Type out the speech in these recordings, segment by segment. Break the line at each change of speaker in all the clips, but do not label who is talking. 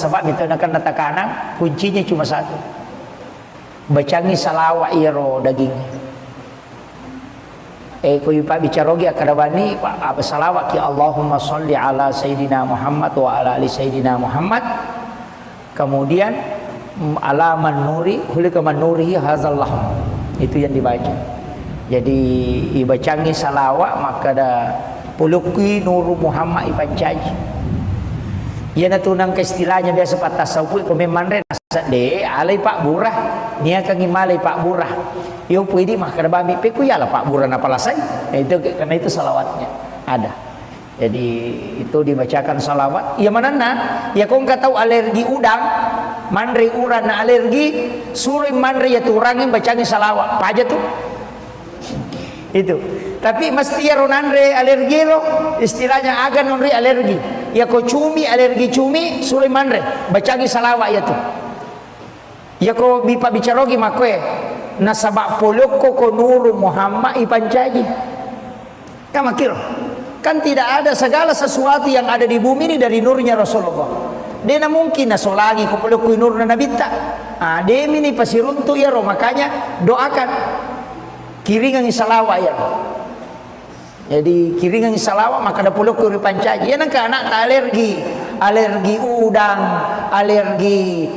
sebab itu nak natakanang kuncinya cuma satu. Bacangi salawat iro daging. Ko yupa bicarogi akadabani apa salawat ki Allahumma sholli ala sayyidina Muhammad wa ala ali sayyidina Muhammad. Kemudian ala man nuri hulika man nurihi hazallah. Itu yang dibaca. Jadi ibacangi salawat maka ada puluki nuru Muhammad ipancaji. Ia natunang ke istilahnya biasa patah saupui ko memandre nasa de alai Pak Burah nia kang imalai Pak Burah yo puidi mah kada bami pe ku yalah Pak Burah na palasai itu karena itu salawatnya ada. Jadi itu dibacakan salawat ya manana ya kong ka tahu alergi udang mandre uran na alergi suruh mandre ya turangin bacangi salawat apa aja tuh itu. Tapi mesti ya ronandre alergi lo istilahnya agan nonri alergi ya ko cumi alergi cumi suruh mandre bacangi salawat ya tuh ya ko bipa bicarogi makwe nasabak poloko ko nuru Muhammad ipancaji kamakiro kan tidak ada segala sesuatu yang ada di bumi ini dari nurnya Rasulullah. Dia mungkin nasolagi ko poloko nur na nabita demi ni pasiruntu ya ro makanya doakan kiringan salawat ya. Jadi kiringan salawat maka ada puluh kuri pancaji. Ya nangka anak alergi udang, alergi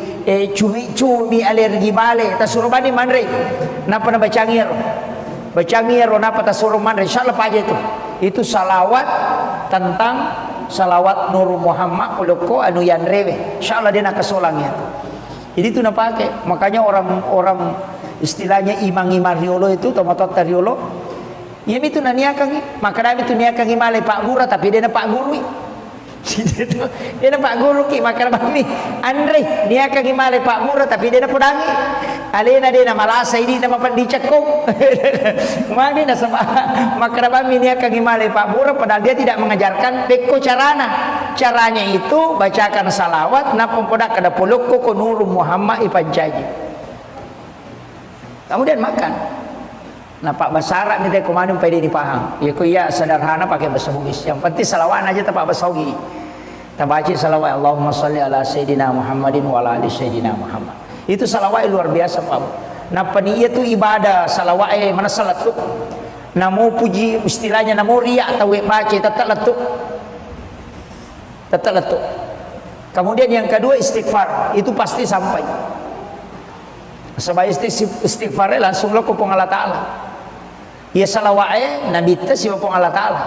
cumi-cumi, alergi bale. Tasuruh bani mandre. Napa na bacangir? Bacangir napa tasuruh mandre? Insyaallah aja itu. Itu salawat tentang salawat Nur Muhammad puluko anu yanrewe. Insyaallah dia nak kesolangnya. Jadi itu nak pakai. Makanya orang-orang istilahnya imang-imang riolo itu tomatot riolo. Ya itu naniakan maka dami itu niakan malai Pak Guru tapi dia na Pak Guru. Dia na Pak Guru ki maka dami Andre niakan malai Pak Guru tapi dia na pudangi. Alena dia na malasa ini na mapandicakong. Magi na sama maka dami niakan malai Pak Guru padahal dia tidak mengajarkan beko carana. Caranya itu bacakan salawat na pempodak kada pulukku ko nuru Muhammad ipancaji. Kemudian makan. Nah Pak Basara ni teh kumanun pede ni paham. Ya ku ya sederhana pakai bahasa Bugis. Yang penting salawat aja tak bahasa Bugis. Tabaci salawat Allahumma sholli ala sayyidina Muhammadin wa ala ali sayyidina Muhammad. Itu salawat luar biasa Pak. Nah paniya tu ibadah salawat mana salat tu. Namo puji istilahnya namo riya atau baca tetap letuk. Tetap letuk. Kemudian yang kedua istighfar, itu pasti sampai. Sebab istighfar langsung lo kupong Allah Ta'ala. Ya salawat nabi ta si kupong Allah Ta'ala.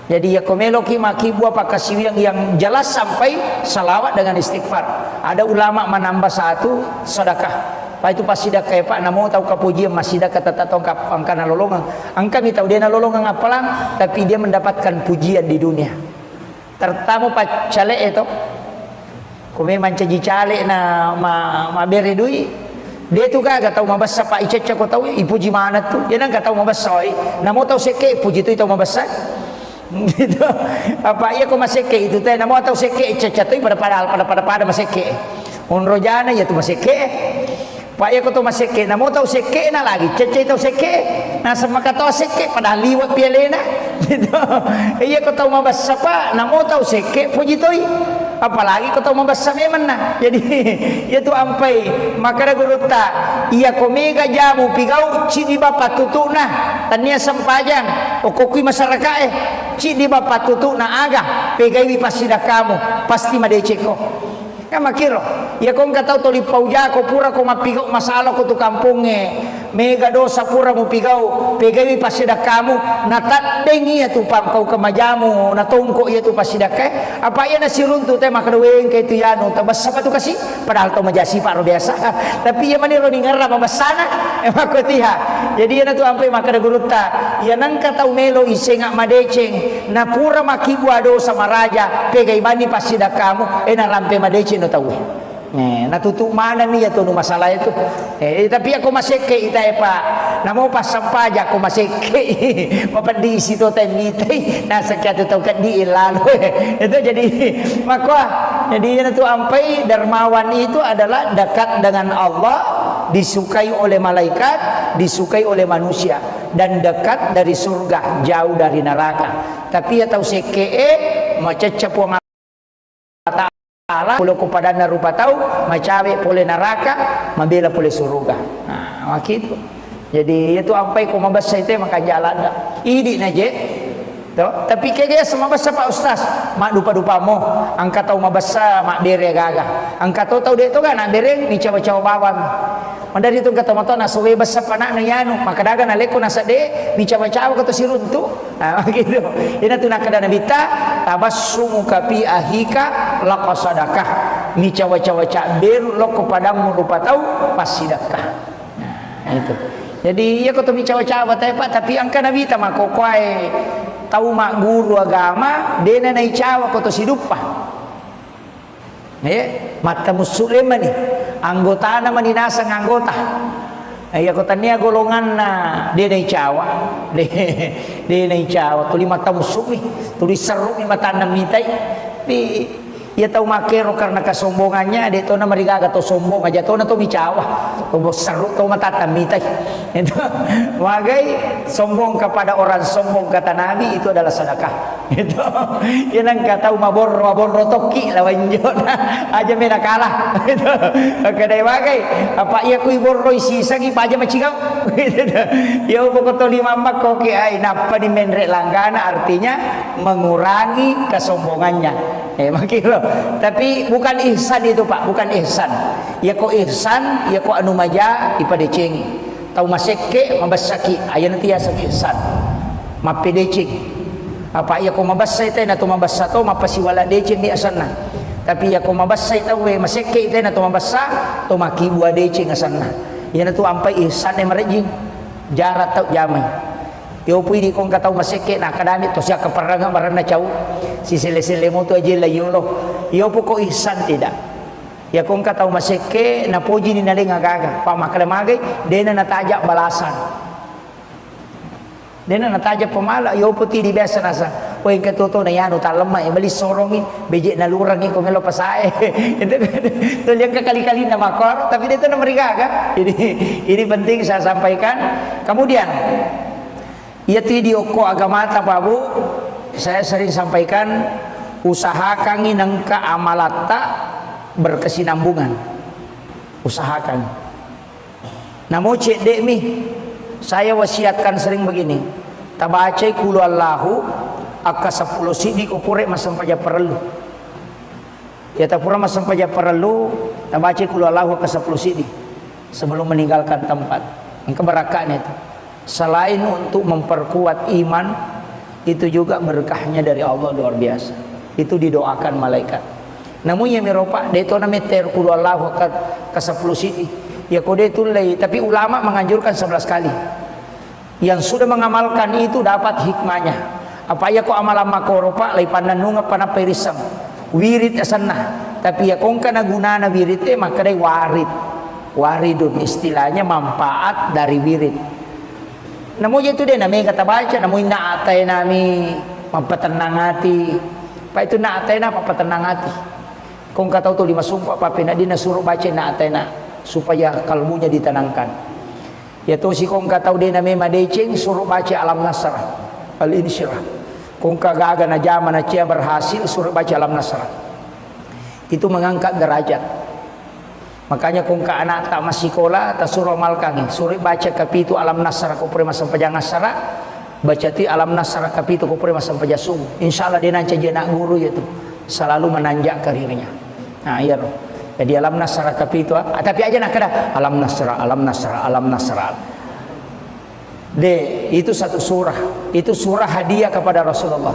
Jadi ya komelo ki maki buah pakasi yang jelas sampai salawat dengan istighfar. Ada ulama menambah satu sedekah. Pak itu pas sedekah ya Pak namo tahu kapujian masih sedekah tata tongkap angkana lolongan. Angka mi tahu dia na lolongan apalang tapi dia mendapatkan pujian di dunia. Tertamu Pak cale itu. Kome mancaji cale na ma beri duit. Dia tu kagak tahu mabasa Pak Ica ko tahu ipuji mana tu. Dia nang tahu mabasa oi. Namo tahu seke puji tu tahu mabasa. Gitu. Apa iya ko maseke itu teh namo tahu seke Ica tu pada maseke. Unrojana ya tu maseke. Pak iya ko tu maseke namo tahu seke na lagi. Cece tahu seke. Nah sama kata seke pada liwat pialena. Gitu. Iya ko tahu mabasa Pak namo tahu seke puji tu. Apalagi kau tahu membahas memang nah. Jadi itu ampai maka guru tak ia komega jamu pigau cidi bapak tutu nah tania sempajang okokui masyarakat cidi bapak tutu nah aga pegai pasti dah kamu pasti madeceko kan makiro ya kau nggak tahu toli pauja kau pura kau mapigau masalah kau tu kampungnya mega dosa pura mu pigau pegai pasti dah kamu natat dengi ya tu pam kau kemajamu natongko ya tu pasti dah ke apa ya nasi runtu teh maka doeng ke itu ya no tabas apa tu kasih padahal tu majasi pak biasa tapi ya mani ro ningara mabasana maka tiha jadi ya tu ampai maka da guru ta ya nang ka tau melo isengak madeceng na pura makibu ado sama raja pegai bani pasti dah kamu na rampe madeceng no tahu natutup mana nih ya tuh masalah itu tapi aku masih ke itu ya Pak namo pas sampah aja aku masih ke di situ temiti nah sekian tahu kan di lalu itu jadi maka jadi itu ampai dermawan itu adalah dekat dengan Allah disukai oleh malaikat disukai oleh manusia dan dekat dari surga jauh dari neraka tapi ya tahu seke macam cepuang Allah pulau kepada rupa tahu macawe boleh neraka membela boleh surga. Nah gitu. Jadi itu apa yang kau mabasa itu maka jalan ini naje. Tapi kayaknya semua bahasa Pak Ustaz mak dupa-dupa mo angkat tahu mabasa mak dere gagah angkat tahu dia itu kan nak dere ni cawa-cawa bawang mandari itu kata moto nasuwe basa panak na yanu maka daga na leko nasa de ni cawa-cawa kata siruntu nah gitu ina tu nak kada nabita tabassumu kapi ahika laqasadakah ni cawa-cawa cak beru lo kepadamu rupa tahu pasidakah. Nah itu jadi ya kata mi cawa-cawa tapi angka nabita mak kokoai tahu mak guru agama dena nai cawa koto sidupa mata musliman ni anggota na maninasa ng anggota ay kota niya golongan na dia nai cawa dia nai cawa tuli mata musumi tuli seru ni mata namitay pi ia tahu makero karena kesombongannya dia tahu na marigaga to sombong aja tahu na to micawa to seru to mata namitay itu wagai sombong kepada orang sombong kata Nabi itu adalah sedekah itu yang kata mabor toki lawan jona aja mena kalah itu kadai wagai apa ia kui borro isi sagi aja macigau gitu ya pokok to lima mak koki ai napa di menre langgana artinya mengurangi kesombongannya makilo tapi bukan ihsan itu Pak bukan ihsan ya kok ihsan ya kok anu maja ipada cengi tahu maseke mabasaki aya nanti ya ihsan mapedecing apa ya ko mabasa ite na to mabasa to mapasiwala decing di asanna tapi ya ko mabasa ite we maseke ite na to mabasa to makibua decing asanna ya na to ampai ihsan e marejing jarat tau jamai yo pwede kong kataw maseke na kadamit to siya kaparanga marana chaw si sile-sile mo to aje layulo yo po ko ihsan tidak ya kung kataw maseke na puji ni naling agaga pamakalamagay dena natajak balasan dena natajak pamala yo po ti di biasa nasa o yung katuto na yan utalama bali sorongin beje na lurang ko ngelo pasae itu yang kekali-kali na makor tapi dito na marigaga ini penting saya sampaikan kemudian ya video ko agama Babu saya sering sampaikan usahakan inang keamalata berkesinambungan usahakan namun cek dek mi saya wasiatkan sering begini tabacai kulu Allahu akka 10 sidi kupure masam paja perlu ya tapura masam paja perlu tabacai kulu Allahu akka 10 sidi sebelum meninggalkan tempat yang keberakahan itu selain untuk memperkuat iman itu juga berkahnya dari Allah luar biasa itu didoakan malaikat namun yang meropak dia itu namanya terkulu Allah ke 10 sidi ya kode itu lay tapi ulama menganjurkan 11 kali yang sudah mengamalkan itu dapat hikmahnya apa ya ko amalan makoropa lay pananunga panaperisam wirid asanna tapi ya kong kana gunana wirid maka day waridun istilahnya manfaat dari wirid namun itu dia namanya kata baca namun naatay nami mampatenang hati pa itu naatay na papatenang hati kung kataw to 5 sumpah papina di nasuruh baca naatay na supaya kalbunya ditenangkan ya to si kung kataw din namanya madecing suruh baca alam nasrah al insyirah kung kagaga na jaman na siya berhasil suruh baca alam nasrah itu mengangkat derajat. Makanya kung ka anak tak masih sekolah tak suruh malkangi suruh baca kapitu alam nasara ko pre masam pajang nasara baca ti alam nasara kapitu ko pre masam pajasum insyaallah dia nanti jenak guru itu selalu menanjak karirnya nah iya loh jadi alam nasara kapitu tapi aja nak kada alam nasara itu satu surah itu surah hadiah kepada Rasulullah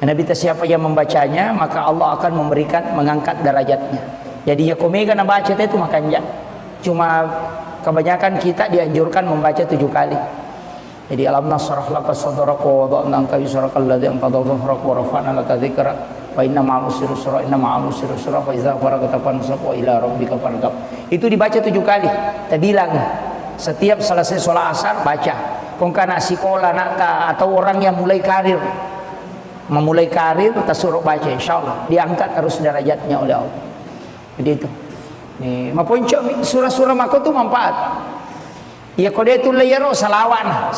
Nabi siapa yang membacanya maka Allah akan memberikan mengangkat derajatnya. Jadi ya komega na baca itu makanya cuma kebanyakan kita dianjurkan membaca 7 kali. Jadi alam nasrah laka sadraka wa wada'na anka wizraka alladhi anqadha dhahrak wa rafa'na laka dzikrak wa inna ma'al usri yusra inna ma'al usri yusra fa idza faragta fansab wa ila rabbika farghab. Itu dibaca 7 kali. Terbilang setiap selesai sholat asar baca. Kung kana sekolah nak atau orang yang memulai karir kita suruh baca insyaallah diangkat terus derajatnya oleh Allah. Jadi itu nih maponcok surah-surah mako tu manfaat ya kode itu layaro salawan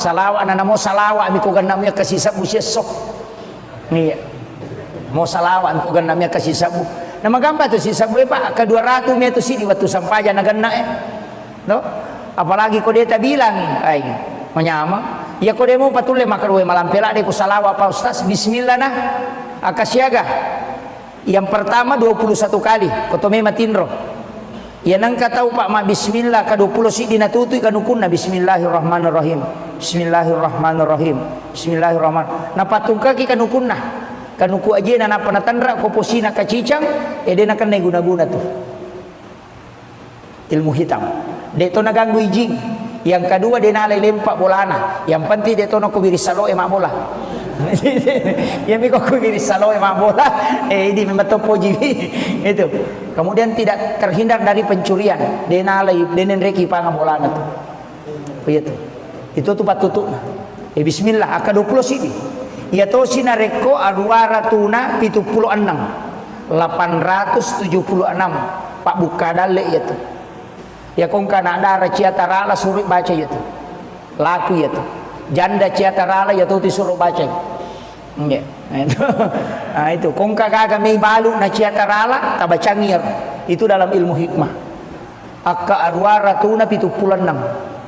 namo salawa mi ko ganamnya kasih sabu sok nih mau salawan ko ganamnya kasih sabu Nama gambar tu si sabwe pak ke 200 meter sini waktu sampaja nagana no apalagi kau dia tak bilang ai menyama ya kau dia mau patule makarwe malam pelak deh ku salawa pak ustaz bismillah nah akasiaga yang pertama 21 kali kau memang tinro ya nang tahu pak ma bismillah ka 20 si dinatutui kan ukunna bismillahirrahmanirrahim bismillahirrahmanirrahim bismillahirrahmanirrahim na patungka ki kan ukunna kanuku aja na panatandra ko posina kacicang dia nak kena guna-guna tuh ilmu hitam dia tu naganggu ijing yang kedua dia nalai lempak bolana yang penting dia tu nak kubiri salo emak bola yang mikau kubiri salo emak bola ini memang topo jiwi itu kemudian tidak terhindar dari pencurian dia nalai dia nenreki pangan bolana tuh begitu itu tuh patutuk bismillah aka 20 sini ya to sinareko aruara tuna 76 876 pak buka dale ya tuh ya kong kana ada ciatarala suruh baca ya tuh laku ya tuh janda ciatarala ya tuh disuruh baca ya nah itu kong kagak mai balu na ciatarala tabaca ngir itu dalam ilmu hikmah akka aruara tuna 76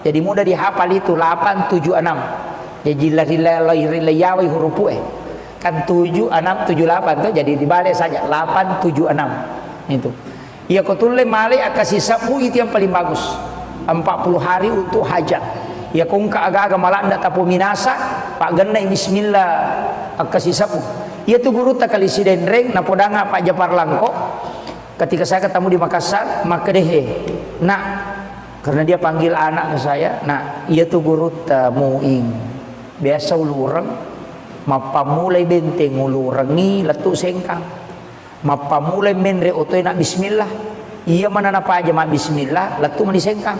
jadi mudah dihafal itu 876 jadi rilai huruf kan 7 6 7 8 tuh jadi dibalik saja 8 7 6 itu ya kau tulis male akasih sapu itu yang paling bagus 40 hari untuk hajat ya kau agak-agak malah ndak tapu minasa pak genai bismillah akasih sapu ya tuh guru tak kali si dendreng na podanga pak Japar Langko ketika saya ketemu di Makassar maka deh nak karena dia panggil anak ke saya nah ia tuh guru tamuing biasa ulurang mapamulai benteng ulurangi letuk sengkang mapamulai menre otoy nak bismillah iya mana napa aja mak bismillah letuk mani sengkang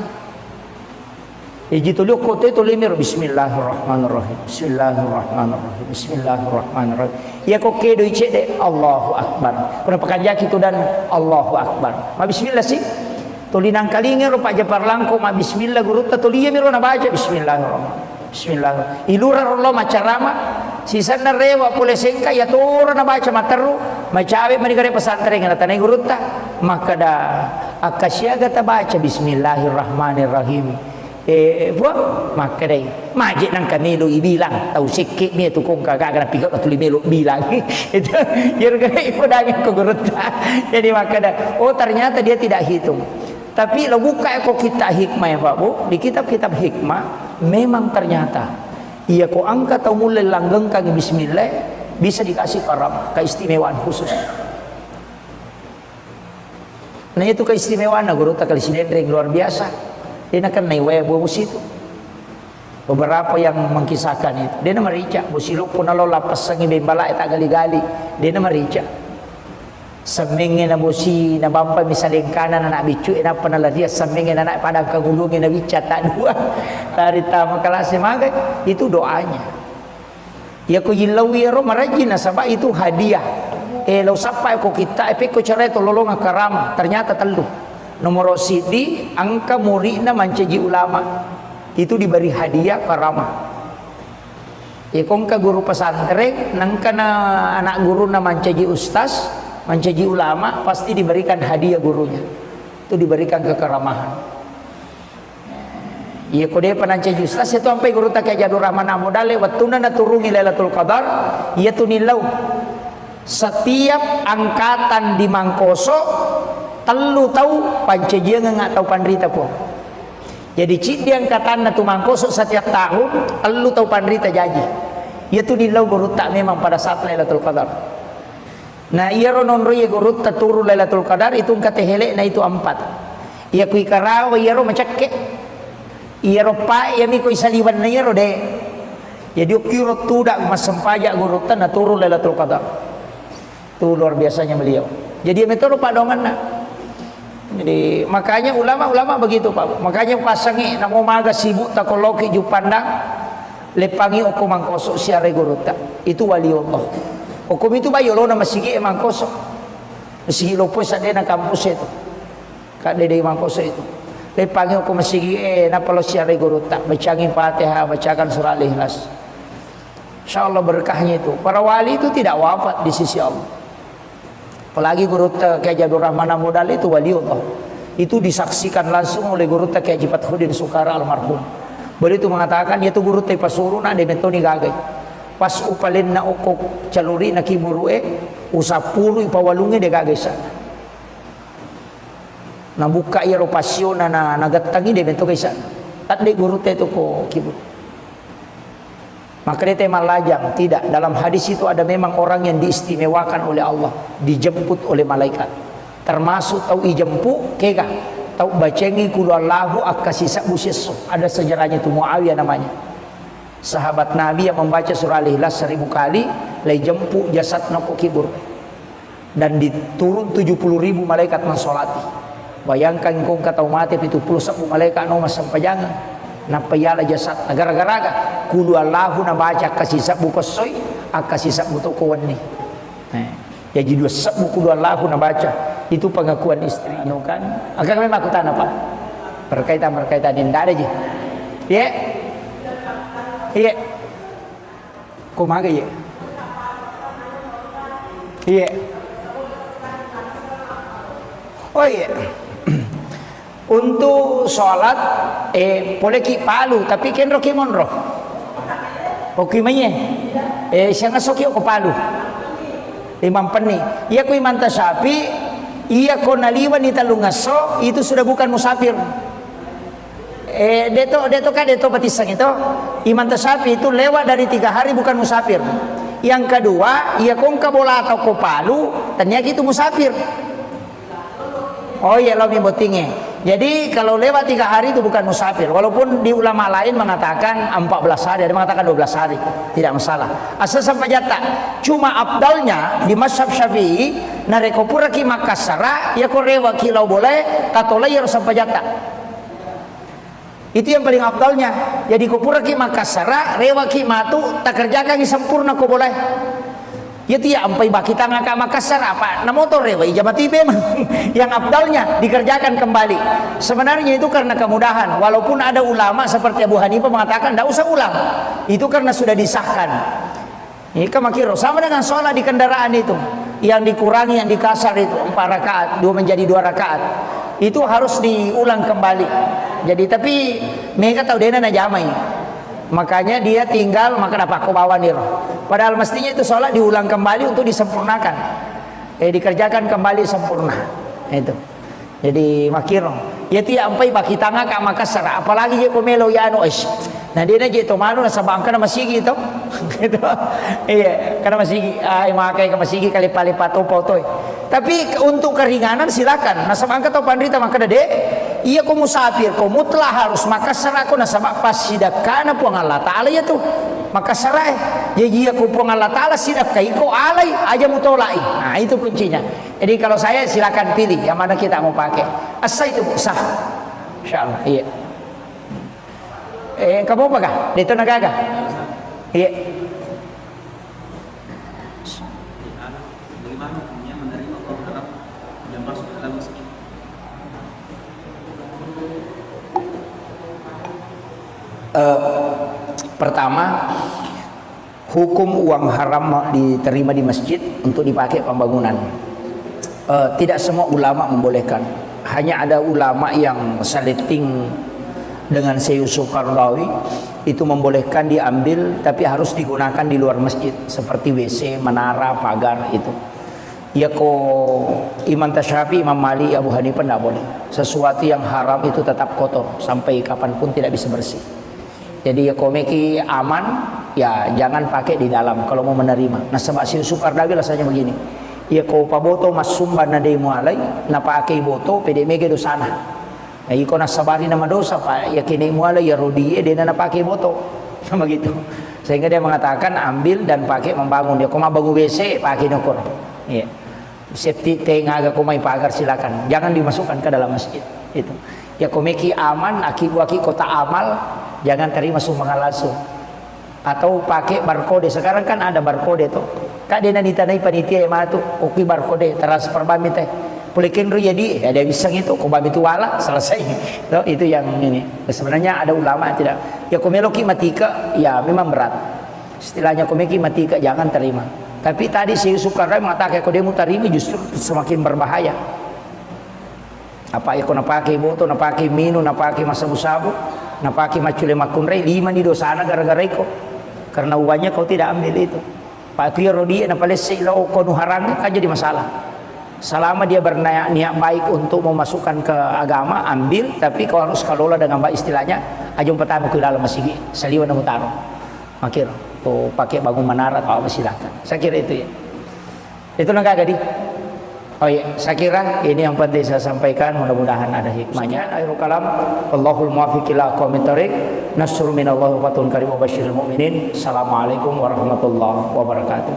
jitu liuk kotoy to limir bismillahirrahmanirrahim bismillahirrahmanirrahim bismillahirrahmanirrahim ya kok kedo icek de Allahu akbar pernah pekanjak itu dan Allahu akbar ma bismillah sih tulinang kalinge ro Pak Japar Langko ma bismillah guru ta tuliya miro na baca bismillahirrahmanirrahim bismillah ilura rollo macarama sisana rewa pule sengka ya turun na baca materu macawe manigare pesantren ngana tanai gurutta maka da akasyaga ta baca bismillahirrahmanirrahim buat maka dai majik nang kamelo ibilang tau sikit mi tu kong kagak kana pigot tu limelo bilang itu yer gare ipodangin ko gurutta jadi maka da oh ternyata dia tidak hitung tapi lo buka kok kita hikmah ya Pak Bu di kitab-kitab hikmah memang ternyata ia kok angkat atau mulai langgeng kaki bismillah bisa dikasih karam keistimewaan khusus nah itu keistimewaan guru tak kali sinendring luar biasa dia akan naik bos itu beberapa yang mengkisahkan itu dia nama rica busilu pun lo lapas sangi bembala tak gali-gali dia nama rica semingin na bosi na bampa misalnya kanan anak bicu na panala dia semingin anak padang kagulungin na bica tak dua dari tamu kelas maga itu doanya ya ko yilawi ro marajin na sabab itu hadiah lo sapa ko kita ko cara itu lolong karam ternyata telu nomor sidi angka murid na mancaji ulama itu diberi hadiah karamah ya kongka guru pesantren nang kana anak guru na mancaji ustaz mencaji ulama pasti diberikan hadiah gurunya itu diberikan kekeramahan iya kode panancaji ustaz itu sampai guru tak kayak Jadur Rahman Amodale wattuna naturungi Lailatul Qadar iya tu nilau setiap angkatan di Mangkoso telu tahu pancajian nggak tahu pandrita pun jadi cik di angkatan tu Mangkoso setiap tahun telu tahu pandrita jaji iya tu nilau guru tak memang pada saat Lailatul Qadar. Nah iya ronon roye gurut taturu Lailatul Qadar itu katehele na itu 4. Iya kui karawa iya ro macakke. Iya ro pa iya mi kui saliwan na iya ro de. Jadi ukiro tudak mas sempaja gurut tan turu Lailatul Qadar. Itu luar biasanya beliau. Jadi metode padongan na. Jadi makanya ulama-ulama begitu Pak. Makanya pasangi namo maga sibuk takoloki ju pandang lepangi oko Mangkoso siare gurut itu wali Allah. Hukum itu bayo lo nama sigi Mangkoso. Sigi lo pun sadena kampus itu. Kak dede Mangkoso itu. Lepangi hukum sigi napa lo siare guru tak bacangin Fatihah, bacakan surah Al-Ikhlas. Insyaallah berkahnya itu. Para wali itu tidak wafat di sisi Allah. Apalagi guru Kiai Abdul Rahman Modal itu waliullah. Itu disaksikan langsung oleh guru Kiai Haji Fathudin Sukara almarhum. Beliau itu mengatakan yaitu guru teh pasuruna de metoni gagai. Pas upalin na ukok caluri na kimurue usapulu ipawalunge de gagai sa. Na buka ya ropasyo na nagatangi de mento kaisa. At de guru teh itu ko kibur. Maka dia malajang. Tidak, dalam hadis itu ada memang orang yang diistimewakan oleh Allah, dijemput oleh malaikat. Termasuk tahu ijempu kega, tahu bacengi kulallahu akasisa busiso. Ada sejarahnya itu, Muawiyah namanya. Sahabat Nabi yang membaca surah Al-Ikhlas 1000 kali, lay jempu jasad nako kibur. Dan diturun 70.000 malaikat mensolati. Bayangkan kong kata mati itu 10 malaikat no masampajangan. Napayala jasad gara-gara kulu Allahu na baca kasih sabu kosoy akasih sabu to kawani. Jadi dua sabu kulu Allahu na baca itu pengakuan istrinya kan. Agak memang aku tanya apa? Berkaitan ini tidak ada je. Ya. Iya. Kumaha ya? Iya. Oh iya. Untuk sholat boleh ki palu tapi kenro ki monro oke manye siang asok yo ko palu imam peni iya ko imam tasapi iya ko naliwan ita lungaso itu sudah bukan musafir deto batisang itu imam tasapi itu lewat dari 3 hari bukan musafir. Yang kedua iya kong kabola atau ko palu ternyata itu musafir. Oh iya lo mibotingnya. Jadi kalau lewat 3 hari itu bukan musafir. Walaupun di ulama lain mengatakan 14 hari, ada mengatakan 12 hari, tidak masalah. Asal sampai jata. Cuma abdalnya di mazhab Syafi'i narekopura ki Makassara ya korewa kilau boleh katola ya sampai jata. Itu yang paling abdalnya. Jadi kopura ki Makassara rewa ki matu tak kerjakan sempurna ko boleh. Ya tidak sampai baki tangga ke Makassar apa na motor rewa ijabat tibe yang abdalnya dikerjakan kembali. Sebenarnya itu karena kemudahan. Walaupun ada ulama seperti Abu Hanifah mengatakan tidak usah ulang. Itu karena sudah disahkan. Ini kamakiro sama dengan sholat di kendaraan itu. Yang dikurangi, yang dikasar itu 4 rakaat, 2 menjadi 2 rakaat. Itu harus diulang kembali. Jadi tapi mereka tahu dia na jamai. Makanya dia tinggal maka dapat kau bawa nih. Padahal mestinya itu sholat diulang kembali untuk disempurnakan. Dikerjakan kembali sempurna. Itu. Jadi makiro. Ya tidak sampai baki tangga ke Makassar. Apalagi dia komelo ya anu es. Nah dia aja itu malu nasa bangka nama sigi itu. Gitu. Iya, karena masih makai ke masigi kali palipat topo toy. Tapi untuk keringanan silakan. Nasa bangka atau pandrita maka dede. Iya kau musafir, kau mutlak harus Makassar aku nasa pas sidak kana puang Allah Ta'ala ya tuh Makassar jadi aku puang Allah Ta'ala sidak kai kau alai aja mutolai. Nah itu kuncinya. Jadi kalau saya silakan pilih yang mana kita mau pakai. Asa itu sah. Insyaallah. Iya. Kamu apa kah? Itu nagaga. Iya.
Bagaimana hukumnya menerima orang Arab yang masuk ke dalam masjid?
Pertama, hukum uang haram diterima di masjid untuk dipakai pembangunan. Tidak semua ulama membolehkan. Hanya ada ulama yang saliting dengan Syekh Yusuf Qaradawi itu membolehkan diambil, tapi harus digunakan di luar masjid seperti WC, menara, pagar itu. Ya Imam Tasyafi, Imam Malik, Abu Hanifah tidak boleh. Sesuatu yang haram itu tetap kotor sampai kapanpun tidak bisa bersih. Jadi ya komeki aman, ya jangan pakai di dalam kalau mau menerima. Nah sebab si Sukardawi rasanya begini. Ya kau paboto mas sumban na day mualay, na pakai boto pede mege do sana. Ya iko nasabari nama dosa pak, ya kini mualay ya rodi dia na pakai boto, sama gitu. Sehingga dia mengatakan ambil dan pakai membangun. Dia kau mau bangun WC pakai nokor. Iya. Safety tank agak kau mai pagar silakan. Jangan dimasukkan ke dalam masjid. Itu. Ya komeki aman, aki kota amal. Jangan terima sumbangan langsung. Atau pakai barcode. Sekarang kan ada barcode tuh. Kak dia nanti tanai panitia yang tuh kopi barcode transfer bami teh. Pulikin ru jadi ada bisang itu kok bami itu wala selesai. Tuh, itu yang ini. Sebenarnya ada ulama tidak. Ya komeloki matika ya memang berat. Istilahnya komeki matika jangan terima. Tapi tadi si Yusuf Kardawi mengatakan kalau dia mutarimi justru semakin berbahaya. Apa iko napaki boto, napaki minu, napaki masabu-sabu, napaki macule makunrei, 5 ni dosana gara-gara iko. Karena uangnya kau tidak ambil itu. Pak Tuya Rodi napalesi lau kau nuharang kan jadi masalah. Selama dia berniat baik untuk memasukkan ke agama, ambil, tapi kau harus kelola dengan baik istilahnya. Ajung pertama ke dalam masjid, saliwan na mutaro. Makir, kau pakai bangun menara atau apa silakan. Saya kira itu ya. Itu nang kagak di. Oh iya, saya kira ini yang penting saya sampaikan. Mudah-mudahan ada hikmahnya. Akhirul kalam, Allahul muwaffiq ila aqwamit thoriq. Nasrun minallahi wa fatun karim wa basyiril mu'minin. Assalamualaikum warahmatullahi wabarakatuh.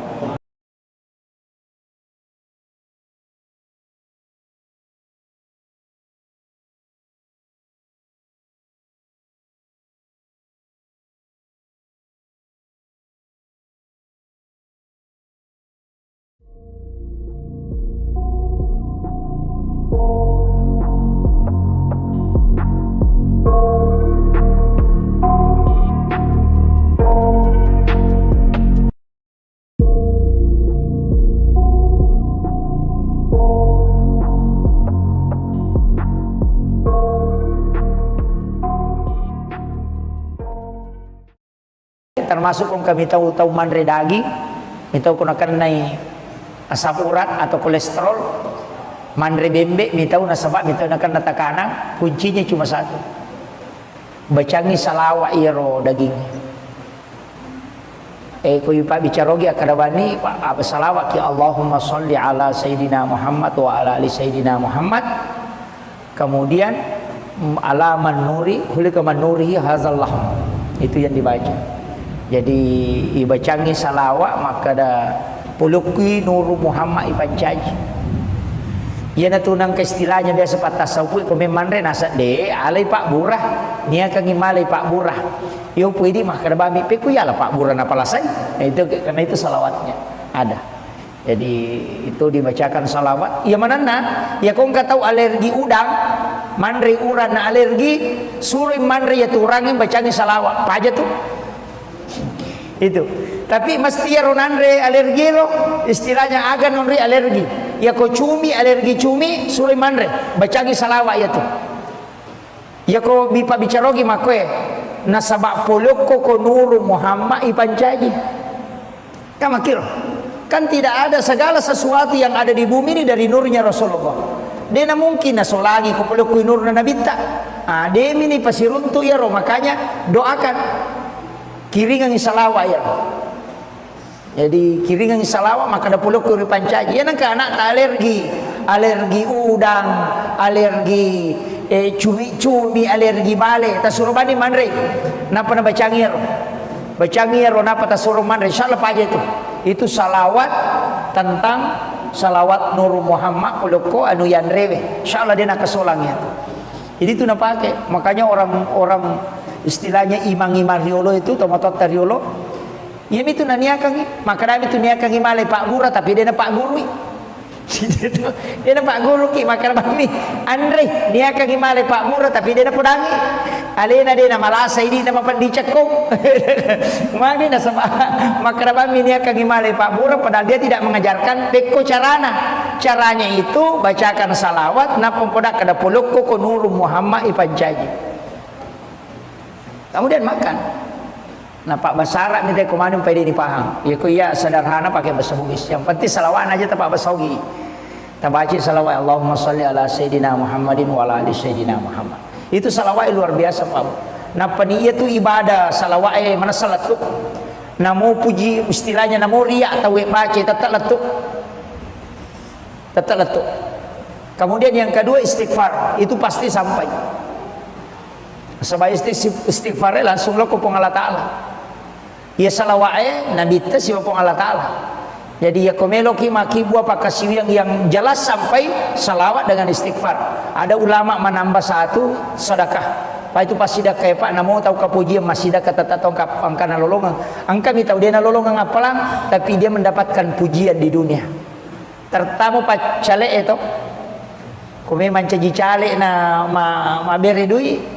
Termasuk kung kami tahu manre daging, tahu kung akan naik asam urat atau kolesterol, manre bembe, tahu nasabak, tahu akan natakana, kuncinya cuma satu, bacangi salawa iro dagingnya. Kuy pak bicarogi akadabani apa salawat ki Allahumma sholli ala Sayyidina Muhammad wa ala ali Sayyidina Muhammad. Kemudian ala man nuri hulika man nurihi hazallah, itu yang dibaca. Jadi ibacangi salawat maka ada puluki nuru Muhammad ipancaji. Ia na tunang ke istilahnya biasa patas saupui kami manre nasa de alai pak burah nia kangi malai pak burah. Yo puidi mah kada bami peku ya lah pak burah na palasai. Nah, itu karena itu salawatnya ada. Jadi itu dibacakan salawat. Ya manana ya kau nggak tahu alergi udang manre uran na alergi suruh manre ya turangin bacangi salawat. Apa aja tuh? Itu tapi mesti ya ronanre alergi lo istilahnya agan nonre alergi ya ko cumi alergi cumi suri manre bacangi salawat ya tuh ya ko bipa bicarogi makwe nasabak poloko ko nuru Muhammad ipancaji kamakir kan tidak ada segala sesuatu yang ada di bumi ini dari nurnya Rasulullah. Dia mungkin nasolagi ko poloko nur na nabita demi ni pasiruntu ya ro makanya doakan kiringan salawat ya. Jadi kiringan salawat maka ada puluh kuri pancaji. Ya nangka anak alergi udang, alergi cumi, alergi bale. Tasuruh bani manre. Napa na bacangir? Bacangir napa tasuruh manre? Insyaallah aja itu. Itu salawat tentang salawat Nur Muhammad puluko anu yan rewe. Insyaallah dia nak kesolangnya. Jadi itu nak pakai. Makanya orang istilahnya imang-imang riolo itu tomatot riolo ya itu naniakan maka kami itu niakan malai pak guru tapi dia na pak guru dia na pak guru ki maka kami Andre niakan malai pak guru tapi dia na pudangi alena dia na malasa ini na mapan dicekung maka na sama maka kami niakan malai pak guru padahal dia tidak mengajarkan peko caranya itu bacakan salawat na pempodak kada pulukku ko nuru Muhammad ipancaji. Kemudian makan. Nah Pak Basara minta kemana supaya dia dipaham. Ya ku iya sederhana pakai bahasa Bugis. Yang penting salawat aja tak bahasa Bugis. Tabaci salawat Allahumma sholli ala Sayyidina Muhammadin wa ala ali Sayyidina Muhammad. Itu salawat luar biasa Pak. Nah peniyat itu ibadah salawat mana salat tu. Namo puji istilahnya namo riak atau baca tetap letuk. Kemudian yang kedua istighfar itu pasti sampai. Sebab istighfar langsung lo kupong Allah Ta'ala. Ya salawat Nabi ta si kupong Allah Ta'ala. Jadi ya komelo ki maki buah pakasiu yang jelas sampai salawat dengan istighfar. Ada ulama menambah satu sedekah. Pak itu pas sedekah Pak namo tahu kapuji masih sedekah tatong angkana lolongan. Angka mi tahu dia na lolongan apalang tapi dia mendapatkan pujian di dunia. Tertamu Pak cale itu. Kome mancaji cale na ma bere duit.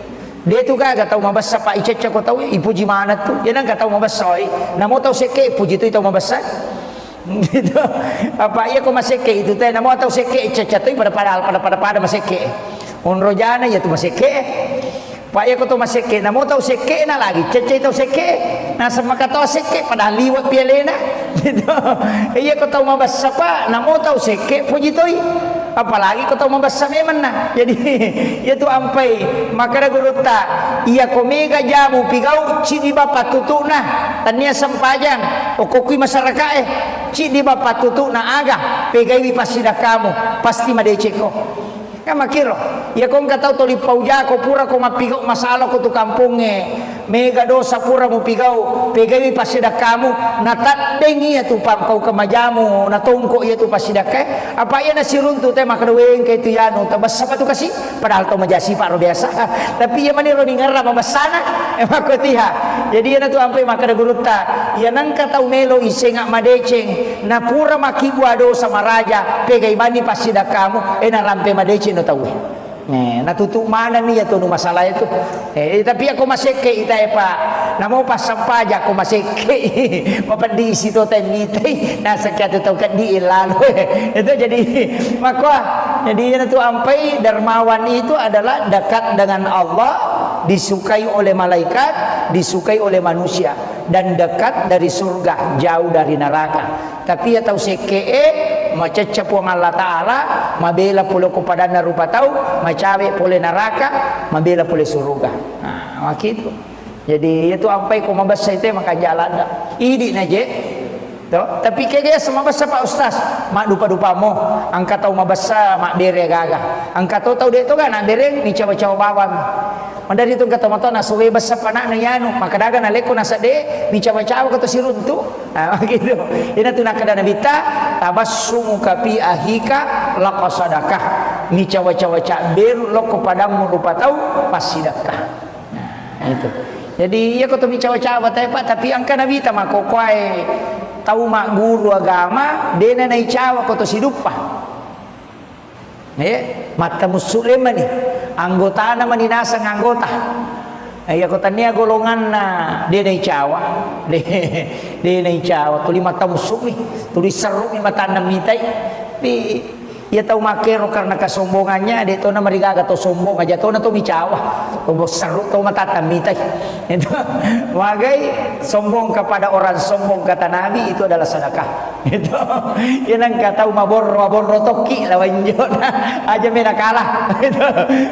Dia tu kan tahu mabasa Pak Ica kau tahu ipuji mana tu. Dia nang tahu mabasa. Namo tahu seke puji tu tahu mabasa. Gitu. Apa iya ko maseke itu teh namo atau seke cecatoy pada maseke. Unrojana ya tu maseke. Pak iya ko to maseke namo tau seke na lagi cece tau seke. Na sama kata seke pada liwat pialena. Gitu. Iya ko tau mabasa pa namo tau seke puji toy. Apalagi kau tahu membasa memang nah. Jadi itu ampai maka guruta ia komega jamu pigau cidi bapak tutu nah tania sempajang okokui masyarakat cidi bapak tutu nah aga pegai pasti dah kamu pasti madeceko kama kiro ya kau nggak tahu toli pauja kau pura kau mapigau masalah kau tu kampungnya mega dosa pura mu pigau pegai pasti dah kamu natat dengi ya tu pam kau kemajamu natongko ya tu pasti dah ke apa ya nasi runtu teh maka doeng ke itu ya nu tabas apa tu kasih padahal tu majasi pak biasa tapi ya mani roni ngarra mabasana emang kau tiha jadi ya tu ampai maka da guruta ya nangka tahu melo isenga madeceng na pura makibua dosa maraja pegai bani pasti dah kamu na rampe madeceng no tahu natutup mana nih ya tuh masalah itu tapi aku masih ke itai pak namo pas sampaja aku masih ke mapendi situ tenite nah sekian tahu kan di lalu itu jadi maka jadi itu ampai dermawan itu adalah dekat dengan Allah disukai oleh malaikat disukai oleh manusia dan dekat dari surga jauh dari neraka tapi ya tahu seke macecap wang Allah Ta'ala mabela pula kepada narupa tahu macawe pole neraka mabela pole surga nah gitu jadi itu ampai ko mabasa itu maka jalan idi naje to tapi kaya sama basa Pak Ustaz mak dupa-dupa mo angka tahu mabasa mak dere gaga angka tahu de to kan dere ni cawa-cawa bawang mandari itu kata mata na suwe basa pana na yanu maka daga na leko na sade ni cawa-cawa kata siruntu nah gitu ina tu nakada nabita tabassumu kapi ahika laqasadakah ni cawa-cawa cak ber lo kepadamu rupa tahu pasidakah nah itu jadi ya kata mi cawa-cawa Pak tapi angka nabita mako kwae tahu mak guru agama dena nai cawa kata sidupa mata muslim ni anggota nama ninasa anggota ya kota nia golongan na dia nai cawa dia nai cawa tuli mata musuh tuli seru ni mata namitai tapi ia tahu makero karena kesombongannya dia tahu nama rigaga tahu sombong aja tahu na tahu micawa tahu seru tahu mata namitai itu wagai sombong kepada orang sombong kata Nabi itu adalah sedekah itu yang kata mabor rotoki lawan jona aja mena kalah itu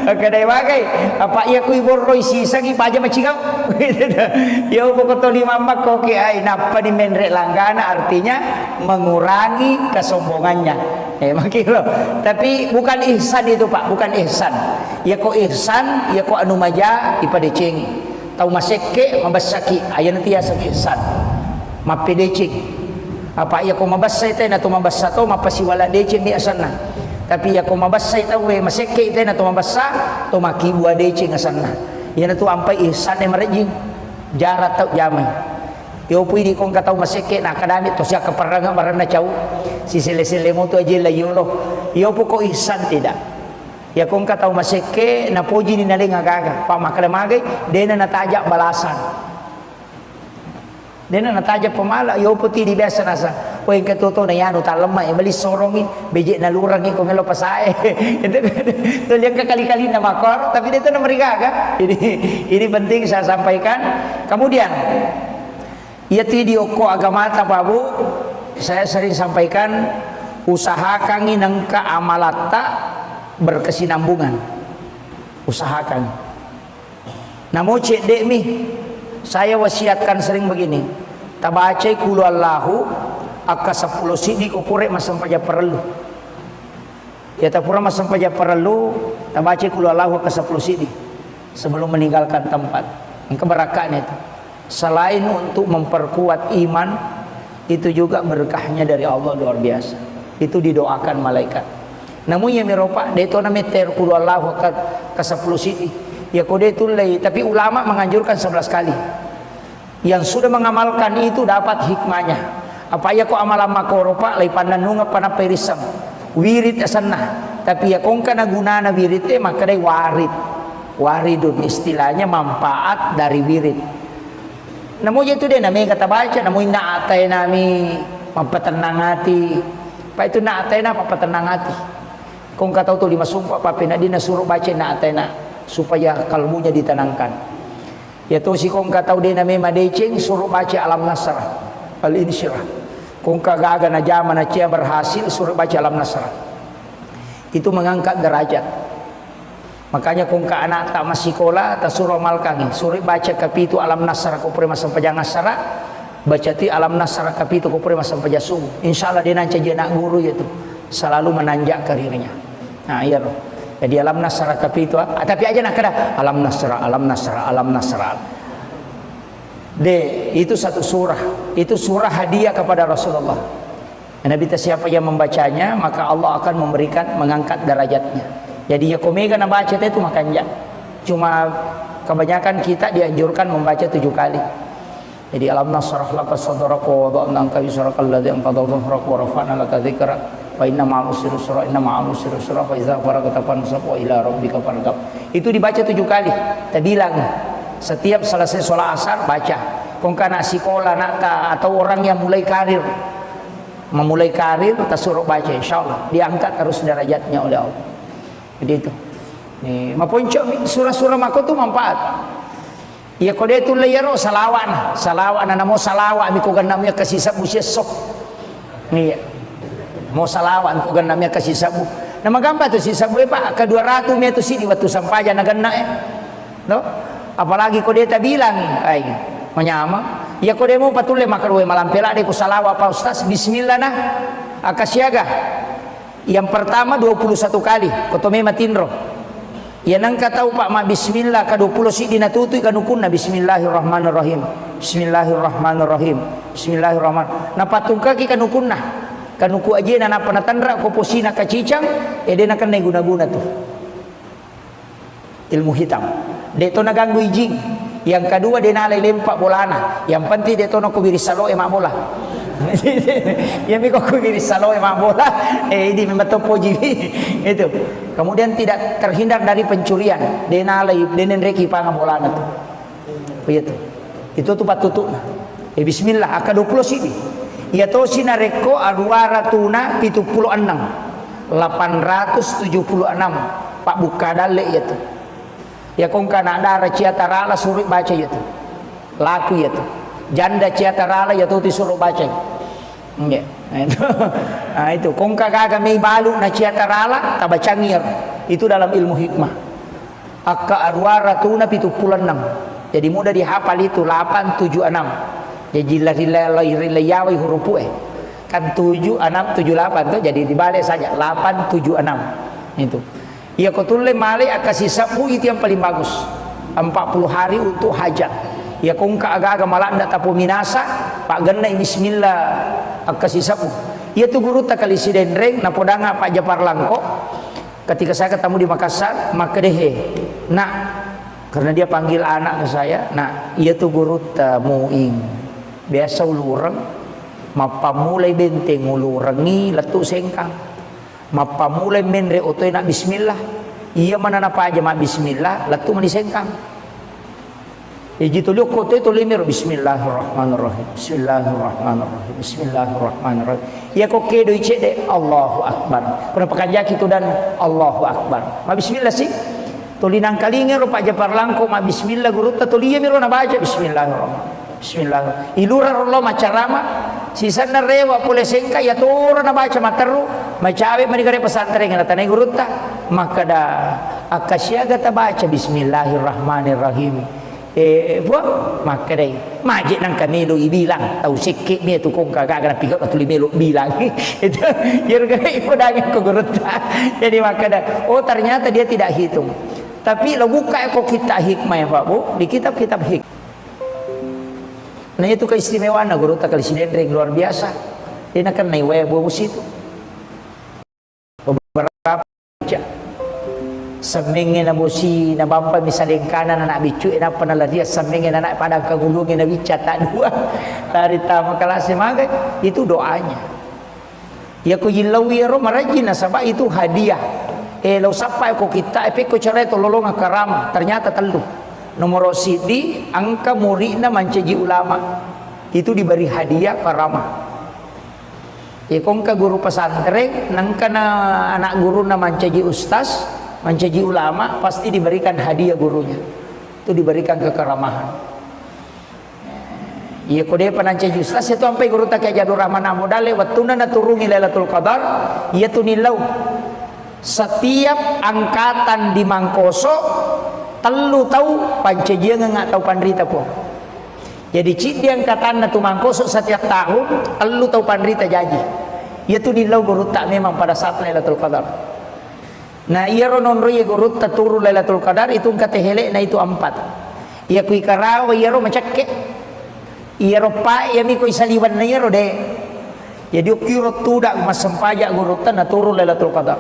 kedai wagai apa ia kui borro isi sagi aja macigau gitu ya pokok lima mak koki ai napa di menrek langgana artinya mengurangi kesombongannya makilo tapi bukan ihsan itu Pak bukan ihsan ya kok ihsan ya kok anu maja ipadeceng tahu maseke mabasaki aya nanti ya ihsan mapedeceng apa ya kok mabasay tay na to mabasa to mapasiwala deceng ni asana tapi ya kok mabasay tahu we maseke tay na to mabasa to makibua deceng asana ya na to ampai ihsan e marejing jarat tau jamay yo pwede kong kataw maseke na kadami to siya kaparanga marana chaw si sile mo to aje layolo yo po ko ihsan tidak ya kong kataw maseke na poji ni naling agaga pa makalamagay dena nataja balasan dena nataja pamala yo po ti di biasa nasa o yung katuto na yan utalama bali sorongin beje na lurang ko ngelo pasae itu yang kekali-kali na makor tapi dito na marigaga ini penting saya sampaikan kemudian ya video ko agamata Pak Bu saya sering sampaikan usahakan nangka amalata berkesinambungan usahakan namun cek dek mi saya wasiatkan sering begini tabacai kulu Allahu akka 10 sidi ko pure masampaja perlu ya tapura masampaja perlu tabacai kulu Allahu akka 10 sidi sebelum meninggalkan tempat yang keberakahan itu selain untuk memperkuat iman itu juga berkahnya dari Allah luar biasa itu didoakan malaikat namun yang miropa deto na meter kulu Allah ke 10 sidi ya kode itu lay tapi ulama menganjurkan 11 kali yang sudah mengamalkan itu dapat hikmahnya apa ya ko amalan makoropa lay pananunga panaperisam wirid asana tapi ya kong kana gunana wirid maka day waridun istilahnya manfaat dari wirid namun itu dia namanya kata baca namun naatay nami Mapatenang hati. Pak itu nak atena papatenang hati. Kau nggak tahu tuh 5 sumpah Pak Penadina suruh baca nak atena supaya kalbunya ditenangkan. Ya tuh si kau nggak tahu dia namanya deceng suruh baca alam nasrah al-insyirah. Kau kagak na zaman aja berhasil suruh baca alam nasrah. Itu mengangkat derajat. Makanya kung ka anak tak masih sekolah tak suruh malkangi suruh baca kapitu alam nasrah ko pre masam pajang nasrah baca ti alam nasrah kapitu ko pre masam pajasung insyaallah dia nanti jadi anak guru itu selalu menanjak karirnya. Nah iya loh. Jadi alam nasrah kapitu tapi aja nak kada alam nasrah itu satu surah, itu surah hadiah kepada Rasulullah. Nabi siapa yang membacanya maka Allah akan memberikan mengangkat derajatnya. Jadi ya komega na baca itu makanya cuma kebanyakan kita dianjurkan membaca 7 kali. Jadi alam nasrah laka sadraka wa wada'na anka wizraka alladzi anqadha dhahrak wa rafa'na laka dzikrak wa inna ma'al usri yusra inna ma'al usri yusra fa idza faragta fansab wa ila rabbika farghab. Itu dibaca 7 kali. Kita bilang setiap selesai sholat asar baca. Kung kana sekolah nak atau orang yang memulai karir kita suruh baca insyaallah diangkat terus derajatnya oleh Allah. Jadi itu. Nih, maponco surah-surah mako tu manfaat. Ya kode tu layaro salawan na mo salawa mi ko ganam ya kasisa bu sok. Nih. Mo salawan ko ganam ya kasisa bu. Na magamba tu sisa bu pa ka 200 meter sini waktu sampaja na ganna No? Apalagi kode ta bilang ay menyama. Ya kode mo patule makarwe malampela de ko salawa pa ustaz bismillah nah akasyaga. Yang pertama 21 kali kotome matinro. Ya nang tahu Pak ma bismillah ka 20 si dinatutoy kanukuna bismillahirrahmanirrahim. Bismillahirrahmanirrahim. Bismillahirrahman. Napatungka ki kanukuna. Kanuku aja na panatandra ko posina kacicang na kan guna-guna tuh. Ilmu hitam. Deto naganggu ijing. Yang kedua dia nalai lempak bolana. Yang penting deto no kubiri salo emak bola. Yang miko kubiri salo emak bola. Ini memang topo jiwi. Itu. Kemudian tidak terhindar dari pencurian. Dia nalai denen reki panga bolana tuh. Begitu. Itu tuh patutuk. Bismillah aka 20 sini. Ya to sinareko aruara tuna 76. 876 Pak Bukadale itu. Ya kong kana dara ciatarala suruh baca itu. Laku itu. Janda ciatarala ya tuh disuruh baca. Nggih. Nah itu kong kagak may balu na ciatarala tabacangir. Itu dalam ilmu hikmah. Akka arwara tuna 76. Jadi mudah dihafal itu 876. Jadi rilai huruf kan 7 6 7 8 tuh jadi dibalik saja 876 itu. Ya kotule male akasih sabu itu yang paling bagus. 40 hari untuk hajat. Ya kung agak-agak malah ndak tapu minasa, Pak Genai bismillah akasih sabu. Ya tu guru tak kali sidenreng na podanga Pak Japar Langko. Ketika saya ketemu di Makassar, maka dehe. Nah, karena dia panggil anak ke saya, nah, iya tu guru tamuing. Biasa ulurang, mapamulai benteng ulurangi letuk sengkang. Mapamulai menre otoy nak bismillah. Iya mana napa aja mak bismillah, letuk mani sengkang. Jadi tuliuk kotoy tulimir bismillahirrahmanirrahim. Bismillahirrahmanirrahim. Bismillahirrahmanirrahim. Ya kok kedo icede Allahu akbar. Pernah pakanjak itu dan Allahu akbar. Ma bismillah sih. Tulinang kalingir Pak Japar Langko ma bismillah guru ta tuliya miro na baca bismillahirrahmanirrahim. Bismillah. Ilura rollo macarama sisa na rewa pule sengka ya toro na baca materu macawe manigare pesantren na tanay gurutta maka da akasyaga ta baca bismillahirrahmanirrahim. Buat maka dai majik nang kamelo ibilang tau sikit ni tu kong kagak kana pigot tu limelo bilang itu yerga ipodangin ko gurutta. Jadi maka da ternyata dia tidak hitung. Tapi lo buka kok kita hikmah ya Pak Bu di kitab-kitab hikmah. Nah itu keistimewaan guru tak kali sidendring luar biasa. Dia nak naik bus itu. Beberapa semingin na bosi na bampa misalnya kanan anak bicu ina panala dia semingin anak pada kagulungin na bica tak dua dari tamu kelas maga itu doanya. Ya ko yilawi ro marajina sabab itu hadiah. Lo sampai ko kita ko cara itu lolong karam ternyata telu. Nomor sidi angka muridna mancaji ulama itu diberi hadiah karamah. Ya kong ka guru pesantren, nang kana anak guru na mancaji ustaz, mancaji ulama, pasti diberikan hadiah gurunya. Itu diberikan kekeramahan. Ya kode panancaji ustaz itu sampai guru tak Jadur Rahman Amudale wattuna naturungi Lailatul Qadar, ya tunilau. Setiap angkatan di Mangkoso telu tahu pancaji nggak tahu pandrita po. Jadi cik dia angkatan na tumangkoso setiap tahun elu tahu pandrita jaji. Ia tu nilau guru tak memang pada saat Lailatul Qadar. Nah ia rononro ia guru tak turu Lailatul Qadar itu kata helek na itu 4. Ia kui karawa ia ro macake. Ia ro pa ia mi kui saliwan na ia ro de. Jadi kiro tudak mas sempajak guru tak na turu Lailatul Qadar.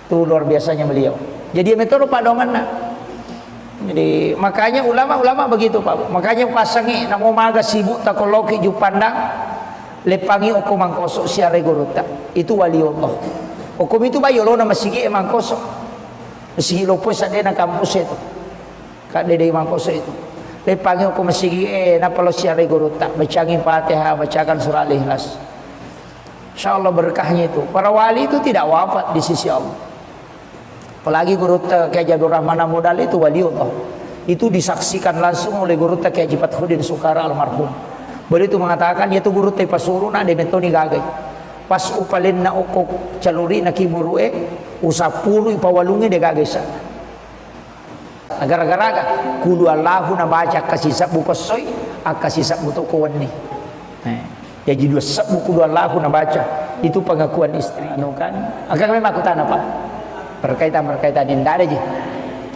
Tu luar biasanya beliau. Jadi metode pak dongan na. Jadi makanya ulama-ulama begitu Pak. Makanya pasangi namo maga sibuk takoloki ju pandang lepangi oku mangkoso siare guruta. Itu waliullah. Hukum itu bayo lo nama sigi mangkoso. Sigi lopo sa na kampus itu. Kak dede mangkoso itu. Lepangi oku masigi napalo siare guruta. Bacangin Fatihah, bacakan surah Al-Ikhlas. Insyaallah berkahnya itu. Para wali itu tidak wafat di sisi Allah. Apalagi guru Kiai Jadur Rahman Amudale itu waliullah. Itu disaksikan langsung oleh guru Kiai Haji Fathruddin Sukara almarhum. Beliau itu mengatakan yaitu guru teh pasuruna de metoni gagai. Pas upalin na okok caluri na kiburue usapulu ipawalungi de gagai sa. Gara-gara kudu Allahu na baca kasih sabu kosoy akasih sabu to kowani. Jadi dua sabu kudu Allahu na baca itu pengakuan istri anu kan. Agak memang aku tanah Pak. Berkaitan ini tidak ada je.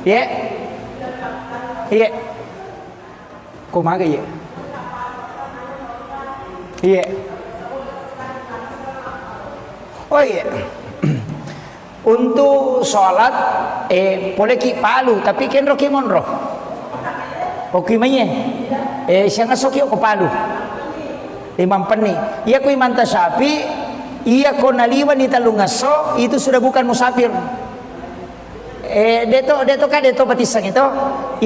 Ya, iya. Kumaga ya. Iya. Oh iya. Untuk sholat, boleh ki palu, tapi ken roki monro. Oke manye. Siang asoki ko palu. Imam peni. Iya ku imam tasapi, iya ko naliwan ni talungaso, itu sudah bukan musafir. Deto batisang itu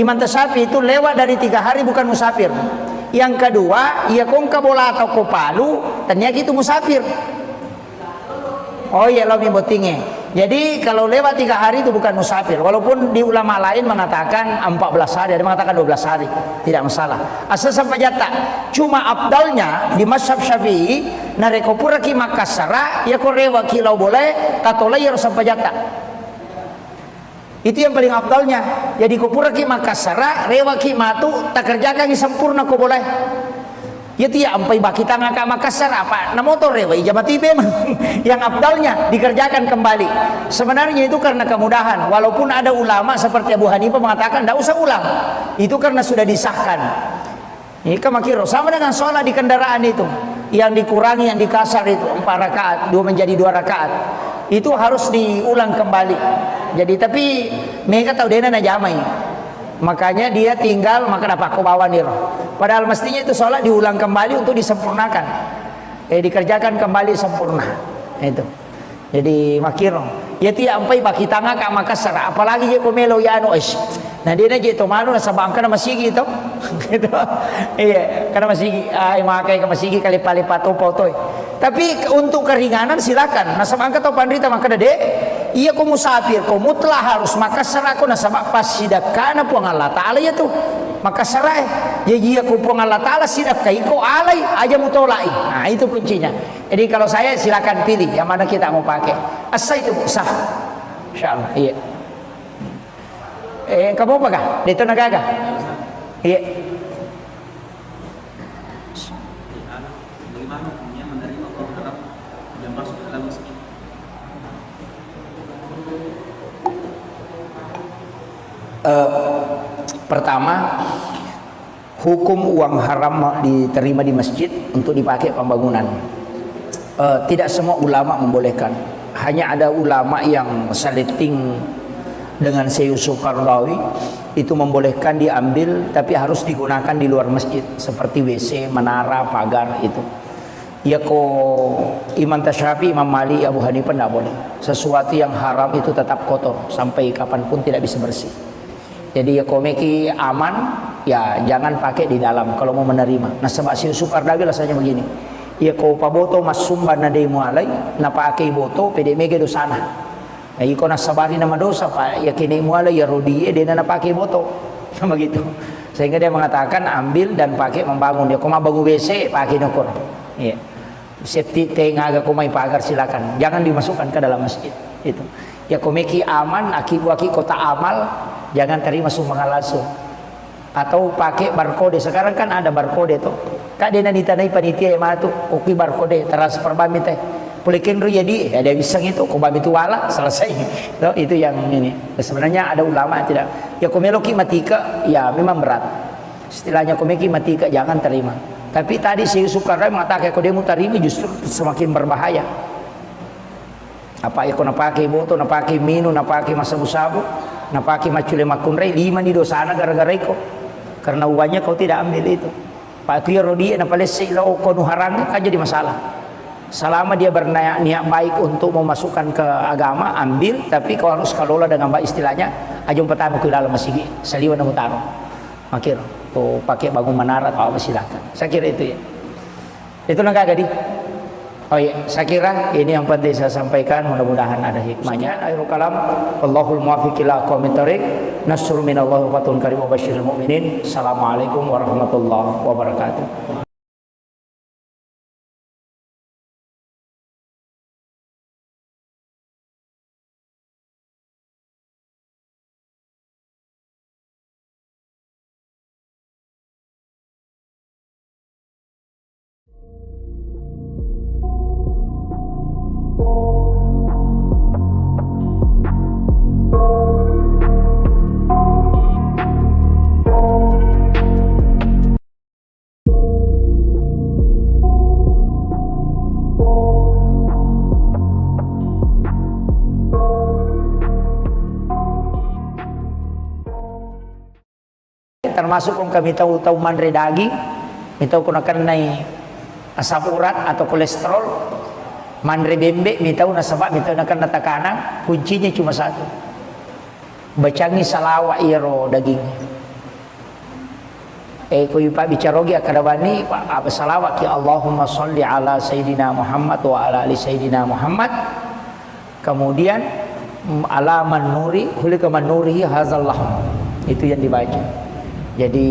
iman tasapi itu lewat dari 3 hari bukan musafir. Yang kedua ia kong kabola atau kopalu ternyata itu musafir. Oh iya lo botingnya. Jadi kalau lewat 3 hari itu bukan musafir. Walaupun di ulama lain mengatakan 14 hari, ada mengatakan 12 hari, tidak masalah. Asal sampai jatah. Cuma abdalnya di mazhab Syafi'i narekopura ki Makassara ya korewa kilau boleh katola ya sampai jatah. Itu yang paling afdalnya. Jadi kupura ki Makassara, rewa ki matu, tak kerjakan sempurna ko boleh. Ya tiya ampai baki tangga ka Makassara apa? Na motor rewa ijabati memang yang afdalnya dikerjakan kembali. Sebenarnya itu karena kemudahan. Walaupun ada ulama seperti Abu Hanifah mengatakan tidak usah ulang. Itu karena sudah disahkan. Ini kemakiro sama dengan sholat di kendaraan itu. Yang dikurangi, yang dikasar itu 4 rakaat, 2 menjadi 2 rakaat. Itu harus diulang kembali. Jadi tapi mereka tahu dia na jamai. Makanya dia tinggal maka apa kau bawa nih. Padahal mestinya itu sholat diulang kembali untuk disempurnakan. Dikerjakan kembali sempurna. Itu. Jadi makiro. Ya tiap sampai baki tangga ka Makassar. Apalagi je komelo ya anu es. Nah dia na je to manu na sabang kana masigi to. Gitu. Iya, karena masigi ay makai ka masigi kali palipat toy. Tapi untuk keringanan silakan. Nah sabang ka to pandrita maka dede iya ko musafir ko mutlah harus Makassar ako na sabak pas sidak kana po Allah taala ya tuh. Makassar ya iya ko po Allah taala sidak kai ko alai aja mutolai. Nah itu kuncinya. Jadi kalau saya silakan pilih yang mana kita mau pakai. Asal itu sah. Insyaallah. Iya. Kamu apa kah? Dito nagaga. Iya.
Bagaimana hukumnya menerima orang Arab yang masuk ke dalam masjid?
Pertama, hukum uang haram diterima di masjid untuk dipakai pembangunan. Tidak semua ulama membolehkan. Hanya ada ulama yang saliting dengan Syekh Yusuf Qaradawi itu membolehkan diambil, tapi harus digunakan di luar masjid seperti WC, menara, pagar itu. Ya Imam Tasyafi, Imam Malik, Abu Hanifah tidak boleh. Sesuatu yang haram itu tetap kotor sampai kapanpun tidak bisa bersih. Jadi ya meki aman, ya jangan pakai di dalam kalau mau menerima. Nah sebab Syekh Yusuf Qaradawi rasanya begini. Ya ko paboto mas sumba na de mualay na pakai boto pede mege do sana. Ay ko nasabari na madosa pa ya kini mualay ya rodi de na pakai boto. Sama gitu. Sehingga dia mengatakan ambil dan pakai membangun. Dia koma bangun WC pakai nokor. Iya. Seti tengaga komai pagar silakan. Jangan dimasukkan ke dalam masjid. Itu. Ya komeki aman aki kota amal jangan terima sumbangan langsung. Atau pakai barcode. Sekarang kan ada barcode tuh. Kak dia nanti tanai panitia yang mana tuh koki barcode transfer bami teh. Pulikin ru jadi ada bisa gitu kok bami itu wala selesai. Itu yang ini. Sebenarnya ada ulama tidak. Ya komeloki matika ya memang berat. Istilahnya komeki matika jangan terima. Tapi tadi si Soekarno mengatakan kalau dia mau terima justru semakin berbahaya. Apa ya kau pakai boto, pakai minum, pakai masabu-sabu, pakai macule makunrei 5 di dosana gara-gara itu. Karena uangnya kau tidak ambil itu. Pak Kiyo Rodi na palesi lo kau nuharang kan jadi masalah. Selama dia berniat baik untuk memasukkan ke agama, ambil, tapi kau harus kelola dengan baik istilahnya. Ajung pertama ke dalam masjid, saliwan na mutaro. Makir, kau pakai bangun menara atau apa silakan. Saya kira itu ya. Itu nang kagak di. Oh iya, saya kira ini yang penting saya sampaikan, mudah-mudahan ada hikmahnya. Akhirul kalam, Allahul muwaffiq ila aqwamit thoriq. Nasrun minallahi wa fatun karim wa basyiril mu'minin. Assalamualaikum warahmatullahi wabarakatuh. Termasuk kung kami tahu manre daging, mitaw kung nakanay asam urat atau kolesterol, manre bembe, mitaw nasaba, mitaw nakan natakana, kuncinya cuma satu. Bacangi salawa iro daging. Kuy pa bicarogi akadabani apa salawat ya Allahumma sholli ala sayyidina Muhammad wa ala ali sayyidina Muhammad. Kemudian ala man nuri, hulika man nurihi hazal lahm. Itu yang dibaca. Jadi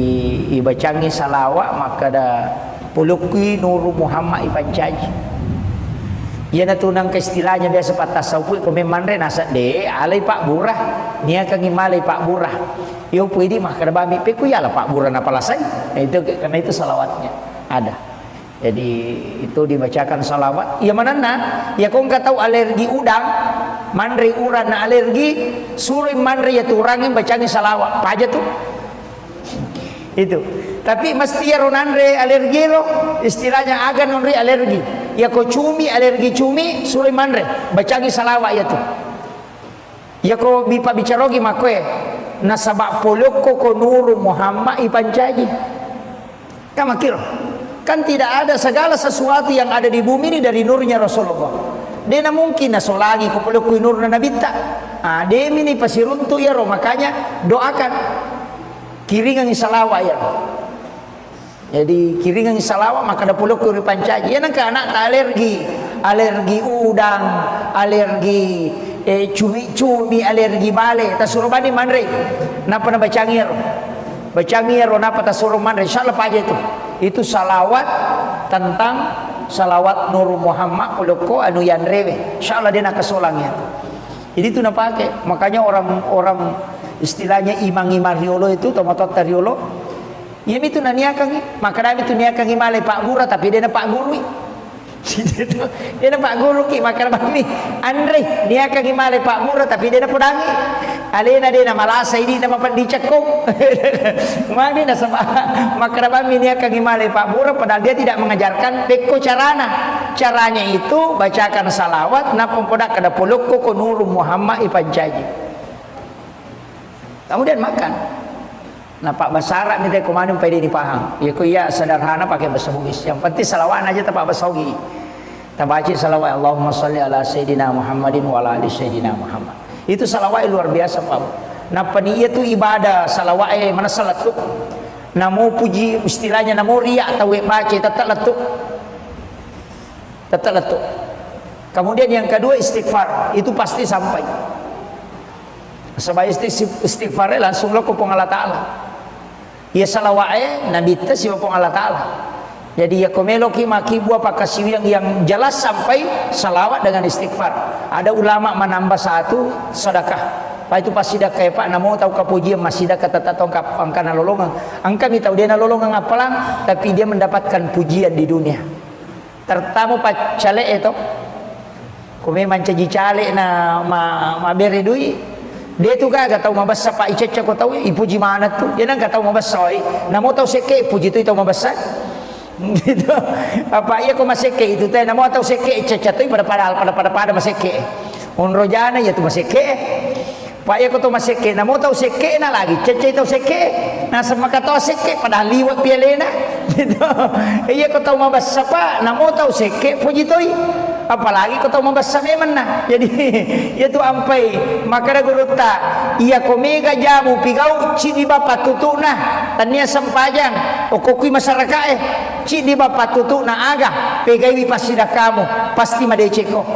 ibacangi salawat maka ada pulukui nuru Muhammad ipancaji. Ia natunang ke istilahnya biasa patah tasawuf ko memandre nasa de alay Pak Burah nia kang imalay Pak Burah. Yo pwede mah kada bami pe ku yala Pak Burah na palasay. Itu karena itu salawatnya ada. Jadi itu dibacakan salawat. Ya manana ya kong ka tahu alergi udang mandre uran na alergi suruh mandre ya turangin bacangi salawat. Apa aja tuh? Itu tapi mesti ya ronandre alergi lo istilahnya agan nonri alergi ya ko cumi alergi cumi suri mandre bacagi salawat ya tuh ya ko bipa bicarogi makwe nasabak poloko ko nuru Muhammad ipancaji kamakiro kan tidak ada segala sesuatu yang ada di bumi ini dari nurnya Rasulullah. Dia mungkin nasolagi ko poloko nur na nabita dia ini pasiruntu ya ro makanya doakan kiringan salawat ya. Jadi kiringan salawat maka ada puluk kuri pancaji. Ya nangka anak alergi udang, alergi cumi, alergi bale. Tasuruh bani mandre. Napa na bacangir? Bacangir napa tasuruh mandre? Insyaallah aja itu. Itu salawat tentang salawat Nur Muhammad pulukko anu yanrewe. Insyaallah dia nak kesolangnya. Jadi itu nak pakai. Makanya orang istilahnya imang-imang riolo itu tomatot riolo ya itu naniakang maka dami itu niakang imale Pak Guru tapi dia na Pak Guru dia na Pak Guru ki maka dami Andre niakang imale Pak Guru tapi dia na pudangi alena dia na malasa ini na mapandicakong maka na sama maka dami niakang imale Pak Guru padahal dia tidak mengajarkan peko caranya itu bacakan salawat na pempodak kada pulukko ko nuru Muhammad ipancaji. Kemudian makan. Nah Pak Basara minta komando pede dipaham. Ya ku ya sederhana pakai bahasa Bugis. Yang penting salawat aja tak bahasa Bugis. Tabaci salawat Allahumma sholli ala sayyidina Muhammadin wa ala ali sayyidina Muhammad. Itu salawat luar biasa Pak. Nah paniya itu ibadah salawat mana salat tu. Namo puji istilahnya namo riya atau baca tetap letuk. letuk. Kemudian yang kedua istighfar, itu pasti sampai. Sebab istighfar langsung lo kupong Allah Ta'ala. Ya salawae nabi tes si kupong Allah Ta'ala. Jadi ya komeloki maki buah pakasi yang jelas sampai salawat dengan istighfar. Ada ulama menambah satu sedekah. Pak itu pasti dah kayak Pak namo tahu kapujian masih dah kata tongkap angka nalolongan. Angka mi tahu dia nalolongan apalang, tapi dia mendapatkan pujian di dunia. Tertamu Pak cale itu. Kome mancaji cale na ma beri dui. Dia tu kagak tahu mabasa Pak Ica ko tahu ipuji mana tu. Dia nang tahu mabasa oi. Namo tahu seke puji tu tahu mabasa. Gitu. Apa iya ko maseke itu teh namo tahu seke Ica tu pada maseke. Unrojana ya tu maseke. Pak iya ko tu maseke namo tahu seke na lagi. Cece tahu seke. Na sama kata seke padahal liwat pialena. Gitu. Iya ko tahu mabasa Pak namo tahu seke puji tu. Apalagi kau tahu membasa memang nah. Jadi itu ampai maka ada guru tak ia komega jamu pigau cidi bapak tutu nah tania sempajang okokui masyarakat cidi bapak tutu nah agak pegai pasti dah kamu pasti madeceko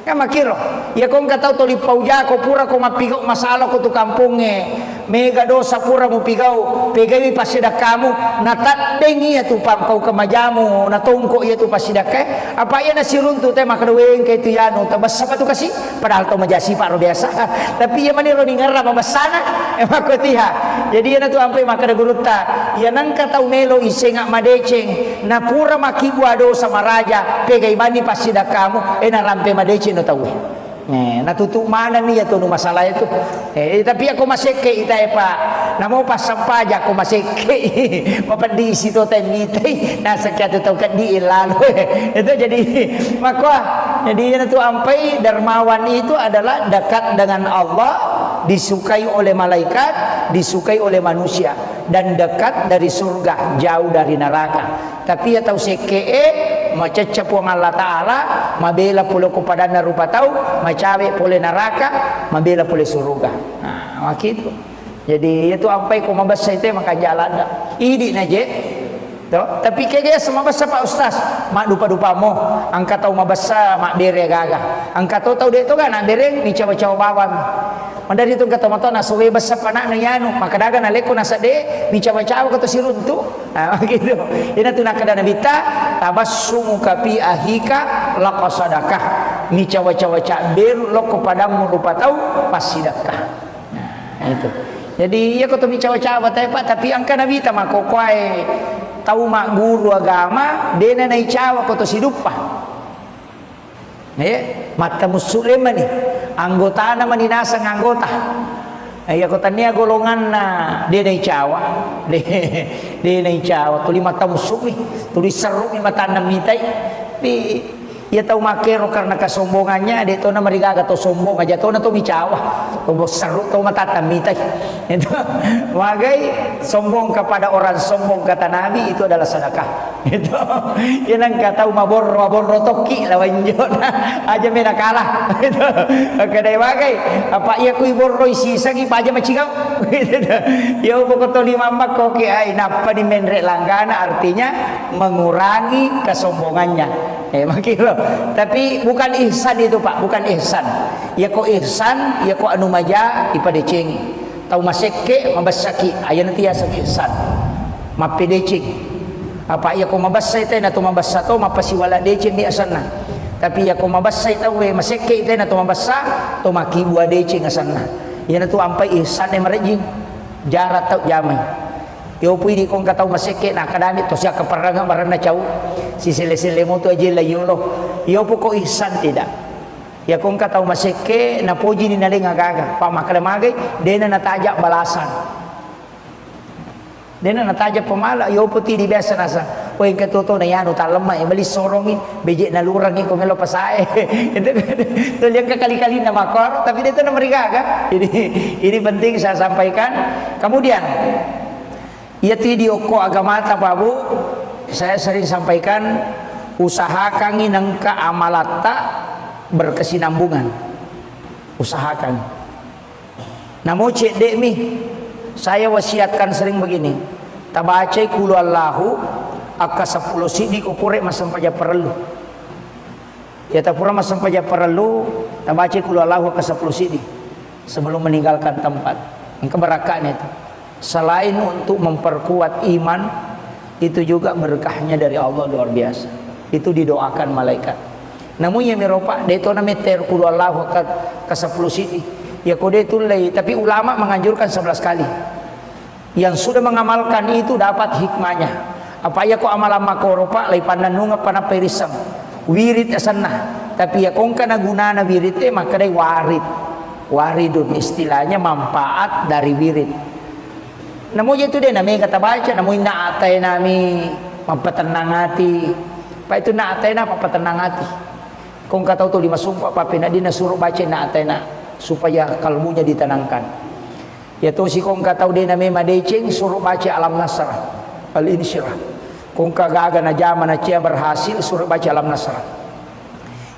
kan makiro ya kau nggak tahu toli pauja kau pura kau mapigau masalah kau tu kampungnya mega dosa pura mu pigau pegai pasti dah kamu natat dengi ya tu pam kau kemajamu natongko ya tu pasti dah ke apa ya nasi runtu teh maka doeng ke tu yano tabas apa tu kasih padahal tu majasi paro biasa tapi ya mani ro ningara mabasana mako tiha jadi ya tu ampai maka da guruta ya nang katau melo isengak madeceng na pura makibu ado sama raja pegai bani pasti dah kamu na rampe madeceng no tahu natutup mana nih ya tuh masalah itu tapi aku masih ke ita Pak namo pas sampaja aku masih ke mapendi situ temite nah sekian tahu kan di lalu itu jadi maka jadi itu ampai dermawan itu adalah dekat dengan Allah disukai oleh malaikat disukai oleh manusia dan dekat dari surga jauh dari neraka tapi ya tahu seke macecap wang Allah Ta'ala mabela pula kepada narupa tahu macawe pula neraka mabela pula surga nah begitu jadi itu apa yang mabasa itu maka jalan idi naje tapi kayaknya semua bahasa Pak Ustaz mak dupa-dupa mo angkat tahu mabasa mak bere gagah angkat tahu dia itu kan nak bere ni cawa-cawa bawang mandari itu kata mata nasuwe basa panak na yanu maka daga na leko nasa de ni cawa-cawa kata siruntu nah gitu ina tu nak kada nabita tabassumu kapi ahika laqasadakah ni cawa-cawa cak beru lo kepadamu rupa tahu pasti sedekah nah itu jadi ya kata mi cawa-cawa tapi angka nabita mako kwae tahu mak guru agama dena nai cawa kata sidupa mata muslim ni anggota na maninasa ng anggota ay ako tanya golongan na di na icawa di na icawa tuli mata musuh tuli seru ni mata namitay ya tahu makero karena kesombongannya dia tahu na marigaga to sombong aja tahu na to micawa to seru to mata namitay itu magai sombong kepada orang sombong kata Nabi itu adalah sedekah itu yan ang kataw mabor toki lawan jona aja mena kalah itu kadai magai apa iya ku iborro isisang ipa aja macigaw ya upo ko to ni mama ko ki ay napa ni menre langgana artinya mengurangi kesombongannya makilo tapi bukan ihsan itu Pak bukan ihsan ya ko ihsan ya ko anu maja ipadeceng tahu maseke mabasaki ayan nanti ya sa ihsan mapedeceng apa ya ko mabasa ite na tumabasa to mapasiwala deceng di asana tapi ya ko mabasa ite we maseke ite na tumabasa to makibua deceng asana yan to ampai ihsan e marejing jarat tau jamay yo pwede kong kataw maseke na kadamit to siya kaparanga maram na chaw si sile mo to aje layulo yo po ko ihsan tidak ya kong kataw maseke na poji ni naling agaga pamakalamagay dena natajak balasan dena natajak pamala yo po ti di biasa nasa o yung katuto na yan utalama mali sorongin beje na lurang ko melo pasae itu tuliang kekali-kali na makor tapi dito na marigaga ini penting saya sampaikan kemudian ya video ko agama tababu saya sering sampaikan usahakan inang keamalata berkesinambungan usahakan namo cek dek mi saya wasiatkan sering begini tabacai kulu Allahu aka 10 sidi ko pure masam paja perlu Ya tapura mas sampai perlu tabaca kul Allahu ke 10 sidi sebelum meninggalkan tempat. Yang keberkahan itu. Selain untuk memperkuat iman, itu juga berkahnya dari Allah luar biasa. Itu didoakan malaikat. Namun yang meropa deto na meter kul Allahu ke 10 sidi. Ya kode itu lay, tapi ulama menganjurkan 11 kali. Yang sudah mengamalkan itu dapat hikmahnya. Apa ya ko amalan makoropa lay pandanunga panaperisam. Wirid asanah. Tapi ya kung kana gunana wirid maka day warid. Waridun istilahnya manfaat dari wirid. Namun itu dia namanya kata baca, namun naatay nami mampatenang hati. Pa itu naatay na papatenang hati. Kung kataw to 5 sumpah papina di nasuruh baca naatay na supaya kalbunya ditenangkan. Ya to si kung kataw din namanya madecing suruh baca alam nasrah al-insyirah. Kung kagaga na jaman na siya berhasil suruh baca alam nasrah.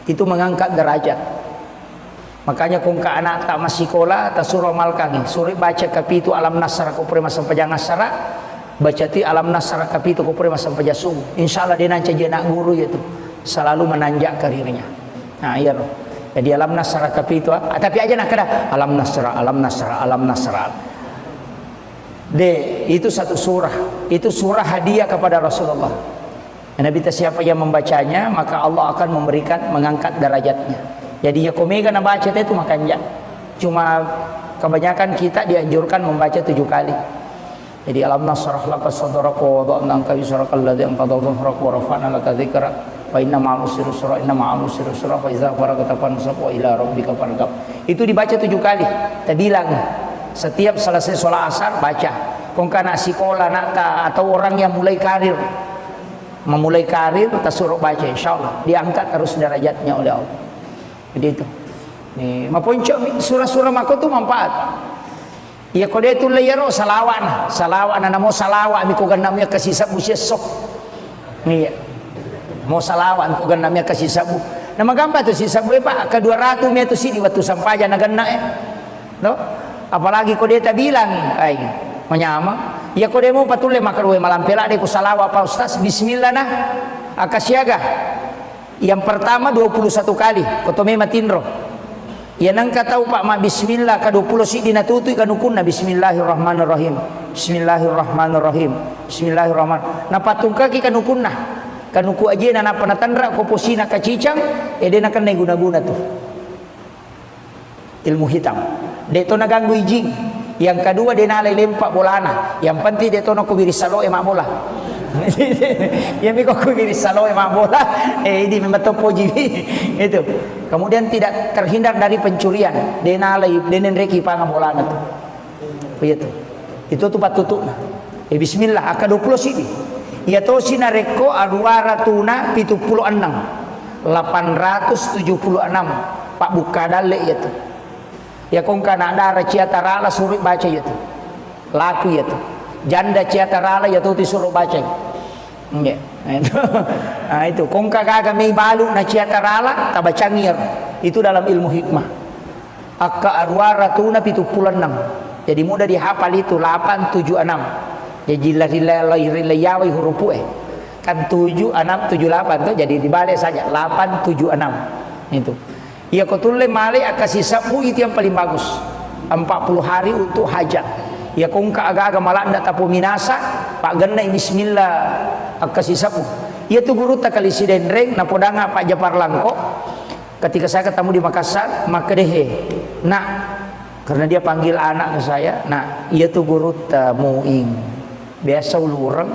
Itu mengangkat derajat. Makanya kung ka anak tak masih sekolah tak suruh amalkan suruh baca kapitu alam nasrah ko prema sampajang nasrah baca ti alam nasrah kapitu ko prema sampajang sum. Insyaallah dia nanti jadi anak guru itu selalu menanjak karirnya. Nah iya loh. Jadi alam nasrah kapitu tapi aja nak kada alam nasrah alam nasrah alam nasrah. Itu satu surah. Itu surah hadiah kepada Rasulullah. Nabi siapa yang membacanya maka Allah akan memberikan mengangkat derajatnya. Jadi ya komega na baca itu makanya. Cuma kebanyakan kita dianjurkan membaca 7 kali. Jadi alam nasrah laka sadraka wa wada'na anka wizraka alladzi anqadha dhahrak wa rafa'na laka dzikrak wa inna ma'al usri yusra inna ma'al usri yusra fa idza faragta fansab wa ila rabbika farghab. Itu dibaca 7 kali. Kita bilang setiap selesai sholat asar baca. Kung kana sekolah nak atau orang yang mulai karir memulai karir kita suruh baca insyaallah diangkat terus derajatnya oleh Allah. Jadi itu. Nih, maponco surah-surah mako tu manfaat. Ya kode itu layaro salawan. Salawan na mo salawa mi ko ganamnya kasisab busia sok. Nih. Mo salawan ko ganamnya kasisab. Na magamba to si sabu pa ka 200 meter sini waktu sampaja na ganna no? Apalagi kode ta bilang ay menyama. Ya kode mo patule makarwe malampela de ko salawa pa ustaz bismillah nah akasyaga. Yang pertama 21 kali kotome matindro. Ya nang katau pak ma bismillah ka 20 si dinatutuy kanukunna bismillahirrahmanirrahim. Bismillahirrahmanirrahim. Bismillahirrahmanirrahim. Napatungka ki kanukunna. Kanuku aja na panatandra ko posina kacicang ede na kan guna-guna tuh. Ilmu hitam. Deto naganggu ijing. Yang kedua dia nalai lempak bolana. Yang penting deto na kubiri salo emak bola. Yang miko kubiri salo emak bola. Ini memang topo jibi. Itu. Kemudian tidak terhindar dari pencurian. Dia nalai denen reki pangan bolana tuh. Begitu. Itu tuh patutuna. Bismillah aka 20 sini. Ya to sinareko arwara tuna 76 876 Pak Bukadale ya tuh. Ya kong kana ada ciatarala suruh baca ya tuh. Laku ya tuh. Janda ciatarala ya tuh disuruh baca. Nggih. Nah itu kong kagak may balu na ciatarala tabacangir. Itu dalam ilmu hikmah. Akka arwara tuna 76. Jadi mudah dihafal itu 876. Jadi rilai huruf kan 7 6 7 8 tuh jadi dibalik saja 8 7 6 itu. Ya kotule male akasih sabu itu yang paling bagus 40 hari untuk hajat. Ya kung agak-agak malah ndak tapu minasa pak genai bismillah akasih sabu. Ya tuh guru tak kali sidendreng na podanga Pak Japar Langko ketika saya ketemu di Makassar maka dehe nah karena dia panggil anak ke saya nah iya tuh guru tamuing biasa ulurang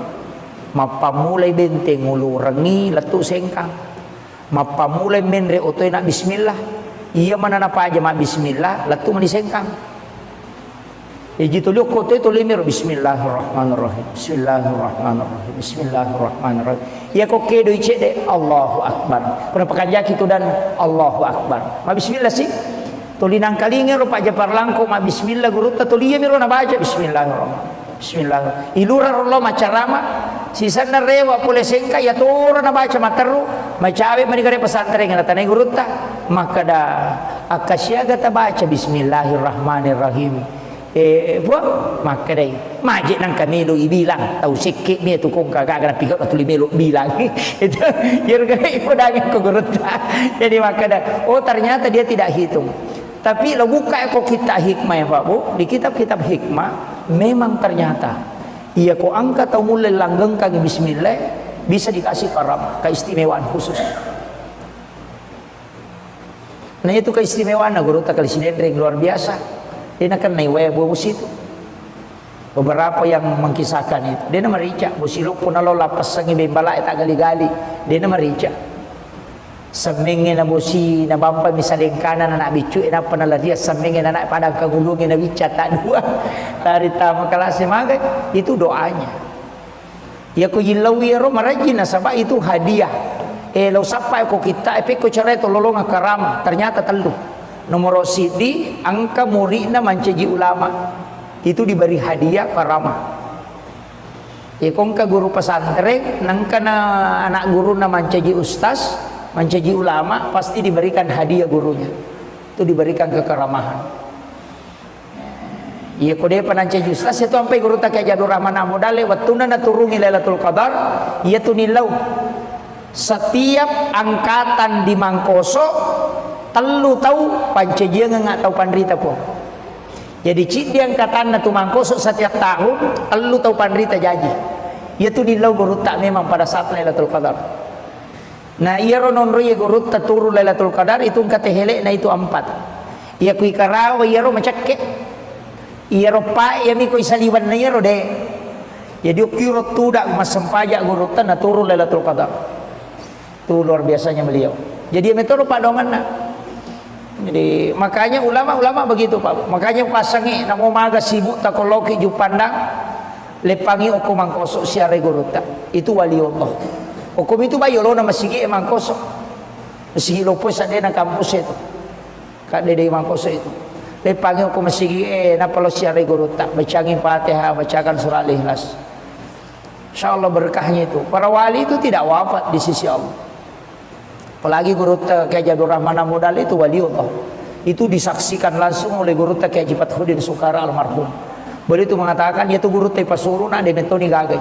mapamulay benteng ulurangi latu sengkang mapamulay menre otoy na bismillah iya mananapa aja ma bismillah latu manisengkang gitu liuk kotoy to limir bismillahirrahmanirrahim bismillahirrahmanirrahim bismillahirrahmanirrahim ya kok kedo icede Allahu akbar pernah pakanjak itu dan Allahu akbar ma bismillah sih tulinang kalinge ro Pak Japar Langko ma bismillah guru ta tuliya miro na baca bismillahirrahmanirrahim bismillah ilura rollo macarama sisa na rewa pule sengka ya toro na baca mataru macawe manigare pesantren na tanay gurutta maka da akasyaga ta baca bismillahirrahmanirrahim buat maka deh majik nang kamelo ibilang tahu sikit ni tu kong kagak kena pikir tu melo bilang itu yang gay pedangin ko guruta. Jadi maka dah oh ternyata dia tidak hitung. Tapi lo buka kok kita hikmah ya Pak Bu, di kitab-kitab hikmah memang ternyata ia ko angka atau mulai langgeng kaki bismillah bisa dikasih karam keistimewaan khusus. Nah itu keistimewaan guru tak kali sinendring luar biasa. Dia nak naik bos itu. Beberapa yang mengkisahkan itu. Dia nama rica. Busiluk pun kalau lapas sangi bembala tak gali-gali. Dia nama rica. Semingin na bosi na bampa misalnya kanan anak bicu na panala dia semingin anak padang kagulungin na bica tak dua. Dari tamu kelas magai itu doanya. Ya ko yilawi ro marajin na sabab itu hadiah. Lo sampai ko kita ko cara itu lolong karama ternyata telu. Nomor sidi angka murid na mancaji ulama itu diberi hadiah karamah. Kongka guru pesantren nangka na anak guru na mancaji ustaz, mancaji ulama pasti diberikan hadiah gurunya. Itu diberikan kekeramahan. Iya kode panancaji ustaz itu sampai guru tak kayak Jadur Rahman Amudale wattuna na turungi Lailatul Qadar iya tu nilau setiap angkatan di Mangkoso telu tahu pancajia nggak tahu pandrita po. Jadi cik dia angkatan na tu Mangkoso setiap tahun telu tahu pandrita jaji. Ia tu nilau guru tak memang pada saat Lailatul Qadar. Nah ia ronon roye guru tak turu Lailatul Qadar itu angkat hele na itu 4. Ia kui karawa ia ro macakke. Ia ro pa ia mi kui saliwan na ia ro de. Jadi ukiro tu dak masampaja guru tak na turu Lailatul Qadar. Tu luar biasanya beliau. Jadi metode pak dongan na. Jadi makanya ulama-ulama begitu Pak. Makanya pasangi namo maga sibuk takoloki ju pandang lepangi oku Mangkoso siare guruta. Itu wali Allah. Okum itu bayolo na masigi Mangkoso. Masigi lopos ade na kampus itu. Kade di Mangkoso itu. Lepangi oku masigi na palo siare guruta. Bacangin Fatihah, bacakan surah Al-Ikhlas. Insyaallah berkahnya itu. Para wali itu tidak wafat di sisi Allah. Apalagi guru kayak Jadur Rahman Amudal itu waliullah. Itu disaksikan langsung oleh guru kayak Jipat Hudin Sukara almarhum. Beliau itu mengatakan yaitu guru teh pasuru na de metoni gagai.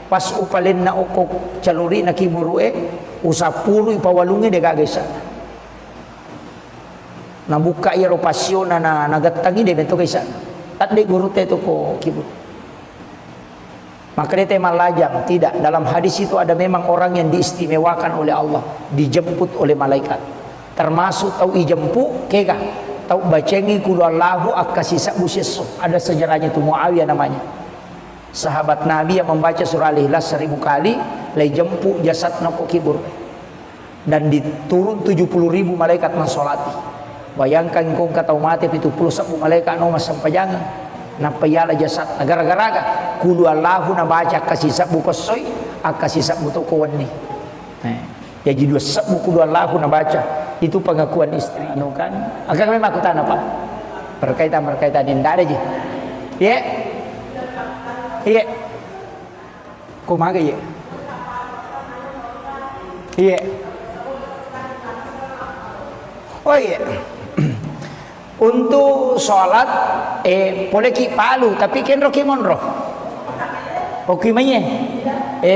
Pas upalin na okok caluri na kiburue usapulu ipawalungi de gagai sa. Na buka ya ropasyo na nagatangi de mento kaisa. At de guru teh to ko kibur. Maka dia tema lajang. Tidak, dalam hadis itu ada memang orang yang diistimewakan oleh Allah, dijemput oleh malaikat. Termasuk tahu ijempu kega, tahu bacengi kulallahu akasisa buseso. Ada sejarahnya itu Muawiyah namanya. Sahabat Nabi yang membaca surah Al-Ikhlas 1000 kali, lay jempu jasad nako kibur. Dan diturun 70.000 malaikat mensolati. Bayangkan kong kata mati itu 10 malaikat no masampajangan. Napayala jasad gara-gara kulu Allahu na baca kasih sabu kosoy akasih sabu to kawani. Jadi dua sabu kulu Allahu na baca itu pengakuan istrinya kan. Agak memang aku tanya Pak. Berkaitan tidak ada je. Ya. Iya. Kumaga ya. Iya. Oh iya. Untuk sholat boleh ki palu tapi kenro ki monro oki manye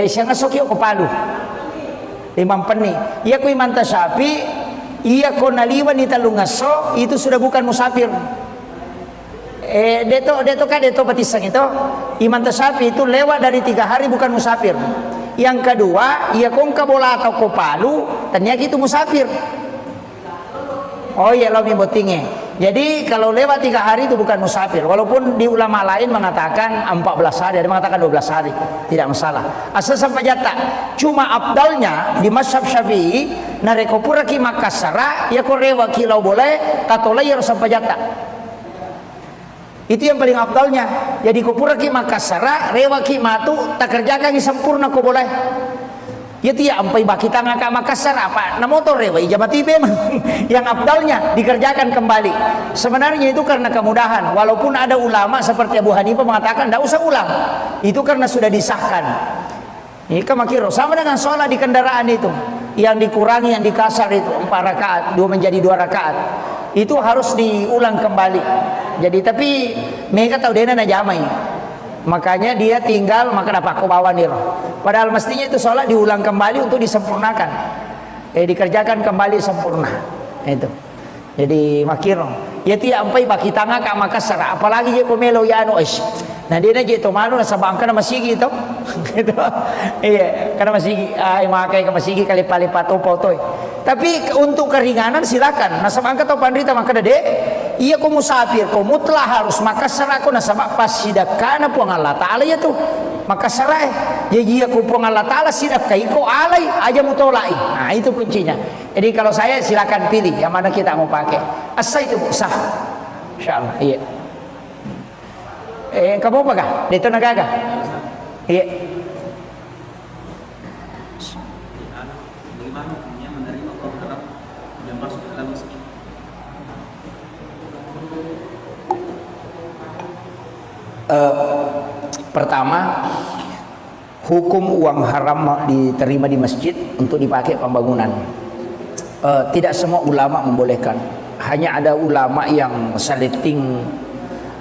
siang asoki ko palu imam peni iya ko imam tasapi iya ko naliwan ita lungaso itu sudah bukan musafir deto batisang itu imam tasapi itu lewat dari 3 hari bukan musafir. Yang kedua iya kong kabola atau ko palu ternyata itu musafir. Oh iya lo mibotingnya. Jadi kalau lewat 3 hari itu bukan musafir. Walaupun di ulama lain mengatakan 14 hari, ada mengatakan 12 hari, tidak masalah. Asal sampai jata. Cuma abdalnya di mazhab Syafi'i, narekopura ki Makassara, ya korewa kilau boleh, tatolai harus sampai jata. Itu yang paling abdalnya. Jadi kopura ki Makassara, rewa ki matu, tak kerjakan ki sempurna ko boleh. Ya tiap ampai baki tangga ka Makassar apa na motor rewa ijabati memang yang abdalnya dikerjakan kembali. Sebenarnya itu karena kemudahan. Walaupun ada ulama seperti Abu Hanifah mengatakan tidak usah ulang. Itu karena sudah disahkan. Ini kamakiro sama dengan sholat di kendaraan itu. Yang dikurangi, yang dikasar itu 4 rakaat, 2 menjadi 2 rakaat. Itu harus diulang kembali. Jadi tapi mereka tahu dia na jamai. Makanya dia tinggal maka dapat kau bawa nih. Padahal mestinya itu sholat diulang kembali untuk disempurnakan. Dikerjakan kembali sempurna. Itu. Jadi makiro. Ya tidak sampai baki tangga kak maka serah. Apalagi dia komelo ya anu ish. Nah dia aja itu mana nasa bangka nama sigi itu. Gitu. Iya, karena masih makai ke masigi kali palipat topo. Tapi untuk keringanan silakan. Nasa bangka atau pandrita maka dede. Iya kau musafir, kau mutlak harus maka serah kau nasa pas sidak kana puang Allah Taala ya tuh. Maka serah jadi aku puang Allah Taala sidak kai kau alai aja mutolai. Nah itu kuncinya. Jadi kalau saya silakan pilih yang mana kita mau pakai. Asa itu sah. Insyaallah. Iya. Kamu apa kah? Dito nagaga. Iya.
Bagaimana hukumnya menerima orang yang masuk ke dalam masjid?
Pertama, hukum uang haram diterima di masjid untuk dipakai pembangunan. Tidak semua ulama membolehkan. Hanya ada ulama yang saliting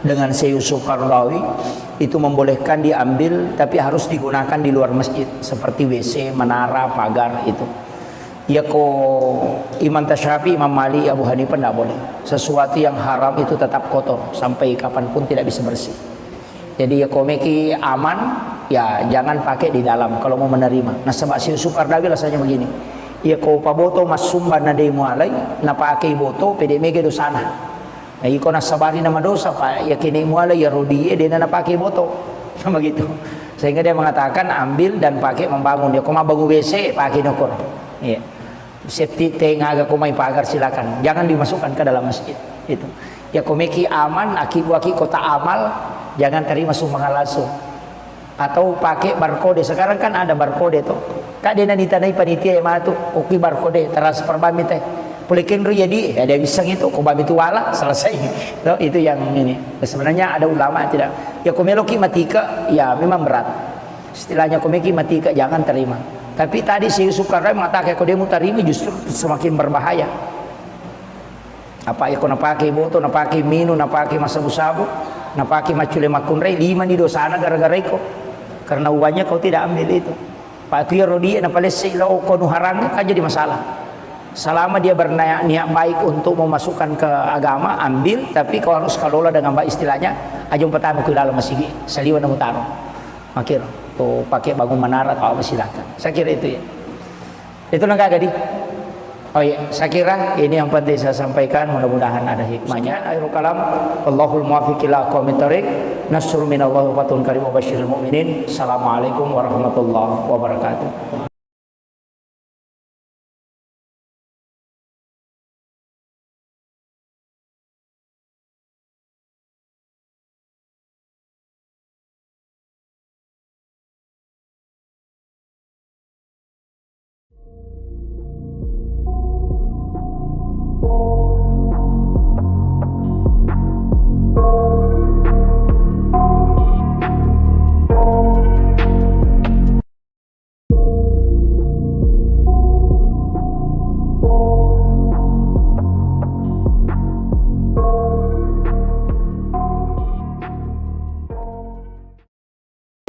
dengan Syekh Yusuf Qaradawi itu membolehkan diambil, tapi harus digunakan di luar masjid seperti WC, menara, pagar itu. Ya Imam Tasyafi, Imam Malik, Abu Hanifah tidak boleh. Sesuatu yang haram itu tetap kotor sampai kapanpun tidak bisa bersih. Jadi ya meki aman, ya jangan pakai di dalam kalau mau menerima. Nah sebab Syekh Yusuf Qaradawi rasanya begini. Ya paboto mas sumban na day mo alay, na pakai boto pede mege do sana. Nah iko nasabari nama dosa pak, ya kini mo alay ya rodi dia na pakai boto. Sama gitu. Sehingga dia mengatakan ambil dan pakai membangun. Ya koma bangun WC pakai nokor. Iya. Safety tank agak kumai pagar silakan. Jangan dimasukkan ke dalam masjid. Itu. Ya komeki aman, aki kota amal, jangan terima sumbangan langsung. Atau pakai barcode. Sekarang kan ada barcode tuh. Kak dia ditanai panitia yang tuh koki barcode transfer bami teh. Pulikin ru jadi ada bisa gitu, kok bami itu wala selesai. Tuh, itu yang ini. Sebenarnya ada ulama tidak. Ya komeloki matika, ya memang berat. Istilahnya komeki matika jangan terima. Tapi tadi si Yusuf Qaradawi mengatakan kalau dia mau terima justru semakin berbahaya. Apa ya kau napaki boto, napaki minu, napaki masabu-sabu, napaki macule makunrei 5 di dosana gara-gara iko. Karena uangnya kau tidak ambil itu. Pak tu ya rodi na palesi lo kau nuharang kan jadi masalah. Selama dia berniat baik untuk memasukkan ke agama, ambil, tapi kau harus kelola dengan baik istilahnya. Ajung pertama ke dalam masjid, saliwan na mutaro. Makir, kau pakai bangun menara atau apa silakan. Saya kira itu ya. Itu nggak gadi. Oh iya, saya kira ini yang penting saya sampaikan. Mudah-mudahan ada hikmahnya. Akhirul kalam, Allahul muwaffiq ila aqwamit thariq. Nasrun minallahi wa fatun karim wa basyiril mu'minin. Assalamualaikum warahmatullahi wabarakatuh.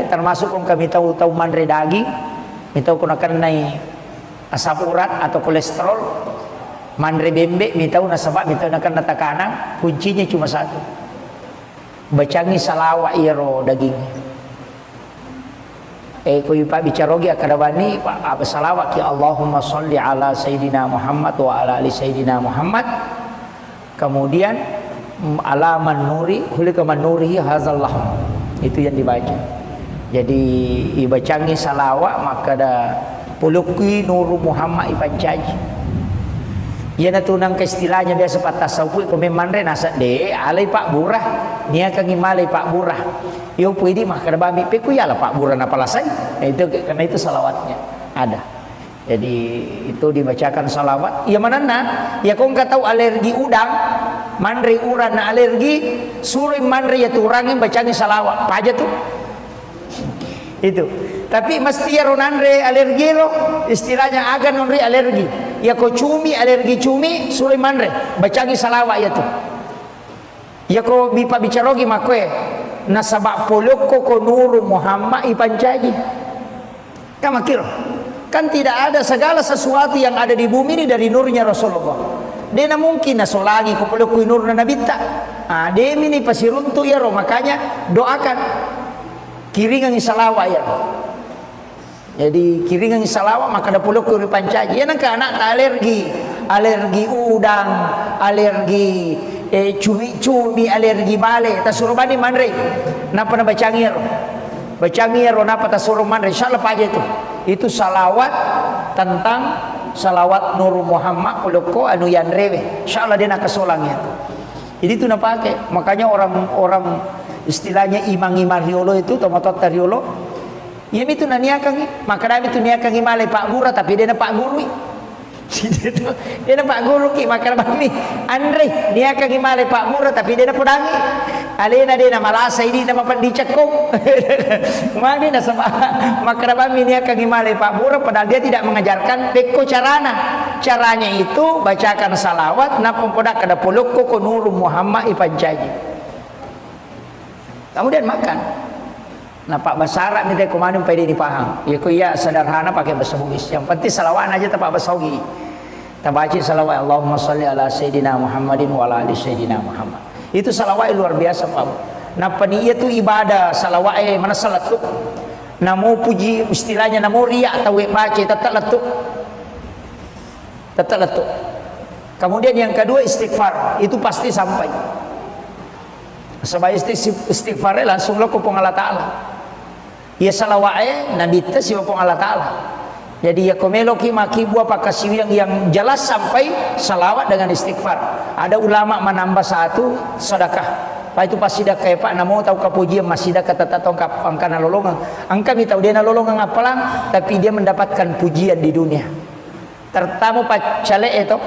Termasuk kung kami tahu manre daging, mitaw kung akan naik asam urat atau kolesterol, manre bembe, mitaw nasabak, mitaw akan natakana, kuncinya cuma satu, bacangi salawa iro daging. Kuy pa bicarogi akadabani apa salawat ya Allahumma sholli ala Sayyidina Muhammad wa ala ali Sayyidina Muhammad. Kemudian ala man nuri, hulika man nurihi hazallah. Itu yang dibaca. Jadi ibacangi salawat maka ada puluki nuru Muhammad ipancaji. Ia natunang ke istilahnya biasa patah saupui kami manre nasa de alai pak burah nia kangi malai pak burah. Yo puidi maka ada bami peku ya lah pak burah napalasai. Nah, itu karena itu salawatnya ada. Jadi itu dibacakan salawat. Ya mana na? Ya kau nggak tahu alergi udang, manre uran na alergi, suruh manre ya turangin bacangi salawat. Apa aja tuh? Itu tapi mesti ya ronanre alergi lo istilahnya agan nonre alergi ya ko cumi alergi cumi suruh manre bacangi salawat ya tuh Ya ko bipa bicarogi makwe nasabak poloko ko nuru Muhammad ipancaji. Kamakir. Kan tidak ada segala sesuatu yang ada di bumi ini dari nurnya Rasulullah. Dia mungkin nasolagi ko poloko nur na nabita. Demi ni pasiruntu ya ro, makanya doakan kiringan isalawa ya. Jadi kiringan isalawa maka ada poloko ipancaji. Ya nang anak alergi udang, alergi cumi-cumi, alergi bale, tasuruh bani manre. Napa na bacangir? Bacangir napa tasuruh manre? Insyaallah aja itu. Itu salawat tentang salawat Nur Muhammad uloko anu yan rewe. Insyaallah dia nak kesolangnya. Jadi itu nak pakai. Makanya orang istilahnya imang-imang riolo itu tomatot riolo. Ya itu naniakang, maka kami itu niakang imale Pak Guru tapi dia na Pak Guru. Dia na Pak Guru ki maka kami Andre niakang imale Pak Guru tapi dia na pudangi. Alena dia na malasa ini nama pandicakko. Maka na sama maka kami niakang imale Pak Guru padahal dia tidak mengajarkan peko carana. Caranya itu bacakan salawat na pempodak kada poloko ko Nur Muhammad ipancaji. Kemudian makan. Nah Pak Basara nih komando pede dipaham. Ya ko iya sederhana pakai bahasa Bugis. Yang penting salawat aja tak bahasa Bugis. Tabaci salawat Allahumma sholli ala sayidina Muhammadin wa ala ali sayidina Muhammad. Itu salawat luar biasa Pak. Nah paniya itu ibadah salawat mana salat tu. Namo puji istilahnya namo riya atau baca tetap letuk. Tetap letuk. Kemudian yang kedua istighfar, itu pasti sampai. Sebab istighfar langsung lo kupong Allah Ta'ala. Ya salawat Nabi ta si kupong Allah Ta'ala. Jadi ya komelo ki maki buah pakasiu yang jelas sampai salawat dengan istighfar. Ada ulama menambah satu sedekah. Pak itu pasti dah kayak Pak namo tahu kapujian masih dah kata tongkap angkana lolongan. Angka mi tahu dia na lolongan apalang tapi dia mendapatkan pujian di dunia. Tertamu Pak cale itu.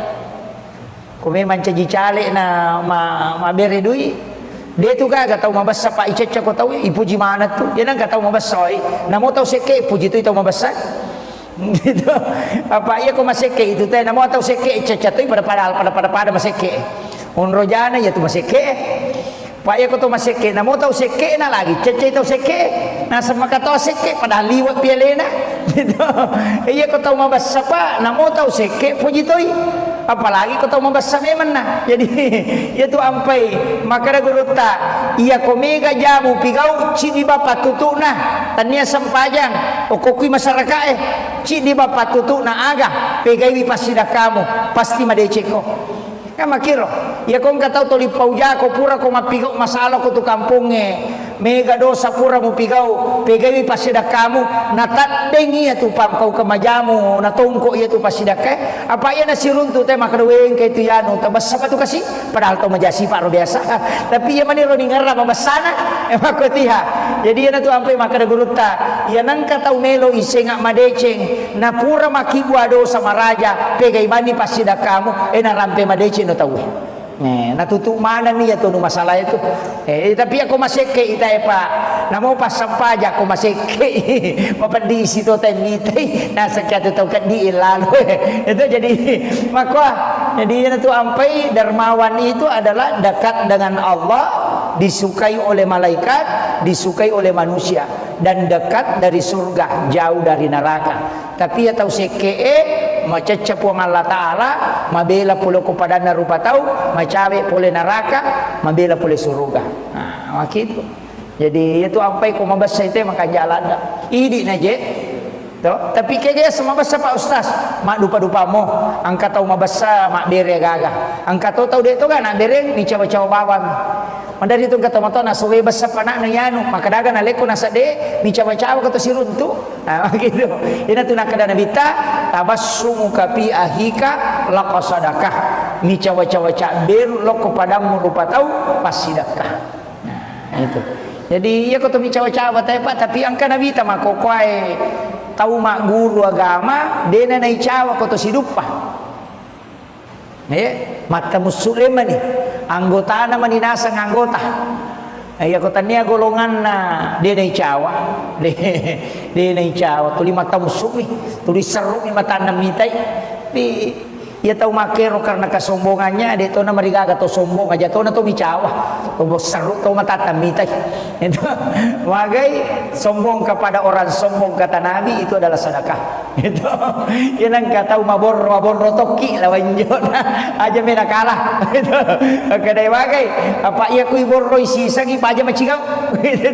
Kome mancaji cale na ma bere dui. Dia tu kan tahu mabasa Pak Ica ko tahu ipuji mana tu. Dia nang tahu mabasa namo tahu seke puji tu tahu mabasa. Gitu. Apa iya ko maseke itu teh namo tahu seke Ica tu pada maseke. Unrojana ya tu maseke. Pak iya ko tu maseke namo tahu seke na lagi Ica tahu seke. Nah sama kata seke padahal liwat pialena. Gitu. Iya ko tahu mabasa Pak namo tahu seke puji tu. Apalagi kau tahu membesar memang nah. Jadi itu ampai maka guru ta ia komega jamu pigau cidi bapak tutu nah tania sempajang okokui masyarakat cidi bapak tutu nah aga pegai pasti dah kamu pasti madeceko kama kiro ya kau nggak tahu toli pauja kau pura kau mapigau masalah kau tu kampungnya mega dosa pura mu pigau pegai pasti dah kamu natat dengi ya tu pam kau kemajamu natongko ya tu pasti dah ke apa ya nasi runtu teh maka weng ke itu yanu tabas apa tu kasih padahal tu majasi pak biasa tapi ya mani roni ngarra mabasana emang kau tiha jadi ya tu ampai maka guru ta ya nang kata melo isengak madeceng na pura makibua dosa maraja pegai bani pasti dah kamu na rampe madeceng no tahu nah tutup mana nih ya tuh masalah itu tapi aku masih ke itu Pak namo pas sampai aku masih ke di situ tenite nah sekian itu kan di lalu itu jadi maka jadi itu ampai dermawan itu adalah dekat dengan Allah disukai oleh malaikat disukai oleh manusia dan dekat dari surga jauh dari neraka tapi ya tahu seke macecep wang Allah Ta'ala mabela pula kepada rupa tahu macawe pole neraka mabela pole surga nah begitu jadi itu sampai ko mabasa itu maka jalan ini naje to tapi kaya sama basa Pak Ustaz mak dupa-dupa mo angka tahu mabasa mak bere gagah angka tahu dia tu kan nak bere ni cawa-cawa bawang mandari itu kata mato na sowe basa panak na yanu maka daga na leko na sade ni cawa-cawa kata siruntu nah begitu ina tu nak kada nabita tabassumu kapi ahika laqasadakah ni cawa-cawa cak ber lo kepadamu rupa tahu pasidakah nah itu jadi ya kata mi cawa-cawa Pak tapi angka nabita mak kokoai tahu mak guru agama dena nai cawa kata sidupa mata muslim ni anggota nama ninasang anggota ya kota ni golongan na dia nai cawa dia nai cawa tuli mata musuh ni tuli seru ni mata namitai Ia tahu makero karena kesombongannya, dia tahu nama mereka atau sombong aja, tahu nato bicawa, tahu seru, tahu mata tamita. Itu, magai sombong kepada orang sombong kata Nabi itu adalah sedekah. Itu, ia nang kata mabor toki lawan jona, aja mena kalah. Itu, kedai magai, apa ia kui borro isi sagi aja macikau. Itu,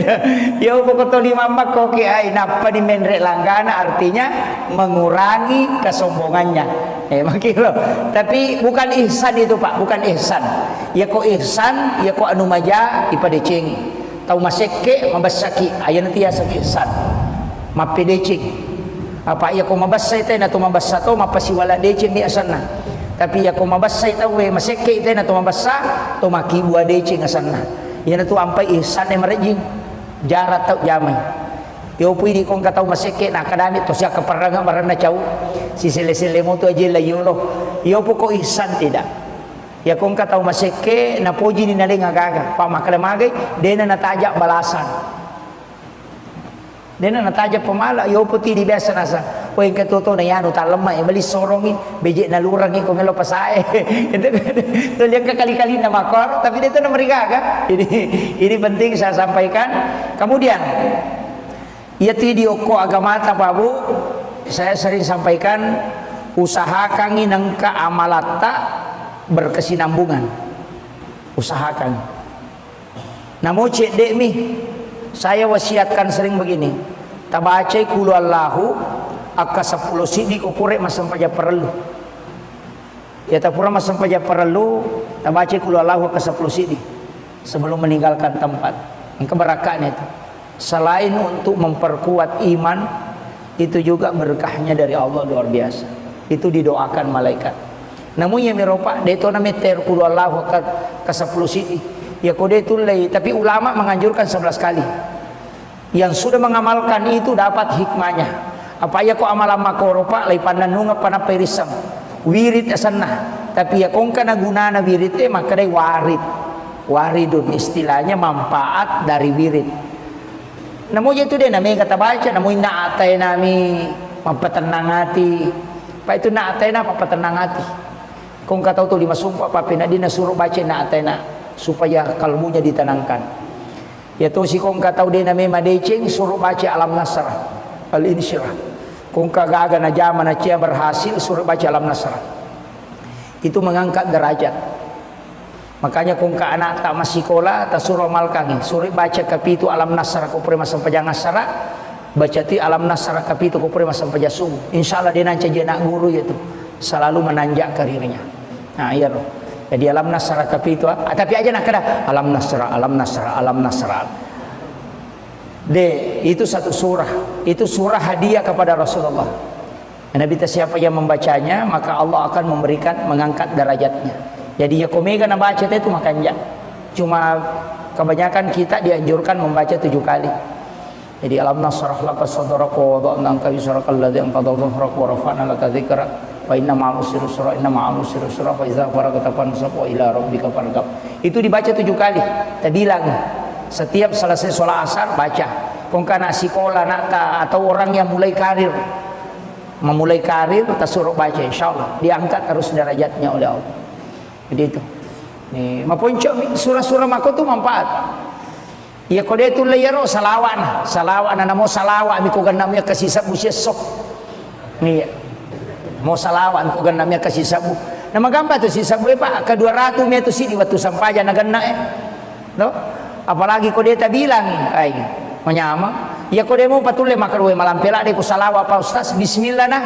ia upokoto lima mak koki ai napa di menrek langgana artinya mengurangi kesombongannya. Makilo. Tapi bukan ihsan itu Pak, bukan ihsan. Ya kok ihsan, ya kok anu maja ipadecing. Tahu maseke mabasaki, aya nanti ya saki ihsan. Mapedecing. Apa ya kok mabasay tay na to mabasato mapasiwala decing ni asanna. Tapi ya kok mabasay tahu we maseke tay na to mabasa to makibua decing asanna. Ya na to ampai ihsan e marejing. Jarat tau jamay. Yo pwede kong kataw maseke na kadamit to siya kaparanga marana chaw si sile mo to aja layulo yo po ko ihsan tidak ya kong kataw maseke na poji ni naling agaga pa makalamagay dena nataja balasan dena nataja pamala yo po ti di biasa nasa o yung katuto na yan utalama bali sorongin beje na lurang ko ngelo pasae itu yang kekali-kali na makor tapi dito na marigaga ini penting saya sampaikan. Kemudian ia video ko agamata Pak Bu, saya sering sampaikan usahakan nangka amalata berkesinambungan. Usahakan. Namun cek dek mi, saya wasiatkan sering begini. Tabacai kulu Allahu akka 10 sidi ko pure masam paja perlu. Ya tapura masam paja perlu, tabacai kulu Allahu akka 10 sidi sebelum meninggalkan tempat. Yang keberakahan itu. Selain untuk memperkuat iman, itu juga berkahnya dari Allah luar biasa. Itu didoakan malaikat. Namun yang meropa deto na meter kulu Allah ke 10 sidi. Ya kode itu lay, tapi ulama menganjurkan 11 kali. Yang sudah mengamalkan itu dapat hikmahnya. Apa ya ko amalan makoropa lay pananunga panaperisam. Wirid asanna. Tapi ya kong kana gunana wirid maka day warid. Waridun istilahnya manfaat dari wirid. Namun itu dia namanya kata baca, namun naatay nami mapatenang hati. Pak itu naatay na mapatenang hati. Kung kataw to 5 sumpah papi na di nasuruh baca naatay na supaya kalbunya ditenangkan. Ya to si kung kataw din namanya madecing suruh baca alam nasrah al-insyirah. Kung kagaga na jaman na siya berhasil suruh baca alam nasrah. Itu mengangkat derajat. Makanya kung ka anak tak masih sekolah tak suruh malkangi suruh baca kapitu alam nasara ko pre masam pajang nasara baca ti alam nasara kapitu ko pre masam pajasung insyaallah dia nanti jadi nak guru itu selalu menanjak karirnya. Nah iya loh. Jadi alam nasara kapitu tapi aja nak kada alam nasara itu satu surah, itu surah hadiah kepada Rasulullah. Nabi siapa yang membacanya maka Allah akan memberikan mengangkat derajatnya. Jadi ya komega na baca itu makanya cuma kebanyakan kita dianjurkan membaca 7 kali. Jadi alam nasrah laka sadraka wa wada'na anka wizraka alladzi anqadha dhahrak wa rafa'na laka dzikrak wa inna ma'al usri yusra inna ma'al usri yusra fa idza faragta fansab wa ila rabbika farghab. Itu dibaca 7 kali. Kita bilang setiap selesai sholat asar baca. Kung kana sekolah nak atau orang yang mulai karir kita suruh baca insyaallah diangkat terus derajatnya oleh Allah. Jadi itu. Nih, mapunco surah-surah mako tu manfaat. Ya kode itu layaro salawan na mo salawa mi ko ganam ya kasisa bu sok. Nih. Mo salawan ko ganam ya kasisa bu. Na magamba to si sabu Pak ka 200 meter sini waktu sampaja na ganna No? Apalagi kode ta bilang ay menyama. Ya kode mo patule makarwe malampela de ko salawa pa ustaz bismillah nah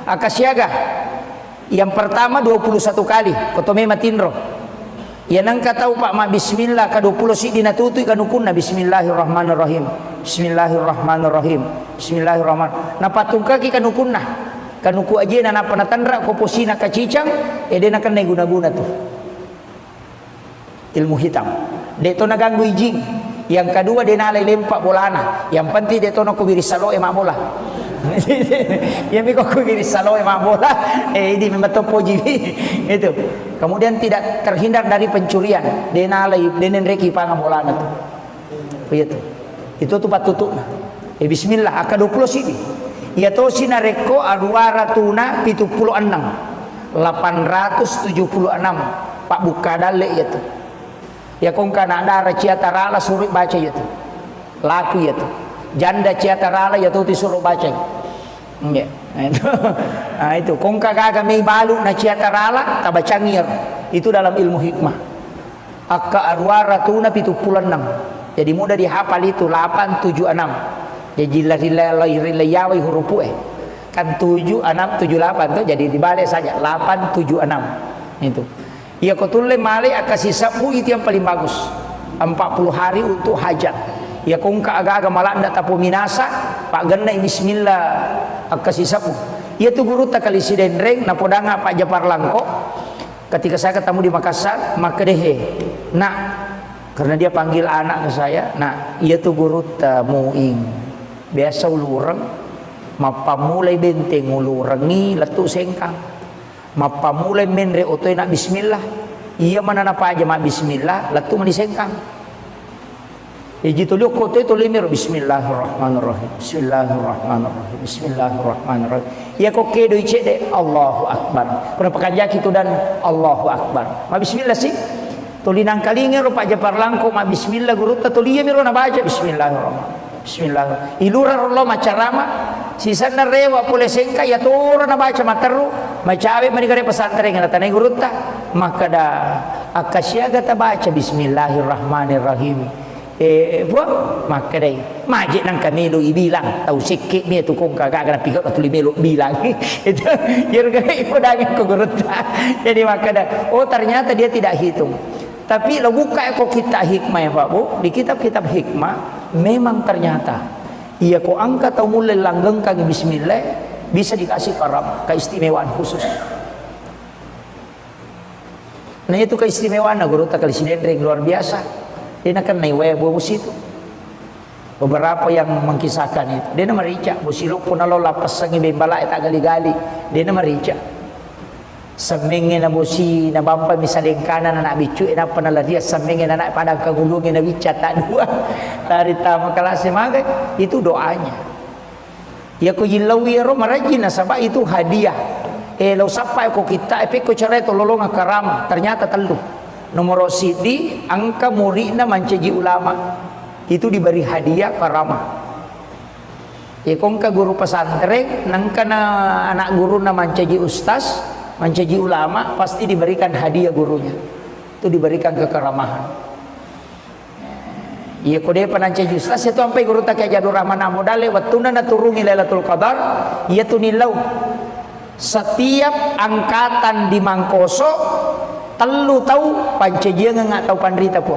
akasyaga. Yang pertama 21 kali kotome matinro. Ya nang kataw Pak ma bismillah ka 20 si dinatutoy kanukuna bismillahirrahmanirrahim. Bismillahirrahmanirrahim. Bismillahirrahmanirrahim. Napatungka ki kanukuna. Kanuku aja na napanatandra ko posina kacicang eden akan guna-guna tuh. Ilmu hitam. Deto naganggu ijing. Yang kedua dia nalai lempak bolana. Yang penting deto na kubiri salo emak bola. Yang miko kubiri salo emak bola. Ini memang topo jiwi. Itu. Kemudian tidak terhindar dari pencurian. Dia nalai denen reki panga bolana tuh. Begitu. Itu tuh patutuk. Bismillah. Aka 20 sini. Ya to sinareko aruara tuna 76. 876 Pak buka dalek ya tuh. Ya kong kana dara ciatarala suruh baca ya tuh. Laku ya tuh. Janda ciatarala ya tuh disuruh baca. Ya. Nah itu kong kagak may balu na ciatarala tabacangir. Itu dalam ilmu hikmah. Akka arwara tuna 76. Jadi mudah dihafal itu 876. Jadi rilayawai huruf kan 7 6 7 8 tuh jadi dibalik saja 876 itu. Ya kotule male akasih sabu itu yang paling bagus. 40 hari untuk hajat. Ya kongka agak-agak malah ndak tapu minasa Pak genai bismillah akasih sabu. Ya tu guru tak kali sidenreng na podanga Pak Japar Langko. Ketika saya ketemu di Makassar, maka dehe. Nah, karena dia panggil anak ke saya, nah, iya tu guru tamuing. Biasa ulurang mapa mulai benteng ulurangi letu sengkang. Mapa mulai menre otoy nak bismillah. Iya mana napa aja mak bismillah letu mani sengkang. Jadi tu liuk kotoy tu limir bismillahirrahmanirrahim. Bismillahirrahmanirrahim. Bismillahirrahmanirrahim. Ya kok kedo icede Allahu akbar. Pernah pakanjaki tu dan Allahu akbar. Ma bismillah sih. Tulinang kalinga ro Pak Japar Langko ma bismillah guru ta tuliya miro na baca bismillahirrahmanirrahim. Bismillah. Ilura rollo macarama sisa na rewa pule sengka ya toro na baca materu macawe manigare pesantren na tanay guru ta maka da akasyaga ta baca bismillahirrahmanirrahim. Buat maka dai majik nang kamelo ibilang tau sikit ni tu kong kagak kana pigot tu limelo bilang itu yerga ipodanya ko guru ta. Jadi maka dah oh ternyata dia tidak hitung. Tapi lo buka kok kita hikmah ya Pak Bu di kitab-kitab hikmah memang ternyata iya kok angka atau mulai langgeng kaki bismillah bisa dikasih karam keistimewaan khusus. Nah itu keistimewaan guru tak kali sinendring luar biasa. Dia nak naik waya bos itu. Beberapa yang mengkisahkan itu. Dia nama rica. Bosilo pun alo lapas sangi bembala tak gali-gali. Dia nama rica. Semingin na bosi na bampa misalnya kanan anak bicu na panala dia semingin anak padang kagulungin na bica tak dua. Dari tamu kelas semangat itu doanya. Ya ko yilawi ro marajin na sabab itu hadiah. Lo sampai ko kita ko cara itu lolong karam ternyata telu. Nomor sidi angka muridna mancaji ulama itu diberi hadiah karamah. Ya kongka guru pesantren nangka na anak guru na mancaji ustaz, mancaji ulama pasti diberikan hadiah gurunya. Itu diberikan kekeramahan. Ya kode panancaji ustaz itu sampai guru tak Jadur Rahman Amudale watuna na turungi Lailatul Qadar ya tunilau. Setiap angkatan di Mangkoso telu tahu pancajian nggak tahu pandrita pun.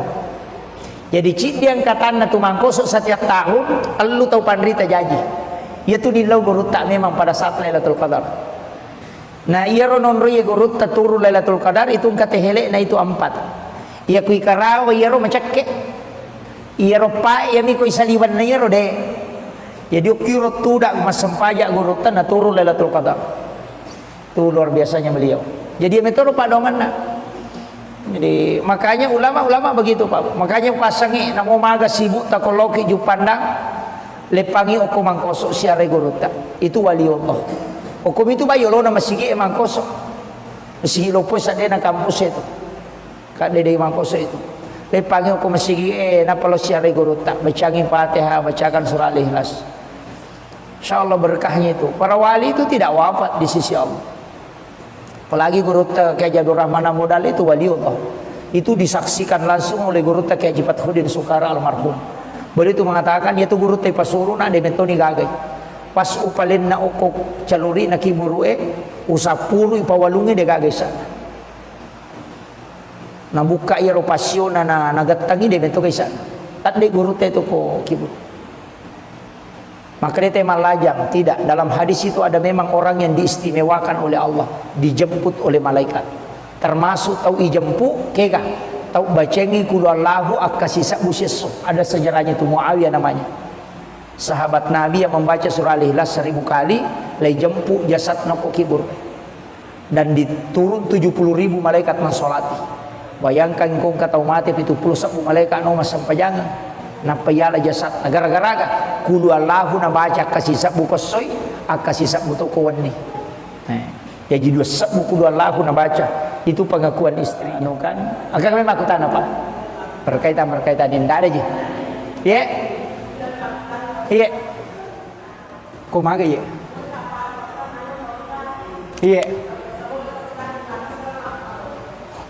Jadi cik dia angkatan tu Mangkoso setiap tahun telu tahu pandrita janji. Ia tu nilau guru tak memang pada saat Lailatul Qadar. Nah ia ronon ya guru tak turun Lailatul Qadar itu kata helek na itu 4. Ia kui karawa ia ro macake. Ia ro pa ia mi kui saliwan na ia ro de. Jadi ukiro tu dak masampajak guru tak na turun Lailatul Qadar. Tu luar biasanya beliau. Jadi metode Pak Dongan nak. Jadi makanya ulama-ulama begitu Pak. Makanya pasangi namo maga sibuk takoloki ju pandang lepangi oku Mangkoso siare guruta. Itu wali Allah. Hukum itu bayo lo na masigi Mangkoso. Masigi lo po sa na kampus itu. Kade de Mangkoso itu. Lepangi oku masigi na palo siare guruta. Bacangin Fatihah, bacakan surah Al-Ikhlas. Insyaallah berkahnya itu. Para wali itu tidak wafat di sisi Allah. Apalagi guru Kiai Jadur Rahman Amudal itu waliullah. Itu disaksikan langsung oleh guru Kiai Haji Fathruddin Sukara almarhum. Beliau itu mengatakan dia tu guru teh pasuru na de metoni gagai. Pas upalin na okok caluri na kiburue usapulu ipawalungi de gagai sa. Na buka ia ropasyon na nagatangi de meto kaisa. Tat de guru teh tu ko kibur. Maka dia tema lajang. Tidak, dalam hadis itu ada memang orang yang diistimewakan oleh Allah, dijemput oleh malaikat. Termasuk tahu ijempu kega, tahu bacengi kulu Allahu akasisa buseso. Ada sejarahnya itu Muawiyah namanya. Sahabat Nabi yang membaca surah Al-Ikhlas 1000 kali, lay jempu jasad noko kibur. Dan diturun 70.000 malaikat mensolati. Bayangkan kong kata mati itu 70 malaikat no sampai jangan. Napayala jasad gara-gara kulu Allahu na baca kasih sabu kosoy akasih sabu to kuwan ni. Ya jadi buku 2 lagu nak baca. Itu pengakuan istri kan. Agak memang aku tanya Pak. Berkaitan ini tidak ada je. Ya. Iya. Kau maga ya. Iya.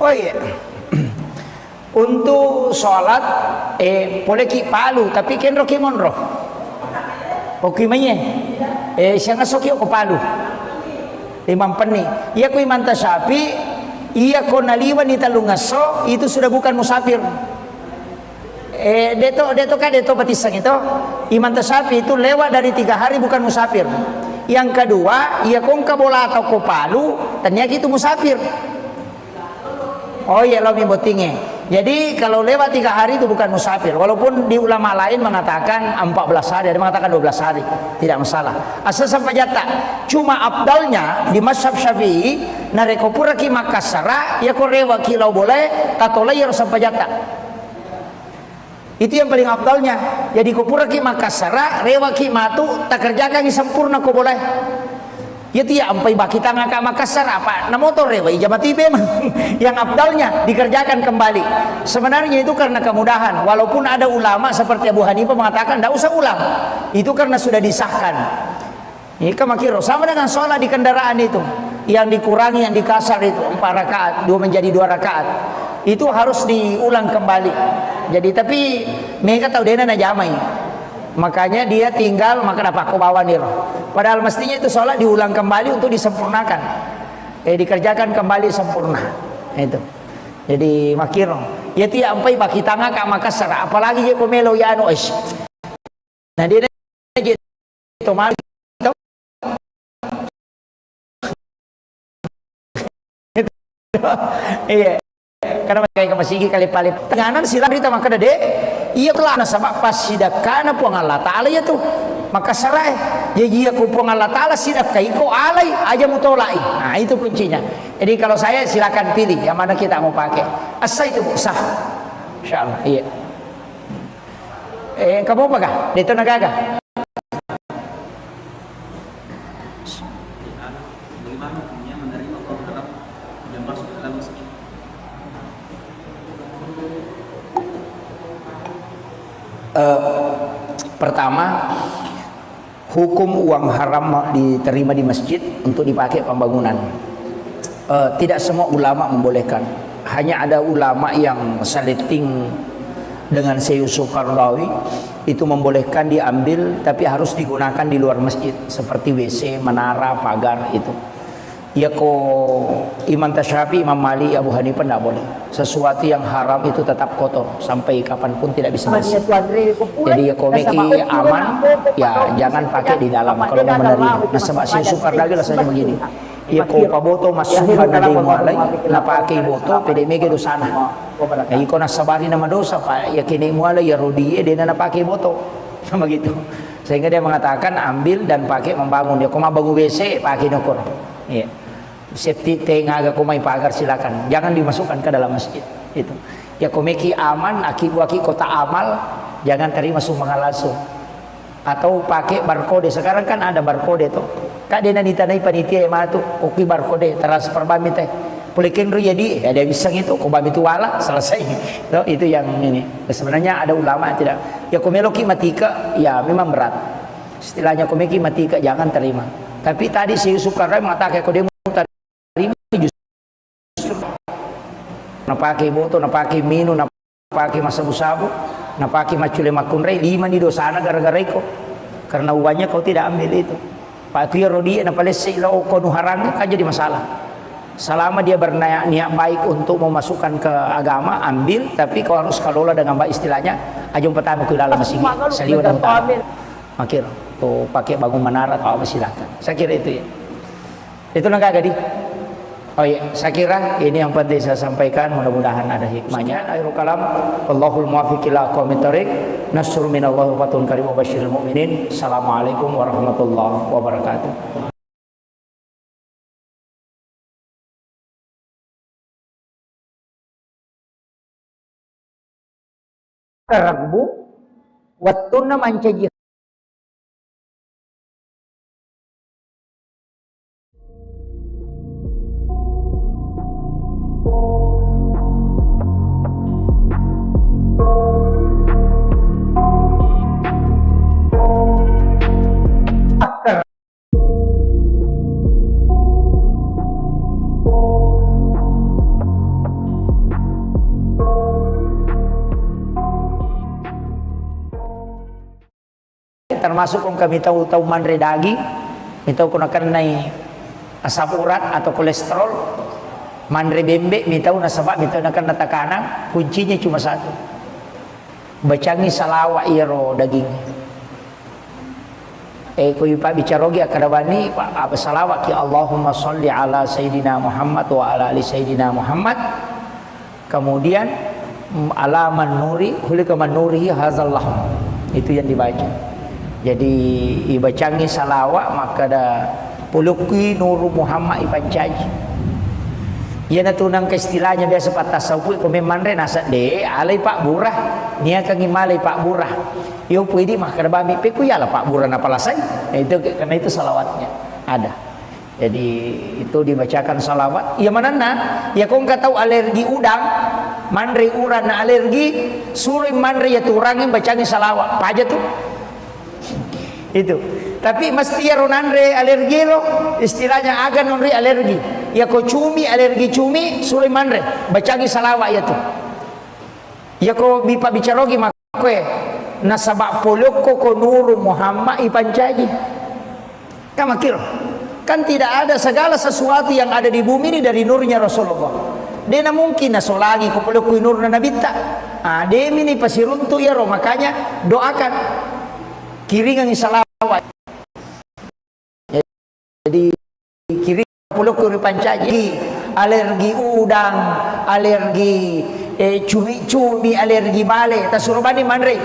Oh iya. Untuk sholat boleh ki palu tapi ken roki monro. Oke manye. Siang soki ko palu. Imam peni. Iya ko imam tasyafi, iya ko naliwan ni talungaso, itu sudah bukan musafir. Deto batisang itu imam tasyafi itu lewat dari 3 hari bukan musafir. Yang kedua, iya ko kabola atau ko palu, ternyata itu musafir. Oh iya lo mimbotinge. Jadi kalau lewat 3 hari itu bukan musafir. Walaupun di ulama lain mengatakan 14 hari, ada mengatakan 12 hari, tidak masalah. Asal sampai jatah. Cuma abdalnya di mazhab Syafi'i, nareko pura ki Makassara, ya ko rewa kilau boleh, katola ya sampai jatah. Itu yang paling abdalnya. Jadi ko pura ki Makassara, rewa ki matu, tak kerjakan sempurna ko boleh. Ya tiap ampai baki tangan ke Makassar apa na motor rewa ijabati memang yang abdalnya dikerjakan kembali. Sebenarnya itu karena kemudahan, walaupun ada ulama seperti Abu Hanifah mengatakan tidak usah ulang, itu karena sudah disahkan. Ini kemakiro sama dengan sholat di kendaraan itu, yang dikurangi, yang dikasar itu 4 rakaat 2 menjadi 2 rakaat itu harus diulang kembali. Jadi tapi mereka tahu dia na jamai, makanya dia tinggal makan apa kau bawa nih. Padahal mestinya itu sholat diulang kembali untuk disempurnakan, dikerjakan kembali sempurna itu. Jadi makiro ya tiap sampai baki tangga ke Makassar, apalagi je komelo ya anu es. Nah dia itu mal iya karena kayak masih kali paling tenganan silang kita maka dede iya telah sama pas sidak kana puang Allah Ta'ala ya tuh maka sarai jadi aku puang Allah Ta'ala sidak kaiko alai aja mutolai. Nah itu kuncinya. Jadi kalau saya silakan pilih yang mana kita mau pakai, asal itu sah insyaallah. Iya kamu apa kah di tenaga kah?
Bagaimana hukumnya menerima orang yang masuk ke dalam masjid?
Pertama, hukum uang haram diterima di masjid untuk dipakai pembangunan. Tidak semua ulama membolehkan. Hanya ada ulama yang saliting dengan Syekh Yusuf Qaradawi itu membolehkan diambil, tapi harus digunakan di luar masjid seperti WC, menara, pagar itu. Ya ko Imam Tasyafi, Imam Malik, Abu Hanifah tidak boleh. Sesuatu yang haram itu tetap kotor sampai kapanpun tidak bisa bersih. Jadi ya komeki aman, ya jangan pakai di dalam kalau mau menerima. Nah sebab si sukar lagi rasanya begini. Ya ko paboto masuk dari mulai, na pakai boto, pede mege do sana. Ya iko nasabari nama dosa pak, ya kini mulai ya rodi dia na pakai boto, sama gitu. Sehingga dia mengatakan ambil dan pakai membangun. Dia koma bangun WC pakai nokor. Iya. Safety tank agak kumai pagar silakan, jangan dimasukkan ke dalam masjid itu. Ya komeki aman, aki kota amal, jangan terima sumbangan langsung. Atau pakai barcode, sekarang kan ada barcode tuh. Kak dia nanti tanai panitia emang tuh, koki barcode transfer bami teh. Pulikin jadi ada bisang itu, kok bami itu wala selesai. Itu yang ini. Sebenarnya ada ulama tidak. Ya komeloki matika, ya memang berat. Istilahnya komeki matika jangan terima. Tapi tadi si Yusuf Qaradawi mengatakan kode napaki boto, napaki minu, napaki masabu-sabu, napaki macule makunrei 5 di dosana gara-gara iko. Karena uangnya kau tidak ambil itu. Pak Tio Rodi napalesi lo kau nuharang kan jadi masalah. Selama dia berniat baik untuk memasukkan ke agama, ambil, tapi kau harus kelola dengan baik istilahnya. Ajung pertama ke dalam masjid, seliwat utara. Makir, kau pakai bangun menara atau apa silakan. Saya kira itu ya. Itu nangka gadi. Oh iya, saya kira ini yang penting saya sampaikan, mudah-mudahan ada hikmahnya. Akhirul kalam, Allahul muwaffiq ila aqwamit thoriq. Nasrun minallahi wa fatun karim wa basyiril mu'minin. Assalamualaikum warahmatullahi wabarakatuh. Rabbu wattuna mancaji termasuk kami tahu mandre daging, minta kau nak naik asam urat atau kolesterol, mandre bembe, minta nasabak, minta nak tekanan, kuncinya cuma satu, bacangi salawat iro daging. Kau ipa bicarogi akadabani apa salawat ki Allahumma sholli ala Sayyidina Muhammad wa ala ali Sayyidina Muhammad. Kemudian alaman nuri hulikaman nuri hazallah, itu yang dibaca. Jadi ibacangi salawat maka ada pulukui nuru Muhammad ipancaji. Ia natunang ke istilahnya biasa patah tasawuf ko memandre nasa de alai Pak Burah nia kangi malai Pak Burah yo puidi mah kada bami pe ku yala Pak Burah na palasai. Itu karena itu salawatnya ada. Jadi itu dibacakan salawat. Ya manana ya kau enggak tahu alergi udang mandre uran na alergi suruh mandre ya turangin bacangi salawat apa aja tuh itu. Tapi mesti ya ronandre alergi lo istilahnya agan nonri alergi ya ko cumi alergi cumi suruh mandre bacangi salawat ya tuh ya ko bipa bicarogi makwe nasabak polok ko nuru Muhammad ipancaji kamakir kan tidak ada segala sesuatu yang ada di bumi ini dari nurnya Rasulullah. Dia mungkin nasolagi ko polok ko nur na nabita dia ini pasiruntu ya ro makanya doakan kiringan salawat. Jadi kiri puluk kuri pancaji alergi udang alergi cumi alergi bale tasurubani manre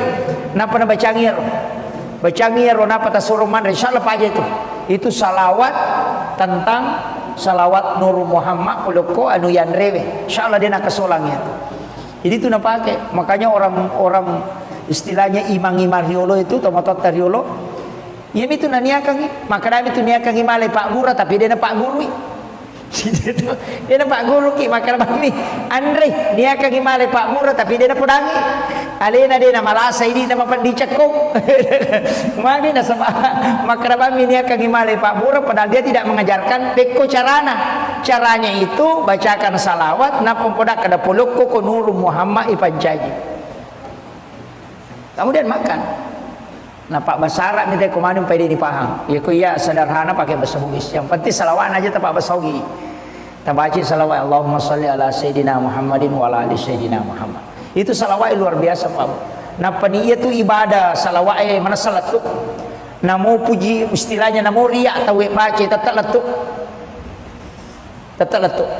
napa na bacangir napa tasuruh manre insyaallah aja itu salawat tentang salawat Nur Muhammad puluk ko anu yan rewe insyaallah dia nak kesolangnya. Jadi itu nak pakai makanya orang istilahnya imang-imang riolo itu tomatot riolo ya itu naniakan maka kami itu niakan malai Pak Guru tapi dia na Pak Guru dia na Pak Guru ki maka kami Andre niakan malai Pak Guru tapi dia na pudangi alena dia na malasa ini nama pandicakong mami na sama maka kami niakan malai Pak Guru padahal dia tidak mengajarkan peko caranya itu bacakan salawat na pempodak kada polokko ko nuru Muhammad ipancaji kemudian makan. Nah Pak Basarak minta komando pada dipaham. Ya ku ya sederhana pakai bahasa Bugis. Yang penting salawat aja tak bahasa Bugis. Tabaci salawat Allahumma sholli ala Sayyidina Muhammadin wa ala ali Sayyidina Muhammad. Itu salawat luar biasa Pak. Nah peni itu ibadah salawat mana salat tu. Namo puji istilahnya namo riak atau baca tetap letuk.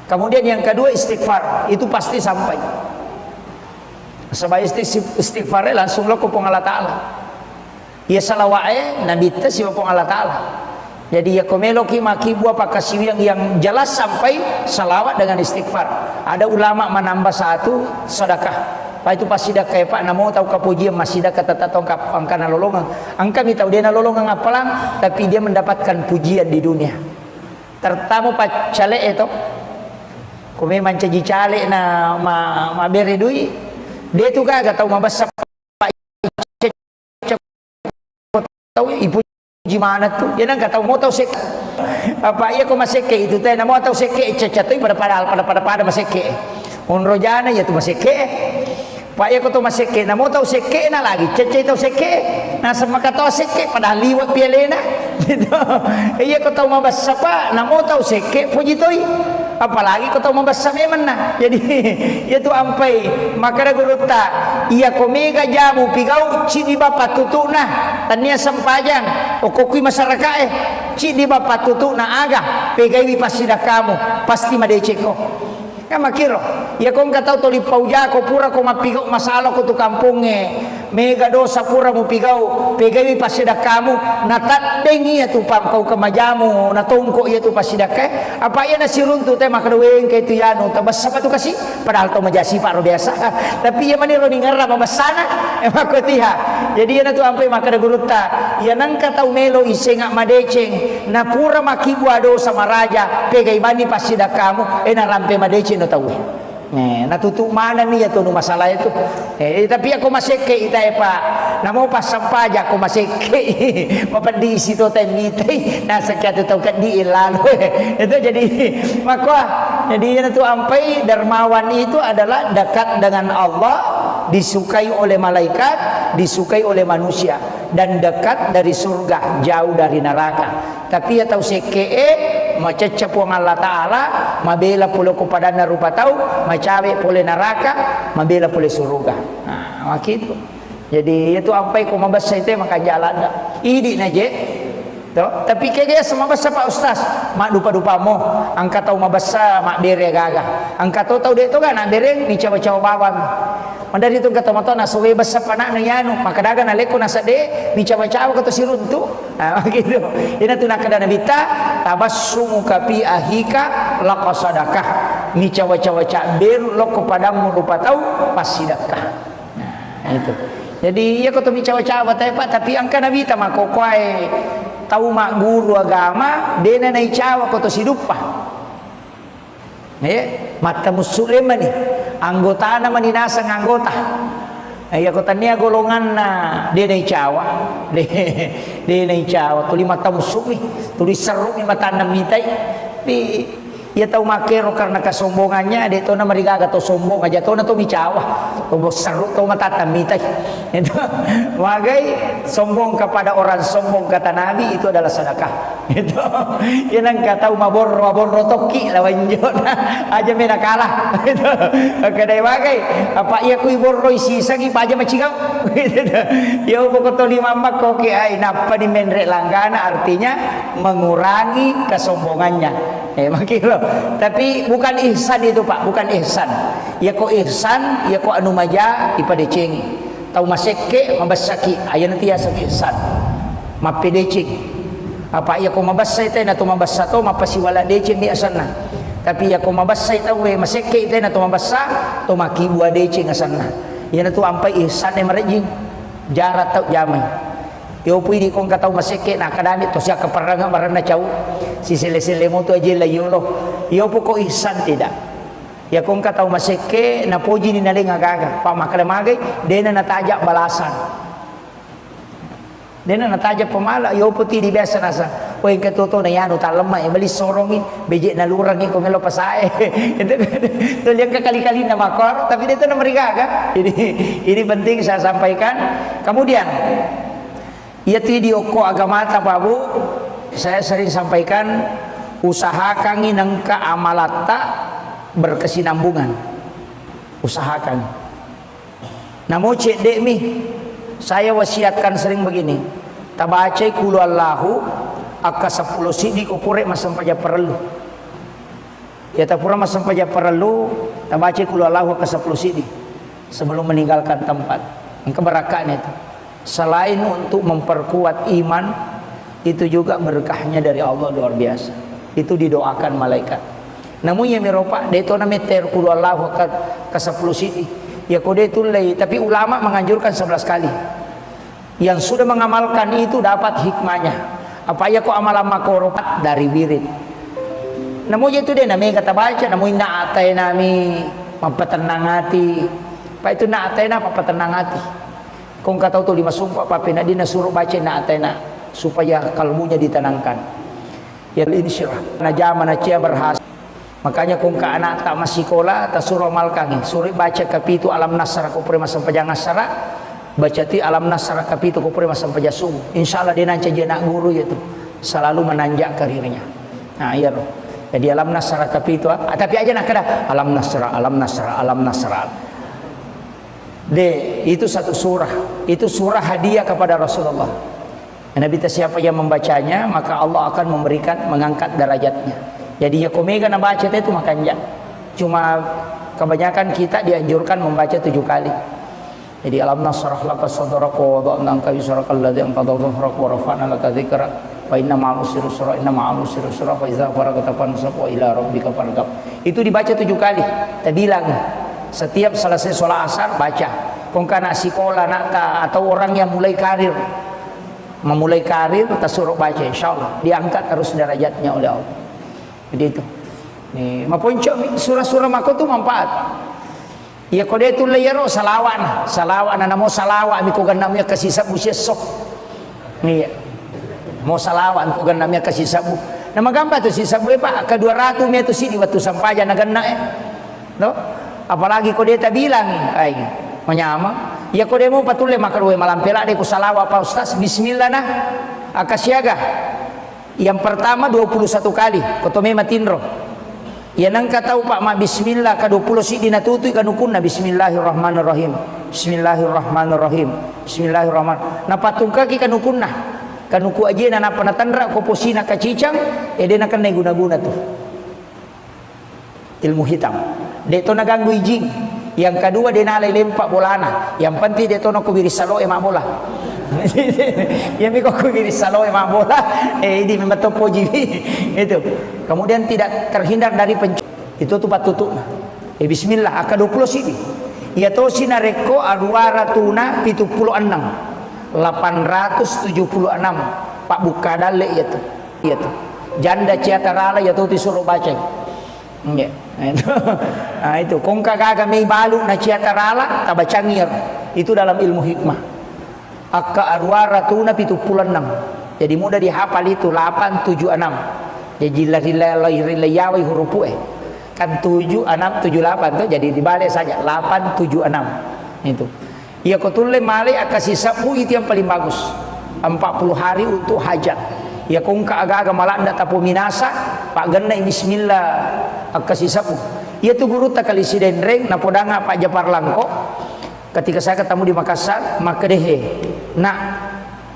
Kemudian yang kedua istighfar itu pasti sampai. Sebab istighfar langsung lo kupong Allah Ta'ala. Ya salawat Nabi ta si kupong Allah Ta'ala. Jadi ya komelo ki maki buah pakasi yang jelas sampai salawat dengan istighfar. Ada ulama menambah satu sedekah. Pak itu pas sedekah Pak namo tahu kapujian masih sedekah tatong angkana lolongan. Angka mi tahu dia na lolongan apalang tapi dia mendapatkan pujian di dunia. Tertamu Pak cale itu. Kome mancaji cale na ma beri duit. Dia tu kagak tahu mabasa tahu ibu gimana tuh dia nggak tahu mau tahu sek apa iya kok maseke itu teh mau tahu seke cecatui pada maseke unrojana ya tuh maseke pak iya kok tuh maseke mau tahu seke na lagi cece tahu seke nah sama kata seke padahal liwat pialena gitu iya kok tahu mabasa pak mau tahu seke puji toi apalagi kau tahu membasa memang nah jadi itu ampai maka guru ta iya komega jamu pigau cidi bapak tutu nah tania sempajang okokui masyarakat cidi bapak tutu nah aga pegai pasida kamu pasti madeceko kan makiro ya kau nggak tahu toli pauja kau pura kau mapigau masalah kau tu kampungnya mega dosa pura mu pigau pegai pasida kamu natat dengi ya tu pam kau kemajamu natongko ya tu pasida ke apa ya nasi runtu teh makadaweng ke itu yano tabas apa tu kasih padahal tu majasi paro biasa tapi ya mani roni ngarra mabasana makotiha jadi ya tu ampai makada guruta ya nangka tau melo isengak madeceng na pura makibu ado sama raja pegai mani pasida kamu na rampe madeceng no tahu natutup mana nih ya tuh masalah itu tapi aku masih ke itai pak namo pas sampaja aku masih ke mapandi situ temite nah sekian tahu kan di lalu itu jadi maka jadi itu ampai dermawan itu adalah dekat dengan Allah disukai oleh malaikat disukai oleh manusia dan dekat dari surga, jauh dari neraka. Tapi ya tahu sekee macecap wang Allah Ta'ala, mabela pula kepada narupa tahu, macawe pula neraka, mabela pula surga. Nah, gitu. Jadi itu apa yang mabasa itu maka jalan idi naje. Tapi kaya sama basa Pak Ustaz, mak dupa-dupa mo, angka tahu mabasa mak bere gaga. Angka tahu dia itu kan nak bere ni cawa-cawa bawang. Mandari itu kata mato na suwe basa panak na yanu, maka daga na leko na sade ni cawa-cawa kata siruntu. Nah gitu. Ina tu nak kada nabita tabassumu kapi ahika laqasadakah. Ni cawa-cawa cak beru lo kepadamu lupa tahu pasti sedekah. Nah itu. Jadi ya kata mi cawa-cawa tapi angka nabita makokwai tahu mak guru agama dena nai cawa koto sidupa mata muslim ni anggota na maninasa ng anggota ay kota niya golongan na dia nai cawa dia nai cawa tuli mata muslim tuli seru ni mata namitay ia tahu makero karena kesombongannya dia tahu na marigaga to sombong aja tahu na to micawa to seru to matatamitay itu wagai sombong kepada orang sombong kata Nabi itu adalah sedekah itu yang kata mabor toki lawan jona aja mena kalah itu kadai wagai apa ia kui borro isi sagi aja macigau itu ya pokok to 5 mak koki ai napa di menre langgana artinya mengurangi kesombongannya makilo tapi bukan ihsan itu Pak, bukan ihsan. Ya kok ihsan, ya kok anu maja ipada cengi. Tahu maseke mabasaki, aya nanti ya saki ihsan. Mapedecing. Apa ya kok mabasay tay na tumabasa to mapasiwala decing di asanna. Tapi ya kok mabasay tahu we maseke tay na tumabasa to makibua decing asanna. Ya na tu ampai ihsan e marejing. Jarat tau jamay. Yo pwede kong kataw maseke na kadamit to siya kaparanga marana chaw si sile-sile mo to aje layolo yo po ko ihsan tidak ya kong kataw maseke na puji ni naling agaga pa makalamagay dena nataja balasan dena nataja pamala yo po ti di biasa nasa o yung katuto na yan utalama bali sorongi beje na lurang ko melo pasae itu yang kekali-kali na makor tapi dito na marigaga ini penting saya sampaikan. Kemudian ya video ko agamata Pak Bu, saya sering sampaikan usahakan inang keamalata berkesinambungan. Usahakan. Namun cek dek mi, saya wasiatkan sering begini. Tabacai kulu Allahu aka 10 sidi ko pure masam paja perlu. Ya tapura masam paja perlu, tabacai kulu Allahu aka 10 sidi sebelum meninggalkan tempat. Engkau berakan itu. Selain untuk memperkuat iman, itu juga berkahnya dari Allah luar biasa. Itu didoakan malaikat. Namun yang meropak, dia itu namanya terkulu Allah ke 10 sidi. Ya kode itu lay, tapi ulama menganjurkan 11 kali. Yang sudah mengamalkan itu dapat hikmahnya. Apa ya kok amalan makoropat dari wirid. Namun itu dia namanya kata baca, namun na'atay nami mapatenang hati. Pak itu na'atay na mapatenang hati. Kung kataw to 5 sumpah papina di nasuruh baca na atena supaya kalbunya ditenangkan. Ya insyaallah na zaman na cia berhasil. Makanya kung ka anak tak masih sekolah ta suruh amalkan suruh baca kapitu alam nasara ko pre masam pajang nasara baca ti alam nasara kapitu ko pre masam pajasum. Insyaallah dia nanti jadi anak guru itu selalu menanjak karirnya. Nah iya loh. Jadi alam nasara kapitu tapi aja nak kada alam nasara. Itu satu surah. Itu surah hadiah kepada Rasulullah. Nabi siapa yang membacanya maka Allah akan mengangkat derajatnya. Jadi ya komega na baca itu makanya. Cuma kebanyakan kita dianjurkan membaca 7 kali. Jadi alam nasrah laka sadraka wa wada'na anka wizraka alladhi anqadha dhahrak wa rafa'na laka dzikrak wa inna ma'al usri yusra inna ma'al usri yusra fa idza faragta fansab wa ila rabbika farghab. Itu dibaca 7 kali. Kita bilang setiap selesai sholat asar baca. Kung kana sekolah nakta atau orang yang mulai karir, memulai karir kita suruh baca, insyaallah diangkat terus derajatnya oleh Allah. Jadi itu. Nih, mapunco surah-surah mako tu manfaat. Ya kode itu layaro salawan na mo salawa mi ko ganamnya kasi sabu sesok. Nih. Mo salawan ko ganamnya kasi sabu. Na magamba to si sabu pa ka 200 meto sini waktu sampaja na ganna No? Apalagi kau dia tak bilang, ay, menyama. Ya ko demo patule makarwe malam pela de ko salawa Pak Ustaz bismillah nah akasiaga. Yang pertama 21 kali kotome matinro. Ya nang katau Pak ma bismillah ka 20 si dinatutui kanukunna bismillahirrahmanirrahim. Bismillahirrahmanirrahim. Bismillahirrahmanirrahim. Na patungka ki kanukunna. Kanuku aja na panatandra ko posina kacicang edena kan guna-guna tuh. Ilmu hitam. Deto naganggu ijing. Yang kedua dia nalai lempak bolana. Yang penting deto no kubiri salo emak bola. Yang miko kubiri salo emak bola. Ini memang topo jibi. Itu. Kemudian tidak terhindar dari itu tuh patutuk. Bismillah aka 20 sini. Ya to sinareko arwara tuna 76. 876 Pak Bukadale ya tuh. Iya tuh. Janda ciatarala ya tuh disuruh baca. Ya. Nah itu kongka gaga mei balu na ciatarala tabacangir. Itu dalam ilmu hikmah. Akka arwara tuna 76. Jadi mudah dihafal itu 876. Jadi lari huruf kan 76 78 tuh jadi dibalik saja 876 itu. Ya kotule male akasi sapu itu yang paling bagus. 40 hari untuk hajat. Ya kongka agak-agak malah ndak tapu minasa Pak Genai bismillah akasi sapu. Ya tu guru tak kali sidendreng na podanga Pak Japar Langko. Ketika saya ketemu di Makassar, maka dehe. Nak,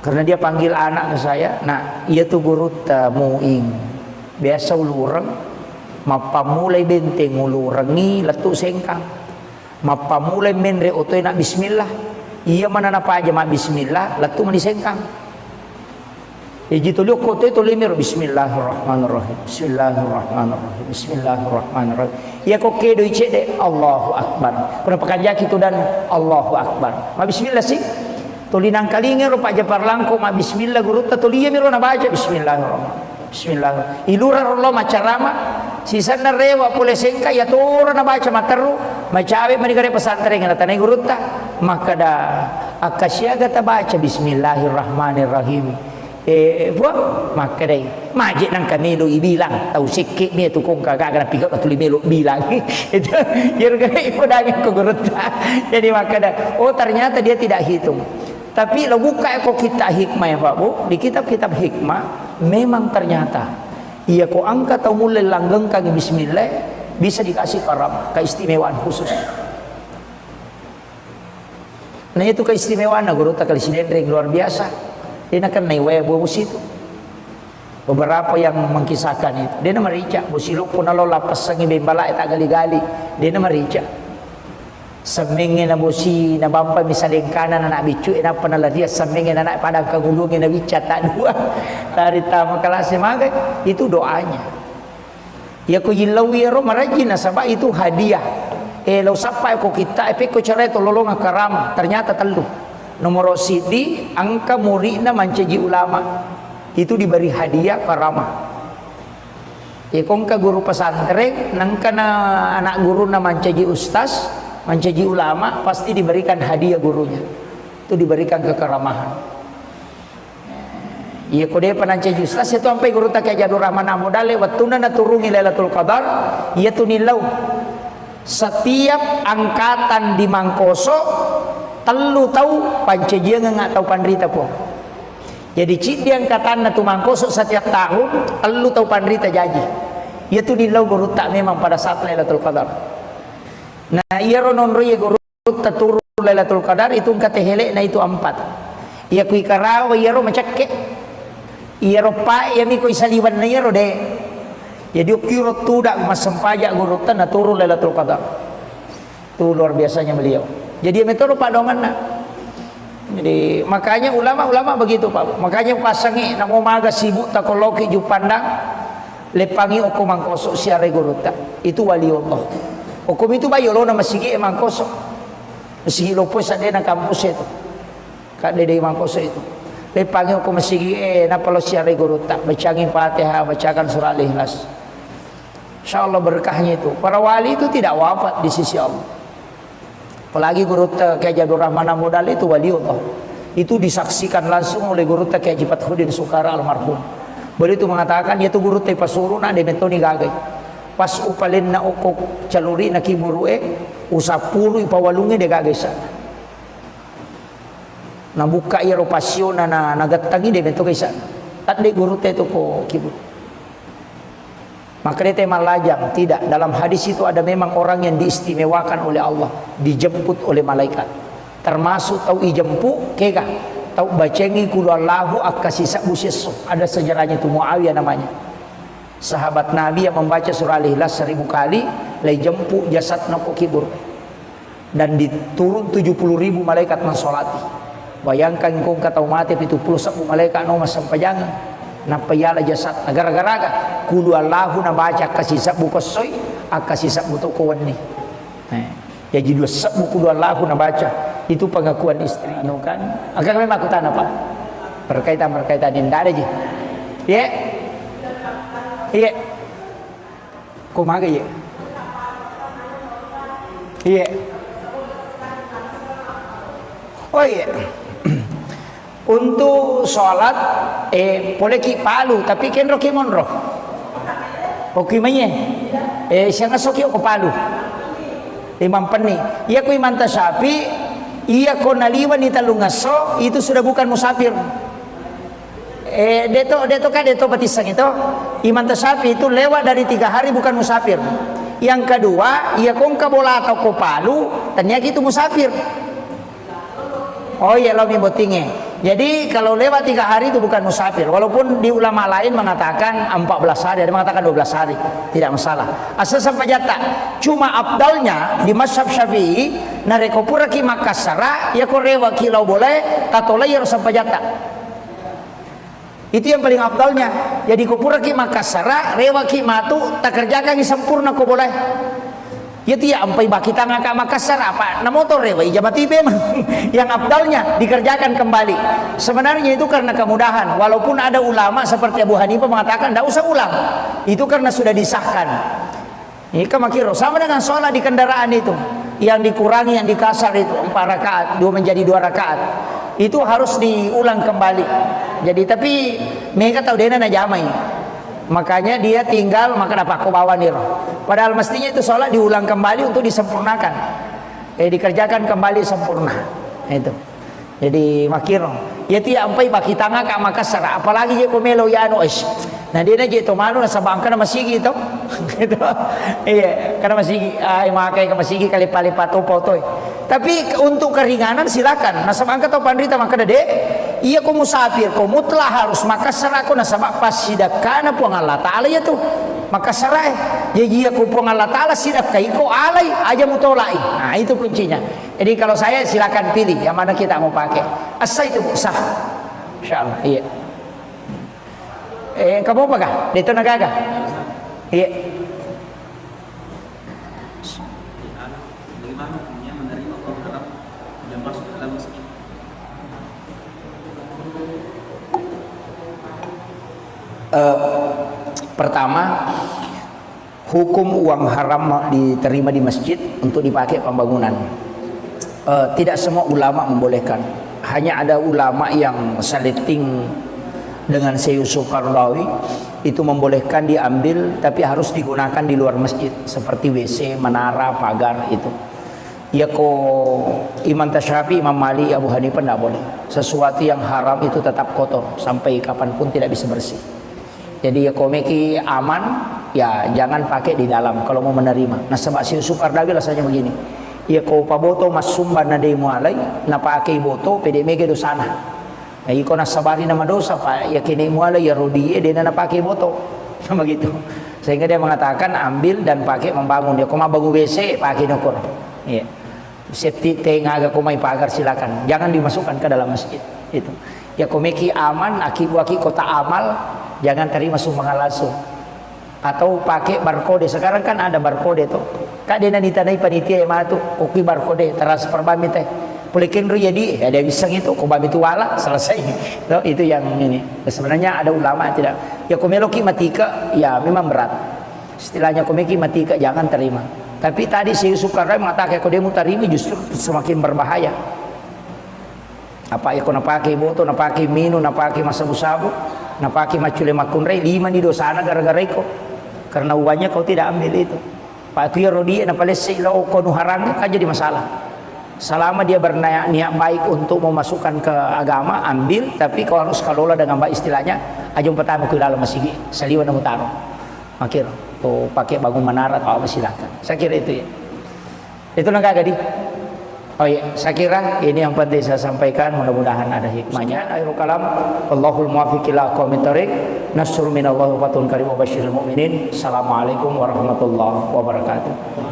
karena dia panggil anak ke saya, nah ia tu guru tamuing. Biasa ulurang mapa mulai benteng ulurangi letuk sengkang. Mapa mulai menre otoy nak bismillah. Iya mana napa aja mak bismillah letuk mani sengkang. Jadi tu liuk kotoy tu limir bismillahirrahmanirrahim. Bismillahirrahmanirrahim. Bismillahirrahmanirrahim. Ya kok kedo icek de Allahu akbar. Pernah pekanjak itu dan Allahu akbar. Ma bismillah sih. Tulinang kalinge ro Pak Japar Langko ma bismillah guru ta tuliya miro na baca bismillahirrahmanirrahim. Bismillah. Ilura rollo macarama sisa na rewa pule sengka ya toro na baca materu macawe manigare pesantren ngata tanai guru ta maka da akasyaga ta baca bismillahirrahmanirrahim. Buat maka dai majik nang kamelo ibilang tau sikit ni tu kong kagak kana pikat tu limelo bilang itu yer gai podang ko guru ta. Jadi maka dah oh ternyata dia tidak hitung. Tapi lo buka kok kita hikmah ya Pak Bu, di kitab-kitab hikmah memang ternyata ia kok angkat atau mulai langgeng kaki bismillah bisa dikasih karam, keistimewaan khusus. Nah itu keistimewaan guru tak kali sidendreng luar biasa. Dia nak naik waya bos itu. Beberapa yang mengkisahkan itu, dia nama rica, bosilo pun lo lapas sangi bembala tak gali-gali, dia nama rica. Semenge na bosi na bampa misaleng kanan anak bicu ina panala dia semenge anak pada kagulungi na bica tak dua dari tamu kelas magai itu doanya. Ya ko yilawi ro marajina sabab itu hadiah. Lo sampai ko kita ko cara itu lolong karam ternyata telu. Nomor sidi angka muridna manceji ulama itu diberi hadiah karamah. Ya kongka guru pesantren nangkana anak guru na manceji ustaz mencaji ulama pasti diberikan hadiah gurunya. Itu diberikan kekeramahan. Iya kode panancaji ustaz itu sampai guru tak Jadur Rahman Amudale watuna naturungi Lailatul Qadar iya tu nilau. Setiap angkatan di Mangkoso telu tahu pancaji enggak tahu pandrita po. Jadi cik di angkatan tu Mangkoso setiap tahun telu tahu pandrita jaji. Iya tu nilau guru tak memang pada saat Lailatul Qadar. Nah iya rononro ya guru taturu Lailatul Qadar itu kata hele na itu 4. Iya kui karawa iya ro macakke. Iya ro pa iya mi kui saliwan na iya ro de. Jadi kiro tudak masampaja guru tan naturu Lailatul Qadar. Itu luar biasanya beliau. Jadi metode padongan na. Jadi makanya ulama-ulama begitu Pak. Makanya pasangi namo maga sibuk takoloki ju pandang lepangi oko Mangkoso siare guru ta. Itu waliullah. Hukum itu bayo lo nama sigi Mangkoso. Sigi lo pun sadena kampus itu. Kak dede Mangkoso itu. Lepangi hukum sigi napa lo siare guru tak bacangin Fatihah, bacakan surah Al-Ikhlas. Insyaallah berkahnya itu. Para wali itu tidak wafat di sisi Allah. Apalagi guru Kiai Jadur Rahman Amudal itu waliullah. Itu disaksikan langsung oleh guru Kiai Haji Fathudin Sukara almarhum. Beliau itu mengatakan yaitu guru teh pasuruh na de metoni gagai. Pas upalin na okok caluri na kiburue usapuru ipawalungi de gagesa. na buka iro pasyon na nagatagi de beto kaysa tadi guru te to ko kibut. Maka dia malajang. Tidak, dalam hadis itu ada memang orang yang diistimewakan oleh Allah, dijemput oleh malaikat. Termasuk tahu ijempu kega, tahu bacengi kudu Allahu akasisa buseso. Ada sejarahnya itu, Muawiyah namanya. Sahabat Nabi yang membaca surah Al-Ikhlas 1000 kali, lay jempu jasad nako kibur. Dan diturun 70.000 malaikat mensolati. Bayangkan kong katau mati itu 10 malaikat no masampajangan. Napayala jasad gara-gara kudu Allahu na baca kasih sabu kosoy akasih sabu to kawani. Jadi dua sabu kudu Allahu na baca itu pengakuan istri no kan. Agak memang aku tanya apa? Berkaitan ini ndak ada je. Ye. Ye. Kumaha ye? Ye. Oh iya. Untuk sholat boleh ki palu tapi ken roki monro oki manye siang asoki ko palu imam peni iya ko imam tasyafi iya ko naliwan ni talungaso itu sudah bukan musafir deto batisang itu imam tasyafi itu lewat dari 3 hari bukan musafir. Yang kedua iya kong kabola atau ko palu ternyata itu musafir. Oh iya lo botingnya. Jadi kalau lewat 3 hari itu bukan musafir. Walaupun di ulama lain mengatakan 14 hari, ada mengatakan 12 hari, tidak masalah. Asal sampai jata. Cuma abdalnya di mazhab Syafi'i nareko pura ki Makassara ya ko rewa kilau boleh katola ya sampai jata. Itu yang paling abdalnya. Jadi ko pura ki Makassara rewa ki matu tak kerjakan ki sempurna ko boleh. Ya tiap ampai baki tangga ke Makassar apa na motor rewa ijabat ibe yang abdalnya dikerjakan kembali. Sebenarnya itu karena kemudahan. Walaupun ada ulama seperti Abu Hanifah mengatakan tidak usah ulang. Itu karena sudah disahkan. Ini kamakiro sama dengan sholat di kendaraan itu. Yang dikurangi, yang dikasar itu 4 rakaat, 2 menjadi 2 rakaat. Itu harus diulang kembali. Jadi tapi mereka tahu dia na jamai. Makanya dia tinggal maka dapat kau bawa nih. Padahal mestinya itu sholat diulang kembali untuk disempurnakan, dikerjakan kembali sempurna. Itu. Jadi makiro. Ya tiap ampai baki tangga ke Makassar. Apalagi je komelo ya no es. Nah dia na je to mano na sabangka na masigi itu. Gitu. Iya, karena masigi makai ke masigi kali palipat totoy. Tapi untuk keringanan silakan. Nah sabangka to pandrita maka dede. Iya ko musafir ko mutlah harus Makassar ako na sabak pas sidak kana po ang Allah Ta'ala ya tuh Makassar jadi iya ko po ang Allah Ta'ala sidak kay ko alay aja mutolai. Nah itu kuncinya. Jadi kalau saya silakan pilih yang mana kita mau pakai. Asa itu sah. Insyaallah. Iya. Kamu apa kah? Dito nagaga. Iya.
Bagaimana hukumnya menerima uang haram yang masuk ke dalam masjid?
Pertama, hukum uang haram diterima di masjid untuk dipakai pembangunan. Tidak semua ulama membolehkan. Hanya ada ulama yang saliting dengan Syekh Yusuf Qaradawi itu membolehkan diambil, tapi harus digunakan di luar masjid seperti WC, menara, pagar itu. Ya ko Imam Tasyafi, Imam Malik, Abu Hanifah tidak boleh. Sesuatu yang haram itu tetap kotor sampai kapanpun tidak bisa bersih. Jadi ya komeki aman, ya jangan pakai di dalam kalau mau menerima. Nah sebab si Yusuf Qaradawi rasanya begini. Ya ko paboto mas sumban na day mo alay, na pakai boto pede mege dosana. Ya iko nasabari nama dosa pak, ya kini mo alay ya rodiye dia na pakai boto. Sama gitu. Sehingga dia mengatakan ambil dan pakai membangun. Ya ko mabangun WC pakai nokor. Iya. Safety tank agak kumai pagar silakan. Jangan dimasukkan ke dalam masjid. Itu. Ya komeki aman, aki kota amal. Jangan terima sumbangan langsung. Atau pakai barcode. Sekarang kan ada barcode tuh. Kak dia ditanai panitia yang matu. Koki barcode transfer bami teh. Pulikin ru jadi ada bisang itu. Ko bami tu wala selesai. So, itu yang ini. Sebenarnya ada ulama tidak. Ya komeloki matika ya memang berat. Istilahnya komeki matika jangan terima. Tapi tadi si Yusuf Qaradawi mengatakan kalau dia mutarimi justru semakin berbahaya. Apa ya kau napaki boto, napaki minu, napaki masabu-sabu, napaki macule makunrei 5 di dosana gara-gara iko. Karena uangnya kau tidak ambil itu. Pak Kuya Rodi napalesi lo kau nuharang kan jadi masalah. Selama dia berniat baik untuk memasukkan ke agama, ambil, tapi kau harus kelola dengan baik. Istilahnya ajung pertama ke dalam masjid saliwan mutaro makir kau pakai bangun menara atau apa silakan. Saya kira itu ya, itu nggak gadi. Oh iya, saya kira ini yang penting saya sampaikan, mudah-mudahan ada hikmahnya. Akhirul kalam, Allahul muwaffiq ila aqwamit thoriq. Nasrun minallahi wa fathun karim wa basyiril mu'minin. Assalamualaikum warahmatullahi wabarakatuh.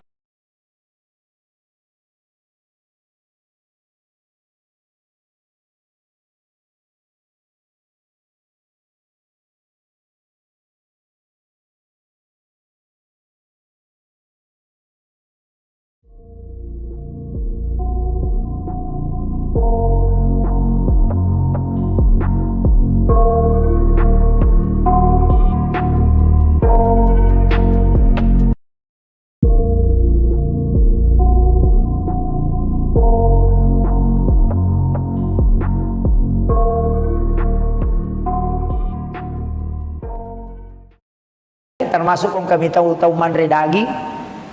Termasuk kung kami tahu manre daging,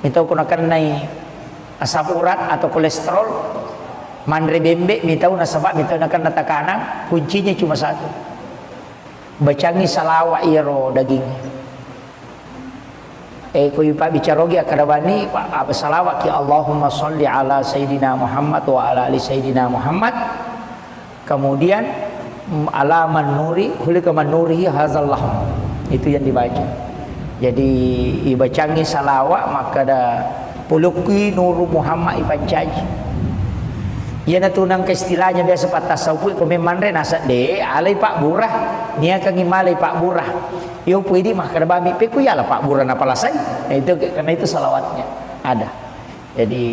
itu kung akan naik asam urat atau kolesterol, manre bembe, tahu nasabak, tahu akan natakana, kuncinya cuma satu, bacangi salawa iro daging. Kuy pak bicarogi akadabani apa salawat ya Allahumma sholli ala Sayyidina Muhammad wa ala ali Sayyidina Muhammad. Kemudian ala man nuri hulika man nurihi hazallah, itu yang dibaca. Jadi ibacangi salawat maka ada puluki nuru Muhammad ipancaji. Ia natunang ke istilahnya biasa patas saupu kami manre nasa de alai pak burah nia kangi malai pak burah. Yo puidi mah kada bami pe kuyala pak burah na palasai. Nah, itu karena itu salawatnya ada. Jadi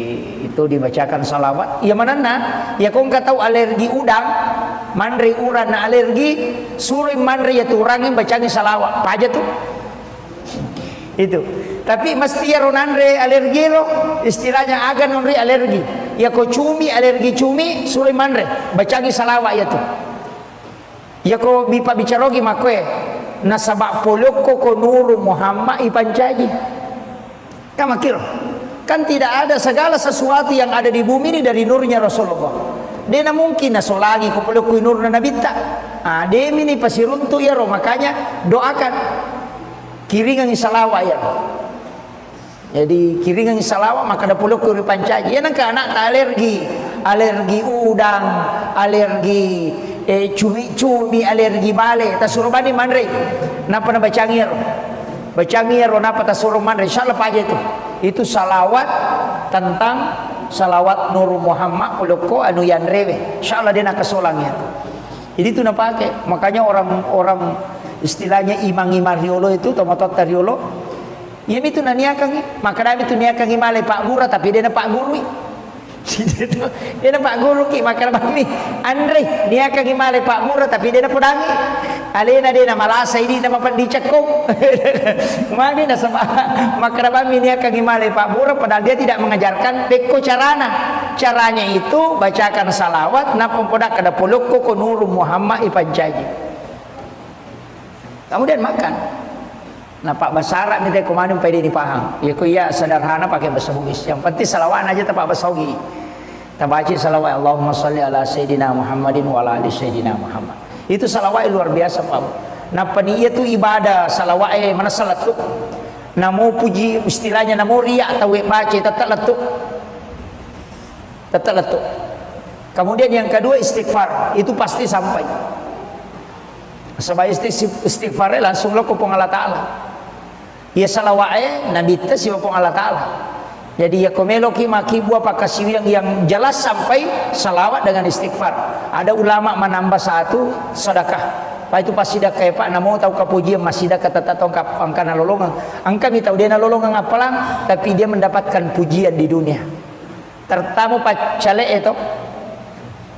itu dibacakan salawat. Ya manana ya kau nggak tahu alergi udang manre uran na alergi suruh manre ya turangin bacangi salawat. Apa aja tuh? Itu tapi mesti ya ronandre alergi lo istilahnya agan nonri alergi ya ko cumi alergi cumi suri manre bacangi salawat ya tuh ya ko bipa bicarogi makwe nasabak poloko ko nuru Muhammad ipancaji kamakir kan tidak ada segala sesuatu yang ada di bumi ini dari nurnya Rasulullah. Dia mungkin nasolagi ko poloko nur na nabita demi ni pasiruntu ya ro makanya doakan kiringan salawat ya. Jadi kiringan salawat maka ada puluh kuri pancaji. Ya nangka anak alergi udang, alergi cumi, alergi bale. Tasuruh bani manre. Napa na bacangir? Bacangir napa tasuruh manre? Insyaallah aja itu. Itu salawat tentang salawat Nur Muhammad puluko anu yan rewe. Insyaallah dia nak kesolangnya. Jadi itu nak pakai. Makanya orang istilahnya imang-imang riolo itu tomatot riolo ya itu naniakan maka kami itu niakan malai pak guru tapi dia na pak guru dia na pak guru ki maka kami Andre niakan malai pak guru tapi dia na pudangi alena dia na malasa ini nama pandicakko mami na sama maka kami niakan malai pak guru padahal dia tidak mengajarkan peko caranya itu bacakan salawat na pempodak kada polokko ko nuru Muhammad ipancaji. Kemudian makan. Nah Pak Basara minta kemana supaya dia dipaham. Ya ku ya sederhana pakai bahasa Bugis. Yang penting salawat aja tak bahasa Bugis. Tabaci salawat Allahumma sholli ala Sayyidina Muhammadin wa ala ali Sayyidina Muhammad. Itu salawat luar biasa Pak. Nah peniyat itu ibadah salawat mana salat tu. Namo puji istilahnya namo riya atau baca tetap letuk. Tetap letuk. Kemudian yang kedua istighfar, itu pasti sampai. Sebab istighfar langsung lo kupong Allah Ta'ala. Ya salawat nabi ta si kupong Allah Ta'ala. Jadi ya komelo ki maki buah pakasi yang jelas sampai salawat dengan istighfar. Ada ulama menambah satu sedekah. Pak itu pasti dah kayak Pak namo tahu kapujian masih dah kata tatongkap angkana lolongan. Angka mi tahu dia na lolongan apalang tapi dia mendapatkan pujian di dunia. Tertamu Pak cale itu.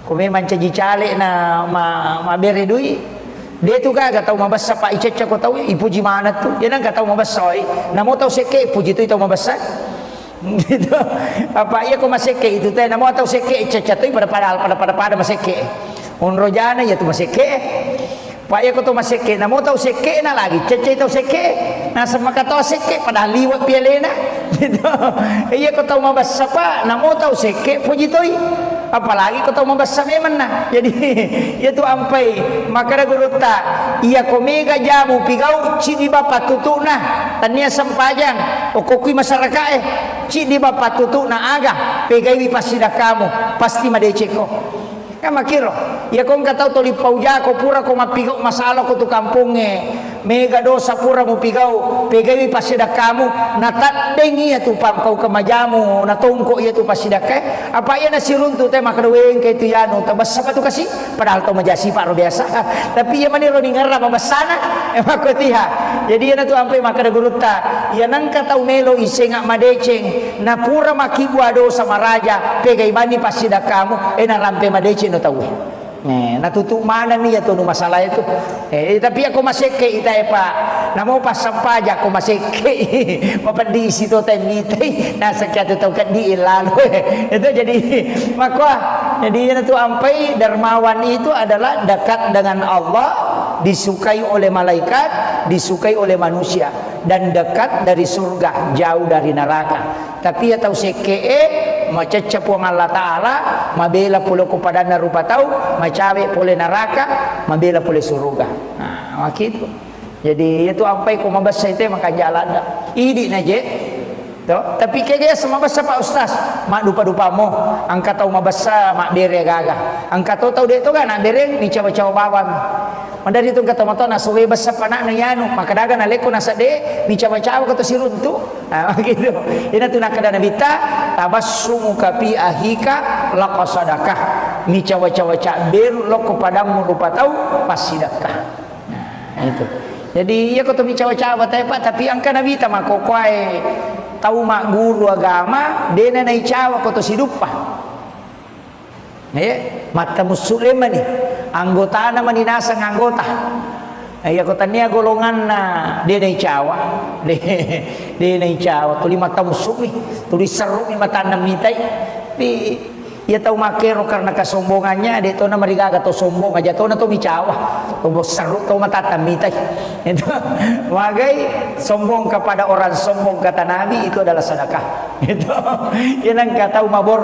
Kome mancaji cale na ma beri duit. Dia tu kan tahu mabasa Pak Ica ko tahu ipuji mana tu. Dia nang tahu mabasa namo tahu seke puji tu mabasa. Gitu. Apa iya ko maseke itu teh namo tahu seke Ica tu pada maseke. Unrojana ya tu maseke. Pak iya ko tu maseke namo tahu seke na lagi. Cece tahu seke. Na sama kata seke pada liwat pialena. Gitu. Iya kau tahu mabasa pa, namo tahu seke puji toy. Apalagi kau tahu mabasa memang nah. Jadi itu ampai maka gurutta iya komega jamu pigau cidi bapak tutu nah tania sampajang okokui masyarakat cidi bapak tutu nah aga pegai pasida kamu pasti madeceko kan makiro ya kau nggak tahu toli pauja kau pura kau mapigau masalah kau tu kampungnya mega dosa pura mu pigau pegai pasida kamu natat dengi ya tu pam kau kemajamu natongko ya tu pasida ke apa ya nasi runtu teh makadaweng ke itu ya nu tabas apa tu kasih padahal tu majasi pak biasa tapi ya mani roni ngarra mabasana emang tiha jadi ya tu ampai makada gurutta ya nangka tau melo isenga madeceng na pura makibua dosa maraja pegai bani pasida kamu na rampe madeceng no tahu nah tutup mana nih ya tuh masalah itu tapi aku masih ke ita pak namo pas sampaja aku masih ke mapandi situ temite nah sekian tahu kan di lalu itu jadi maka jadi itu ampai dermawan itu adalah dekat dengan Allah disukai oleh malaikat disukai oleh manusia dan dekat dari surga jauh dari neraka tapi ya tahu seke macecep wang Allah Ta'ala mabela pula kepada narupa tahu macawe pole neraka mabela pole surga nah gitu jadi itu ampai ko mabasa itu maka jalan idi naje to tapi kaya sama basa Pak Ustaz mak dupa-dupa mo angka tahu mabasa mak bere gaga angka tahu de to kan bere ni cawa-cawa bawang mandari itu kata moto na suwe basa panak na yanu maka daga na leko na sade ni cawa-cawa kata siruntu nah gitu ina tu nakada nabita tabassumu kapi ahika laqasadakah ni cawa-cawa cak ber lo kepadamu rupa tahu pasidakah nah itu jadi ya kata mi cawa-cawa Pak tapi angka nabita mako kwae tahu mak guru agama dena nai cawa kata sidupa mata musliman nih anggota nama ninasang anggota ya kota nia golongan na dia nai cawa dia nai cawa tuli mata musuh nih tuli seru nih mata namitai tapi ia tahu makero karena kesombongannya dia tahu nama rigaga tahu sombong aja tahu na tahu micawa tahu seru tahu mata namitai itu magai sombong kepada orang sombong kata Nabi itu adalah sedekah itu yang kata mabor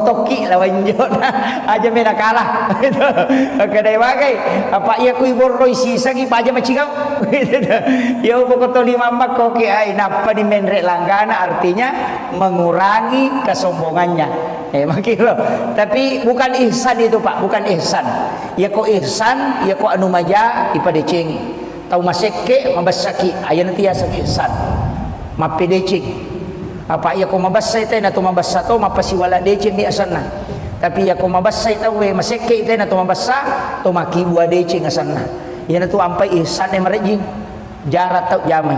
toki lawan jona aja mena kalah itu kedai magai apa ia kui borro isi sagi aja macigau gitu ya pokok toli mama koki ai napa di menrek langgana artinya mengurangi kesombongannya makilo tapi bukan ihsan itu Pak bukan ihsan ya kok ihsan ya kok anu maja ipadeceng tahu maseke mabasaki aya nanti ya ihsan mapedeceng apa ya kok mabasa ite na to mabasa to mapasiwala deceng di asana tapi ya kok mabasa ite we maseke ite na to mabasa to makibua deceng asana ya na to ampai ihsan e marejing jarat tau jamai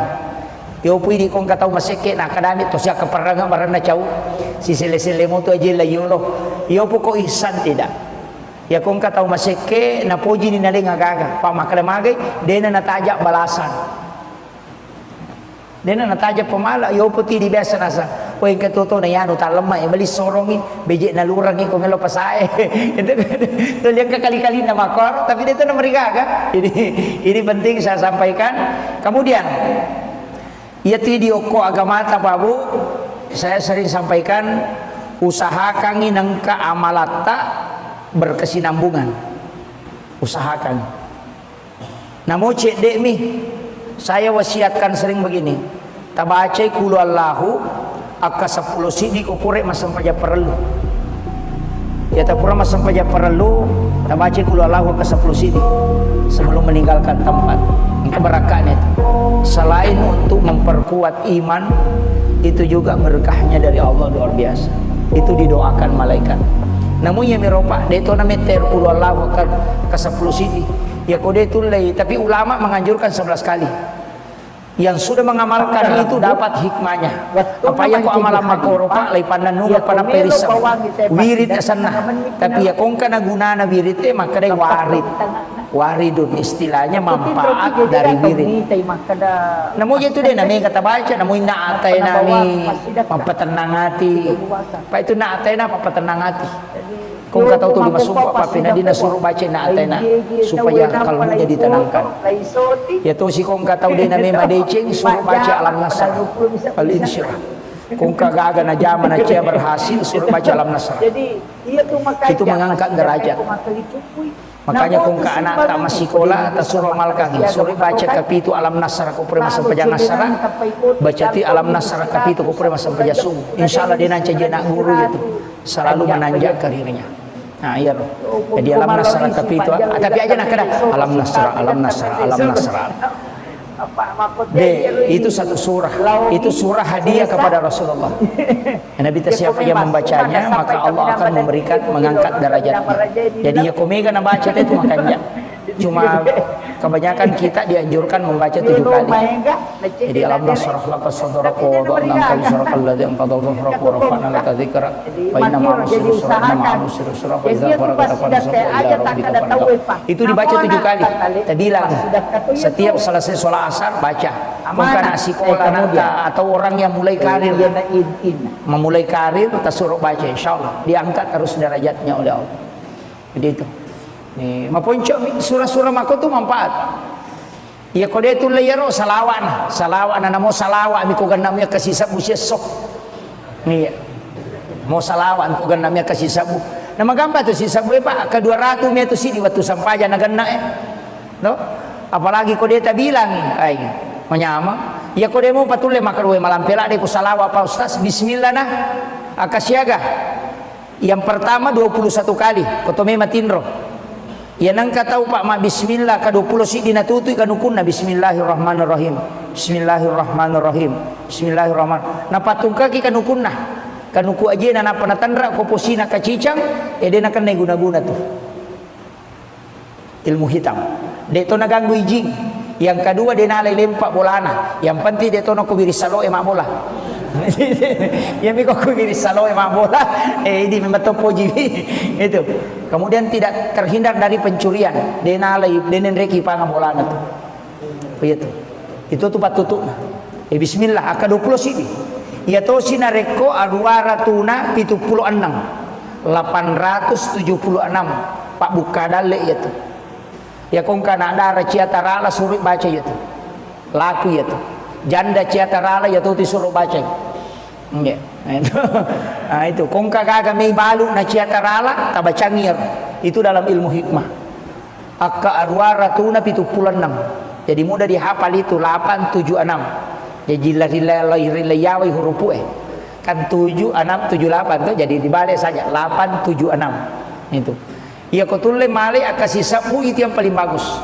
yo pui di kong katau maseke na kadami to siya kaparanga marana cau si sele-sele mo to aje la yolo yo poko ihsan tidak ya kong katau maseke na poji ni naling agaga pa makramagay dena natajak balasan dena natajak pemala yo puti di biasa nasa o yang katuto na yano talema bali sorongi beje na lurang ko melo pasae itu yang kali-kali na makor tapi itu na marigaga ini penting saya sampaikan kemudian ya video ko agama Pak Bu saya sering sampaikan usahakan nangka amalata berkesinambungan usahakan namo cek dek mi saya wasiatkan sering begini tabacai kulu Allahu akka 10 sidi ko pure masam paja perlu ya tapura masam paja perlu tabacai kulu Allahu akka 10 sidi sebelum meninggalkan tempat keberkahannya itu selain untuk memperkuat iman itu juga berkahnya dari Allah luar biasa itu didoakan malaikat namun ya miropa deto na meter kulu Allah ke 10 sidi ya kode itu lay tapi ulama menganjurkan 11 kali yang sudah mengamalkan itu dapat hikmahnya apa yang ko amalan makoropa lay pananungat pana perisa wirid asana tapi ya kong kana gunana wirid maka day waridun istilahnya manfaat dari wirid namun itu dia nami kata baca namun naatay nami mapatenang hati pa itu naatay na mapatenang hati kung kataw to lima sumpa pa pinadina suruh baca naatay na supaya kalbunya ditenangkan ya to si kung kataw din nami madeceng suruh baca alam nasar al-insyirah Kung kagaga na jaman na siya berhasil suruh baca alam nasrah.
Jadi iya tuh makanya
Itu mengangkat derajat. Makanya kung ka anak tak masikola ta suruh malkangi suruh baca kapitu alam nasrah ko pre masa paja nasrah baca ti alam nasrah kapitu ko pre masa paja sum. Insyaallah dia nanti jadi anak guru itu selalu menanjak karirnya. Nah iya loh. Jadi alam nasrah kapitu tapi aja nak kada alam nasrah alam nasrah alam nasrah. Itu satu surah. Itu surah hadiah kepada Rasulullah. Nabi siapa yang membacanya maka Allah akan memberikan mengangkat derajatnya. Jadi ya komega na baca itu makanya. Cuma kebanyakan kita dianjurkan membaca 7 kali. Jadi alam nasrah laka sadraka wa wada'na anka wizraka alladhi anqadha dhahrak wa rafa'na laka dzikrak wa inna ma'al usri yusra inna ma'al usri yusra fa idza faragta fansab ila rabbika farghab. Itu dibaca 7 kali. Kita bilang setiap selesai sholat asar baca. Bukan sekolah atau orang yang mulai karir memulai karir kita suruh baca insyaallah diangkat terus derajatnya oleh Allah. Jadi itu. Nih, maponcok surah-surah mako tu manfaat. Ya kode tu layaro salawan na mo salawa mi ko ganam ya kasi sabu sesok. Nih. Mo salawan ko ganam ya kasi sabu. Na magamba tu si sabu pa ka 200 me tu sini waktu sampaja na ganna No? Apalagi kode ta bilang ay menyama. Ya kode mo patule makarwe malampela de ko salawa pa ustaz bismillah nah akasyaga. Yang pertama 21 kali kotome matinro. Ya nang kataw pak ma bismillah ka 20 si dinatutoy kanukun na bismillahirrahmanirrahim bismillahirrahmanirrahim bismillahirrahman napatungka ki kanukun na kanuku aja na napanatandra ko posina kacicang ede na kan guna-guna tuh ilmu hitam deto naganggu ijing yang kedua dia nalai lempak bolana yang penting deto no kubiri salo emak bola yang miko kubiri salo emak bola ini memang topo jibi itu. Kemudian tidak terhindar dari pencurian. Denalai denen reki pangan bolana tuh. Begitu. Itu tuh patutuk. Bismillah aka 20 sini. Ya to sina reko aduara tuna 76. 876 Pak buka dale ya tuh. Ya kong kana dara ciatarala suruh baca ya tuh. Laku ya tuh. Janda ciatarala ya tuh disuruh baca. Nggak. Nah itu kong kagaga may balu na ciatarala tabacangir itu dalam ilmu hikmah akka arwara tuna 76 jadi mudah dihafal itu 876 jadi rilai hurufu kan 76 78 tuh jadi dibalik saja 876 itu ya kotule male akasi sabu itu yang paling bagus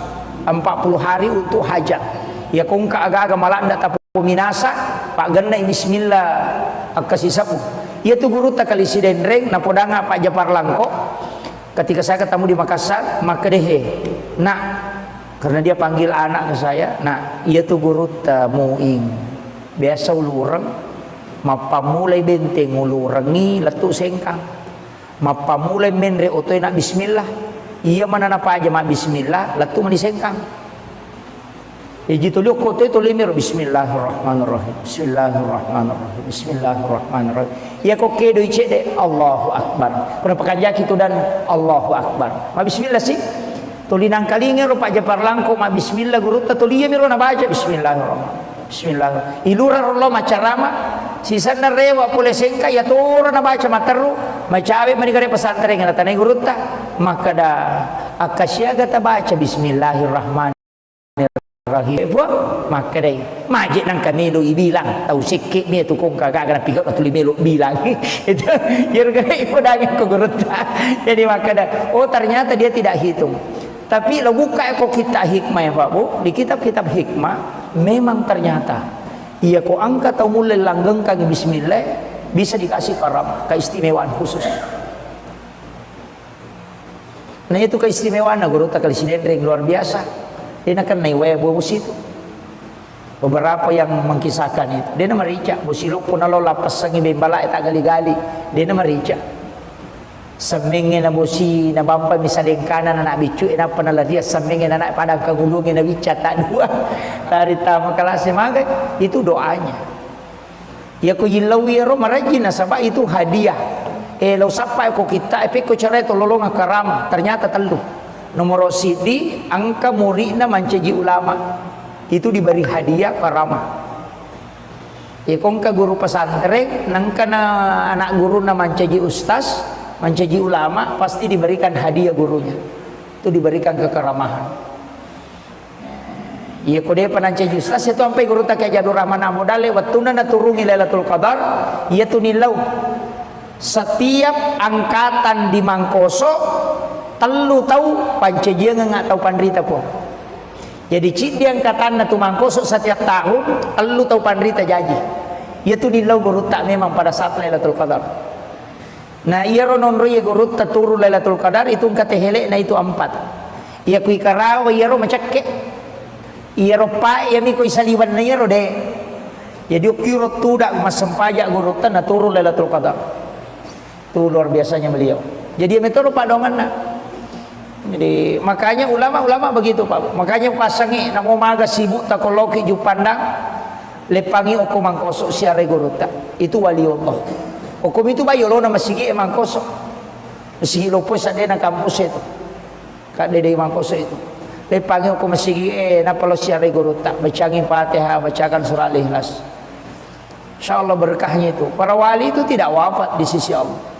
40 hari untuk hajat ya kong kagaga malanda tapu minasa pak ganda bismillah akasi sabu ia tu guru tak kali sidenreng na podanga Pak Japar Langko ketika saya ketemu di Makassar maka dehe nak karena dia panggil anak ke saya nah ia tu guru tamuing biasa ulurang mapamulai benteng ulurangi letuk sengkang mapamulai menre otoy nak bismillah ia mana napa aja mak bismillah letuk mani sengkang Iji tulis kote itu limir bismillahirrahmanirrahim bismillahirrahmanirrahim bismillahirrahmanirrahim ya kok kedo icede Allahu akbar pernah pakajak itu dan Allahu akbar ma bismillah sih tulinang kalinga ro Pak Japar Langko ma bismillah guru ta tuliya miro na baca bismillahirrahmanirrahim bismillah ilura rollo macarama sisana rewa pole sengka ya tora na baca mataru macawe manigare pesantren na tanay guru ta maka da akasyaga ta baca bismillahirrahmanirrahim Rahim maka dai majik nang kamelo ibilang tahu sikit ni tu kong kagak kena pikir tu melo bilang itu yer gay podang ko guruta jadi maka dah oh ternyata dia tidak hitung tapi lo buka ko kita hikmah ya Pak Bu di kitab-kitab hikmah memang ternyata ia ko angka atau mulai langgeng kaki bismillah bisa dikasih karam keistimewaan khusus nah itu keistimewaan guru tak kali sidendreng luar biasa. Dia nak naik bos itu. Beberapa yang mengkisahkan itu. Dia nak merica. Bosiluk pun kalau lapas sangi bembala tak gali-gali. Dia nak merica. Semingin na bosi na bampa misalnya kanan anak bicu ina panala dia semingin anak padang kagulungin na bica tak dua. Dari tamu kelas maga itu doanya. Ya ko yilawiro marajin na sabab itu hadiah. Lo sampai ko kita ko cara itu lolong karama ternyata telu. Nomor sidi angka muridna mancaji ulama itu diberi hadiah karamah Ya kong ka guru pesantren, nang kana anak guru na mancaji ustaz, mancaji ulama, pasti diberikan hadiah gurunya. Itu diberikan kekeramahan. Ya kode panancaji ustaz itu sampai guru tak kayak Jadur Rahman Amodale wattuna na turungi Lailatul Qadar, ya tunilau. Setiap angkatan di Mangkoso telu tahu pancaji nggak tahu pandrita po. Jadi cik di angkatan na tu Mangkoso setiap tahun telu tahu pandrita jaji. Itu nilau guru tak memang pada saat Lailatul Qadar. Nah iya rononro ya guru tak turun Lailatul Qadar itu kata hele na itu 4. Iya kui karawa iya ro macakke. Iya ro pa iya mi kui saliwan na iya ro de. Jadi kiro tudak mas sempaja guru tak na turun Lailatul Qadar. Itu luar biasanya beliau. Jadi metode pak dongan na. Jadi makanya ulama-ulama begitu Pak. Makanya pasangi namo maga sibuk tak koloki ju pandang lepangi oku Mangkoso siare guruta itu waliullah. Hukum itu bayo lo nama sigi Mangkoso. Sigi lo pun sadena kampus itu. Kak dede Mangkoso itu. Lepangi oku masigi na palo siare guruta. Bacangin Fatihah, bacakan surah Al-Ikhlas. Insyaallah berkahnya itu. Para wali itu tidak wafat di sisi Allah.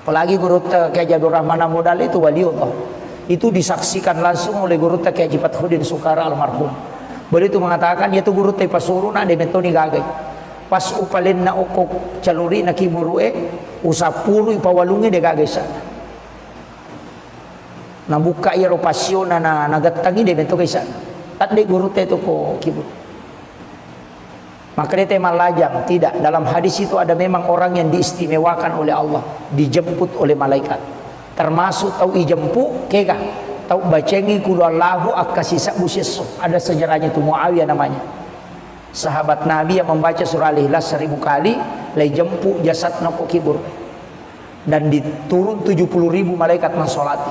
Apalagi guruta kayak Jadur Rahman Amodal itu waliullah. Itu disaksikan langsung oleh guruta kayak Jipat Hudin Sukara almarhum. Beliau itu mengatakan dia tu guru te pasuru na de metoni gagai. Pas upalin na okok caluri na kimurue usapuru ipawalungi de gagai sana. Na buka ia ropasyo na nagatangi de metokai sana. At de guru te to ko kibur. Maka dia malajang tidak, dalam hadis itu ada memang orang yang diistimewakan oleh Allah, dijemput oleh malaikat. Termasuk tahu ijempu kega tahu bacengi kudu Allahu akasisa buseso. Ada sejarahnya itu Muawiyah namanya. Sahabat Nabi yang membaca surah Al-Ikhlas 1000 kali, lay jempu jasad noko kibur. Dan diturun 70.000 malaikat mensolati.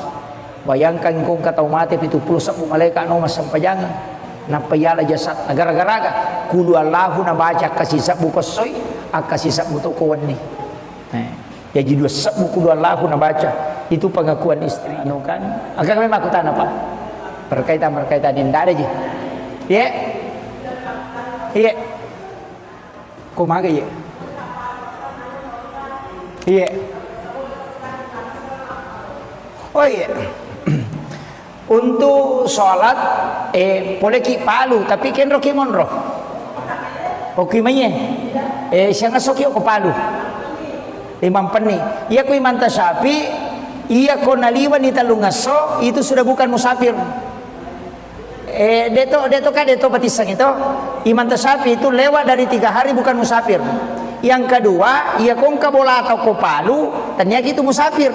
Bayangkan kong katau mati itu 10 malaikat no mas sampajangan. Napayala jasad gara-gara kudu Allahu na baca kasisa bukosoy akasisa butoko wani. Jadi dua sabu kudu Allahu na baca. Itu pengakuan istri kan. Agak memang aku tanah Pak. Berkaitan ini tidak ada je. Ya. Iya. Kumaga ya. Iya. Oh iya. Untuk sholat boleh ki palu tapi ken roki monro. Oke manye. Siang asoki ko palu. Imam Peni. Iya ko imam Tasyafi, iya ko naliwan ita lungaso itu sudah bukan musafir. Deto batisang itu Imam Tasyafi itu lewat dari 3 hari bukan musafir. Yang kedua, iya kong kabola atau ko palu, ternyata itu musafir.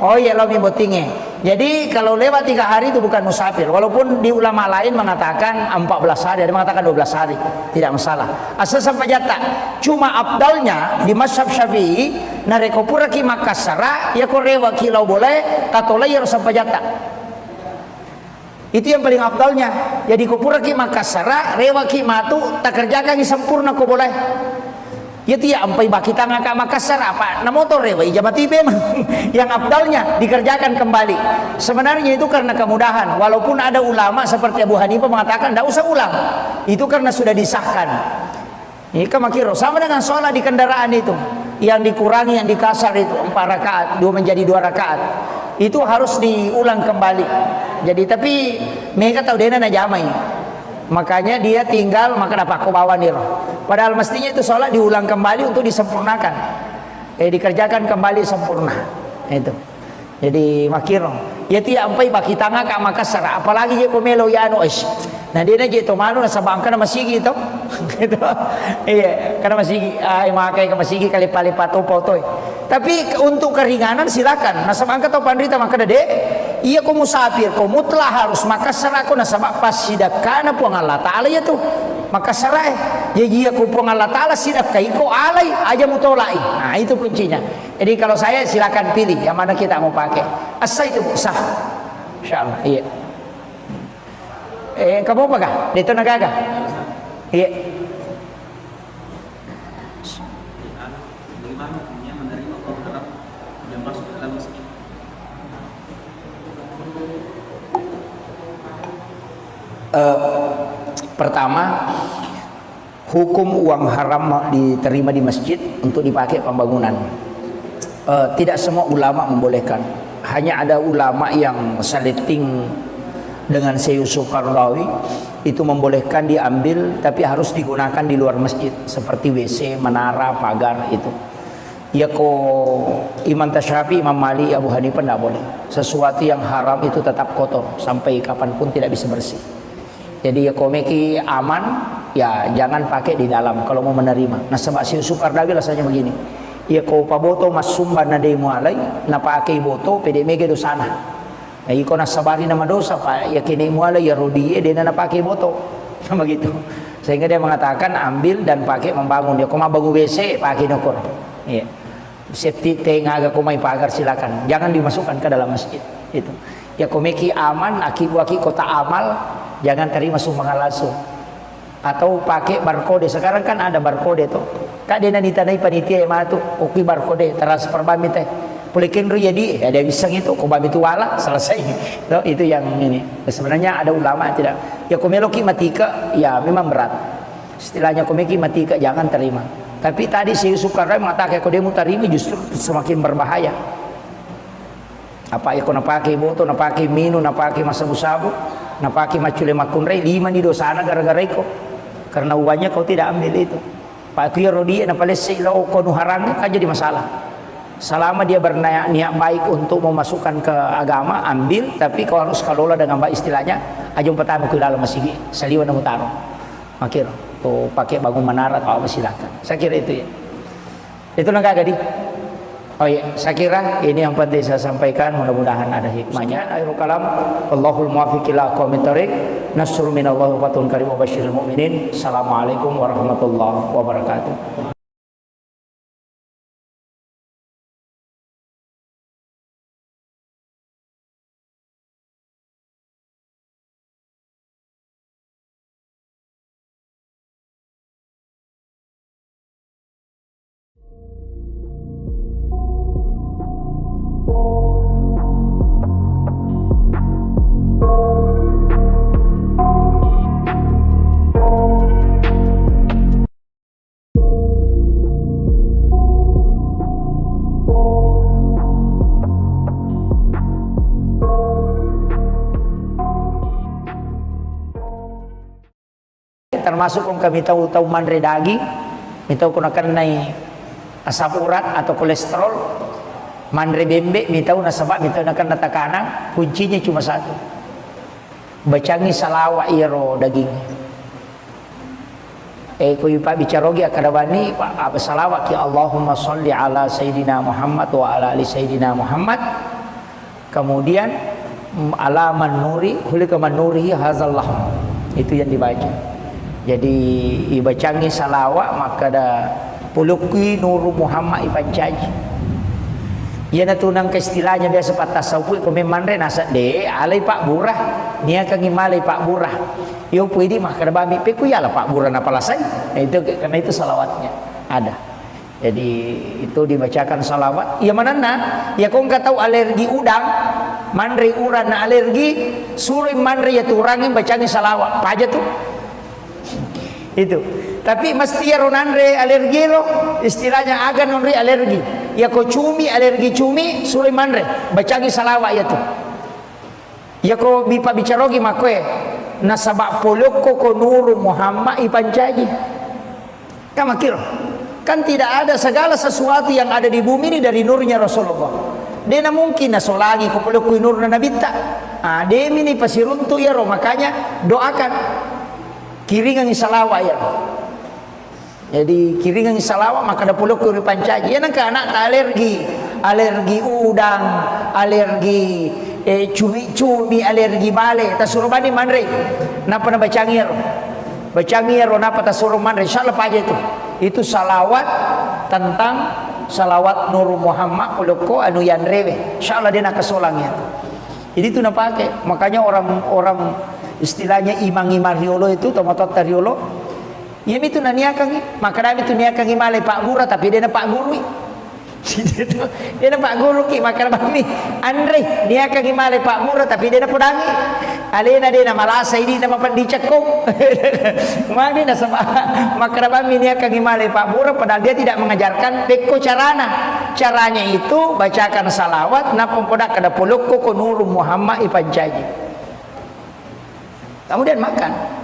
Oh iya lo botingnya. Jadi kalau lewat 3 hari itu bukan musafir. Walaupun di ulama lain mengatakan 14 hari, ada mengatakan 12 hari, tidak masalah. Asal sampai jata. Cuma abdalnya di mazhab Syafi'i nareko pura ki Makassara ya korewa kilau boleh katola ya sampai jata. Itu yang paling abdalnya. Jadi kupura ki Makassara rewa ki matu tak kerjakan yang sempurna ko boleh. Ya tidak ampai baki tangga ke Makassar apa na motor rewa ijabati memang yang abdalnya dikerjakan kembali. Sebenarnya itu karena kemudahan. Walaupun ada ulama seperti Abu Hanifah mengatakan tidak usah ulang. Itu karena sudah disahkan. Ini kamakiro sama dengan sholat di kendaraan itu. Yang dikurangi, yang dikasar itu 4 rakaat, 2 menjadi 2 rakaat. Itu harus diulang kembali. Jadi tapi mereka tahu dia na jamai. Makanya dia tinggal maka dapat kau bawa nih. Padahal mestinya itu sholat diulang kembali untuk disempurnakan. Dikerjakan kembali sempurna. Itu. Jadi makiro. Ya tidak sampai baki tangga ke Makassar. Apalagi dia komelo ya anu es. Nah dia aja itu manu nasa bangka nama sigi itu. Gitu. Iya, karena masih makai ke masigi kali palipat toy. Tapi untuk keringanan silakan. Nasa bangka atau pandrita maka dede. Iya ko musafir, ko mutlah harus Makassar ako nasa pas sidak kana po ang Allah Ta'ala ya tuh. Makassar jadi iya ko po ang Allah Ta'ala sidak kay ko alay aja mutolai. Nah itu kuncinya. Jadi kalau saya silakan pilih yang mana kita mau pakai. Asa itu sah. Insyaallah. Iya. Kamu apa kah? Dito nagaga. Iya.
Bagaimana hukumnya menerima orang yang masuk ke dalam masjid?
Pertama hukum uang haram diterima di masjid untuk dipakai pembangunan. Tidak semua ulama membolehkan. Hanya ada ulama yang saliting dengan Syekh Yusuf Qaradawi itu membolehkan diambil, tapi harus digunakan di luar masjid seperti WC, menara, pagar itu. Ya Imam Tasyafi, Imam Malik, Abu Hanifah tidak boleh. Sesuatu yang haram itu tetap kotor sampai kapanpun tidak bisa bersih. Jadi ya meki aman, ya jangan pakai di dalam kalau mau menerima. Nah sebab Syekh Yusuf Qaradawi rasanya begini. Ya paboto mas sumba na day mo alay, na pakai boto pede mege do sana. Ya iko nasabari nama dosa pak, ya kini mo alay ya rodie dia na pakai boto, sama gitu. Sehingga dia mengatakan ambil dan pakai membangun. Dia koma bangun WC pakai nokor. Iya. Safety tank agak kumai pagar silakan, jangan dimasukkan ke dalam masjid. Itu. Ya komeki aman, aki kota amal, jangan terima sumbangan langsung. Atau pakai barcode. Sekarang kan ada barcode tuh. Kak dia nanti tanai panitia yang matu, koki barcode transfer bami teh. Pulikin ru jadi ada bisang itu, ko bami itu wala selesai. Itu yang ini. Sebenarnya ada ulama tidak. Ya komeloki matika, ya memang berat. Istilahnya komeki matika jangan terima. Tapi tadi Syekh Yusuf Qaradawi mengatakan kalau dia mutarimi justru semakin berbahaya. Apa ya kau nak pakai boto, nak pakai minum, nak pakai masabu-sabu, nak pakai macule makunrei 5 di dosana gara-gara iko. Karena uangnya kau tidak ambil itu. Pak Kuya Rodi na palesi lo kau nuharang kan jadi masalah. Selama dia berniat baik untuk memasukkan ke agama, ambil, tapi kau harus kelola dengan baik istilahnya. Ajung pertama ke dalam masjid, saliwan na mutaro. Makir. Atau pakai bangun menara atau apa silakan. Saya kira itu ya. Itu nggak gadi. Oh iya, saya kira ini yang penting saya sampaikan. Mudah-mudahan ada hikmahnya. Akhirul kalam. Allahul muwaffiq ila aqwamit thoriq. Nasrun minallahi wa fatun karim wa basyiril mu'minin. Assalamualaikum warahmatullahi wabarakatuh. Termasuk kung kami tahu manre daging, mitaw kung akan naik asam urat atau kolesterol, manre bembe, mitaw na sabak, mitaw na akan natakana, kuncinya cuma satu, bacangi salawa iro daging. Kuy pa bicarogi akadabani pa salawa ki Allahumma sholli ala Sayyidina Muhammad wa ala ali Sayyidina Muhammad. Kemudian ala manuri, hulika manuri hazallah. Itu yang dibaca. Jadi ibacangi salawa maka ada puluki nuru Muhammad ipancaji. Ia natunang ke istilahnya biasa patas saupui kami manre nasa de alai Pak Burah nia kangi malai Pak Burah. Yo puidi mah kada bami pe kuyala Pak Burah na palasai. Nah, itu karena itu salawatnya ada. Jadi itu dibacakan salawat. Ya manana ya kau enggak tahu alergi udang, manre uran na alergi, suruh manre ya turangin bacangi salawat. Apa aja tuh? Itu tapi mesti ya ronanre alergi lo istilahnya agan nonre alergi ya ko cumi alergi cumi suri manre bacangi salawa ya tuh ya ko bipa bicarogi makwe nasabak poloko ko nuru Muhammad ipancaji kama kira kan tidak ada segala sesuatu yang ada di bumi ini dari nurnya Rasulullah. Dia mungkin nasolagi ko poloko nur na nabita demi ni pasiruntu ya ro makanya doakan kiringan isalawa ya. Jadi kiringan isalawa maka ada puluh kuri pancaji. Ya nangka anak alergi udang, alergi cumi, alergi bale. Tasuruh bani manre. Napa na bacangir? Bacangir napa tasuruh manre? Insyaallah aja itu. Itu salawat tentang salawat Nur Muhammad puluko anu yan rewe. Insyaallah dia nak kesolangnya. Jadi itu nak pakai. Makanya orang istilahnya imang-imang riolo itu tomatot riolo ya itu naniakan maka dami itu niakan malai Pak Guru tapi dia na Pak Guru Dia nampak guru ki makan bami Andre dia akan gimana Pak Murah tapi dia nak pedangi alena dia nak malasa ini nama pandi cekung mami nak sama makan bami dia akan gimana Pak Murah padahal dia tidak mengajarkan peko caranya itu bacakan salawat na pempodak kada poloko ko nuru Muhammad ipancaji kemudian makan.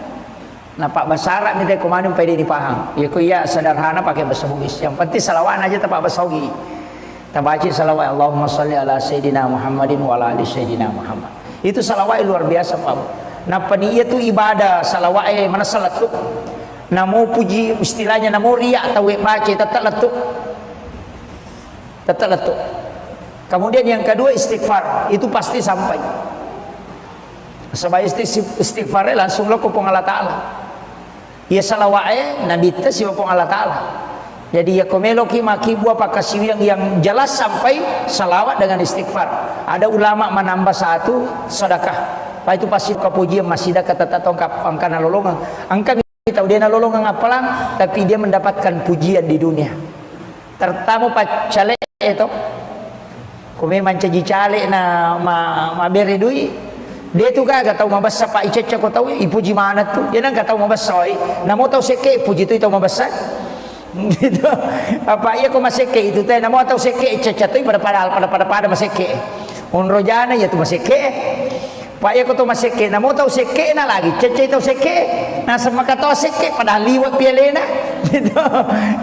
Nah Pak bahasa Arab ni kemana sampai dia dipaham. Ya ku ya sederhana pakai bahasa Bugis. Yang penting salawat aja tak bahasa Bugis. Tak baca salawat Allahumma salli ala sayyidina Muhammadin wa ala ali sayyidina Muhammad. Itu salawat luar biasa Pak. Nah paniya tu ibadah salawat mana salat tu. Namo puji istilahnya namo riak atau baca tetap letup. Tetap letup. Kemudian yang kedua istighfar, itu pasti sampai. Sebab istighfar langsung lo kupong Allah Ta'ala. Ya salawat Nabi ta si wapong Allah Ta'ala. Jadi ya komelo ki maki buah pakasi yang jelas sampai salawat dengan istighfar. Ada ulama menambah satu sedekah. Pak itu pasti kepujian masih dah kata tongkap angkana lolongan. Angka tahu dia lolongan apalang tapi dia mendapatkan pujian di dunia. Tertamu pak cale itu. Kome mancaji cale na ma beri duit. Dia tu kan tahu mabasa pak icaca ko tahu ipuji mana tu. Dia nang tahu mabasa namo tahu seke puji tu tahu mabasa. Gitu. Apa iya ko maseke itu teh namo tahu seke icaca tu pada maseke. Unrojana ya tu maseke. Pak iya ko tu maseke namo tahu seke na lagi caca tahu seke. Na sama kata seke pada liwat pialena. Gitu.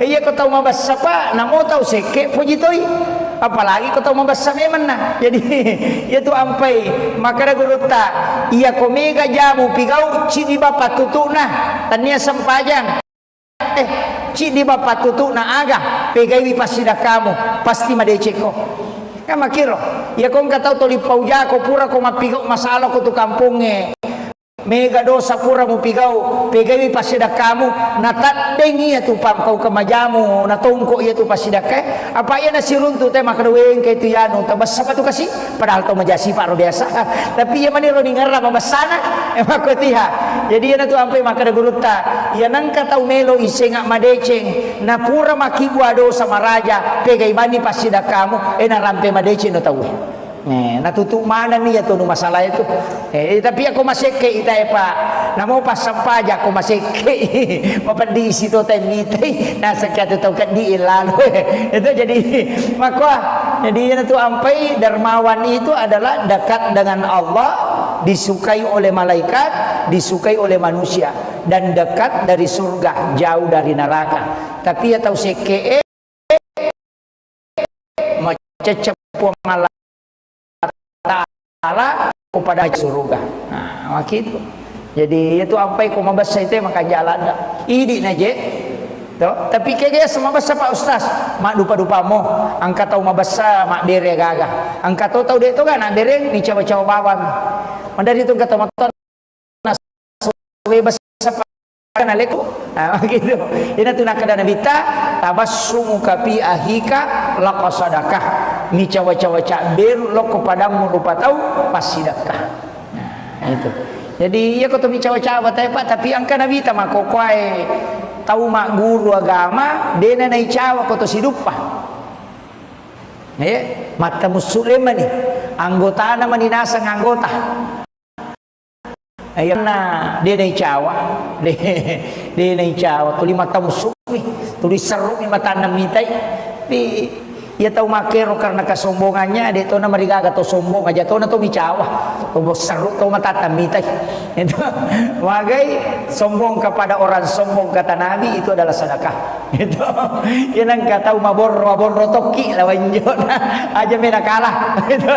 Iya ko tahu mabasa pak namo tahu seke puji tu. Apalagi kau tahu membesar memang nah. Jadi itu ampai maka guru tak ia komega jamu pigau cini bapak tutu nah tania sempajang cini bapak tutu nah agak pegai pasti dah kamu pasti madeceko kan makiro ya kau nggak tahu toli pauja kau pura kau mapigau masalah kau tu kampungnya mega dosa pura mu pigau pegai pasti dah kamu natat dengi ya tu pam kau kemajamu natongko ya tu pasti dah ke apa ya nasi runtu teh maka weng ke tu yanu tabas apa tu kasih padahal tu majasi pak biasa tapi ya mani roni ngarra mabasana emang ko tiha jadi ya tu ampai maka guru ta ya nang katau melo isengak madeceng na pura makibua dosa maraja pegai bani pasti dah kamu na rampe madeceng no tahu natutup mana nih ya tuh masalah itu tapi aku masih ke itai pak namo pas sampaja aku masih ke di situ temite nah sekian tahu kan di ilan itu jadi maka jadi itu ampai dermawan itu adalah dekat dengan Allah disukai oleh malaikat disukai oleh manusia dan dekat dari surga jauh dari neraka tapi ya tahu seke macecep Allah Ta'ala kepada surga. Nah, gitu. Jadi itu apa yang kumabas itu maka jalan dah. Idi naje. Tapi kaya sama bahasa Pak Ustaz, mak dupa mo, angkat tahu mabasa mak bere gagah. Angkat tahu dia tu kan nak bere ni cawa-cawa bawang. Mandari itu kata motor nas bahasa kan aleku. Nah, gitu. Ini tu nak kada nabita tabassumu kapi ahika laqasadakah. Ni cawa-cawa cak beru lo kepadamu lupa tahu pasti sedekah. Nah, itu. Jadi ya kau tu cawa-cawa tapi angka nabi ta mak kokoai tahu mak guru agama dena nai cawa kau tu sidupa. Ya, mata muslim ni anggota nama dinasa anggota. Ayana dia nai cawa. Dia nai cawa tu lima tahun suwi tu diseru lima tanam mitai. Tapi ia tahu makero karena kesombongannya dia tahu nama digaga atau sombong aja tahu nato micawa tahu seru tahu mata tamitai itu wagai sombong kepada orang sombong kata Nabi itu adalah sedekah itu ia nang kata mabor rotoki lawan jona aja mena kalah itu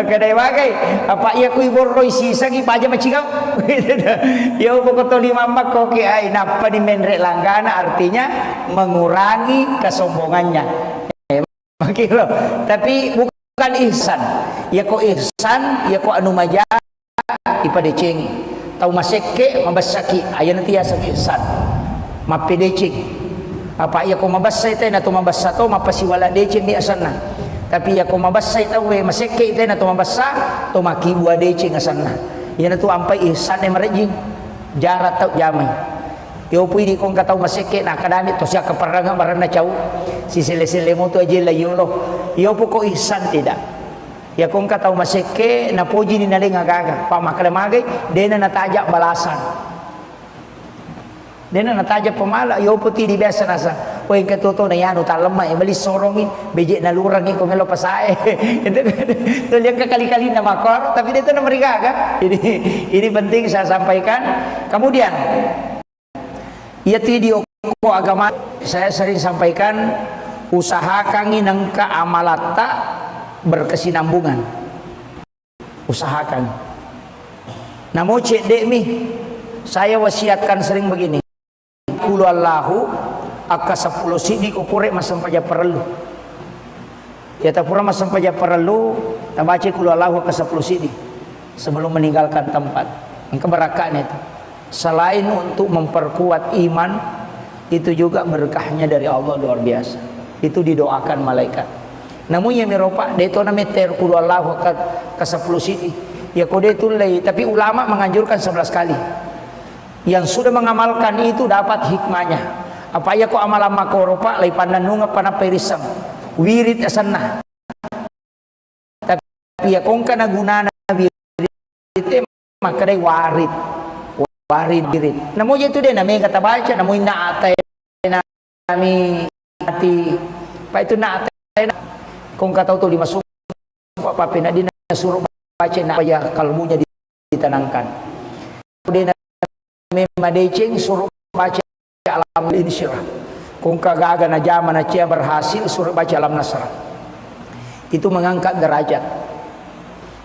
kedai wagai apa ia kui borro isi sagi aja macigau itu ya pokok to lima mak koki ai napa di menrek langgana artinya mengurangi kesombongannya. Kilo. Tapi bukan ihsan. Ya ko ihsan, ya ko anu maja ipada ceng. Tahu maseke mabasaki aya nanti asa ihsan. Mapedecing. Apa ya ko mabasay tay na to mabasa to mapasiwala decing di asana. Tapi ya ko mabasay tahu we maseke tay na to mabasa to makibua decing asana. Ya na to ampay ihsan e marejing. Jarat tau jamay. Yo pui di kong katau maseke na kadami to siya kaparanga marana chau si sile-sile mo to aje la yolo yo po ko ihsan tidak ya kong katau maseke na poji ni naling agaga pa makalamagay dena natajak balasan dena natajak pamala yo po ti di biasa nasa o yung katuto na yan uta lemay bali sorongin beje na lurang ko melo pasae itu yang kekali-kali na makor tapi itu na marigaga ini penting saya sampaikan. Kemudian ya video ko agama saya sering sampaikan usahakan inangka amalata berkesinambungan usahakan namo cek dek mi saya wasiatkan sering begini kulu Allahu aka 10 sidi ko pure masampaja perlu ya ta pura masampaja perlu ta baca kulu Allahu aka 10 sidi sebelum meninggalkan tempat keberkahan itu selain untuk memperkuat iman itu juga berkahnya dari Allah luar biasa itu didoakan malaikat namun yang meropa deto na meter kulu Allahu ka 10 sidi ya kode itu lay tapi ulama menganjurkan 11 kali yang sudah mengamalkan itu dapat hikmahnya apa ya ko amalan makoropa lay pananunga panaperisam wirid asanna tapi ya kung kana gunana wirid maka day warid wirid namo itu din nami kata baca namo inaatay nami ati pa itu naatay kung kataw to lima suko pa pinadi na suruh baca na ya kalbunya ditanangkan din nami madeceng suruh baca alam insyirah kung kagaga na jaman na siya berhasil suruh baca alam nasrah itu mengangkat derajat.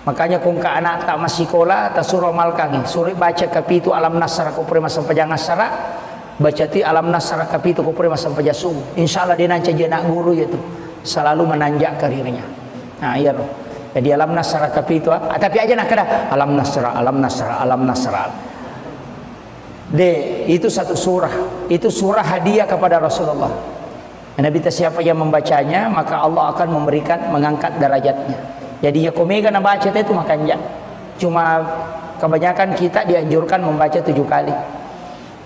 Makanya kung ka anak tak masikola ta suruh malkangi suruh baca kapitu alam nasrah ko pre masam pajang nasrah baca ti alam nasrah kapitu ko pre masam pajasum insyaallah dia nanti jadi guru itu selalu menanjak karirnya. Nah iya loh jadi alam nasrah kapitu tapi aja nak kada alam nasrah itu satu surah itu surah hadiah kepada Rasulullah. Nabi siapa yang membacanya maka Allah akan memberikan mengangkat derajatnya. Jadi ya komega na baca itu makanya cuma kebanyakan kita dianjurkan membaca 7 kali.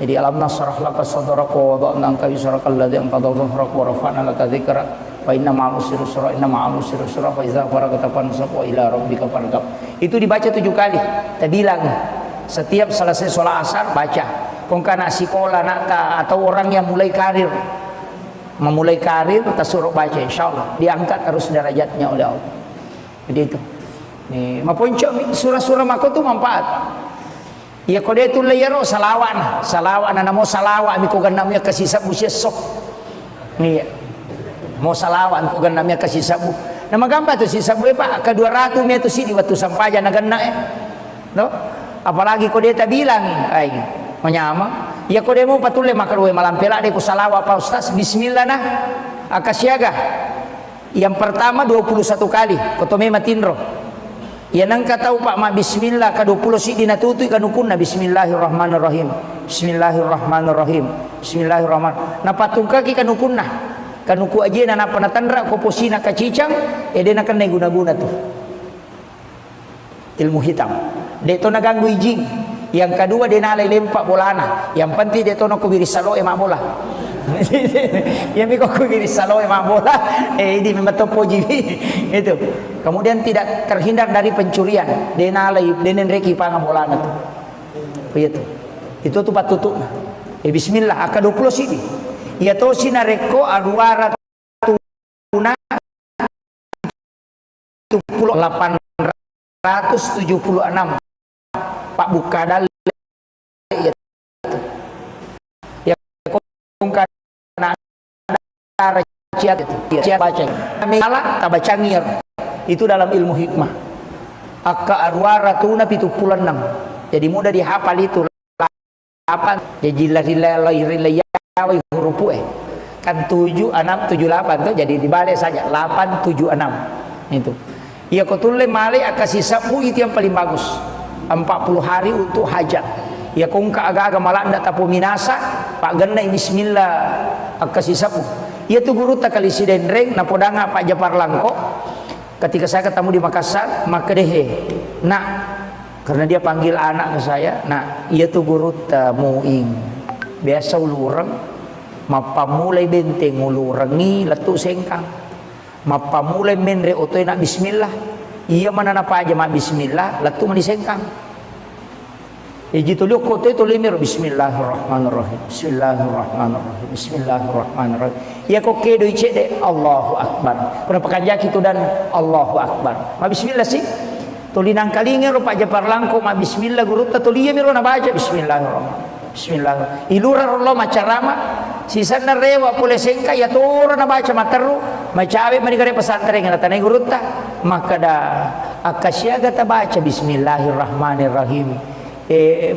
Jadi alam nasrah laka sadraka wa wada'na anka wizraka alladhi anqadha dhahrak wa rafa'na laka dzikrak wa inna ma'al usri yusra inna ma'al usri yusra fa idza faragta fansab wa ila rabbika farghab. Itu dibaca 7 kali. Kita bilang setiap selesai sholat asar baca. Kung kana sekolah nak atau orang yang mulai karir memulai karir kita suruh baca insyaallah diangkat terus derajatnya oleh Allah. Jadi itu nih mapunco surah-surah mako tu manfaat ya kode itu layaro salawan namo salawa mi ko ganamnya kasih sabu sesok nih mau salawan ko ganamnya kasih sabu nama gamba tu si sabu pak ke 200 meter sini waktu sampaja naganna no apalagi kode ta bilang ai menyama ya kode mau patule makarwe malam pela de ko salawa pa ustaz bismillah nah akasiaga. Yang pertama 21 kali kotome matinro ya nang katau pak ma bismillah ka 20 sidi natutui kanukunna bismillahirrahmanirrahim bismillahirrahmanirrahim bismillahirrahman na patungka ki kanukunna kanuku aje na panatandra ko posina kacicang ede na kan guna-guna tuh ilmu hitam deto naganggu ijing yang kedua dia nalai lempak bolana yang penting deto na kubiri salo emak bola ya mi kok gini salo emang bola ini memang topo jiwi itu kemudian tidak terhindar dari pencurian denalai denen reki pangan bola itu itu tuh patutuk bismillah aka 20 sini ya to sinareko aruara tuna 876 Pak Bukadal ya kongkan baca tabaca ngir itu dalam ilmu hikmah akka arwara tuna 76 jadi mudah dihafal itu 8 jadi lari huruf kan 7 6 7 8 tuh jadi dibalik saja 8 7 6 itu ya kotule male akasih sabu itu yang paling bagus 40 hari untuk hajat ya kung agak malah ndak tapu minasa pak genai bismillah akasih sabu ia tu guru tak kali si denreng na podanga Pak Japar Langko ketika saya ketemu di Makassar maka dehe nak karena dia panggil anak ke saya nah ia tu guru tamuing biasa ulurang mapamulay benteng ulurangi latu sengkang mapamulay menre otoy na bismillah iya mananapa aja ma bismillah latu manisengkang iji tuliok ko to tulimir bismillahirrahmanirrahim bismillahirrahmanirrahim bismillahirrahmanirrahim iya ko kedo icede Allahu akbar kuna pakanjaki tu dan Allahu akbar ma bismillah sih tulinang kalinga ro pa japar langko ma bismillah guru ta tuliya miro na baca bismillahirrahmanirrahim bismillah ilura rollo macarama sisa na rewa pule sengka ya toro na baca materu macawe manigare pesantren ngana tanai guru ta maka da akasyaga ta baca bismillahirrahmanirrahim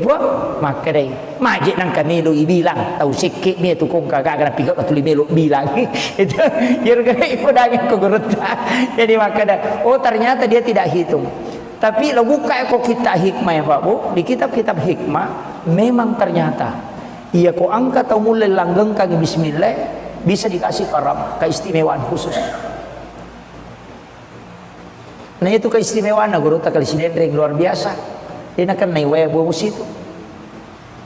buat maka deh majik nang kamelo ibilang tahu sikit ni tu kong kagak kena pikir tu limelo bilang itu ya gay pedangnya ko guruta jadi maka dah oh ternyata dia tidak hitung tapi lo buka kok kita hikmah ya Pak Bu di kitab-kitab hikmah memang ternyata iya ko angkat atau mulai langgeng kaki bismillah bisa dikasih karam keistimewaan khusus nah itu keistimewaan guruta kali sidendreng luar biasa. Dia nak naik waya bos itu.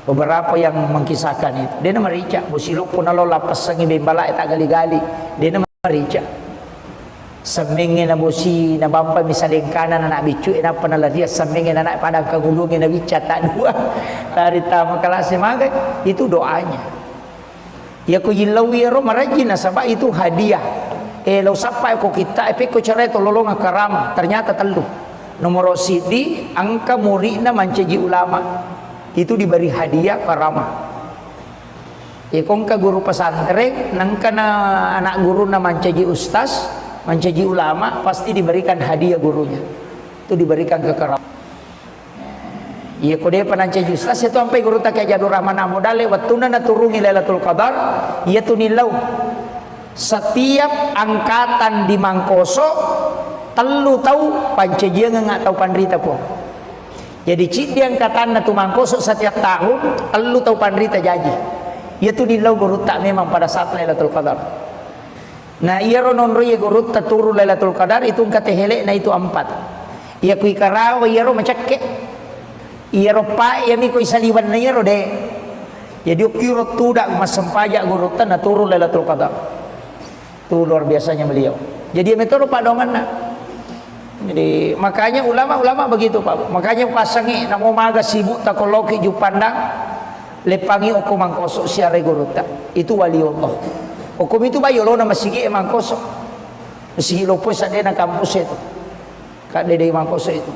Beberapa yang mengkisahkan itu. Dia nak merica. Bosilok pun kalau lapas sangi bembala tak gali-gali. Dia nak merica. Semingin na bosi na bampa misalnya kanan anak bicu ina panala dia semingin anak padang kagulungin na bica tak dua. Dari tamu kelas magai itu doanya. Ya ko yilawi ro marajina sabab itu hadiah. Lo sampai ko kita epe ko cerai to lolong karama ternyata telu. Nomor sidi angka muridna mancaji ulama itu diberi hadiah karamah. Kongka guru pesantren nangka na anak guru na mancaji ustaz, mancaji ulama pasti diberikan hadiah gurunya. Itu diberikan ke karamah. Iya kode panancaji ustaz itu sampai guru tak Jadur Rahman Amudale watuna na turungi Lailatul Qadar iya tunilau. Setiap angkatan di Mangkoso telu tahu pancajian nggak tahu pandrita po. Jadi cik dia angkatan na tumangkoso setiap tahun telu tahu pandrita jaji. Ia tu dilau guru tak memang pada saat Lailatul Qadar. Nah ia ronon roye guru tak turu Lailatul Qadar itu kata helek na itu 4. Ia kui karawa ia ro macake. Ia ro pa ia mi kui saliwan na ia ro de. Jadi ukiro tudak mas sempajak guru tak na turu Lailatul Qadar. Tu luar biasanya beliau. Jadi metode pak dongan na. Jadi makanya ulama-ulama begitu Pak. Makanya pasangi namo maga sibuk takoloki ju pandang lepangi oku mangkoso siare guruta. Itu wali Allah. Hukum itu bayo lo na masigi mangkoso. Masigi lo po sa na kampus itu. Kade de mangkoso itu.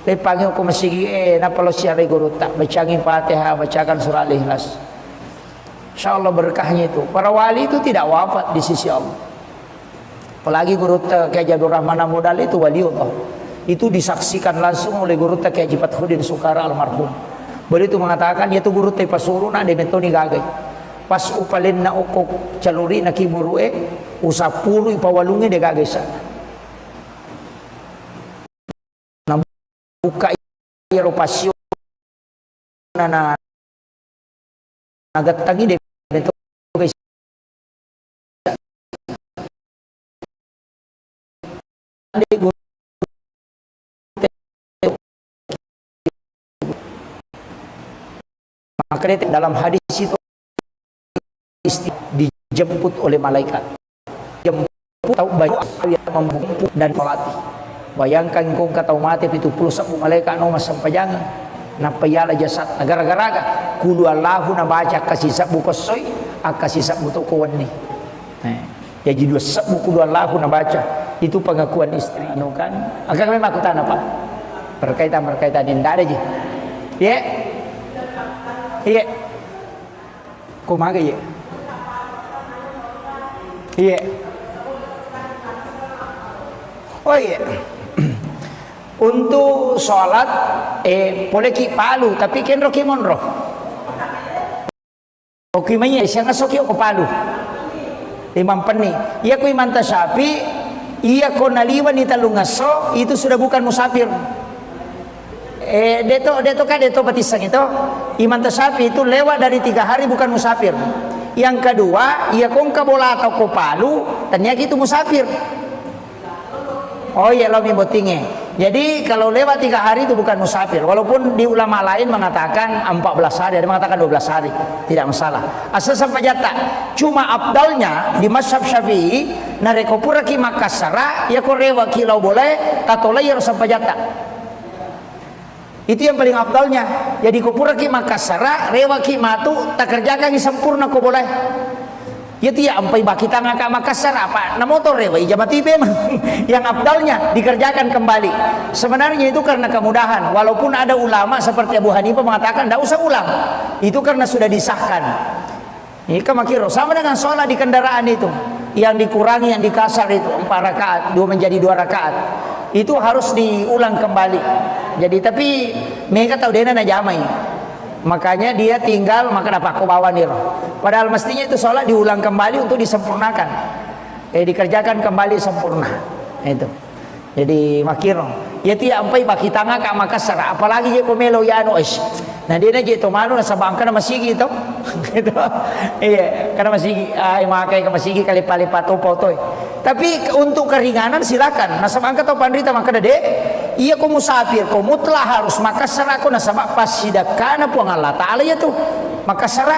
Lepangi oku masigi na palo siare guruta. Bacangi Fatihah, bacakan surah Al-Ikhlas. Insyaallah berkahnya itu. Para wali itu tidak wafat di sisi Allah. Apalagi guru Kiai Jadur Rahman Amudal itu waliullah. Itu disaksikan langsung oleh guru Kiai Fathuddin Sukara almarhum. Beliau itu mengatakan yaitu guru teh pasuru na de metoni gagai. Pas upalin na okok caluri na kiburue usapulu ipawalunge de gagai sa. Na buka eropasyon na nagatangi de makanya dalam hadis itu dijemput oleh malaikat. Jemput tahu banyak yang memupuk dan melatih. Bayangkan kau kata mati itu puluh sabu malaikat no sampai jangan napayala jasad gara-gara kulu Allahu na baca kasih sabu kosoi akasih sabu to kawani. Jadi dua sabu kulu Allahu na baca itu pengakuan istri no kan. Agak memang aku tanya Pak. Berkaitan ini tidak ada je. Ya. Iya. Kumaga ya. Iya. Oh iya. Untuk sholat boleh ki palu tapi ken roki monro. Oke manya siang asoki ko palu. Imam Peni. Iya ku imam Tasyafi, iya ko naliwan di talungaso itu sudah bukan musafir. Deto batisang itu Imam Tasyafi itu lewat dari 3 hari bukan musafir. Yang kedua ia kongka bola atau ko palu ternyata itu musafir. Oh iya lo mimbotinge Jadi kalau lewat 3 hari itu bukan musafir. Walaupun di ulama lain mengatakan 14 hari, ada mengatakan 12 hari, tidak masalah. Asal sampai jata. Cuma abdalnya di mazhab Syafi'i, nareko pura ki Makassara, ya ko rewa kilau boleh, tatolai harus sampai jata. Itu yang paling abdalnya. Jadi ko pura ki Makassara, rewa ki matu, tak kerjakan ki sempurna ko boleh. Ya tidak sampai baki tangga ke Makassar apa? Nah motor rewa ijamah tipe yang abdalnya dikerjakan kembali. Sebenarnya itu karena kemudahan. Walaupun ada ulama seperti Abu Hanifah mengatakan tidak usah ulang. Itu karena sudah disahkan. Ini kemakiro sama dengan sholat di kendaraan itu. Yang dikurangi, yang dikasar itu 4 rakaat, 2 menjadi 2 rakaat. Itu harus diulang kembali. Jadi tapi mereka tahu dia na jamai. Makanya dia tinggal maka dapat bawa nih. Padahal mestinya itu sholat diulang kembali untuk disempurnakan, dikerjakan kembali sempurna. Itu. Jadi makiro. Ya tidak sampai baki tangga ke Makassar. Apalagi dia komelo ya anu es. Nah dia na gitu malu na sabang kana masigi itu. Gitu. Iya, karena masigi makai ke masigi kali palipat foto. Tapi untuk keringanan silakan. Nah sabang ka to pandrita maka dede. Iya ko musafir, ko mutlak harus Makassar ako na sabak pas sidak kana po ang Allah Ta'ala ya tuh Makassar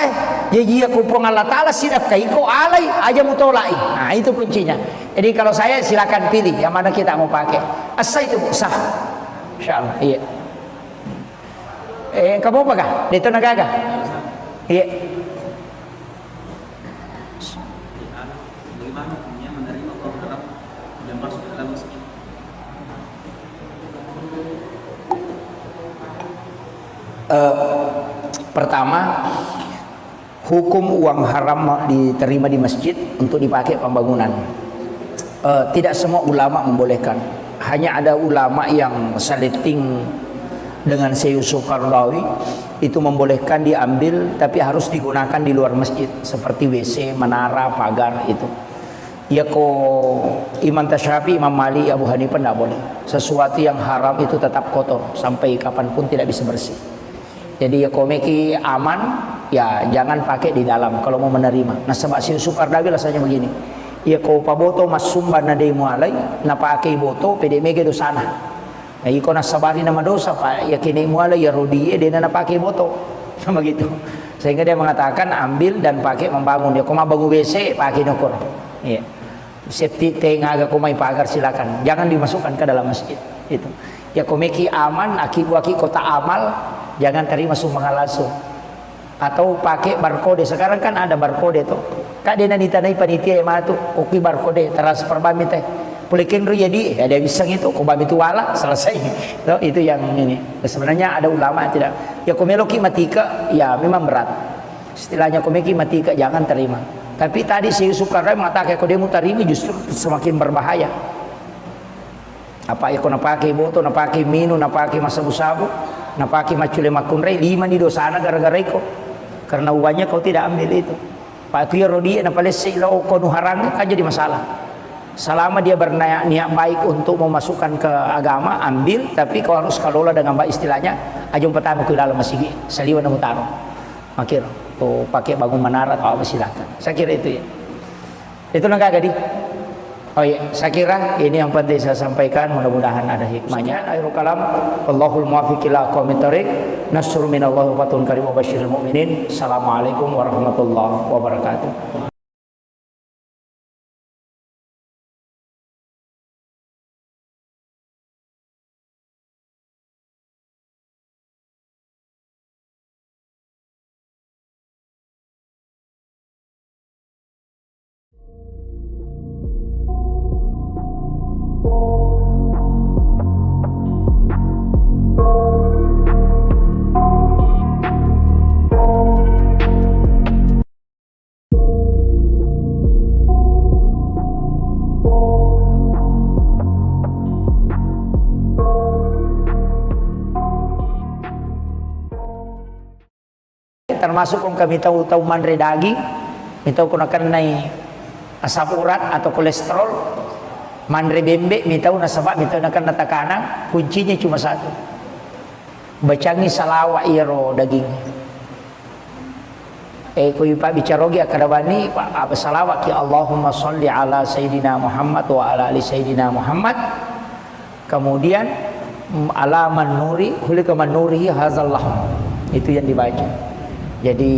jadi ko po ang Allah Ta'ala sidak kay ko alay aja mutolai. Nah itu kuncinya. Jadi kalau saya silakan pilih yang mana kita mau pakai. Asa itu sah. Insyaallah. Iya. Kamu apa kah? Dito nagaga. Iya.
Bagaimana hukumnya menerima uang haram dan masuk ke dalam masjid?
Pertama, hukum uang haram diterima di masjid untuk dipakai pembangunan. Tidak semua ulama membolehkan. Hanya ada ulama yang saliting dengan Syekh Yusuf Qaradawi itu membolehkan diambil, tapi harus digunakan di luar masjid seperti WC, menara, pagar itu. Ya ko Imam Tasyafi, Imam Malik, Abu Hanifah tidak boleh. Sesuatu yang haram itu tetap kotor sampai kapanpun tidak bisa bersih. Jadi ya komeki aman, ya jangan pakai di dalam kalau mau menerima. Nah sebab si Yusuf Qaradawi rasanya begini. Ya ko paboto mas sumban na day mo alay, na pakai boto pede mege do sana. Nah iko na sabari na madosa pa, ya kini mo alay ya rodiye dia na pakai boto. Sama gitu. Sehingga dia mengatakan ambil dan pakai membangun. Ya ko mabangun WC pakai nukur. Iya. Safety tank agak kumai pagar silakan. Jangan dimasukkan ke dalam masjid. Itu. Ya komeki aman, aki kota amal. Jangan terima sumbangan langsung. Atau pakai barcode. Sekarang kan ada barcode tuh. Kak dia nanti tanai panitia yang mana tuh kopi barcode transfer bami teh. Pulikin ru jadi ada bisa itu kok bami itu wala selesai. Tuh, itu yang ini. Sebenarnya ada ulama tidak. Ya komeloki matika ya memang berat. Istilahnya komeki matika jangan terima. Tapi tadi si Yusuf Qaradawi mengatakan kalau dia mutarimi justru semakin berbahaya. Apa ya kau napaki boto, napaki minu, napaki masabu-sabu, napaki macule makunrei 5 di dosana gara-gara itu. Karena uangnya kau tidak ambil itu. Pak Tuya Rodi napalesi lo kau nuharang kan jadi masalah. Selama dia berniat baik untuk memasukkan ke agama, ambil, tapi kau harus kelola dengan baik istilahnya. Ajung pertama ke dalam masjid, saliwan mutaro. Makir, kau pakai bangun menara atau apa silakan. Saya kira itu ya. Itu nggak gadi. Oh iya, saya kira ini yang penting saya sampaikan, mudah-mudahan ada hikmahnya. Akhirul kalam, Allahul muwaffiq ila aqwamit thoriq. Nasrun minallahi wa fatun karim wa basyiril mu'minin. Assalamualaikum warahmatullahi wabarakatuh. Termasuk kung kami tahu manre daging, minta ko nakanay asam urat atau kolesterol, manre bembe, minta nasabak, minta nakan natakana, kuncinya cuma satu. Bacangi salawa iro daging. Kuy pa bicarogi akadabani apa salawat ki Allahumma sholli ala sayyidina Muhammad wa ala ali sayyidina Muhammad. Kemudian alaman nuri hulika man nurihi hazallah, itu yang dibaca. Jadi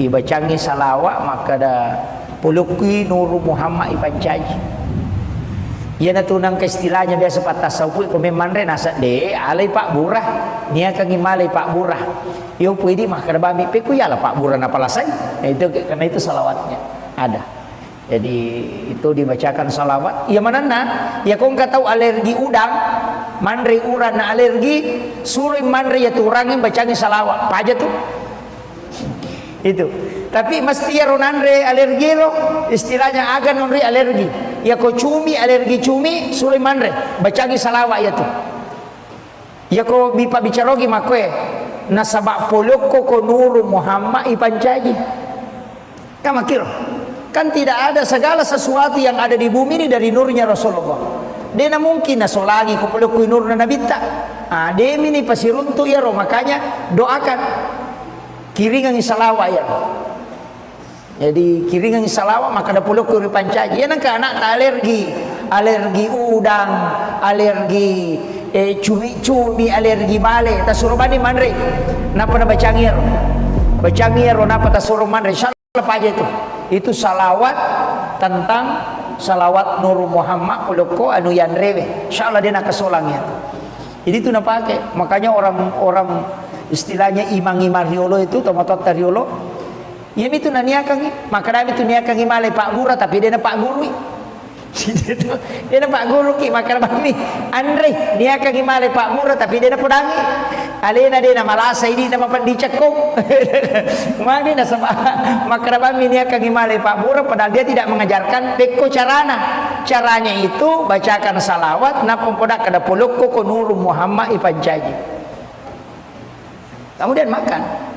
ibacangi salawat maka ada puluki nuru Muhammad ipancaji. Ia natunang ke istilahnya biasa pat tasawuf ko memandre nasa de alai Pak Burah nia kang imalai Pak Burah yo puidi mah kada bami pe ku yala Pak Burah na palasai. Itu karena itu salawatnya ada. Jadi itu dibacakan salawat. Ya manana ya kau nggak tahu alergi udang mandre uran na alergi suruh mandre ya turangin bacanya salawat apa aja tuh itu. Tapi mesti ya ronandre alergi lo istilahnya agan nonre alergi ya ko cumi alergi cumi suruh mandre bacanya salawat ya tuh ya ko bipa bicarogi makwe nasabak poloko ko nuru Muhammad ipancaji kama kiro. Kan tidak ada segala sesuatu yang ada di bumi ini dari nurnya Rasulullah. Dia mungkin nasolagi kupulukui nur na nabita. Dia ini pasti runtuh ya roh. Makanya doakan kiringan salawat ya. Jadi kiringan salawat maka ada pulukui pancaji. Ya nangka anak alergi udang, alergi cumi-cumi, alergi bale. Tasuruh bani manre. Napa na bacangir? Bacangir napa tasuruh manre? Insyaallah apa aja itu salawat tentang salawat Nur Muhammad uloko anu yan rewe insyaallah dia nak kesolangnya. Jadi itu nak pakai. Makanya orang istilahnya imang-imang riolo itu tomatot riolo ya itu naniakang maka dami itu niakang imale Pak Guru tapi dia na Pak Guru dia na Pak Guru ki maka bami Andre niakang imale Pak Guru tapi dia na pudangi alena dia na malasa ini na mapandicakong maka na sama maka bami niakang imale Pak Guru padahal dia tidak mengajarkan peko caranya itu bacakan salawat na pempodak kada poloko ko nuru Muhammad ipancaji kemudian makan.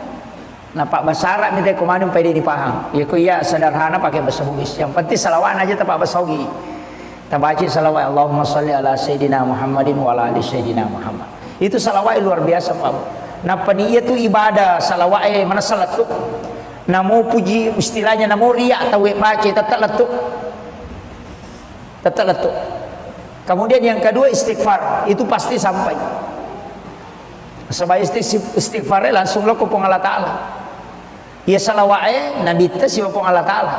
Nah Pak Basara minta komando pede dipaham. Ya ku iya sederhana pakai bahasa Bugis. Yang penting salawat aja tak bahasa Bugis. Tabaci salawat Allahumma shalli ala sayyidina Muhammadin wa ala ali sayyidina Muhammad. Itu salawat luar biasa Pak. Nah paniya itu ibadah salawat mana salat tu. Namo puji istilahnya namo riya atau baca tetap letuk. Tetap letuk. Kemudian yang kedua istighfar, itu pasti sampai. Sebab istighfar langsung lo kupong Allah Ta'ala. Ya salawat Nabi ta si kupong Allah Ta'ala.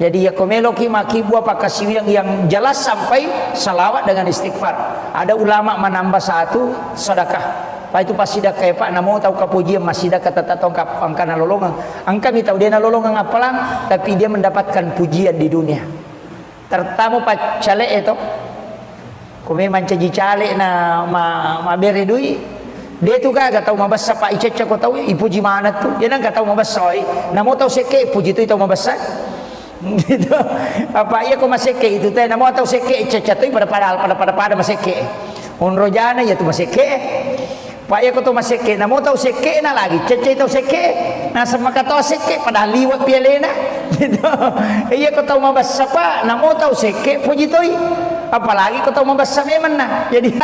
Jadi ya komelo ki maki buah pakasiu yang jelas sampai salawat dengan istighfar. Ada ulama menambah satu sedekah. Pak itu pas sedekah Pak namo tahu kapujian masih sedekah tetap tongkap angkana lolongan. Angka mi tahu dia na lolongan apalang tapi dia mendapatkan pujian di dunia. Tertamu Pak cale itu. Kome mancaji cale na ma bere dui. Dia tu kan tahu mabasa Pak Ica ko tahu ipuji mana tu. Dia nang tahu mabasa namo tahu seke puji tu tahu mabasa. Gitu. Apa iya ko maseke itu teh namo tahu seke Ica tu pada maseke. Unrojana ya tu maseke. Pak iya ko tu maseke namo tahu seke na lagi Ica tahu seke. Na sama kata seke pada liwat pialena. Gitu. Iya ko tahu mabasa Pak namo tahu seke puji tu. Apalagi kau tahu membahas memang nah. Jadi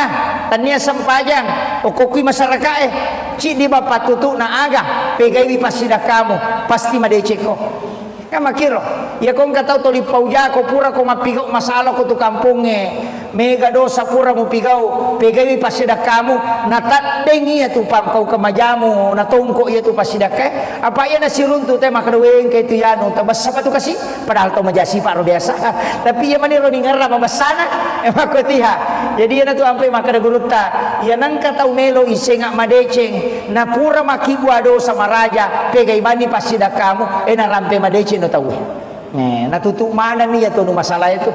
tania sempajang okokui masyarakat cik di bapak tutu na aga pegai pasti dah kamu pasti madeceko kama kiro ya kau nggak tahu toli pauja kau pura kau mapigau masalah kau tu kampungnya mega dosa pura mu pigau pegai pasti dah kamu na tadengi ya tu pam kau kemajamu na tongko ya tu pasti dah ke apa ya nasi runtu teh makadweng kayak tu yanu tabas apa tu kasih padahal tu majasi pak biasa tapi ya mani ro ningara mabasana emang kau tiha jadi ya tu ampai makada guruta ya nangka tahu melo isengak madeceng na pura makibu ado sama raja pegai bani pasti dah kamu na rampe madeceng no tahu natutup mana nih ya tuh masalah itu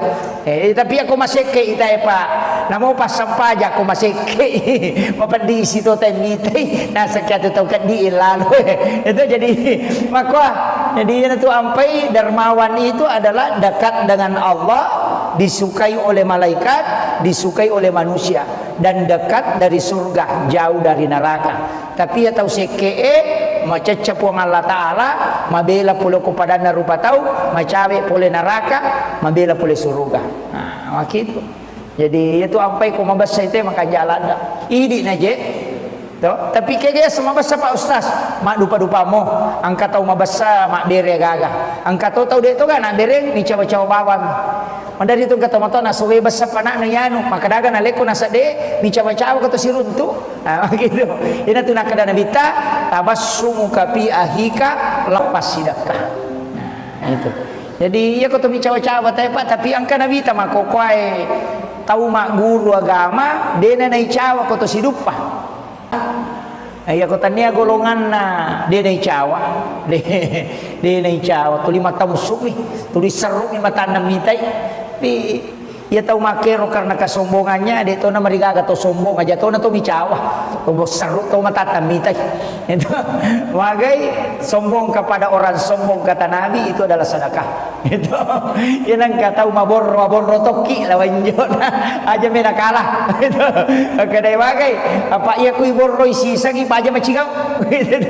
tapi aku masih ke ita Pak namo pas sampaja aku masih ke mapandi situ temite nah sekian tahu kan di lalu itu jadi maka jadi itu ampai dermawan itu adalah dekat dengan Allah disukai oleh malaikat disukai oleh manusia dan dekat dari surga jauh dari neraka tapi ya tahu seke macecep wong Allah Ta'ala mabela pula kepada narupa tahu macawe pole neraka mabela pole surga nah itu jadi itu ampai ko mabasa itu maka jalan dah idi naje Toh, tapi kaya sama basa Pak Ustaz, mak dupa-dupa mo, angka tahu mabasa mak bere gaga. Angka tahu dia tu kan nak bere ni cawa-cawa bawang. Mandari tu kata moto nasuwe basa panak na yanu, maka daga na leko nasa de ni cawa-cawa kata siruntu. Ah gitu. Ina tu nak kada nabita tabassumu kapi ahika lepas sidakah. Nah, itu. Jadi ya kata mi cawa-cawa tapi angka nabita mak kokoai tahu mak guru agama dena nai cawa kata sidupa. Ay ako tanya golongan na di na icawa di na icawa tuli mata musuk ni tuli seru ni mata namitay di ia tahu makero karena kesombongannya dia tahu nama digaga atau sombong aja tahu na to micawa tahu seru tahu mata namitay itu magai sombong kepada orang sombong kata Nabi itu adalah sedekah itu yang kata mabor rotoki lawan jona aja mena kalah itu kadai magai apa ia kui borroi sisa ki aja macigau gitu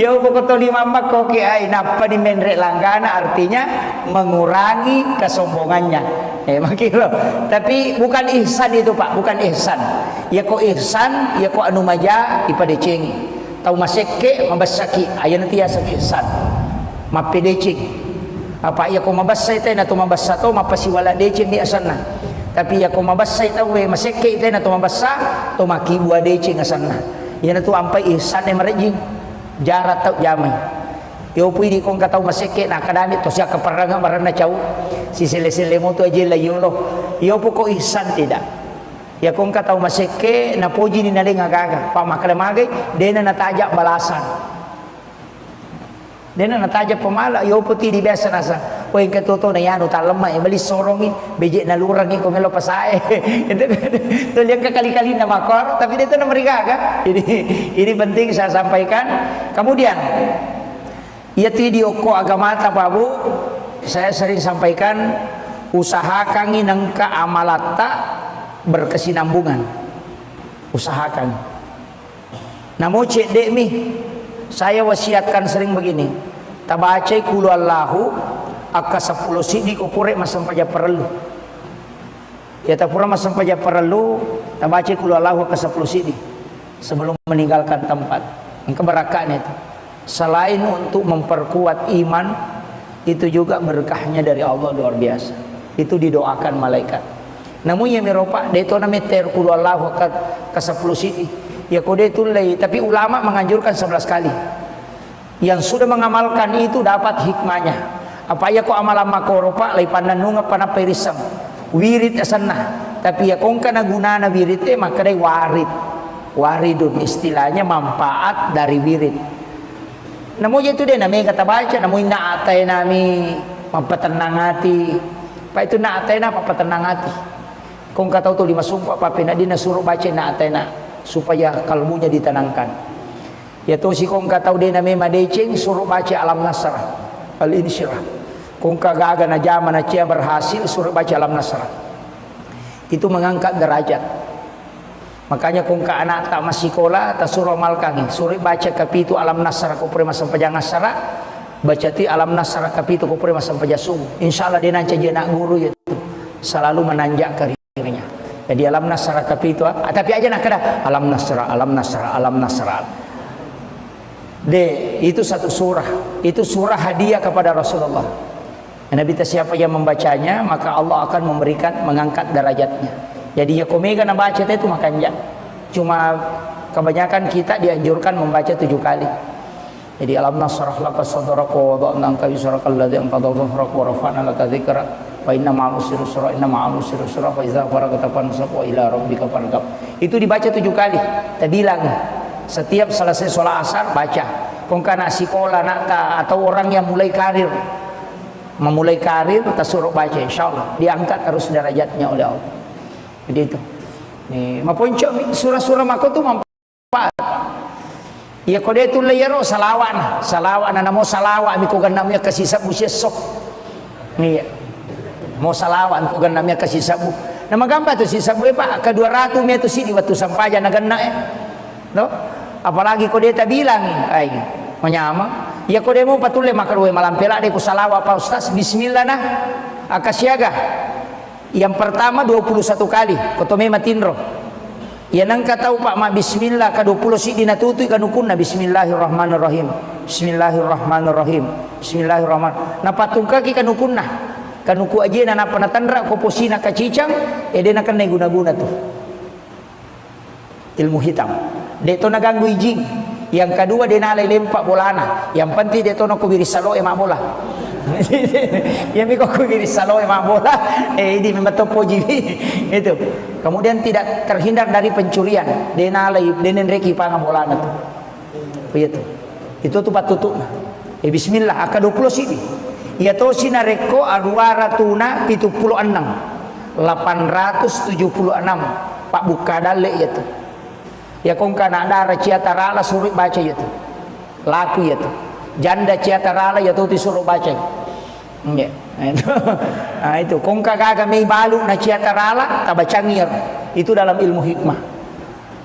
ya pokok di mama koki ai napa di menrek langgana artinya mengurangi kesombongannya makilo tapi bukan ihsan itu Pak bukan ihsan ya kok ihsan ya kok anu maja ipada cengi tahu maseke mabasaki aya nanti ya ihsan mapedecing apa ya kok mabasai teh na to mabasa to mapasiwala decing di asana tapi ya kok mabasai tahu we maseke teh na to mabasa to makibua decing asana ya na to ampai ihsan e marejing jarat tau jamai yo pui di kong katau maseke na kadami to sia kaparanga marana cau si sele-sele mo to aje la yolo yo poko ihsan tidak ya kong katau maseke na poji ni naling agaga pa makale magay dena nataja balasan dena nataja pemala yo puti di biasa nasa o yang katoto na yano talema e bali sorongi beje na lurang ko melo pasae itu yang kali-kali na makor tapi itu na marigaga ini penting saya sampaikan kemudian ya video ko agama ta babu saya sering sampaikan usahakan nangka amalata berkesinambungan usahakan namo cek dek mi saya wasiatkan sering begini tabacai kulu Allahu aka 10 sidi ko pure masam paja perlu ya tapura masam paja perlu tabacai kulu Allahu aka 10 sidi sebelum meninggalkan tempat keberakahan itu selain untuk memperkuat iman itu juga berkahnya dari Allah luar biasa itu didoakan malaikat namun yang meropa dia itu namanya terkulu Allah ke 10 sidi ya kode itu lay tapi ulama menganjurkan 11 kali yang sudah mengamalkan itu dapat hikmahnya apa ya kok amalan makoropa lay pandanunga panaperisam wirid asanah tapi ya kong kana gunana wirid maka day waridun istilahnya manfaat dari wirid namun itu dia namanya kata baca namun naatay nami mampatenang hati pa itu naatay na papatenang hati kung kataw to 5 sumpah pa pinadi na suruh baca naatay na supaya kalbunya ditenangkan ya to si kung kataw din namanya madecing suruh baca alam nasrah al insyirah kung kagaga na jaman na siya berhasil suruh baca alam nasrah itu mengangkat derajat. Makanya kung ka anak tak masih sekolah tak suruh malkangi suruh baca kapitu alam nasara ko pre masam pajang nasara baca ti alam nasara kapitu ko pre masam pajasung insyaallah dia nanti jadi nak guru itu selalu menanjak karirnya jadi alam nasara kapitu tapi aja nak kada alam nasara itu satu surah itu surah hadiah kepada Rasulullah Nabi siapa yang membacanya maka Allah akan memberikan mengangkat derajatnya. Jadi ya komega na baca itu makanya cuma kebanyakan kita dianjurkan membaca 7 kali. Jadi alam nasrah laka sadraka wa wada'na anka wizraka alladhi anqadha dhahrak wa rafa'na laka dzikra fa inna ma'al usri yusra inna ma'al usri yusra fa idza faragta fansab wa ila rabbika farghab. Itu dibaca 7 kali. Kita bilang setiap selesai sholat asar baca. Kung kana sekolah nak atau orang yang mulai karir memulai karir kita suruh baca insyaallah diangkat terus derajatnya oleh Allah. Jadi itu nih maponco surah-surah mako tu manfaat ya kode itu layaro salawan na mo salawa mi ko ganam ya kasisa bu sesok nih mo salawan ko ganam ya kasisa bu na magamba to si sabu pa ka 200 meter sini waktu sampaja na ganna no apalagi kode ta bilang ay menyama ya kode mo patule makarwe malampela de ko salawa pa ustaz bismillah nah akasiaga yang pertama 21 kali kotome matinro Ya nang tahu Pak ma bismillah ka 20 si dinatutui kanukunna bismillahirrahmanirrahim. Bismillahirrahmanirrahim. Bismillahirrahmanirrahim. Na patungkaki kanukunna. Kanuku aja na panatandra ko posina kacicang na kan guna-guna tuh. Ilmu hitam. Deto naganggu ijing. Yang kedua dia nalai lempak bolana. Yang penting deto no kubiri salo emak bola. Ya mi kok kubiri salo emak bola. Ini memang topo jibi. Itu. Kemudian tidak terhindar dari pencurian. Dia nalai denen reki panga bolana tuh. Begitu. Itu tuh patutuk. Bismillah aka 20 sini. Ya to sinareko aruara tuna 76. 876 Pak buka dalek ya tuh. Ya kong kana dara ciatarala suruh baca ya tuh. Laku ya tuh. Janda ciatarala ya tuh disuruh baca. Ya. Nah itu kong kagak mei balu na ciatarala tabacangir. Itu dalam ilmu hikmah.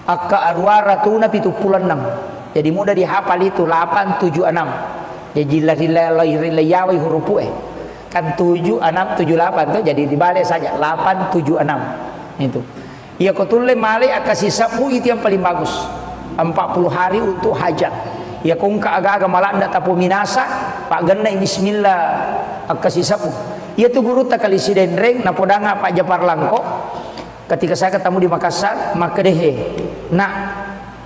Akka arwara tuna 76. Jadi mudah dihafal itu 876. Ya jilai huruf kan 7 6 7 8 tuh jadi dibalik saja 8 7 6 itu. Ya kotule male akasih sapu itu yang paling bagus 40 hari untuk hajat. Ya kong agak-agak malanda tapu minasa Pak genai bismillah akasih sapu. Ya tuh guru tak kali sidendreng napodanga Pak Japar Langko ketika saya ketemu di Makassar maka dehe nak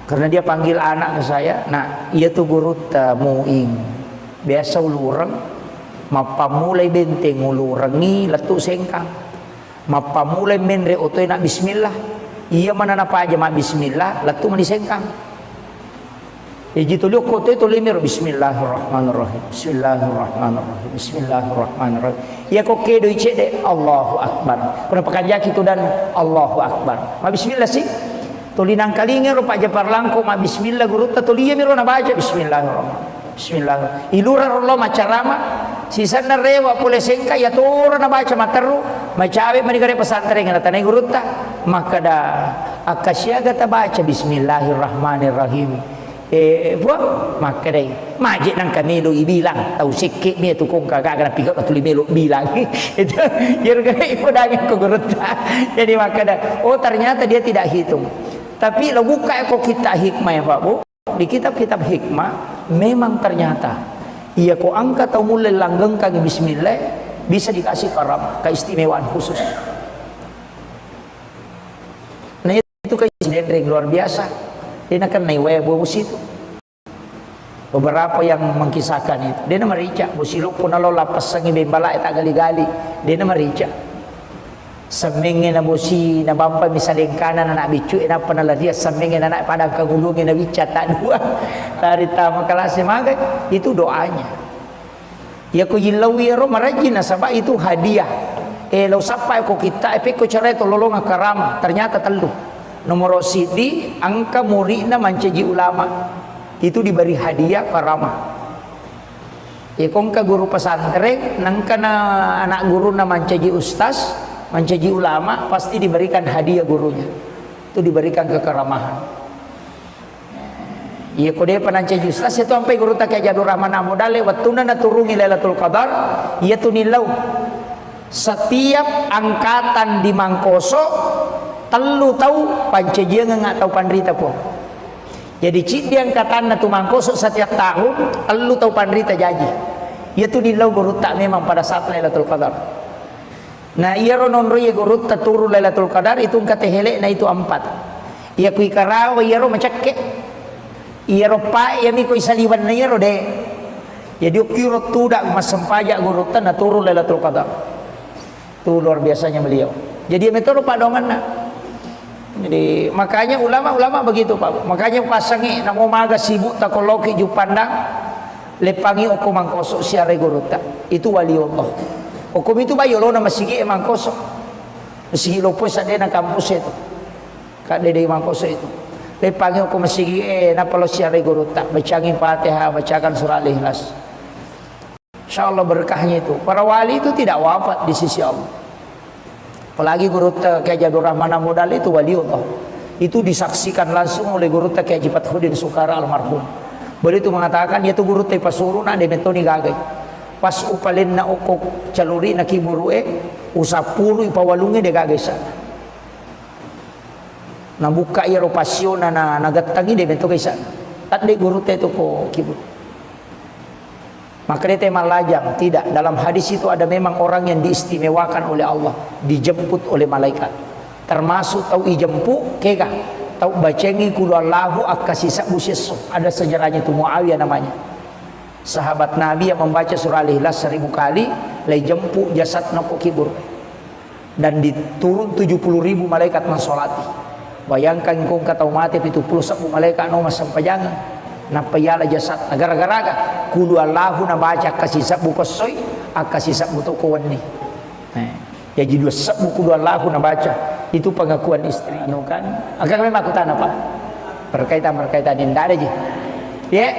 karena dia panggil anak ke saya nah iya tuh guru tamuing biasa ulurang mapamulai benteng ulurangi letuk sengkang mapamulai menre otoy nak bismillah iya mana napa aja mak bismillah letuk mani sengkang jitu liuk kotoy to limir bismillahirrahmanirrahim bismillahirrahmanirrahim bismillahirrahmanirrahim ya kok kedo icede Allahu akbar kuna pakanjaki tu dan Allahu akbar ma bismillah sih tulinang kalinge ro Pak Japar Langko ma bismillah guru ta tuliya miro na baca bismillahirrahmanirrahim bismillah ilura rollo macarama sisana rewa pule sengka ya tora na baca materu macawe manigare pesantren na tanai gurutta maka da akasyaga ta baca bismillahirrahmanirrahim buat maka dai majik nang kamelo ibilang tau sikit ni tu kong kagak kana pigot tuli melo bilang itu jer gai podanya ko gurutta jadi maka da oh ternyata dia tidak hitung tapi lo buka kok kita hikmah ya Pak Bu di kitab-kitab hikmah memang ternyata ia ko angka atau mulai langgeng kaki bismillah bisa dikasih karam keistimewaan khusus. Nah itu keistimewaan luar biasa. Dia akan naik bos itu. Beberapa yang mengkisahkan itu. Dia nama rica. Busiluk pun lalu lapas sangi bembala tak gali-gali. Dia nama rica. Semingin na bosi na bampa misalnya kanan anak bicu na panala dia semingin anak padang kagulungin na bica tak dua dari tamu kelas maga itu doanya ya ko yilawi ro marajin na sabab itu hadiah lo sapa ko kita ko cara itu lolong karama ternyata telu nomor sidi angka murid na manceji ulama itu diberi hadiah karama ya kongka guru pesantren nangka na anak guru na manceji ustaz mencaji ulama pasti diberikan hadiah gurunya itu diberikan kekeramahan iya kode panancaji ustaz itu sampai guru tak kayak Jadur Rahman Amodale wattuna naturungi Lailatul Qadar iya tu nilau setiap angkatan di Mangkoso telu tahu pancajian nggak tahu pandrita po jadi cik di angkatan tu Mangkoso setiap tahun telu tahu pandrita jaji iya tu nilau guru tak memang pada saat Lailatul Qadar. Nah iya ronon roye gurut taturu Lailatul Qadar itu katehele na itu 4. Iya kui karawa iya ro macakke. Iya ro pa iya mi kui saliwan na iya ro de. Jadi ukiro tudak mas sempaja gurutan na turu Lailatul Qadar. Itu luar biasanya beliau. Jadi metode padongan na. Jadi makanya ulama-ulama begitu Pak. Makanya pasangi na umaga sibuk takoloki ju pandang lepangi oku mangkosok siare guruta. Itu waliullah. Hukum itu bayo lo na masigi emang kosong. Masigi lo po sa na kampus itu. Kade de emang kosong itu. Lepangi hukum masigi na palo siya guruta. Bacangin Fatihah, bacakan surah Al-Ikhlas. Insyaallah berkahnya itu. Para wali itu tidak wafat di sisi Allah. Apalagi guruta kayak Jadur Rahman Amodale itu waliullah. Itu disaksikan langsung oleh guruta kayak Jipat Khudin Sukara almarhum. Beliau itu mengatakan dia tuh guruta pasuru na de metoni gagai. Pas upalin na okok caluri na kiburue usapuru ipawalungi de gagesa na buka ia ropasyon na nagatangi de bento kaysa at de guru te to ko kibut. Maka dia malajang. Tidak, dalam hadis itu ada memang orang yang diistimewakan oleh Allah, dijemput oleh malaikat. Termasuk tahu ijemput kega, tahu bacengi kudu Allahu akasisa buseso. Ada sejarahnya itu, Muawiyah namanya. Sahabat Nabi yang membaca surah Al-Ikhlas 1000 kali, lay jemput jasad nako kibur. Dan diturun 70.000 malaikat mensolati. Bayangkan kong katau mati 70 malaikat no sampai jangan. Napayala jasad gara-gara kudu Allahu na baca kasisa bukosoy akasisa butukuan ni. Ya jadi sabu kudu Allahu na baca. Itu pengakuan istri no kan. Agak memang aku tanah Pak. Berkaitan ini ada aja. Ya.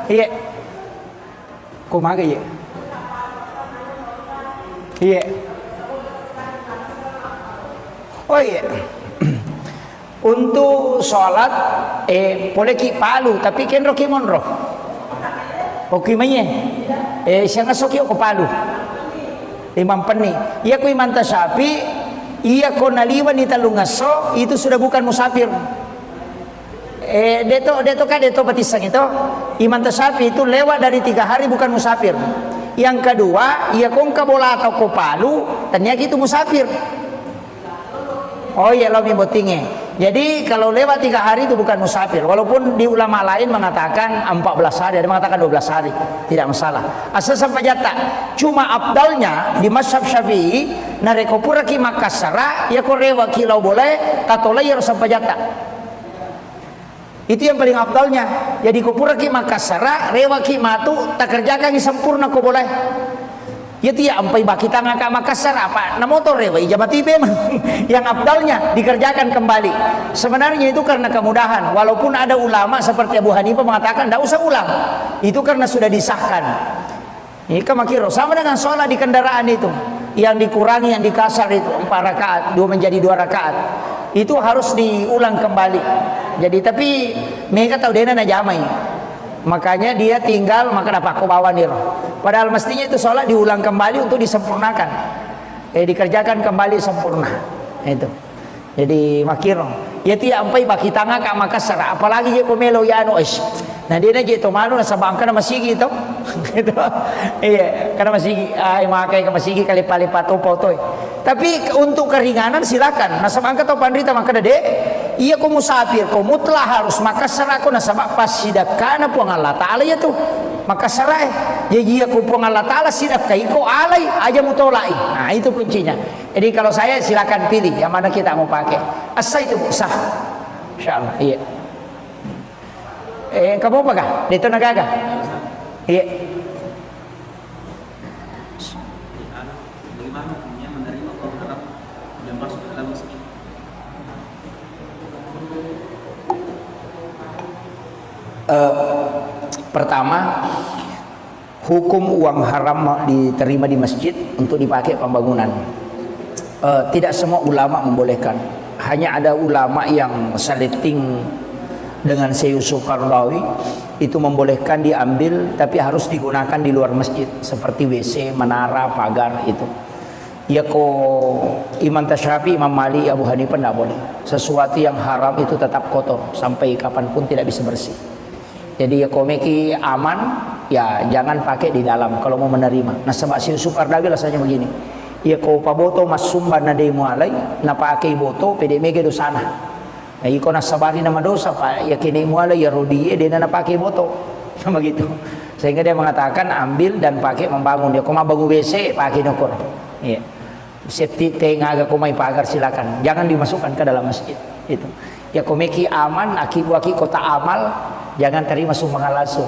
Iya. Kumaha ya. Iya. Oh iya. Untuk sholat boleh ki palu tapi ken roki monro oki manye siang asoki ko palu imam peni iya ko imam tasapi iya ko naliwan ni talungaso itu sudah bukan musafir deto batisang itu imam tasapi itu lewat dari 3 hari bukan musafir. Yang kedua iya kong kabola atau ko palu ternyata itu musafir. Oh iya lo mimbotingnya. Jadi kalau lewat 3 hari itu bukan musafir. Walaupun di ulama lain mengatakan 14 hari, ada mengatakan 12 hari, tidak masalah. Asal sampai jatah. Cuma abdalnya di mazhab Syafi'i, nareko pura ki Makassara, ya korewa kilau boleh, katola ya sampai jatah. Itu yang paling abdalnya. Jadi kupura ki Makassara, rewa ki matu, tak kerjakan sempurna ko boleh. Ya tiap sampai baki tangan ke Makassar apa na motor rewa ijabati memang yang abdalnya dikerjakan kembali. Sebenarnya itu karena kemudahan, walaupun ada ulama seperti Abu Hanifah mengatakan tidak usah ulang, itu karena sudah disahkan. Ini kemakiro sama dengan sholat di kendaraan itu yang dikurangi, yang dikasar itu 4 rakaat 2 menjadi 2 rakaat itu harus diulang kembali. Jadi tapi mereka tahu dia na jamai, makanya dia tinggal maka dapat kau bawa nih. Padahal mestinya itu sholat diulang kembali untuk disempurnakan, dikerjakan kembali sempurna itu. Jadi makiro ya tiap sampai baki tangga ke Makassar apalagi je komelo ya anu es nah dia na je to manu na sabangka na masigi to gitu. Iya karena masigi ay makai ke masigi kali palipat foto. Tapi untuk keringanan silakan na sabangka to pandrita maka dede iya ko musafir ko mutlah harus Makassar ako na sabak pas sidakana po ang Allah Ta'ala ya tuh Makassar ya iya ko po ang Allah Ta'ala sidak kay ko alay aja mutolai. Nah itu kuncinya. Jadi kalau saya silakan pilih yang mana kita mau pakai. Asa itu sah. Insyaallah. Iya. Kamu apa kah? Dito nagaga. Iya.
Bagaimana hukumnya menerima orang Arab yang masuk ke dalam masjid?
Pertama, hukum uang haram diterima di masjid untuk dipakai pembangunan. Tidak semua ulama membolehkan. Hanya ada ulama yang saleting dengan Syekh Yusuf Qaradawi itu membolehkan diambil, tapi harus digunakan di luar masjid seperti WC, menara, pagar itu. Ya ko Imam Tasyafi, Imam Malik, Abu Hanifah tidak boleh. Sesuatu yang haram itu tetap kotor sampai kapanpun tidak bisa bersih. Jadi ya komeki aman, ya jangan pakai di dalam kalau mau menerima. Nah sebab Syekh Yusuf Qaradawi rasanya begini. Ya ko paboto masumba na de mualay na pakai boto pede mege dosana. Nah iko nasabari nama dosa pak ya kini mualay ya rodi dia na pakai boto sama gitu. Sehingga dia mengatakan ambil dan pakai membangun. Dia koma bangun WC pakai nokor. Iya. Septi tengaga komai pagar silakan. Jangan dimasukkan ke dalam masjid. Itu. Ya komeki aman aki kota amal jangan terima sumbangan langsung.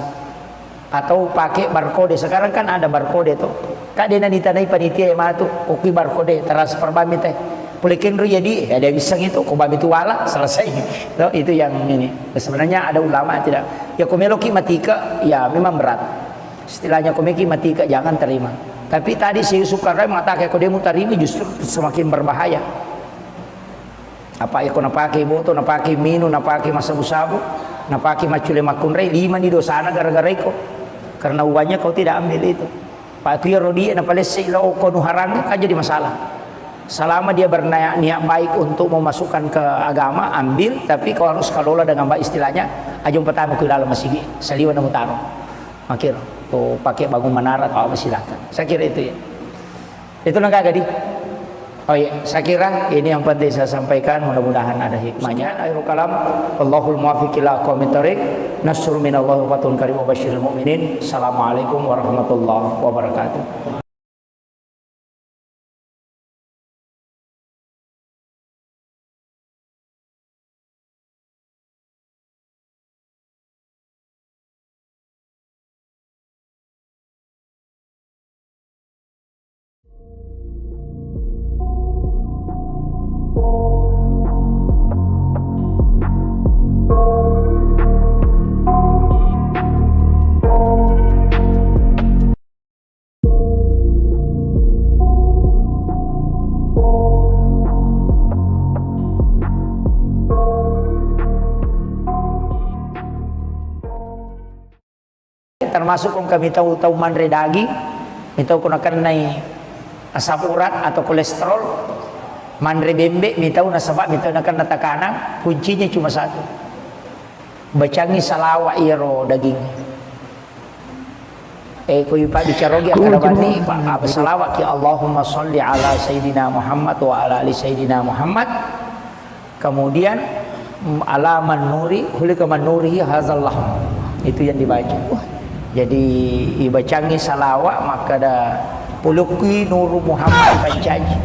Atau pakai barcode. Sekarang kan ada barcode tuh. Kak dia nanti tanai panitia yang mana tuh koki barcode transfer bami teh. Pulikin ru jadi ada bisa gitu kok bami itu wala selesai. Itu yang ini. Sebenarnya ada ulama tidak. Ya komeloki matika ya memang berat. Istilahnya komeki matika jangan terima. Tapi tadi si Sukarno mengatakan kalau dia mau terima justru semakin berbahaya. Apa ya kau napaki boto, napaki minum, napaki masabu-sabu, napaki macule makunrei 5 di dosana gara-gara iko. Karena uangnya kau tidak ambil itu. Pak Kio Rodi na palese ilaw ko nuharang kan jadi masalah. Selama dia berniat baik untuk memasukkan ke agama, ambil, tapi kau harus kelola dengan baik. Istilahnya ajung pertama ke dalam masjid seliwan namu taruh makir kau pakai bangun menara atau apa silakan. Saya kira itu ya, itu langkah gadi. Oh iya, saya kira ini yang penting saya sampaikan, mudah-mudahan ada hikmahnya. Akhirul kalam, Allahul muwaffiq ila aqwamit thoriq, nasrun minallahi wa fathun karim wa basyiril mu'minin. Assalamualaikum warahmatullahi wabarakatuh. Termasuk kung kami tahu manre daging, minta ko nakan nay asam urat atau kolesterol, manre bembe, minta nasaba, minta nakan natakana, kuncinya cuma satu. Bacangi salawa iro daging. Ko ipa bicarogi akada bani apa salawat ya Allahumma sholli ala sayyidina Muhammad wa ala ali sayyidina Muhammad. Kemudian alaman nuri, hulika man nuri hazallah. Itu yang dibaca. Jadi ibacangi salawat maka ada pulukui nuru Muhammad pancaji.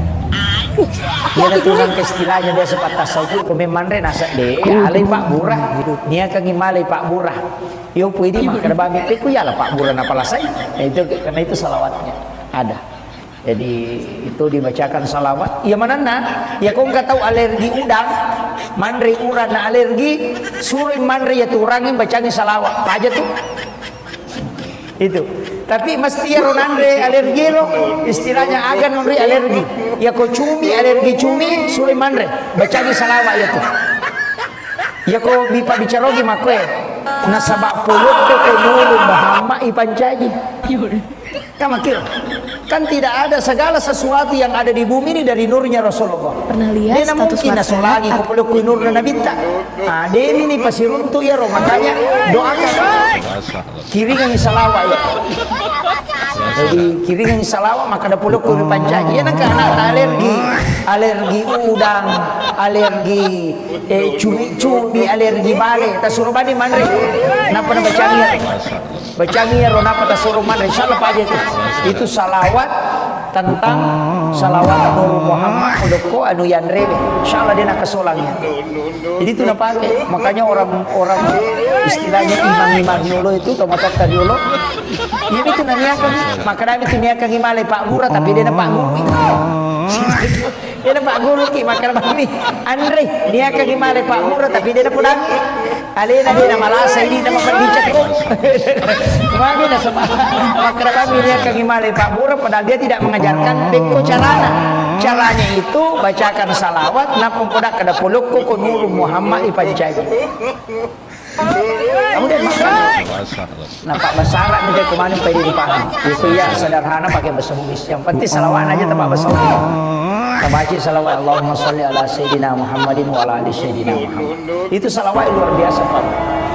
Dia natulang ke istilahnya dia sepat tasawuf kami manre nasa de alai Pak Burah nia kangi malai Pak Burah. Yo pwede maka bami ku ya lah Pak Burah napala saya. Itu karena itu salawatnya ada. Jadi itu dibacakan salawat. Ya mana ya kau nggak tahu alergi udang, manre urat na alergi, suruh manre ya turangin bacangi salawat. Apa aja tuh? Itu tapi mesti ya ronandre alergi lo istilahnya agan nonre alergi ya ko cumi alergi cumi suri manre bacagi salawat ya tuh ya ko bipa bicarogi makwe nasabak puluk ko nulu bahama ipancaji kamakir kan tidak ada segala sesuatu yang ada di bumi ini dari nurnya Rasulullah.
Pernah lihat
dia
status
mungkin naso lagi ko puluk ko nur na nabita. Ah dia ini pasti runtuh ya roh makanya doakan kiringan salawat ya. Jadi kiringan salawat maka ada puluk ko pancaji ya nak anak alergi udang, alergi cumi, alergi bale, ta suruh bani manre. Napa na bacangi ya ro napa ta suruh manre insyaallah aja itu salawat tentang salawat Nur Muhammad udoko anu yanrebe insyaallah dia nak kesolangnya. Jadi itu nak pakai makanya orang istilahnya imam dulu itu tomatok tadi dulu ini itu naniakan maka kami itu niakan imale Pak Burah tapi dia Pak Guru dia Pak Guru ki maka kami Andre niakan imale Pak Burah tapi dia pedang alena dia malasa ini nama pendicak kok kami dah sebab maka kami niakan imale Pak Burah padahal dia tidak mengajarkan beko caranya itu bacakan salawat napun podak kada puluk ko nuru Muhammad ipancaji. Kemudian makan nampak besarat nih kemana pede dipaham itu ya sederhana pakai bahasa Bugis yang penting salawat aja tempat bahasa Bugis baca salawat Allahumma sholli ala sayyidina Muhammadin wa ala ali sayyidina Muhammad itu salawat luar biasa Pak.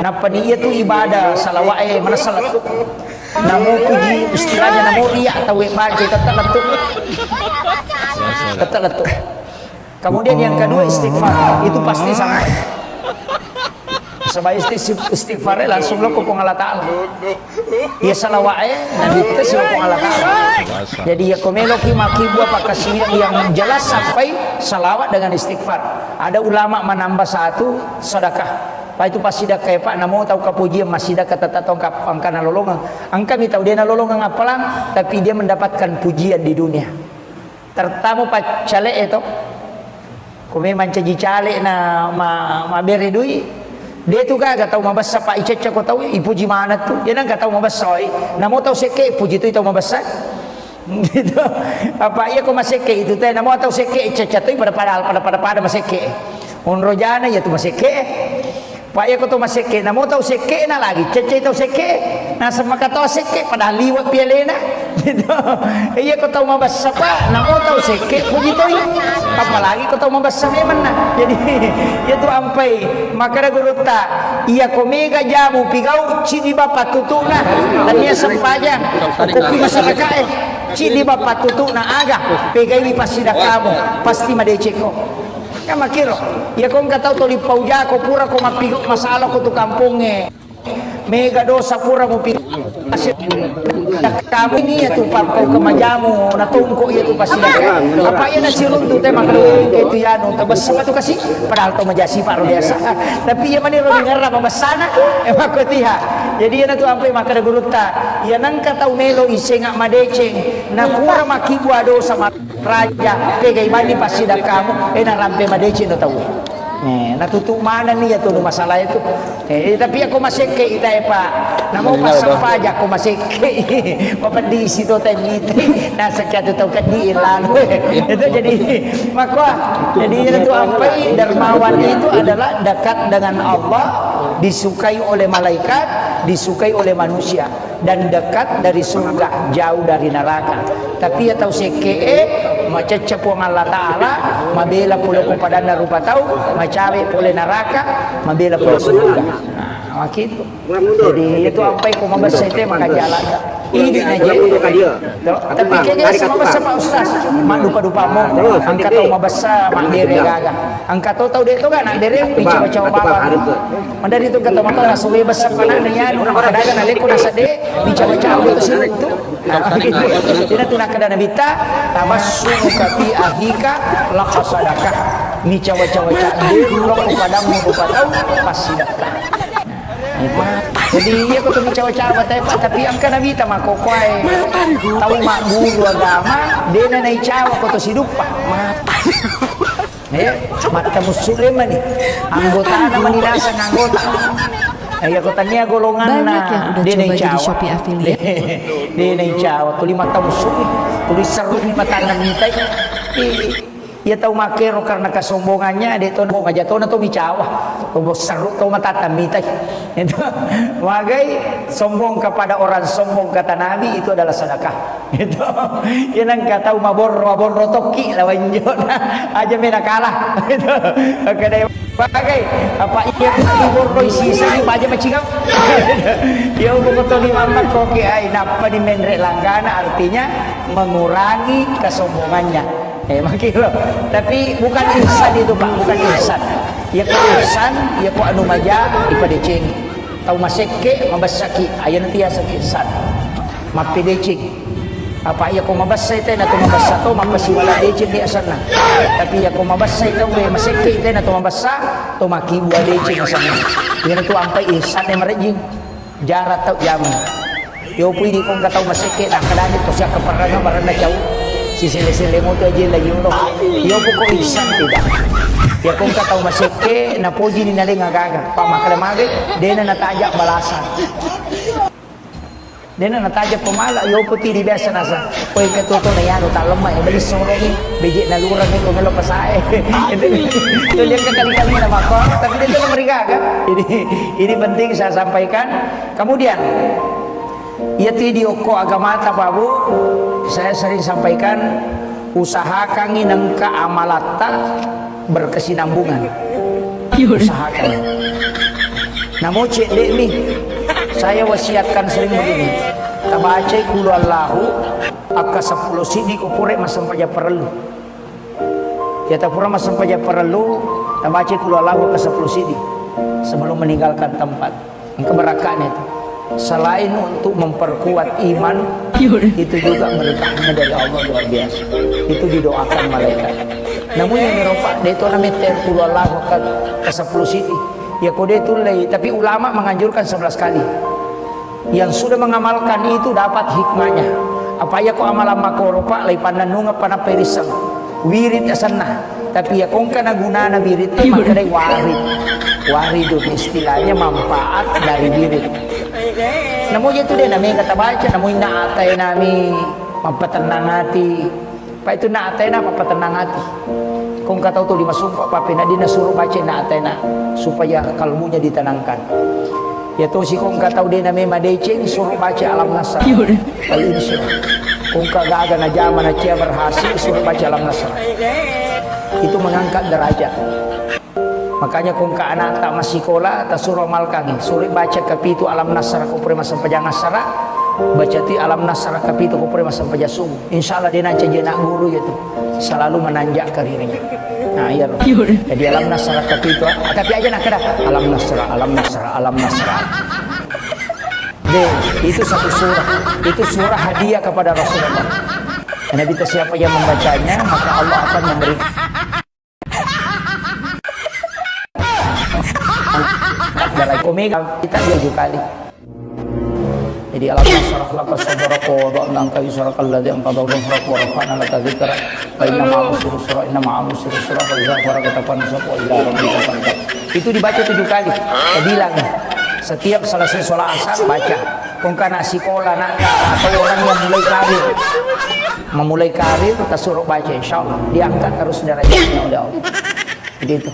Napa dia itu ibadah salawat mana salat tu namo puji istilahnya namo riya atau baca tetap letuk. Kemudian yang kedua istighfar itu pasti sampai sebab istighfar langsung lo ke Allah Ta'ala ya salawat nabi kita sih ke Allah Ta'ala jadi ya komelo ki maki buah pakasi yang jelas sampai salawat dengan istighfar. Ada ulama menambah satu sedekah Pak itu pasti dah kayak Pak namo tahu kapujian masih dah kata tongkap angka nolongan angka mi tahu dia nolongan apalang tapi dia mendapatkan pujian di dunia tertamu Pak cale itu kome mancaji cale na ma beri duit dia tu kagak tahu mabasa Pak Icaca ko tahu ipuji mana tu dia nang tahu mabasa namo tahu seke puji tu tahu mabasa gitu apa iya ko maseke itu teh namo tahu seke Icaca tu pada maseke unrojana ya tu maseke Pak iya ko tu maseke namo tahu seke na lagi Icaca tahu seke na sama kata seke pada liwat pialena Gitu. Iya kau tahu mabasa pa, namo tahu seke begitu apalagi kau tahu mabasa memang nah. Jadi itu ampai maka guruta iya kau mega jamu pigau cidi bapak tutuna dan dia sempajang kopi masyarakat cidi bapak tutuna aga pegai pasti dah kamu pasti madeceko ya makiro ya kau nggak tahu toli pauja kau pura kau mapigo masalah kau tu kampungnya mega dosa pura mo kamu ini ya tuh kau kemajamu na tungko ya tuh pasti apa ya na sirundu teh makro itu ya no tabas sama tuh kasih padahal tuh majasi pak biasa tapi ya mani ro dengar mabasana emang ko tiha jadi ya na tuh ampai makada guruta ya nang katau melo isenga madeceng na pura makibwa dosa raja pegai mani pasti dah kamu na rampe madeceng no tahu natutup mana nih ya tuh masalah itu tapi aku masih ke itu pak namo pasang pajak aku masih ke di situ tadi nah sekian itu kan di lalu itu jadi maka jadi itu apa dermawan itu adalah dekat dengan Allah disukai oleh malaikat disukai oleh manusia dan dekat dari surga jauh dari neraka tapi ya tahu seke macecep Allah Ta'ala mabela pulau kepada rupa tahu macawe pole neraka mabela pulau surga nah gitu jadi itu apa yang mabasa itu maka jalan ini aja tapi kayaknya sama mabasa Pak Ustaz mak dupa-dupa mo angkat tahu mabasa mak dere gaga angkat tahu deh itu kan nak dere bicara baca bawah mandari itu kata mata na suwe basa kana niya maka daga na leko na sade bicara baca itu sirut itu tidak tu nak kada nabita tamassumu kafi ahika laqasadakah ni cawa-cawa dulu kepadamu tahu pasti sedekah jadi iya ko tumi cawa-cawa tapi angka nabi ta makokwai tahu mak guru agama dena nai cawa ko to sidupa mata muslim ni anggota na maninasa ng anggota ay ako tanya golongan na
banyak yang udah coba jadi Shopee affiliate
di nai cawa tuli mata musuh tuli seru ni mata nangitay ia tahu makero karena kesombongannya dia tahu mau ngajak tahu na to micawa tahu seru tahu mata tamitay itu wagai sombong kepada orang sombong kata Nabi itu adalah sedekah itu yang kata mabor rotoki lawan jona aja mena kalah itu kada bagai apa iya tibor roy sisa ni aja macingau ya ugo to di mamat koki ai napa di menre langgana artinya mengurangi kesombongannya makiro tapi bukan ihsan itu Pak bukan ihsan ya ko ihsan ya ko anu maja ipadecing tahu maseke mabasaki aya nanti ya ihsan mapidecing apa ya ko mabasa ite na to mabasa to mapasiwala decing di asana tapi ya ko mabasa ite we maseke ite na to mabasa to makibwa decing asana yan to ampai ihsan e marejing jarat tau jamu yo pwede kong kataw maseke na kadani to siya kaparanga marana jauh si sile-sile mo to aja lagi ulo yo po ko ihsan tidak ya kung kataw masike na po jini naling agaga pamakalamagi dena natajak balasan dena natajak pamala yo po ti di biasa nasa poy katuto na yan uta lemay balis sore ni beje na lurang ni kung lo pasae itu dia kekali-kali na mako tapi dito na marigaga ini penting saya sampaikan kemudian ya video ko agamata Pak Bu saya sering sampaikan usahakan nengka amalata berkesinambungan usahakan namun cek dek nih saya wasiatkan sering begini tabaca kulu Allahu akka 10 sidi ko pure masampaja perlu ya tapura masampaja perlu tabaca kulu Allahu akka 10 sidi sebelum meninggalkan tempat yang keberakahan itu selain untuk memperkuat iman itu juga berkahnya dari Allah luar biasa itu didoakan malaikat namun yang dirofak dia itu namanya terpuluh Allah ke 10 siti ya kode itu lay tapi ulama menganjurkan 11 kali yang sudah mengamalkan itu dapat hikmahnya apa ya kok amalan makoropa lay pandanunga panaperisang wirid asanah tapi ya kong kana gunana wirid maka dari warid itu istilahnya manfaat dari wirid namun itu dia namanya kata baca namun naatay nami mapatenang hati pa itu naatay na mapatenang hati kung kataw to lima sumpah papi na di nasuruh baca naatay na supaya kalbunya ditenangkan Ya to si kung kataw din na may madeceng suruh baca alam nasr. Al-insya. Kung kagaga na jama na siya berhasil suruh baca alam nasr. Itu mengangkat derajat. Makanya kung ka anak tak masih sekolah tak suruh malkan suruh baca kapitu alam nasr ko pre masam pajang nasara baca ti alam nasr kapitu ko pre masam pajasum. Insyaallah dia nak jadi nak guru itu selalu menanjak karirnya. Nah iya loh. Jadi alam nasr kapitu tapi aja nak kada alam nasr. Itu satu surah. Itu surah hadiah kepada Rasulullah. Nabi itu siapa yang membacanya maka Allah akan memberi dari omega kita 7 kali. Jadi alam nasrah laka sadraka wa wada'na anka wizraka alladhi anqadha dhahrak wa rafa'na laka dzikrak fa inna ma'al usri yusra inna ma'al usri yusra fa idza faragta fansab wa ila rabbika farghab. Itu dibaca 7 kali. Saya bilang setiap selesai sholat asar baca. Kung kana sekolah nak atau orang yang memulai karir kita suruh baca insyaallah diangkat terus derajatnya oleh Allah. Begitu.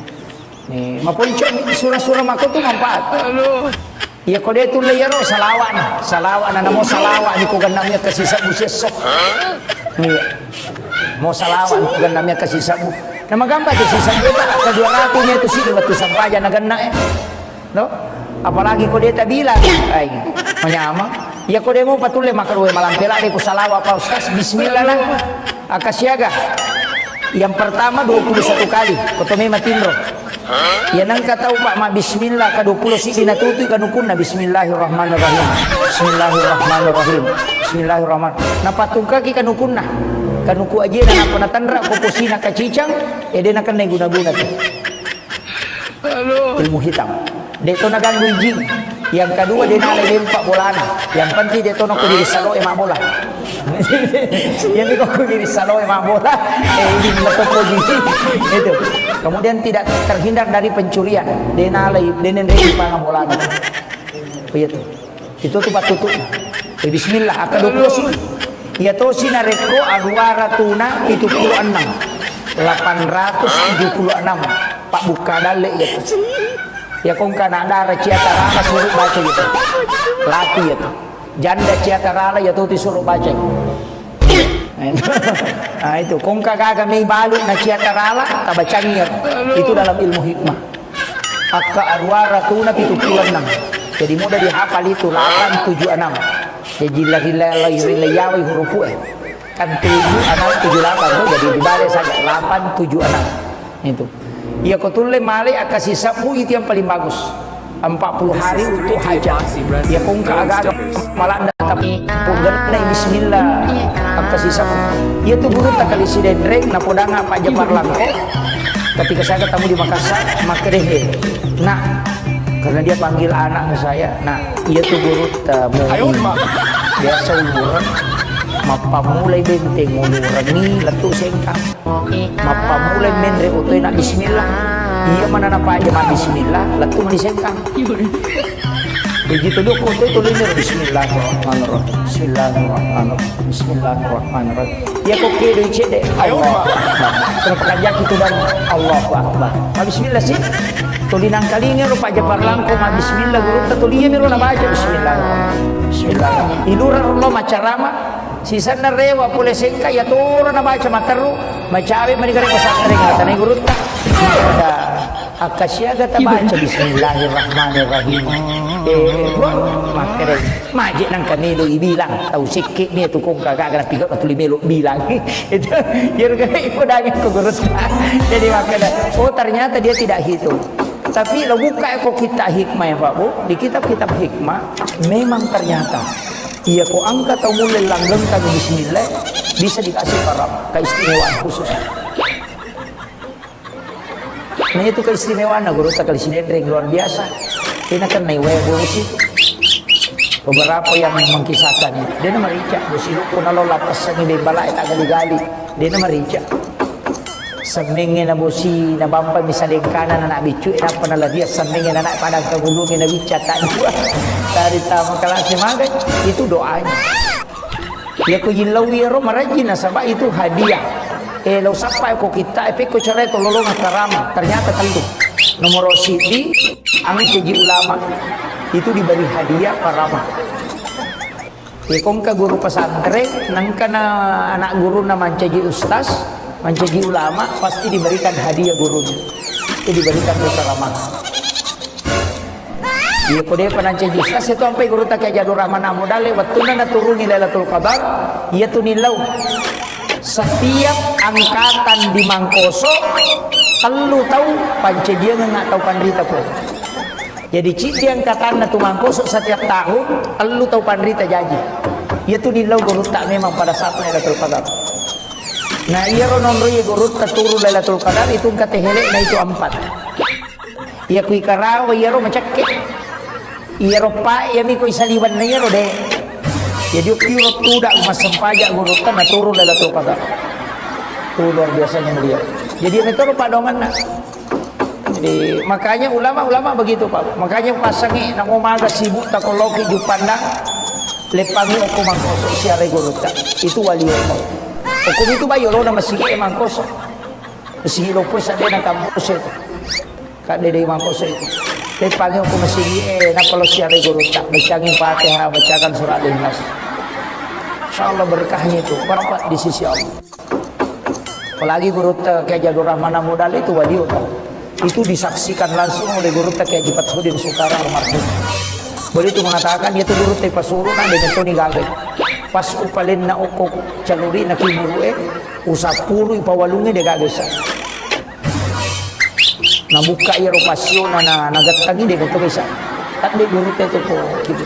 Nih, maupun surah-surah mako tu manfaat. Ya kau dia tu layar salawan na mo salawan ni ko ganamnya kasi sa busesok. Nih, mo salawan ko ganamnya kasi sa bu. Na magamba kasi sa bu ka 200 nya itu sih batu sampaja na ganna no? Apalagi kau dia tak bilang ay manyama. Ya kau dia mau patule makaruwe malampela di ko salawa pa ustaz bismillah lah. Akasyaga. Yang pertama 21 kali. Kotome matindro. Ya nang kataw pak ma bismillah ka 20 si dinatutoy kanukun na bismillahirrahmanirrahim. Bismillahirrahmanirrahim. Bismillahirrahmanirrahim. Napatungka ki kanukun na. Kanuku aja na panatandra ko kusina ka cicang dia nak kena guna-guna tu. Ilmu hitam. Dia tu naganggu jin. Yang kedua dia nak lempak bolana. Yang penting dia tu nak diri salo emak bola. Yang ni kau diri salo emak bola. Ini meletup jin. Itu. Kemudian tidak terhindar dari pencurian. Dia nak di pangan bolana. Begitu. Itu tu patutut. Bismillah akan 20. Ya tu sinareko aguara tuna 76. 876 Pak buka dalek gitu. Ya kong kana ada ciatarala suruh baca gitu. Laki itu. Janda ciatarala ya tuh disuruh baca. Nah itu kong kagak may balut na ciatarala tabacanya. Itu dalam ilmu hikmah. Akka arwara tuna 76. Jadi mudah dihafal itu 876. Jadi lagi huruf kan 7 6 7 8 tuh jadi dibalik saja 876 itu. Ya kotule male akasih sabu itu yang paling bagus 40 hari untuk hajat. Ya kung agak malah tapi pugana bismillah akasih sabu. Ya tu guru tak kali si dendreng na podanga Pak Jepar Langko ketika saya ketemu di Makassar makerehe. Nah karena dia panggil anak saya. Nah ia tu guru tamu biasa umuran mapa mulai benteng umuran ni letu sengkang mapa mulai mendre utoy na bismillah iya mana napa aja ma bismillah letu mani sengkang begitu dok utoy tuloy ni bismillahirrahmanirrahim bismillahirrahmanirrahim bismillahirrahmanirrahim ya kok kedo cede Allah terpekanjak itu dan Allahu akbar ma bismillah sih tulinang kalinya rupa Jepar Langko ma bismillah guru tulinya miro na baca bismillahirrahmanirrahim bismillahirrahmanirrahim iluran Allah macarama sisa na rewa pule sengka ya turun na baca mataru macawe manigare pasakare ngata na guru ta ada akasya gata baca bismillahirrahmanirrahim makere maji nang kanilo ibilang tau sikit ni tu kong kagak kana pigot tuli melo bilang itu yer gane ipodangin ko guru ta jadi makanya oh ternyata dia tidak hitung. Tapi lo buka kok kita hikmah ya Pak Bu di kitab-kitab hikmah memang ternyata iya kok angka atau mulai langgeng kami bismillah bisa dikasih para keistimewaan khusus. Nah itu keistimewaan guru tak kali sinendring luar biasa. Ini kan newe sih beberapa yang mengkisahkan dia nama rica busiluk pun lo lapas ni balai tak gali-gali dia nama rica. Semingin na bosi na bampa misalnya kanan anak bicu na panala dia semingin anak padang kagulungin na bica tak dua dari tamu kelas maga itu doanya ya ko jilaw yero marajin na sabah itu hadiah lo sapa ko kita ko cara itu lolong karama ternyata tentu nomor sidi ang keji ulama itu diberi hadiah paramah. Kong ka guru pesantren, nang kana anak guru na mancaji ustaz, mancaji ulama, pasti diberikan hadiah gurunya. Itu diberikan paramah. Iya kode panancaji ustaz itu sampai guru tak kayak Jadur Rahman Amudale waktu na turun Lailatul Qadar, ia tu nilau. Setiap angkatan di Mangkoso, telu tahu pancaji nggak tahu pandrita pun. Jadi citi angkatan na tumangkosok setiap tahun, lu tahu pandrita janji. Ia tu nilau guru tak memang pada saat Lailatul Qadar. Nah ia ronon roye guru tak turun Lailatul Qadar itu kata helek na itu 4. Ia kui karawa ia ro macake. Ia ro pa ia mi kui saliwan na ia ro de. Jadi ukiu tu dak mas sempajak guru tak na turun Lailatul Qadar. Tu luar biasanya beliau. Jadi itu ro padongan na. Jadi makanya ulama-ulama begitu Pak. Makanya pasangi nang umaga sibuk takoloki jupandang lepangi oku mangkoso siare gurutta. Itu wali Allah. Oku itu bayo lo na masigi mangkoso. Masigi lo pun sade na kampus itu. Kade dei mangkoso itu. Lepangi oku masigi na kalau siare gurutta. Bacain Fatihah, bacakan surah Al-Ikhlas. Insyaallah berkahnya itu berapa di sisi Allah. Apalagi gurutta kayak Jadur Rahman Amudal itu wali Allah. Itu disaksikan langsung oleh guru tak kayak Jipat Sudin Sukara almarhum. Beliau itu mengatakan dia tu guru tak pasuru na dengan Tony Gagai. Pas upalin na okok caluri na kimuru usapuru ipawalungi de Gagai sa. Nabuka ia ropasyo na nagatangi de gitu bisa. Tak de guru tak itu gitu.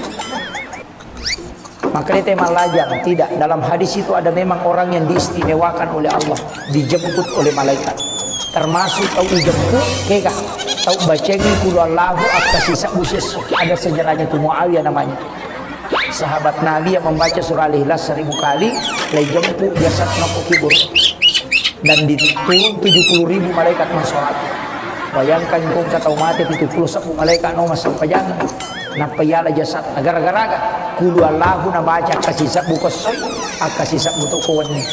Maka dia malajar tidak. Dalam hadis itu ada memang orang yang diistimewakan oleh Allah, dijemput oleh malaikat. Termasuk tahu dijemput keka tahu bacengi kulu Allahu akasisa usis ada sejarahnya tu Muawiyah namanya sahabat Nabi yang membaca surah Al-Ikhlas 1000 kali lay jemput jasad nopo kibur dan diturun 70.000 malaikat mensolat. Bayangkan kung kataw mati 70 malaikat no masampajangan napayala jasad gara-gara kulu Allahu na baca kasisa bukosoy akasisa butukuan ni.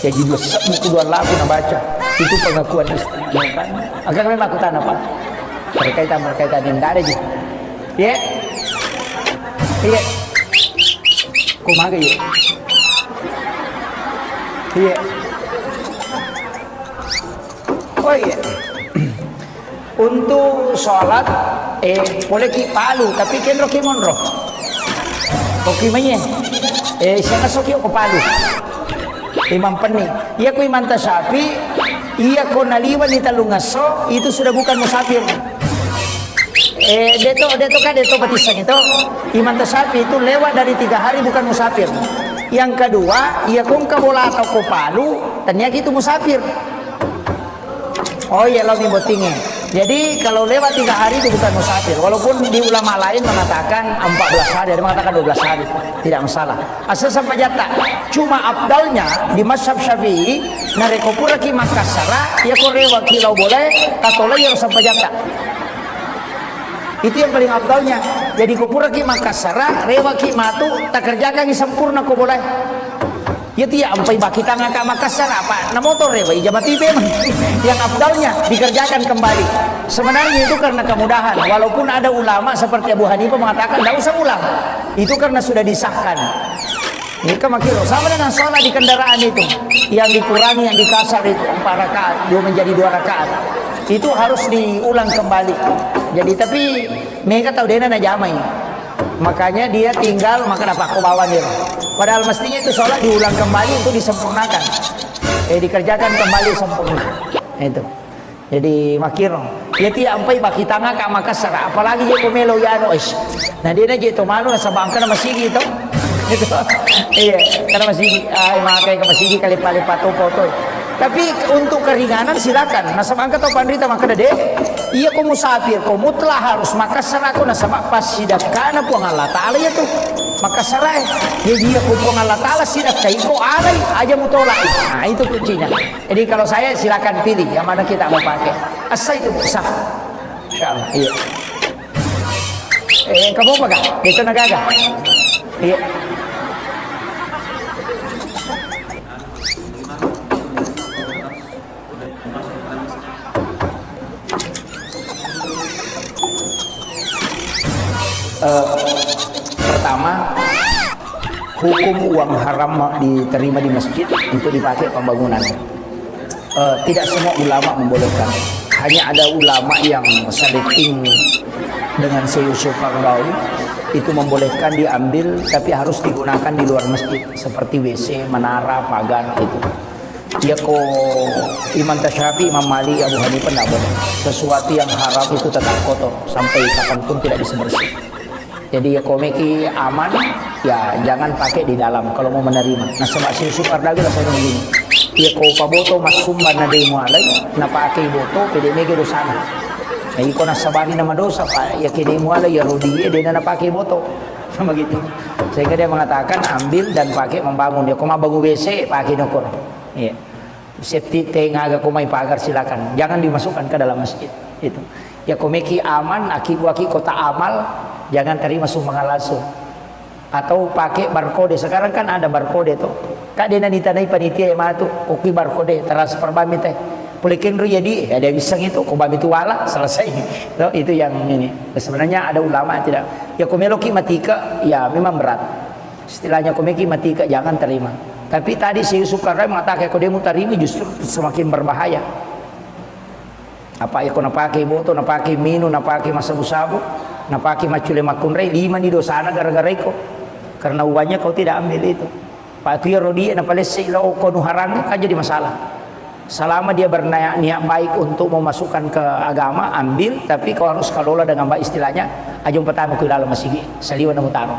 Jadi buku 2 lagu na baca itu pengakuan istri kan agak memang aku tanah Pak berkaitan tidak ada je ya iya kumaga ya iya oh iya untuk sholat boleh ki palu tapi kenro ki monro oke manye siapa soki ko palu Imam Peni, iya ku Imam Tasyafi, iya ku naliwan di Talungaso, itu sudah bukan musafir. Deto batisang itu, Imam Tasyafi itu lewat dari 3 hari bukan musafir. Yang kedua, iya ku kabola atau ku Palu, ternyata itu musafir. Oh iya lo botingnya. Jadi kalau lewat 3 hari itu bukan musafir. Walaupun di ulama lain mengatakan 14 hari, ada mengatakan 12 hari, tidak masalah. Asal sampai jatah. Cuma abdalnya di mazhab Syafi'i, narekopura ki Makassara, ya korewa kilau boleh, katola ya sampai jatah. Itu yang paling abdalnya. Jadi kopura ki Makassara, rewa ki matu, tak kerjakan sempurna ko boleh. Ya tiap sampai baki tangan ke Makassar apa? Na motor ya, jabat tipe yang abdalnya dikerjakan kembali. Sebenarnya itu karena kemudahan. Walaupun ada ulama seperti Abu Hanifah mengatakan tidak usah ulang. Itu karena sudah disahkan. Ini kemakiro sama dengan sholat di kendaraan itu, yang dikurangi, yang dikasar itu 4 rakaat, 2 menjadi 2 rakaat. Itu harus diulang kembali. Jadi tapi mereka tahu dia na jamai. Makanya dia tinggal makan apa kau bawa dia. Padahal mestinya itu sholat diulang kembali untuk disempurnakan. Dikerjakan kembali sempurna. Itu. Jadi makiro. Dia tiap sampai baki tangga ke Makassar. Apalagi dia komelo ya no is. Nah dia na jito malu na sabangka na masigi itu. Itu. Iya, karena masigi ay makai ke masigi kali palipat foto. Tapi untuk keringanan silakan. Nasa angkat atau pandrita maka deh. Iya ko musafir ko mutlah harus Makassar ako nasa pas sidak kana po ang Allah Ta'ala ya tuh Makassar ya dia ko po ang Allah Ta'ala sidak kay ko alay aja mo tolak. Nah itu kuncinya. Jadi kalau saya silakan pilih yang mana kita mau pakai. Asal itu sah. Insyaallah. Iya. Kamu apa gak? Dito nagaga. Iya. Pertama, hukum uang haram diterima di masjid untuk dipakai pembangunan. Tidak semua ulama membolehkan. Hanya ada ulama yang saliting dengan Syekh Yusuf Qaradawi itu membolehkan diambil, tapi harus digunakan di luar masjid seperti WC, menara, pagar itu. Ya ko Imam Tasyafi, Imam Malik, Abu Hanifah tidak boleh. Sesuatu yang haram itu tetap kotor sampai kapanpun tidak bisa bersih. Jadi ya komeki aman, ya jangan pakai di dalam kalau mau menerima. Nah sebab Syekh Yusuf Qaradawi lah saya begini. Ya ko paboto masumban na day mo alay, na pakai boto pwede mege dosana. Nah iko nasabani nama dosa pak, ya kini mo alay ya rodiye dia na pakai boto. Sama gitu. Sehingga dia mengatakan ambil dan pakai membangun. Dia koma bangun WC pakai nokor. Iya. Septi tengaga kumai pagar silakan. Jangan dimasukkan ke dalam masjid. Itu. Ya komeki aman, aki kota amal, jangan terima sumbangan langsung. Atau pakai barcode. Sekarang kan ada barcode tuh. Kak dia nanti tanai panitia yang mana tuh koki barcode transfer bami teh. Pulikin ru jadi ada bisa gitu, kok bami itu wala selesai. So, itu yang ini. Sebenarnya ada ulama tidak. Ya komeloki matika, ya memang berat. Istilahnya komeki matika jangan terima. Tapi tadi Syekh Yusuf Qaradawi mengatakan kalau dia mau terima justru semakin berbahaya. Apa ya kau napake boto, napake minum, napake masabu-sabu, napake macule makunrei, 5 di dosana gara-gara iko. Karena uangnya kau tidak ambil itu. Pak Tuya Rodia napalesi lau kau nuharang kan jadi masalah. Selama dia berniat baik untuk memasukkan ke agama, ambil, tapi kau harus kelola dengan baik istilahnya. Ajung pertama ke dalam masjid, saliwan mutaro.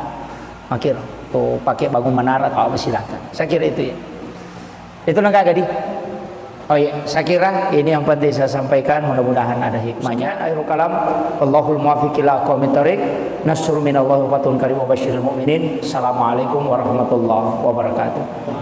Makir, kau pakai bangun menara atau apa silakan. Saya kira itu ya. Itu nangka gadi. Oh iya, saya kira ini yang penting saya sampaikan. Mudah-mudahan ada hikmahnya. Akhirul kalam, Allahul muwaffiq ila aqwamit thoriq. Nasrun minallahi wa fatun karim wa basyiril mu'minin. Assalamualaikum warahmatullahi wabarakatuh.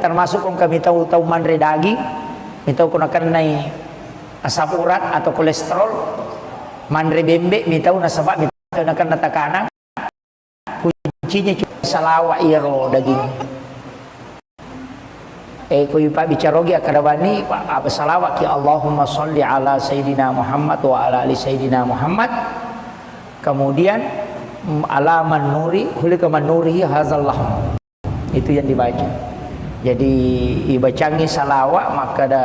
Termasuk kung kami tahu manre daging, minta ko nakan nai asam urat atau kolesterol, manre bembe, minta ko nasaba, minta ko nakan natakana, kuncinya cuma salawa iro daging. Ko yupa bicarogi akadabani apa salawat ki Allahumma sholli ala Sayyidina Muhammad wa ala ali Sayyidina Muhammad. Kemudian ala man nuri, hulika man nurihi hazallah. Itu yang dibaca. Jadi ibacangi salawat maka ada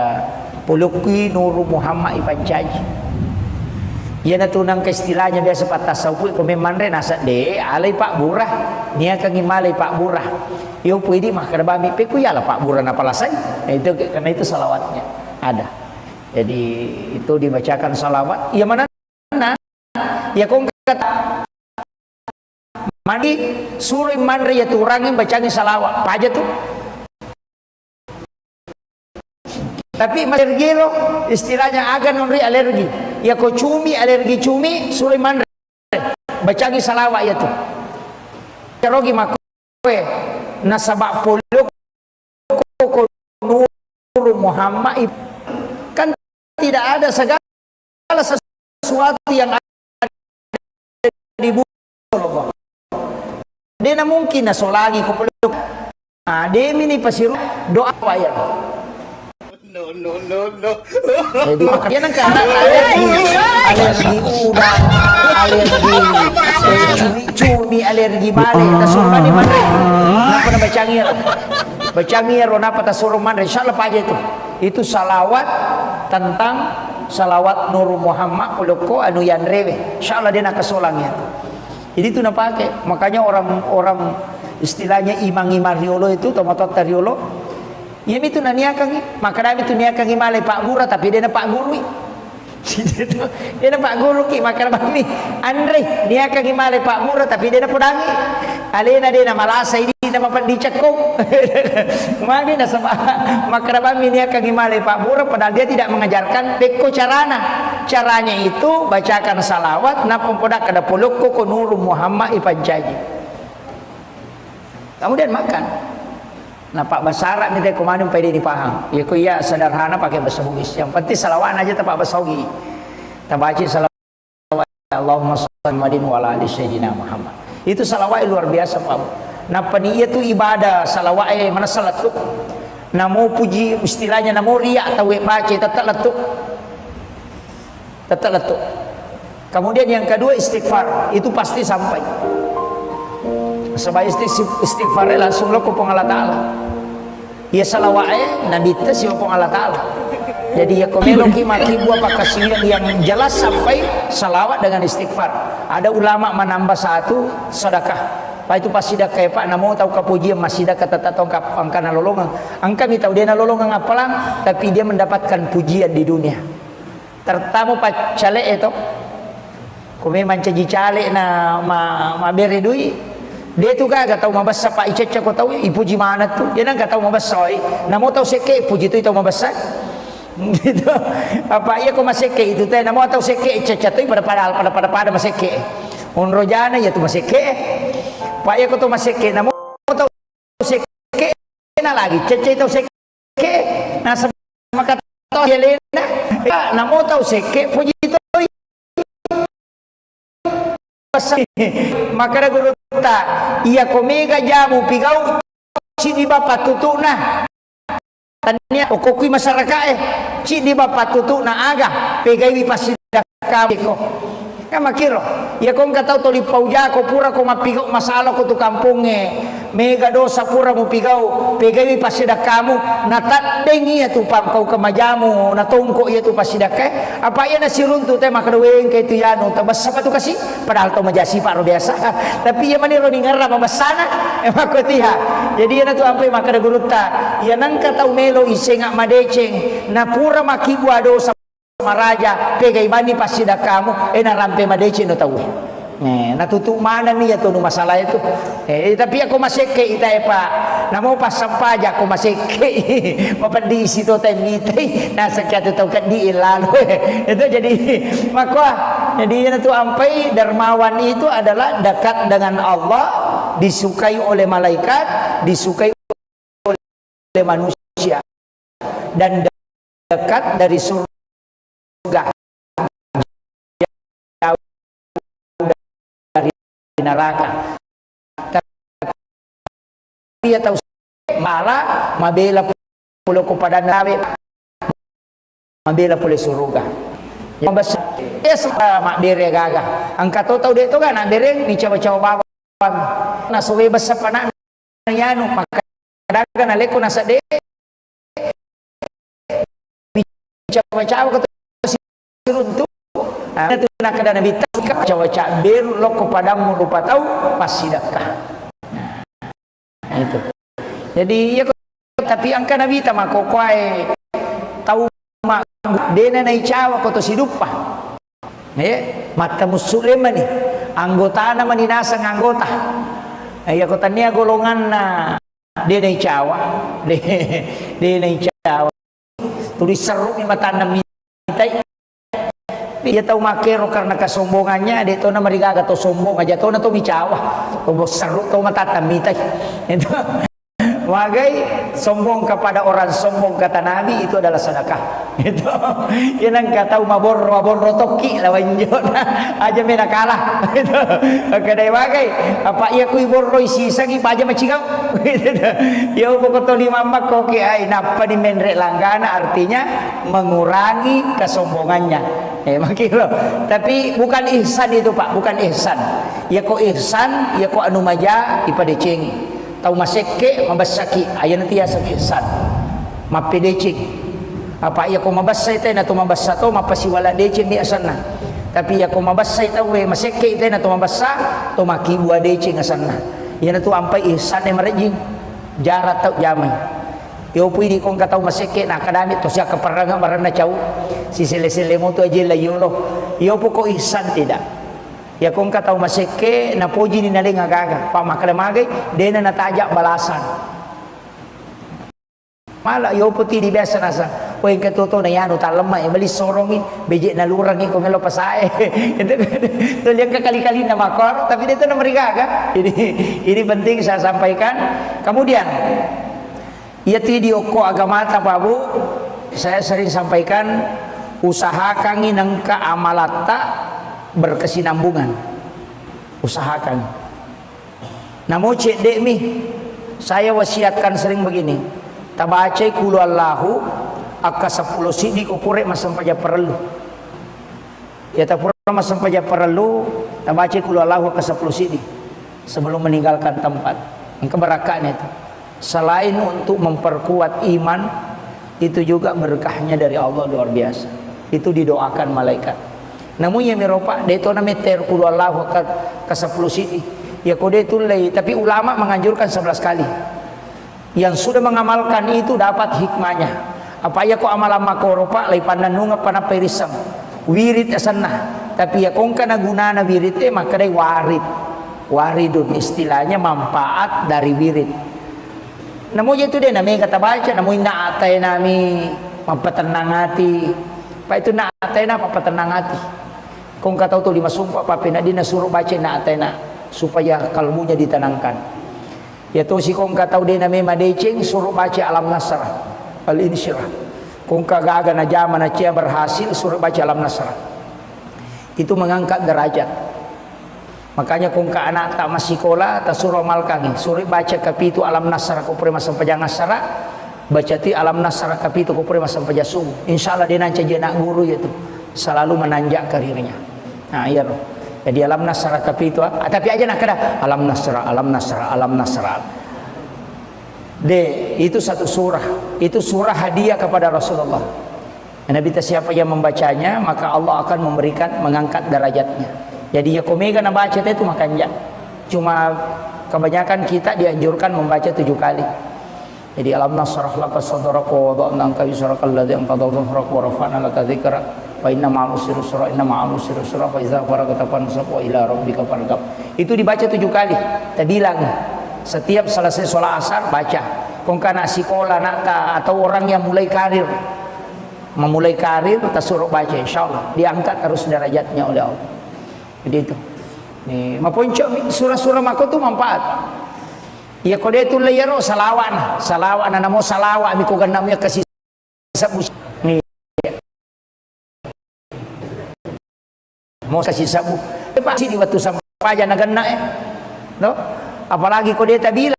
puluki nuru Muhammad ipancaji. Ia natunang ke istilahnya biasa pat tasawuf ko memandre nasa de alay Pak Burah nia kang imalay Pak Burah. Yo pwede mah kada bami pe ku yala Pak Burah na palasay. Itu karena itu salawatnya ada. Jadi itu dibacakan salawat. Ya mana ya kong kata mandi suruh mandre ya turangin bacangi salawat. Apa aja tuh? Tapi alergi lo istilahnya agan nonri alergi. Ya ko cumi alergi cumi suruh mandre. Bacangi salawat ya tuh. Carogi makowe nasabak puluk ko nuru Muhammad kan tidak ada segala sesuatu yang ada di bumi. Dia mungkin na solagi ko puluk. Ah, dia ini pasiru doa ya. No. Jadi dia nang karena alergi udang, alergi cumi, alergi bale, tasurman di mana? Napa na bacangir, napa tasurman? Insyaallah pagi itu salawat tentang salawat Nur Muhammad uloko anu yan rewe. Insyaallah dia nak kesolangnya. Jadi itu nak pakai. Makanya orang istilahnya imang-imang riolo itu tomatot riolo. Ya itu naniakang, maka kami itu niakang imalay Pak Gura tapi dia na Pak Guru. Dia na Pak Guru ki maka kami Andre niakang imalay Pak Gura tapi dia na pudangi. Alena dia na malasay di asli nama pandicakko. Magi na sama makrabami niya kagimale Pak Bura, padahal dia tidak mengajarkan beko carana. Caranya itu bacakan salawat na pempodak kada pulukku ko nuru Muhammad ipancaji. Kemudian makan. Nah Pak Basara nih teh kumanin pede dipaham. Ya ku iya sederhana pakai bahasa Bugis. Yang penting salawat aja tak bahasa Bugis. Tabaci salawat Allahumma shalli wa ala ali sayyidina Muhammad. Itu salawat luar biasa Pak. Nah paniya itu ibadah salawat mana salat tu. Namo puji istilahnya namo riak atau baca tetap letuk. Tetap letuk. Kemudian yang kedua istighfar, itu pasti sampai. Sebab istighfar langsung lo kupong Allah Ta'ala. Ya salawat nabi tes ya kupong Allah Ta'ala. Jadi ya komeloki maki buah pakasian yang jelas sampai salawat dengan istighfar. Ada ulama menambah satu sedekah. Pak itu pasti dah kayak Pak namo tahu kapuji masih dah kata tatong angka nalolongan. Angka tahu dia nalolongan apalang, tapi dia mendapatkan pujian di dunia. Tertamu Pak cale itu. Kome mancaji cale na ma beri duit. Dia tu kan tahu mabasa Pak Ica kau tahu ipuji mana tu. Dia nak tahu mabasa. Namo tahu seke puji tu tahu mabasa. Gitu. Apa iya kau maseke itu teh namo tahu seke Ica tu pada maseke. Unrojana ya tu maseke. Pak ya kau tu maseke namo tahu seke na lagi cece tahu seke na sama kata Helena namo tahu seke puji tu maka guru ta iya komega jamu pigau ci di bapak tutu na tanya okokui masyarakat ci di bapak tutu na aga pegai pasti dakam kan makiro ya kong katau toli pauja ko pura ko mapigau masalah ko tu kampunge mega dosa pura mo pigau pegai pasti kamu natat dengi ya tu pam kau kemajamu na tongko ya tu pasti dakay apa ya nasirun tu teh makadaweng kay tu yano tabas apa tu kasi padahal to majasi paro biasa tapi ya maniro ningarra mabasana makotiha jadi ya tu ampai makada guruta ya nang katau melo isenga madeceng na pura makibua dosa maraja pegai bani pasti dah kamu narampe madeci no tahu natutu mana nih ya tuh masalah itu tapi aku masih ke itai Pak namo pas sampai aja aku masih ke mapan di situ temite nah sekian tahu kan di ilalu itu jadi maka jadi itu ampai dermawan itu adalah dekat dengan Allah disukai oleh malaikat disukai oleh manusia dan dekat dari surga jauh dari neraka tapi dia tahu malah mabela pulau kepada nabi mabela pulau surga yang besar dia sama bere gagah angkat tahu dia itu kan nak bere ni cawa-cawa bawa na suwe besar panak yanu maka dagan aleko nasa de cawa-cawa untuk itu nak kada nabi tak cawa-cawa beru lo kepadamu rupa tahu pasti dakah itu jadi ya tapi angka nabi tak mako kuai tahu mak dena nai cawa koto sidupa mata musliman ni anggota nama ninasa anggota ya kota ni golongan na dia nai cawa dia nai cawa tulis seru ni mata nami dia tahu makero karena kesombongannya dia tahu nama rigaga tahu sombong aja tahu na tahu micawa tahu seru tahu mata mitai itu wagai sombong kepada orang sombong kata Nabi itu adalah sedekah itu yang kata mabor rotoki lawan jona aja mena kalah itu kadai wagai apa ia kui borro isi sagi aja macigau itu ya pokok toli mama koki ai napa di menrek langgana artinya mengurangi kesombongannya makilo tapi bukan ihsan itu Pak bukan ihsan ya kok ihsan ya kok anu maja ipada cengi tahu maseke mabasaki aya nanti ya ihsan mapedecing apa ya ko mabasay tay na to mabasa to mapasiwala decing di asanna tapi ya ko mabasay tahu we maseke tay na to mabasa to makibua decing asanna ya na to ampay ihsan e marejing jarat tahu jamay yo pwede kong kataw maseke na kadamit to siya kaparanga marana chaw si sile mo to aje layolo yo po ko ihsan tidak Ya kong ka tahu maseke na poji ni naling agaga. Pak makale magay dena na tajak balasan. Mala yo putih di biasa nasa. O yung katuto na yan, uta lemah, bali sorongi, bejek na lurang kung melo pasae. Itu yang kekali-kali na makor, tapi itu na mereka. Ini penting saya sampaikan. Kemudian, ya video ko agama Pak Bu, saya sering sampaikan, usahakan nangka amalata berkesinambungan. Usahakan. Namun cek dek mi, saya wasiatkan sering begini. Tabacai kulu Allahu aka 10 sidi ko pure masampaja perlu. Ya ta pure masampaja perlu tabacai kulu Allahu aka 10 sidi sebelum meninggalkan tempat. Yang keberakahan itu. Selain untuk memperkuat iman, itu juga berkahnya dari Allah luar biasa. Itu didoakan malaikat. Namun yang meropa dia itu namanya terkulu Allahu aka 10 sidi. Ya kode itu lay, tapi ulama menganjurkan 11 kali. Yang sudah mengamalkan itu dapat hikmahnya. Apa ya ko amalan makoropa lay pananunga panaperisam wirid asanna, tapi ya kong kana gunana wirid maka day waridun istilahnya manfaat dari wirid. Namun itu dia namanya kata baca, namun naatay nami mampatenang hati. Pak itu naatay na papatenang hati. Kong kataw to 5 sumpah papina di nasuruh baca naatay na supaya kalbunya ditenangkan. Ya to si kong kataw din na may madeceng suruh baca alam nasrah al-insyirah. Kung kagaga na jaman na siya berhasil suruh baca alam nasrah. Itu mengangkat derajat. Makanya kung ka anak tak masikola ta suruh amalkan suruh baca kapitu alam nasrah ko pre masam pajang nasrah. Baca ti alam nasrah kapitu ko pre masam pajasum. Insyaallah dia nanti jadi anak guru itu selalu menanjak karirnya. Nah iya roh. Jadi alam nasrah kapitu tapi aja nak kada alam nasrah. Itu satu surah. Itu surah hadiah kepada Rasulullah. Nabi siapa yang membacanya maka Allah akan memberikan mengangkat derajatnya. Jadi ya komega na baca itu makanya. Cuma kebanyakan kita dianjurkan membaca 7 kali. Jadi alam nasrah laka sadraka wa wada'na anka wizraka alladzi anqadha dhahrak wa rafa'na laka dzikrak fa inna ma'al usri yusra inna ma'al usri yusra fa idza faragta fansab wa ila rabbika farghab. Itu dibaca 7 kali. Kita bilang setiap selesai sholat asar baca. Kung kana sekolah nakta atau orang yang memulai karir kita suruh baca, insyaallah diangkat terus derajatnya oleh Allah. Jadi itu. Nih, maponco surah-surah mako tu manfaat. Ya kode itu layaro salawan namo salawa mi ko ganam ya kasih sabu. Nih. Mau kasih sabu. Pasti di waktu sampaja nagana no? Apalagi kode ta bilang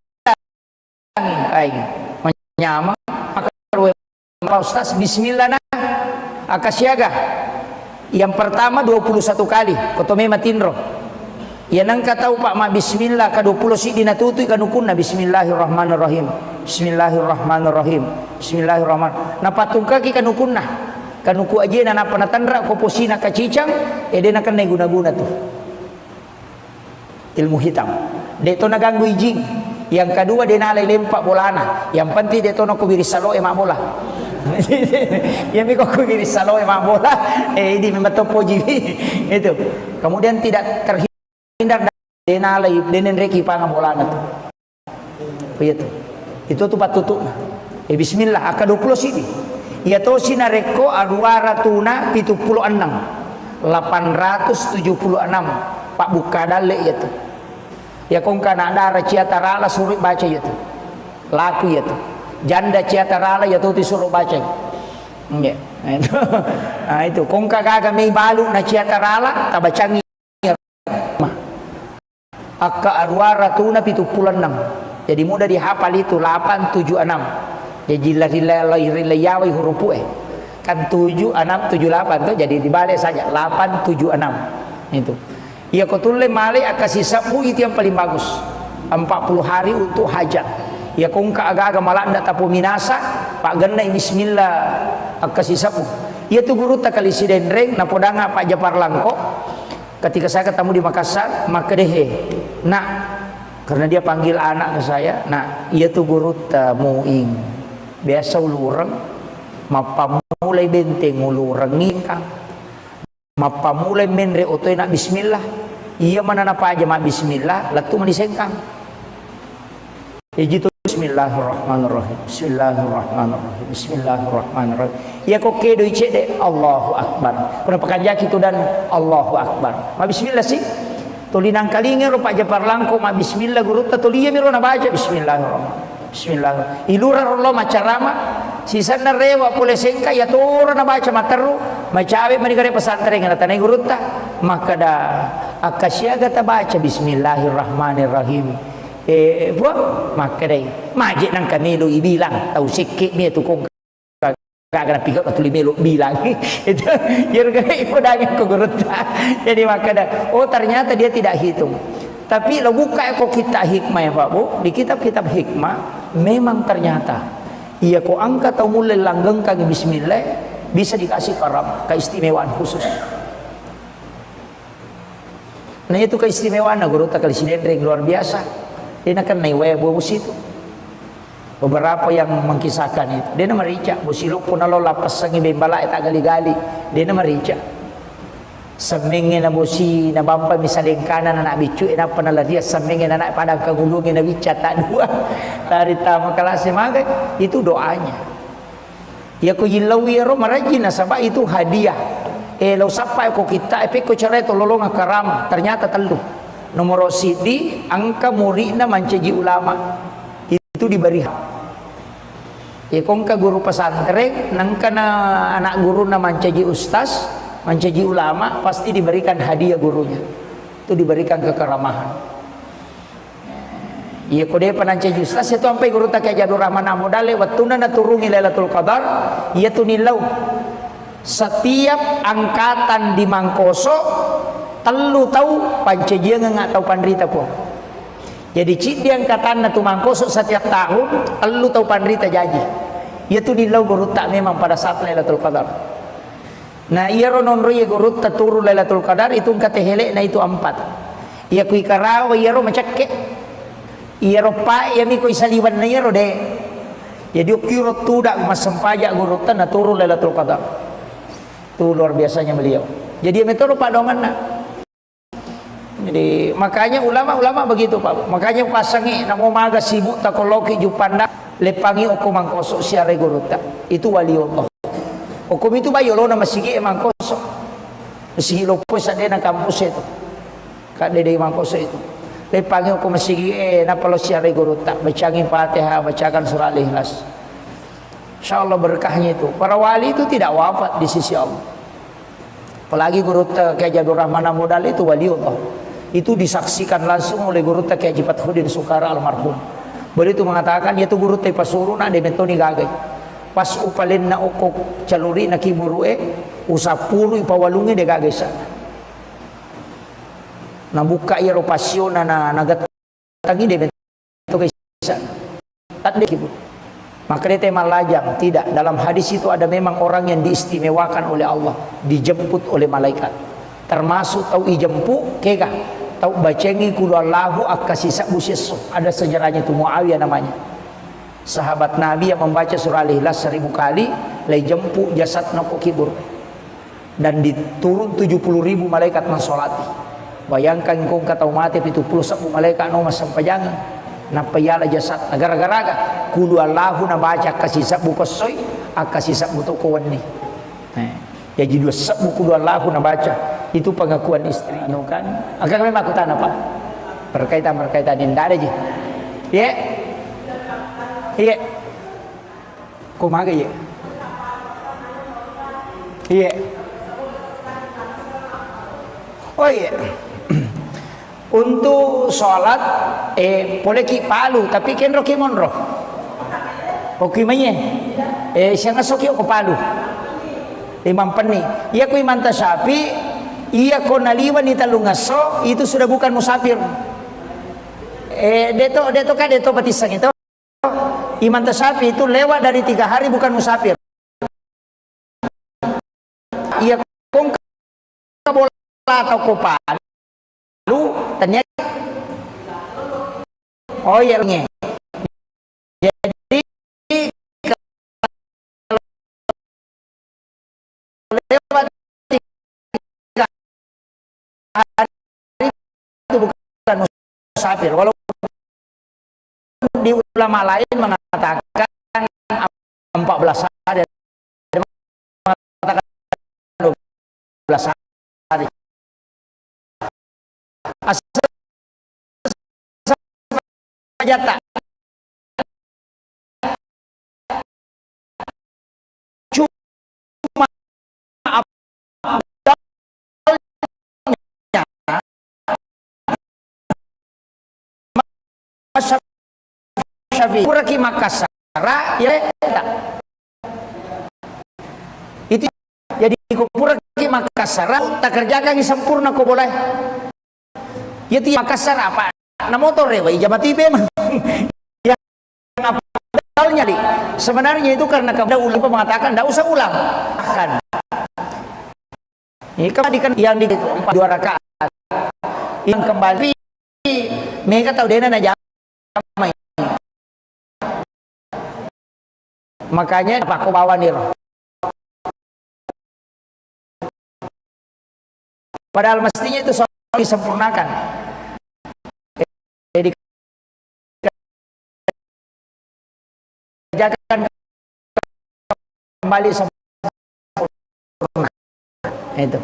ay menyama maka Pak Ustaz bismillah nah akasyaga. Yang pertama 21 kali kotome matinro. Ya nang katau Pak ma bismillah ka 20 si dinatutuy kanukunna bismillahirrahmanirrahim. Bismillahirrahmanirrahim. Bismillahirrahman. Napatungka ki kanukunna. Kanuku aje na napanatandra ko posina kacicang eden akan guna-guna tuh. Ilmu hitam. Deto naganggu ijing. Yang kedua dia nalai lempak bolana. Yang penting deto no kubiri salo emak bola. Yang miko kubiri salo emak bola. Ini memang topo jibi. Itu. Kemudian tidak terhindar dari nalai denen reki pangan bolana tuh. Begitu. Itu tuh patutuk. Bismillah. Aka 20 sini. Ya to sinareko aruara tuna 76. 876. Pak buka dale ya tuh. Ya kong kana ada ciatarala suruh baca itu. Laku itu. Janda ciatarala ya tuh disuruh baca. Ya. Nah itu kong kagak may balu na ciatarala tabacangi. Akka arwara tuna 76. Jadi mudah dihafal itu 876. Jadi lahir hurufu kan 7 6 7 8 tuh jadi dibalik saja 876 itu. Ya kotule male akasih sabu itu yang paling bagus. 40 hari untuk hajat. Ya kung agak-agak malah ndak tapu minasa, Pak Gena bismillah akasih sabu. Ya tu guru tak kali sidenreng napodanga Pak Japar Langko. Ketika saya ketemu di Makassar, maka deh, nak karena dia panggil anak ke saya, nah ia tu guru tamuing. Biasa ulurang, mapa mulai benteng ulurang ngikang. Mapa mulai menre otoy nak bismillah Iya mana napa aja mak bismillah, letu menisengkang. Jadi Bismillahirrahmanirrahim. Bismillahirrahmanirrahim. Bismillahirrahmanirrahim. Ya kok kedo icede Allahu Akbar. Pernah pakanjak itu dan Allahu Akbar. Ma bismillah sih. Tulinang kalinge rupa japar langko ma bismillah guru ta tuliya miro na baca bismillahirrahmanirrahim. Bismillah. Ilura rollo macarama sisa na rewa pule sengka ya toro na baca materu macawe manigare pesantren ngata na guru ta maka da akasyaga ta baca bismillahirrahmanirrahim. Buat maka deh majik nang kamilu ibilang tahu sikit ni tu kong kagak pikir atau limelo bilang itu jadi pedangnya ke guru jadi maka dah oh ternyata dia tidak hitung tapi lo buka kok kita hikmah ya Pak Bu di kitab-kitab hikmah memang ternyata iya kok angkat atau mulai langgeng kaki bismillah bisa dikasih karam keistimewaan khusus. Nah itu keistimewaan guru tak kali sinendring luar biasa. Dia nak naik bos itu. Beberapa yang mengkisahkan itu. Dia nama rica. Bosilo pun alo lapas sangi bembala tak gali-gali. Dia nama rica. Semingin na bosi na bampa misalnya kanan anak bicu ina panala dia semingin anak padang kagulungin na bica tak dua. Dari tamu kelas magai itu doanya. Ya ko yilawi ro marajin sabab itu hadiah. Lo sampai ko kita ko cerai to lolong karam ternyata telu. Nomor sidi angka muridna mancaji ulama itu diberi ya kongka guru pesantren nangka na anak guru na mancaji ustaz mancaji ulama pasti diberikan hadiah gurunya itu diberikan kekeramahan ya kode panancaji ustaz itu sampai guru tak kayak jadur rahman amodale watuna na turungi lailatul qadar ya tunilau setiap angkatan di Mangkoso telu tahu pancajia nggak tahu pandrita pun jadi cik dia angkatan tu Mangkoso setiap tahun telu tahu pandrita jadi ia tu nilau guru tak memang pada saat Lailatul Qadar nah ia ronon roye guru tak turu Lailatul Qadar itu kata helek nah itu 4 ia kui karawa ia ro macake ia ro pa ia mi kui saliwan na ia ro de jadi ukiro tudak mas sempajak guru tak na turu Lailatul Qadar tu luar biasanya beliau jadi metode pak dongan nak jadi makanya ulama-ulama begitu Pak. Makanya pasangi namo maga sibuk takoloki jupanda lepangi oku Mangkoso siare guruta. Itu waliullah. Okum itu bayo lo nama sigi Mangkoso. Sigi lopo sa na kampus itu. Kade de Mangkoso itu. Lepangi oku masigi na palo siare guruta. Bacangin Fatihah, bacakan surah Al-Ikhlas. Insyaallah berkahnya itu. Para wali itu tidak wafat di sisi Allah. Apalagi guruta kayak Jadur Rahman Modal itu waliullah. Itu disaksikan langsung oleh guru tak kayak Jipat Hudin Sukara almarhum. Beliau itu mengatakan dia tu guru tak pasuru na de metoni gagai. Pas upalin na okok caluri na kiburue usapuru ipawalungi de gagai sa. Na buka ia ropasyon na nagatangi de metoni sa. Tak de kibur. Maka dia tema lajang tidak dalam hadis itu ada memang orang yang diistimewakan oleh Allah dijemput oleh malaikat. Termasuk tahu ijempu kega tahu bacengi kudu Allahu akasisa buseso ada sejarahnya itu Muawiyah namanya sahabat Nabi yang membaca surah Al-Ikhlas 1000 kali lai jempu jasad noko kibur dan diturun 70.000 malaikat mensolati bayangkan kong kata mati 70 malaikat no sampai jangan napayala jasad gara-gara kudu Allahu na baca kasisa bukosoy akasisa butuko wani jadi dua buku dua lahu na baca itu pengakuan istri kan agak memang aku tanah Pak berkaitan tidak ada je iya kumaga iya oh iya untuk sholat boleh ki palu tapi ken roki monro oke manye siang asoki ko palu Imam Peni iya ku iman tasapi iya ko naliwan ni talungaso itu sudah bukan musafir deto batisang itu iman tasapi itu lewat dari 3 hari bukan musafir iya kong bola atau ko palu ternyata oh iya jadi lewat 3 hari musafir. Walaupun di ulama lain mengatakan 14 hari, mengatakan 12 hari. Asal saja tak cuma Syafi'i kuraki Makassar ya itu jadi kuraki Makassar tak kerjakan sempurna kau boleh ya ti Makassar apa na motor ya Jawa TV mah yang apalnya di sebenarnya itu karena kepada ulama mengatakan tidak usah ulang akan ini kan yang di 2 rakaat yang kembali mereka tahu dia na jamai. Makanya apa aku bawa nih padahal mestinya itu soal disempurnakan. Jadi kerjakan kembali sempurna itu.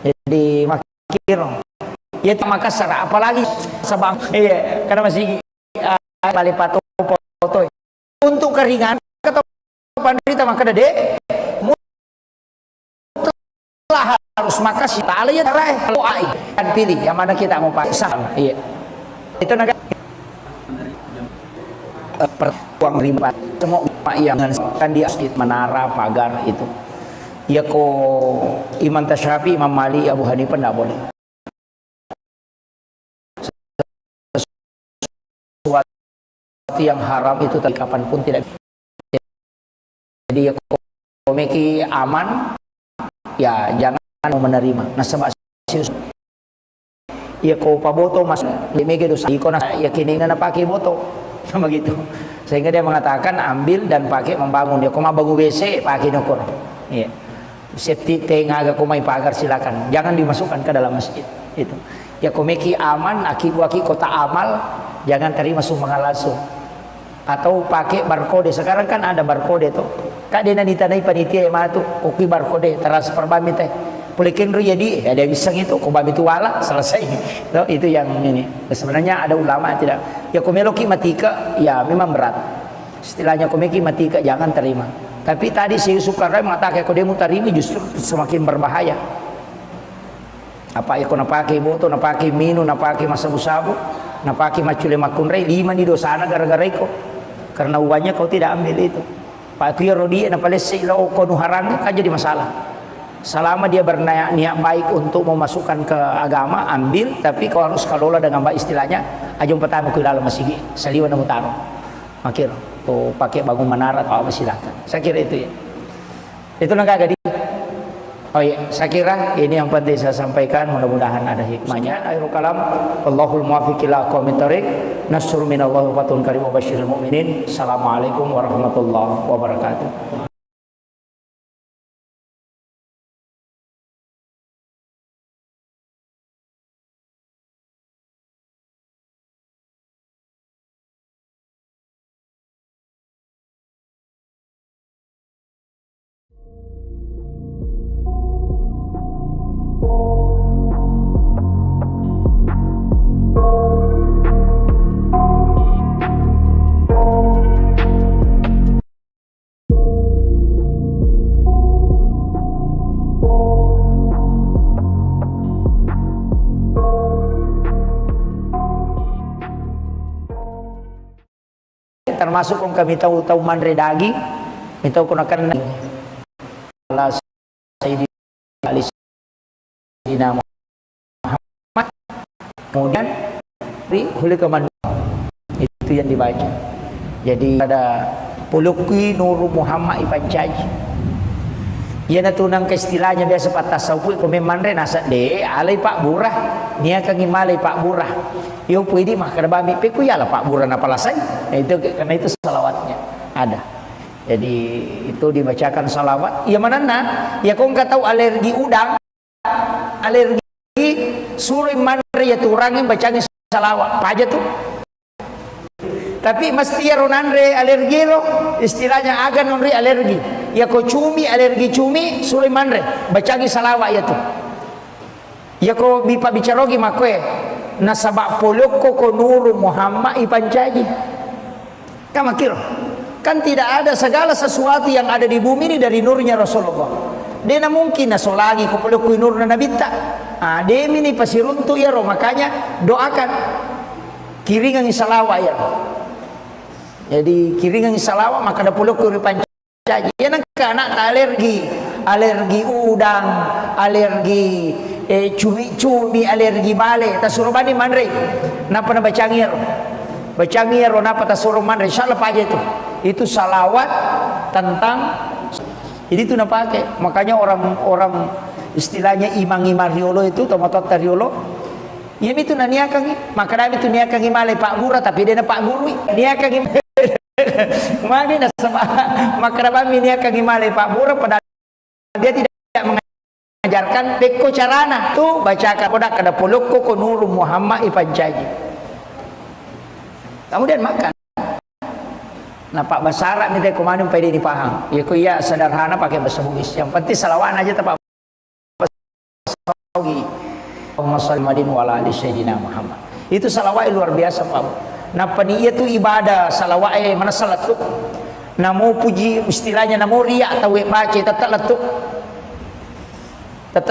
Jadi makir ya Makassar apalagi sebang iya karena masih balik patu foto untuk keringan kata penderita maka dede mutlak harus makasih ta'ala ya kalau kan pilih yang mana kita mau pakai sama iya itu negara pertuang rimba semua yang kan dia menara pagar itu ya kok Imam Syafi'i, Imam Malik, Abu Hanifah tidak boleh yang haram itu tadi kapanpun tidak. Jadi ya komeki aman ya jangan menerima nah sebab ya kau paboto mas dimege dosa ikon ya kini na pakai boto sama gitu sehingga dia mengatakan ambil dan pakai membangun dia koma bagu WC pakai nokor iya safety tengah agak komai pagar silakan jangan dimasukkan ke dalam masjid itu ya komeki aman aki kota amal jangan terima sumbangan langsung atau pakai barcode sekarang kan ada barcode tuh kak dia ditanai panitia yang tuh kopi barcode transfer bami teh pulikin jadi ada bisang itu kok bami itu wala selesai so, itu yang ini sebenarnya ada ulama tidak ya komeloki matika ya memang berat istilahnya komeki matika jangan terima tapi tadi si Yusuf Karnai mengatakan kalau dia mutarimi justru semakin berbahaya apa ya kau napake boto napake minu napake masabu-sabu napake macule makunrei 5 di dosana gara-gara itu karena uangnya kau tidak ambil itu Pak Tuya Rodi napalesi lo kau nuharang kan jadi masalah selama dia berniat baik untuk memasukkan ke agama ambil tapi kau harus kelola dengan baik istilahnya ajung pertama ke dalam masjid saliwan na mutaro makir kau pakai bangun menara atau apa silakan saya kira itu ya itu nggak jadi oh iya, saya kira ini yang penting saya sampaikan mudah-mudahan ada hikmahnya akhirul kalam Allahul muwaffiq ila aqwamit thoriq nasrun minallahi wa fatun karim wa basyiril mu'minin assalamualaikum warahmatullahi wabarakatuh. Termasuk kung kami tahu manre dagi itu kunakan Allah Sayyidina Muhammad kemudian huli keman itu yang dibaca jadi ada puluki Nuru Muhammad Ipancaji ia natunang ke istilahnya biasa patah saupu kami manre nasa de alay Pak Burah niya kang imalay Pak Burah yo pwede mah kada bami pe kuyala Pak Burah na palasay itu karena itu salawatnya ada jadi itu dibacakan salawat ya manana ya kung ka tahu alergi udang alergi suruh mandre ya tu orang yang bacanya salawat apa aja tuh. Tapi mesti ya ronandre alergi lo, istilahnya agan nonre alergi. Ya ko cumi alergi cumi suruh mandre bacanya salawat ya tuh. Ya ko bipa bicarogi makwe nasabak poloko ko nuru Muhammad ipancaji. Kan makir. Kan tidak ada segala sesuatu yang ada di bumi ini dari nurnya Rasulullah. Dia mungkin nasolagi ko poloko nur na nabita. Ah, dia ini pasti runtuh ya roh, makanya doakan kiringan salawat ya. Jadi kiringan salawat maka ada poloko ipancaji. Ya nang anak alergi udang, alergi cumi alergi bale ta suruh bani manre napa na bacangir napa ta suruh manre insyaallah aja itu salawat tentang jadi itu na pakai. Makanya orang istilahnya imang-imang riolo itu tomatot riolo ya itu na niakang maka dami itu niakang male Pak Guru tapi dia na Pak Guru niakang mali na sama maka dami niakang male Pak Guru padahal dia tidak mengajarkan peko carana tuh bacakan kodak kada poloko ko nuru Muhammad ipancaji. Kemudian makan. Nah Pak Basara nih teh kumanun pede dipaham. Ya ku iya sederhana pakai bahasa Bugis. Yang penting salawat aja Pak Basawi. Allahumma shalli wa ala ali sayyidina Muhammad. Itu salawat luar biasa Pak. Nah paniya itu ibadah salawat mana salat tuh. Namo puji istilahnya namo riak atau baca tetap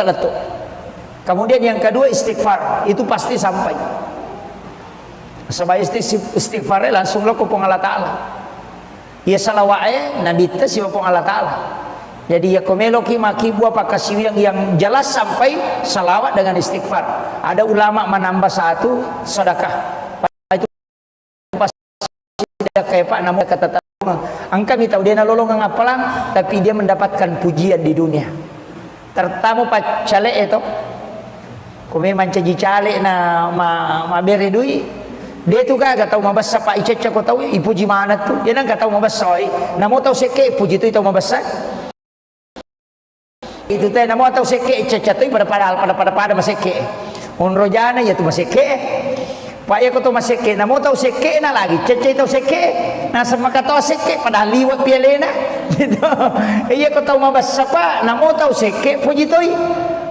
letuk. Kemudian yang kedua istighfar itu pasti sampai. Sebab istighfar langsung lo kupong Allah Ta'ala. Ya salawat nabi ta si kupong Allah Ta'ala. Jadi ya komelo ki maki buah pakasiu yang jelas sampai salawat dengan istighfar. Ada ulama menambah satu sedekah. Itu pasti kayak Pak namo kata angka mi tahu dia nolong ngapalang tapi dia mendapatkan pujian di dunia. Tertamu pak cale itu kome mancaji cale na ma beri dui dia tu kagak tahu mabasa pak iceca ko tahu ipuji mana tu dia nang tahu mabasa na mo tahu seke puji tu mabasa itu teh na mo tahu seke iceca tu pada maseke unrojana ya tu maseke Pak ya ko to maseke na mo tahu seke na lagi cece tahu seke na sama kata seke pada liwat pialena gitu iya ko tahu mabasa pa na mo tahu seke puji toy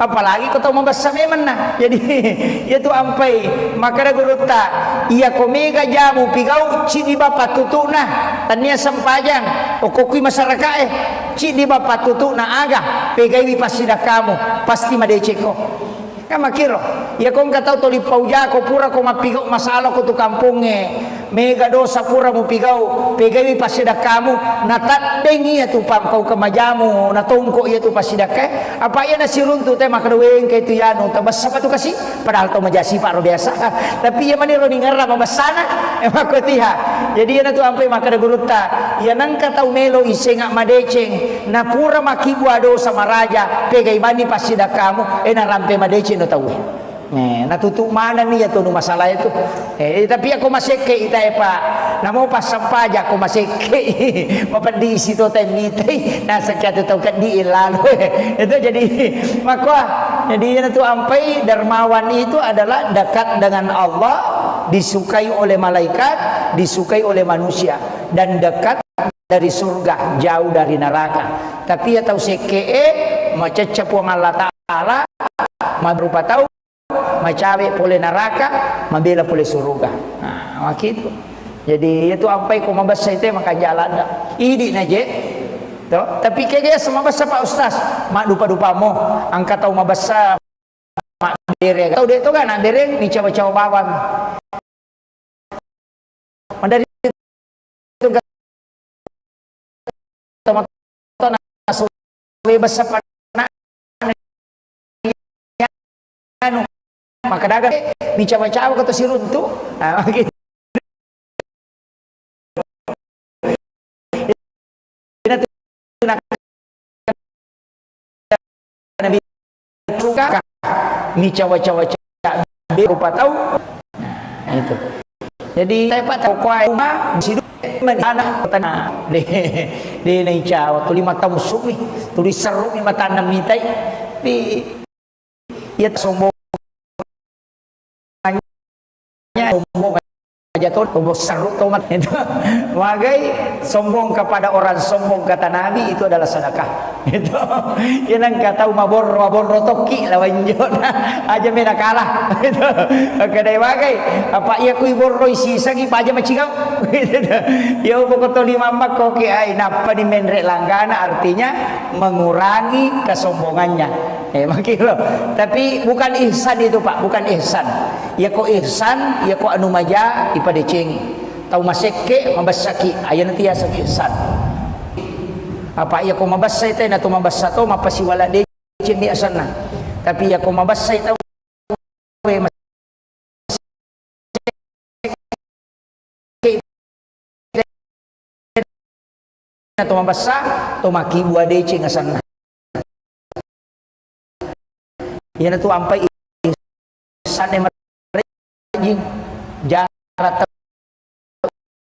apalagi ko tahu mabasa memang nah jadi itu ampai maka da guruta iya ko mega jamu pigau ci di bapak tutu nah tania sampajang o kokui masyarakat ci di bapak tutu na aga pegai pasti dah kamu pasti madeceko kan makiro ya kong katau toli pauja ko pura ko mapigau masalah ko tu kampungnya mega dosa pura mo pigau pegai pasti dah kamu natadeng iya tu pangkau kemajamu natongko iya tu pasti dah ke apa iya nasiruntu teh makadaweng ke itu yano tabas apa tu kasih padahal to majasi pak biasa tapi iya mani ro ningara mabasana emang ko tiha jadi iya tu ampai makada guruta iya nang katau melo isenga madeceng na pura makibua dosa maraja pegai bani pasti dah kamu na rampe madeceng no tahu natutup mana nih ya tuh masalah itu tapi aku masih ke itai pak namo pas sampah aku masih ke mapendi situ tenite nah sekian tahu kan di lalu itu jadi maka jadi itu ampai dermawan itu adalah dekat dengan Allah disukai oleh malaikat disukai oleh manusia dan dekat dari surga jauh dari neraka tapi ya tahu seke macecep wong Allah Ta'ala berupa tahu macawe boleh neraka mabela boleh surga nah gitu jadi itu apa yang mabasa itu maka jalan idi naje toh tapi kayaknya semua bahasa Pak Ustaz mak dupa mo angkat tahu mabasa mak dereng tahu dia itu kan dereng ni cawa-cawa bawang dari itu teman-teman bahasa maka dagang bicawa-cawa kata si runtu nah, gitu. Mi cawa-cawa berupa tahu nah, itu jadi saya pak tahu kuai rumah di situ anak tanah di Indonesia waktu 5 tahun suwi tulis seru 5 tanam mitai di ya sombong jatuh serut tomat itu. Magai sombong kepada orang sombong kata Nabi itu adalah sedekah. Itu. Yang kata mabor toki lawan jona aja mena kalah. Itu. Kadai magai apa ia kui borro isi sagi aja macigau. Itu. Ya pokok di mama koki ai napa di menrek langgana artinya mengurangi kesombongannya. Makilo. Tapi bukan ihsan itu Pak, bukan ihsan. Ya ko ihsan, ya ko anu maja ipada cengi. Tau maseke mabasaki, aya nanti ya saki ihsan. Apa ya ko mabasay tay na to mabasato mapasiwala de ceng di asana. Tapi ya ko mabasay taw na to mabasa to makibua de ceng asana. Yan itu ampai ihsan yang merajing jarak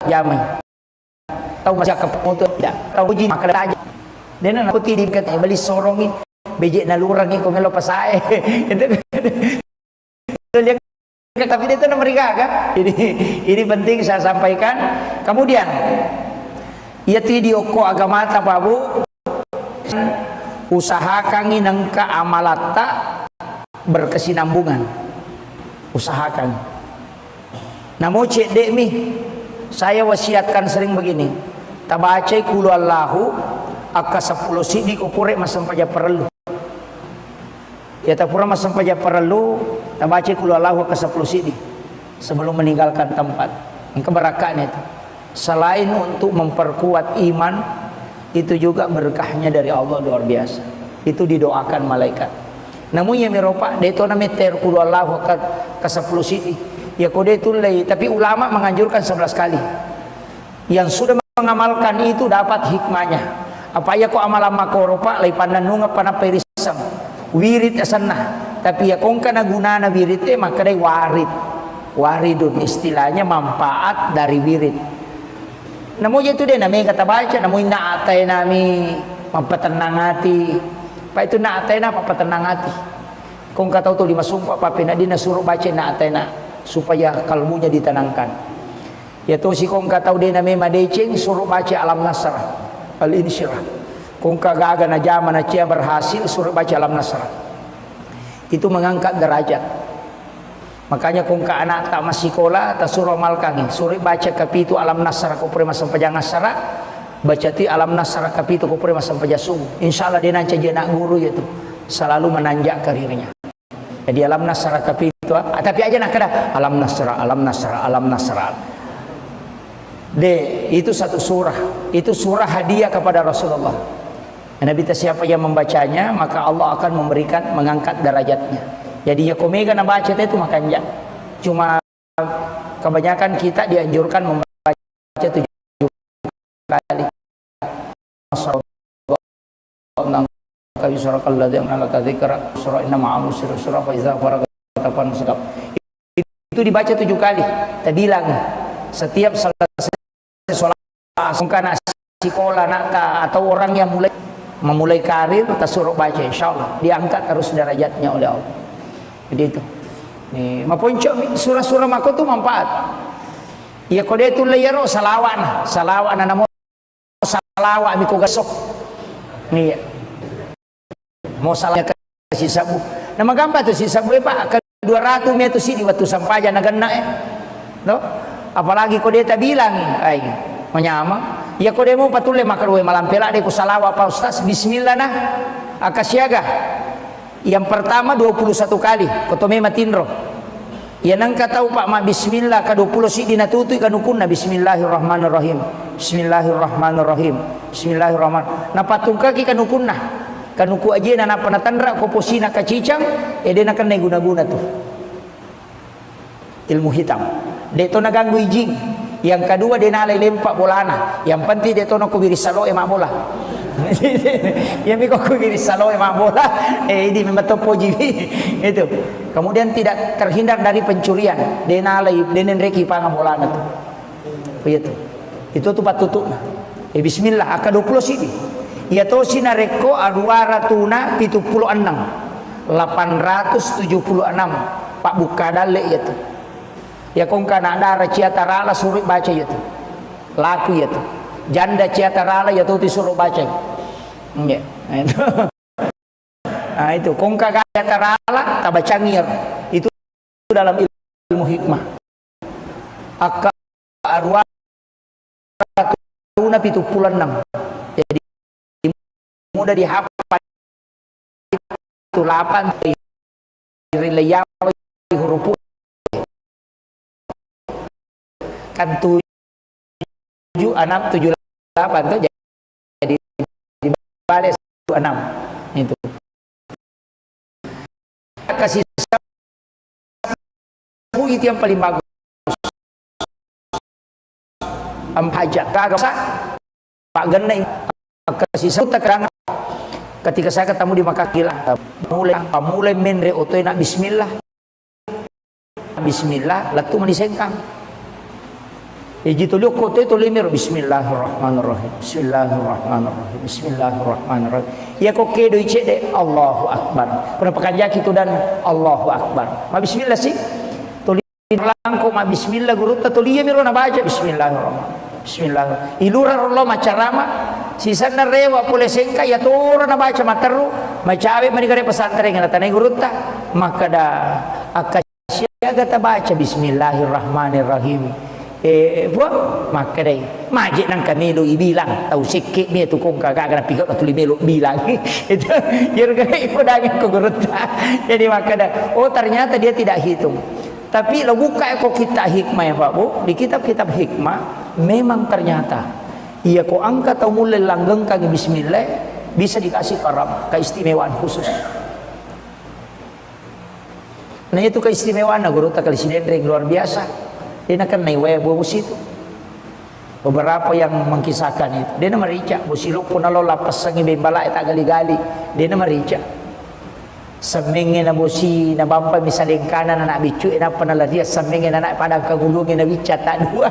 jamai tahu masih keputus tidak tahu uji maka aja dan aku tidak kata beli sorongi bejek nalurangi kau melo pasai itu lihat tapi itu mereka kan ini penting saya sampaikan. Kemudian ia video ko agama tapabu usahakan nangka amalata berkesinambungan, usahakan. Namun cek dek mi, saya wasiatkan sering begini, tabacai kulu Allahu aka 10 sidi kupure masam paja perlu. Ya tapura masam paja perlu, tabacai kulu Allahu aka 10 sidi sebelum meninggalkan tempat. Yang keberakahan itu. Selain untuk memperkuat iman, itu juga berkahnya dari Allah luar biasa. Itu didoakan malaikat. Namun yang meropa deto na meter kulu Allah ke 10 sidi. Ya kode itu lay, tapi ulama menganjurkan 11 kali. Yang sudah mengamalkan itu dapat hikmahnya. Apa ya ko amalan makoropa lay pandanunga panaperisam. Wirid asana. Tapi ya kong kana gunana wirid maka day warid. Waridun istilahnya manfaat dari wirid. Namun itu dia namanya kata baca, namun naatay nami mampatenang hati. Pak itu naatay na mampatenang hati. Kung kataw to 5 sumpah papi na din nasuruh baca naatay na supaya kalbunya ditenangkan. Ya to si kung kataw din nami madecing suruh baca alam nasrah al-insyirah. Kung kagaga na jaman na cia berhasil suruh baca alam nasrah. Itu mengangkat derajat. Makanya kung ka anak tak masih sekolah tak suruh malkangi suruh baca kapitu alam nasrah ko pre masam pajang nasrah baca ti alam nasrah kapitu ko pre masam pajasung insyaallah dia nanti jadi anak guru itu selalu menanjak karirnya. Jadi alam nasrah kapitu tapi aja nak kada alam nasrah itu satu surah, itu surah hadiah kepada Rasulullah. Nabi siapa yang membacanya maka Allah akan memberikan mengangkat derajatnya. Jadi ya komega na baca itu makanya cuma kebanyakan kita dianjurkan membaca 7 kali. Itu dibaca 7 kali. Kita bilang setiap selesai sholat karena sekolah atau orang yang memulai karir kita suruh baca, insyaallah diangkat terus derajatnya oleh Allah. Jadi itu nih maponco surah-surah mako tu manfaat ya kode itu layaro salawan namo salawa mi ko gasok nih mau salahnya kasih sabu nama gambar tu si sabu pak ke 200 meter sini waktu sampaja naganna no apalagi kode ta bilang ai menyama ya kode mau patule makarwe malampela de ko salawa pa ustaz bismillah nah akasiaga. Yang pertama 21 kali kotome matinro. Ya nang katau Pak ma bismillah ka 20 si dinatutuy kanukunna bismillahirrahmanirrahim. Bismillahirrahmanirrahim. Bismillahirrahmanirrahim. Napatung kaki kanukunna. Kanuku aja na panatandra ko posina kacicang edena kan guna-guna tuh. Ilmu hitam. Deto naganggu ijing. Yang kedua dia nalai lempak bolana. Yang penting deto na kubiri salo emak bola. Ya miko kiri salo emang bola ini memang topo jiwi itu. Kemudian tidak terhindar dari pencurian denalai denen reki panga bola itu begitu itu tuh patutuna bismillah aka 20 sini ya to sinareko aduara tuna 76 876 pak buka dale itu Ya kong kana dara ciatarala suruh baca ya tu. Laku ya tu. Janda ciatarala ya tu disuruh baca. Ya. Itu. Nah itu kong kagak ciatarala tabaca ngir. Itu dalam ilmu hikmah. Akka arwah tuna pitu pulan 6. Jadi mudah dihafal itu 8 dari huruf kan 7 6 7 8 tuh jadi dibalik 1 6 itu kasih itu yang paling bagus hajat kagak Pak Geneng kasih sebut keterangan ketika saya ketemu di Makkah gila mulai menre otoy nak bismillah latu manisengkang ya jitu liuk kotoy to limir bismillahirrahmanirrahim bismillahirrahmanirrahim ya kok kedo icede Allahu akbar penampakan jaki itu dan Allahu akbar ma bismillah sih to langko ma bismillah guru ta to liya miro na baca bismillah ilura rollo macarama sisana rewa pule sengka ya tora na baca materu macawe manigare pesantren ngana tanai gurutta maka da akasya gata baca bismillahirrahmanirrahim buat maka dai majik nang kamelo ibilang tau sikit ni tu kong kagak kana pikat tu limelo bilang itu yer gai pedang ko gurutta jadi maka da oh ternyata dia tidak hitung tapi lo buka kok kita hikmah ya Pak Bu di kitab-kitab hikmah memang ternyata iya kok angkat atau mulai langgeng kaki bismillah bisa dikasih karam keistimewaan khusus. Nah itu keistimewaan guru tak kali sidendring luar biasa. Dia nak naik waya bos itu. Beberapa yang mengkisahkan itu. Dia nama rica. Bosilo pun alo lapas sangi bembala tak gali-gali. Dia nama rica. Semenge na bosi na bampa misaleng kanan anak bicu ina panala dia semenge anak pada kagulungin na bica tak dua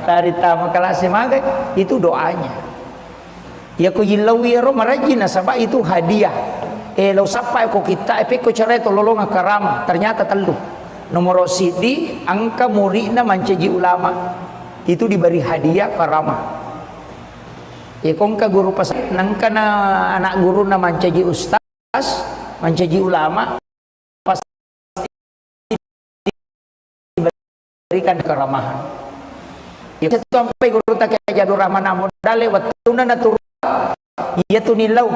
dari tamu kelas magai itu doanya ya ko yilawi ro marajina sabab itu hadiah lo sampai ko kita ko cara itu lolong karam ternyata telu nomor sidi angka muridna manceji ulama itu diberi hadiah karamah ya kongka guru pas nangka na anak guru na manceji ustaz mencaji ulama pasti diberikan keramahan. Ya sampai guru tak jadu ramana modale watuna natur ya tu nilau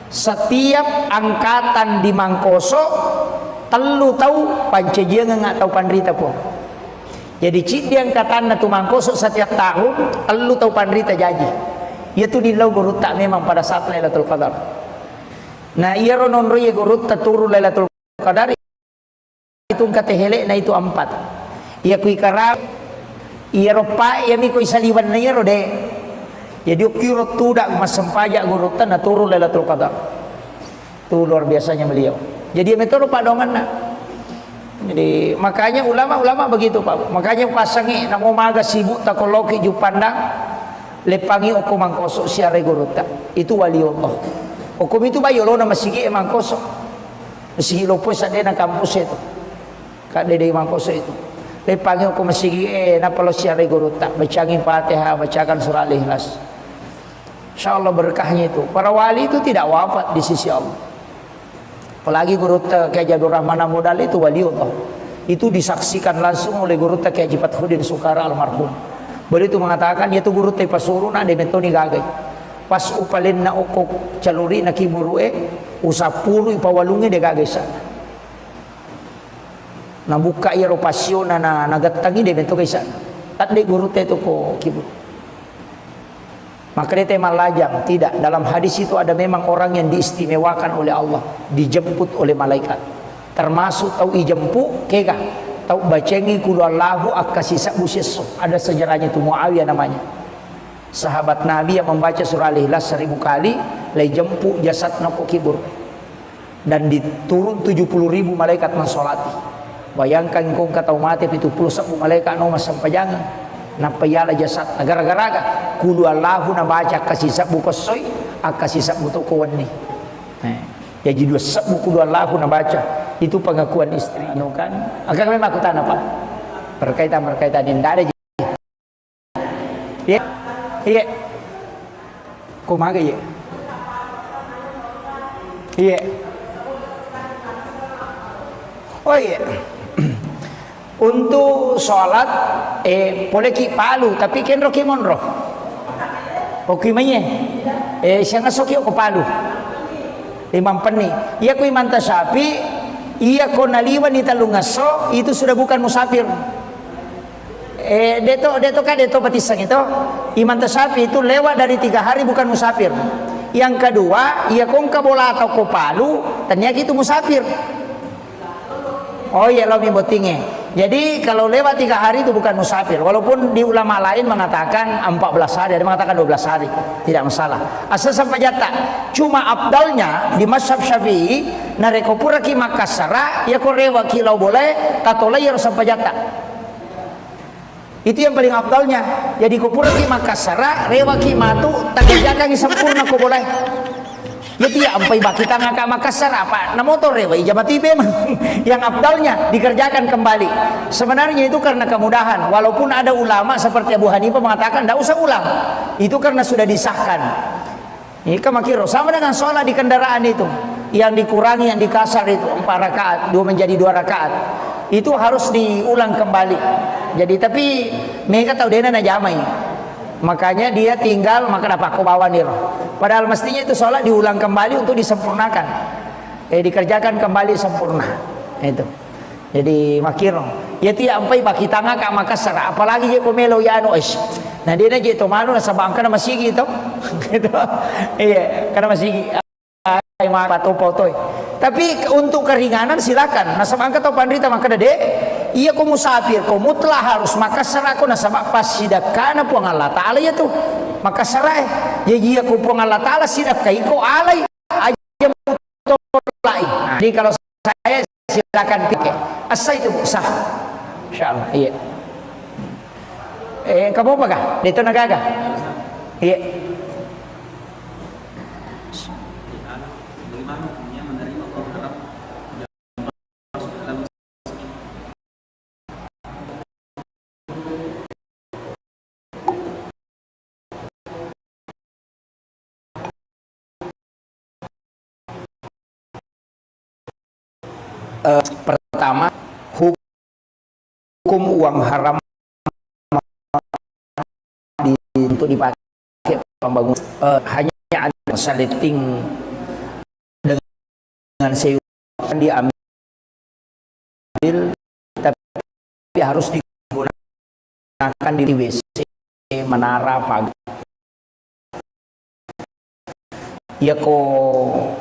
setiap angkatan di Mangkoso telu tahu pancajian enggak tahu pandrita pun. Jadi citi angkatan tu Mangkoso setiap tahun telu tahu pandrita jaji. Ya tu nilau guru tak memang pada saat Lailatul Qadar. Nah iya ronon roye gurut taturu Lailatul Qadar itu katehele na itu 4 iya kui karab iya ropa iya mi kui saliwan na iya rode jadi ukiro tudak masampaja gurut na turu Lailatul Qadar itu luar biasanya beliau jadi metode padongan na jadi makanya ulama begitu Pak makanya pasangi nang umaga sibuk takoloki ju pandang lepangi oku Mangkoso siare gurut itu waliullah hukum itu bayo lo na masigi Mangkoso masigi lo po sa na kampus itu kade de Mangkoso itu lepangi ko masigi na palo siya reguruta bacangin Fatihah bacakan surah Al-Ikhlas insyaallah berkahnya itu para wali itu tidak wafat di sisi Allah apalagi guruta Kiai Jadur Rahman Modal itu waliullah itu disaksikan langsung oleh guruta Kiai Haji Fathruddin Sukara almarhum beliau itu mengatakan yaitu guruta pasuruna de metoni gagai pas upalin na okok caluri na kiburue usapuru ipawalungi de gagesa na buka iro pasyo na nagatangi de bento kaisa tat de guru te to ko kibur maka dia tema lajang tidak dalam hadis itu ada memang orang yang diistimewakan oleh Allah dijemput oleh malaikat termasuk tau ijempu kega tau bacengi kudu Allahu akasisa buseso ada sejarahnya itu Muawiyah namanya sahabat Nabi yang membaca surah Al-Ikhlas 1000 kali lay jemput jasad nako kibur dan diturun 70.000 malaikat mensolati bayangkan kong katau mati 70 malaikat no sampai jangan napayala jasad gara-gara kudu Allahu na baca kasih sabu kosoy akasih sabu to kowani ya jadi 2 sabu kudu Allahu na baca itu pengakuan istri no kan akan memang aku tanah Pak berkaitan ini tidak ada. Iya, iya. Kumaha ya? Iya. Oh iya. Untuk sholat boleh ki palu tapi kenro ki monro. Oke manye. Siang asok ko palu. Imam peni. Iya ko imam tasapi, iya ko naliwan di talungaso itu sudah bukan musafir. Deto batisang itu iman tasapi itu lewat dari 3 hari bukan musafir. Yang kedua, ia kong kabola atau kopalu, ternyata itu musafir. Oh iya lo botingnya. Jadi kalau lewat 3 hari itu bukan musafir. Walaupun di ulama lain mengatakan 14 hari, ada mengatakan 12 hari, tidak masalah. Asal sampai jatah. Cuma abdalnya di mazhab Syafi'i, narekopura ki Makassara, ya korewa kilau boleh, tatola ya sampai jatah. Itu yang paling afdalnya. Jadi kupura ki Makassara, rewa ki matu, tak kerjakan sempurna ko boleh. Ya dia ampai baki tangga ka Makassar apa? Na motor rewa ijabat tibe yang afdalnya dikerjakan kembali. Sebenarnya itu karena kemudahan. Walaupun ada ulama seperti Abu Hanifah mengatakan tidak usah ulang. Itu karena sudah disahkan. Ini kemakiro sama dengan sholat di kendaraan itu. Yang dikurangi, yang dikasar itu 4 rakaat, 2 menjadi 2 rakaat. Itu harus diulang kembali. Jadi tapi mereka tahu dia na jamai. Makanya dia tinggal maka dapat kau bawa nih. Padahal mestinya itu sholat diulang kembali untuk disempurnakan. Dikerjakan kembali sempurna. Itu. Jadi makiro. Ya tidak sampai baki tangga ka Makassar. Apalagi dia komelo ya anu es. Nah dia aja itu manu nasa bangka na masih gitu. Gitu. Iya, karena masih foto. Tapi untuk keringanan silakan. Nasab angkat atau pandrita maka dede. Iya ko musafir ko mutlah harus Makassar ako nasab pas sidak kana po ang Allah Taala ya tuh. Makassar ya iya ko po ang Allah Taala sidak kay ko alay aja mutolay. Jadi kalau saya silakan pikir. Asal itu sah. Insyaallah. Iya. Kamu apa kah? Dito nagaga. Iya. Pertama, hukum uang haram untuk dipakai pembangunan hanya ada saliting dengan sewa diambil, tapi harus digunakan di WC, menara, pagar. Ya ko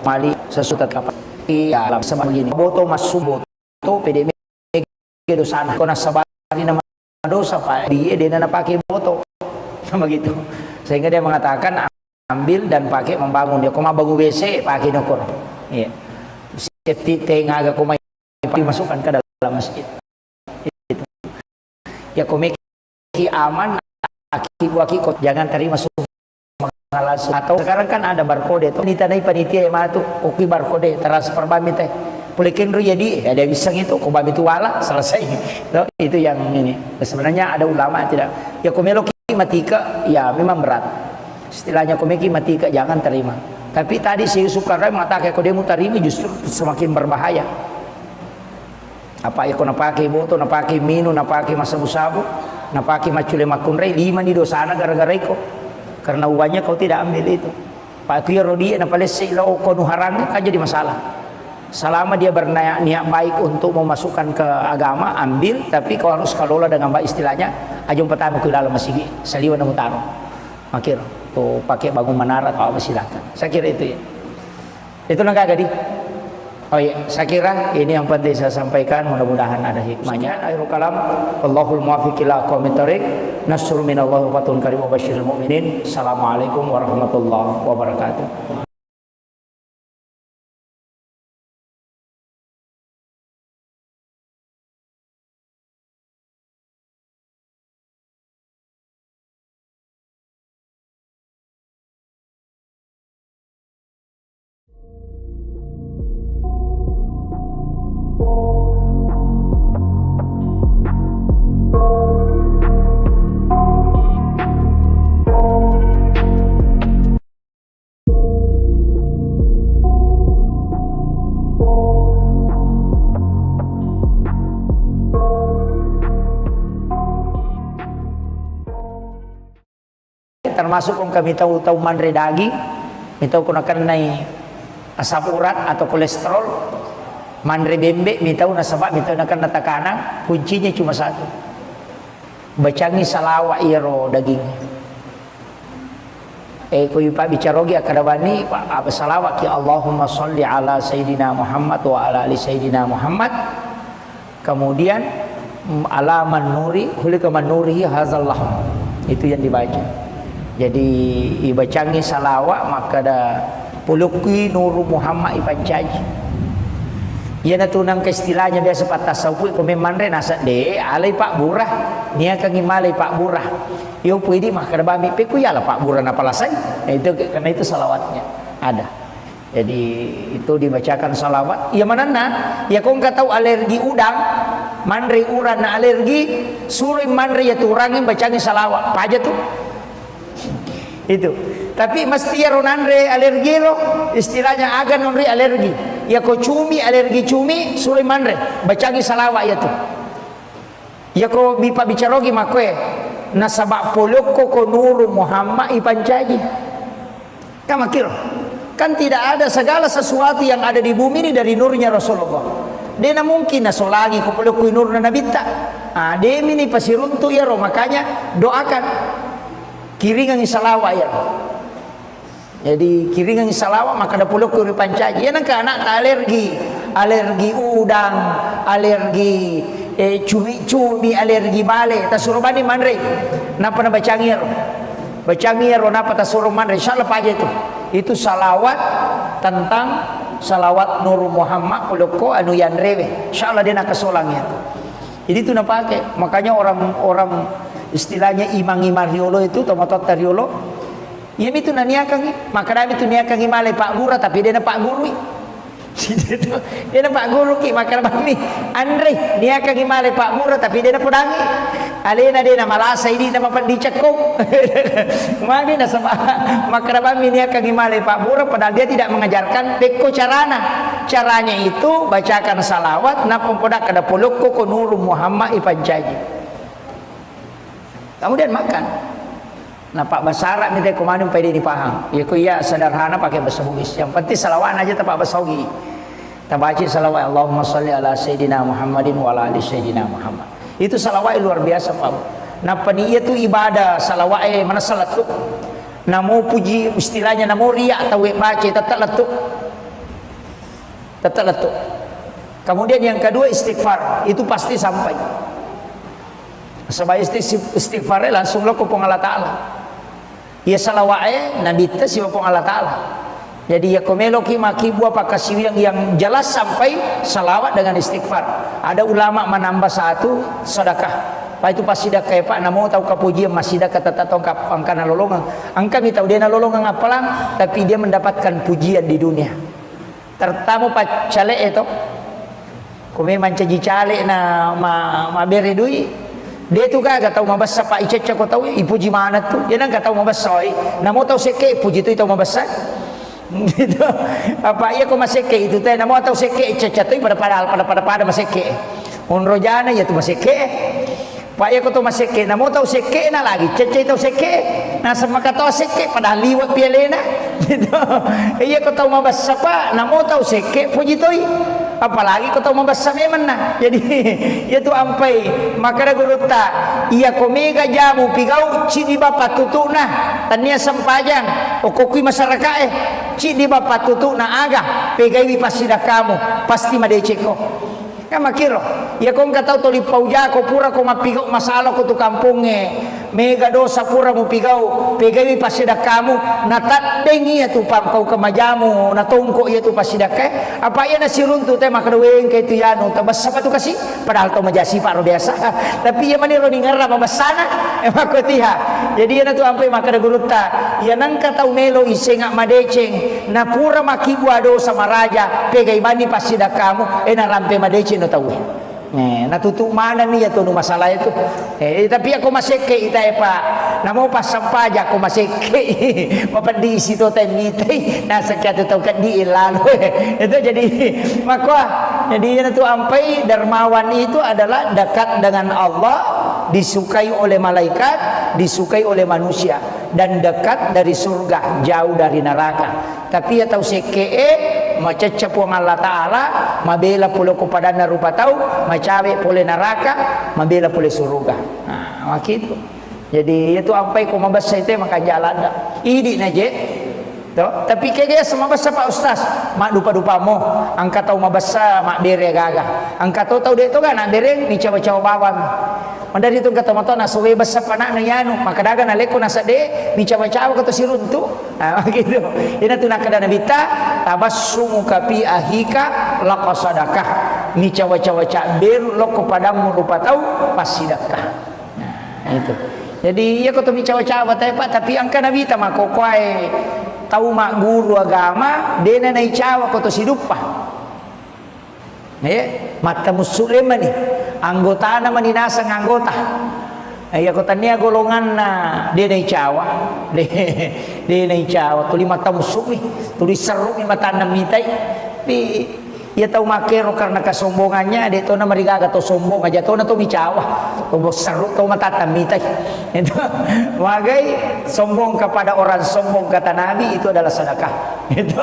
mali sesuatu kapan? Iya, alam sama begini. Boto masuk boto PDM dosa anak. Kau nasabari nama dosa pak. Dia nak pakai boto sama gitu. Sehingga dia mengatakan ambil dan pakai membangun. Dia kau mau bangun WC pakai nokor. Iya. Setiap tengah agak kau dimasukkan ke dalam masjid. Itu. Ya kau meki aman. Aki jangan terima masuk. Atau sekarang kan ada barcode itu ditanai panitia yang matu kopi barcode transfer bami teh pulikin ru jadi ada bisang itu kok bami itu wala selesai itu yang ini sebenarnya ada ulama tidak ya komeloki matika ya memang berat istilahnya komeki matika jangan terima tapi tadi si Sukarno mengatakan kalau dia mau terima justru semakin berbahaya apa ya kau napaki boto napaki minu napaki masabu-sabu napaki macule makunrei 5 di dosana gara-gara itu karena uangnya kau tidak ambil itu. Pak Kuya Rodi na palesi lo ko nuharang kan jadi masalah. Selama dia berniat baik untuk memasukkan ke agama, ambil tapi kau harus kelola dengan baik istilahnya. Ajung pertama ke dalam masjid, saliwan na mutaro. Makir, tuh pakai bangun menara atau apa silakan. Saya kira itu ya. Itu nggak gadi. Oh iya, saya kira ini yang penting saya sampaikan. Mudah-mudahan ada hikmahnya. Akhirul kalam, Allahul muwaffiq ila aqwamit thoriq. Nasrun minallahi wa fatun karim wa basyiril mu'minin. Assalamualaikum warahmatullahi wabarakatuh. termasuk kami tahu mandre daging, tahu kena naik asam urat atau kolesterol, mandre bembe, tahu nasabak, tahu nak tekanan, kuncinya cuma satu, bacangi salawat iro daging. Kuy pak bicarogi akadabani apa salawat ki Allahumma sholli ala Sayyidina Muhammad wa ala ali Sayyidina Muhammad. Kemudian alaman nuri hulika manurihi hazallah, itu yang dibaca. Jadi ibacangi salawat maka ada puluki nuru Muhammad ipancaji. Ia na tunang ke istilahnya biasa patah tasawuf ko memandre nasa de alai pak burah nia kangi malai pak burah yo puidi mah kada bami pe ku yala pak burah na palasai. Itu karena itu salawatnya ada. Jadi itu dibacakan salawat. Ya manana ya kau nggak tahu alergi udang, mandre uran na alergi, suruh mandre ya turangin bacanya salawat. Apa aja tuh? Itu. Tapi mesti ya ronandre alergi lo, istilahnya agan nonre alergi. Ya kau cumi alergi cumi, suruh mandre bacanya salawat ya tuh. Ya kau bipa bicarogi makwe nasabak poloko ko nuru Muhammad ipancaji. Kamu kira? Kan tidak ada segala sesuatu yang ada di bumi ini dari nurnya Rasulullah. Dia mungkin nasolagi kupulukui nur na nabita. Dia ini pasti runtuh ya roh, makanya doakan kiringan salawat ya. Jadi kiringan salawat maka ada pulukui pancaji. Ya nangka anak alergi udang, alergi cumi, alergi bale. Tasuruh bani manre. Napa na bacangir? Bacangir napa tasuruh manre? Insyaallah aja itu. Itu salawat tentang salawat Nur Muhammad puluko anu yanrewe. Insyaallah dia nak kesolangnya. Jadi itu nak pakai. Makanya orang istilahnya imang-imang riolo itu tomatot riolo. Ya itu naniakan, maka kami itu niakan malai Pak Guru tapi dia nak Pak Guru. Dia nak Pak Guru ki maka kami Andre niakan malai Pak Guru tapi dia nak pudangi. Alena dia nama malasa ini nama pandicakok. Maka dia sama maka kami niakan malai Pak Guru padahal dia tidak mengajarkan peko carana. Caranya itu bacakan salawat na pempodak kada poloko ko Nur Muhammad ipancaji. Kemudian makan. Nah Pak bahasa Arab ni komando pede dipaham. Ya ku ya sederhana pakai bahasa Bugis. Yang penting salawat aja tak bahasa Bugis. Kita baca salawat Allahumma sholli ala Sayyidina Muhammadin wa ala ali Sayyidina Muhammad. Itu salawat luar biasa Pak. Nah peniyat itu ibadah salawat mana salat tu. Namo puji istilahnya namo riya atau baca tetap letuk. Tetap letuk. Kemudian yang kedua istighfar, itu pasti sampai. Sebab istighfar langsung lo kupong Allah Ta'ala. Ya salawat Nabi ta si kupong Allah Ta'ala. Jadi ya komelo ki maki buah pakasi yang jelas sampai salawat dengan istighfar. Ada ulama menambah satu sedekah. Pak itu pasti dah kayak Pak namo tahu kapujian masih dah kata tongkap angkana lolongan. Angka mi tahu dia na lolongan apalang tapi dia mendapatkan pujian di dunia. Tertamu Pak cale itu. Kome mancaji cale na ma beri duit. Dia tu kan tahu mabasa Pak Ica kau tahu ipuji mana tu. Dia nang tahu mabasa. Namo tahu seke puji tu tahu mabasa. Gitu. Apa iya kau maseke itu teh namo tahu seke Ica tu pada maseke. Unrojana ya tu maseke. Pak iya kau tahu maseke namo tahu seke na lagi. Cece tahu seke. Nah sama kata seke padahal liwat pialena. Gitu. Iya kau tahu mabasa Pak namo tahu seke puji tu. Apalagi kau tahu membasa memang nah. Jadi itu ampai maka guruta ia komega jamu pigau cidi bapak tutu nah tania sempajang okokui masyarakat cidi bapak tutu nah aga pegai pasida kamu pasti madeceko kama kiro ya kau nggak tahu toli pauja kau pura kau mapigau masalah kau tu kampungnya mega dosa pura mu pigau pegai pasida kamu natat dengi ya tu pam kau kemajamu natongko ya tu pasida ke apa ya nasi runtu teh maka weng ke itu yanu tabas apa tu kasih padahal tu majasi pak biasa tapi ya mani roni ngarra mabasana emang kau tiha jadi ya tu ampai maka guruta ya nangka tahu melo isengak madeceng na pura makibua dosa maraja pegai bani pasida kamu na rampe madeceng no tahu nah tutup mana nih ya tuh masalah itu tapi aku masih ke itu Pak namo pas sampaja aku masih ke di situ temite nah sekian itu kan di lalu itu jadi maka jadi itu ampai dermawan itu adalah dekat dengan Allah disukai oleh malaikat, disukai oleh manusia, dan dekat dari surga, jauh dari neraka. Tapi ya tahu sekee macecap wang Allah Ta'ala, mabela pula kepada rupa tahu, macawe pole neraka, mabela pole surga. Nah, gitu. Jadi itu apa yang kau mabasa itu maka jalan dah. Ini naje. Tapi kaya sama basa Pak Ustaz, mak dupa-dupa mo, angkat tahu mabasa mak dere gaga. Angkat tahu dia tu kan nak dere ni cawa-cawa bawang. Mandari tu kata mato na suwe basa panak na yanu, maka daga na leko na sade ni cawa-cawa kata sirun tu. Nah gitu. Ina tu nak kada nabita tabassumu kapi ahika laqasadakah. Ni cawa-cawa cak beru lo kepadamu lupa tahu pasti sedekah. Nah itu. Jadi ya kata mi cawa-cawa tapi angka nabita mak kokoai tahu mak guru agama dena nai cawa koto sidupa mata muslim ni anggota na maninasa ng anggota ay kota niya golongan na dia nai cawa dia nai cawa tuli mata muslim tuli seru ni mata namitay di ia tahu makero karena kesombongannya dia tahu na marigaga to sombong aja tahu na to micawa to seru to matatamitay itu wagai sombong kepada orang sombong kata Nabi itu adalah sedekah itu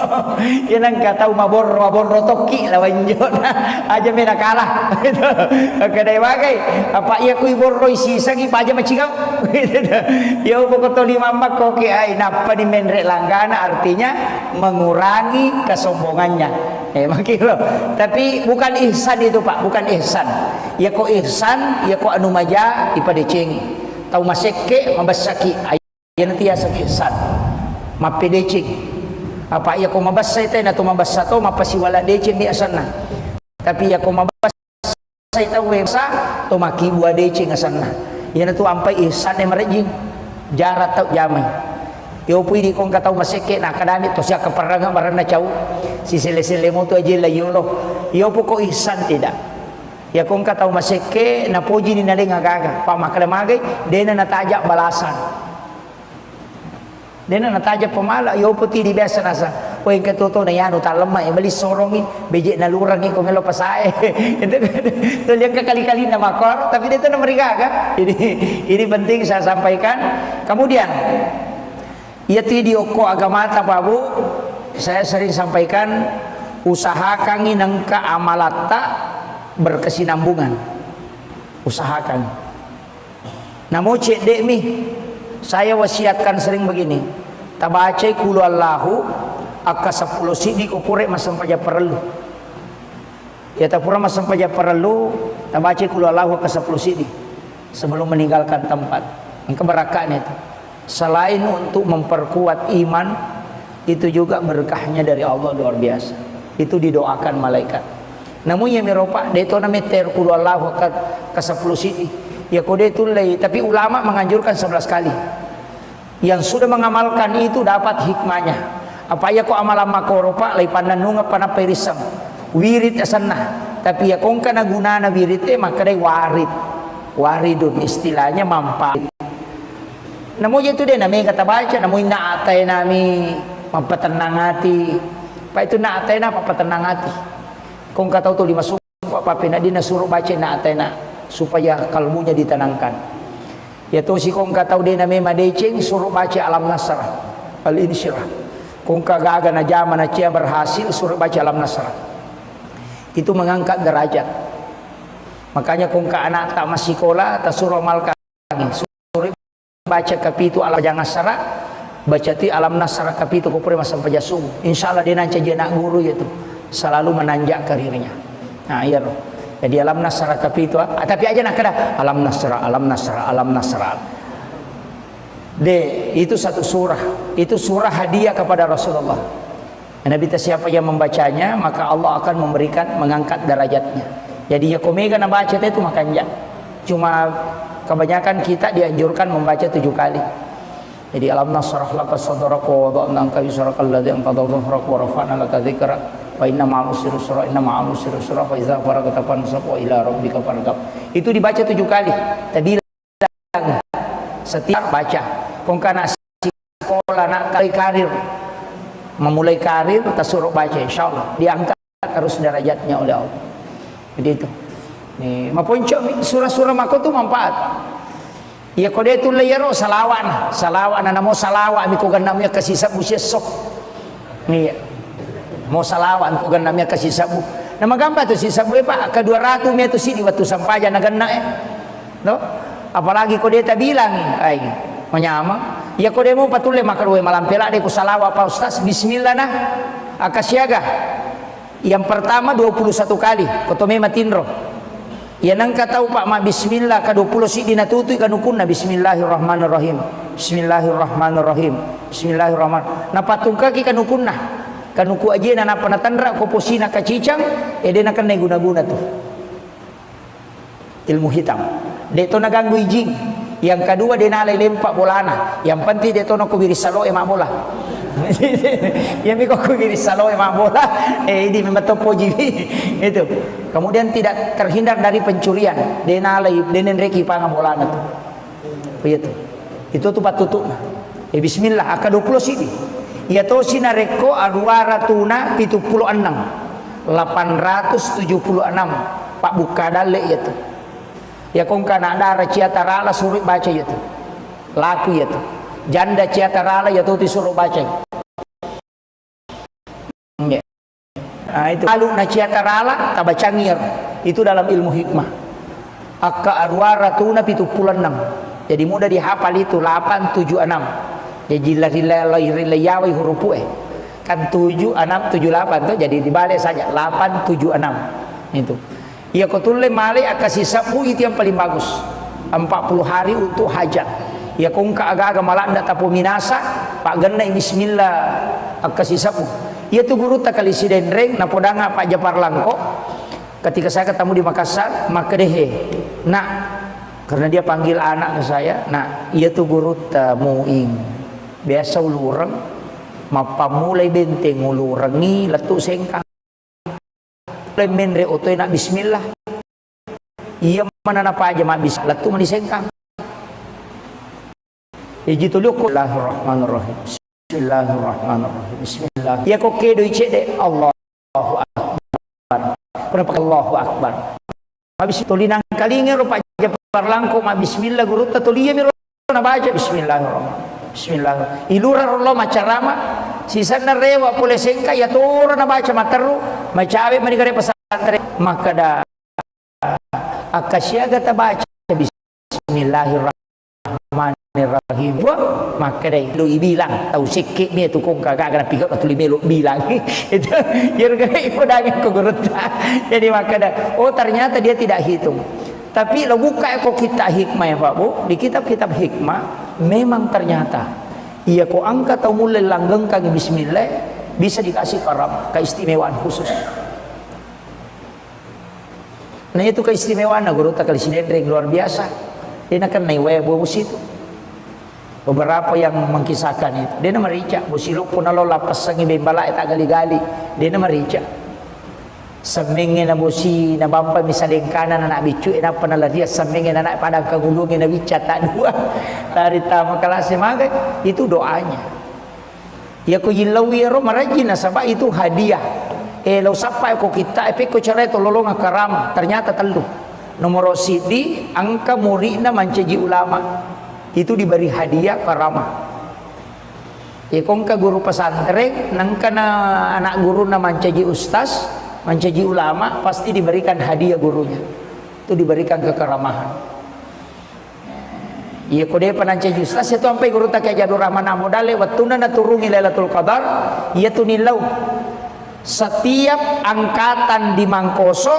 yang kata mabor toki lawan jona aja mena kalah itu kadai wagai apa ia kui borro isi sagi aja macigau itu ya pokok lima mak koki ai napa di menre langgana artinya mengurangi kesombongannya makilo. Tapi bukan ihsan itu Pak, bukan ihsan. Ya kok ihsan, ya kok anu maja ipada cing. Tahu maseke mabasaki ayan nanti ya sak ihsan. Mapede cing. Apa ya kok mabasa ite na to mabasa to mapasiwala de cing di asana. Tapi ya kok mabasa ite wesa to makibua de cing asana. Yan tu ampai ihsan e marejing. Jarat tau jamai. Yo pui di kong katau maseke na kadami to siya kaparanga marana chau si sele-sele mo to aje layolo yo poko ihsan tidak ya kong katau maseke na poji ni naling agaga pa makadamagay dena nataja balasan dena nataja pamala yo puti di biasa nasa o yang katuto na yano talema e bali sorongi beje na lurang ko melo pasae itu yang kali-kali na makor tapi itu na marigaga ini penting saya sampaikan. Kemudian ya video ko agamata babu saya sering sampaikan usahakan inangka amalata berkesinambungan usahakan namo cek dek mi saya wasiatkan sering begini tabaca kulu Allahu akka 10 sidi ko pure masam paja perlu ya tapura masam paja perlu tabaca kulu Allahu akka 10 sidi sebelum meninggalkan tempat keberakahan itu. Selain untuk memperkuat iman, itu juga berkahnya dari Allah luar biasa. Itu didoakan malaikat. Namun yang meropak deto na meter kulu Allah ke 10 sidi. Ya kode itu lay, tapi ulama menganjurkan 11 kali. Yang sudah mengamalkan itu dapat hikmahnya. Apa ya ko amalan makoropa lay pananunga panaperisam. Wirid asanna. Tapi ya kong kana gunana wirid maka day warid. Waridun istilahnya manfaat. Namun itu dia namanya kata baca, namun naatay nami mampatenang hati. Pak itu naatay na papatenang hati. Kung kataw to 5 sumpah papina di nasuruh baca naatay na supaya kalbunya ditenangkan. Ya to si kung kataw din nami madecing suruh baca alam nasrah al-insyirah. Kung kagaga na jaman na siya berhasil suruh baca alam nasrah. Itu mengangkat derajat. Makanya kung ka anak tak masih sekolah tak suruh amalkan baca kapitu alam jangan nasara baca ti alam nasara kapitu ko pure masam pajasung insyaallah dia nanti jadi nak guru itu selalu menanjak karirnya. Nah iya loh jadi alam nasara kapitu tapi aja nak kada alam nasara itu satu surah, itu surah hadiah kepada Rasulullah. Nabi siapa yang membacanya maka Allah akan memberikan mengangkat derajatnya. Jadi ya komega na baca itu makanya cuma kebanyakan kita dianjurkan membaca 7 kali. Jadi alam nasrah laka sadraka wa wada'na anka wizraka alladhi anqadha dhahrak wa rafa'na laka dzikrak wa inna ma'al usri yusra inna ma'al usri yusra fa idza faragta fansab wa ila rabbika farghab. Itu dibaca 7 kali. Tadi setiap baca. Kung kana sekolah nak karir memulai karir kita suruh baca insyaallah diangkat terus derajatnya oleh Allah. Jadi itu. Ni maponcok surah-surah mako tu manfaat. Ya kode tu layaro salawat na namo salawat mi ko ganam ya kasih sabu sesok. Ni mo salawat ko ganam ya kasih sabu. Na magamba tu si sabu pa ka 200 me tu sini waktu sampaja na ganna no. Apalagi kode ta bilang ay menyama. Ya kode mo patule makarwe malam pela de ko salawat pa ustaz bismillah nah akasiaga. Yang pertama 21 kali kotome matinro. Ya nang katau pak ma bismillah ka 20 si dinatutuy kanukuna bismillahirrahmanirrahim. Bismillahirrahmanirrahim. Bismillahirrahmanirrahim. Napatungka ki kanukuna. Kanuku aje na napanatandra ko posina kacicang ede na kan guna-guna tu. Ilmu hitam. Deto naganggu ijing. Yang kedua dia nalai lempak bolana. Yang penting deto no kubiri salo emak bola. Yang miko kubiri salo emak bola. Ini memang topo jiwi. Itu. Kemudian tidak terhindar dari pencurian. Dia nalai denen reki pangan bolana tu. Begitu. Itu tu patutuk. Bismillah aka 20 sini. Ya to sinareko aruara tuna 76. 876 Pak buka dalek ya tu. Ya kong kana dara ciatarala suruh baca ya tu. Laku ya tu. Janda ciatarala ya tu disuruh baca. Ya. Nah, itu lalu na ciatarala tabacangir. Itu dalam ilmu hikmah. Akka arwara tuna 76. Jadi mudah dihafal itu 876. Jadi layawai huruf kan 7 6 7 8 tuh jadi dibalik saja 8 7 6 itu. Ya kotule male akasih sabu itu yang paling bagus. 40 hari untuk hajat. Ya kongka agak-agak malah ndak tapu minasa Pak Gena bismillah akasih sabu. Ya tu guru tak kali sidenreng na podanga Pak Japar Langko. Ketika saya ketemu di Makassar maka dehe. Nah, karena dia panggil anak ke saya, nah ia tu guru tamuing. Biasa ulurang mapamulay benteng ulurangi latu sengkang menre otoy na bismillah iya mana napa aja mabis latu mani sengkang iji tuluk Bismillahirrahmanirrahim Bismillahirrahmanirrahim Bismillah ya kok kedo icede Allahu akbar kenapa Allahu akbar mabis tulinang kalinge rupa Japar Langko ma bismillah guru tatuliya mi na baca bismillahirrahmanirrahim Bismillah. Ilura rollo macarama sisa na rewa pule sengka ya tora na baca materu macawe manigare pesantren maka da akasyaga ta baca bismillahirrahmanirrahim maka dai lu ibilang tau sikit me tu kong kagak kana pigot tu limelo bilang itu yer gay podangin ko gurut jadi maka da oh ternyata dia tidak hitung. Tapi lo buka kok kita hikmah ya Pak Bu di kitab-kitab hikmah memang ternyata iya kok angka atau mulai langgeng kaki bismillah bisa dikasih karam keistimewaan khusus. Nah itu keistimewaan guru tak kali sidendring luar biasa. Dia akan naik bos itu. Beberapa yang mengkisahkan itu dia nama rica busiluk pun lo lapas sangi bembala tak gali-gali dia nama rica. Semenge na bosi na bampa misaleng kanan anak bicu na panala dia semenge anak padang kagulungin na bica tak dua dari tamu kelas maga itu doanya ya ko yilawi ro marajin na sabab itu hadiah lo sapa ko kita ko cara itu lolong karama ternyata telu nomor sidi angka murid na manceji ulama itu diberi hadiah karama ya kongka guru pesantren nangka na anak guru na manceji ustaz mencaji ulama pasti diberikan hadiah gurunya itu diberikan kekeramahan iya kode panancaji ustaz itu sampai guru tak kayak Jadur Rahman amodale wattuna naturungi Lailatul Qadar iya tu nilau setiap angkatan di Mangkoso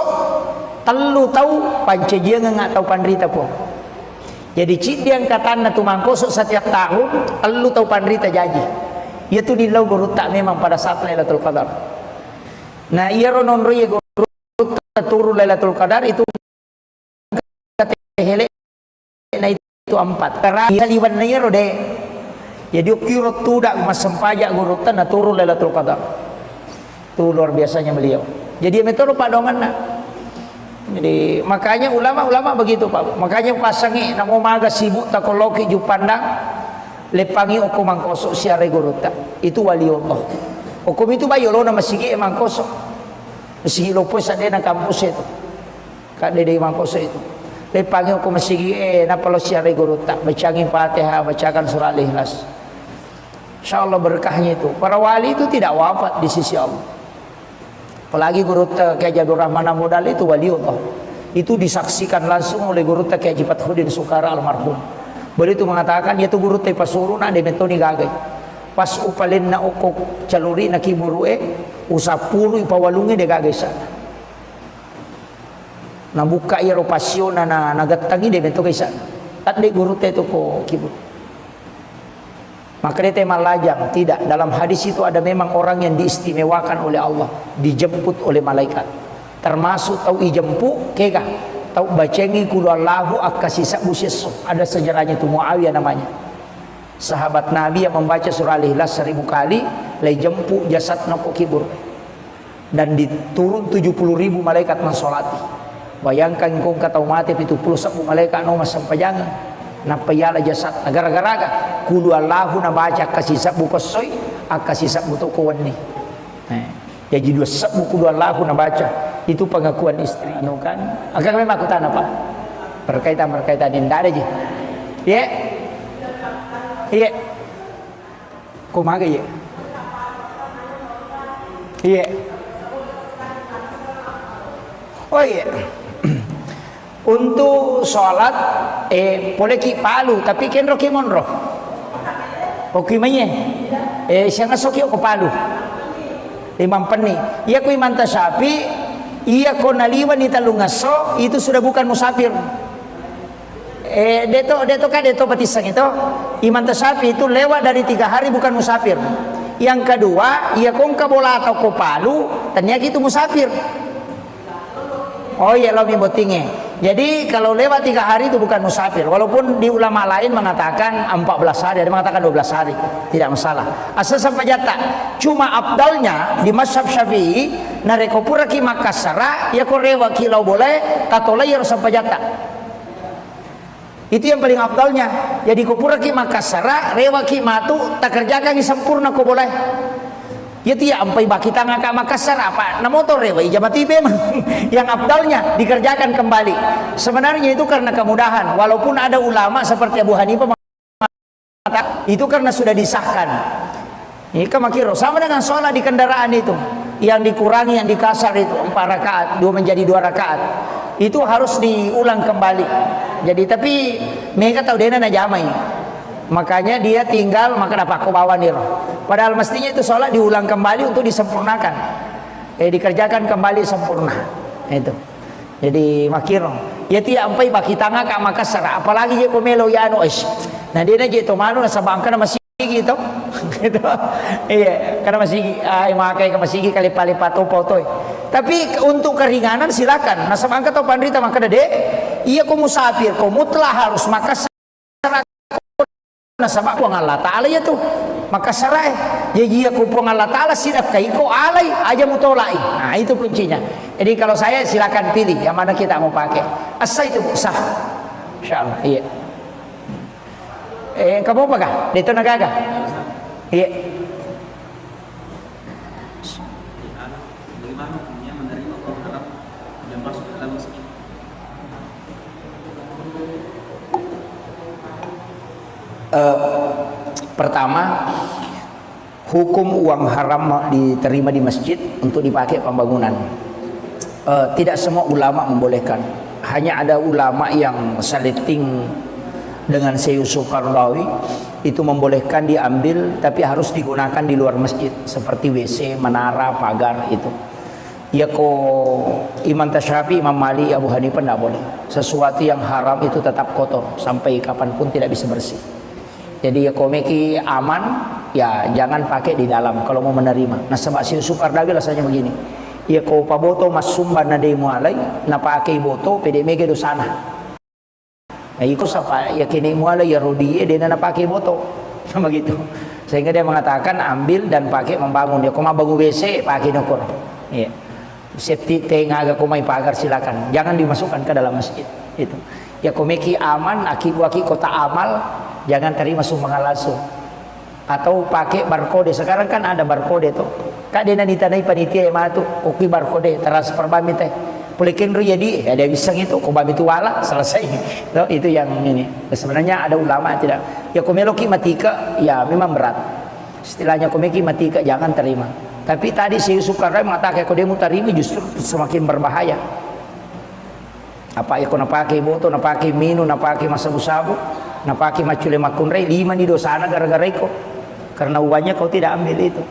telu tahu pancajian nggak tahu pandrita po jadi cik di angkatan tu Mangkoso setiap tahun telu tahu pandrita jaji iya tu nilau guru tak memang pada saat Lailatul Qadar. Nah iya ronon roye guru turun Lailatul Qadar itu hele na itu 4 karena liwan na yero de jadi ukiro tudak mas sempajak guru tan na turun Lailatul Qadar itu luar biasanya beliau jadi metode padongan na jadi makanya ulama-ulama begitu Pak makanya pasangi namo maga sibuk takoloki jupandang lepangi oku Mangkoso siare guru ta itu waliullah hukum itu bayo lo na masigi Mangkoso masigi lo po sa na kampus itu Kak Dede Mangkoso itu. Panggil ko masigi napalo siya guru tak bacangin Fatihah, bacakan surah Al-Ikhlas. Insyaallah berkahnya itu. Para wali itu tidak wafat di sisi Allah. Apalagi guru Kiai Abdul Rahman Amudal itu waliullah. Itu disaksikan langsung oleh guru Kiai Haji Fathruddin Sukara almarhum. Beliau itu mengatakan yaitu guru pasuruna de metoni gagai. Pas upalin na ukok caluri na kiburue usapulu ipawalungi de gagai sana. Nabuka iro pasyon na nagatangi de beto kay sana. At de guru te to ko kibur. Maka dia malajang tidak. Dalam hadis itu ada memang orang yang diistimewakan oleh Allah, dijemput oleh malaikat. Termasuk tahu ijempu kega. Tahu bacengi kulu Allahu akasisa busis. Ada sejarahnya itu Muawiyah namanya. Sahabat Nabi yang membaca surah Al-Ikhlas 1000 kali, lay jempu jasad nako kibur. Dan diturun 70.000 malaikat mensolati. Bayangkan kung kataw mati 70 malaikat no masampajangan. Napayala jasad agar-agaraga kulu Allahu na baca kasisa bukosoy akasisa butukuan ni. Jadi dua sabu kulu Allahu na baca itu pengakuan istri no kan. Agak memang aku tanah Pak. Berkaitan indah ada je. Iya. Iya. Kumaga ya. Iya. Oh iya. Untuk sholat boleh ki palu tapi kenro ki monro oki manye siya nga soki ko palu limang peni iya ko imanta sapi iya ko naliwan ni talungaso itu sudah bukan musafir deto batisang itu imanta sapi itu lewat dari 3 hari bukan musafir. Yang kedua iya kong kabola atau ko palu ternyata itu musafir. Oh iya lo botingnya. Jadi kalau lewat 3 hari itu bukan musafir. Walaupun di ulama lain mengatakan 14 hari, ada mengatakan 12 hari, tidak masalah. Asal sampai jatah. Cuma abdalnya di mazhab Syafi'i nareko pura ki Makassara ya ko rewa kilau boleh katola ya sampai jatah. Itu yang paling abdalnya. Jadi ko pura ki Makassara rewa ki matu tak kerjakan sempurna ko boleh. Ya tiya ampai baki tangga ka Makassar apa na motor rewa ijabati memang yang abdalnya dikerjakan kembali. Sebenarnya itu karena kemudahan. Walaupun ada ulama seperti Abu Hanifah mengatakan itu karena sudah disahkan. Ini kemakiro sama dengan sholat di kendaraan itu yang dikurangi yang dikasar itu 4 rakaat 2 menjadi 2 rakaat itu harus diulang kembali. Jadi tapi mereka tahu dena na jamai. Makanya dia tinggal maka dapat aku bawa nih. Padahal mestinya itu sholat diulang kembali untuk disempurnakan. Dikerjakan kembali sempurna. Itu. Jadi makiro. Ya tidak sampai baki tangga ka Makassar. Apalagi dia komelo ya anu es. Nah dia na gitu manu na sabangka na masih gitu. Gitu. Iya, karena masih makai ke masih kali-palipat topotoy. Tapi untuk keringanan silakan. Nah sabangka atau pandrita maka dede iya ko musafir, ko mutlak harus Makassar. Sama ku Allah Ta'ala ya tuh maka sarai jadi aku pun Allah Ta'ala sidak kaiko alai aja mutolai. Nah itu kuncinya. Jadi kalau saya silakan pilih yang mana kita mau pakai asal itu sah insyaallah. Iya kamu apa kah itu nagaga iya
bagaimana hukumnya menerima uang haram yang masuk ke dalam masjid?
Pertama, hukum uang haram diterima di masjid untuk dipakai pembangunan. Tidak semua ulama membolehkan. Hanya ada ulama yang saliting dengan Syekh Yusuf Qaradawi itu membolehkan diambil, tapi harus digunakan di luar masjid seperti WC, menara, pagar itu. Ya ko Imam Syafi'i, Imam Malik, Abu Hanifah tidak boleh. Sesuatu yang haram itu tetap kotor sampai kapanpun tidak bisa bersih. Jadi ya komeki aman, ya jangan pakai di dalam kalau mau menerima. Nah sebab si Yusuf Qaradawi rasanya begini. Ya ko paboto mas sumban na demo alay, na pakai boto pede mege do sana. Nah itu sapa ya kini mualay ya rodi dia na pakai boto. Sama gitu. Sehingga dia mengatakan ambil dan pakai membangun. Ya ko mabangun WC pakai nokor. Iya. Safety tank agak kumai pagar silakan. Jangan dimasukkan ke dalam masjid. Itu. Ya komeki aman aki kota amal. Jangan terima sumbangan langsung atau pakai barcode. Sekarang kan ada barcode tuh kak dia ditanai panitia mah tuh kopi barcode transfer bami teh Polikin jadi ada bisa itu kobam itu wala selesai. Itu yang ini. Sebenarnya ada ulama tidak. Ya komeloki matika ya memang berat. Istilahnya komeki matika jangan terima. Tapi tadi si Sukarai mengatakan kalau dia mau terima justru semakin berbahaya. Apa ya kau napake boto, napake minum, napake masabu-sabu, napake macule makunrei 5 di dosana gara-gara itu. Karena uangnya kau tidak ambil itu.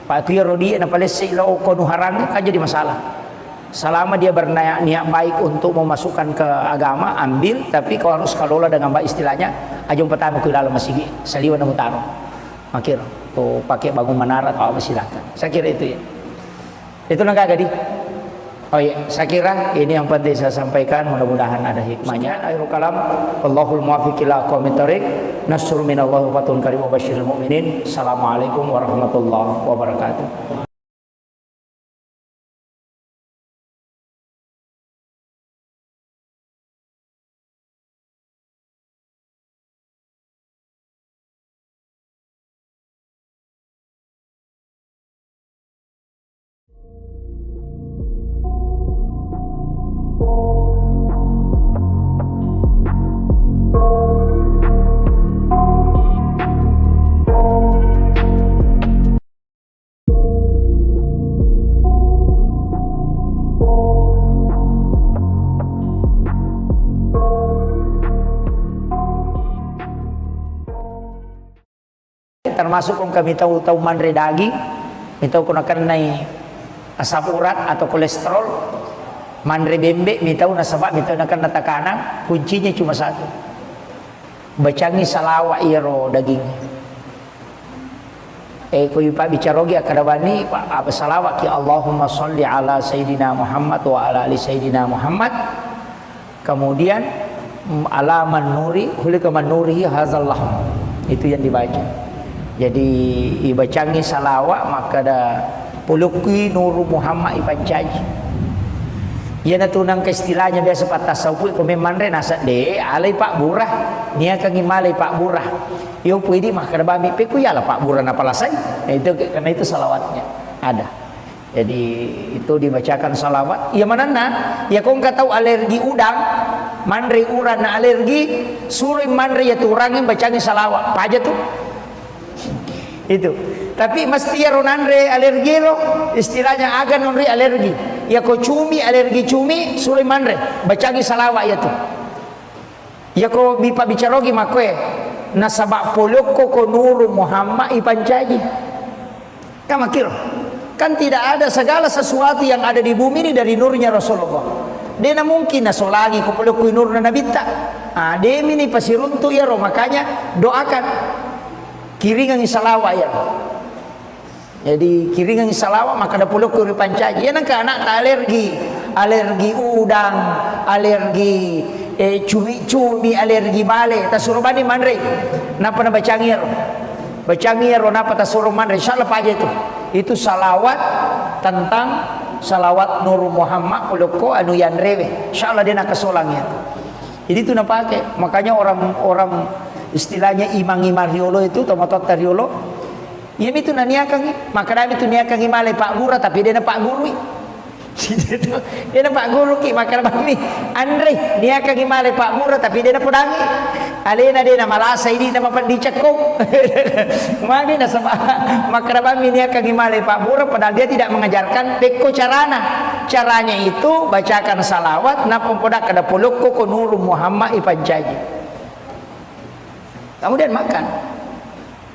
Pak Tiro dia napalesi lo kau nuharang kan jadi masalah. Selama dia berniat baik untuk memasukkan ke agama, ambil, tapi kau harus kelola dengan baik istilahnya. Ajung pertama ke dalam masjid, saliwan namu taruh. Makir, kau pakai bangun menara atau apa silakan. Saya kira itu ya. Itu nggak gadi. Oh iya, saya kira ini yang penting saya sampaikan. Mudah-mudahan ada hikmahnya. Akhirul kalam, Allahul muwaffiq ila aqwamit thoriq. Nasrun minallahi wa fatun karim wa basyiril mu'minin. Assalamualaikum warahmatullahi wabarakatuh. Termasuk kung kami tahu manre daging, minta kung nakanay asam urat atau kolesterol, manre bembe, minta nasabak, minta nakan natakanan, kuncinya cuma satu, bacangi salawa iro daging. Kuy pa bicarogi akadabani apa salawat ki Allahumma sholli ala Sayyidina Muhammad wa ala ali Sayyidina Muhammad. Kemudian ala man nuri hulika man nurihi hazallah. Itu yang dibaca. Jadi ibacangi salawat maka ada puluki nuru Muhammad ipancaji. Ia natunang ke istilahnya biasa patas saupui ko memandre nasa de alai Pak Burah nia kangi malai Pak Burah. Yo puidi mah kada bami pe ku yala Pak Burah napa lasai. Itu karena itu salawatnya ada. Jadi itu dibacakan salawat. Ya manana ya kau enggak tahu alergi udang, mandre uran na alergi, suruh mandre ya turangin bacangi salawat. Apa aja tuh? Itu tapi mesti ya ronandre alergi lo istilahnya agan nonri alergi ya ko cumi alergi cumi suri mandre bacangi salawat ya tuh ya ko bipa bicarogi makwe nasabak poloko ko nuru Muhammad ipancaji kan makir kan tidak ada segala sesuatu yang ada di bumi ini dari nurnya Rasulullah. Dia mungkin nasolagi ko poloko nur na nabita demi ni pasiruntu ya ro makanya doakan kiringan salawat ya. Jadi kiringan salawat maka ada puluh kuri pancaji. Ya nangka anak tak alergi udang, alergi cumi, alergi bale. Tak suruh bani mandre. Napa na bacangir? Bacangir napa tak suruh mandre? Insyaallah pagi itu. Itu salawat tentang salawat Nur Muhammad puluko anu yan rewe. Insyaallah dia nak kesolangnya. Jadi itu nak pakai. Makanya orang istilahnya imang-imang riolo itu tomatot riolo ya itu naniakan maka dami itu niakan malai Pak Guru tapi dia na Pak Guru dia na Pak Guru ki maka dami Andre niakan malai Pak Guru tapi dia na pudangi alena dia na malasa ini nama pandicakko magi na sama maka dami niakan malai Pak Guru padahal dia tidak mengajarkan beko caranya itu bacakan salawat na pempodak kada polokko ko nuru Muhammad ipancaji. Kemudian makan.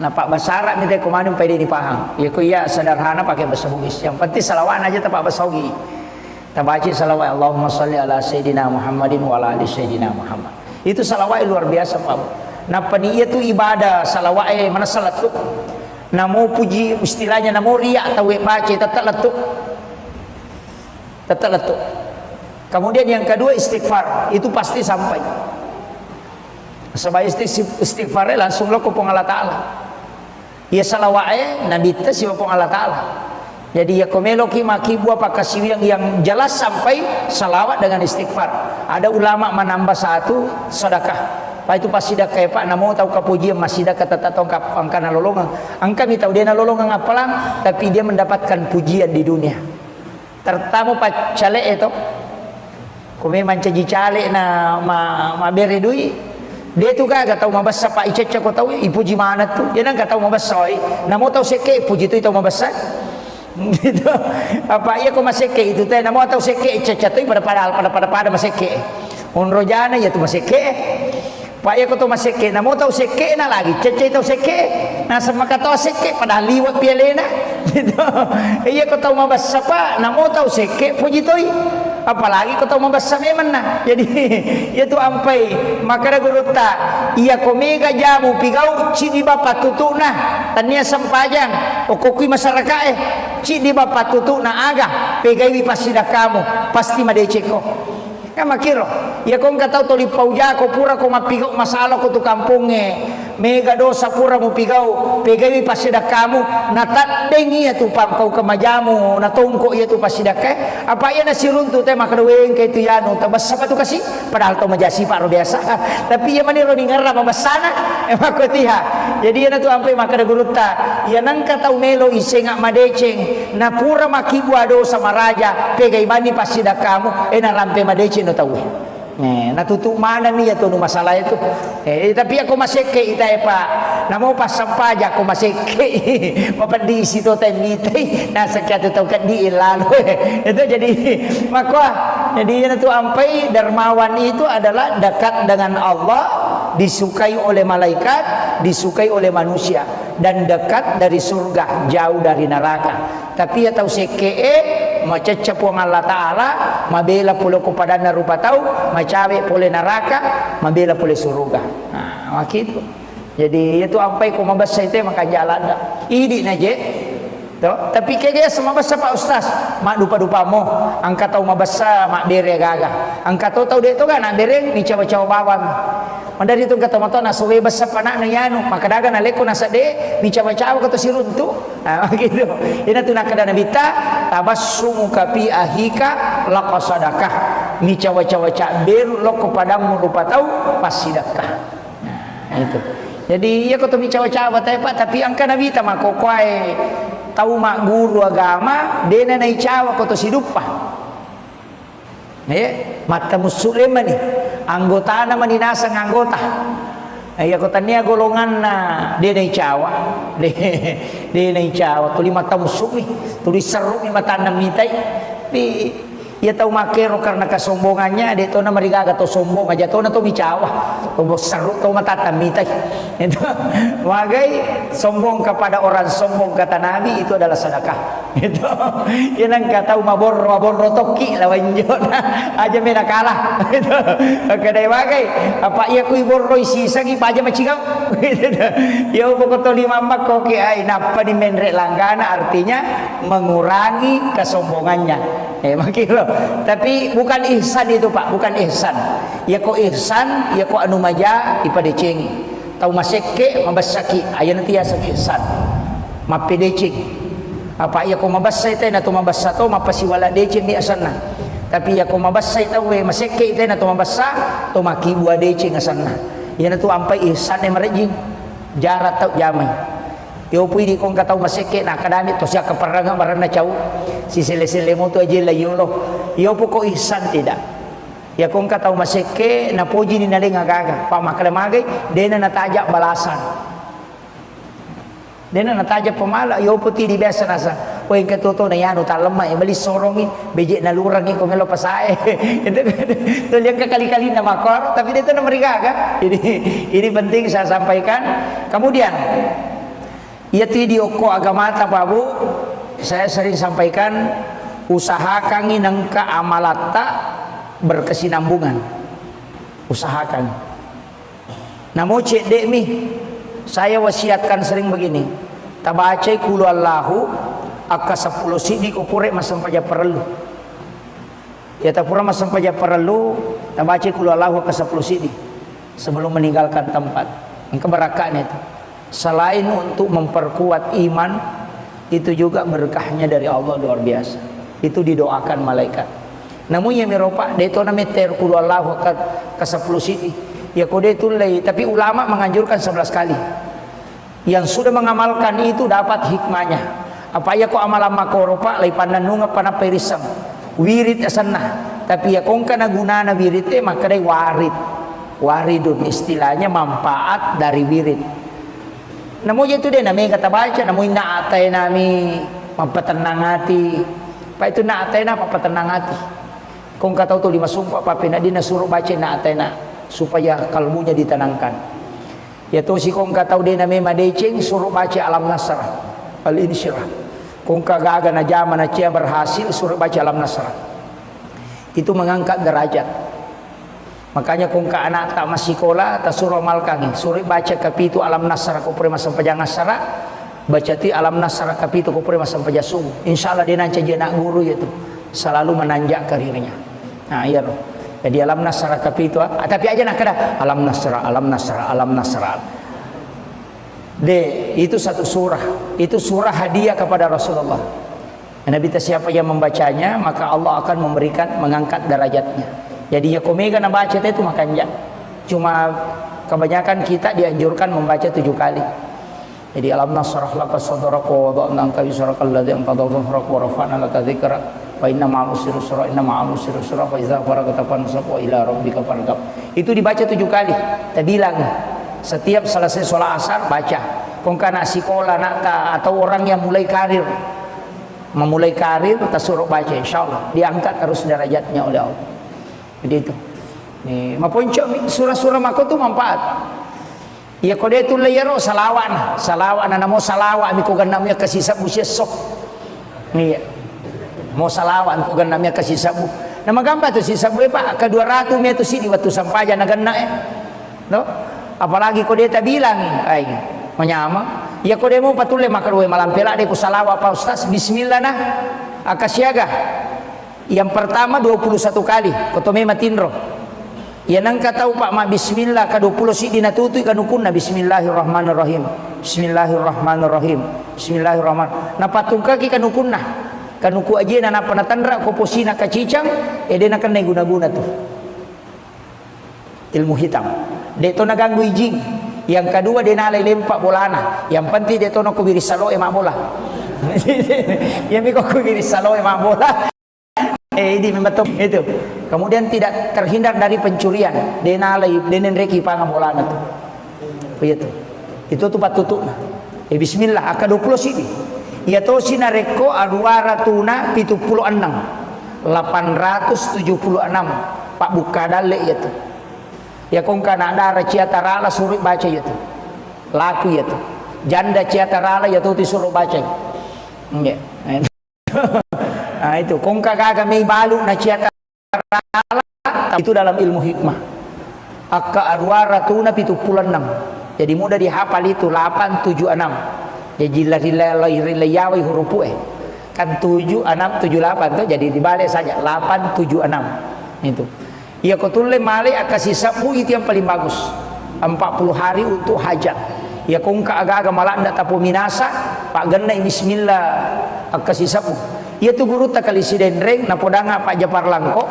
Nah Pak Basarak minta kemana supaya dia dipaham. Ya ku ya sederhana pakai bahasa Bugis. Yang penting salawat aja tak bahasa Bugis. Kita baca salawat Allahumma sholli ala Sayyidina Muhammadin wa ala ali Sayyidina Muhammad. Itu salawat luar biasa Pak. Nah peniyat itu ibadah salawat mana salat tu. Namo puji istilahnya namo riak atau baca tetap letuk. Kemudian yang kedua istighfar. Itu pasti sampai. Sebab istighfar langsung lo kupong Allah Ta'ala. Ya salawat nabi tes si kupong Allah Ta'ala. Jadi ya komelo ki maki buah pakasi yang jelas sampai salawat dengan istighfar. Ada ulama menambah satu sedekah. Pak itu pasti dah kayak Pak namo tahu kapujian masih dah kata tongkap angkana lolongan. Angka mi tahu dia na lolongan apalang tapi dia mendapatkan pujian di dunia. Tertamu Pak Cale itu memang caji cale na ma bere dui. Dia tu kagak tahu mabasa pak iceca ko tahu ipuji mana tu. Dia nang tahu mabasa namo tahu seke puji tu tahu mabasa. Gitu. Apa iya ko maseke itu teh namo tahu seke iceca tu pada maseke. Onrojana ya tu maseke. Pak iya ko tu maseke namo tahu seke na lagi cece tahu seke. Nah sama kata seke pada liwat pialena. Gitu. Iya ko tahu mabasa pak namo tahu seke puji tu. Apalagi kau tahu membasa memang nah. Jadi itu ampai maka ada guru tak ia komega jamu pigau cidi bapak tutu nah tania sampajang okokui masyarakat cidi bapak tutu nah aga pegai pasti dah kamu pasti madeceko kan makiro ya kau nggak tahu toli pauja kau pura kau mapigau masalah kau tu kampungnya mega dosa pura mu pigau pegai pasti dah kamu natat dengi ya tu pam kau kemajamu natongko ya tu pasti dah ke apa ya nasi runtu teh maka doeng ke tu yanu tabas apa tu kasih padahal tu majasi pak ro biasa tapi ya mani ro ningarra mabasana emang kau tiha jadi ya tu ampai maka ada guru ta ya nang ka tau melo isengak madeceng na pura makibua dosa maraja pegai bani pasti dah kamu na rampe madeceng no tahu nah tutup mana nih ya tuh masalah itu tapi aku masih ke itai pak namo pas sampaja aku masih ke di situ temite nah sekian tahu kan di ilalu itu jadi maka jadi itu ampai dermawan itu adalah dekat dengan Allah disukai oleh malaikat disukai oleh manusia dan dekat dari surga jauh dari neraka tapi ya tahu seke macecep wong Allah Ta'ala mabela pula kepada rupa tahu macawe pole neraka mabela pole surga nah gitu jadi itu ampai ko mabasa itu maka jalan idi naje to tapi kaya sama basa Pak Ustaz mak dupa mo angkat tahu mabasa mak bere gagah angkat tahu dia tu kan nak bere ni cawa-cawa bawang mandari tu kata mato na suwe basa panak na yanu maka daga na leko na sade ni cawa-cawa kata sirun tu gitu ina tu nak kada nabita tabassumu kapi ahika laqasadakah ni cawa-cawa cak ber lo kepadamu rupa tahu pasidakah nah itu jadi ya kata mi cawa-cawa tapi angka nabi ta makokwai tahu mak guru agama dena nai cawa kata sidupa mata musliman ni anggota nama dinasa anggota ya kota nia golongan na dia nai cawa dia nai cawa tu lima tahun suki tu diseru lima tanam mitai tapi ia tahu makero karena kesombongannya dia tahu nama digaga tahu sombong aja tahu na tahu micawa tahu seru tahu mata mitai itu wagai sombong kepada orang sombong kata Nabi itu adalah sedekah itu yang kata mabor rotoki lawan jona aja mena kalah itu kedai wagai apa ia kui boroi sisa ki aja macigau itu ya pokok to lima mak kok ai napa di menrek langgana artinya mengurangi kesombongannya makilo tapi bukan ihsan itu Pak bukan ihsan ya kok ihsan ya kok anu maja ipadeceng tahu maseke mabasaki aya nanti ya ihsan mapedeceng apa ya kok mabasa itu na to mabasa to mapasiwala deceng di asana tapi ya kok mabasa itu we maseke itu na to mabasa to makibua deceng asana ya na to ampai ihsan e marejing jarat tau jamai yo pui di kong katau maseke na kadami to sia kaparanga marana cau si sele-sele mo to aje la yolo yo poko ihsan tidak ya kong katau maseke na poji ni naling agaga pa makale magay dena nataja balasan dena nataja pamala yo puti di biasa nasa o en katoto na yano ta lemah bali sorongi beje na lurang ko melo pasae itu to liang kali-kali na makor tapi itu na marigaga ini penting saya sampaikan kemudian ya video ko agama ta babu saya sering sampaikan usahakan nangka amalata berkesinambungan usahakan namo cek dek mi saya wasiatkan sering begini tabaca kulu Allahu akka 10 sidi ko pure masam paja perlu ya ta pura masam paja perlu tabaca kulu Allahu akka 10 sidi sebelum meninggalkan tempat keberakahan itu selain untuk memperkuat iman itu juga berkahnya dari Allah luar biasa itu didoakan malaikat namun yang meropa deto na meter kulu Allah ke 10 sidi ya kode itu lay tapi ulama menganjurkan 11 kali yang sudah mengamalkan itu dapat hikmahnya apa ya ko amalan makoropa lay pananunga pana perisam wirid asanna tapi ya kong kana gunana wirid maka dai waridun istilahnya manfaat dari wirid. Namo itu deh nami kata baca, namo naatai nami mampatenang hati. Pak itu naatai na papatenang hati. Kong kata tu 5 sumpah papina dina suruh baca naatai na supaya kalbunya ditenangkan. Ya to si kong kata deh nami madeceng suruh baca alam nasrah al insyirah. Kong kagaga na zaman na cia berhasil suruh baca alam nasrah. Itu mengangkat derajat. Makanya kung ka anak tak masih sekolah tak suruh malkangi suruh baca kapitu alam nasara ko pre masam pajang nasara baca ti alam nasara kapitu ko pre masam pajasum insyaallah dia nanti jadi anak guru itu selalu menanjak karirnya. Nah iya loh. Jadi alam nasara kapitu tapi aja nak kada alam nasara itu satu surah, itu surah hadiah kepada Rasulullah. Nabi siapa yang membacanya maka Allah akan mengangkat derajatnya. Jadi ya komega na baca itu makanya cuma kebanyakan kita dianjurkan membaca 7 kali. Jadi alam nasrah laka sadraka wa wada'na anka wizraka alladhi anqadha dhahrak wa rafa'na laka dzikrak fa inna ma'al usri yusra inna ma'al usri yusra fa idza faragta fansab wa ila rabbika farghab. Itu dibaca 7 kali. Kita bilang setiap selesai sholat asar baca. Kong kana sekolah nak atau orang yang memulai karir kita suruh baca insyaallah diangkat terus derajatnya oleh Allah. Jadi itu nih maponco surah-surah mako tu manfaat ya kode itu layaro salawan namo salawa mi ko ganamnya kasih sabu sesok nih mau salawan ko ganamnya kasih sabu nama gamba tu si sabu pak ke 200 meter sini waktu sampaja naganna no apalagi kode ta bilang ai menyama ya kode mau patule makarwe malam pela de ku salawa pa ustaz bismillah nah akasiaga. Yang pertama 21 kali kotome matinro. Ya nang katau pak ma bismillah ka 20 si dinatutui kanukunna bismillahirrahmanirrahim. Bismillahirrahmanirrahim. Bismillahirrahmanirrahim. Na patungkaki kanukunna. Kanuku aja na panatandra ko posina kacicang ede na kan guna-guna tuh. Ilmu hitam. Deto naganggu ijing. Yang kedua dia nalai lempak bolana. Yang penting deto no kubiri salo emak bola. Yang mi ko kubiri salo emak bola. Ini membetul itu. Kemudian tidak terhindar dari pencurian. Denalai denen reki pangabolana tuh. Begitu. Itu tuh patutuna. Bismillah aka 20 sini. Ya to sinareko arwaratuna 76. 876 Pak buka dale ya tuh. Ya kong kana ada ciatarala suruh baca ya tuh. Laku ya tuh. Janda ciatarala ya tuh disuruh baca. Nggih. Nah itu kong kagak may balu na ciatarala itu dalam ilmu hikmah. Akka arwaratuna 76. Jadi mudah dihafal itu 876. Jadi rilai hurufu kan 76 78 tuh jadi dibalik saja 876 itu. Ya kotule male akasih sabu itu yang paling bagus. 40 hari untuk hajat. Ya kong agak-agak malah ndak tapu minasa pak genai bismillah akasih sabu. Ia tu guru tak kali si dendreng napodanga Pak Japar Langko.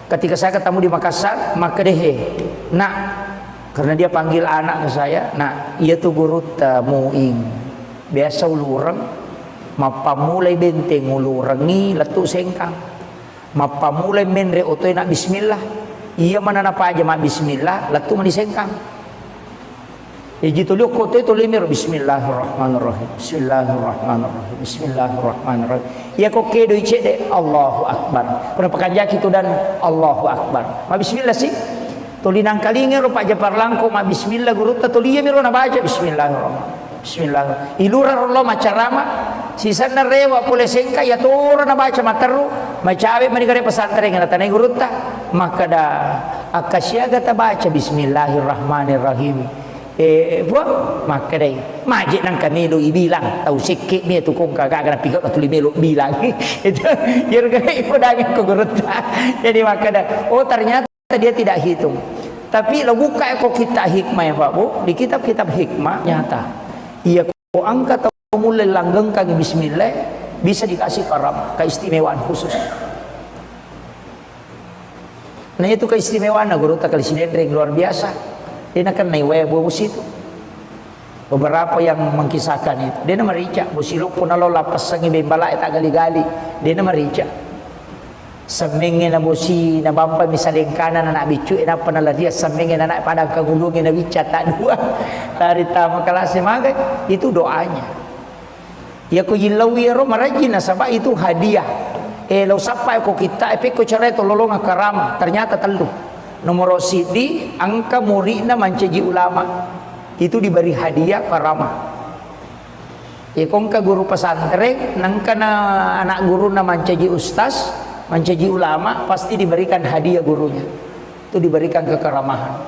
Ketika saya ketemu di Makassar maka dehe nak karena dia panggil anak ke saya. Nah ia tu guru tamuing biasa ulurang mapamulai benteng ulurangi letu sengkang mapamulai menre otoy nak bismillah ia mana napa aja mak bismillah letu mani sengkang. Jadi tulis kote tulis mir bismillahirrahmanirrahim bismillahirrahmanirrahim bismillahirrahmanirrahim ya kok kedo icede Allahu akbar pernah pakanjak itu dan Allahu akbar ma bismillah sih tulinang kalinge ro Pak Japar Langko ma bismillah guru ta tuliya miro na baca bismillahirrahmanirrahim bismillah ilura rollo macarama sisana rewa pule sengka ya tora na baca materu macawe manigare pesantren ngana tanai guru ta maka da akasyaga ta baca bismillahirrahmanirrahim buat maka deh majid nang kamelo ibilang tahu sikit ni tu kong kagak kena pikir tu melo bilang itu yang gay pedangin ko guruta jadi maka dah oh ternyata dia tidak hitung tapi lo buka kok kita hikmah ya Pak Bu di kitab-kitab hikmah nyata ia ko angkat atau mulai langgeng kaki bismillah bisa dikasih karam keistimewaan khusus. Nah itu keistimewaan guru tak kali sinendring luar biasa. Dia nak naik bos itu. Beberapa yang mengkisahkan itu. Dia nama rica. Bosilu pun lalu lapas sangi bembala tak gali-gali. Dia nama rica. Semingin na bosi na bampa misalin kanan anak bicu ina panala dia semingin anak pada kagulungin na bica tak dua dari tamu kelas magai itu doanya. Ya ko yilaw yero marajin na sabah itu hadiah. Lo sampai ko kita ko cara itu lolong karama ternyata telu. Nomor sidi angka murid na mancaji ulama itu diberi hadiah karama. Ya kong ka guru pesantren nangka na anak guru na mancaji ustaz mencaji ulama pasti diberikan hadiah gurunya, itu diberikan kekeramahan.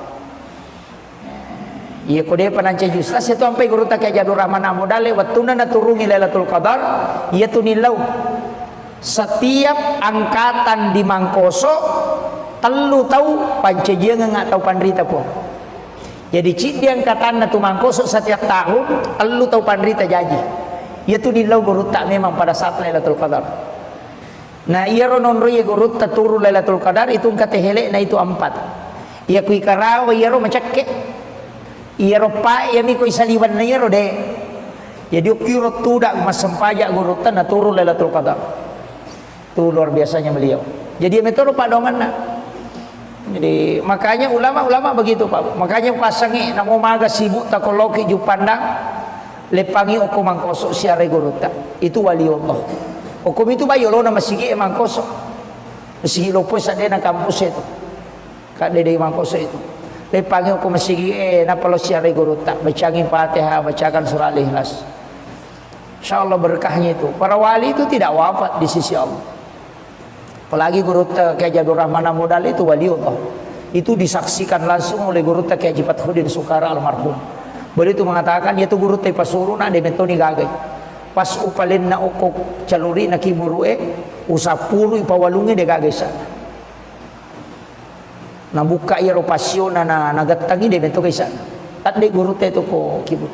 Iya kode penancaji ustaz itu sampai guru tak kayak Jadur Rahman Amudale watuna na turungi Lailatul Qadar, iya tu nilau setiap angkatan di Mangkoso telu tahu pancaji nggak tahu pandrita po. Jadi cik di angkatan na tu Mangkoso setiap tahun telu tahu pandrita jaji. Iya tu nilau guru tak memang pada saat Lailatul Qadar. Nah iya ronon ya guru taturu Lailatul Qadar itu katehele na itu 4. Iya kui karawa iya ro macakke. Iya ro pa iya mi kui saliwan na iya ro de. Jadi kiro tudak masampaja guru tan naturu Lailatul Qadar. Itu luar biasanya beliau. Jadi metode padongan na. Jadi makanya ulama-ulama begitu Pak. Makanya pasangi namo maga sibuk takoloki ju pandang lepangi oku Mangkoso siare guru ta. Itu waliullah. Hukum itu bayo lo nama sigi Mangkoso, sigi lopo sa de na kampus itu, kak de Mangkoso itu. Lepangi hukum sigi na palo siare guru tak, bacangin Fatihah, bacakan surah Al-Ikhlas. Insyaallah berkahnya itu. Para wali itu tidak wafat di sisi Allah. Apalagi guru kayak Jadur Rahman Amudal itu waliullah. Itu disaksikan langsung oleh guru kayak Haji Fathudin Sukara almarhum. Beliau itu mengatakan yaitu guru teh pasuruna de metoni gagai. Pas upalin na okok caluri na kiburue usapuru ipawalungi de gagesa na buka iro pasyo na nagatangi de bento kaisa tak de guru te to ko kibur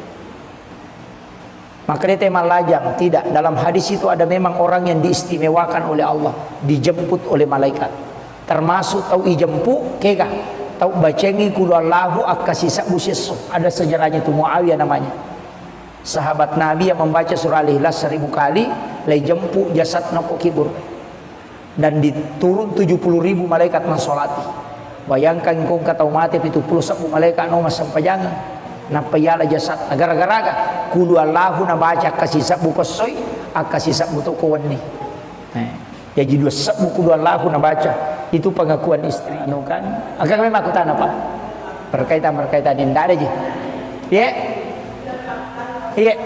maka dia malajang tidak dalam hadis itu ada memang orang yang diistimewakan oleh Allah dijemput oleh malaikat termasuk tau ijempu kega tau bacengi kulu Allahu akasisa buseso ada sejarahnya itu Muawiyah namanya sahabat Nabi yang membaca surah Al-Ikhlas 1000 kali lay jempu jasad noko kibur dan diturun 70.000 malaikat mensolati. Bayangkan kau kata mati itu 70 malaikat no masampajangan napayala jasad gara-gara kulu Allahu na baca kasih sabu kosoy akasih sabu to kawani. Jadi dua sabu kulu Allahu na baca itu pengakuan istri no kan. Agak memang aku tanah Pak. Berkaitan indah aja. Ya. Iya.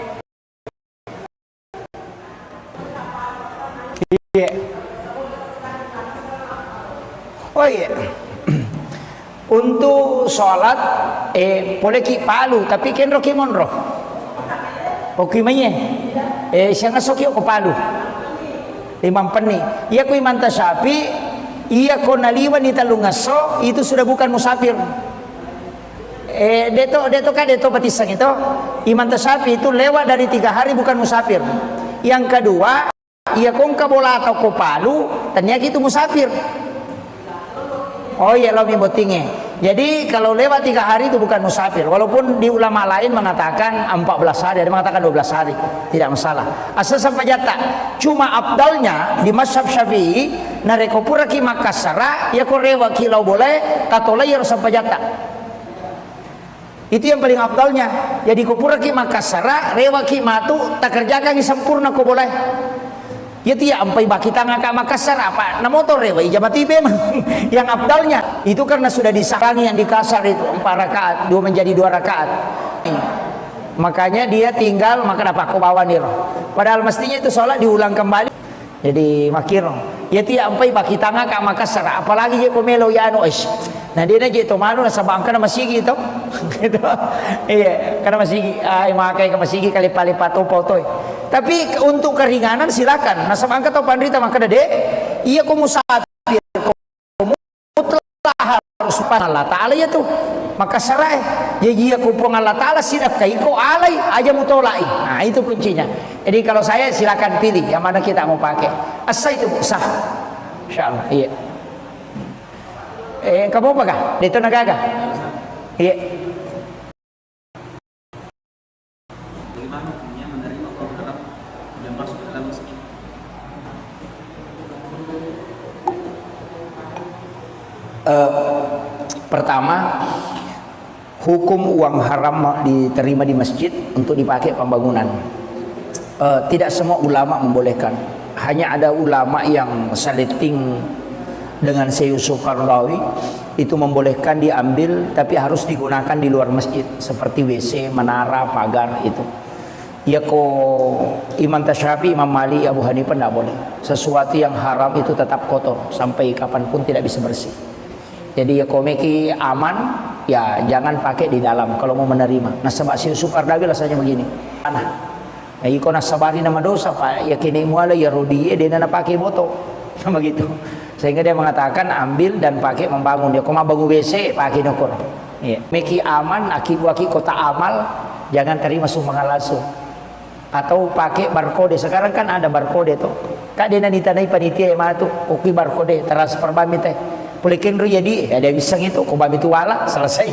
Iya. Oh iya. Untuk sholat boleh ki palu tapi ken roki monro. Oke manye. Siang soki ko palu. Imam peni. Iya ko imam tasapi, iya ko naliwan ni talungaso itu sudah bukan musafir. Deto batisang itu iman tasapi itu lewat dari 3 hari bukan musafir. Yang kedua ia kong kabola atau kopalu ternyata itu musafir. Oh iya lo botingnya. Jadi kalau lewat 3 hari itu bukan musafir. Walaupun di ulama lain mengatakan 14 hari, ada mengatakan 12 hari, tidak masalah. Asal sampai jata. Cuma abdalnya di mazhab Syafi'i narekopura ki Makassara ya korewa kilau boleh katola ya sampai jata. Itu yang paling afdalnya. Jadi kupura ki Makassara rewa ki matu tak kerjakan ki sempurna ko boleh. Ya tiya ampai baki tanga ka Makassara apa na motor rewa ijabati memang yang afdalnya itu karena sudah disarangi yang di kasar itu 4 rakaat 2 menjadi 2 rakaat. Makanya dia tinggal maka dapat ko bawa niro. Padahal mestinya itu sholat diulang kembali. Jadi makiro. Ya tiya ampai baki tanga ka Makassara apalagi je ko melo ya anu es. Nah dia na jito mano na sabangka na masigi ito. Gitu. Iya, karena masigi ay makai ka masigi kali palipato toy. Tapi untuk keringanan silakan. Nah sabangka to pandrita maka dade iya ko musafir ko mutlah harus Allah taala ya tuh. Maka sarai jadi aku pun Allah taala sidak kai ko alai aja mutolai. Nah itu kuncinya. Jadi kalau saya silakan pilih yang mana kita mau pakai. Asa itu sah. Insyaallah. Iya. Kamu apa kah? Dito nagaga? Iya.
Bagaimana hukumnya menerima uang haram dan masuk ke dalam masjid?
Pertama, hukum uang haram diterima di masjid untuk dipakai pembangunan. Tidak semua ulama membolehkan. Hanya ada ulama yang saliting dengan Syekh Yusuf Qaradawi itu membolehkan diambil, tapi harus digunakan di luar masjid seperti WC, menara, pagar itu. Ya Imam Tasyafi, Imam Malik, Abu Hanifah tidak boleh. Sesuatu yang haram itu tetap kotor sampai kapanpun tidak bisa bersih. Jadi ya meki aman, ya jangan pakai di dalam kalau mau menerima. Nah sebab Syekh Yusuf Qaradawi rasanya begini. Ya iko nasabari nama dosa pak, ya kini muala ya rodi dia nak pakai botol sama gitu. Sehingga dia mengatakan ambil dan pakai membangun. Dia koma bangun WC pakai nokor. Iya. Meki aman akibat kota amal, jangan terima sumbangan langsung. Atau pakai barcode. Sekarang kan ada barcode tuh. Kak dia nanti tanai panitia yang mana tuh kopi barcode transfer bami teh. Pulikin jadi ada bisa gitu, kau bami tu wala selesai.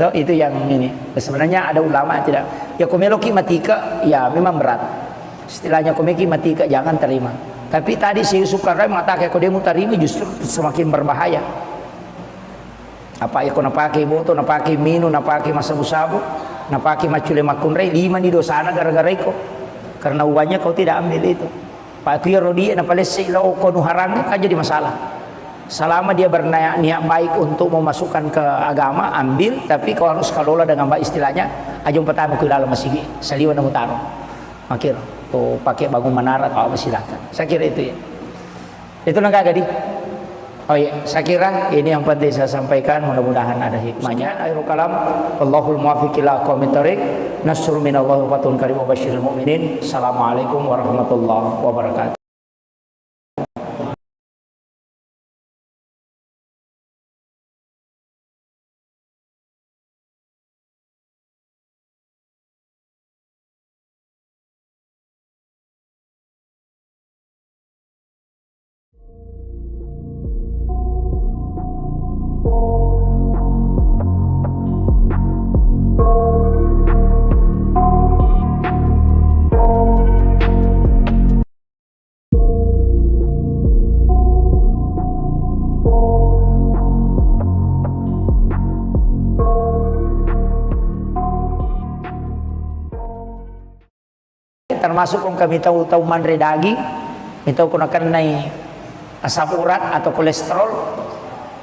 Tuh, itu yang ini. Sebenarnya ada ulama tidak. Ya komeloki matika, ya memang berat. Istilahnya komeki matika jangan terima. Tapi tadi Syekh Yusuf Qaradawi mengatakan kalau dia mau terima justru semakin berbahaya. Apa ya kau nak pakai botol, nak pakai minum, nak pakai masabu-sabu, nak pakai macule makunrei 5 di dosana gara-gara itu. Karena uangnya kau tidak ambil itu. Pak Kiro dia nak palesi lo kau nuharang kan jadi masalah. Selama dia berniat baik untuk memasukkan ke agama, ambil, tapi kau harus kelola dengan baik istilahnya. Ajung pertama ke dalam masjid, saliwan dan mutaro. Makir, tuh pakai bangun menara atau apa silakan. Saya kira itu ya. Itu nggak gadi. Oh iya, saya kira ini yang penting saya sampaikan. Mudah-mudahan ada hikmahnya. Akhirul kalam, Allahul muwaffiq ila aqwamit thoriq. Nasrun minallahi wa fatun karim wa basyiril mu'minin. Assalamualaikum warahmatullahi wabarakatuh. Termasuk kung kami tahu manre daging, ito kung akan naik asam urat atau kolesterol,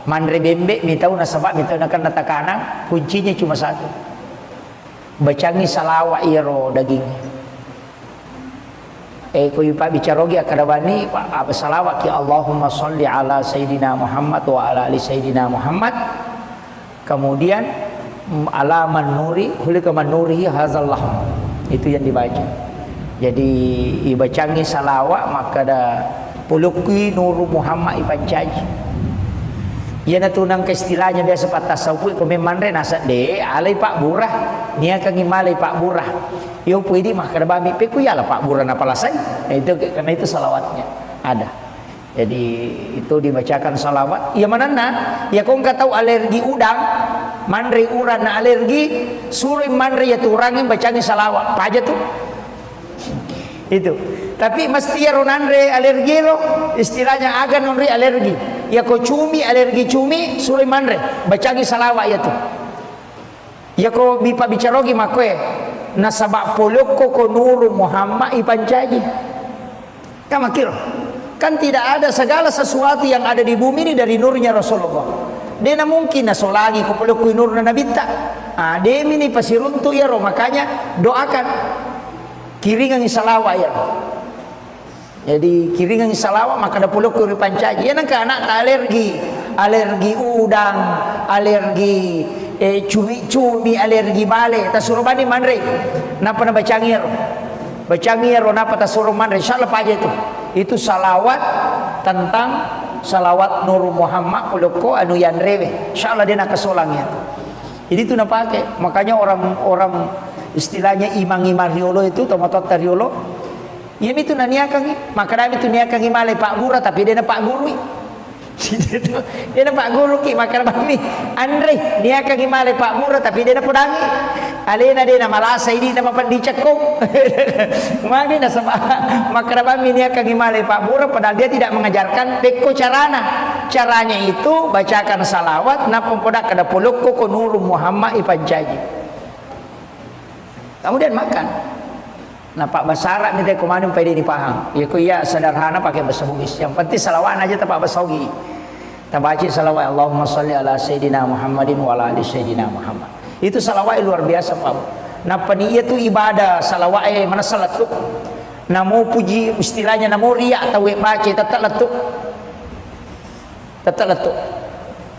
manre bembe, tahu nasabak, tahu akan natakana, kuncinya cuma satu, bacangi salawa iro daging. Kuy pak bicarogi akadabani apa salawat ki Allahumma sholli ala Sayyidina Muhammad wa ala ali Sayyidina Muhammad. Kemudian ala manuri, hulika manuri hazallah. Itu yang dibaca. Jadi ibacangi salawat maka ada puluki nuru Muhammad ipancaji. Ia natunang ke istilahnya biasa patas saupui kami manre nasat de alai pak burah nia kangi malai pak burah. Yo puidi maka ada bami peku ya lah pak burah napalasai. Nah, itu karena itu salawatnya ada. Jadi itu dibacakan salawat. Ya mana na? Ya kau nggak tahu alergi udang, manre uran na alergi, suruh manre ya turangin bacangi salawat. Apa aja tuh? Itu tapi mesti ya ronandre alergi lo istilahnya agan nonri alergi ya ko cumi alergi cumi suri manre bacangi salawat ya tuh ya ko bipa bicarogi makwe nasabak poloko ko nuru Muhammad ipancaji kama kira kan tidak ada segala sesuatu yang ada di bumi ini dari nurnya Rasulullah. Dia mungkin nasolagi ko poloko nur na nabita demi ni pasiruntu ya ro makanya doakan kiringan salawat ya. Jadi kiringan salawat maka ada puluh kuri pancaji. Ya nangka anak alergi udang, alergi cumi, alergi bale. Tasuruh bani manre. Napa na bacangir? Bacangir napa tasuruh manre? Insyaallah aja itu. Itu salawat tentang salawat Nur Muhammad puluko anu yan rewe. Insyaallah dia nak kesolangnya. Jadi itu nak pakai. Makanya orang istilahnya imang-imang riolo itu tomatot riolo ya itu naniakan maka kami itu niakan malai pak guru tapi dia na pak guru dia na pak guru ki maka kami Andre niakan malai pak guru tapi dia na pedangi alena de na malasa ini na mapandicak ko. Mami na sama makrabami niya kang himale Pak Bura, padahal dia tidak mengajarkan peko caranya itu bacakan salawat na pempodak kada puluk ko nuru Muhammad ipancaji. Kemudian makan. Nah Pak Basara minta kemana pede dipaham. Ya ku ya sederhana pakai bahasa Bugis. Yang penting salawat aja tak Pak Basogi. Tabaci salawat Allahumma sholli ala sayyidina Muhammadin wa ala ali sayyidina Muhammad. Itu salawat luar biasa Pak. Nah peni itu ibadah salawat mana salat tu. Namo puji istilahnya namo riak atau baca tetap letuk. Tetap letuk.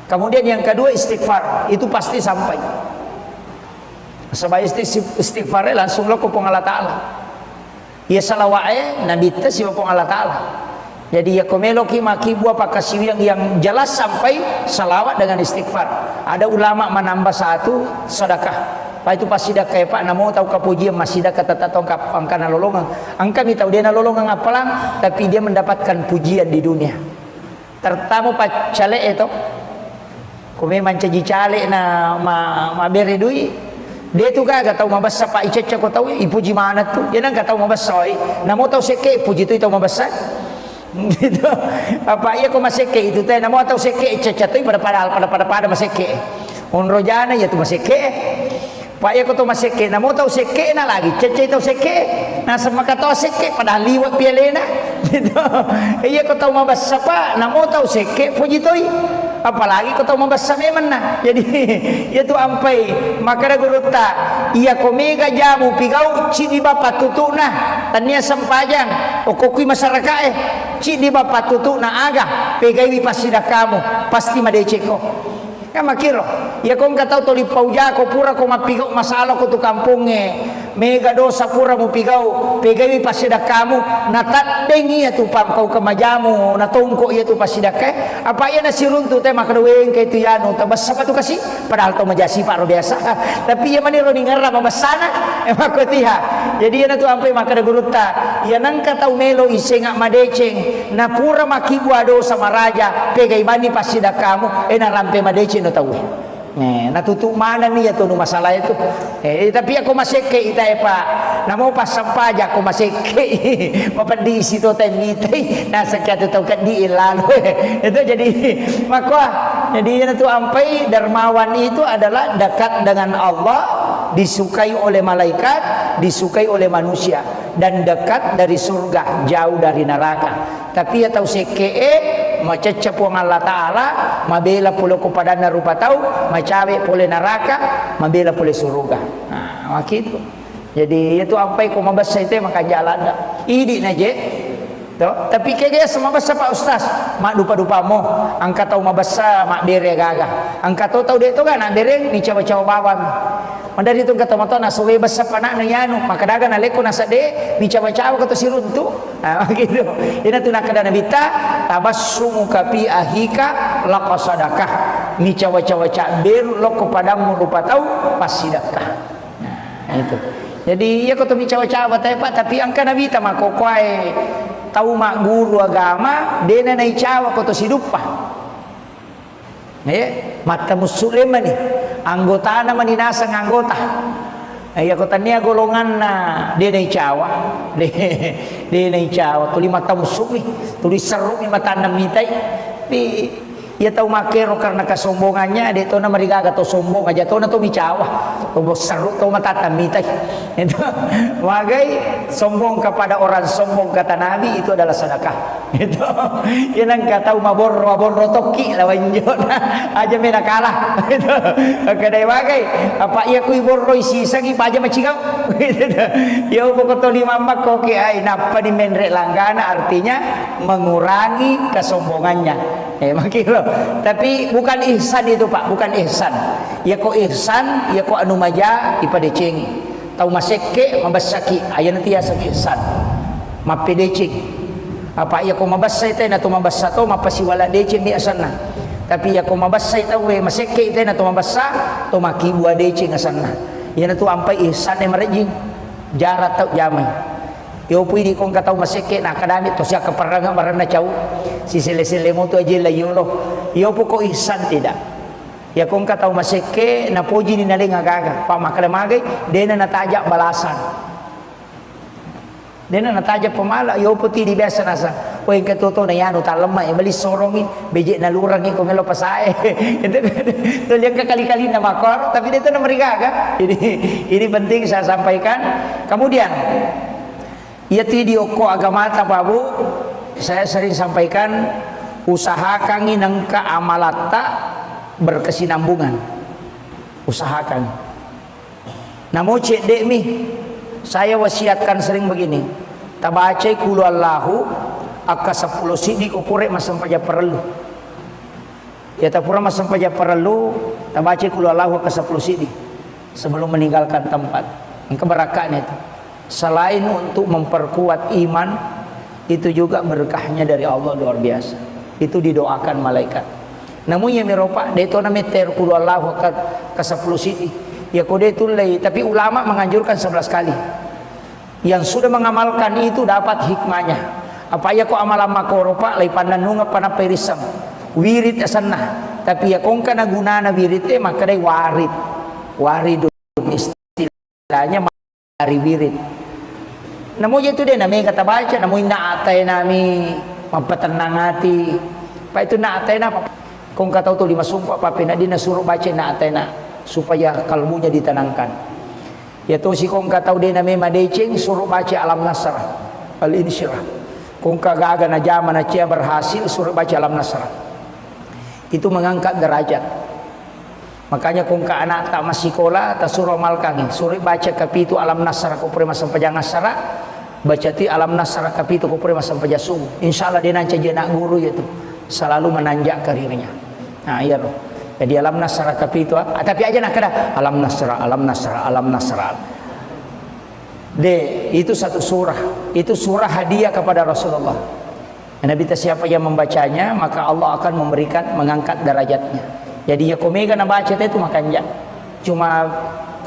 Kemudian yang kedua istighfar, itu pasti sampai. Sebab istighfar langsung lo kupong Allah Ta'ala. Ya salawat nabi ta si kupong Allah Ta'ala. Jadi ya komelo ki maki buah pakasiu yang jelas sampai salawat dengan istighfar. Ada ulama menambah satu sedekah. Pak itu pasti dah kayak Pak namo tahu kapuji masih dah kata tongkap angkana lolongan. Angka mi tahu dia na lolongan apalang, tapi dia mendapatkan pujian di dunia. Tertamu Pak cale itu. Kome mancaji cale na ma beri duit. Dia tu kan tahu mabasa Pak Ica ko tahu ipuji mana tu. Dia nang tahu mabasa namo tahu seke puji tu tahu mabasa. Gitu. Apa iya ko maseke itu teh namo tahu seke Ica tu pada maseke. Onrojana ya tu maseke. Pak iya ko tu maseke namo tahu seke na lagi. Cece tahu seke. Na sama kata seke pada liwat pialena. Gitu. Iya ko tahu mabasa Pak namo tahu seke puji tu. Apalagi kau tahu membasa memang nah. Jadi itu ampai maka ada guru tak ia komega jamu pigau cini bapak tutu nah tania sempajang okokui masyarakat cini bapak tutu nah aga pegai pasti dah kamu pasti madeceko kan makiro ya kau nggak tahu toli pauja kau pura kau mapigau masalah kau tu kampungnya mega dosa pura mu pigau pegai pasti dah kamu natat dengi ya tu pam kau kemajamu natongko ya tu pasti dah ke apa ya nasi runtu teh maka doeng ke tu yanu tabas apa tu kasih padahal tu majasi pak biasa tapi ya mani roni ngarra mabasana emang kau tiha jadi ya tu ampai maka ada guruta ya nang kata melo isenga madeceng na pura makibu ado sama raja pegai bani pasti dah kamu na rampe madeceng no tahu natutup mana nih ya tuh masalah itu tapi aku masih ke ita Pak namo pas sampai aku masih ke mapendi situ temite nah sekian tahu kan di lalu itu jadi maka jadi itu ampai dermawan itu adalah dekat dengan Allah disukai oleh malaikat disukai oleh manusia dan dekat dari surga jauh dari neraka tapi ya tahu seke macecep wong Allah Ta'ala mabela pula kepada narupa tahu macawe pole neraka mabela pole surga nah gitu jadi itu ampai ko mabasa itu maka jalan dah idi naje to tapi kaya sama basa Pak Ustaz mak dupa mo angka tahu mabasa mak bere gagah angka tahu dia tu kan nak bere ni cawa-cawa bawang mandari tu kata mata na suwe basa panak na yanu maka daga na leko na sade ni cawa-cawa kata siruntu nah gitu ina tu nak kada nabita tabassumu kapi ahika laqasadakah ni cawa-cawa cak ber lo kepadamu rupa tahu pasidakah nah itu jadi ya kata mi cawa-cawa Pak tapi angka nabita mak kokoai tahu mak guru agama dena nai cawa kata sidupah mata muslim ni anggota nama ninasang anggota ya kota nia golongan na dia nai cawa dia nai cawa tuli mata musuh ni tuli seru ni mata namitai tapi ia tahu makero karena kesombongannya dia tahu nama rigaga tahu sombong aja tahu na tahu micawa tahu seru tahu mata namitai itu wagai sombong kepada orang sombong kata Nabi itu adalah sedekah itu yang kata mabor rotoki lawan jona aja mena kalah itu kedai wagai apa ia kui borro isi sagi aja macigau gitu ya pokok lima mak koki ai napa di menrek langgana artinya mengurangi kesombongannya makilo tapi bukan ihsan itu Pak bukan ihsan ya kok ihsan ya kok anu maja ipada cengi tahu maseke mabasaki aya nanti ya saki ihsan mapedecing apa ya kok mabasai teh na to mabasa to mapasiwala decing ni asana tapi ya kok mabasai tahu we maseke teh na to mabasa to makibu decing asana ya na to ampai ihsan e marejing jarat tau jamai yo pui di kong katau maseke na kadami to sia kaparanga marana cau si sele-sele mo to aje la yolo yo poko ihsan tidak Ya kong ka tahu maseke na poji ni naling agaga. Pak makale magay, dena natajak balasan. Dena natajak pemala, yo putih di biasa nasa. O yang katoto na yan, uta lemah, bali sorongin, bejek na lurangi kung melo pasae. Itu yang kekali-kali na makor, tapi itu na mereka. Ini penting saya sampaikan. Kemudian, ya video ko agama Pak Bu, saya sering sampaikan, usahakan nangka amalata berkesinambungan, usahakan. Namun cek dek mi, saya wasiatkan sering begini, tabacai kulu Allahu aka 10 sidi ko pure masam paja perlu. Ya tapura masam paja perlu, tabacai kulu Allahu aka 10 sidi sebelum meninggalkan tempat. Keberakahan itu. Selain untuk memperkuat iman, itu juga berkahnya dari Allah luar biasa. Itu didoakan malaikat. Namun yang meropak deto na meter kulu Allahu ke 10 sidi. Ya kode itu lay, tapi ulama menganjurkan 11 kali. Yang sudah mengamalkan itu dapat hikmahnya. Apa ya ko amalan makoropa lay pandanunga pana perisam. Wirid asanah. Tapi ya kong kana gunana wirid maka day warid. Waridun istilahnya dari wirid. Namun itu dia nami kata baca, namun naatay nami mampatenang hati. Pak itu naatay na kung kataw to 5 sumpah papi na di nasuruh baca na atay na supaya kalbunya ditenangkan. Ya to si kung kataw di na may madecing suruh baca alam nasrah al-insyirah. Kung kagaga na jama na siya berhasil suruh baca alam nasrah. Itu mengangkat derajat. Makanya kung ka anak tak masikola ta suruh malkangi suruh baca kapitu alam nasrah ko pre masam pajang nasrah baca ti alam nasrah kapitu ko pre masam pajasung. Insyaallah dia nanti jadi nak guru itu selalu menanjak karirnya. Nah iya loh. Jadi alam nasrah kapitu tapi aja nak kada alam nasrah alam nasrah alam nasrah. Itu satu surah. Itu surah hadiah kepada Rasulullah. Nabi siapa yang membacanya maka Allah akan memberikan mengangkat derajatnya. Jadi ya komega na baca itu makanya. Cuma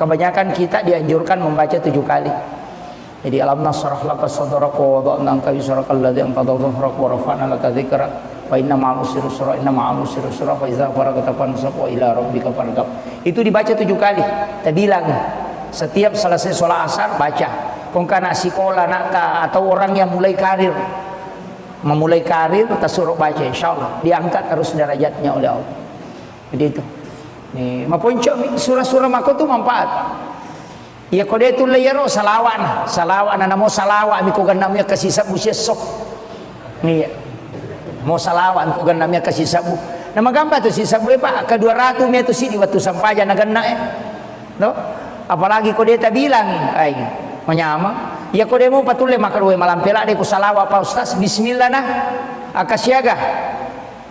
kebanyakan kita dianjurkan membaca 7 kali. Jadi alam nasrah laka sadraka wa wada'na anka wizraka alladzi anqadha dhahrak wa rafa'na laka dzikrak wa inna ma'al usri yusra inna ma'al usri yusra fa idza faragta fansab wa ila rabbika farghab. Itu dibaca 7 kali. Kita bilang setiap selesai sholat asar baca. Kung kana sekolah nakta atau orang yang mulai karir memulai karir kita suruh baca insyaallah diangkat terus derajatnya oleh Allah. Jadi itu. Nih, mapunco surah-surah mako tu manfaat. Ya kode itu layaro salawan na namo salawa mi ko ganam ya kasi sabu sesok. Nih. Mo salawan ko ganam ya kasi sabu. Na magamba to si sabu pa ka 200 meto si di watu sampaja na ganna No? Apalagi kode ta bilang ay menyama. Ya kode mo patule makarwe malampela de ko salawa pa ustaz bismillah nah akasyaga.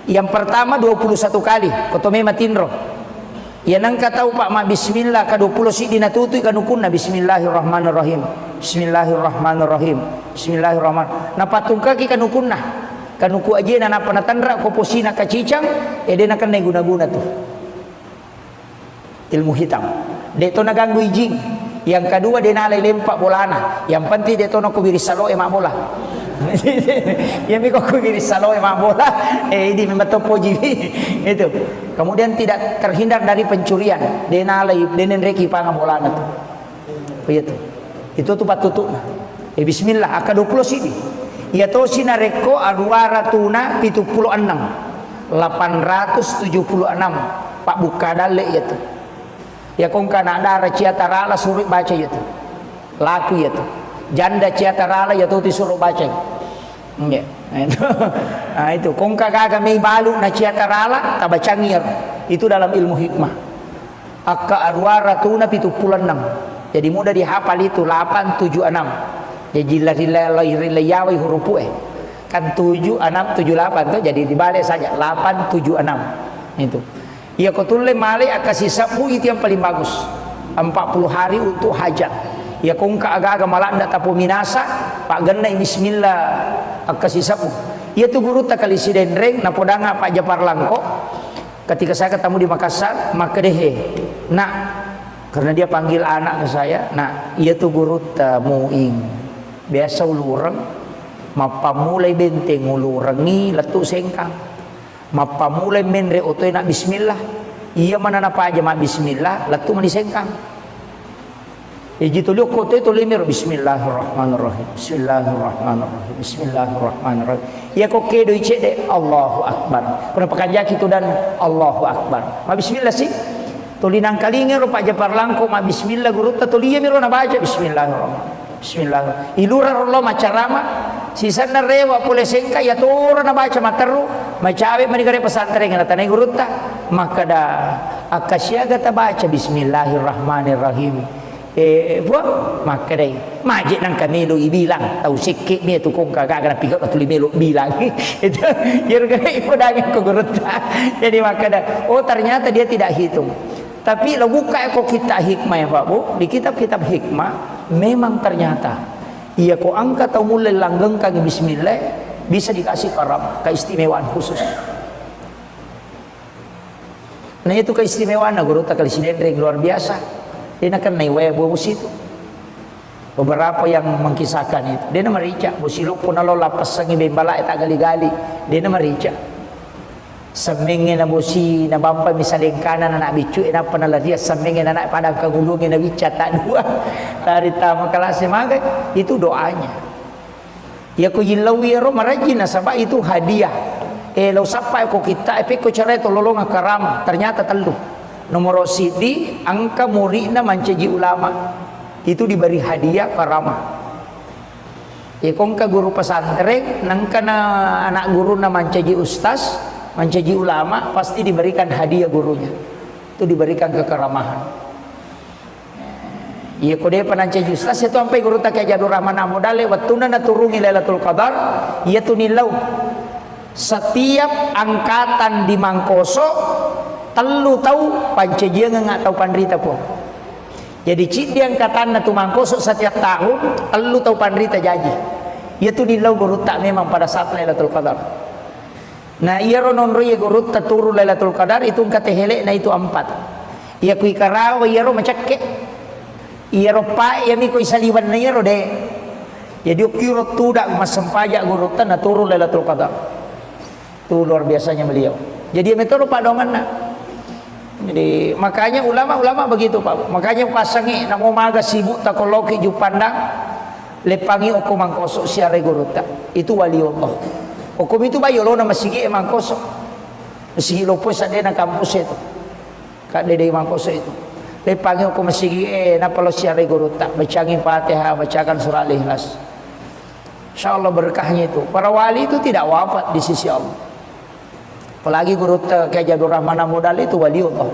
Yang pertama 21 kali kotome matinro. Ya nang katau Pak ma bismillah ka 20 si dinatutuy kanukuna bismillahirrahmanirrahim. Bismillahirrahmanirrahim. Bismillahirrahman. Napatungka ki kanukuna. Kanuku aja na napanatandra ko posina kacicang na kan guna-guna tuh. Ilmu hitam. Deto naganggu ijing. Yang kedua dia nalai lempak bolana. Yang penting deto no kubiri salo emak bola. Yang miko kubiri salo emak bola. Ini memang topo jiwi. Itu. Kemudian tidak terhindar dari pencurian. Denalai denen reki panga bolana tuh. Begitu. Itu tuh patutuk. Bismillah aka 20 sini. Ya to sinareko aruaratuna 76. 876 Pak buka dale itu. Ya kong kana dara ciatarala suruh baca itu. Laku itu. Janda ciatarala ya tuh disuruh baca. Ya. Nah itu kong kagak may balu na ciatarala tabacangir. Itu dalam ilmu hikmah. Akka arwaratuna 76. Jadi mudah dihafal itu 876. Jadi layawai huruf kan 7 6 7 8 tuh jadi dibalik saja 8 7 6 itu. Ya kotule male akasih sabu itu yang paling bagus. 40 hari untuk hajat. Ya kong agak-agak malah ndak tapu minasa Pak genai bismillah akasih sabu. Ya tu guru tak kali sidenreng na podanga Pak Japar Langko. Ketika saya ketemu di Makassar maka dehe. Nak karena dia panggil anak ke saya, nah ia tu guru tamuing. Biasa ulurang mapamulay benteng ulurangi latu sengkang mapamulay menre otoy na bismillah Iya mana napa aja mak bismillah latu manisengkang. Gitu liuk kote itu limir bismillahirrahmanirrahim. Bismillahirrahmanirrahim. Bismillahirrahmanirrahim. Ya kok kedo icede Allahu akbar. Pernah pakanjak itu dan Allahu akbar. Ma bismillah sih. Tulinang kalinga rupa aja parlangko ma bismillah guru ta tuliya miro na baca bismillahirrahmanirrahim. Bismillah. Ilura rollo macarama. Sisa na rewa pule sengka ya tora na baca materu. Macawe manigare pesantren na tanay guru ta. Maka da akasyaga ta baca bismillahirrahmanirrahim. Buat maka deh majik nang kamelo ibilang tahu sikit ni tu kong kagak kena pikat tu limelo bilang itu yerga ipodanya ko guruta. Jadi maka dah oh ternyata dia tidak hitung. Tapi lo buka kok kita hikmah ya Pak Bu, di kitab-kitab hikmah memang ternyata ia ko angkat atau mulai langgeng kaki bismillah bisa dikasih karam keistimewaan khusus. Nah itu keistimewaan guruta kali sidendring luar biasa. Dia nak naik waya bos itu. Beberapa yang mengkisahkan itu. Dia nama rica. Bosilo pun alo lapas sangi bembala tak gali-gali. Dia nama rica. Semingin na bosi na bampa misalnya kanan anak bicu ina panala dia semingin anak padang kagulungin na bica tak dua. Dari tamu kelas magai itu doanya. Ya ko yilawi ro marajin sabab itu hadiah. Lo sampai ko kita ko cara itu lolong karam ternyata telu. Nomor sidi angka muridna mancaji ulama itu diberi hadiah karamah. Kongka guru pesantren nangka na anak guru na mancaji ustaz, mancaji ulama pasti diberikan hadiah gurunya. Itu diberikan kekeramahan. Iya kode panancaji ustaz itu sampai guru tak Jadur Rahman Amudale watuna na turungi Lailatul Qadar iya tunilau. Setiap angkatan di Mangkoso telu tahu pancajian nggak tahu pandrita pun. Jadi cik dia angkatan na tumangkoso setiap tahun telu tahu pandrita jaji. Ia tu nilau guru tak memang pada saat Lailatul Qadar. Nah ia ronon roye guru tak turu Lailatul Qadar itu kata helek na itu 4. Ia kui karawa ia ro macake. Ia ro pa ia mi kui saliwan na ia ro de. Jadi ukiro tu dak masampajak guru tak na turu Lailatul Qadar. Tu luar biasanya beliau. Jadi metode pak dongan na. Jadi makanya ulama-ulama begitu Pak. Makanya pasangi namo maga sibuk takoloki ju pandang lepangi oku mangkoso siare guruta. Itu wali Allah. Hukum itu bayo lo na masigi mangkoso. Masigi lo po sa na kampus itu. Kade de mangkoso itu. Lepangi oku masigi na palo siare guruta. Bacangin Fatihah, bacakan surah Al-Ikhlas. Insyaallah berkahnya itu. Para wali itu tidak wafat di sisi Allah. Apalagi guru Kiai Jadur Rahman Amudal itu waliullah.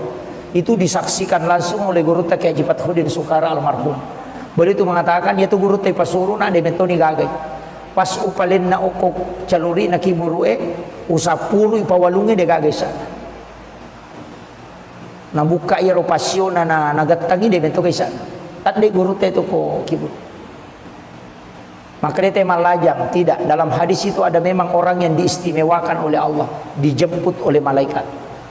Itu disaksikan langsung oleh guru Kiai Haji Fathruddin Sukara almarhum. Beliau itu mengatakan dia tu guru teh pasuru na de metoni gagai. Pas upalin na okok caluri na kiburue usapulu ipawalunge de gagai sana. Na buka ia ropasio na nagatangi de meto sana. Tat de guru teh tu ko kibur. Maka dia tema lajang. Tidak, dalam hadis itu ada memang orang yang diistimewakan oleh Allah, dijemput oleh malaikat.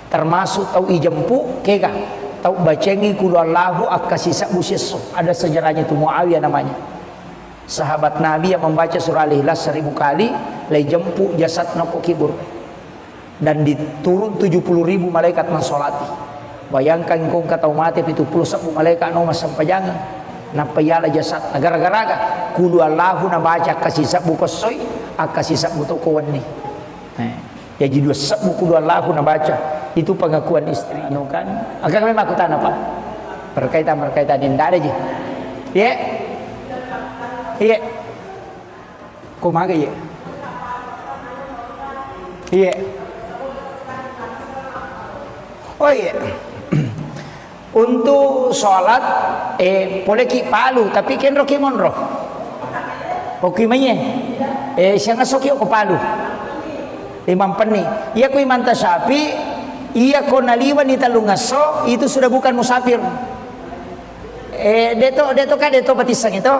Termasuk tahu ijemput kega, tahu bacengi kulu Allahu akasisa buseso. Ada sejarahnya itu Muawiyah namanya. Sahabat Nabi yang membaca surah Al-Ikhlas 1000 kali, lay jemput jasad noko kibur. Dan diturun 70.000 malaikat mensolati. Bayangkan kong kata mati itu 70 malaikat no sampai jangan. Napayala jasad gara-gara kulu Allahu na baca kasih sabu kosoy akasih sabu to kawani. Jadi dua sabu kulu Allahu na baca itu pengakuan istri no kan. Agak memang aku tanah Pak. Berkaitan ini ada je. Ya. Iya. Kumaga ya. Iya. Oh iya. Untuk sholat boleh ki palu tapi ken roki monro oki manye siang soki ko palu limang peni iya ko imanta sapi iya ko naliwan ni talungaso itu sudah bukan musafir deto batisang itu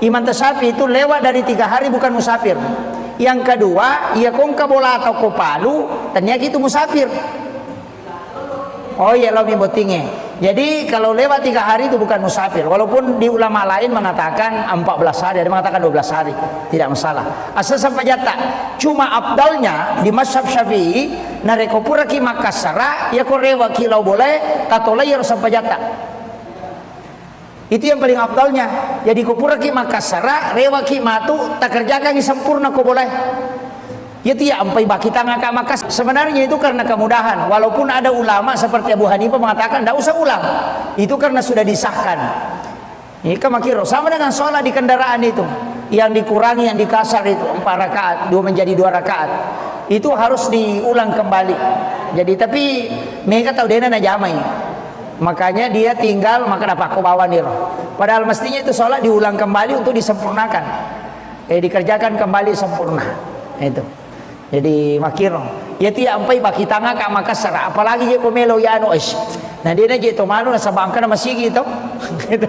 imanta sapi itu lewat dari 3 hari bukan musafir. Yang kedua iya kong kabola atau ko palu ternyata itu musafir. Oh iya lo mi botinge. Jadi kalau lewat 3 hari itu bukan musafir. Walaupun di ulama lain mengatakan 14 hari, ada mengatakan 12 hari, tidak masalah. Asal sampai jatah. Cuma abdalnya di mazhab Syafi'i, nareko pura ki Makassara, ya ko rewa kilau boleh, katolai harus sampai jatah. Itu yang paling abdalnya. Jadi ko pura ki Makassara, rewa ki matu, tak kerjakan sempurna ko boleh. Ya tidak ampai baki tangan Kak Makas. Sebenarnya itu karena kemudahan. Walaupun ada ulama seperti Abu Hanifah mengatakan tidak usah ulang. Itu karena sudah disahkan. Ini kemakiro sama dengan sholat di kendaraan itu. Yang dikurangi, yang dikasar itu 4 rakaat, 2 menjadi 2 rakaat. Itu harus diulang kembali. Jadi tapi mereka tahu dia na jamai. Makanya dia tinggal maka dapat aku bawa nih. Padahal mestinya itu sholat diulang kembali untuk disempurnakan. Dikerjakan kembali sempurna. Itu. Jadi makiro ya tidak ampai baki tanga Kak Makassar, apalagi je komelo ya anu ish. Nah dia je to manu na sabang kana masigi to. Gitu.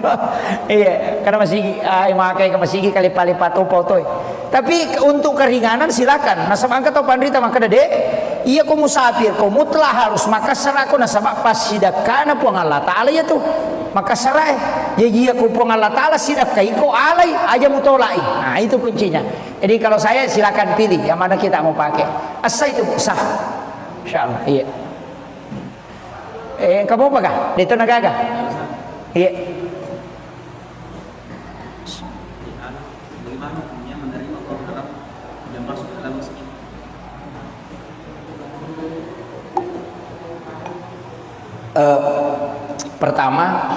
Iya, karena masigi ay makai ka masigi kali palipat toy. Tapi untuk keringanan silakan. Nah sabang ka to pandrita maka dede iya ko musafir ko mutlah harus Makassar ako na sabak pas sidakana po ng Allah Taala ya to. Makassar jadi aku po ng Allah Taala sidak kay ko alay aja mutolai. Nah itu kuncinya. Jadi kalau saya silakan pilih yang mana kita mau pakai. Asa itu sah. Insyaallah. Iya. Kamu apa kah? Dito nagaga. Iya.
Bagaimana hukumnya menerima uang haram yang masuk ke dalam masjid?
Pertama,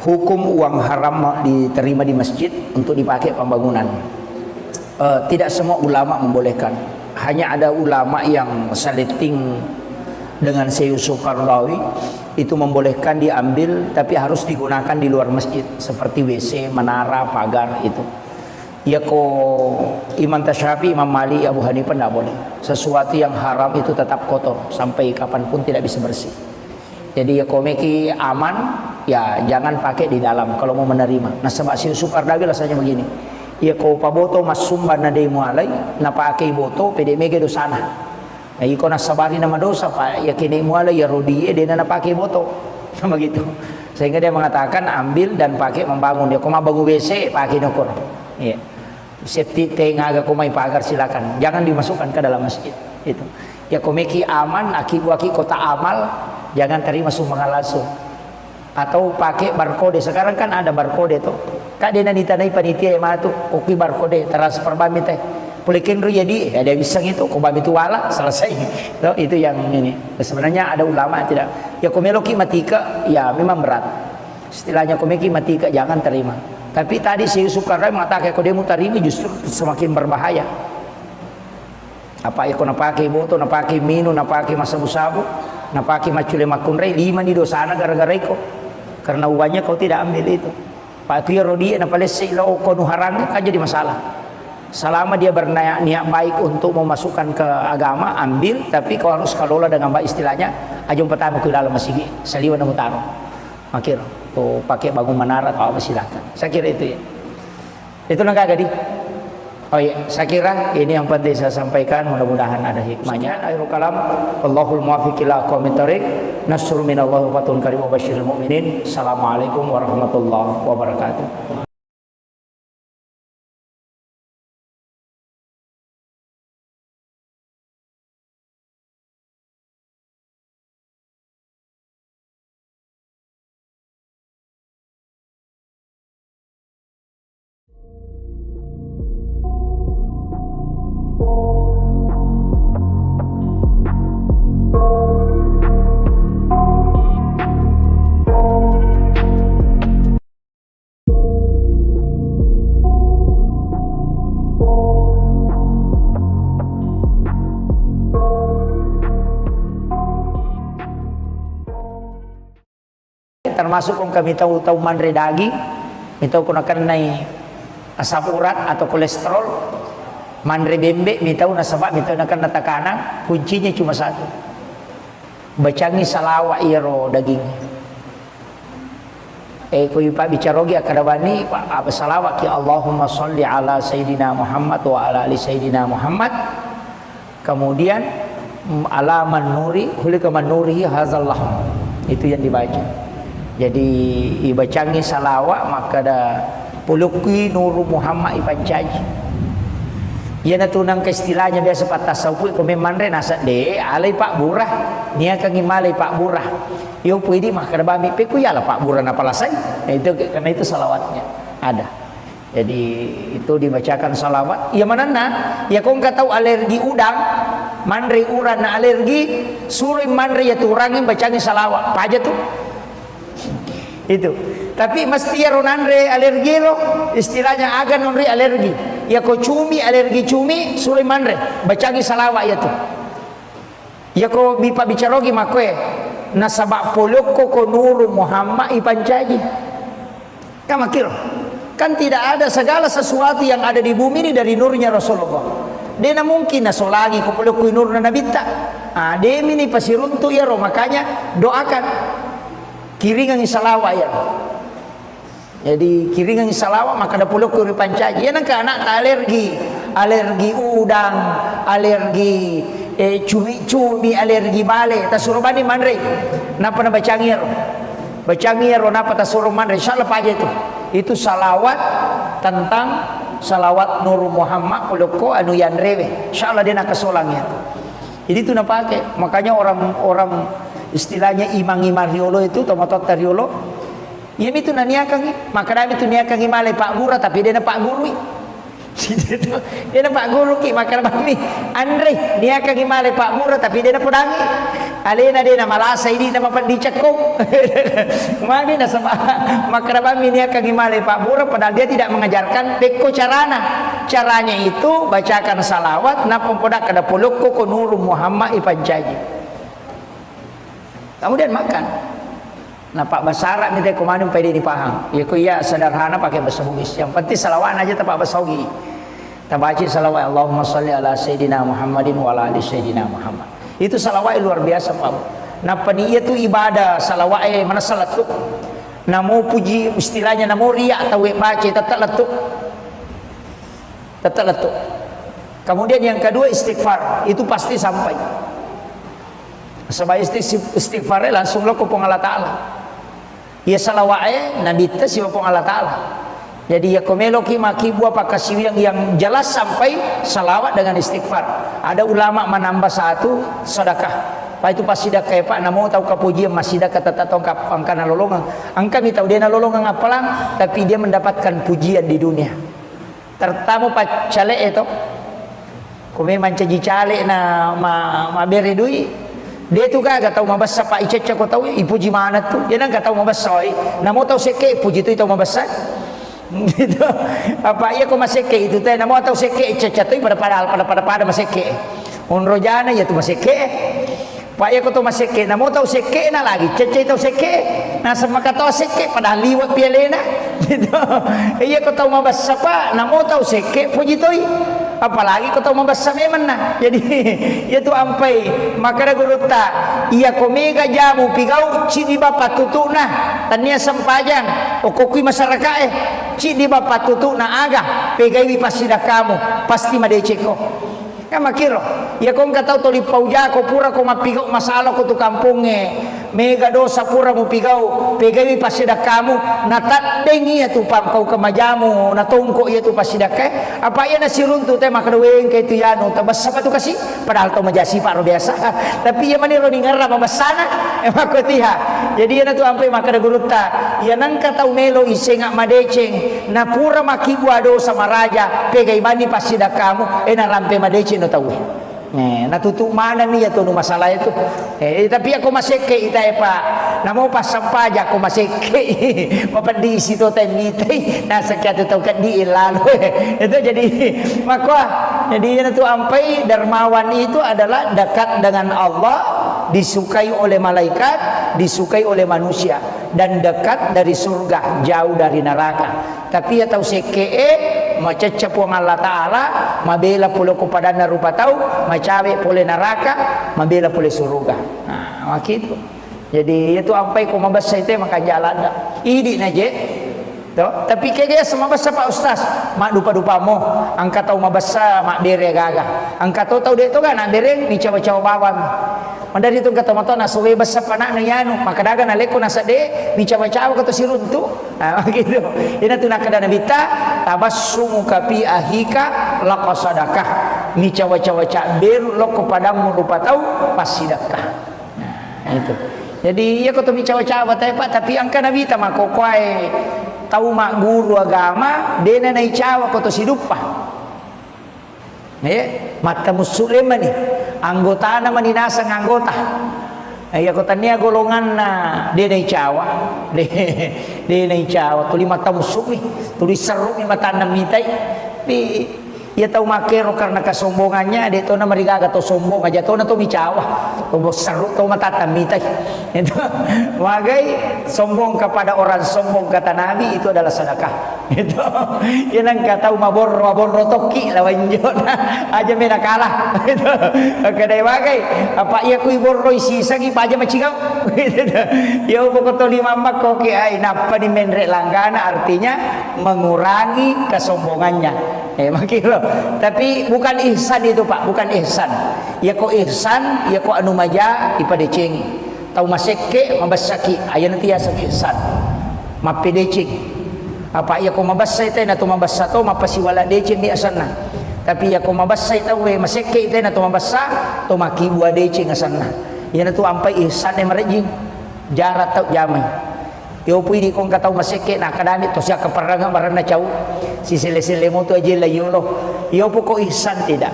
hukum uang haram diterima di masjid untuk dipakai pembangunan. Tidak semua ulama membolehkan. Hanya ada ulama yang saliting dengan Syekh Yusuf Qaradawi itu membolehkan diambil, tapi harus digunakan di luar masjid seperti WC, menara, pagar itu. Ya ko Imam Tasyafi, Imam Malik, Abu Hanifah tidak boleh. Sesuatu yang haram itu tetap kotor sampai kapanpun tidak bisa bersih. Jadi ya ko meki aman, ya jangan pakai di dalam kalau mau menerima. Nah sebab Syekh Yusuf Qaradawi rasanya begini. Ya ko paboto masumban na day mo alay na pakai boto pede mege do sana. Nah iko na sabari na madosa pa ya kini mo alay ya rodie dia na pakai boto. Sama gitu. Sehingga dia mengatakan ambil dan pakai membangun. Dia ko mabangun WC pakai nokor. Iya. Safety tank aga ko may pagar silakan. Jangan dimasukkan ke dalam masjid. Itu. Ya ko meki aman aki kota amal jangan terima sumbangan langsung. Atau pakai barcode. Sekarang kan ada barcode tuh. Kak dia ditanai panitia yang mana tuh kopi barcode transfer bami teh. Pulikin ru jadi ada bisa gitu kok bami itu wala selesai. Tuh, itu yang ini. Sebenarnya ada ulama tidak. Ya komeloki matika ya memang berat. Istilahnya komeki matika jangan terima. Tapi tadi si Yusuf Qaradawi mengatakan kalau dia mau terima justru semakin berbahaya. Apa ikut napaki boto, napaki minu, napaki masabu-sabu, napaki macule makunrei 5 di dosana gara-gara iko. Karena uangnya kau tidak ambil itu. Pak Tuya Rodi na palesi lo kono harang kan jadi masalah. Selama dia berniat baik untuk memasukkan ke agama, ambil, tapi kau harus kelola dengan baik istilahnya. Ajung pertama ke dalam masjid, saliwan na mutaro. Makir, kau pakai bangun menara atau apa silakan. Saya kira itu ya. Itu nggak gadi. Oh iya, saya kira ini yang penting saya sampaikan. Mudah-mudahan ada hikmahnya. Akhirul kalam, Allahul muwaffiq ila aqwamit thoriq. Nasrun minallahi wa fatun karim wa basyiril mu'minin. Assalamualaikum warahmatullahi wabarakatuh. Termasuk kung kami tahu manre daging, ito kung nakanay asam urat atau kolesterol, manre bembe, mitaw na sabak, mitaw nakan natakana, kuncinya cuma satu. Bacangi salawa iro daging. Kuy pa bicarogi akadawani apa salawat ki Allahumma sholli ala Sayyidina Muhammad wa ala ali Sayyidina Muhammad. Kemudian ala man nuri, hulika man nurihi hazallah. Itu yang dibaca. Jadi ibacangi salawat maka ada pulukui nuru Muhammad ipancaji. Ia na tunang ke istilahnya biasa pat tasawuf ko memang re nasa de alay Pak Burah niya kang imalay Pak Burah. Yo pwede maka bami pe ku yala Pak Burah na palasay. Itu karena itu salawatnya ada. Jadi itu dibacakan salawat. Ya mana na? Ya kau nggak tahu alergi udang, mandre uran na alergi, suruh mandre ya turangin bacanya salawat. Apa aja tuh? Itu. Tapi mesti ya ronandre alergi lo, istilahnya agan nonre alergi. Ya kau cumi alergi cumi, suruh mandre bacanya salawat ya tuh. Ya kau bipa bicarogi makwe, nasabak polok ko nuru Muhammad ipancaji. Kamu kira? Kan tidak ada segala sesuatu yang ada di bumi ini dari nurnya Rasulullah. Dia mungkin nasolagi kupulukui nur na nabita. Dia ini pasti runtuh ya roh, makanya doakan kiringan salawat ya. Jadi kiringan salawat maka ada pulukui pancaji. Ya nangka anak alergi udang, alergi cumi-cumi, alergi bale. Tasuruh bani manre. Napa na bacangir? Bacangir napa tasuruh manre? Insyaallah aja itu. Itu salawat tentang salawat Nur Muhammad puloko anu yanrewe. Insyaallah dia nak kesolangnya. Jadi itu nak pakai. Makanya orang istilahnya imang-imang riolo itu tomatot riolo. Ya itu naniakang, maka dami itu niakang imale Pak Guru tapi dia Pak Guru. Dia Pak Guru ki maka kami Andre niakang imale Pak Guru tapi dia pudangi. Alena dia malasa ini nama pandicakko. Mami na sama maka kami niakang imale Pak Guru padahal dia tidak mengajarkan peko carana. Caranya itu bacakan salawat na pempodak kada pulukko ko nuru Muhammad ipancaji. Kemudian makan. Nah Pak Basara minta komando pede dipaham. Ya ku iya sederhana pakai bahasa Bugis. Yang penting salawat aja tak bahasa Bugis. Tabaci salawat Allahumma shalli ala sayyidina Muhammadin wa ala ali sayyidina Muhammad. Itu salawat luar biasa Pak. Nah paniya itu ibadah salawat mana salat tu. Namo puji istilahnya namo riya atau baca tetap letuk. Tetap letuk. Kemudian yang kedua istighfar, itu pasti sampai. Sebab istighfar langsung lo ke Allah Ta'ala. Ya salawat Nabi ta si Allah Ta'ala. Jadi ya komelo ki maki buah pakasi yang jelas sampai salawat dengan istighfar. Ada ulama menambah satu sedekah. Pak itu pas sedekah Pak namo tahu kapujian masih dah kata tongkap angkana lolongan. Angka mi tahu dia na lolongan apalang tapi dia mendapatkan pujian di dunia. Tertamu Pak cale itu. Kome mancaji cale na ma beri duit. Dia tu kan tahu mabasa Pak Ica ko tahu ipuji mana tu. Dia nang tahu mabasa namo tahu seke puji tu tahu mabasa. Gitu. Apa iya ko maseke itu teh namo tahu seke Ica tu pada maseke. Unrojana ya tu maseke. Pak iya ko tu maseke namo tahu seke na lagi Ica tahu seke. Na sama kata seke padahal liwat pialena. Gitu. Iya ko tahu mabasa Pak namo tahu seke puji tu. Apalagi kau tahu membasa memang nah. Jadi itu ampai maka guruta ia komega jamu pigau cidi bapak tutu nah tania sempajang okokui masyarakat cidi bapak tutu nah aga pegai pasida kamu pasti madeceko kan makiro ya kau nggak tahu toli pauja kau pura kau mapigau masalah kau tu kampungnya mega dosa pura mu pigau pegai pasida kamu natat dengi ya tu pam kau kemajamu natongko ya tu pasida ke apa ya nasi runtu teh maka weng ke itu yano tabas apa tu kasih padahal tu majasi pak biasa tapi ya mani roni ngarra mabasana emang kau tiha jadi ya tu ampai maka guruta ya nangka tahu melo isengak madeceng na pura makibu ado sama raja pegai mani pasida kamu na rampe madeceng no tahu natutup mana nih ya tuh masalah itu tapi aku masih ke itai Pak namo pas sampaja aku masih ke papandi situ temite nah sekian itu kan di ilalu itu jadi maka jadi itu ampai dermawan itu adalah dekat dengan Allah disukai oleh malaikat disukai oleh manusia dan dekat dari surga jauh dari neraka tapi ya tahu seke macecep wang Allah Ta'ala mabela pula kepada narupa tahu macawe pula neraka mabela pula surga nah gitu jadi itu sampai ko mabasa itu maka jalan idi naje Toh, tapi kaya sama basa Pak Ustaz, mak dupa-dupa mo, angka tahu mabasa mak bere gaga. Angka tahu dia tu kan nak bere ni cawa-cawa bawang. Mandari tu kata mato na suwe basa panak na yanu, maka daga na leko na sade ni cawa-cawa kata sirun tu. Nah, gitu. Ina tu nak kada nabita tabassumu kapi ahika laqasadakah. Ni cawa-cawa cak beru lo kepadamu lupa tahu pasti sedekah. Nah, itu. Jadi ya kata mi cawa-cawa tapi angka nabita mako kuai tahu mak guru agama dena nai cawa koto sidupa mata muslim ni anggota na maninasa ng anggota ay kota niya golongan na dia nai cawa dia nai cawa tuli mata muslim tuli seru ni mata namitay ia tahu makero karena kesombongannya dia tahu na marigaga to sombong aja tahu na to micawa to seru to mata mitay itu wagai sombong kepada orang sombong kata Nabi itu adalah sedekah itu yang kata mabor toki lawan jona aja mena kalah itu kadai wagai apa ia kui borro isi sagi aja macigau itu ya pokok to lima mak koki ai napa di menre langgana artinya mengurangi kesombongannya makilo tapi bukan ihsan itu Pak, bukan ihsan. Ya kok ihsan, ya kok anu maja ipada cengi. Tahu maseke mabasaki, aya nanti ya saki ihsan. Mapedecing. Apa ya kok mabasay tay na tumabasa to mapasiwala decing di asanna. Tapi ya kok mabasay tahu we maseke tay na tumabasa to makibua decing asanna. Ya na tu ampai ihsan e marejing. Jarat tau jamay. Yo pwede kong kataw maseke na kadamit to siya kaparanga marana chaw si sile-sile mo to aje layulo yo po ko ihsan tidak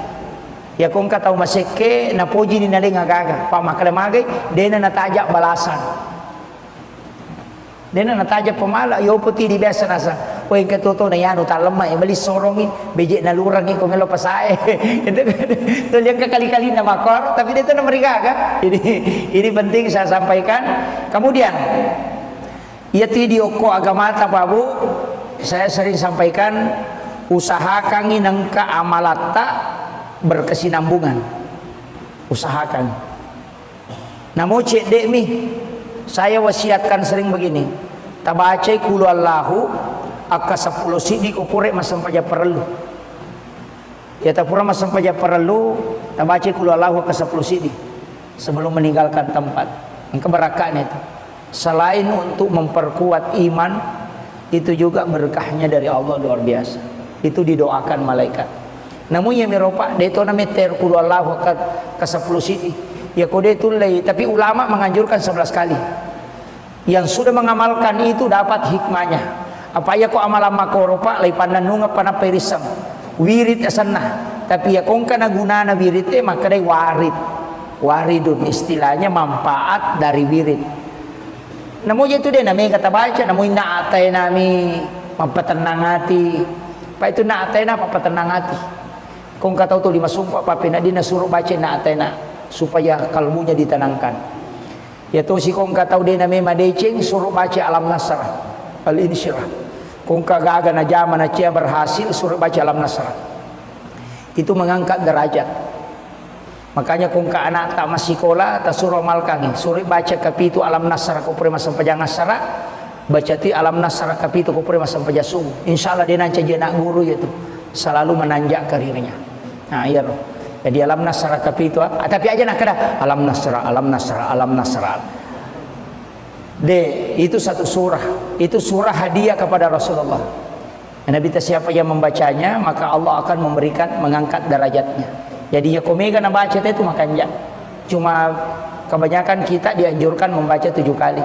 ya kong kataw maseke na poji ni naling agaga pa makalamagay dena nataja balasan dena nataja pamala yo po ti di biasa nasa o yung katuto na yan utalama bali sorongi beje na lurang ko melo pasae itu yang kekali-kali na makor tapi dito na marigaga ini penting saya sampaikan kemudian ya video ko agamata Pak Bu saya sering sampaikan usahakan inang keamalata berkesinambungan usahakan namo cek dek mi saya wasiatkan sering begini tabacai kulu Allahu aka 10 sidi ko pure masam paja perlu ya tapura masam paja perlu tabacai kulu Allahu aka 10 sidi sebelum meninggalkan tempat keberakahan itu selain untuk memperkuat iman itu juga berkahnya dari Allah luar biasa itu didoakan malaikat namun yang meropak dia itu namanya terkulu Allah ke 10 sidi ya kode itu lay tapi ulama menganjurkan 11 kali yang sudah mengamalkan itu dapat hikmahnya apa ya kok amalan makoropa lay pananunga panaperisam wirid asana tapi ya kong kana gunana wirid maka day waridun istilahnya manfaat dari wirid namun itu dia namanya kata baca namun naatay nami mapatenang hati pa itu naatay na mapatenang hati kung kataw to 5 sumpah pa pinadi na suruh baca naatay na supaya kalbunya ditenangkan ya to si kung kataw din namanya madecing suruh baca alam nasrah al-insyirah kung kagaga na jaman na siya berhasil suruh baca alam nasrah itu mengangkat derajat. Makanya kung ka anak tak masih sekolah tak suruh malkangi suruh baca kapitu alam nasara ko pre masam pajangan sara baca ti alam nasara kapitu ko pre masam pajasung insyaallah dia nanti jadi nak guru itu selalu menanjak karirnya nah iya loh jadi alam nasara kapitu tapi aja nak kada alam nasara itu satu surah itu surah hadiah kepada Rasulullah Nabi siapa yang membacanya maka Allah akan memberikan mengangkat derajatnya. Jadi ya komega na baca itu makanya cuma kebanyakan kita dianjurkan membaca 7 kali.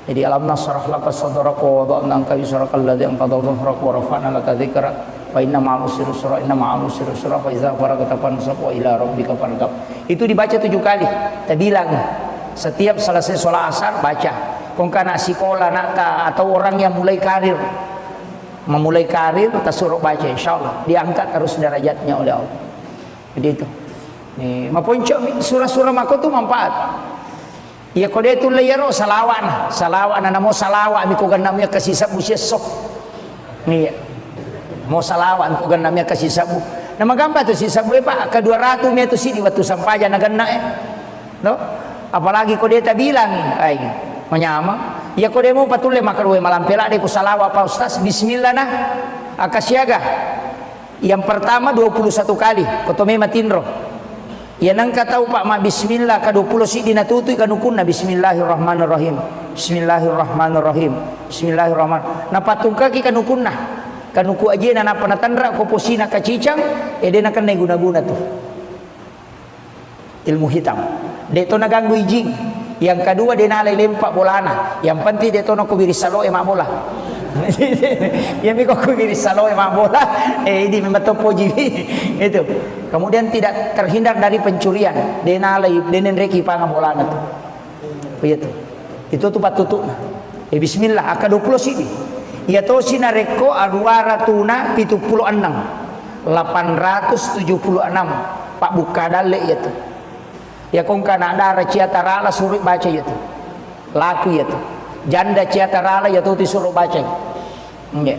Jadi alam nasrah laka sadraka wa wada'na anka wizraka alladhi anqadha dhahrak wa rafa'na laka dzikrak wa inna ma'al usri yusra inna ma'al usri yusra fa idza faragta fansab wa ila rabbika farghab. Itu dibaca 7 kali. Kita bilang setiap selesai sholat asar baca. Kung kana sekolah nak atau orang yang memulai karir kita suruh baca insyaallah diangkat terus derajatnya oleh Allah. Jadi itu nih maponcok surah-surah mako tu manfaat ya kode itu layaro salawan namo salawa mi ko ganamnya kasih sabu sok nih mau salawan ko ganamnya kasih sabu nama gambar tu si sabu Pak ke 200 mi tu si di waktu sampaja na ganna no apalagi kode ta bilang ai menyama Ya ko demo patule makarwe malam pela de ko salawa pa ustaz bismillah nah akasiaga. Yang pertama 21 kali kotome matinro. Ya nang katau pak ma bismillah ka 20 si dinatutui kanukunna bismillahirrahmanirrahim. Bismillahirrahmanirrahim. Bismillahirrahmanirrahim. Na patung kaki kanukunna. Kanuku aja na panatandra ko posina kacicang edena kan guna-guna tuh. Ilmu hitam. Deto naganggu ijing. Yang kedua dia nalai lempak bolana. Yang penting dia tono ko biri salo emak bola. Ya mi ko biri salo emak bola. Ini memang topo jiwi. Itu. Kemudian tidak terhindar dari pencurian. Dia nalai denen reki panga bolana tuh. Begitu. Itu tuh patutuna. Bismillah aka 20 sini. Ya to sinareko aruara tuna 76. 876 Pak Bukadale itu. Ya kong kana ada ciatarala suruh baca itu. Laku itu. Janda ciatarala ya tuh disuruh baca. Ya.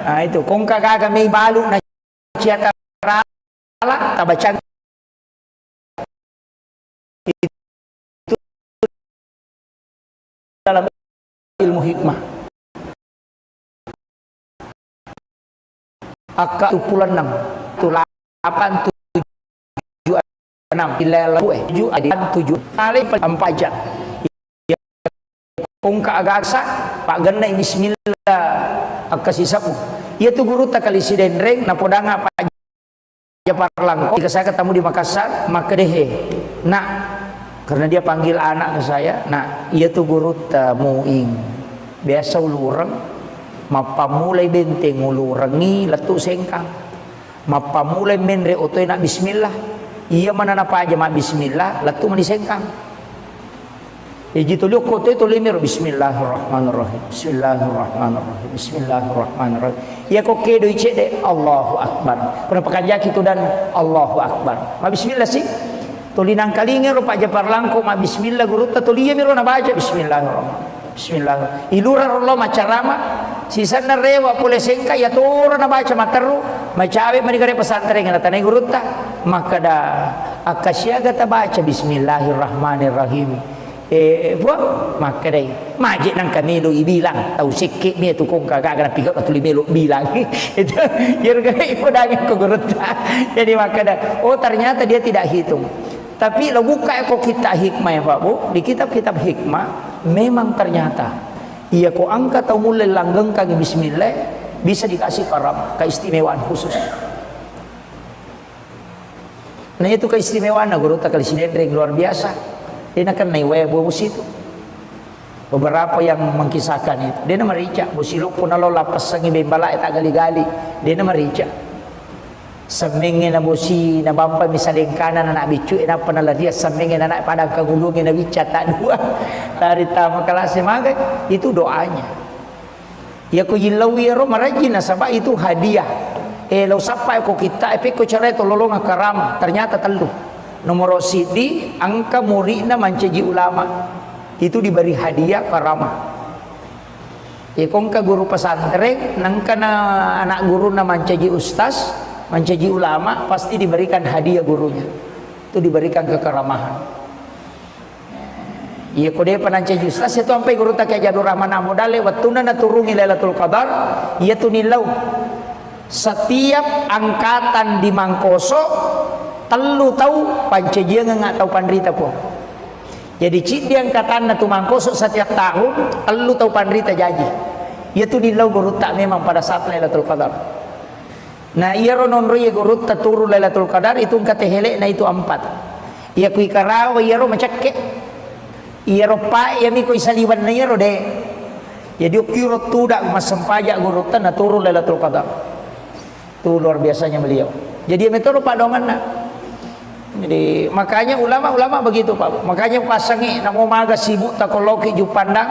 Nah itu kong kagak may balu na ciatarala tabacan itu dalam ilmu hikmah. Aka 76 tu 8 6 ilal 7 adian 7 kali 4 jam. Kung kaagasa pak ganay bismillah akasisapu. Ia tu guru tak kali sidenreng na podanga pak Japarlangko. Jika saya ketemu di Makassar maka dehe. Nah karena dia panggil anak ke saya. Nah ia tu guru tamuing biasa ulurang mapamulay benteng ulurangi letu sengkang mapamulay menre otoy na bismillah. Iya mana napa aja mak bismillah latu mani sengkang. Iji tuliu kote itu limir bismillahirrahmanirrahim. Bismillahirrahmanirrahim. Bismillahirrahmanirrahim. Ya kok kedo icede Allahu akbar. Pernah pakai jaki itu dan Allahu akbar. Ma bismillah sih. Tulinang kalinge ro Pak Japarlangko ma bismillah guru ta tuliya miro na baca bismillahirrahmanirrahim. Bismillah. Ilura rollo macarama sisana rewa pule sengka ya toro na baca materu macawe manigare pesantren ngana tanai guru ta maka da akasyaga ta baca bismillahirrahmanirrahim. Buat maka dai majik nang kami lo ibilang tahu sikit ni tu kong kagak kena pikat atau libelo bilang itu jerga ipodanya ko guru ta. Jadi maka da oh ternyata dia tidak hitung. Tapi lo buka kok kita hikmah ya Pak Bu di kitab-kitab hikmah memang ternyata ia ko angkat atau mulai langgeng kaki bismillah bisa dikasih karam keistimewaan khusus. Nah itu keistimewaan guru tak kali sinendring luar biasa. Dia nak naik bos itu. Beberapa yang mengkisahkan itu. Dia nama rica. Busiluk pun alo lapas sangi bembala tak gali-gali. Dia nama rica. Semengin na bosi na bampa misalnya kanan anak bicu na panala dia semengin anak padang kagulungin na bica tak dua. Dari tamu kelas semangat itu doanya. Ya ko yilawi ro marajin na sabab itu hadiah. Lo sampai ko kita ko cara itu lolong karam ternyata telu. Nomor sidi angka muridna mancaji ulama itu diberi hadiah karamah. Ikong ka guru pesantren nangkana anak guru na mancaji ustaz, mancaji ulama pasti diberikan hadiah gurunya. Itu diberikan kekeramahan. Iya kode panancaji ustaz itu sampai guru tak Jadur Rahman Amudale wattuna naturungi Lailatul Qadar iya tu nilau. Setiap angkatan di Mangkoso telu tahu pancejia nggak tahu pandrita po. Jadi cik dia angkatan tu Mangkoso setiap tahun telu tahu pandrita jaji. Ia tu nilau guru tak memang pada saat Lailatul Qadar. Nah ia ronon roye guru tak turu Lailatul Qadar itu kata helek na itu 4. Ia kui karawa ia ro macake. Ia ro pa ia mi kui saliwan na ia ro de. Jadi ukiro tu dak masempajak guru tak na turu Lailatul Qadar. Tu luar biasanya beliau. Jadi metode Pak Dongan nak. Jadi makanya ulama-ulama begitu Pak. Makanya pasangi nak mau maga sibuk tak koloki ju pandang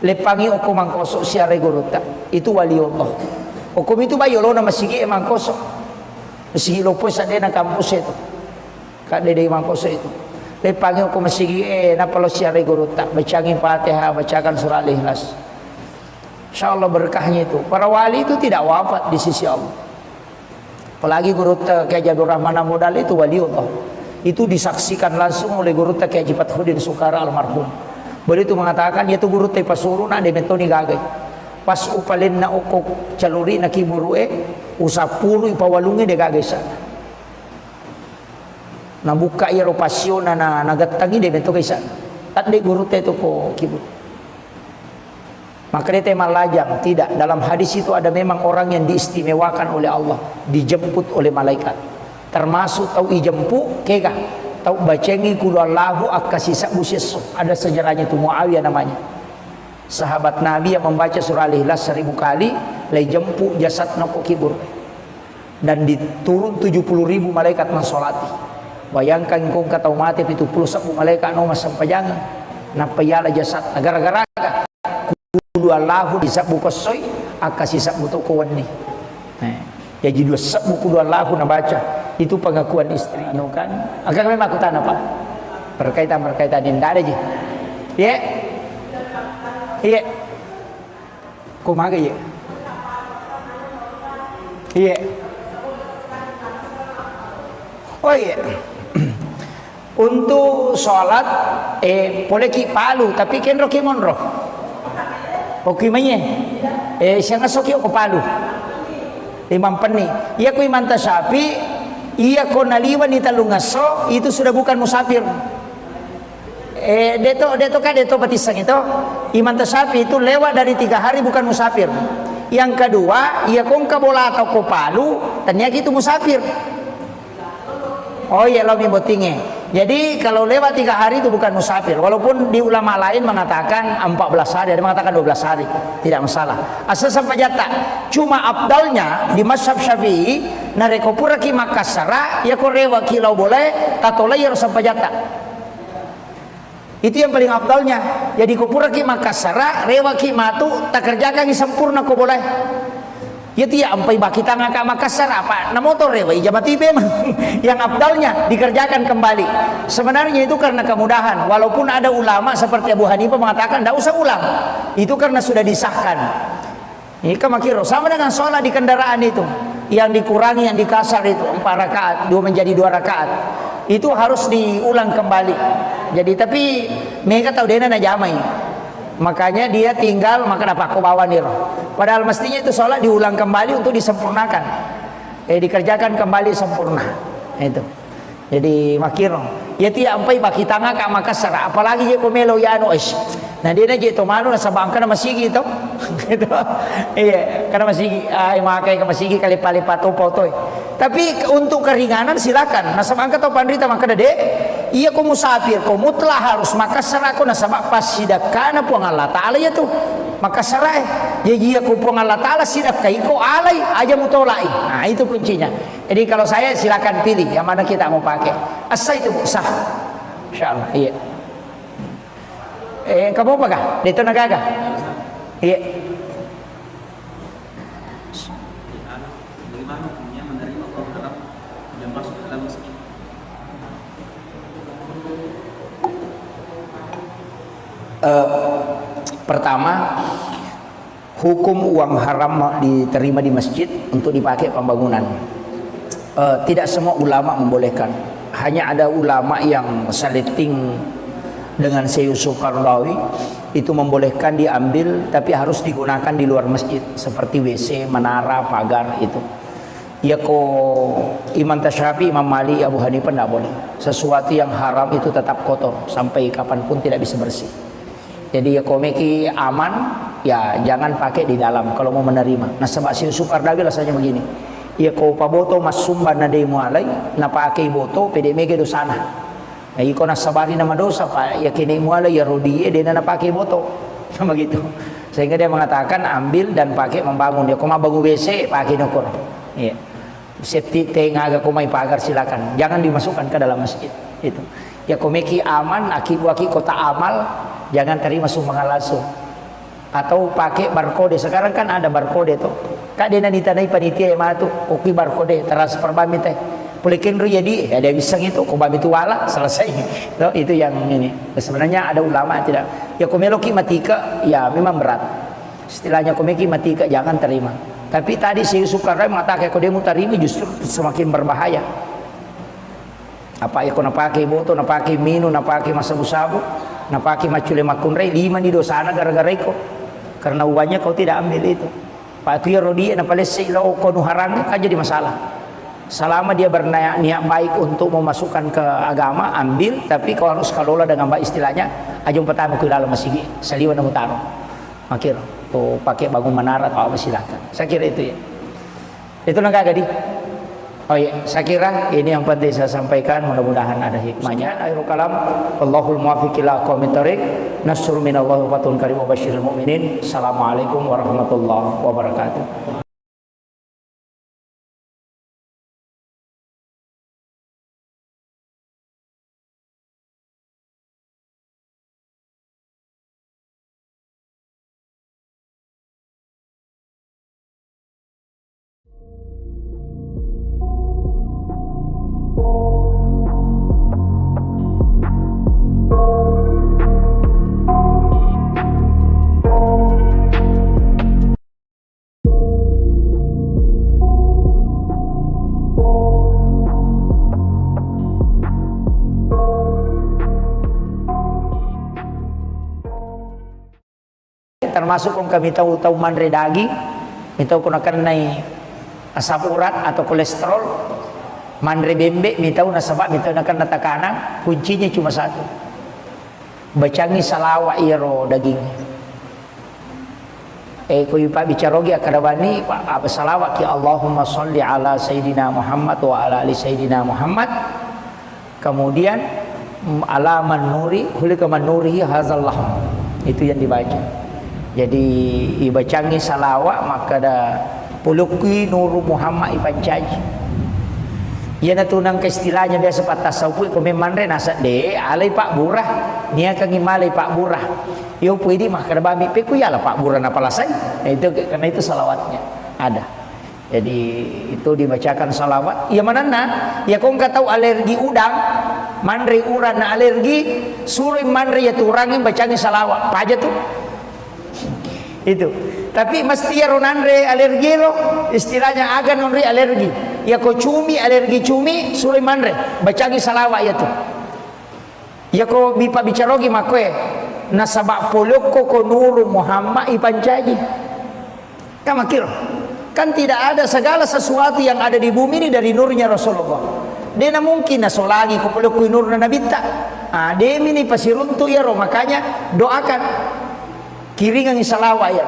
lepangi oku Mangkoso siare guru tak. Itu waliullah. Hukum itu bayo lo nama sigi Mangkoso. Sigi lopo sade na kampus itu. Kak dede Mangkoso itu. Lepangi oku masigi na palo siare guru tak. Bacangin Fatihah, bacakan surah Al-Ikhlas. Insyaallah berkahnya itu. Para wali itu tidak wafat di sisi Allah. Apalagi guru Kiai Jadur Rahman Amudal itu waliullah. Itu disaksikan langsung oleh guru Kiai Fathuddin Sukara almarhum. Boleh itu mengatakan dia tu guru te pasuru na de metoni gagai. Pas upalin na ukok caluri na kiburue usapulu ipawalungi de gagai sa. Na buka ia ropasyon na nagatangi de meto kay sa. Tat de guru te to ko kibur. Maka dia tema lajang. Tidak, dalam hadis itu ada memang orang yang diistimewakan oleh Allah, dijemput oleh malaikat. Termasuk tahu ijempu kega, tahu bacengi kulallahu akasisa busis. Ada sejarahnya itu, Muawiyah namanya. Sahabat Nabi yang membaca surah Al-Ikhlas 1000 kali, lay jempu jasad nako kibur. Dan diturun 70.000 malaikat mensolati. Bayangkan kong katau mati itu 10 malaikat no sampai jangan. Napayala jasad gara-gara kudu Allahu disabu kosoy akasi sabu to kawani. Ya jadi sabu kudu Allahu na baca. Itu pengakuan istri no kan. Akan memang aku tanya Pak. Berkaitan ini ada je. Ya. Iya. Kumaha ya? Iya. Oh iya. Untuk sholat boleh ki palu tapi ken roki monro. Oke manye. Siang asok yo ko palu. Imam Peni. Iya ko imam Tasyafi, iya ko naliwan di talungaso itu sudah bukan musafir. Deto batisang itu Imam Tasyafi itu lewat dari 3 hari bukan musafir. Yang kedua, ia kong kabola atau kopalu, ternyata itu musafir. Oh iya lo botingnya. Jadi kalau lewat 3 hari itu bukan musafir. Walaupun di ulama lain mengatakan 14 hari, ada mengatakan 12 hari, tidak masalah. Asal sampai jatah. Cuma abdalnya di mazhab Syafi'i, narekopura ki Makassara, ya korewa kilau boleh, tatola ya sampai jatah. Itu yang paling abdalnya. Jadi kopura ki Makassara, rewa ki matu, tak kerjakan ki sempurna ko boleh. Ya tidak ampai baki tangga ka Makassar apa? Na motor rewa ijabati memang yang abdalnya dikerjakan kembali. Sebenarnya itu karena kemudahan. Walaupun ada ulama seperti Abu Hanifah mengatakan tidak usah ulang. Itu karena sudah disahkan. Ini kamakiro sama dengan sholat di kendaraan itu. Yang dikurangi, yang dikasar itu 4 rakaat, 2 menjadi 2 rakaat. Itu harus diulang kembali. Jadi tapi mereka tahu dia na jamai. Makanya dia tinggal maka dapat bawa nih. Padahal mestinya itu sholat diulang kembali untuk disempurnakan. Dikerjakan kembali sempurna. Itu. Jadi makir. Ya tidak sampai baki tangga ka Makassar, apalagi je komelo ya anu is. Nah dia je to manu sa bangka na masigi to. Gitu. Iya, karena masigi makai ka masigi kali palipat toy. Tapi untuk keringanan silakan. Nah sabangka to pandrita maka de iya ko musafir ko mutlah harus Makassar ako na sabak pas sidakana po ang Allah Taala ya tu. Makassar jadi aku po ang Allah Taala sidak kai ko alay aja mutolai. Nah itu kuncinya. Jadi kalau saya silakan pilih yang mana kita mau pakai. Asal itu sah. Insyaallah. Iya. Kamu apa kah? Dito nagaga. Iya.
Bagaimana hukumnya menerima program yang masuk ke dalam masjid?
Pertama, hukum uang haram diterima di masjid untuk dipakai pembangunan. Tidak semua ulama membolehkan. Hanya ada ulama yang saliting dengan Syekh Yusuf Qaradawi itu membolehkan diambil, tapi harus digunakan di luar masjid seperti WC, menara, pagar itu. Ya ko Imam Tasyafi, Imam Malik, Abu Hanifah tidak boleh. Sesuatu yang haram itu tetap kotor sampai kapanpun tidak bisa bersih. Jadi ya komeki aman, ya jangan pakai di dalam kalau mau menerima. Nah sebab Syekh Yusuf Qaradawi rasanya begini. Ya ko paboto masumban na day mo alay, na pakai boto pede mege dosana. Ya iko na sabari na madosa pa, ya kini mo alay ya rodie dia na pakai boto. Sama gitu. Sehingga dia mengatakan ambil dan pakai membangun. Ya ko mabangun WC pakai nokor. Iya. Safety tank agak kumai pagar silakan. Jangan dimasukkan ke dalam masjid. Itu. Ya komeki aman, aki kota amal, jangan terima sumbangan langsung. Atau pakai barcode. Sekarang kan ada barcode tuh. Kak dia nanti tanai panitia yang matu kopi barcode transfer bami teh. Pulikin ru jadi ada bisa gitu, kok bami itu wala selesai. Tuh, itu yang ini. Sebenarnya ada ulama tidak. Ya komeloki matika, ya memang berat. Istilahnya komeki matika jangan terima. Tapi tadi Syekh Yusuf Qaradawi mengatakan kalau dia mutarimi justru semakin berbahaya. Apa ya kau nak pakai botol, nak pakai minum, nak pakai masabu-sabu, napaki macule makunrei 5 di dosana gara-gara iko karena uangnya kau tidak ambil itu pak tu ya rodi na palese ilo ko nuharang kan jadi masalah. Selama dia berniat baik untuk memasukkan ke agama, ambil, tapi kau harus kelola dengan baik istilahnya. Ajung pertama ke dalam masjid, seliwan na mutaro. Makir, tu pakai bangun menara atau apa silakan. Saya kira itu ya. Itu nang kagak di. Oh iya, saya kira ini yang penting saya sampaikan. Mudah-mudahan ada hikmahnya. Akhirul kalam, Allahul muwaffiq ila aqwamit thoriq. Nasrun minallahi wa fatun karim wa basyiril mu'minin. Assalamualaikum warahmatullahi wabarakatuh. Termasuk kung kami tahu manre daging, minta ko nakan nai asam urat atau kolesterol, manre bembe, minta nasabak, minta nakan natakana, kuncinya cuma satu, bacangi salawa iro daging. Ko ipa bicarogi akadabani apa salawat ki Allahumma sholli ala Sayyidina Muhammad wa ala ali Sayyidina Muhammad. Kemudian alaman nuri, hulika manurihi hazallah. Itu yang dibaca. Jadi ibacangi salawat maka da puluki nuru Muhammad ipancaji. Ia na tunang ke istilahnya biasa patah saupu ko memandre nasa de alai Pak Burah nia kangi malai Pak Burah. Yo puidi mah kada bami pe ku yala Pak Burah na palasai. Itu karena itu salawatnya ada. Jadi itu dibacakan salawat. Ya manana ya kau enggak tahu alergi udang, mandre uran na alergi, suruh mandre ya turangin bacangi salawat. Apa aja tuh? Itu tapi mesti ya ronandre alergi lo istilahnya agan nonre alergi ya ko cumi alergi cumi suruh mandre bacangi salawat ya tuh ya ko bipa bicarogi makwe nasabak poloko ko nuru Muhammad ipancaji kamakir kan tidak ada segala sesuatu yang ada di bumi ini dari nurnya Rasulullah. Dia mungkin nasolagi ko poloko nur na nabita dia ini pasiruntu ya ro makanya doakan kiringan salawat ya.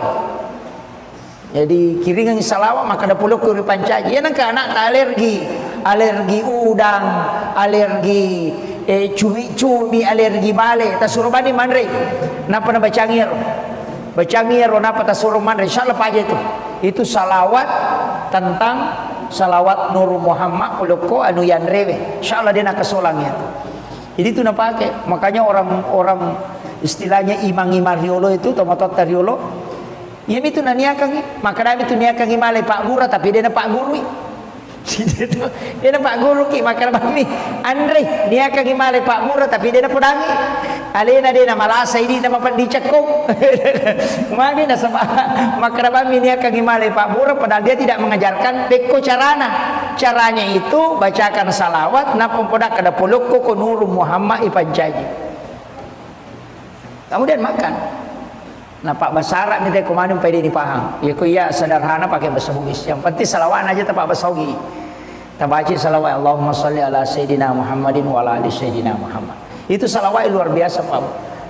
Jadi kiringan salawat maka ada puluh kuri pancaji. Ya nang anak alergi udang, alergi cumi, alergi bale. Tasuruh bani manre. Napa na bacangir? Bacangir napa tasuruh manre? Insyaallah aja itu. Itu salawat tentang salawat Nur Muhammad puluko anu yanrewe. Insyaallah dia nak kesolangnya. Jadi itu nak pakai. Makanya orang istilahnya imang-imang riolo itu tomatot riolo ya itu naniakang maka dami itu niakang malai Pak Guru tapi dia na Pak Guru dia na Pak Guru ki maka dami Andre niakang malai Pak Guru tapi dia na pudangi alena dia na malasa ini na mapandicak ko maka na sama maka dami niakang malai Pak Guru padahal dia tidak mengajarkan peko caranya itu bacakan salawat na pempodak kada puluk ko nuru Muhammad ipancaji. Kemudian makan. Nah Pak Basara minta kemana pede dipaham. Ya ku iya sederhana pakai bahasa Bugis. Yang penting salawat aja Pak Basogi. Tabaci salawat Allahumma sholli ala Sayyidina Muhammadin wa ala ali Sayyidina Muhammad. Itu salawat luar biasa Pak.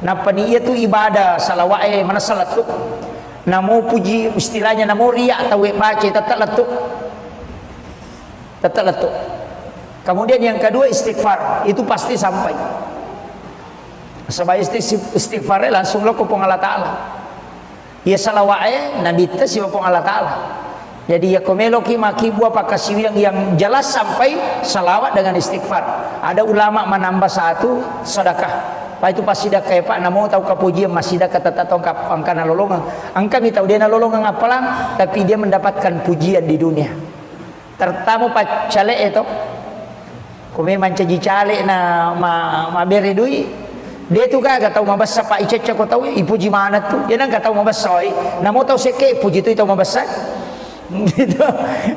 Nah peniya itu ibadah salawat mana salat tu. Namo puji istilahnya namo riya atau baca tetap letuk. Tetap letuk. Kemudian yang kedua istighfar. Itu pasti sampai. Sebab istighfar langsung lo ke Allah Ta'ala. Ya salawat Nabi ta si Allah Ta'ala. Jadi ya komelo ki maki buah pakasi yang jelas sampai salawat dengan istighfar. Ada ulama menambah satu sedekah. Pak itu pas sedekah Pak namo tahu kapujian masih sedekah tetap angkana lolongan. Angka mi tahu dia na lolongan apalang tapi dia mendapatkan pujian di dunia. Tertamu Pak cale itu. Kome mancaji cale na ma beri duit. Dia tu kan tahu mabasa Pak Ica ko tahu ipuji mana tu. Dia nang tahu mabasa namo tahu seke puji tu tahu mabasa. Gitu.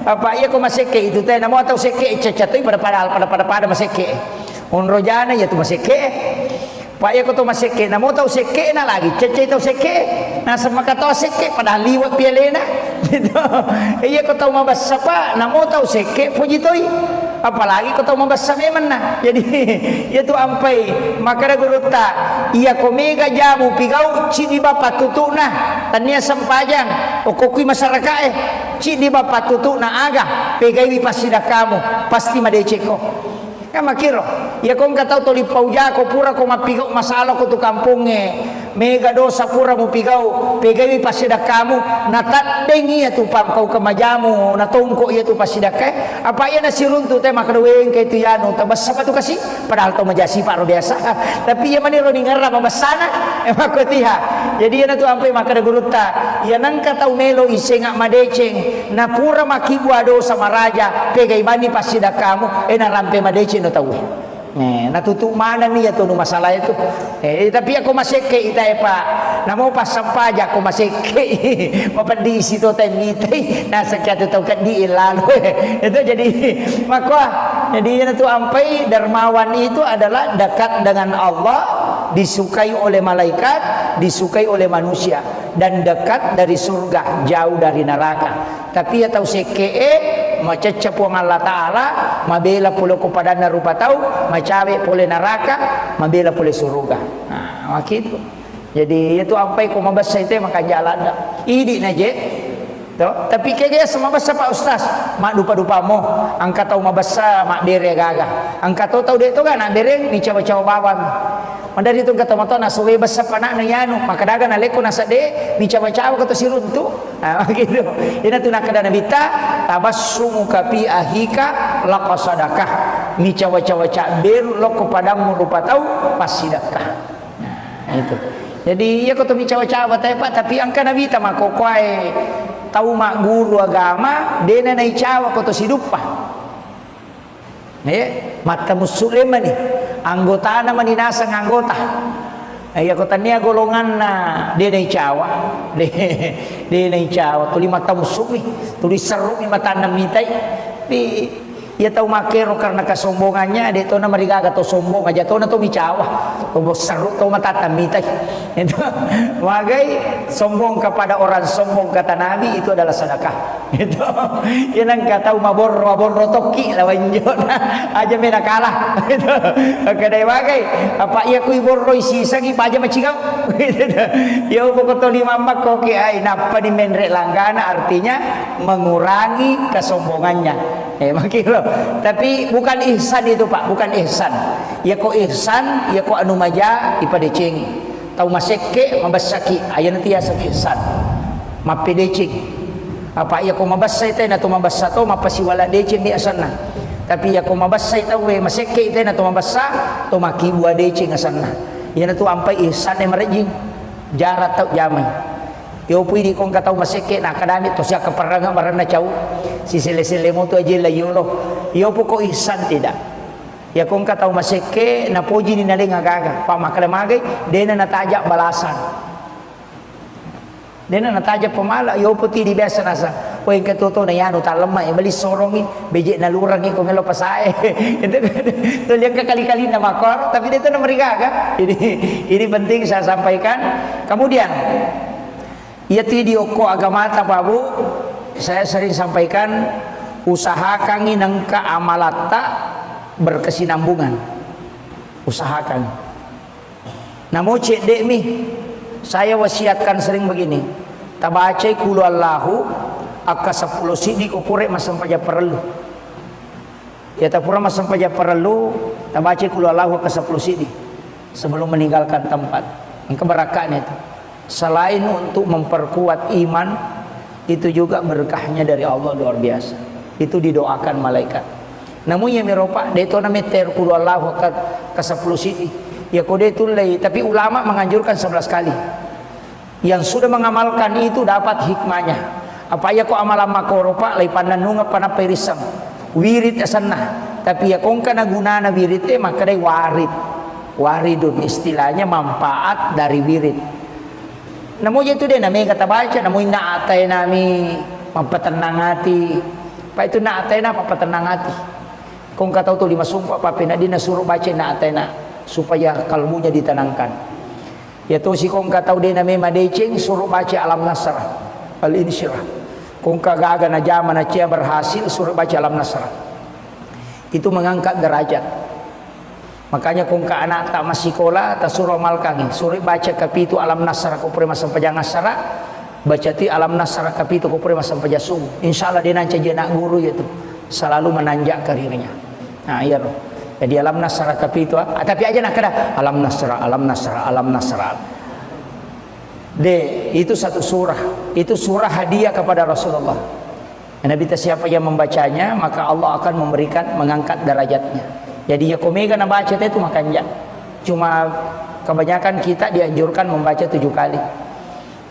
Apa iya ko maseke itu teh namo tahu seke Ica tu pada maseke. Unrojana ya tu maseke. Pak ya koto maseke na mo tau seke na lagi cece tau seke na sama kata seke padahal liwat pialena gitu. Iya koto mabassa pa na mo tau seke puji toi apalagi koto mabassa memang nah. Jadi itu ampai maka guruta iya komega jamu pigau cidi bapak tutu nah tania sampajang okokui masyarakat cidi bapak tutu na aga pegai pasida kamu pasti madeceko makiro ya kong katau toli pauja ko pura ko mapigau masalah ko tu kampungnya mega dosa pura mo pigau pegai pasida kamu natadeng iya tu pam kau kemajamu natongko iya tu pasida ke apa iya nasiruntu teh makadaweng kay tu yano tabas apa tu kasi padahal to majasi paro biasa tapi iya maniro ni ngarra mabasana emako tiha jadi iya tu ampai makada guruta iya nang katau melo isenga madeceng na pura makibwa dosa maraja pegai bani pasida kamu na rampe madeceng tahu natutup mana nih ya tuh masalah itu tapi aku masih ke itai pak namo pas sampai aku masih ke di situ temite nah sekian itu kan di lalu itu jadi maka jadi itu ampai dermawan itu adalah dekat dengan Allah disukai oleh malaikat disukai oleh manusia dan dekat dari surga jauh dari neraka tapi ya tahu seke macecep wang Allah Ta'ala mabela pula kepada narupa tahu macawe pole neraka mabela pole surga nah gitu jadi itu apa yang mabasa itu maka jalan ini naje tapi kayaknya semua bahasa Pak Ustaz mak dupa-dupa mo angkat tahu mabasa mak dere gaga angkat tahu dia itu kan dere ni cawa-cawa bawan mandari itu kata mata na suwe basa panak na yano maka daga na leko na sade ni cawa-cawa kata sirun tu nah gitu ina tu nakada nabita tabassumu kapi ahika laqasadakah ni cawa-cawa cak beru lo kepadamu rupa tahu pasidakah nah itu jadi ya kata mi cawa-cawa Pak tapi angka nabita mako kwae tahu mak guru agama dena nai cawa kata sidupa mata muslim ni anggota nama ninasa anggota ya kota nia golongan na dia nai cawa dia nai cawa tuli mata musuh ni tuli seru ni mata namitai tapi ia tahu makero karena kesombongannya dia tahu nama rigaga tahu sombong aja tahu na tahu micawa tahu seru tahu mata tamitai itu wagai sombong kepada orang sombong kata Nabi itu adalah sedekah itu yang kata mabor toki lawan jona aja mena kalah itu kedai wagai apa ia kui borro isi sagi aja macigau itu ya pokok lima mak koki ai napa di menre langgana artinya mengurangi kesombongannya makilo tapi bukan ihsan itu Pak bukan ihsan ya kok ihsan ya kok anu maja ipadeceng tahu maseke mabasaki aya nanti ya ihsan mapedeceng apa ya kok mabasay tay na tumabasa to mapasiwala deceng di asana tapi ya kok mabasay tahu we maseke tay na tumabasa to makibwa deceng asana ya na tu ampai ihsan e marejing jarat tau jamay yo pwede kong kataw maseke na kadamit to siya kaparanga marana chaw si sile mo to ajil la yulo yo po ko ihsan tidak ya kong kataw maseke na poji ni naling agaga pa makalamagay dena nataja balasan dena nataja pamala yo po ti di biasa nasa o yung katuto na yan utalama bali sorongi beje na lurang ko ngelo pasae itu liang kekali-kali na makor tapi dito na marigaga ini penting saya sampaikan kemudian ya video ko agamata Pak Bu saya sering sampaikan usahakan inang keamalata berkesinambungan usahakan namo cek dek mi saya wasiatkan sering begini tabacai kulu Allahu akka 10 sidi ko pure masam paja perlu ya tapura masam paja perlu tabacai kulu Allahu akka 10 sidi sebelum meninggalkan tempat yang keberakahan itu selain untuk memperkuat iman itu juga berkahnya dari Allah luar biasa itu didoakan malaikat namun yang meropak dia itu namanya terkulu Allah ke 10 sini ya kode itu lay tapi ulama menganjurkan 11 kali yang sudah mengamalkan itu dapat hikmahnya apa ya kok amalan makoropa lay pananunga panaperisang wirid asana tapi ya kong kana gunana wirid maka day waridun istilahnya manfaat dari wirid namun itu dia namanya kata baca namun naatay nami mampatenang hati pa itu naatay na mampatenang hati kung kataw to 5 sumpah pa pinadi na suruh baca naatay na supaya kalbunya ditenangkan. Ya to si kong katau de na mema deceng suruh baca alam nasrah al-insyirah. Kong kagaga na jama na cia berhasil suruh baca alam nasrah. Itu mengangkat derajat. Makanya kung ka anak tak masih sekolah tak suruh malkangi suruh baca kapitu alam nasrah ko pre masam pajang asara baca ti alam nasrah kapitu ko pre masam pajasung. Insyaallah dia nanti jadi anak guru itu selalu menanjak karirnya. Nah iya loh. Jadi alam nasrah kapitu tapi aja nak kada alam nasrah alam nasrah alam nasrah. Itu satu surah. Itu surah hadiah kepada Rasulullah. Nabi siapa yang membacanya maka Allah akan memberikan mengangkat derajatnya. Jadi ya komega na baca itu makanya. Cuma kebanyakan kita dianjurkan membaca 7 kali.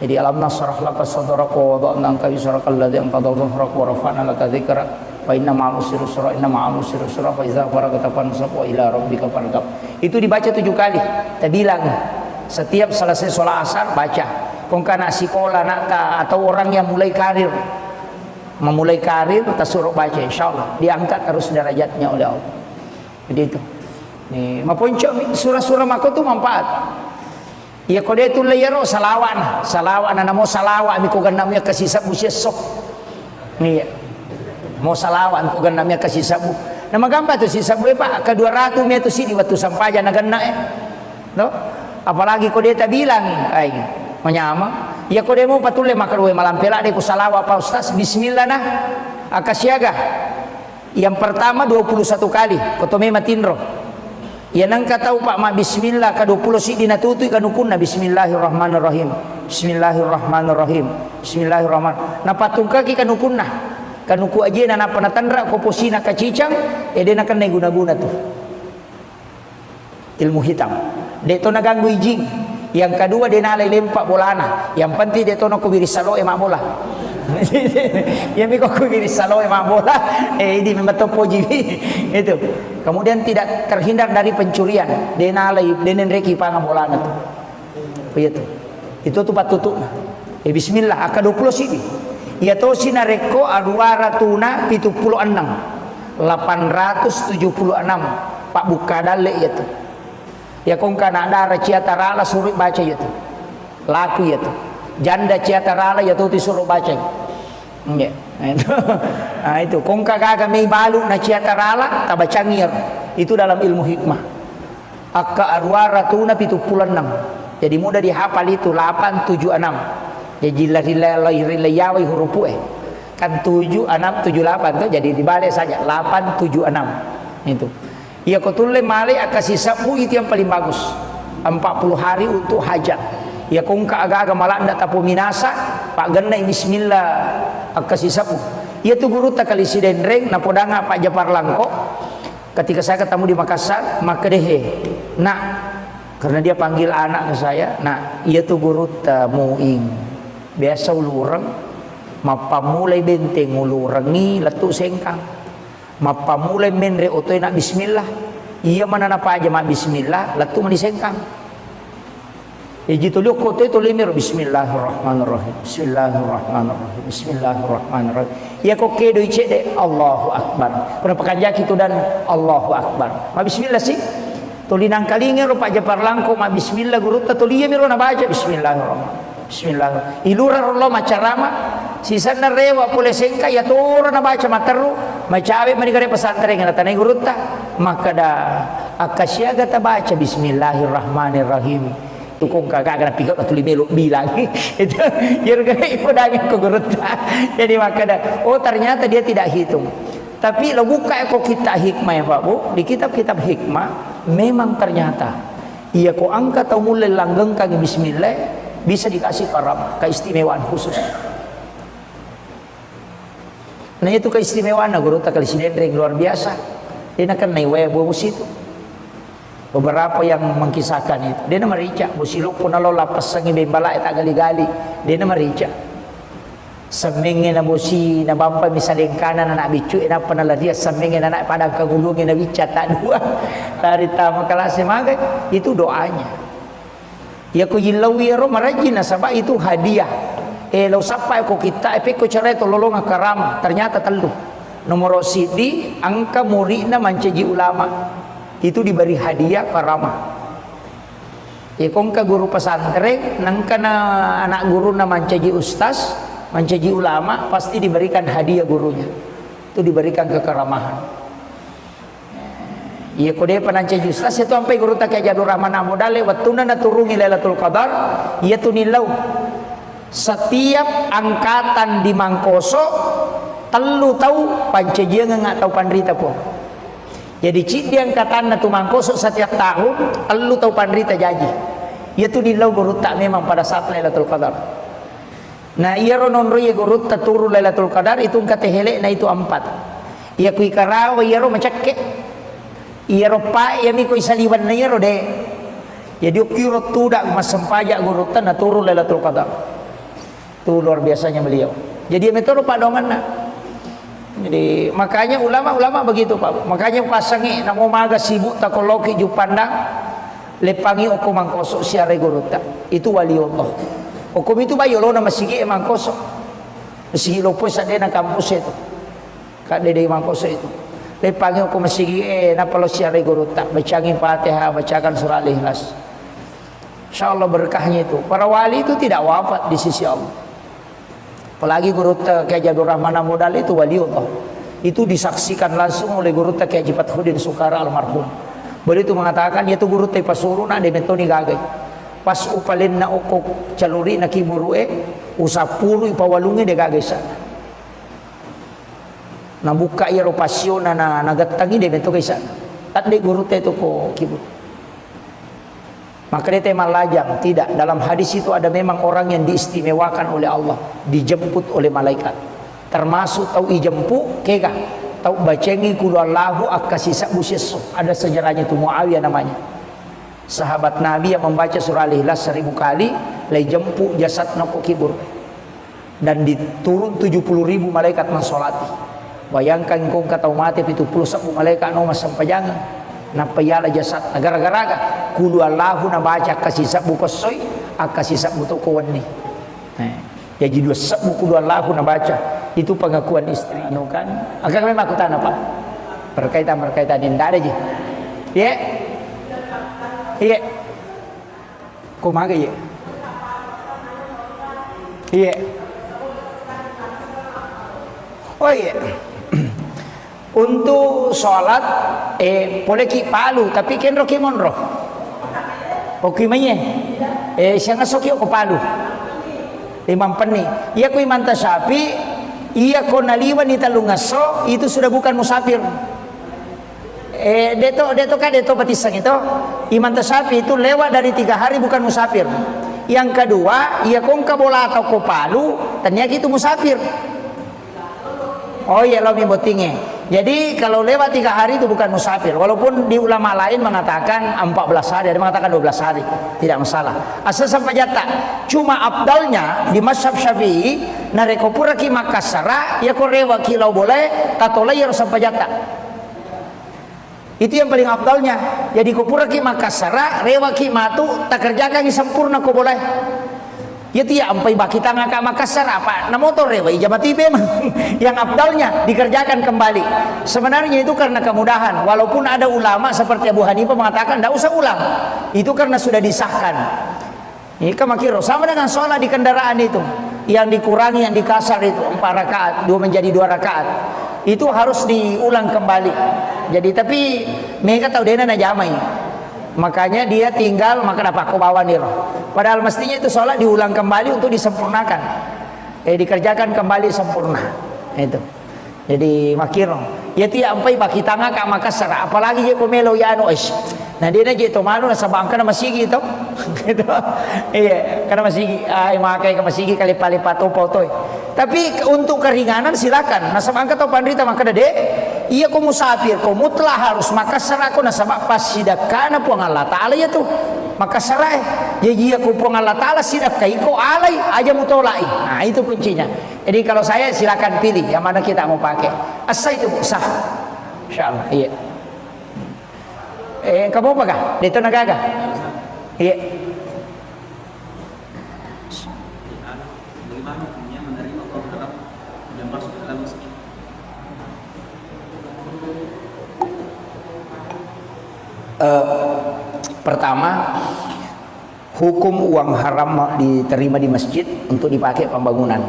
Jadi alam nasrah laka sadrak wa wada'na anka wizrakal ladzi anqadha dhahrak wa rafa'na laka dzikrak wa inna ma'al usri yusra inna ma'al usri yusra fa idza faragta fansab wa ila rabbika farghab. Itu dibaca 7 kali. Kita bilang setiap selesai sholat asar baca. Kung kana sekolah nak atau orang yang mulai karir memulai karir kita suruh baca insyaallah diangkat terus derajatnya oleh Allah. Jadi itu nih mapunco surah-surah mako tu manfaat ya kode tu layaro salawan namo salawa mi ko ganamnya kasih sabu sesok nih mau salawan ko ganamnya kasih sabu nama gamba tu si sabu pak ke 200 me tu si di waktu sampaja na ganna no apalagi kode ta bilang ai menyama ya kode mo patule makarwe malampela de ko salawa pa ustaz bismillah nah akasiaga. Yang pertama 21 kali kotome matinro. Ya nang katau pak ma bismillah ka 20 si dinatutui kanukunna bismillahirrahmanirrahim. Bismillahirrahmanirrahim. Bismillahirrahmanirrahim. Na patungka ki kanukunna. Kanuku aje na panatandra ko posina kacicang edena kan guna-guna tu. Ilmu hitam. De to naganggu ijing. Yang kedua dia nalai lempak bolana. Yang penting dia to no kubiri salo emak bola. Ya miko kubiri salo emak bola. Ini memang topo jiwi itu. Kemudian tidak terhindar dari pencurian. Dia nalai denen reki panga bolana tu. Begitu. Itu tu patutuna. Bismillah aka 20 sini. Ya to sinareko aruara tuna 76. 876 Pak Bukadale itu. Ya kong kana dara ciatarala suruh baca itu. Laku itu. Janda ciatarala ya tuh disuruh baca. Ya. Nah itu kong kagaga may balu na ciatarala tabacangir. Itu dalam ilmu hikmah. Akka arwara tuna 76. Jadi mudah dihafal itu 876. Jadi rilai huruf kan 7 6 7 8 tuh jadi dibalik saja 876 itu. Ya kotule male akasih sabu itu yang paling bagus 40 hari untuk hajat. Ya kong ka aga malak ndak tapu minasa pak genai bismillah akasih sabu. Ya tu guru tak kali sidenreng na podanga Pak Japar Langko ketika saya ketemu di Makassar maka dehe nak karena dia panggil anak ke saya nak ia tu guru tamuing biasa ulurang mapa mulai benteng ulurangi letuk sengkang mapa mulai menre otoy nak bismillah iya mana napa aja mak bismillah letuk mani sengkang jitu liuk kotoy itu limir bismillahirrahmanirrahim bismillahirrahmanirrahim bismillahirrahmanirrahim ya kok kedo icek de Allahu akbar pernah pakanjak itu dan Allahu akbar ma bismillah sih tulinang kalingan Pak Japar Langko ma bismillah guru tatuliya miro na baca bismillahirrahmanirrahim bismillah ilura rollo macarama sisa na rewa pule sengka ya toro na baca materu macawe manigare pesantren ngana tanai gurutta maka da akasyaga ta baca bismillahirrahmanirrahim tukung kagak kana pikat atuli melu bilang itu yerga ipodanya ko gurutta jadi maka da oh ternyata dia tidak hitung tapi lo buka kok kita hikmah ya Pak Bu di kitab-kitab hikmah memang ternyata iya ko angka tau mulai langgeng kang bismillah bisa dikasih karam keistimewaan khusus. Nah itu keistimewaan guru tak kali sidendreng luar biasa. Dia nak naik bos itu. Beberapa yang mengkisahkan itu. Dia nama rica. Busiluk pun alo lapas sangi bembala tak gali-gali. Dia nama rica. Semengin na bosi na bampa misaleng kanan anak bicu ina panala dia semengin anak padang kagulungin na bica tak dua. Dari tamu kelas magai itu doanya. Ya ko yilawiro marajina sabab itu hadiah. Lo sampai ko kita ko cara itu lolong karam ternyata telu. Nomor sidi angka muridna manceji ulama. itu diberi hadiah karamah. Ya kong ke guru pesantren nangkana anak guru na mancaji ustaz, mancaji ulama, pasti diberikan hadiah gurunya. Itu diberikan kekeramahan. Ya kode panancaji ustaz itu sampai guru tak kayak Jadur Rahman modale wattuna na turungi Lailatul Qadar, ya tunilau. Setiap angkatan di Mangkoso telu tahu pancaji nggak tahu pandrita po. Jadi cik dia angkatan na Mangkoso setiap tahun telu tahu pandrita jaji. Ya tu nilau guru tak memang pada saat Lailatul Qadar. Nah iya rononro ya guru tak turu Lailatul Qadar itu kata helek na itu 4. Iya kui karawa iya ro macakke. Iya ro pa iya mi kui saliwan na iya ro de. Jadi kiro tudak mas sempajak guru tak na turu Lailatul Qadar. Itu luar biasanya beliau. Jadi metode pak dongan na. Jadi makanya ulama-ulama begitu Pak. Makanya pasangi namo maga sibuk takoloki ju pandang lepangi oku Mangkoso siare guruta itu waliullah. Okum itu bayo lo nama sigi Mangkoso. Sigi lopo sa na kampus itu. Kak dede Mangkoso itu. Lepangi oku masigi na palo siare guruta. Bacangin Fatihah, bacakan surah Al-Ikhlas. Insyaallah berkahnya itu. Para wali itu tidak wafat di sisi Allah. Apalagi guruta kayak Jadur Rahman modal itu waliullah. Itu disaksikan langsung oleh guruta kayak Jipat Hudin Sukara almarhum. Beliau itu mengatakan yaitu guru te pasuru na de metoni gagai. Pas upalin na okok caluri na kiburue usapuru ipawalungi de gagai sa. Na buka ya ropasyo na nagatangi de meto kaisa. Tak de guru te to ko kibur. Maka dia malajang tidak. Dalam hadis itu ada memang orang yang diistimewakan oleh Allah, dijemput oleh malaikat. Termasuk tahu ijempu kega. Tahu bacengi kulu Allahu akasisa buseso. Ada sejarahnya itu Muawiyah namanya. Sahabat Nabi yang membaca surah Al-Ikhlas 1000 kali, lay jempu jasad noko kibur. Dan diturun 70.000 malaikat mensolati. Bayangkan kong kata mati itu 10 malaikat no masampajangan. Napayala jasad gara-gara kulu Allahu na baca kasisa bukosoy akasisa butoko wani. Jadi 2 sabu kulu Allahu na baca. Itu pengakuan istri kan agak memang aku tanah Pak berkaitan ini tidak ada je iya kok maga ya iya oh iya untuk sholat boleh ki palu tapi ken roki monro oke manye siang asoki ko palu imam peni iya ku imam tasyafi iya ko naliwan ni talungaso itu sudah bukan musafir. Deto batisang itu Imam Tasyafi itu lewat dari 3 hari bukan musafir. Yang kedua, iya kong kabola atau ko palu ternyata itu musafir. Oh iya lo botinge. Jadi kalau lewat 3 hari itu bukan musafir. Walaupun di ulama lain mengatakan 14 hari, ada mengatakan 12 hari, tidak masalah. Asal sampai jata. Cuma abdalnya di mazhab Syafi'i nareko pura ki Makassara ya ko rewa kilau boleh tatola ya sampai jata. Itu yang paling abdalnya. Jadi ko pura ki Makassara rewa ki matu tak kerjakan sempurna ko boleh. Ya tiap ampai baki tangga ke Makassar apa na motor rewa ijabati memang yang abdalnya dikerjakan kembali. Sebenarnya itu karena kemudahan. Walaupun ada ulama seperti Abu Hanifah mengatakan tidak usah ulang. Itu karena sudah disahkan. Ini kamakiro sama dengan sholat di kendaraan itu yang dikurangi yang dikasar itu 4 rakaat 2 menjadi 2 rakaat itu harus diulang kembali. Jadi tapi mereka tahu dia na jamai. Makanya dia tinggal maka dapat kau bawa nih. Padahal mestinya itu sholat diulang kembali untuk disempurnakan. Dikerjakan kembali sempurna. Itu. Jadi makiro. Ya tiap ampai baki tangga ka Makassar. Apalagi dia komelo ya anu is. Nah dia na jito mano nasa bangka na masigi ito. Gitu. Iya, karena masigi ay makai ka masigi kali-palipat upo toy. Tapi untuk keringanan silakan. Nasa bangka to pandrita maka dade. Iya ko musafir ko mutlah harus Makassar ako nasa pas sidakana po ang Allah Ta'ala ya tuh. Makassar jadi aku po ang Allah Ta'ala sidak kay ko alay aja mutolai. Nah itu kuncinya. Jadi kalau saya silakan pilih yang mana kita mau pakai. Asa itu sah. Insyaallah. Iya. Kamu apa kah? Dito nagaga. Iya.
Bagaimana hukumnya menerima orang yang masuk ke dalam masjid?
Pertama, hukum uang haram diterima di masjid untuk dipakai pembangunan.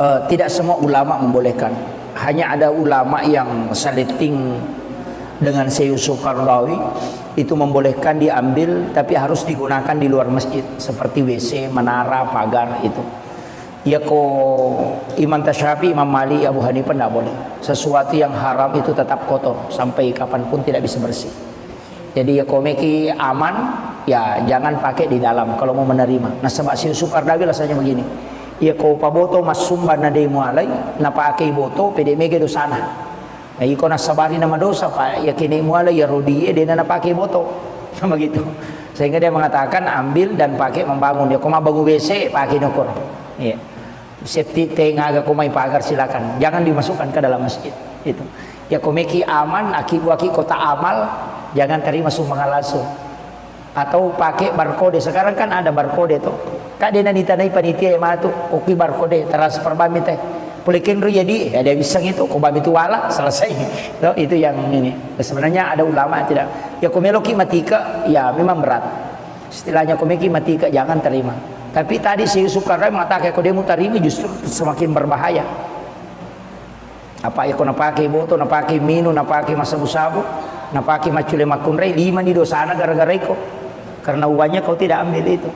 Tidak semua ulama membolehkan. Hanya ada ulama yang saliting dengan Syekh Yusuf Qaradawi itu membolehkan diambil, tapi harus digunakan di luar masjid seperti WC, menara, pagar itu. Ya Imam Tasyafi, Imam Malik, Abu Hanifah tidak boleh. Sesuatu yang haram itu tetap kotor sampai kapanpun tidak bisa bersih. Jadi ya meki aman, ya jangan pakai di dalam kalau mau menerima. Nah sebab Syekh Yusuf Qaradawi rasanya begini. Ya paboto mas sumba na de mualai na pakai boto pede mege do sana. Ya iko na sabari nama dosa pak ya kini mualai ya rodi dia na pakai boto. Sama gitu. Sehingga dia mengatakan ambil dan pakai membangun. Ya koma bangun WC pakai nokor. Iya. Safety tank agak komai pagar silakan. Jangan dimasukkan ke dalam masjid. Itu. Ya komeki aman aki kota amal. Jangan terima sumbangan langsung. Atau pakai barcode. Sekarang kan ada barcode tuh. Kak dia nanti tanai panitia yang mana tuh koki barcode transfer bami teh. Pulikin ru jadi ada bisa gitu. Kau bami tu wala selesai. No, itu yang ini. Sebenarnya ada ulama tidak. Ya komeloki matika ya memang berat. Istilahnya komeki matika jangan terima. Tapi tadi Syekh Yusuf Qaradawi mengatakan kalau dia mau terima justru semakin berbahaya. Apa ya kau nak pakai boto, nak pakai minum, nak pakai masabu-sabu, nak pakai macule makunrei 5 di dosana gara-gara itu. Karena uangnya kau tidak ambil itu.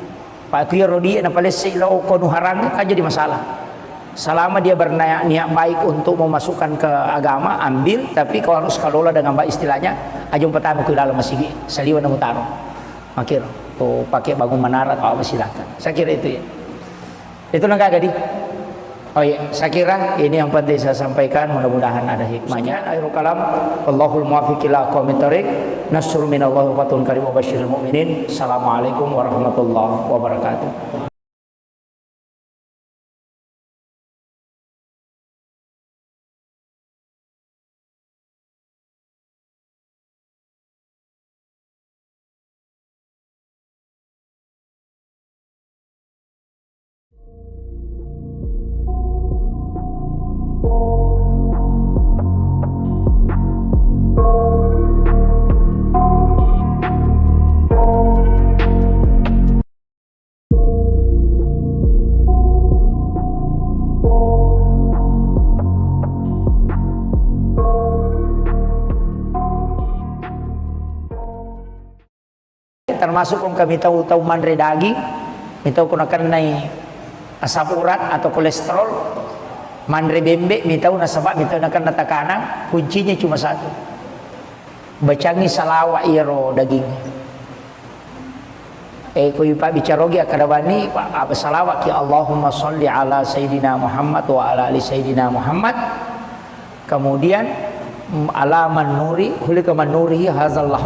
Pak Kuya Rodi nak palesi lau kau nuharang kan jadi masalah. Selama dia berniat baik untuk memasukkan ke agama, ambil, tapi kau harus kelola dengan baik istilahnya. Ajung pertama ke dalam masih saliwan dan mutaro. Makir, kau pakai bangun menara atau apa silakan. Saya kira itu ya. Itu nggak gadi. Oh iya, saya kira ini yang penting saya sampaikan. Mudah-mudahan ada hikmahnya. Akhirul kalam, Allahul muwaffiq ila aqwamit thoriq. Nasrun minallahi wa fatun karim wa basyiril mu'minin. Assalamualaikum warahmatullahi wabarakatuh. Termasuk kung kami tahu manre daging, minta ko nakan nay asam urat atau kolesterol, manre bembe, minta na sabab, minta nakan natakana, kuncinya cuma satu. Bacangi salawa iro daging. Ko yupa bicarogi akadabani apa salawat ya Allahumma sholli ala sayyidina Muhammad wa ala ali sayyidina Muhammad. Kemudian ala man nuri hulika man nurihi hazallah.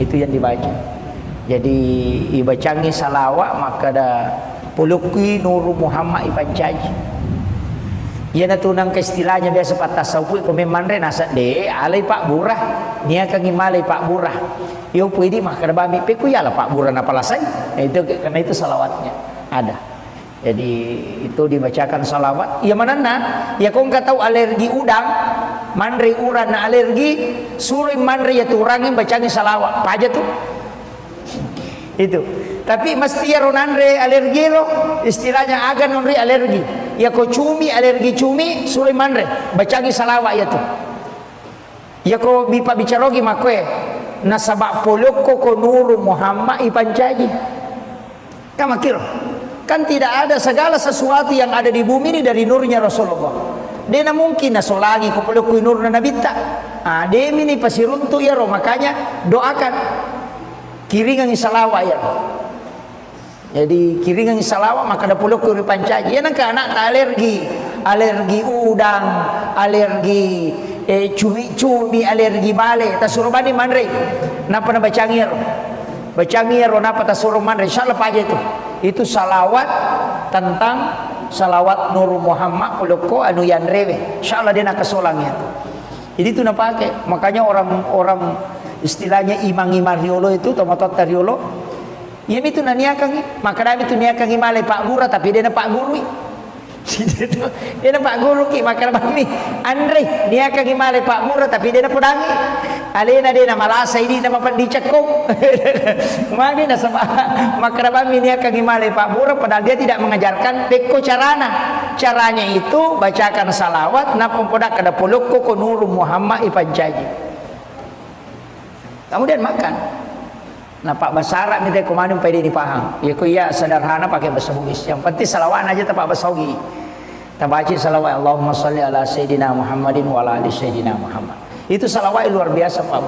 Itu yang dibaca. Jadi ibacangi salawat maka ada puluki nuru Muhammad ibancaji. Ia na tunang ke istilahnya biasa patasawuf ko memandre nasa de alay Pak Burah niya kang imalay Pak Burah. Yo pwede maka bami pe ku yala Pak Burah na palasay. Itu karena itu salawatnya ada. Jadi itu dibacakan salawat. Ya mana na? Ya kung tahu alergi udang, mandre uran na alergi, suruh mandre ya turangin bacangi salawat. Paja tuh. Itu tapi mesti ya ronandre alergi lo istilahnya agan nonri alergi ya ko cumi alergi cumi suri mandre bacangi salawat ya tuh ya ko bipa bicarogi makwe nasabak poloko ko nuru Muhammad ipancaji kama kiro kan tidak ada segala sesuatu yang ada di bumi ini dari nurnya Rasulullah dia mungkin nasolagi ko poloko nur na nabita demi ni pasiruntu ya ro makanya doakan kiringan salawat ya. Jadi kiringan salawat maka ada puluh kuri pancaji. Ya nangka anak alergi udang, alergi cumi, alergi bale. Tasuruh bani manre. Napa na bacangir? Bacangir napa tasuruh manre? Insyaallah aja itu. Itu salawat tentang salawat Nur Muhammad puluko anu yan rewe. Insyaallah dia nak kesolangnya. Jadi itu napa pakai. Makanya orang istilahnya imang-imang riolo itu tomatot riolo ya itu naniakang maka dami itu niakang imalay Pak Gura tapi dia na Pak Guru dia na Pak Guru ki maka dami Andre niakang imalay Pak Gura tapi dia na pudangi alena de na malasa ini nama pandicak ko. Magi na sama makrabam ini akan himale Pak Bura, padahal dia tidak mengajarkan peko carana. Caranya itu bacakan salawat na pempodak kada polok ko nuru Muhammad ipancaji. Kemudian makan. Nah Pak Basara minta kemana pede dipaham. Ya ku iya sederhana pakai bahasa Bugis. Yang penting salawat aja tak bahasa Bugis. Tabaci salawat Allahumma salli ala Sayyidina Muhammadin wa ala ali Sayyidina Muhammad. Itu salawat luar biasa Pak.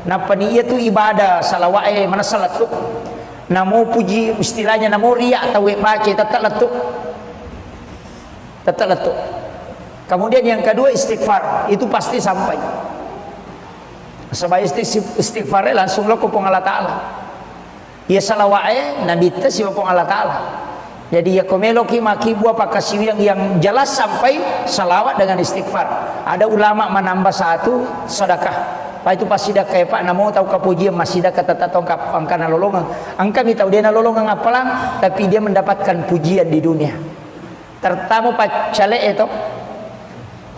Nah paniya itu ibadah salawat mana salat tu. Namo puji istilahnya namo riak atau baca tetap letuk. Tetap letuk. Kemudian yang kedua istighfar, itu pasti sampai. Sebab istighfar langsung lo kupong Allah Ta'ala. Ya salawat nabi tes kupong Allah Ta'ala. Jadi ya komelo ki maki buah pakasiu yang jelas sampai salawat dengan istighfar. Ada ulama menambah satu sedekah. Pak itu pasti dah kayak Pak namo tahu kapujian masih dah kata tongkap angkana lolongan. Angka tahu dia na lolongan apalang tapi dia mendapatkan pujian di dunia. Tertamu Pak cale itu.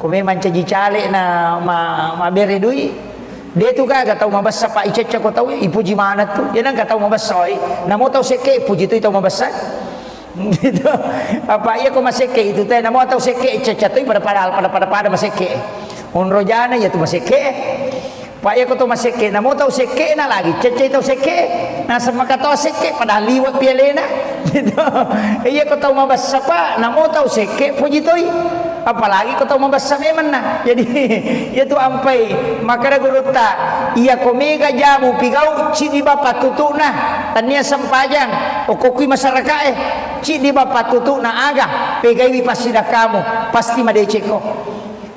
Kome mancaji cale na ma bere dui. Dia tu kan tahu mabasa Pak Ica ko tahu ipuji mana tu. Dia nang tahu mabasa namo tahu seke puji tu tahu mabasa. Gitu. Apa iya ko maseke itu teh namo tahu seke cecatoy pada maseke. Unrojana ya tu maseke. Pak iya ko tu maseke namo tahu seke na lagi cece tahu seke. Na sama kata seke pada liwat pialena. Gitu. Iya ko tahu mabasa Pak namo tahu seke puji toy. Apalagi kau tahu membasa memang nah. Jadi itu ampai maka ada guru tak ia komega jamu pigau cidi bapak tutu nah tania sampajang okokui masyarakat cidi bapak tutu nah aga pegai pasti dah kamu pasti madeceko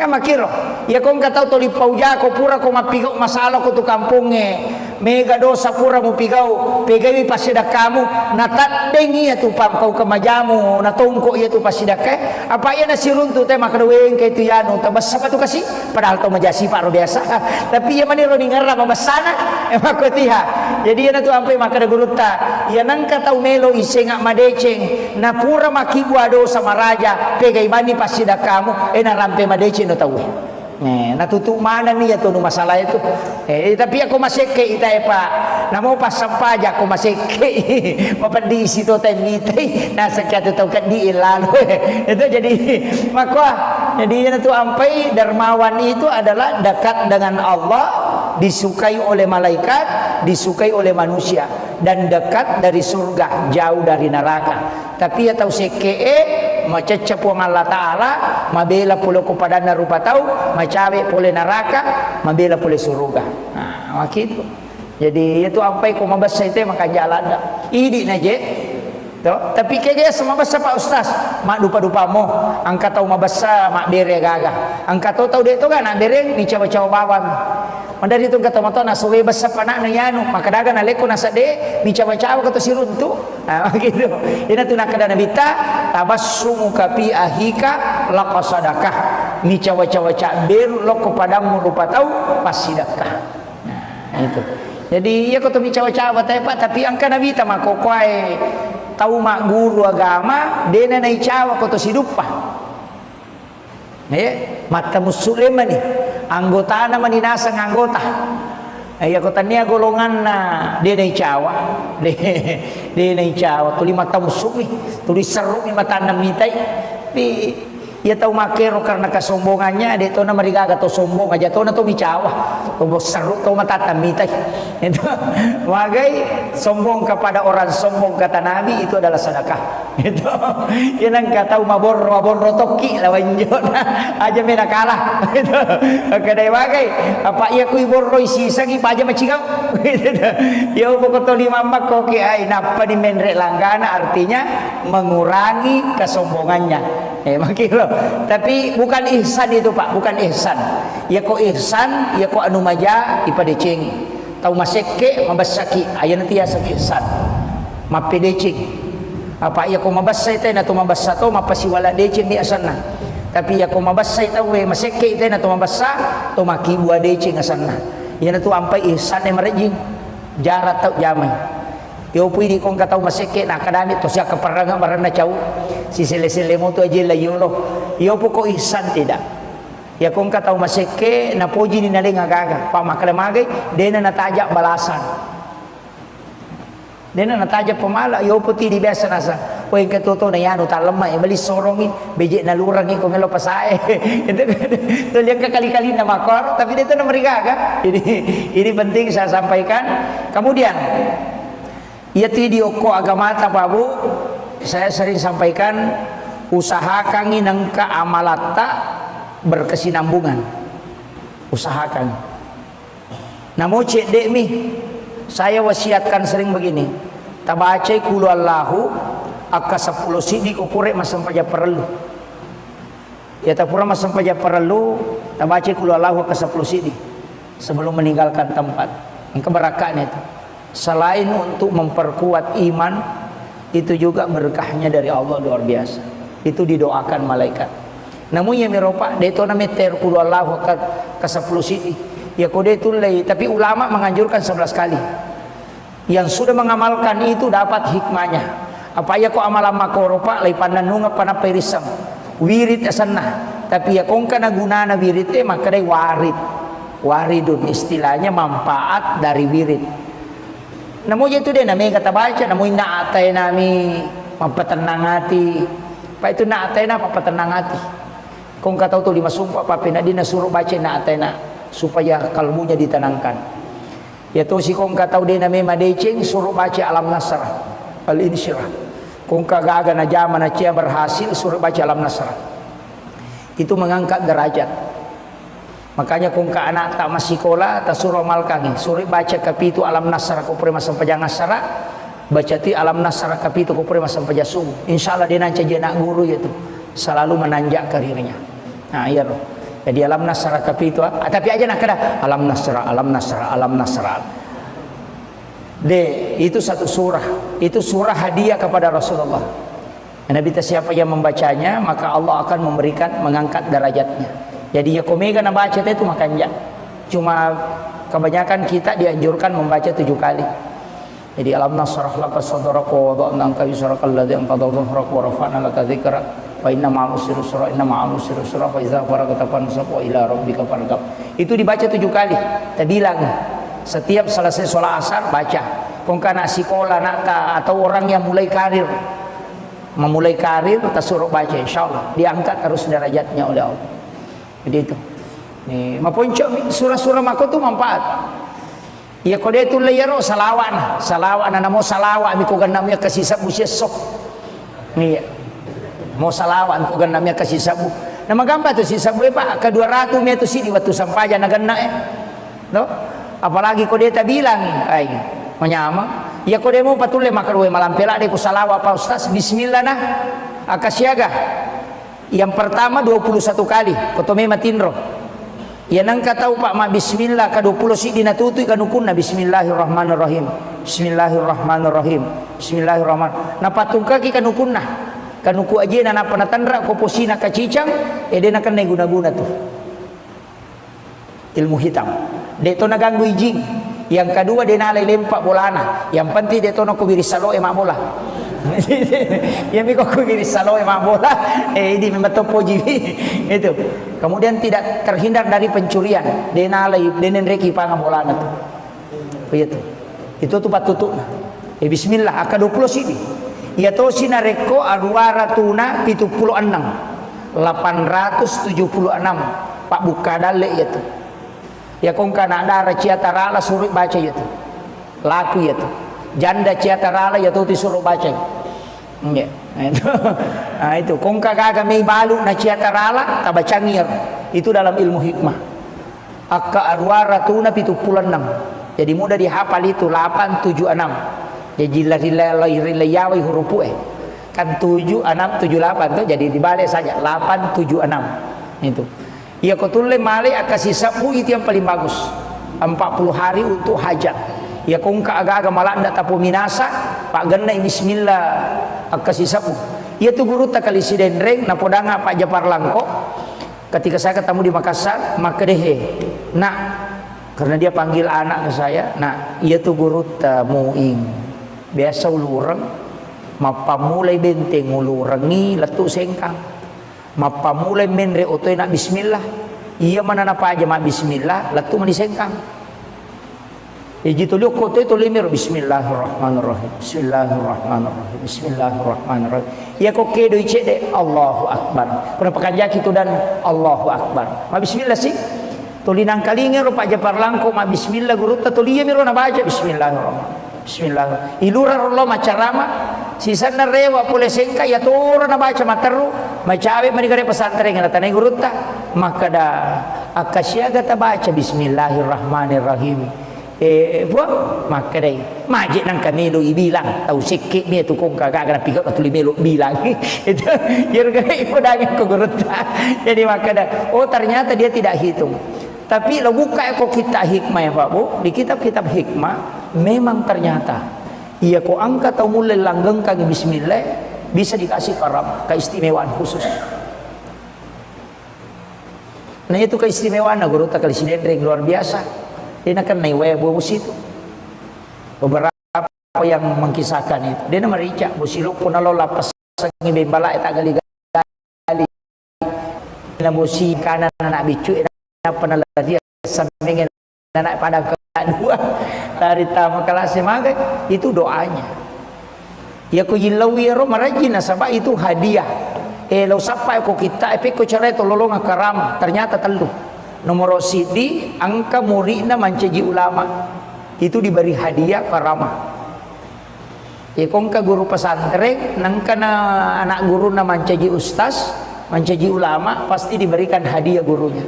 kan makiro ya kau nggak tahu toli pauja kau pura kau mapigau masalah kau tu kampungnya mega dosa pura mu pigau pegai pasti dah kamu natat dengi ya tu pam kau kemajamu natongko ya tu pasti dah ke apa ya nasi runtu teh maka doeng ke itu ya nu tabas apa tu kasih padahal tu majasi pak biasa tapi ya mani roni ngarra mabasana emang kau tiha jadi ya tu ampai maka ada guru ta ya nang kata melo isengak madeceng na pura makibua dosa maraja pegai mani pasti dah kamu na rampe madeceng no tahu nah tutup mana nih ya tuh masalah itu tapi aku masih ke itu ya Pak namo pas sampai aja aku masih ke di situ tadi nah sekian tahu kan di lalu itu jadi maka jadi itu ampai dermawan itu adalah dekat dengan Allah disukai oleh malaikat disukai oleh manusia dan dekat dari surga jauh dari neraka tapi ya tahu seke macecep wang Allah Ta'ala mabela pula kepada narupa tahu macawe pole neraka mabela pole surga nah begitu jadi itu ampai ko mabasa itu maka jalan dah ini naje to tapi kaya sama basa Pak Ustaz mak dupa mo angka tahu mabasa mak bere gagah angka tahu dia itu kan nak bere ni cawa-cawa bawang mandari itu kata moto na suwe basa panak na yanu maka daga na leko na sade ni cawa-cawa kata siruntu nah begitu ina tu nak kada nabita tabassumu kapi ahika laqasadakah ni cawa-cawa ber lo kepadamu rupa tahu pasidakah nah itu jadi ya kata ni cawa-cawa Pak tapi angka nabita mako kuai tahu mak guru agama dena nai cawa kata sidupa mata musliman ni anggota na maninasa ng anggota ay ako tanya golongan na di na icawa di na icawa tuli mata musuh tuli seru ni mata namitay di ya tahu makero karena kesombongannya dia tahu nama digaga tahu sombong aja tahu na tahu icawa tahu seru tahu mata namitay itu wagai sombong kepada orang sombong kata Nabi itu adalah sedekah itu yang kata mabor toki lawan jona aja mena kalah itu kadai wagai apa ia kui borro isi sagi aja macigau ya pokok toli mama koki ai napa di menrek langgana artinya mengurangi kesombongannya makilo tapi bukan ihsan itu Pak bukan ihsan ya kok ihsan ya kok anu maja ipadecing tahu maseke mabasaki aya nanti ya ihsan mapedecing apa ya kau mabasa itu na tumabasa to mapasiwala deceng di asana tapi ya kau mabasa itu we maseke itu na tumabasa to makibua deceng asana ya na tu ampai ihsan e marejing jarat tau jamai yo pui di kong katau maseke na kadami to sia kaparanga marana cau si sele-sele mo tu aje la yo lo yo poko ihsan tidak Ya kong ka tahu maseke na poji ni nale ngagaga. Pak makale magay, dena natajak balasan. Dena natajak pemala, yo putih di biasa nasa. O yang ketoto na yan, uta lemah, bali sorongi, beje na lurangi kung melo pasae. Itu yang kekali-kali na makor, tapi itu na mereka. Ini penting saya sampaikan. Kemudian, ya video ko agamata Pak Bu, saya sering sampaikan, usahakan nangka amalata berkesinambungan, usahakan. Namun cek dek mi, saya wasiatkan sering begini, tabacai kulu Allahu akka 10 sidi kupure masam paja perlu. Ya tapura masam paja perlu, tabacai kulu Allahu akka 10 sidi sebelum meninggalkan tempat. Yang keberakahan itu. Selain untuk memperkuat iman, itu juga berkahnya dari Allah luar biasa. Itu didoakan malaikat. Namun yang meropak deto na meter kulu Allahu ke 10 sidi. Ya kode itu lay, tapi ulama menganjurkan 11 kali. Yang sudah mengamalkan itu dapat hikmahnya. Apa ya ko amalan makoropa lay pananunga pana perisam. Wirid asanna. Tapi ya kong kana gunana wirid maka day warid. Waridun istilahnya manfaat dari wirid. Namun itu dia namanya kata baca, namun naatay nami mampatenang hati. Pak itu naatay na papatenang hati. Kung kataw to 5 sumpah papina di nasuruh baca naatay na supaya kalbunya ditenangkan. Ya to si kung kataw din na may madecing suruh baca alam nasrah al-insyirah. Kung kagaga na jaman na siya berhasil suruh baca alam nasrah. Itu mengangkat derajat. Makanya kung ka anak tak masikola ta suruh amalkan suruh baca kapitu alam nasrah ko pre masam pajang nasrah baca ti alam nasrah kapitu ko pre masam pajasum. Insyaallah dia nanti jadi nak guru itu selalu menanjak karirnya. Nah iya loh. Jadi alam nasrah kapitu tapi aja nak kada alam nasrah alam nasrah alam nasrah. Itu satu surah. Itu surah hadiah kepada Rasulullah. Nabi siapa yang membacanya maka Allah akan memberikan mengangkat derajatnya. Jadi ya komega na baca itu makanya. Cuma kebanyakan kita dianjurkan membaca 7 kali. Jadi alam nasrah laka sadraka wa wada'na anka wizraka alladhi anqadha dhahrak wa rafa'na laka dzikrak wa inna ma'al usri yusra inna ma'al usri yusra fa idza faragta fansab wa ila rabbika farghab. Itu dibaca 7 kali. Kita bilang setiap selesai sholat asar baca. Kung kana sekolah nak atau orang yang mulai karir memulai karir kita suruh baca insyaallah diangkat terus derajatnya oleh Allah. Jadi itu. Nih, maponco surah-surah mako tu manfaat. Ya kode itu layaro salawan. Salawan na mo salawa mi ko ganamnya kasih sabu sesok. Nih. Mo salawan ko ganamnya kasih sabu. Na magamba tu si sabu pa ka 200 meter sini waktu sampaja na ganna No? Apalagi kode ta bilang ay menyama. Ya kode mo patule makarwe malampela de ko salawa pa ustaz bismillah nah akasyaga. Yang pertama 21 kali kotome matinro. Ya nang katau Pak ma bismillah ka 20 sidi natutui kanukunna bismillahirrahmanirrahim. Bismillahirrahmanirrahim. Bismillahirrahman. Na patungka ki kanukunna. Kanuku aje na panatandra ko posina ka cicang ede na kan guna-guna tuh. Ilmu hitam. Deto naganggu ijing. Yang kedua dia nalai lempak bolana. Yang penting deto na ko birisalo emak bola. Yang miko kiri salo emang bola ini memang topo jiwi itu. Kemudian tidak terhindar dari pencurian denalai denen reki pangan bola itu. Begitu. Itu tuh patutuk. Bismillah aka 20 sini. Ya to sinareko aruaratuna 76 876 Pak buka dale itu. Ya kong kana ada ciatara suruh baca itu. Laku itu. Janda ciatarala ya tuh disuruh baca. Ya, nah itu. Kong kagaga may balu na ciatarala tabacangir. Itu dalam ilmu hikmah. Akka arwaratuna 76. Jadi mudah dihafal itu 876. Jadi rilai hurufu kan 76 78 tuh jadi dibalik saja 876 itu. Ya kotule male akasih sabu itu yang paling bagus. 40 hari untuk hajat. Ya kung kaaga malanda tapo minasa pak ganda bismillah akasih sabu. Ya tu guru tak kali sidendreng na podanga Pak Japar Langko ketika saya ketemu di Makassar maka dehe nak karena dia panggil anak ke saya nah ia tu guru tamuing biasa ulurang mapamulai benteng ulurangi letu sengkang mapamulai menre otoy nak bismillah Iya mana napa aja mak bismillah latu manisengkang. Jitu liuk koto itu limir bismillahirrahmanirrahim. Bismillahirrahmanirrahim. Bismillahirrahmanirrahim. Ya kok kedo icede Allahu akbar. Pernah pakanjak itu dan Allahu akbar. Ma bismillah sih. Tulinang kalinge ro paja parlangko ma bismillah guru ta tuliya miro na baca bismillahirrahmanirrahim. Bismillah. Ilura rollo macarama sisana rewa pole sengka ya toro na baca materu macawe manigare pesantren ngana tanai guru ta maka da akasyaga ta baca bismillahirrahmanirrahim. Buat maka deh majik nang kami lo bilang tahu sikit ni tu kong kagak kena pikat atau limelo bilang itu jadi ikutnya ke guru jadi maka dah oh ternyata dia tidak hitung tapi lo buka kok kita hikmah ya Pak Bu di kitab-kitab hikmah memang ternyata iya kok angkat atau mulai langgeng kaki bismillah bisa dikasih karam keistimewaan khusus. Nah itu keistimewaan guru tak kali sinendring luar biasa. Dia nak naik bus itu beberapa yang mengkisahkan itu dia nama rica busiluk pun lalu lapas sangi bembala tak gali-gali na busi kanan anak bicu na penala dia samping anak pada kedua dari tamu kelas maga itu doanya ya ko yilawi ro marajina sabab itu hadiah lo sampai ko kita ko cerai to lolong karam ternyata telu nomor sidi angka muridna mancaji ulama itu diberi hadiah karamah kongka guru pesantren nangkana anak guru na mancaji ustaz mancaji ulama pasti diberikan hadiah gurunya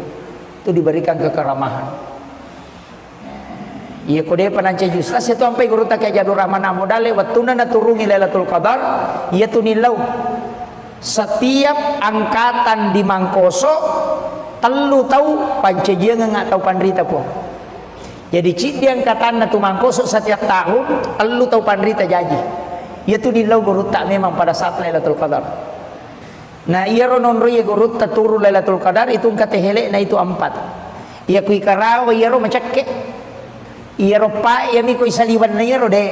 itu diberikan kekeramahan iya kode panancaji ustaz itu sampai guru tak Jadur Rahman Amudale wattuna naturungi Lailatul Qadar iya tunilau setiap angkatan di Mangkoso telu tahu pancejia nggak tahu pandrita pun jadi cik dia angkatan tu Mangkoso setiap tahun telu tahu pandrita janji ia tu di lau guru tak memang pada saat Lailatul Qadar nah ia ronon roye guru tak turu Lailatul Qadar itu kata helek nah itu 4 ia kui karawa ia ro macake ia ro pa ia mi kui saliwan na ia ro de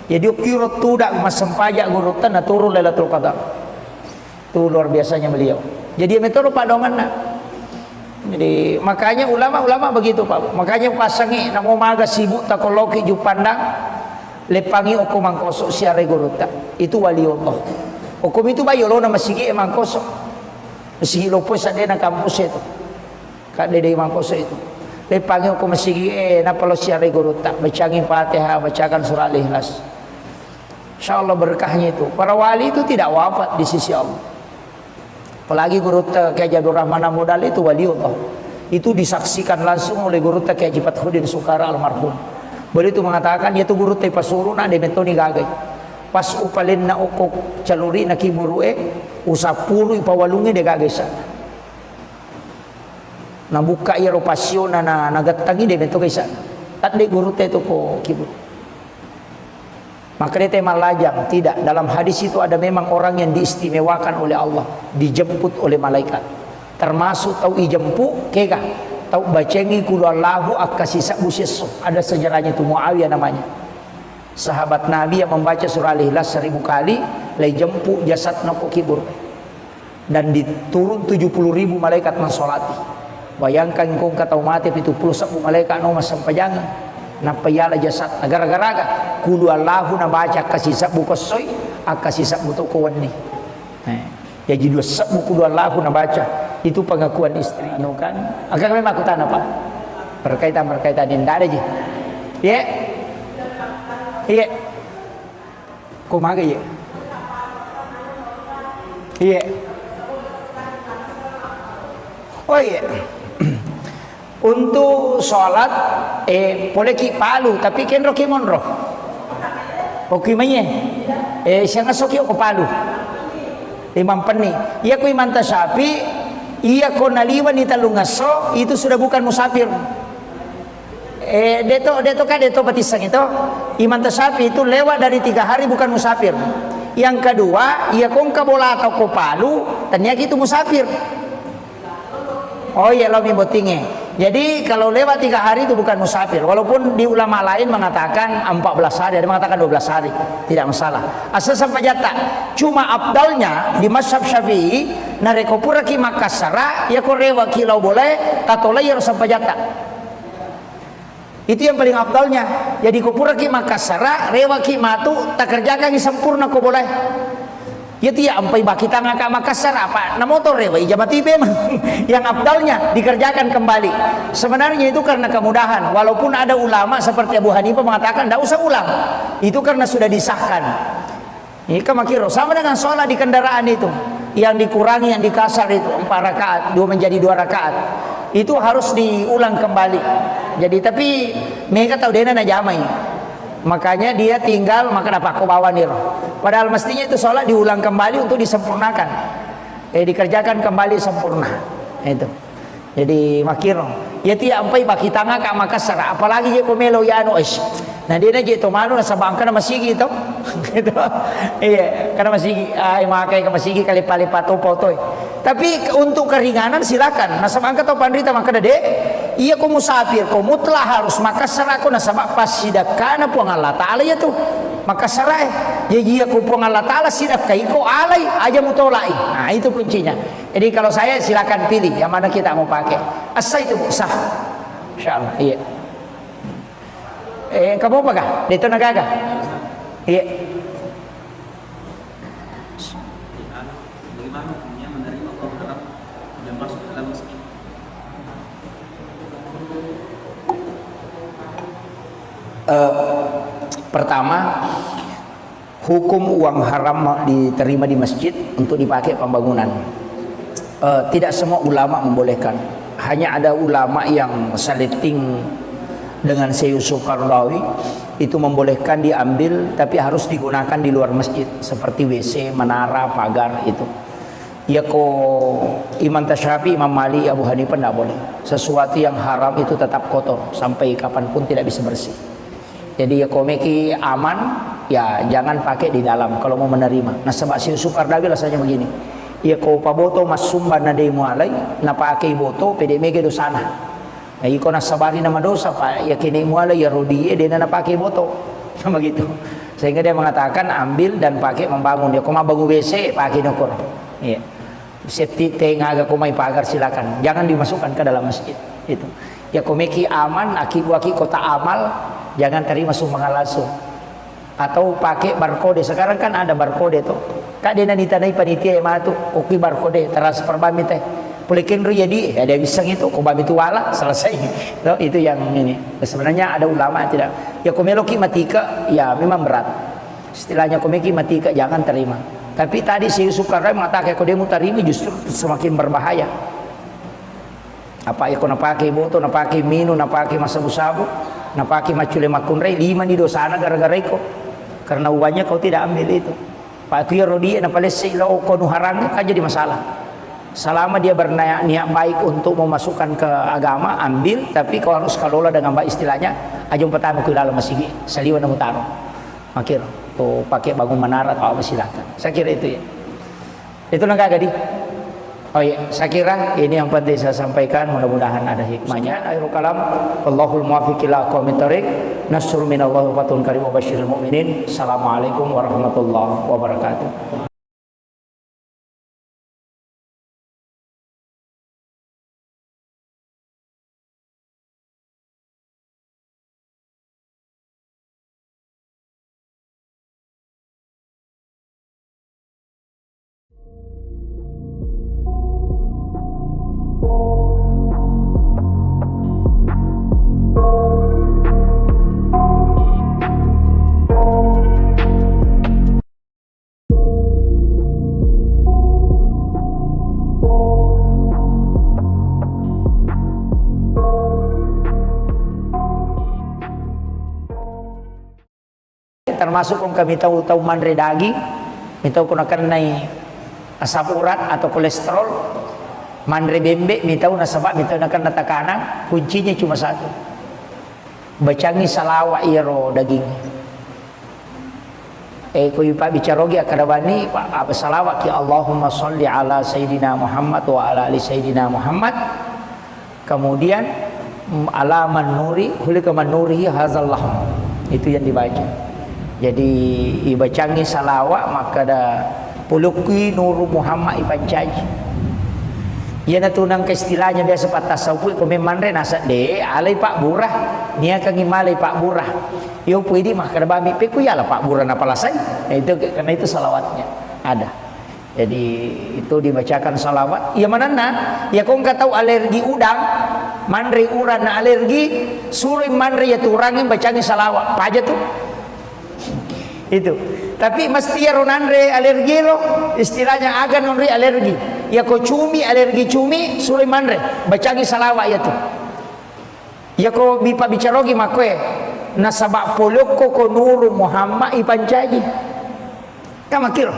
jadi ukiro tu dak mas sempajak guru tak na turu Lailatul Qadar tu luar biasanya beliau jadi metode pak dongan na jadi makanya ulama-ulama begitu Pak. Makanya pasangi namo maga sibuk takoloki ju pandang lepangi oku Mangkoso siare guruta. Itu waliullah. Okum itu bayo lo na masigi Mangkoso. Masigi lo po sa na kampus itu. Kade de Mangkoso itu. Lepangi oku masigi na palo siare guruta. Bacangin Fatihah, bacakan surah Al-Ikhlas. Insyaallah berkahnya itu. Para wali itu tidak wafat di sisi Allah. Apalagi guru Kiai Jadur Rahman Amudal itu waliullah. Itu disaksikan langsung oleh guru Kiai Haji Fathuddin Sukara almarhum. Beliau itu mengatakan yaitu guru teh pasuruna de metoni gagai. Pas upalin na okok caluri na kiburue usapuru ipawalungi de gagai sa. Na buka ia ropasyon na nagatangi de meto kaisa. Tat de guru teh to ko kibur. Maka dia tema lajang tidak dalam hadis itu ada memang orang yang diistimewakan oleh Allah dijemput oleh malaikat termasuk tahu ijempu kega tahu bacengi kulallahu akasisa busis ada sejarahnya itu Muawiyah namanya sahabat Nabi yang membaca surah Al-Ikhlas 1000 kali lay jempu jasad nako kibur dan diturun 70.000 malaikat mensolati bayangkan kau kata mati itu 10 malaikat no sampai jangan napayala jasad gara-gara kulu Allahu na baca kasih sabu kosoy akasih sabu to kawani ya jadi sabu kulu Allahu na baca itu pengakuan istri no kan agak memang aku tanah Pak berkaitan ini ada aja ya iya kumaga ya iya oh iya untuk sholat boleh ki palu tapi kenro ki monro oke manye siang asoki ko palu imam peni iya ko imam tasapi iya ko naliwan ni talungaso itu sudah bukan musafir deto batisang itu imam tasapi itu lewat dari 3 hari bukan musafir yang kedua iya ko bola atau ko palu ternyata itu musafir oh iya lo mi botinge Jadi kalau lewat 3 hari itu bukan musafir. Walaupun di ulama lain mengatakan 14 hari, ada mengatakan 12 hari, tidak masalah. Asal sampai jata. Cuma abdalnya di mazhab Syafi'i, nareko pura ki Makassara, ya ko rewa kilau boleh, tatola ya sampai jata. Itu yang paling abdalnya. Jadi ko pura ki Makassara, rewa ki matu, tak kerjakan ki sempurna ko boleh. Ya tiya ampai baki tangga ka Makassar apa na motor rewa ijamati memang yang abdalnya dikerjakan kembali. Sebenarnya itu karena kemudahan. Walaupun ada ulama seperti Abu Hanifah mengatakan tidak usah ulang. Itu karena sudah disahkan. Ini kemakiro sama dengan sholat di kendaraan itu. Yang dikurangi, yang dikasar itu 4 rakaat, 2 menjadi 2 rakaat. Itu harus diulang kembali. Jadi tapi mereka tahu dia na jamai. Makanya dia tinggal maka dapat kau bawa nir. Padahal mestinya itu sholat diulang kembali untuk disempurnakan, dikerjakan kembali sempurna. Itu. Jadi makiro. Ya tiap ampai baki tangga ka Makassar. Apalagi je komelo ya anu es. Nah dia na je to manu na sabang kana masigi to. Gitu. Iya, karena masigi ay makai ka masigi kali palipat toy. Tapi untuk keringanan silakan. Nah sabang ka to pandrita maka dade. Iya ko musafir ko mutlak harus Makassar ako na sabak pas sidak kana po ang Allah Ta'ala ya tuh Makassar ya ko po ang Allah Ta'ala sidak kay ko alay aja mutolai. Nah itu kuncinya. Jadi kalau saya silakan pilih yang mana kita mau pakai. Asa itu sah. Insyaallah. Iya. Kamu apa kah? Dito nagaga. Iya.
Bagaimana hukumnya menerima uang haram dan masuk ke dalam masjid?
Pertama, hukum uang haram diterima di masjid untuk dipakai pembangunan. Tidak semua ulama membolehkan. Hanya ada ulama yang saliting dengan Syekh Yusuf Qaradawi itu membolehkan diambil, tapi harus digunakan di luar masjid seperti WC, menara, pagar itu. Ya ko Imam Tasyafi, Imam Malik, Abu Hanifah tidak boleh. Sesuatu yang haram itu tetap kotor sampai kapanpun tidak bisa bersih. Jadi ya komeki aman, ya jangan pakai di dalam kalau mau menerima. Nah sebab si Yusuf Qaradawi rasanya begini. Ya ko paboto masumban na demo alay, na pakai boto pede mege dosana. Nah iko na sabari nama dosa pa, ya kini mualay ya rodie dia na pakai boto. Sama gitu. Sehingga dia mengatakan ambil dan pakai membangun. Ya ko mabangun WC pakai nokor. Iya. Seti tengaga ko may pagar silakan. Jangan dimasukkan ke dalam masjid. Itu. Ya komeki aman, aki kota amal. Jangan terima sumbangan langsung. Atau pakai barcode. Sekarang kan ada barcode tuh. Kak dia nanti tanai panitia yang matu kopi barcode transfer bami teh. Pulikin ru jadi ada bisa gitu. Kau bami tu wala selesai. Tuh, itu yang ini. Sebenarnya ada ulama tidak. Ya komeloki matika ya memang berat. Istilahnya komeki matika jangan terima. Tapi tadi si Yusuf Qaradawi mengatakan kalau dia mau terima justru semakin berbahaya. Apa ikut napaki boto, napaki minu, napaki masabu-sabu, napaki macule makunrei 5 di dosana gara-gara iko. Karena uangnya kau tidak ambil itu. Pak Tuya Rodi napalesi lau kau nuharang kan jadi masalah. Selama dia berniat baik untuk memasukkan ke agama, ambil, tapi kau harus kelola dengan baik istilahnya. Ajung pertama ke dalam masjid, saliwan mutaro. Makir, tuh pakai bangun menara atau apa silakan. Saya kira itu ya. Itu nggak gadi. Oh iya, saya kira ini yang penting saya sampaikan, mudah-mudahan ada hikmahnya. Akhirul kalam, Allahul muwaffiq ila aqwamit thoriq. Nasrun minallahi wa fatun karim wa basyiril mu'minin. Assalamualaikum warahmatullahi wabarakatuh. Termasuk kung kami tahu manre daging, minta ko nakanay asam urat atau kolesterol, manre bembe, minta nasabak, minta nakan natakana, kuncinya cuma satu. Bacangi salawa iro daging. Ko ipa bicarogi akadabani apa salawat ya Allahumma sholli ala sayyidina Muhammad wa ala ali sayyidina Muhammad. Kemudian alaman nuri hulika man nurihi hazallah, itu yang dibaca. Jadi ibacangi salawat maka ada pulukui nuru Muhammad ipancaji. Ia natunang ke istilahnya biasa pat tasawuf ko memandre nasa de alai Pak Burah nia kang imalai Pak Burah yo puidi mah kada bami pe ku yala Pak Burah na palasai. Itu karena itu salawatnya ada. Jadi itu dibacakan salawat. Ya manana ya kong ka tahu alergi udang mandre uran na alergi suruh mandre ya turangin bacanya salawat apa aja tuh itu. Tapi mesti ya ronandre alergi lo istilahnya agan nonre alergi ya ko cumi alergi cumi suruh mandre bacanya salawat ya tuh ya ko bipa bicarogi makwe nasabak poloko ko nuru Muhammad ipancaji kama kiro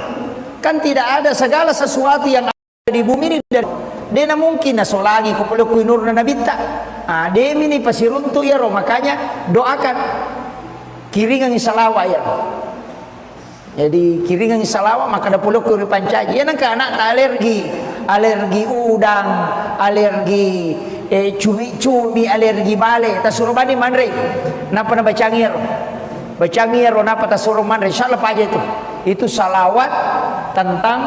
kan tidak ada segala sesuatu yang ada di bumi ini dena mungkin na solagi ko poloko nur na nabita demi ni pasiruntu ya ro makanya doakan kiringan salawat ya. Jadi kiringan salawat maka ada poloko ipancaji ya nangka anak alergi udang alergi cumi alergi bale tasuruh bani mandre napa na bacangir napa tasuruh mandre insyaallah aja itu salawat tentang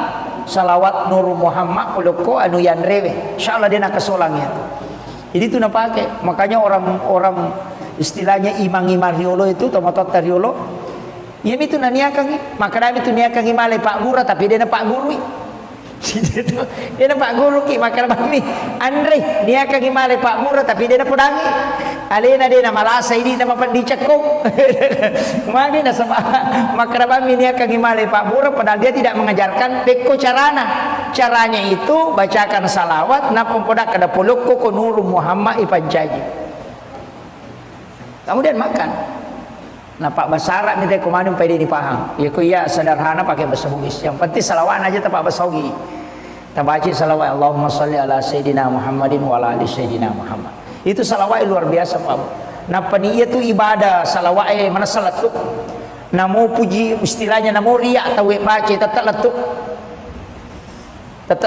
salawat Nur Muhammad poloko anu yanrewe insyaallah dia nak kesolangnya. Jadi itu nak pakai makanya orang istilahnya imang-imang riolo itu tomatot riolo ya itu naniakang maka dami itu niakang imale Pak Guru tapi dia na Pak Guru dia na Pak Guru ki maka bami Andre niakang imale Pak Guru tapi dia na pudangi alena dia na malasa ini na mapandicakko magi na sama maka bami niakang imale Pak Guru padahal dia tidak mengajarkan beko caranya itu bacakan salawat na pempodak kada poloko ko nuru Muhammad ipancaji kemudian makan. Nah Pak bahasa Arab ni teh kumanun pede dipaham. Ya ku ya sederhana pakai bahasa Bugis. Yang penting salawat aja tak bahasa Bugis. Tabaci salawat Allahumma shalli ala sayidina Muhammadin wa ala ali sayidina Muhammad. Itu salawat luar biasa Pak. Nah peniyat tu ibadah salawat mana salat tu. Namo puji istilahnya namo riya atau baca tetap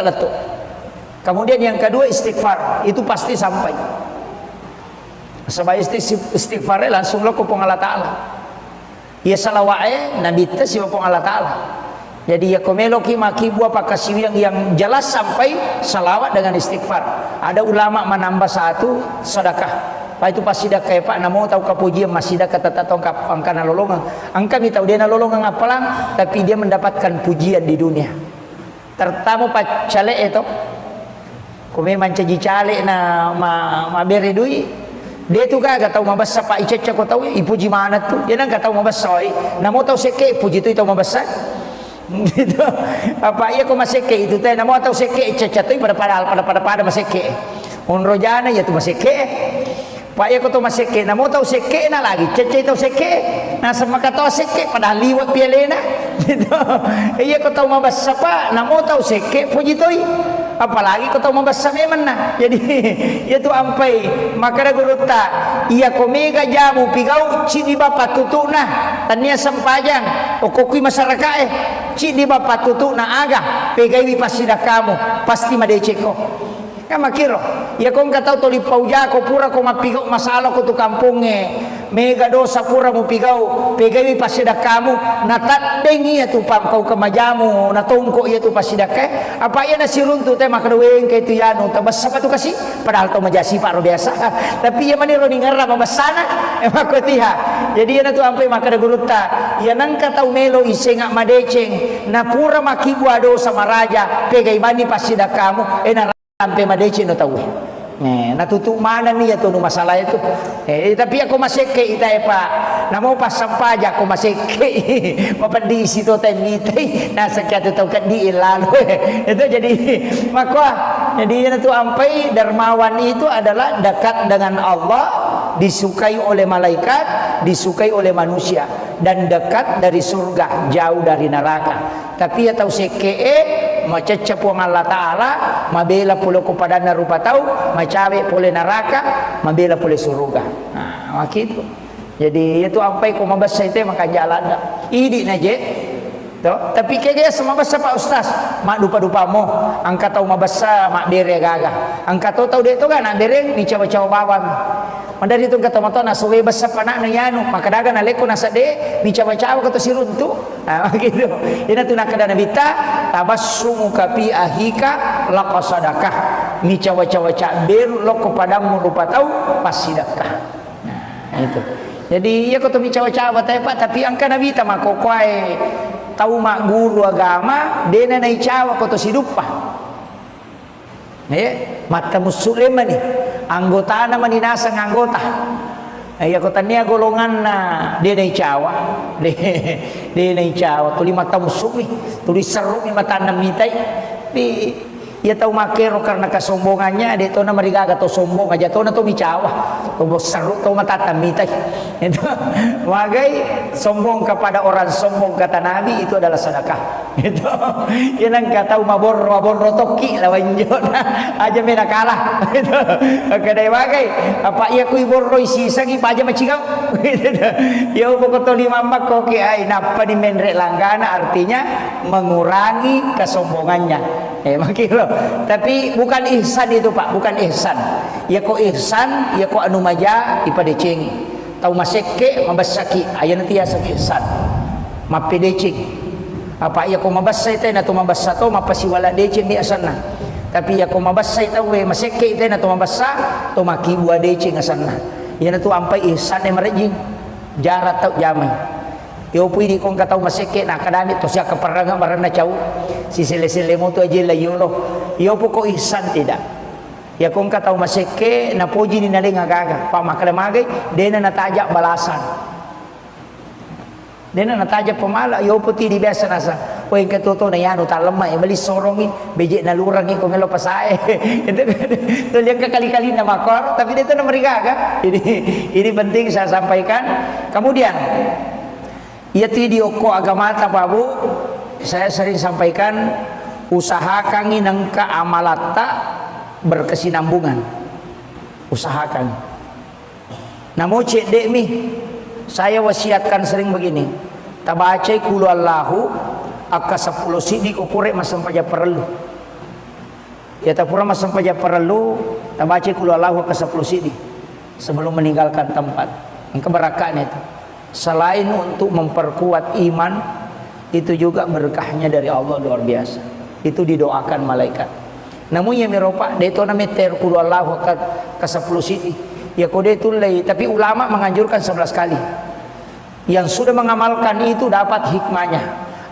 letuk. Kemudian yang kedua istighfar itu pasti sampai. Sebab istighfar langsung lo kupong Allah Ta'ala. Ya salawat nabi tes si kupong Allah Ta'ala. Jadi ya komelo ki maki buah pakasi yang jelas sampai salawat dengan istighfar. Ada ulama menambah satu sedekah. Pak itu pasti dah kayak Pak namo tahu kapujian masih dah kata tongkap angkana lolongan. Angka mi tahu dia na lolongan apalang tapi dia mendapatkan pujian di dunia. Tertamu Pak cale itu. Kome mancaji cale na ma beri duit. Dia tu kan gak tahu mabasa Pak Ica kau tahu ipuji mana tu dia nang gak tahu mabasa namo tahu seke puji tu tahu mabasa gitu apa iya kau maseke itu teh namo tahu seke Ica tu pada maseke unrojana ya tu maseke Pak iya kau tahu maseke namo tahu seke na lagi Ica tahu seke nah sama kata seke pada liwat pialena gitu iya kau tahu mabasa Pak namo tahu seke puji tu apalagi kau tahu membasa memang nah jadi itu ampai maka ada guru tak ia komega jamu pigau cini bapak tutu nah tania sempajang okokui masyarakat cini bapak tutu nah agak pegai pasti dah kamu pasti madeceko kan makiro ya kau nggak tahu toli pauja kau pura kau mapigau masalah kau tu kampungnya mega dosa pura mu pigau pegai pasti dah kamu natat dengi ya tu pam kau kemajamu natongko ya tu pasti dah ke apa ya nasi runtu teh maka doeng ke tu yanu tabas apa tu kasih padahal tu majasi paro biasa tapi ya mani ro ningara mabasana maka tiha jadi ya tu ampai maka da guru ta ya nang ka tau melo isengak madeceng na pura makibu dosa maraja pegai bani pasti dah kamu na sampai madeci no tahu natutup mana nih ya tuh masalah itu tapi aku masih ke ita Pak namo pas sampaja aku masih ke papandi situ temite nah sekian tahu kan di ilan itu jadi maka jadi itu ampai dermawan itu adalah dekat dengan Allah disukai oleh malaikat disukai oleh manusia dan dekat dari surga jauh dari neraka tapi ya tahu seke macecep wang Allah Ta'ala mabela pula kepada narupa tahu macawe pole neraka mabela pole surga nah gitu jadi itu ampai ko mabasa itu maka jalan idi naje Tapi kaya sama basa Pak Ustaz, mak dupa-dupa mo, angka tahu mabasa mak bere gaga. Angka tahu dia itu kan nak bere ni cawa-cawa bawang. Mandari itu kata mata nasuwe basa panak na yanu, maka daga na leko nasa de ni cawa-cawa kata siruntu. Nah gitu. Ina tu nak kada nabita tabassumu kapi ahika laqasadakah. Ni cawa-cawa cak ber lo kepadamu lupa tahu pasidakah. Nah itu. Jadi ya kata cawa-cawa tapi angka nabita mako kuai tahu mak guru agama dena nai cawa koto sidupa mata musulema ni anggota na maninasa ng anggota ay kota niya golongan na dia nai cawa dia nai cawa tuli mata musumi tuli seru ni mata namitay ia tahu makero karena kesombongannya dia tahu nama rigaga atau sombong aja tahu na to micawa tahu seru tahu matatamita itu magai sombong kepada orang sombong kata Nabi itu adalah sedekah itu yang kata mabor toki lawan jona aja mena kalah itu kadai magai apa ia kui borro isi sagi aja macigau itu ya pokok to lima koki ai napa di menrek langgana artinya mengurangi kesombongannya makilo tapi bukan ihsan itu Pak, bukan ihsan. Ya kok ihsan, ya kok anu maja ipada ceng. Tahu maseke mabasaki, aya nanti ya sak ihsan. Mapedecing. Apa ya kok mabasay tay na to mabassa to mapasiwala decing di asanna. Tapi ya kok mabasay tahu we maseke tay na to mabassa to makibua decing asanna. Ya na to ampay ihsan e marejing. Jarat tau jamay. Yo pwede kong kataw maseke na kadamit to siya kaparanga marana chaw. Si sile-sile mo to aja layulo. Yo po ko ihsan tidak. Ya kung kataw maseke na poji ni naling agaga. Pa makalamagay, dena natajak balasan. Dena natajak pamala. Yo po ti di biasa nasa. O yung katuto na yan, uta lemah, bali sorongi, beje na lurang yung kumelo pasae. Itu yang kekali-kali na makor, tapi dito na marigaga. Ini penting saya sampaikan. Kemudian, ya video ko agamata Pak Bu, saya sering sampaikan usahakan nangka amalata berkesinambungan. Usahakan. Namun cek dek mi, saya wasiatkan sering begini. Tabacai kulu Allahu aka 10 sidi kupure masam paja perlu. Ya tapura masam paja perlu, tabacai kulu Allahu aka 10 sidi sebelum meninggalkan tempat. Keberakahan itu. Selain untuk memperkuat iman, itu juga berkahnya dari Allah luar biasa. Itu didoakan malaikat. Namun yang meropak deto na meter kulu Allah ke 10 sidi. Ya kode itu lay, tapi ulama menganjurkan 11 kali. Yang sudah mengamalkan itu dapat hikmahnya.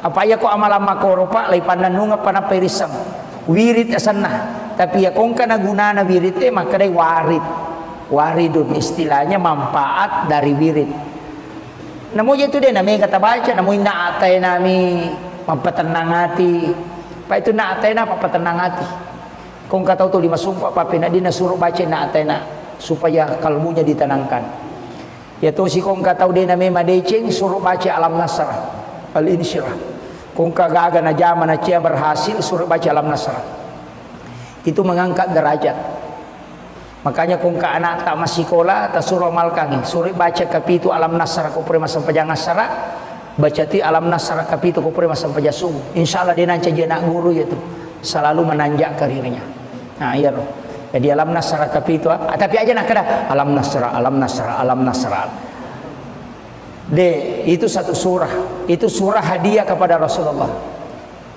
Apa ya ko amalan makoropa lay pananunga panaperisam. Wirid asanna. Tapi ya kung kana gunana wirid maka day warid. Waridun istilahnya manfaat dari wirid. Namun itu dia namanya kata baca, namun naatay nami mampatenang hati. Pa itu naatay na papatenang hati. Kung kataw to 5 sumpah papina di nasuruh baca naatay na supaya kalbunya ditenangkan. Ya to si kung kataw din namanya madecing suruh baca alam nasrah al-insyirah. Kung kagaga na jaman na siya berhasil suruh baca alam nasrah. Itu mengangkat derajat. Makanya kung ka anak tak masikola ta suruh malkangi suruh baca kapitu alam nasara ko pre masam pajang nasara baca ti alam nasara kapitu ko pre masam pajasung insyaallah dia nanti jadi anak guru itu selalu menanjak karirnya. Nah iya loh. Jadi alam nasara kapitu tapi aja nak kada alam nasara itu satu surah, itu surah hadiah kepada Rasulullah.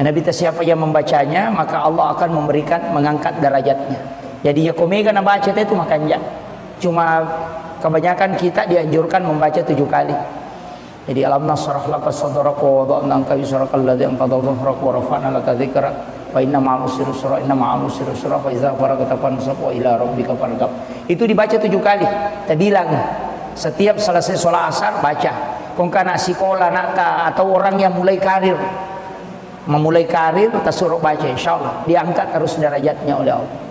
Nabi siapa yang membacanya maka Allah akan memberikan mengangkat derajatnya. Jadi ya komega na baca itu makanya cuma kebanyakan kita dianjurkan membaca 7 kali. Jadi alam nasrah laka sadraka wa wada'na anka wizraka alladhi anqadha dhahrak wa rafa'na laka dzikrak fa inna ma'al usri yusra inna ma'al usri yusra fa idza faragta fansab wa ila rabbika farghab. Itu dibaca 7 kali. Kita bilang setiap selesai sholat asar baca. Kung kana sekolah nak atau orang yang mulai karir memulai karir kita suruh baca insyaallah diangkat terus derajatnya oleh Allah.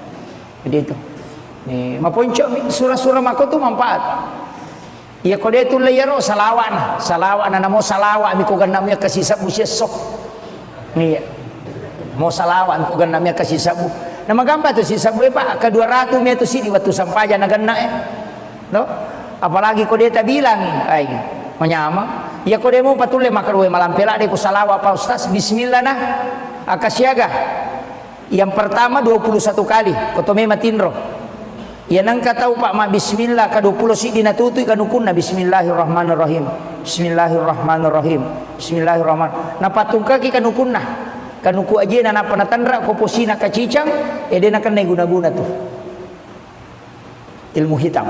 Jadi itu. Nih, maponcok surah-surah mako tu manfaat. Ya kode itu layaro salawan namo salawa mi ko ganamnya kasih sabu sesok. Nih. Mau salawan ko ganamnya kasih sabu. Nama gampa tu si sabu Pak ke 200 me tu si di waktu sampaja na ganna No? Apalagi kode ta bilang ai menyama Ya ko demo patule makarwe malam pela de ko salawa pa ustaz bismillah nah akasiaga. Yang pertama 21 kali kotome matinro. Ya nang katau pak ma bismillah ka 20 si dinatutui kanukunna bismillahirrahmanirrahim. Bismillahirrahmanirrahim. Bismillahirrahmanirrahim. Na patungka ki kanukunna. Kanuku aja na panatandra ko posina kacicang edena kan guna-guna tuh. Ilmu hitam.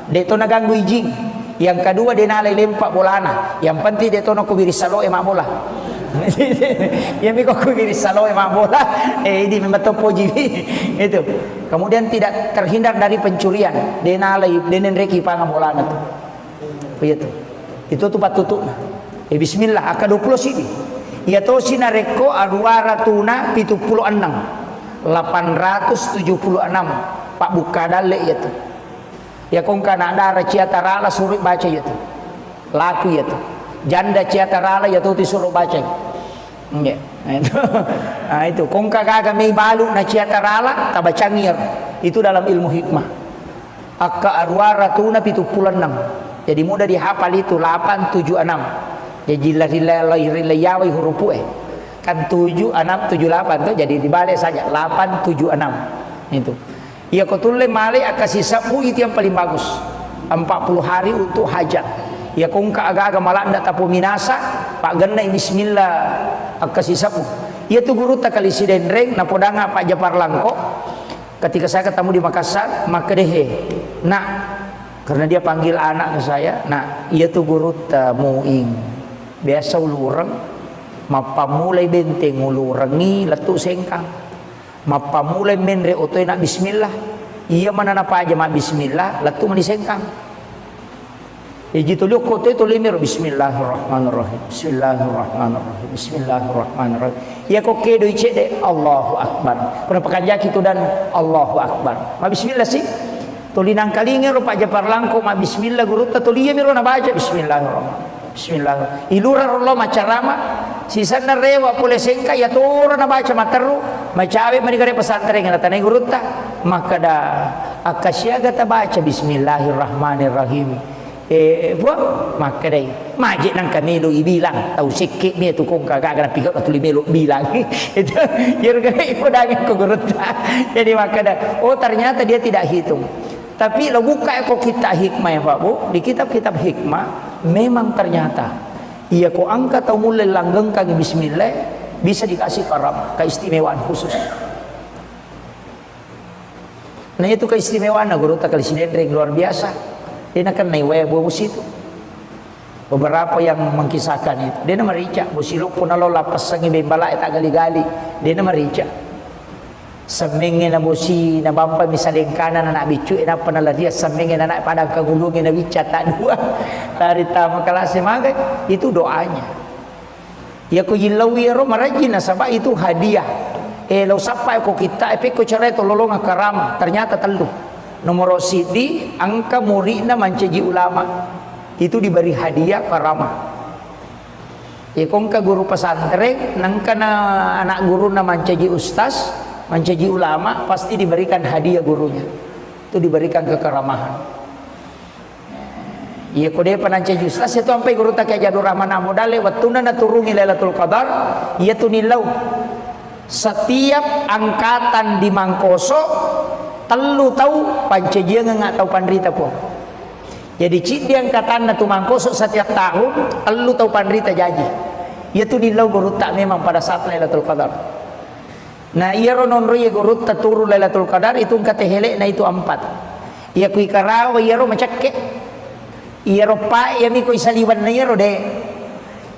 Deto naganggu ijing. Yang kedua dia nalai lempak bolana. Yang penting deto no kubiri salo emak bola. Ya mi kok kubiri salo emak bola. Ini memang topo jiwi. Itu. Kemudian tidak terhindar dari pencurian. Dia nalai denen reki panga bolana tuh. Begitu. Itu tuh patutuk. Bismillah aka 20 sini. Ya to sinareko arwaratuna 76. 876 Pak Bukadale ya tuh. Ya kong kana dara ciatarala suruh baca ya tuh. Laku ya tuh. Janda ciatarala ya tuh disuruh baca. Ya. Nah itu kong kagak mai balu na ciatarala tabacangir. Itu dalam ilmu hikmah. Akka arwaratuna 76. Jadi mudah dihafal itu 876. Jadi lahir huruf kan 7 6 7 8 tuh jadi dibalik saja 8 7 6 itu. Ya kotule male akasih sabu itu yang paling bagus 40 hari untuk hajat. Ya kong agak-agak malanda tapu minasa pak genai bismillah akasih sabu. Ya tuh guru tak kali sidendreng na podanga Pak Japar Langko ketika saya ketemu di Makassar maka dehe nah karena dia panggil anak ke saya nah ia tuh guru tamuing biasa ulurang mapamulai benteng ulurangi letu sengkang mapamulai menre otoy nak bismillah iya mana napa aja mak bismillah letu mani sengkang jitu liuk kotoy to limir bismillahirrahmanirrahim bismillahirrahmanirrahim bismillahirrahmanirrahim ya kok kedo icede Allahu akbar pernah pekanjaki itu dan Allahu akbar mak bismillah sih tulinang kalinge ro Pak Japar Langko mak bismillah guru ta tuliya miro na baca bismillahirrahmanirrahim bismillah ilura rollo macarama sisana rewa pule sengka ya tora na baca materu macawe manigare pesantren na tanai gurutta maka da akasyaga ta baca bismillahirrahmanirrahim maka dai majik nang kamelo ibilang tau sikit me tu kong kagak na pigot atuli melo bilang itu yerga ipodangin ko gurutta jadi maka da oh ternyata dia tidak hitung. Tapi lo buka kok kita hikmah ya Pak Bu di kitab-kitab hikmah memang ternyata iya kok angka atau mulai langgeng kaki bismillah bisa dikasih karam keistimewaan khusus. Nah itu keistimewaan guru tak kali sinendring luar biasa. Dia akan naik bos itu. Beberapa yang mengkisahkan itu dia nama rica busiluk pun lo lapas sangi bembala tak gali-gali dia nama rica. Semenge na bosi na bampa misaleng kanan anak bicu na panala dia semenge anak padang kagulungin na bica tak dua dari tamu kelas magai itu doanya ya ko yilawi ro marajin na sabab itu hadiah lo sapa ko kita ko cara itu lolong karama ternyata telu nomor sidi angka murid na manceji ulama itu diberi hadiah karama ya kong ka guru pesantren nangka na anak guru na manceji ustaz mencaji ulama pasti diberikan hadiah gurunya itu diberikan kekeramahan iya kode panancaji ustaz itu sampai guru tak kayak Jadur Rahman Amudale watuna na turungi Lailatul Qadar iya tu nilau setiap angkatan di Mangkoso telu tahu pancajian nggak tahu pandrita po jadi cik di angkatan na tu Mangkoso setiap tahun telu tahu pandrita jaji iya tu nilau guru tak memang pada saat Lailatul Qadar. Nah iya ronon roye gurut taturu Lailatul Qadar itu katehele na itu 4. Iya kui karawa iya ro macakke. Iya ro pa iya mi ko isaliwan na iya ro de.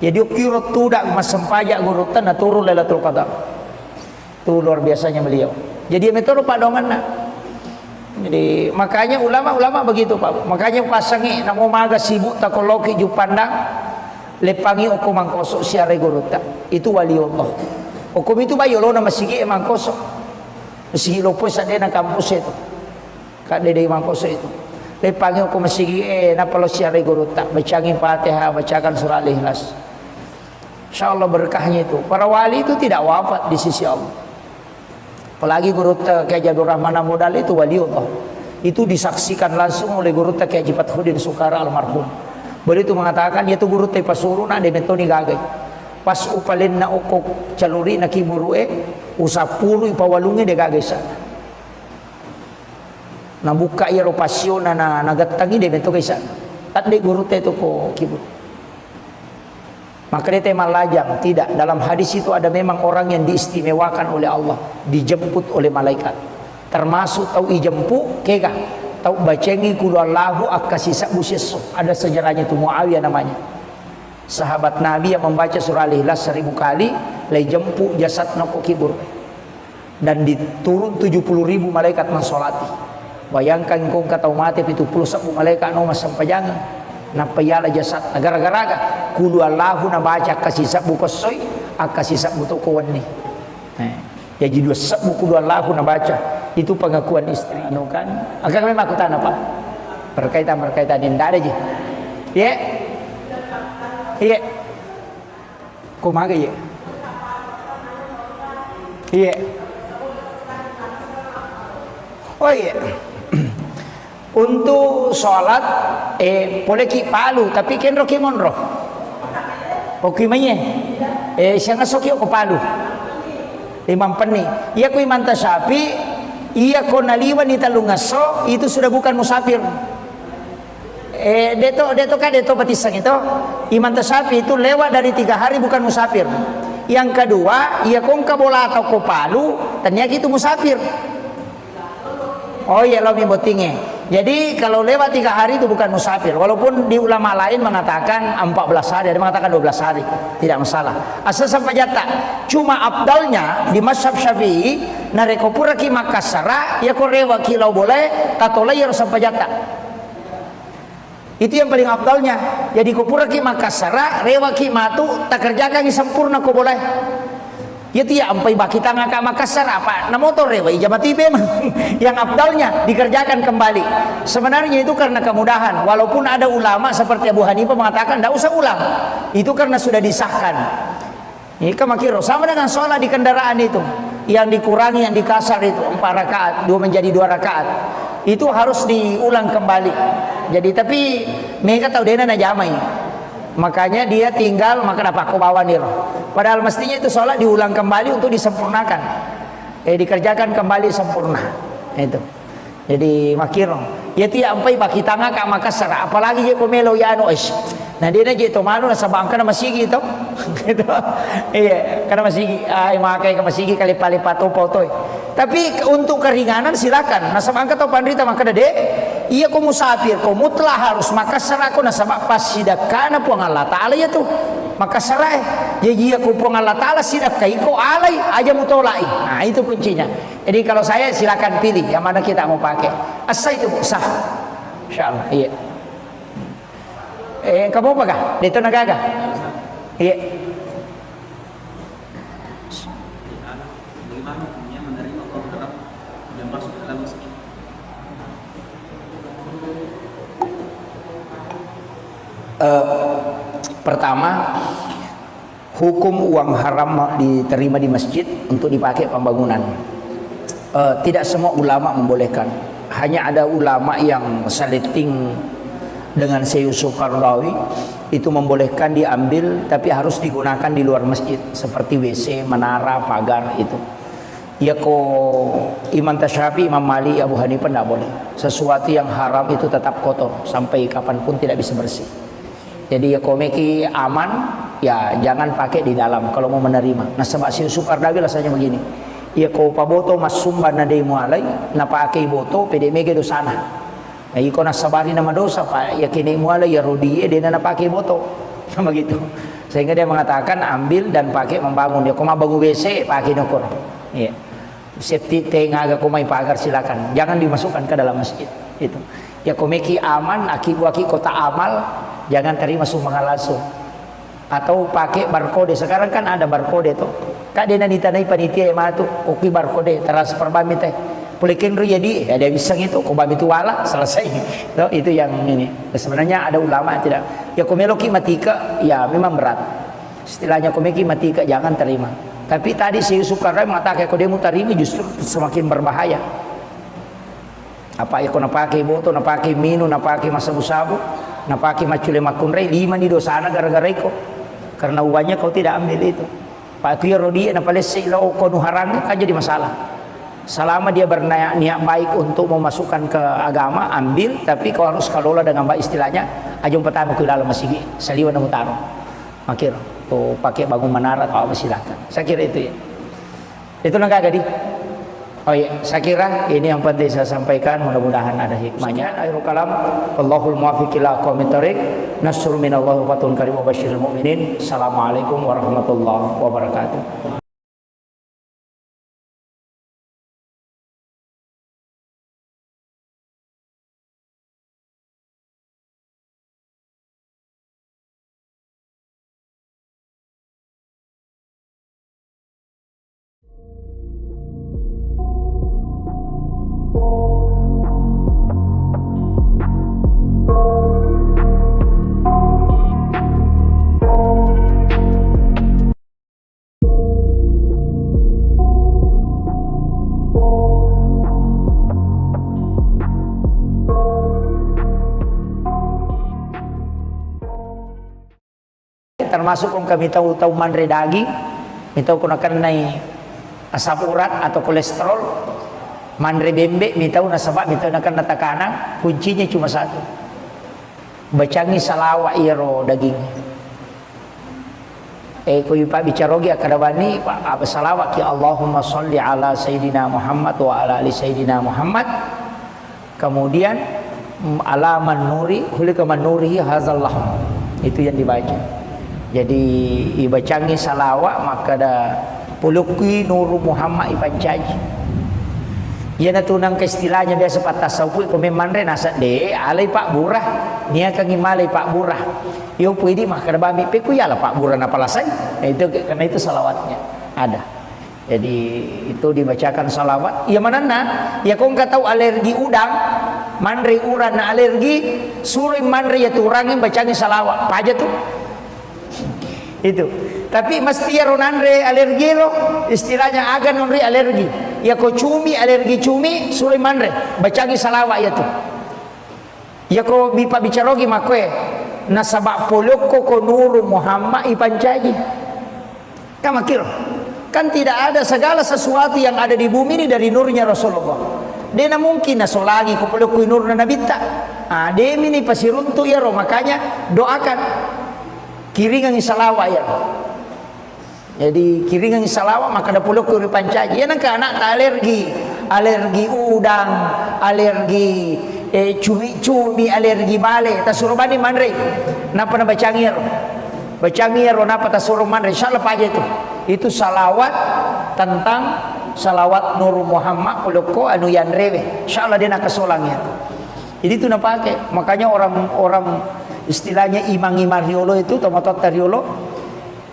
Jadi ukiro tudak masampaja gurutan na turu Lailatul Qadar. Itu luar biasanya beliau. Jadi metode padongan na. Jadi makanya ulama-ulama begitu Pak. Makanya pasangi na umaga sibuk takoloki ju pandang lepangi oku mangkoso siare guruta. Itu waliullah. Hukum itu bayo lo na masigi emang kosong. Masigi lo po sa na kampus itu. Kade de emang kosong itu. Lepangi hukum masigi na palo siya guruta. Bacangin Fatihah, bacakan surah Al-Ikhlas. Insyaallah berkahnya itu. Para wali itu tidak wafat di sisi Allah. Apalagi guruta kayak Jadur Rahman Amudal itu waliullah. Itu disaksikan langsung oleh guruta kayak Jipat Hudin Sukara almarhum. Begitu mengatakan dia tu guru te pasuru na de metoni gagai. Pas upalin na okok caluri na kiburu usapuru ipawalungi de gagai sa. Na buka iro pasyon na nagatangi de meto kaisa. Tat de guru te to ko kiburu. Maka dia tema lajang. Tidak, dalam hadis itu ada memang orang yang diistimewakan oleh Allah, dijemput oleh malaikat. Termasuk tahu ijempu kega, tahu bacengi kulallahu akasisa buseso. Ada sejarahnya itu, Muawiyah namanya. Sahabat Nabi yang membaca surah Al-Ikhlas 1000 kali, lay jempu jasad nako kibur. Dan diturun 70.000 malaikat mensolati. Bayangkan kau kata mati itu 10 malaikat no masampajangan. Napayala jasad gara-gara kudu Allahu na baca kasih sabu kosoy akasih sabu to ko wani ya jadi sabu kudu Allahu na baca itu pengakuan istri no kan akan memang aku tanah apa berkaitan indah aja ya iya kumaga ya iya oh iya. Untuk sholat boleh ki palu tapi kenro ki monro oki manye siya nga sokyo ko palu imam peni iya ko imam tasapi iya ko naliwan ni talungaso itu sudah bukan musafir deto batisang itu imam tasapi itu lewat dari 3 hari bukan musafir. Yang kedua iya kong kabola atau ko palu ternyata itu musafir. Oh iya lo botingnya. Jadi kalau lewat 3 hari itu bukan musafir. Walaupun di ulama lain mengatakan 14 hari, ada mengatakan 12 hari, tidak masalah. Asal sampai jatah. Cuma abdalnya di mazhab Syafi'i, nareko pura ki Makassara, ya ko rewa kilau boleh, tatola ya sampai jatah. Itu yang paling abdalnya. Jadi ko pura ki Makassara, rewa ki matu, tak kerjakan ki sempurna ko boleh. Ya tiap ampai baki tangga ke Makassar apa? Na motor rewa ijabati memang yang abdalnya dikerjakan kembali. Sebenarnya itu karena kemudahan. Walaupun ada ulama seperti Abu Hanifah mengatakan tidak usah ulang. Itu karena sudah disahkan. Ini kemakiro sama dengan sholat di kendaraan itu. Yang dikurangi, yang dikasar itu 4 rakaat, 2 menjadi 2 rakaat. Itu harus diulang kembali. Jadi tapi mereka tahu dia na jamai. Makanya dia tinggal maka apa aku bawa niro. Padahal mestinya itu sholat diulang kembali untuk disempurnakan. Dikerjakan kembali sempurna. Itu. Jadi makiro. Ya tiap ampai baki tangga ka Makassar apalagi je komelo ya anu is. Nah dia na je to manu na sabang kana masigi to. Gitu. Iya, kana masigi ay makai ka masigi kali palipat toy. Tapi untuk keringanan silakan. Nah sabang ka to pandrita maka de iya ko musafir ko mutlah harus Makassar ako na sabak pas sidakana po ang Allah Ta'ala ya tuh Makassar jadi aku po ang Allah Ta'ala sidak kay ko alay aja mutolai. Nah itu kuncinya. Jadi kalau saya silakan pilih yang mana kita mau pakai. Asa itu sah. Insyaallah. Iya. Kamu apa kah? Dito nagaga. Iya.
Bagaimana hukumnya menerima orang yang masuk ke dalam masjid?
Pertama, hukum uang haram diterima di masjid untuk dipakai pembangunan. Tidak semua ulama membolehkan. Hanya ada ulama yang saliting dengan Syekh Yusuf Qaradawi itu membolehkan diambil, tapi harus digunakan di luar masjid seperti WC, menara, pagar itu. Ya ko Imam Tasyafi, Imam Malik, Abu Hanifah tidak boleh. Sesuatu yang haram itu tetap kotor sampai kapanpun tidak bisa bersih. Jadi ya komeki aman, ya jangan pakai di dalam kalau mau menerima. Nah sebab si Yusuf Qaradawi rasanya begini. Ya ko paboto mas sumban na day mo alay, na pakai boto pede mege dosana. Nah iko na sabari na madosa pa, ya kini mo alay ya rodiye dia na pakai boto. Sama gitu. Sehingga dia mengatakan ambil dan pakai membangun. Dia ko mabangun WC pakai nokor. Iya. Safety tank agak kumai pagar silakan. Jangan dimasukkan ke dalam masjid. Itu. Ya komeki aman, aki kota amal. Jangan terima sumbangan langsung. Atau pakai barcode. Sekarang kan ada barcode tuh. Kak dia nanti tanai panitia yang mana tuh kopi barcode transfer bami teh. Pulikin ru jadi ada bisa gitu. Kau bami itu wala selesai. Tuh, itu yang ini. Sebenarnya ada ulama tidak. Ya komeloki matika ya memang berat. Istilahnya komeki matika jangan terima. Tapi tadi si Yusuf Qaradawi mengatakan kalau dia mau terima justru semakin berbahaya. Apa ya kau nak pakai botol, nak pakai minum, nak pakai sabu-sabu. napaki macule makunrei 5 di dosana gara-gara iko karena uangnya kau tidak ambil itu pak kuya rodi na palese ilo ko nuharang kan jadi masalah. Selama dia berniat baik untuk memasukkan ke agama ambil, tapi kau harus kelola dengan baik istilahnya ajung pertama ku dalam masih saliwan na mutaro makir tuh pakai bangun menara atau apa silakan. Saya kira itu ya. Itu nang kagadi. Oh iya, saya kira ini yang penting saya sampaikan, mudah-mudahan ada hikmahnya. Akhirul kalam, Allahul muwaffiq ila aqwamit thoriq. Nasrun minallahi wa fatun karim wa basyiril mu'minin. Assalamualaikum warahmatullahi wabarakatuh. Termasuk kung kami tahu manre daging, minta ko nakan nai asam urat atau kolesterol, manre bembe, minta nasabak, minta nakan natakana, kuncinya cuma satu, bacangi salawa iro daging. Ko yupa bicarogi akadabani apa salawat ya Allahumma sholli ala Sayyidina Muhammad wa ala ali Sayyidina Muhammad. Kemudian ala man nuri hulika man nurihi hazallah. Itu yang dibaca. Jadi ibacangi salawat maka da pulukui nuru Muhammad ipancaji. Ia na tunang ke istilahnya biasa patah saupu ko memandre nasa de alai Pak Burah nia kangi malai Pak Burah. Yo puidi mah kada bami pe ku yala Pak Burah na palasai. Itu karena itu salawatnya ada. Jadi itu dibacakan salawat. Ya manana ya kau enggak tahu alergi udang, mandre uran na alergi, suruh mandre ya turangin bacangi salawat. Apa aja tuh? Itu tapi mesti ya ronandre alergi lo istilahnya agan nonre alergi ya ko cumi alergi cumi suruh mandre bacangi salawat ya tuh ya ko bipa bicarogi makwe nasabak poloko ko nuru Muhammad ipancaji kama kiro kan tidak ada segala sesuatu yang ada di bumi ini dari nurnya Rasulullah. Dia mungkin nasolagi ko poloko nur na nabita dia ini pasiruntu ya ro makanya doakan kiringan salawat ya. Jadi kiringan salawat maka ada puluh kuri pancaji. Ya nangka anak alergi udang, alergi cumi, alergi bale. Tasuruh bani manre. Napa na bacangir? Bacangir napa tasuruh manre? Insyaallah aja itu. Itu salawat tentang salawat Nur Muhammad puluko anu yanrewe. Insyaallah dia nak kesolangnya. Jadi itu nak pakai. Makanya orang istilahnya imang-imang riolo itu tomatot riolo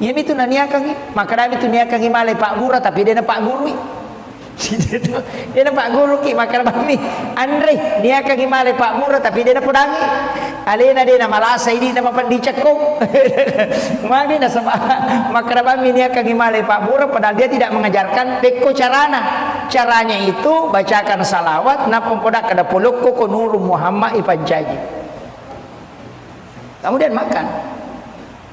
ya itu naniakang maka dami itu niakang imale Pak Guru tapi dia na Pak Guru dia na Pak Guru ki maka dami Andre niakang imale Pak Guru tapi dia na pudangi alena dia na malasa ini na mapandicak ko magi na sama maka dami niakang imale Pak Guru padahal dia tidak mengajarkan peko caranya itu bacakan salawat na pempodak kada puluk ko nuru Muhammad ipancaji. Kemudian makan.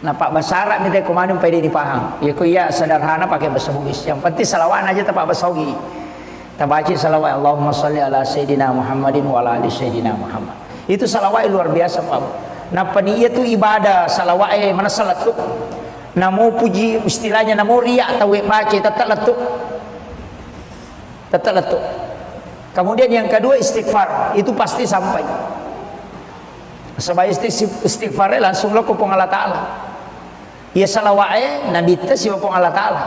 Nah Pak Basara minta komando pede dipaham. Ya ku iya sederhana pakai bahasa Bugis. Yang penting salawat aja Pak Basogi. Tabaci salawat Allahumma sholli ala Sayyidina Muhammadin wa ala ali Sayyidina Muhammad. Itu salawat luar biasa Pak. Nah peniya itu ibadah salawat mana salat tu. Namo puji istilahnya namo riya atau baca tetap letuk. Tetap letuk. Kemudian yang kedua istighfar. Itu pasti sampai. Sebab istighfar langsung lo ke Allah Ta'ala. Ya salawat Nabi ta si Allah Ta'ala.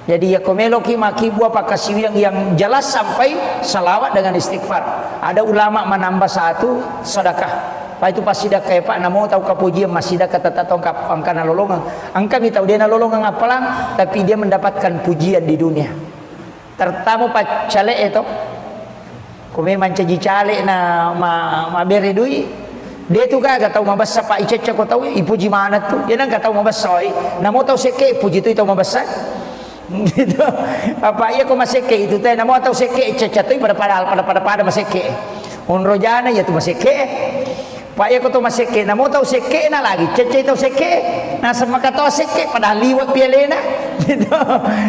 Jadi ya komelo ki maki buah pakasi yang jelas sampai salawat dengan istighfar. Ada ulama menambah satu sedekah. Pak itu pas sedekah Pak namo tahu kapujian masih sedekah tetap tongkap angkana lolongan. Angka mi tahu dia na lolongan apalang tapi dia mendapatkan pujian di dunia. Tertamu Pak cale itu. Kome mancaji cale na ma beri duit. Dia tu kan tahu mabasa Pak Ica ko tahu ipuji mana tu. Dia nang tahu mabasa namo tahu seke puji tu tahu mabasa. Gitu. Apa iya ko maseke itu teh namo tahu seke Ica tu pada maseke. Unrojana ya tu maseke. Pak ya koto maseke na mo tau seke na lagi cece tau seke na sama kata seke padahal liwat pialena gitu.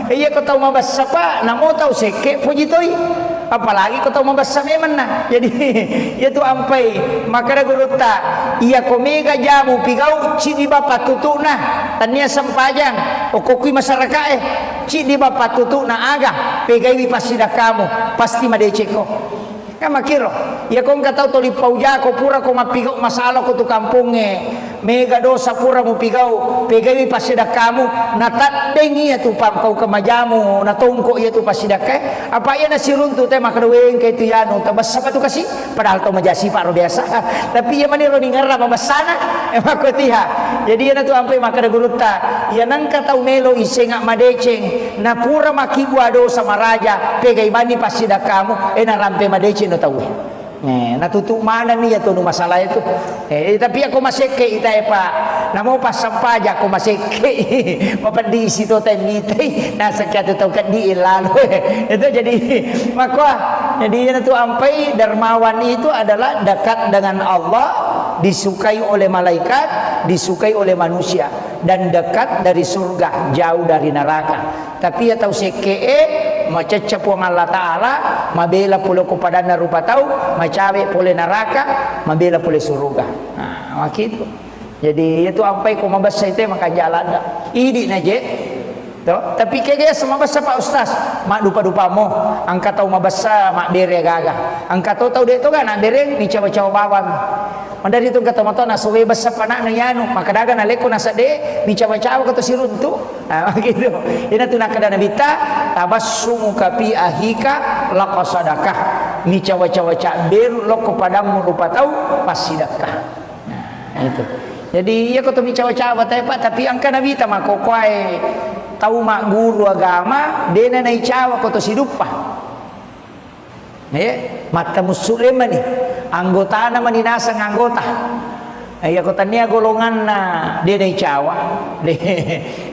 Iya koto mabassa pa na mo tau seke puji toi apalagi koto mabassa memang nah. Jadi itu ampai maka guruta iya komega jamu pigau ci di bapak tutu nah tania sampajang okokui masyarakat ci di bapak tutu na aga pegai pasida kamu pasti madeceko kama kiro ya kong katau toli pauja ko pura ko mapigau masalah ko tu kampungnya mega dosa pura mo pigau pegai pasida kamu natadeng iya tu pam kau kemajamu natongko iya tu pasida ke apa iya nasirun tu teh makadaweng kay tu yano tabas apa tu kasi padahal to majasi paro biasa tapi iya maniro ni ngarra mabasana emako tiha jadi iya tu ampai makada guruta iya nang katau melo isenga madeceng na pura makibua dosa maraja pegai bani pasida kamu na rampe madeceng no tahu natutu mana nih ya tuh masalah itu tapi aku masih ke itai pak namo pas sampaja aku masih ke di situ temite nah sekian tahu kan di lalu itu jadi maka jadi itu ampai dermawan itu adalah dekat dengan Allah disukai oleh malaikat disukai oleh manusia dan dekat dari surga jauh dari neraka tapi ya tahu seke macecep wang Allah Ta'ala mabela pula kepada narupa tahu macawe pole neraka mabela pole surga nah gitu jadi itu apa yang mabasa itu maka jalan ini naje toh tapi kaya sama basa Pak Ustaz mak dupa-dupa mo angka tahu mabasa mak dere gaga angka tahu deh itu kan dere ni cawa-cawa bawang mandari itu kata moto na suwe basa panak na yano maka daga na leko na sade ni cawa-cawa kata sirun tu nah gitu ina tu nakada nabita tabassumu kapi ahika laqasadakah ni cawa-cawa cak beru lo kepadamu lupa tahu pasti sedekah nah itu jadi ya kata ni cawa-cawa tapi angka nabita makokwai tahu mak guru agama dena nai cawa kata sidupa mata muslim ni anggota nama ninasa anggota ya kota nia golongan na dia nai cawa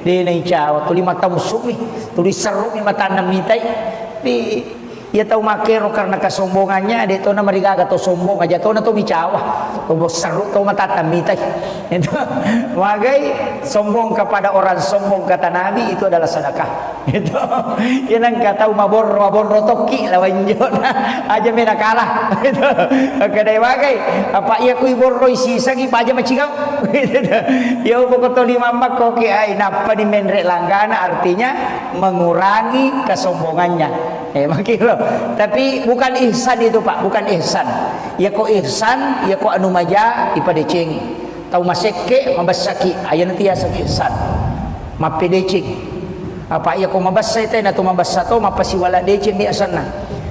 dia nai cawa tuli mata muslim tuli seru ni mata namitai di ia tahu makero karena kesombongannya dia tahu nama rigaga tahu sombong aja tahu na tahu bicawa tahu seru tahu mata tamitai itu wagai sombong kepada orang sombong kata Nabi itu adalah sedekah itu yang kata mabor toki lawan jona aja mena kalah itu kedai wagai apa ia kui borro isi sagi aja macigau itu ya pokok lima mak koki ai napa di menre langgana artinya mengurangi kesombongannya makilo tapi bukan ihsan itu Pak bukan ihsan ya kok ihsan ya kok anu maja ipadeceng tahu maseke mabasaki aya nanti ya sak ihsan mapedeceng apa ya kok mabasay tay na tumabasa to mapasiwala deceng di asana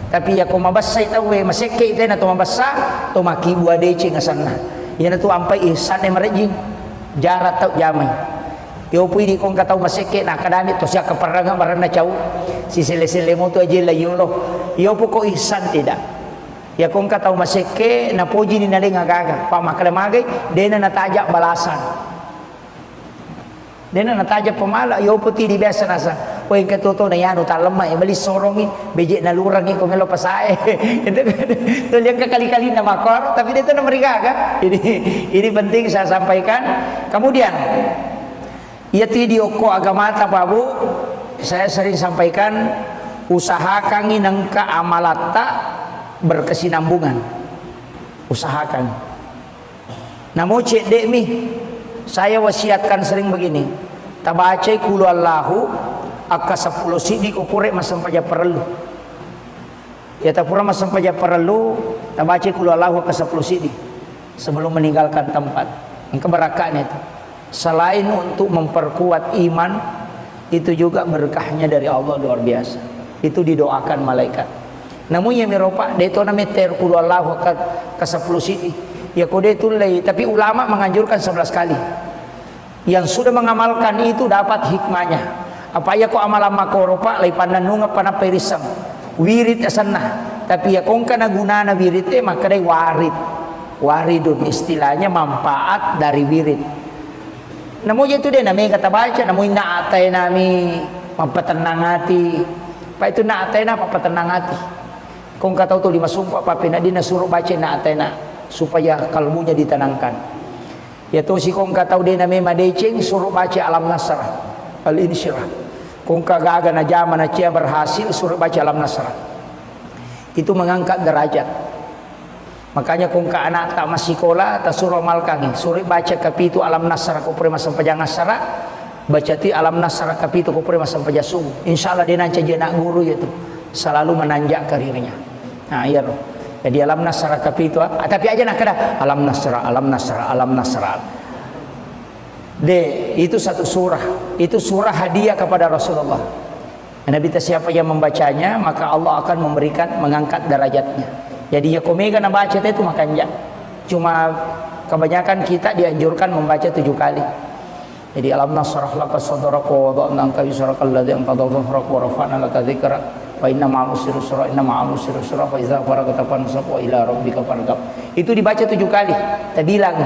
tapi ya kok mabasay tahu we maseke tay na tumabasa to makibua deceng asana ya na tu ampai ihsan e marejing jarat tau jamay yo pwede kong kataw maseke na kadamit to siya kaparanga marana chaw si sile-sile mo to aje la yulo yo po ko ihsan tidak ya kong kataw maseke na puji ni naling agaga pamakalamagay dena nataja balasan dena nataja pamala yo po ti di biasa nasa o yung katuto na yan utalama bali sorongi beje na lurang ko ngelo pasae itu liang kekali-kali na makor tapi dito na marigaga ini penting saya sampaikan kemudian ya video ko agamata Pak Bu saya sering sampaikan usahakan inang keamalata berkesinambungan usahakan namo cek dek mi saya wasiatkan sering begini tabacai kulu Allahu akka 10 sidi ko pure masampaja perlu ya tapura masampaja perlu tabacai kulu Allahu akka 10 sidi sebelum meninggalkan tempat yang keberakahan itu selain untuk memperkuat iman itu juga berkahnya dari Allah luar biasa itu didoakan malaikat namun yang miropa deto na meter kulu Allah ke 10 sidi ya kode itu lay tapi ulama menganjurkan 11 kali yang sudah mengamalkan itu dapat hikmahnya apa ya ko amalan makoropa lay pananunga panaperisang wirid asana tapi ya kong kana gunana wirid maka day waridun istilahnya manfaat dari wirid namo itu dia nami kata baca namo naatay nami mapatenang hati pa itu naatay na mapatenang hati kung kataw to 5 sumpah pa pinadi na suruh baca naatay na supaya kalbunya ditenangkan. Ya to si kong katau dia nama madeceng suruh baca alam nasrah al-insyirah. Kong kagaga na zaman na cia berhasil suruh baca alam nasrah. Itu mengangkat derajat. Makanya kong ka anak tak masih sekolah tak suruh malkangi suruh baca kapitu alam nasrah ko prema sampai jangan nasrah baca ti alam nasrah kapitu ko prema sampai jasu. Insyaallah dia nanti jadi anak guru itu selalu menanjak karirnya. Nah iya loh. Jadi alam nasrah kapitu tapi aja nak kada alam nasrah alam nasrah alam nasrah. Itu satu surah. Itu surah hadiah kepada Rasulullah. Nabi siapa yang membacanya maka Allah akan memberikan mengangkat derajatnya. Jadi ya komega na baca itu makanya. Cuma kebanyakan kita dianjurkan membaca 7 kali. Jadi alam nasrah laka sadraka wa wada'na anka wizraka alladzi anqadha dhahrak wa rafa'na laka dzikrak wa inna ma'al usri yusra inna ma'al usri yusra fa idza faragta fansab wa ila rabbika farghab. Itu dibaca 7 kali. Kita bilang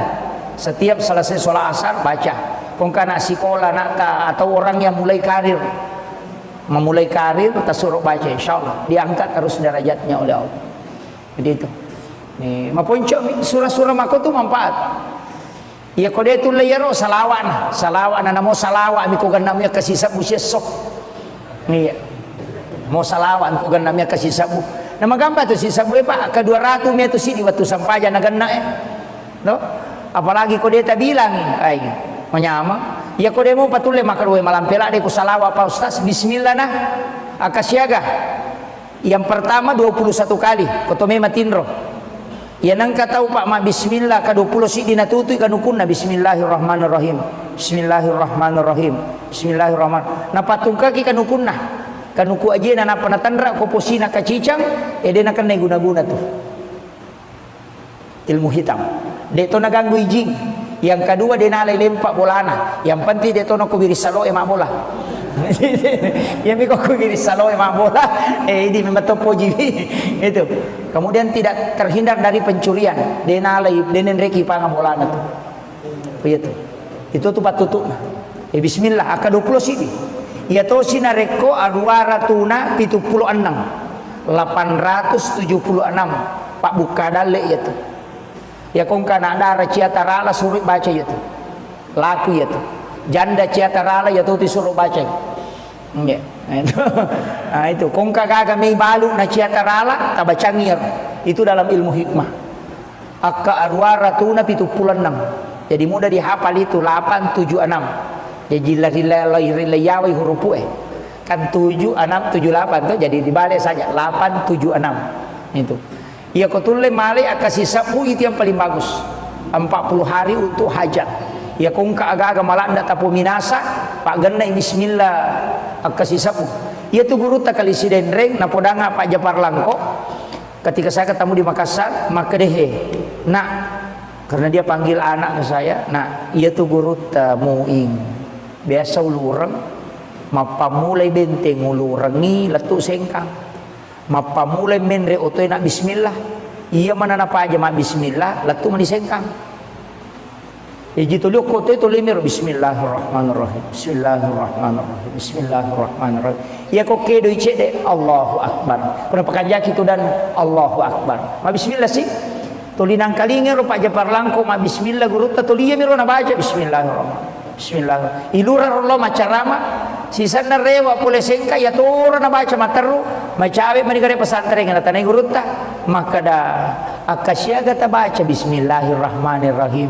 setiap selesai sholat asar baca. Kong kana sekolah nata atau orang yang mulai karir memulai karir kita suruh baca insyaallah diangkat terus derajatnya oleh Allah. Jadi itu. Nih, mapunco surah-surah mako tu manfaat. Ya kode tu layaro salawan. Salawan na mo salawa mi ko ganamya kasisab mo siya sok. Nih. Mo salawan ko ganamya kasisab mo. Na magamba to si sabu pa ka 200 meter si diwatu sampaja na ganna No? Apalagi kode ta bilang ay menyama. Ya kode mo patule makarwe malampela de ko salawa pa ustaz bismillah nah. Akasyaga. Yang pertama 21 kali kotome matinro. Yang nang tahu pak ma bismillah ka 20 si dinatutuy kanukunna bismillahirrahmanirrahim. Bismillahirrahmanirrahim. Bismillahirrahmanirrahim. Napatungka ki kanukunna. Kanuku aja na panatandra ko posina kacicang na kan guna-guna tuh. Ilmu hitam. Deto naganggu ijing. Yang kedua dia nalai lempak bolana. Yang penting deto na kubiri salo emak bola. Yang miko kubiri salo emak bola. Ini memang topo jiwi. Itu. Kemudian tidak terhindar dari pencurian. Dia nalai denen reki panga bolana tuh. Begitu. Itu tuh patutuna. Bismillah aka 20 sini. Ya to sinareko aruaratuna 76 876 Pak buka dale itu. Ya kong kana dara ciatarala suruh baca itu. Laku itu. Janda ciatarala ya tuh disuruh baca. Ya. Nah itu kong kagaga may balu na ciatarala tabacangir. Itu dalam ilmu hikmah. Akka aruaratuna 76. Jadi mudah dihafal itu 876. Jadi rilai huruf kan 7 6 7 8 tuh jadi dibalik saja 8 7 6 itu. Ya kotule male akasih sapu itu yang paling bagus 40 hari untuk hajat. Ya kong agak-agak malah ndak tapu minasa Pak Genai bismillah akasih sapu. Ya tuh guru tak kali sidendreng na podanga Pak Japar Langko ketika saya ketemu di Makassar maka deh nak karena dia panggil anak ke saya nah ia tuh guru tamuing biasa ulurang mapamulay benteng ulurangi letu sengkang mapamulay menre otoy na bismillah iya mananapa aja ma bismillah letu mani sengkang gitu liuk kotoy to limir bismillahirrahmanirrahim bismillahirrahmanirrahim bismillahirrahmanirrahim iya kok kedo icede Allahu akbar pernah pakanjak itu dan Allahu akbar ma bismillah sih tulinang kalingero Pak Japar Langko ma bismillah guru tatuliya miro na baca bismillahirrahmanirrahim Bismillah. Ilura rollo macarama sisa na rewa pule sengka ya toro na baca materu macawe manigare pesantren ngana tanai gurutta maka da akasyaga ta baca bismillahirrahmanirrahim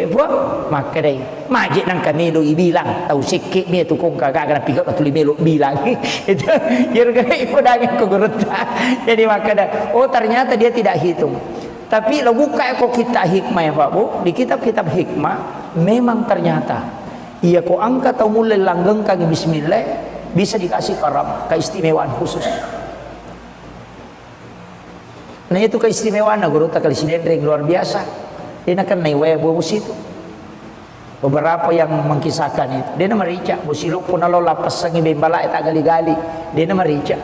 buat maka dai maji nang kamelo ibilang tau sikki mi tu kong kagak na pigot tu limelo bilang itu yerga ipodangin ko gurutta jadi maka da oh ternyata dia tidak hitung. Tapi lo buka kok kita hikmah ya Pak Bu di kitab-kitab hikmah memang ternyata iya kok angkat atau mulai langgeng kaki bismillah bisa dikasih karam keistimewaan khusus. Nah itu keistimewaan guru tak kali sidendreng luar biasa. Dia akan naik bos itu. Beberapa yang mengkisahkan itu dia nama rica busiluk pun lo lapas sangi bembala tak gali-gali dia nama rica.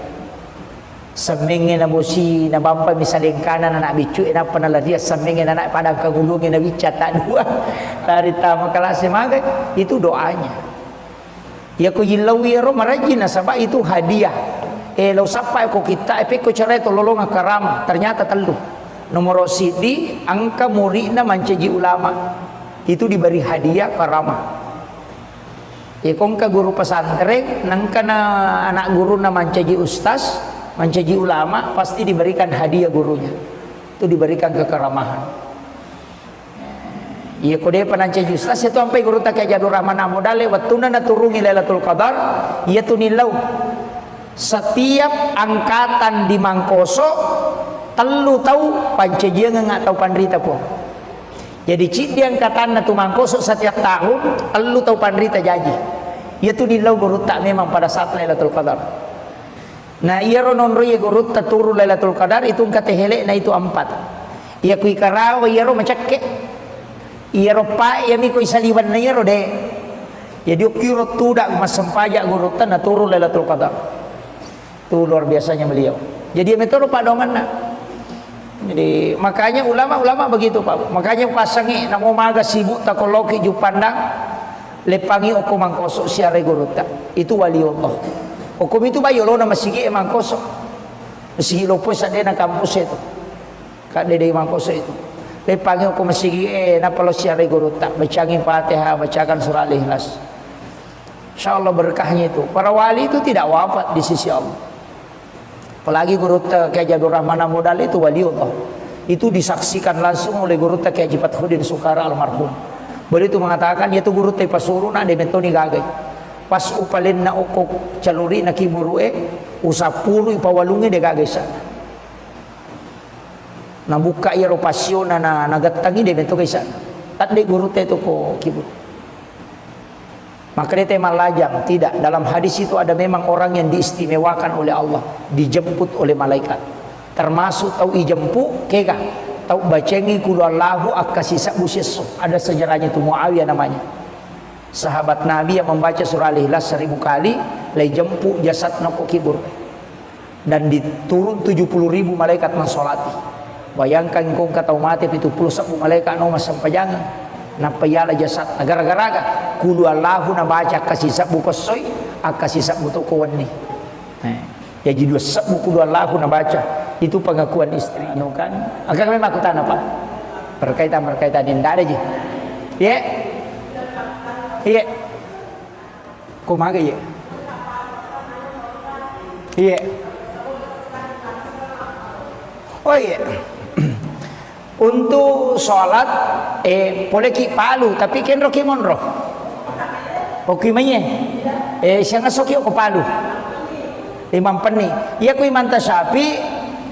Semenge na bosi na bampa misaleng kanan anak bicu ina panala dia semenge na anak padang kagulungin na bica tak dua dari tamu kelas magai itu doanya ya ko yilawiro marajina sabab itu hadiah lo sampai ko kita epe ko cerai to lolong karam ternyata telu Nomor sidi angka muridna mancaji ulama itu diberi hadiah karamah. Ya kongka guru pesantren nangkana anak guru na mancaji ustaz, mancaji ulama pasti diberikan hadiah gurunya. Itu diberikan kekeramahan. Iya kode panancaji ustaz itu sampai guru tak Jadur Rahman modale watuna na turungi Lailatul Qadar iya tunilau. Setiap angkatan di Mangkoso telu tahu pancajian nggak tahu pandrita po. Jadi cik di angkatan na tu Mangkoso setiap tahun telu tahu pandrita jaji. Iya tunilau guru tak memang pada saat Lailatul Qadar. Nah iya rononro iya guru tak turun Lailatul Qadar itu angkat hele na itu 4. Iya kui karawa iya ro macakke. Iya ropa iya miko isaliwan na iya ro de. Jadi kiro tudak mas sempajak guru tan na turun Lailatul Qadar. Itu luar biasanya beliau. Jadi metode pak dongan na. Jadi makanya ulama begitu Pak. Makanya pasangi namo maga sibuk takoloki ju pandang lepangi oko Mangkoso siare guru tak. Itu wali Allah. Hukum itu bayo lo na masigi Mangkoso. Masigi lopo sa de na kampus itu. Kak de Mangkoso itu. Lepangi oko masigi napalo siare guru tak. Bacangin Fatihah, bacakan surah Al-Ikhlas. Insyaallah berkahnya itu. Para wali itu tidak wafat di sisi Allah. Apalagi guru Kiai Jadur Rahman modal itu wali Allah. Itu disaksikan langsung oleh guru Kiai Haji Fathuddin Sukara almarhum. Beliau itu mengatakan yaitu guru teh pasuru na de metoni gagai. Pas upalin na okok caluri na kiburue usapulu ipawalunge de gagai sa. Na buka ya ropasyo na nagatangi de meto kaisa. Tak de guru teh to ko kibur. Maka dia tema lajang. Tidak, dalam hadis itu ada memang orang yang diistimewakan oleh Allah, dijemput oleh malaikat. Termasuk tahu ijempu kega, tahu bacengi kulu Allahu akasisa buseso. Ada sejarahnya itu Muawiyah namanya. Sahabat Nabi yang membaca surah Al-Ikhlas 1000 kali, lay jempu jasad noko kibur. Dan diturun 70.000 malaikat mensolati. Bayangkan kau kata mati itu 10 malaikat no masampajangan. Napayala jasad gara-gara kulu Allahu na baca kasih sabu kosoy akasih sabu to kawani. Ya jadi dua sabu kulu Allahu na baca itu pengakuan istrinya kan. Agak memang aku tanya Pak. Berkaitan ini ndak ada je. Ya. Iya. Kumaha ya? Iya. Oh iya. Untuk sholat boleh ki palu tapi ken roki monro oki manye siang asoki ko palu imam peni iya ko imam tasyafi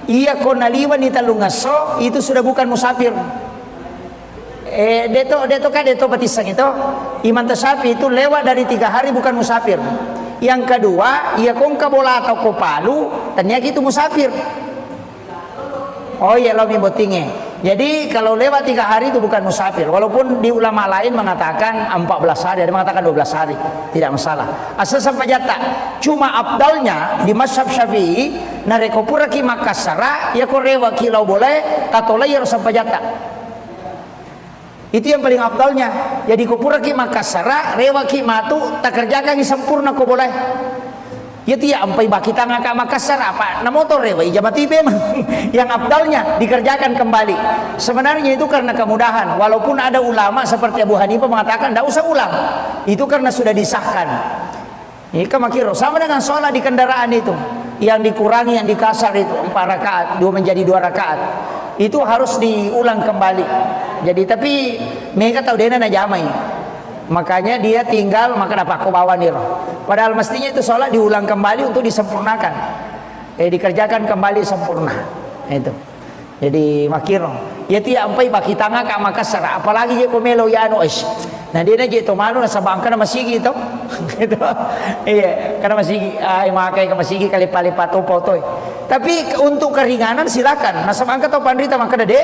iya ko naliwan ni talungaso itu sudah bukan musafir deto batisang itu imam tasyafi itu lewat dari 3 hari bukan musafir. Yang kedua iya ko kabola atau ko palu ternyata itu musafir. Oh iya lo botinge. Jadi kalau lewat 3 hari itu bukan musafir. Walaupun di ulama lain mengatakan 14 hari, ada mengatakan 12 hari, tidak masalah. Asal sampai jatah. Cuma abdalnya di mazhab Syafi'i nareko pura ki Makassara ya korewa kilau boleh tatola ya sampai jatah. Itu yang paling abdalnya. Jadi kupura ki Makassara rewa ki matu tak kerjakan sempurna ko boleh. Ya tiap sampai baki tangga ke Makassar apa na motor rewa ijamati memang yang abdalnya dikerjakan kembali. Sebenarnya itu karena kemudahan. Walaupun ada ulama seperti Abu Hanifah mengatakan tidak usah ulang. Itu karena sudah disahkan. Ini kamakiro sama dengan sholat di kendaraan itu. Yang dikurangi, yang dikasar itu 4 rakaat, 2 menjadi 2 rakaat. Itu harus diulang kembali. Jadi tapi mereka tahu dia na jamai. Makanya dia tinggal maka dapat aku bawa nih. Padahal mestinya itu sholat diulang kembali untuk disempurnakan. Dikerjakan kembali sempurna. Itu. Jadi makiro. Ya tiap sampai baki tangga ke Makassar. Apalagi dia komelo ya anu es. Nah dia na jito malu na sabang kana masigi itu. Gitu. Iya, karena masigi makai ke masigi kali palipat toy. Tapi untuk keringanan silakan. Nah sabang ka to pandrita maka dede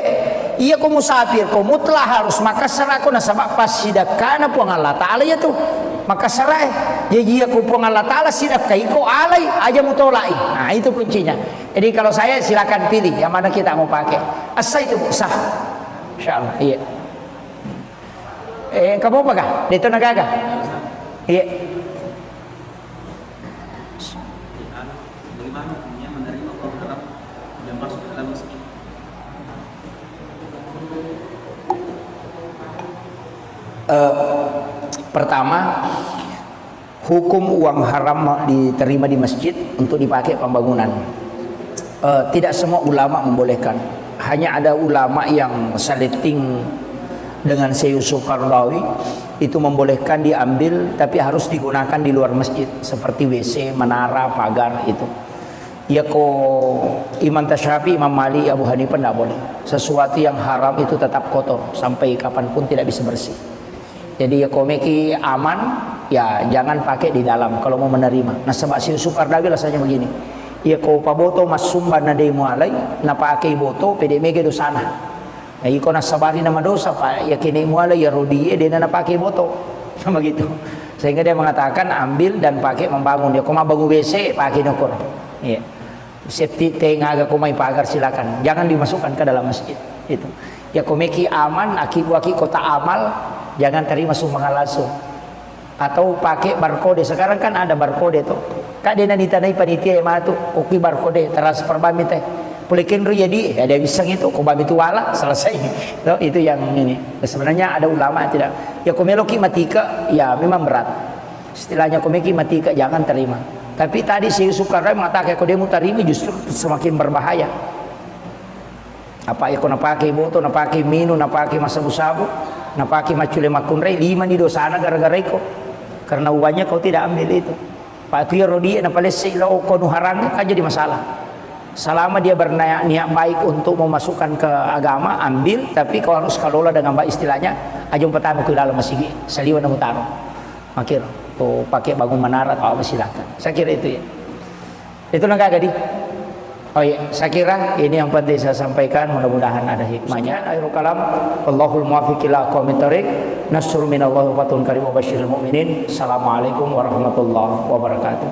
iya ko musafir ko mutlah harus Makassar ako na sabak pas sidak kana po ang Allah Ta'ala ya tuh Makassar jadi aku po ang Allah Ta'ala sidak kay ko alay aja mutolai. Nah itu kuncinya. Jadi kalau saya silakan pilih yang mana kita mau pakai. Asal itu sah. Insyaallah. Iya. Kamu apa kah? Dito nagaga. Iya.
Bagaimana hukumnya menerima orang Arab yang masuk ke dalam masjid?
Pertama, hukum uang haram diterima di masjid untuk dipakai pembangunan. Tidak semua ulama membolehkan. Hanya ada ulama yang saleting dengan Syekh Yusuf Qaradawi itu membolehkan diambil, tapi harus digunakan di luar masjid seperti WC, menara, pagar itu. Ya Imam Tasyafi, Imam Malik, Abu Hanifah tidak boleh. Sesuatu yang haram itu tetap kotor sampai kapanpun tidak bisa bersih. Jadi ya meki aman, ya jangan pakai di dalam kalau mau menerima. Nah sebab Syekh Yusuf Qaradawi rasanya begini. Ya paboto mas sumban na day mo alay, na pakai boto pede mege dosana. Ya iko na sabari nama dosa pak, ya kini mo alay ya rodiye dia na pakai boto. Sama gitu. Sehingga dia mengatakan ambil dan pakai membangun. Ya koma bangun WC pakai nukur. Ya. Safety tank agak kumai pagar silakan. Jangan dimasukkan ke dalam masjid. Itu. Ya komeki aman, aki kota amal, jangan terima sumbangan langsung. Atau pakai barcode. Sekarang kan ada barcode tuh. Kak dia ditanai panitia yang tuh koki barcode transfer bami teh. Pulikin jadi ada bisa gitu, kok bami itu wala selesai. Loh, itu yang ini. Sebenarnya ada ulama tidak. Ya komeloki matika, ya memang berat. Istilahnya komeki matika jangan terima. Tapi tadi Syekh Yusuf Qaradawi mengatakan kalau dia mau terima justru semakin berbahaya. Apa ya kau nak pakai boto, nak pakai minum, nak pakai masabu-sabu, nak pakai macule makunrei 5 di dosana gara-gara itu. Karena uangnya kau tidak ambil itu. Pak Tuya Rodia nak palesi lo kau nuharang kan jadi masalah. Selama dia berniat baik untuk memasukkan ke agama, ambil, tapi kau harus kelola dengan baik istilahnya. Ajung pertama ke dalam masjid, saliwan dan mutaro. Makir, kau pakai bangun menara atau apa silakan. Saya kira itu ya. Itu nggak gadi. Oh iya, saya kira ini yang penting saya sampaikan. Mudah-mudahan ada hikmahnya. Akhirul kalam, Allahul muwaffiq ila aqwamit thoriq. Nasrun minallahi wa fatun karim wa basyiril mu'minin. Assalamualaikum warahmatullahi wabarakatuh.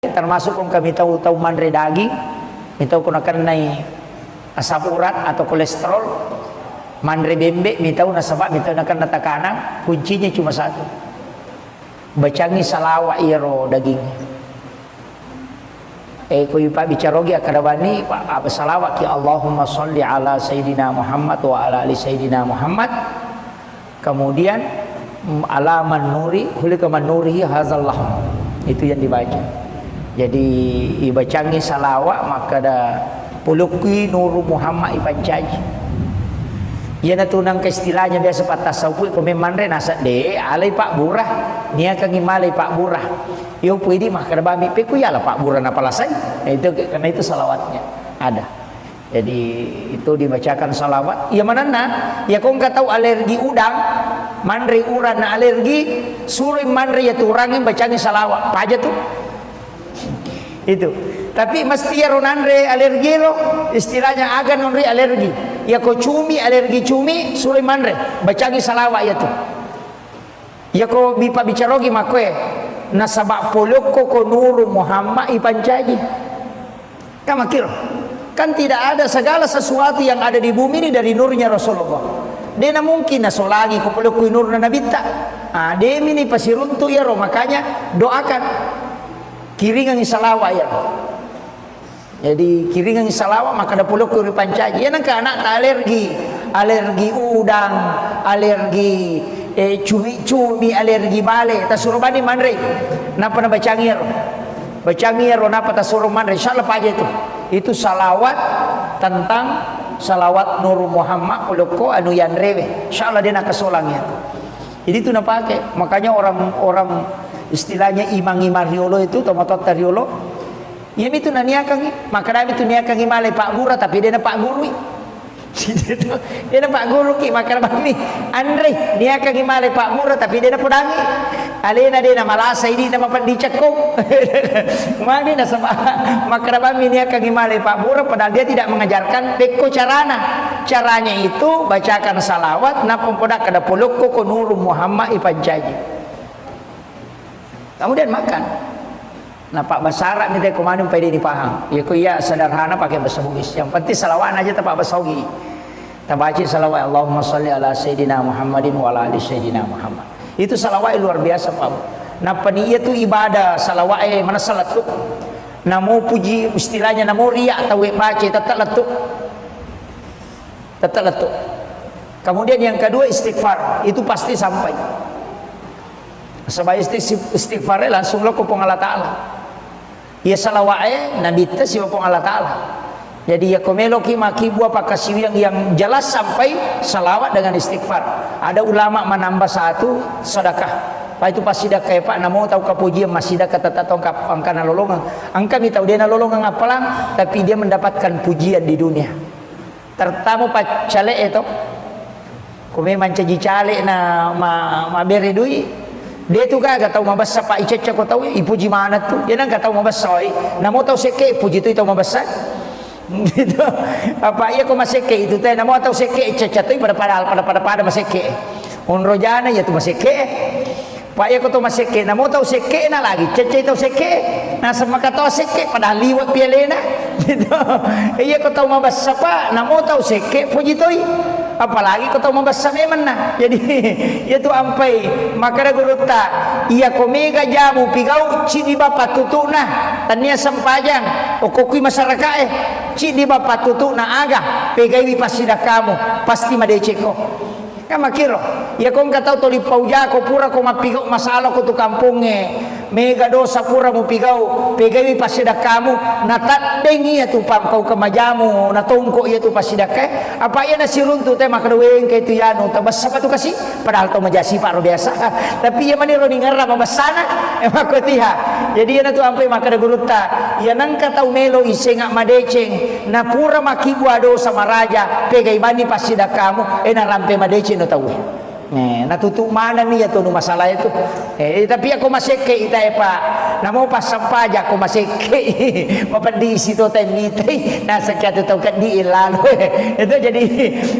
Termasuk kung kami tahu manre daging, minta ko na kanay asam urat atau kolesterol, manre bembe, minta na sabak, minta na kan natakana, kuncinya cuma satu. Bacangi salawa iro daging. Ko yung pabicarogi akadabani apa salawat ki Allahumma sholli ala Sayyidina Muhammad wa ala ali Sayyidina Muhammad. Kemudian ala manuri, hulika manuri hazallah. Itu yang dibaca. Jadi ibacangi salawat maka ada puluki nuru Muhammad ipancaji. Ia natunang ke istilahnya biasa patas tasawuf ko memandre nasa de alay Pak Burah niya kang imalay Pak Burah. Yo pwede mah kada bami pe kuya lah Pak Burah na palasay. Itu karena itu salawatnya ada. Jadi itu dibacakan salawat. Ya manana ya kung katau alergi udang mandre uran na alergi suruh mandre ya turangin bacangi salawat. Paja tuh itu. Tapi mesti ya ronandre alergi lo istilahnya agan nonri alergi. Ya ko cumi alergi cumi suruh mandre bacangi salawat ya tuh. Ya ko bipa bicarogi makwe nasabak poloko ko nuru Muhammad ipancaji. Kamakir kan tidak ada segala sesuatu yang ada di bumi ini dari nurnya Rasulullah. Dia mungkin na solagi ko poloko nur na nabita. Ah demi ni pasiruntu ya ro makanya doakan kiringan salawat ya. Jadi kiringan salawat maka ada puluh kuri pancaji. Ya nangka anak tak alergi udang, alergi cumi, alergi bale. Tak suruh bani mandre. Napa na bacangir? Bacangir napa tak suruh mandre? Insyaallah pagi itu. Itu salawat tentang salawat Nur Muhammad puluko anu yan rewe. Insyaallah dia nak kesolangnya. Jadi itu nak pakai. Makanya orang istilahnya imang-imang riolo itu tomatot riolo ya itu naniakang maka dami itu niakang malay Pak Guru tapi dia na Pak Guru Gitu. Dia nak Pak Guru ki makan bami. Andre dia akan gimale Pak Murah tapi dia nak pedangi. Alena dia nak malasa ini nama pan dicekuk. Mami nak sebab makan bami dia akan gimale Pak Murah padahal dia tidak mengajarkan beko carana. Caranya itu bacakan salawat na pempodak kada puluk ko nuru Muhammad ipancaji. Kemudian makan. Nah Pak bahasa Arab ni teko manum pai dia dipaham. Ya ko ya sederhana pakai bahasa Bugis. Yang penting salawat aja tak bahasa Bugis. Tabaci salawat Allahumma shalli ala sayyidina Muhammadin wa ala ali sayyidina Muhammad. Itu salawat luar biasa Pak. Nah paniya tu ibadah salawat mana salat tu. Namo puji istilahnya namo riak atau baca tetap letuk. Tetap letuk. Kemudian yang kedua istighfar, itu pasti sampai. Sebab istighfar langsung lo kupong Allah Ta'ala. Ya salawat Nabi ta si kupong Allah Ta'ala. Jadi ya komelo ki maki buah pakasi yang jelas sampai salawat dengan istighfar. Ada ulama menambah satu sedekah. Pak itu pasti dah kayak Pak namo tahu kapuji masih dah kata tongkap angkana lolongan. Angka mi tahu dia na lolongan apalang tapi dia mendapatkan pujian di dunia. Tertamu Pak cale itu. Kome mancaji cale na ma beri duit. Dia tu kan tahu mabasa Pak Ica ko tahu ipuji mana tu. Dia nang tahu mabasa namo tahu seke puji tu tahu mabasa. Gitu. Apa iya ko maseke itu teh namo tahu seke Ica tu pada maseke. Unrojana ya tu maseke. Pak iya ko tu maseke namo tahu seke na lagi. Cece tahu seke. Na sama kata seke pada liwat pialena. Gitu. Iya ko tahu mabasa Pak namo tahu seke puji tu. Apalagi kau tahu membasa memang nah. Jadi itu ampai maka ada guru tak ia komega jamu pigau cidi bapak tutuk nah tania sempajang okokui masyarakat cidi bapak tutuk nah agah pegai pasti dah kamu pasti madeceko kan makiro ya kau nggak tahu toli pauja kau pura kau mapigau masalah kau tu kampungnya mega dosa pura mu pigau pegai pasti dah kamu natat dengi ya tu pam kau kemajamu natongko ya tu pasti dah ke apa ya nasi runtu teh maka doeng ke tu yanu tabas apa tu kasih padahal tu majasi pak biasa tapi ya mani roni ngarra mabasana emang kau tiha jadi ya tu ampai maka ada guru ta ya nang kata melo isengak madeceng na pura makibua dosa maraja pegai bani pasti dah kamu na rampe madeceng no tahu natutup mana nih ya tuh masalah itu tapi aku masih ke itu Pak namo pas sampai aku masih ke di situ temite nah sekian itu kan diilan itu jadi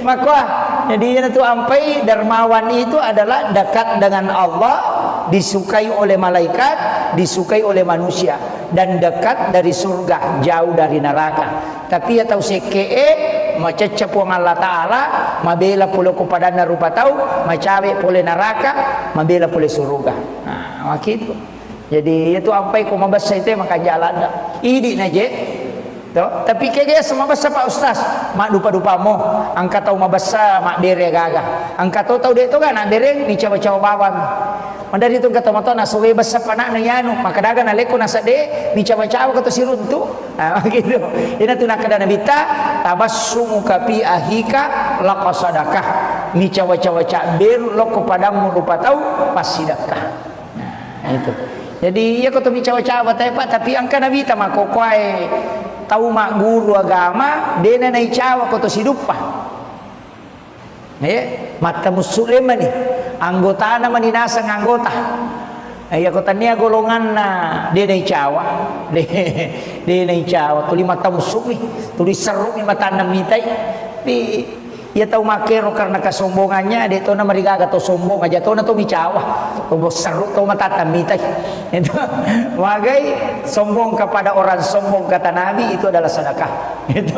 maka jadi itu ampai dermawan itu adalah dekat dengan Allah disukai oleh malaikat disukai oleh manusia dan dekat dari surga jauh dari neraka tapi ya tahu seke macecep wong Allah Ta'ala mabela pula kepada narupa tahu macawe pole neraka mabela pole surga nah gitu jadi itu ampai ko mabasa itu maka jalan idi naje to tapi kaya sama basa Pak Ustaz mak dupa mo angka tahu mabasa mak dere gagah angka tahu dia itu kan nak dere ni cawa-cawa bawang mandari itu kata moto na suwe basa panak na yanu maka daga na leko na sade ni cawa-cawa kata siruntu nah gitu ina tu nak kada nabita tabassumu kapi ahika laqasadakah ni cawa-cawa caber lo kepadamu rupa tahu pasti sedekah nah itu jadi ya kata mi cawa-cawa Pak tapi angka nabi ta makokwai tahu mak guru agama dena nai cawa kata sidupa mata muslim ni anggota na maninasa ng anggota ay ako tanya golongan na di na icawa di na icawa tuli mata musumi tuli seru ni mata namitay di ya tahu makero karena kesombongannya dia tahu na marigaga to sombong aja tahu na to micawa to seru to mata namitay itu wagai sombong kepada orang sombong kata Nabi itu adalah sedekah itu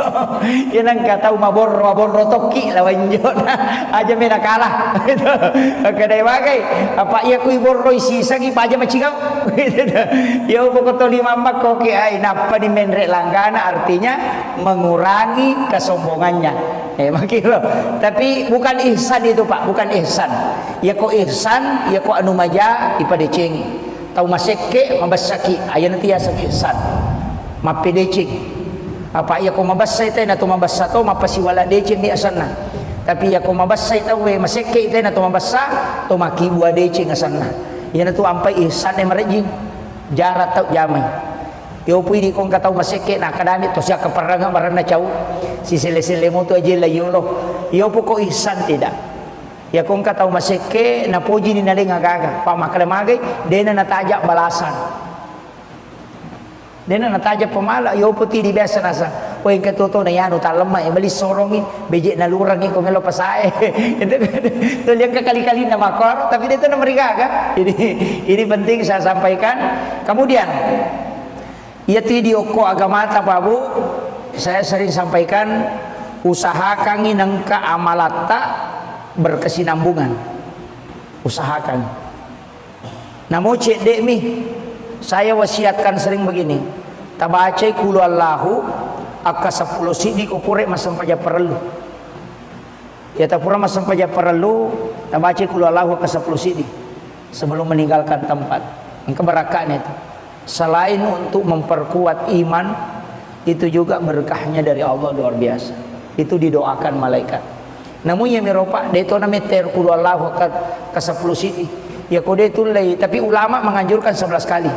yang kata mabor rotoki lawan jona aja mena kalah itu kadai wagai apa ia kui borroi sisa gi aja macigau gitu ya pokok to 5 mak kok ai napa di menrek langgana artinya mengurangi kesombongannya makilo tapi bukan ihsan itu Pak bukan ihsan ya kok ihsan ya kok anu maja ipadeceng tahu maseke mabasaki aya nanti ya ihsan mapedeceng apa ya ko mabasa ite na tumabasa to mapasiwala deceng di asana tapi ya ko mabasa ite we maseke ite na tumabasa to makibua deceng asana ya na tu ampai ihsan e marejing jarat tau jamai yo pui di kong katau maseke na kadami to sia kaparanga marana cau si sele-sele mo tu aja lah yolo yo pokok ihsan tidak ya kung ka tahu maseke na puji ni naling agaga pa makalamagay dena natajak balasan dena natajak pemala yo puti di biasa nasa o yang katuto na yan uta lemah bali sorongi beje na lurang ko melo pasae itu yang kali-kali na makor tapi itu na marigaga ini penting saya sampaikan. Kemudian ya video ko agamata babu saya sering sampaikan usahakan inangka amalata berkesinambungan usahakan namun cek dek mi saya wasiatkan sering begini tabaca kulu Allahu akka 10 sidi kupure masam paja perlu ya tapura masam paja perlu tabaca kulu Allahu akka 10 sidi sebelum meninggalkan tempat keberakahan itu selain untuk memperkuat iman itu juga berkahnya dari Allah luar biasa itu didoakan malaikat. Namun yang meropak deto na meter kulu Allah ke 10 sidi ya kode itu lay tapi ulama menganjurkan 11 kali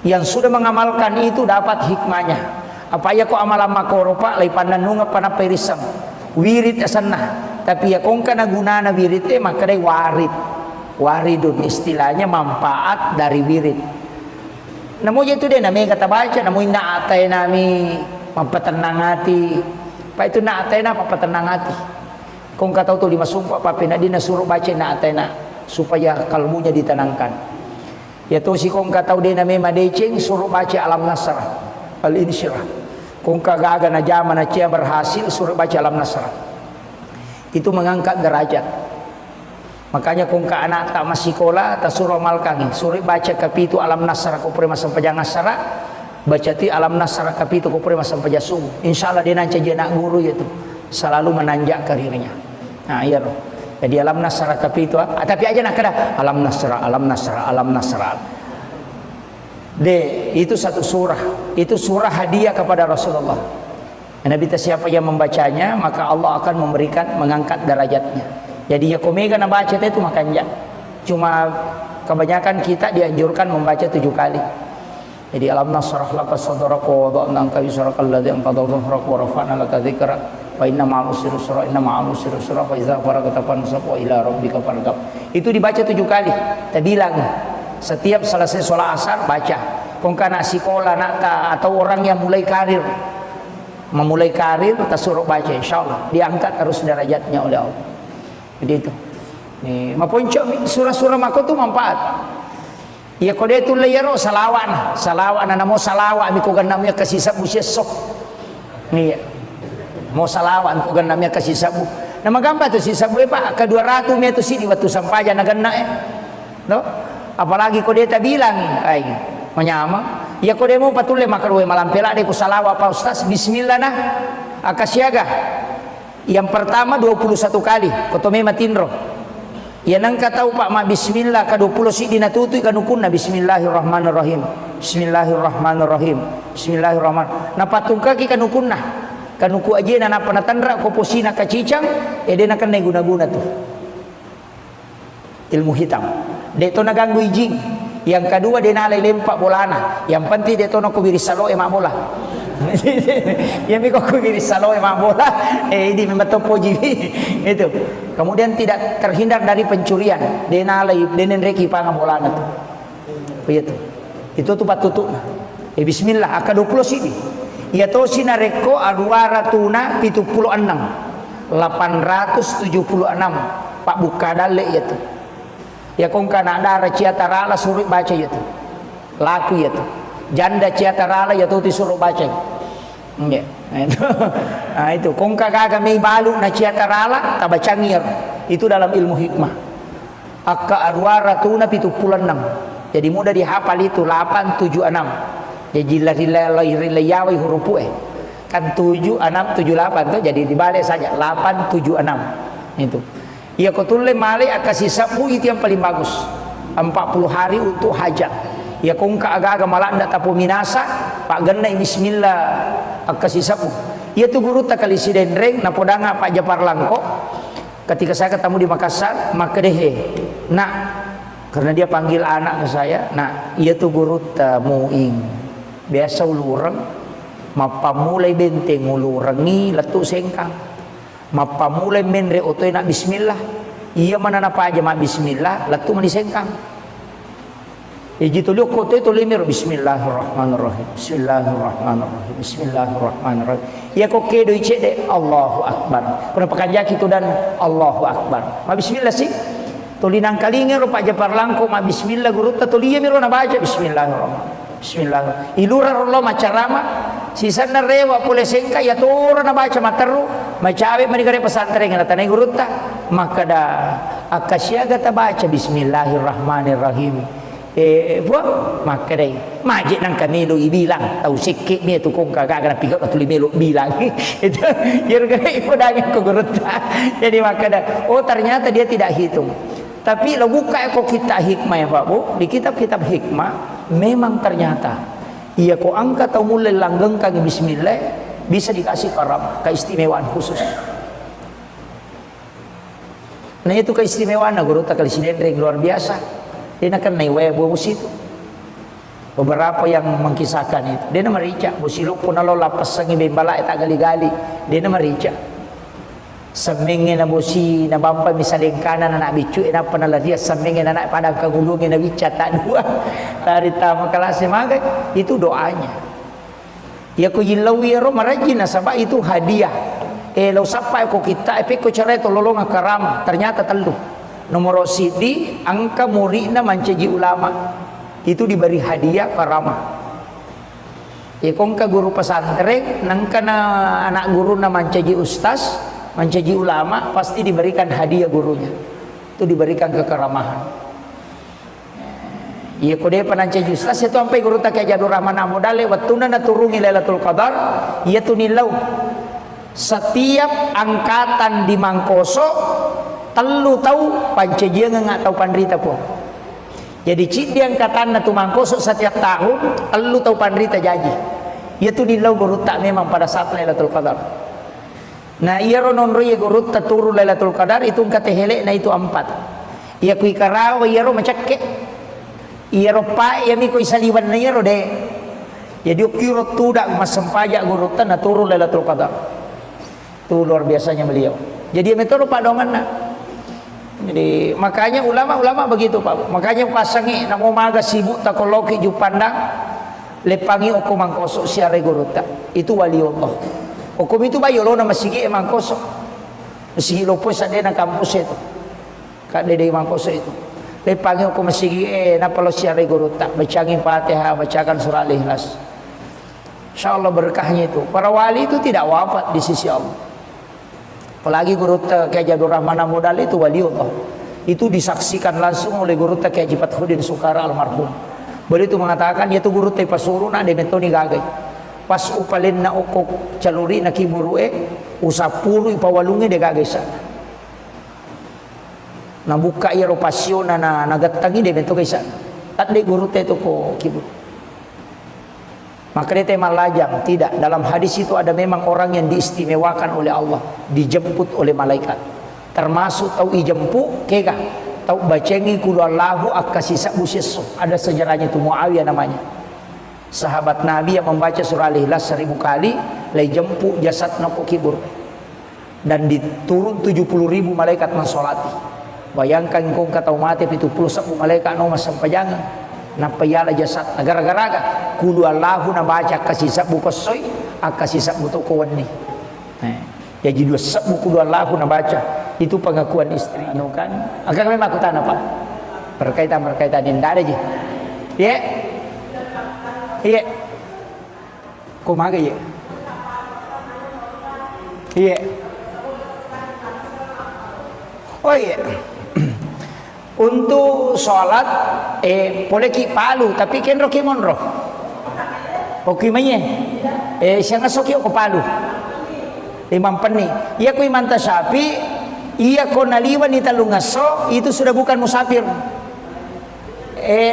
yang sudah mengamalkan itu dapat hikmahnya apa ya ko amalan makoropa lay pananunga panaperisam wirid asanah tapi ya kong kana gunana wirid maka day waridun istilahnya manfaat dari wirid. Namun itu dia namanya kata baca namun naatay nami mampatenang hati pa itu naatay na papatenang hati. Kung kataw to 5 sumpah papina di nasuruh baca na atena supaya kalbunya ditenangkan. Ya to si kung kataw din na may madecing suruh baca alam nasrah al insyirah. Kung kagaga na jaman na siya berhasil suruh baca alam nasrah. Itu mengangkat derajat. Makanya kung ka anak ta masikola ta suruh malkangi suruh baca kapitu alam nasrah ko pre masam pajang nasrah baca ti alam nasrah kapitu ko pre masam pajasung. Insyaallah dia nanti jadi nak guru itu. Selalu menanjak karirnya. Nah iya roh. Jadi alam nasrah tapi itu tapi aja nak kada alam nasrah. Itu satu surah. Itu surah hadiah kepada Rasulullah. Nabi siapa yang membacanya maka Allah akan mengangkat derajatnya. Jadi ya komega na baca itu makanya. Cuma kebanyakan kita dianjurkan membaca 7 kali. Jadi alam nasrah laka sadraka wa wada'na anka wizraka alladzi anqadha dhahrak wa rafa'na laka dzikrak wa inna ma'al usri yusra inna ma'al usri yusra fa idza faragta fansab wa ila rabbika farghab. Itu dibaca 7 kali. Kita bilang setiap selesai sholat asar baca. Kung kana sekolah nakta atau orang yang memulai karir kita suruh baca insyaallah diangkat terus derajatnya oleh Allah. Jadi itu. Nih, maponco surah-surah mako tu manfaat. Ya kode itu layaro salawan na mo salawa mi ko ganamnya kasih sabu sesok. Nih. Mo salawan ko ganamnya kasih sabu. Na magamba to si sabu pa ka 200 meter sini waktu sampaja na ganna No? Apalagi kode ta bilang ay menyama. Ya kode mo patule makarwe malampela de ko salawa pa ustaz bismillah nah akasiaga. Yang pertama 21 kali kotome matinro. Ya nang katau pak ma bismillah ka 20 si dinatutoy kanukunna bismillahirrahmanirrahim. Bismillahirrahmanirrahim. Bismillahirrahmanirrahim. Napatungka ki kanukunna. Kanuku aja na napanatandra ko posina kacicang ede na kan guna-guna tuh. Ilmu hitam. Deto naganggu ijing. Yang kedua dia nalai lempak bolana. Yang penting deto na kubiri salo emak bola. Yang miko kubiri salo emak bola. Ini memang topo jibi. Itu. Kemudian tidak terhindar dari pencurian. Dia nalai denen reki panga bolana tuh. Begitu. Itu tuh patutuk. Bismillah aka 20 sini. Ya to sinareko aduaratuna 76. 876 Pak Bukadale itu. Ya kong kana ada ciatarala suruh baca itu. Laku itu. Janda ciatarala ya tuh disuruh baca. Ya. Nah itu kong kagak may balu na ciatarala tabacangir. Itu dalam ilmu hikmah. Akka aduaratuna 76. Jadi mudah dihafal itu 876. Jadi rilai huruf kan 7 6 7 8 tuh jadi dibalik saja 8 7 6 itu. Ya kotule male akasih sabu itu yang paling bagus 40 hari untuk hajat. Ya kung agak-agak malanda tapu minasa pak genai bismillah akasih sabu. Ya tu guru takali sidendreng napodanga Pak Japar Langko ketika saya ketemu di Makassar maka dehe nak karena dia panggil anak ke saya nah ia tu guru tamuing biasa ulurang mapamulai benteng ulu rengi letu sengkang, mapamulai menre otoy nak bismillah, iya mana napa aja mak bismillah letu mani sengkang. Jitu liuk kotoy to limir bismillahirrahmanirrahim, bismillahirrahmanirrahim, bismillahirrahmanirrahim. Ya kok kedo icede Allahu akbar. Pernah pakanjaki tu dan Allahu akbar. Ma bismillah sih. Tulinang kalinge ro pak japar langko ma bismillah guru ta tuliya miro na baca bismillahirrahmanirrahim. Bismillah. Ilura ro macarama sisana rewa pole sengka ya tora na baca materu macawe manigare pesantren ngana tanai guru ta maka da akasyaga ta baca bismillahirrahmanirrahim. Buat maka deh majik nang kami lo bilang tahu sikit ni tu kong kagak kena pikat atau limelo bilang itu jadi ibu daging kegurut jadi maka dah oh ternyata dia tidak hitung tapi lo buka kok kita hikmah ya Pak Bu di kitab-kitab hikmah memang ternyata iya kok angkat atau mulai langgeng kaki bismillah bisa dikasih karam keistimewaan khusus. Nah itu keistimewaan guru tak kali sinendring luar biasa. Dia nak naik bos itu. Beberapa yang mengkisahkan itu. Dia nama rica. Busiluk pun alo lapas sangi bembala tak gali-gali. Dia nama rica. Semingin na bosi na bampa misalnya kanan anak bicu na panala dia semingin anak padang kagulungin na bica tak dua. Dari tamu kelas maga itu doanya. Ya ko yilawi ro marajin na sabab itu hadiah. Lo sampai ko kita ko cara itu lolong karam ternyata telu. Nomor sidi angka muridna mancaji ulama itu diberi hadiah karamah. Kongka guru pesantren nangkana anak guru na mancaji ustaz, mancaji ulama pasti diberikan hadiah gurunya. Itu diberikan kekeramahan. Iya kode panancaji ustaz itu sampai guru tak Jadur Rahman Amodale wattuna na turungi Lailatul Qadar iya tunilau. Setiap angkatan di Mangkoso telu tahu pancejia nggak tahu pandrita pun. Jadi cik dia angkatan tu Mangkoso setiap tahun telu tahu pandrita jadi. Ia tu nilau guru tak memang pada saat Lailatul Qadar. Nah ia ronon roye guru tak turu Lailatul Qadar itu kata helek na itu 4. Ia kui karawa ia ro macakke. Ia ro pa ia mi kui saliwan na ia ro de. Jadi ukiro tu dak mas sempajak guru tak na turu Lailatul Qadar. Tu luar biasanya beliau. Jadi metode pak dongan na. Jadi makanya ulama-ulama begitu Pak. Makanya pasangi nak umaga sibuk tak koloki ju pandang lepangi oku Mangkoso siare guruta. Itu waliullah. Oku itu bayo lo na masigi Mangkoso. Masigi lo pun sade na kampus itu. Kak dede Mangkoso itu. Lepangi oku masigi na palo siare guruta. Bacangin Fatihah, bacakan surah Al-Ikhlas. Insyaallah berkahnya itu. Para wali itu tidak wafat di sisi Allah. Apalagi guru Kiai Jadur Rahman Amodal itu waliullah. Itu disaksikan langsung oleh guru Kiai Haji Fathuddin Sukara almarhum. Beliau itu mengatakan dia tu guru teh pasuruna de metoni gagai. Pas upalin na okok caluri na kimurue usapuru ipawalungi de gagai sana. Na buka ia ropasyon na nagatangi de metoni sana. Tak de guru teh tu ko kibur. Maka dia tema lajang tidak dalam hadis itu ada memang orang yang diistimewakan oleh Allah dijemput oleh malaikat termasuk tahu ijempu kega tahu bacengi kulallahu akasisa busiso ada sejarahnya itu Muawiyah namanya sahabat Nabi yang membaca surah Al-Ikhlas 1000 kali lay jempu jasad nako kibur dan diturun 70.000 malaikat mensolati bayangkan kau kata mati itu 10 malaikat no sampai jangan napayala jasad gara-gara kulu Allahu na baca kasih sabu kosoy akasih sabu to kawani ya jadi sabu kulu Allahu na baca itu pengakuan istri no kan akan memang aku tanah Pak berkaitan indah aja ya iya kumaga ya iya oh iya untuk sholat boleh ki palu tapi ken roki monro oki manye siang asoki ko palu imam peni iya ko imam tasapi iya ko naliwan ni talungaso itu sudah bukan musafir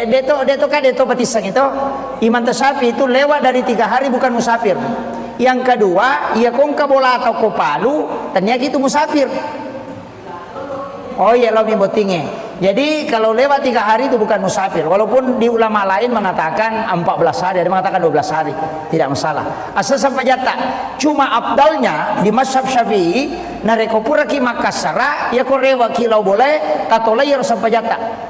deto batisang itu imam tasapi itu lewat dari 3 hari bukan musafir yang kedua iya kong kabola atau ko palu ternyata itu musafir oh iya lo mi botinge Jadi kalau lewat 3 hari itu bukan musafir. Walaupun di ulama lain mengatakan 14 hari, ada mengatakan 12 hari, tidak masalah. Asal sampai jatah. Cuma abdalnya di mazhab Syafi'i, nareko pura ki Makassara, ya ko rewa kilau boleh, tatolai harus sampai jatah.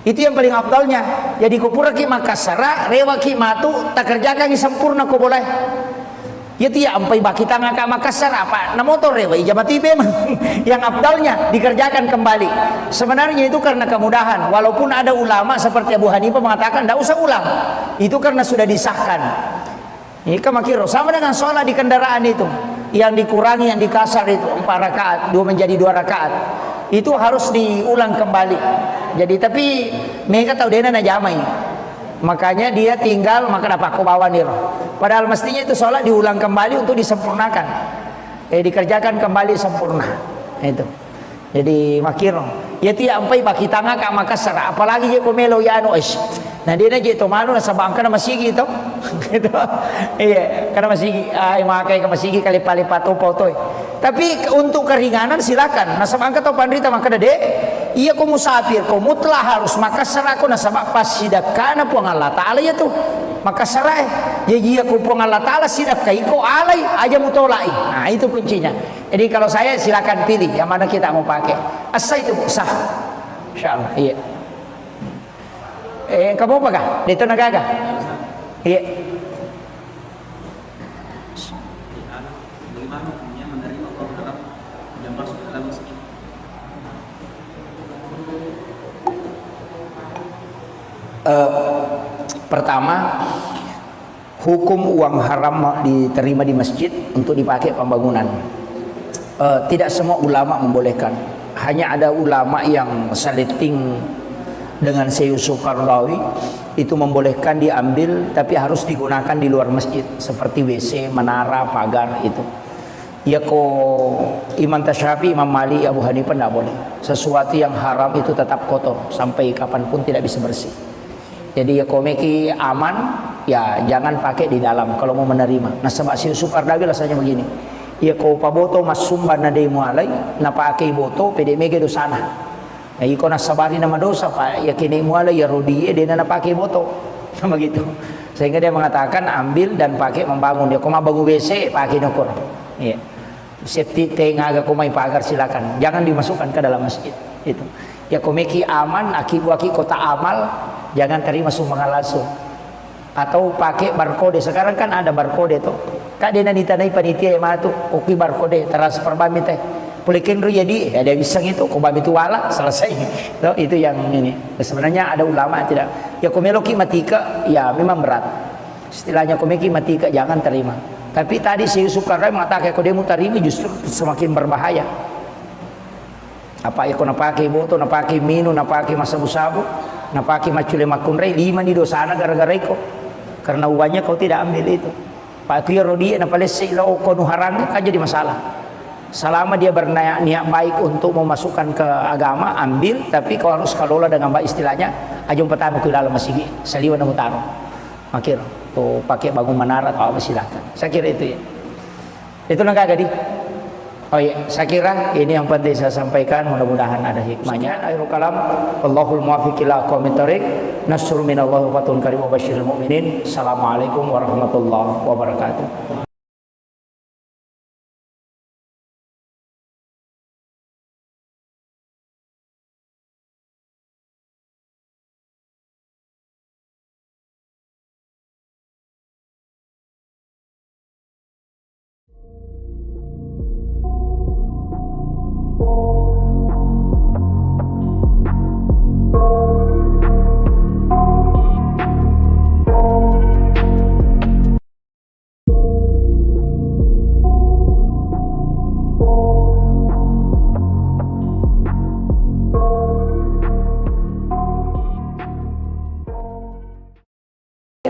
Itu yang paling abdalnya. Jadi ko pura ki Makassara, rewa ki matu, tak kerjakan ki sempurna ko boleh. Ya tidak sampai baki tangga ke Makassar apa na motor rewa ijabati memang yang abdalnya dikerjakan kembali. Sebenarnya itu karena kemudahan. Walaupun ada ulama seperti Abu Hanifah mengatakan tidak usah ulang, itu karena sudah disahkan. Ini kemakiro sama dengan sholat di kendaraan itu, yang dikurangi, yang dikasar itu 4 rakaat, 2 menjadi 2 rakaat, itu harus diulang kembali. Jadi tapi mereka tahu dia na jamai, makanya dia tinggal maka dapat aku bawa nih. Padahal mestinya itu sholat diulang kembali untuk disempurnakan, dikerjakan kembali sempurna itu. Jadi makiro ya tidak sampai baki tangga ke Makassar, apalagi je komelo ya anu es. Nah dia aja itu malu nasa bangka nama sigi itu, gitu. Iya, karena masih makai ke masigi kali palipat topo. Tapi untuk keringanan silakan. Nasa bangka atau pandrita maka dede. Iya kau musafir, kau mutlak harus Makassar aku nasa pas sidak kana puang Allah Taala ya tuh. Makassar ya iya kau puang Allah Taala sidak kai kau alai aja mutolai. Nah itu kuncinya. Jadi kalau saya silakan pilih yang mana kita mau pakai. Asal itu sah. Insyaallah. Iya. Kamu apa kah? Itu nagaga. Iya.
Bagaimana hukumnya menerima uang haram yang masuk ke dalam masjid?
Pertama, hukum uang haram diterima di masjid untuk dipakai pembangunan. Tidak semua ulama membolehkan. Hanya ada ulama yang saliting dengan Syekh Yusuf Qaradawi itu membolehkan diambil, tapi harus digunakan di luar masjid seperti WC, menara, pagar itu. Ya Imam Tasyafi, Imam Malik, Abu Hanifah tidak boleh. Sesuatu yang haram itu tetap kotor sampai kapanpun tidak bisa bersih. Jadi ya meki aman, ya jangan pakai di dalam kalau mau menerima. Nah sebab Syekh Yusuf Qaradawi rasanya begini. Ya paboto mas sumban na demo alay, na pakai boto pede mege do sana. Nah, iko nasabari nama dosa pak, ya kini muala ya rodiye dia na pakai boto, sama gitu. Sehingga dia mengatakan ambil dan pakai membangun. Dia koma bangun WC pakai nokor. Iya. Septi tengaga komai pagar silakan, jangan dimasukkan ke dalam masjid. Itu. Ya komeki aman, aki kota amal, jangan terima sumbangan langsung. Atau pakai barcode. Sekarang kan ada barcode tuh. Kak dia ditanai panitia yang mana tuh kopi barcode transfer bami teh. Pulikin ru jadi ada bisa gitu, kau bami itu wala selesai. So, itu yang ini. Sebenarnya ada ulama tidak. Ya komeloki matika, ya memang berat. Istilahnya komeki matika jangan terima. Tapi tadi Syekh Yusuf Qaradawi mengatakan kalau dia mau terima justru semakin berbahaya. Apa iko napaki boto, napaki minu, napaki masabu-sabu, napaki macule makunrei 5 di dosana gara-gara iko. Karena uangnya kau tidak ambil itu. Pak Kiro dia napalesi lo kono harang kan jadi masalah. Selama dia berniat baik untuk memasukkan ke agama, ambil, tapi kau harus kelola dengan baik. Istilahnya ajung pertama ke dalam masjid seliwan mutaro. Makir tuh pakai bangun menara atau apa silakan. Saya kira itu ya. Itu nangka gadi. Oh iya, saya kira ini yang penting saya sampaikan, mudah-mudahan ada hikmahnya. Akhirul kalam, Allahul muwaffiq ila aqwamit thoriq. Nasrun minallahi wa fatun karim wa basyiril mu'minin. Assalamualaikum warahmatullahi wabarakatuh.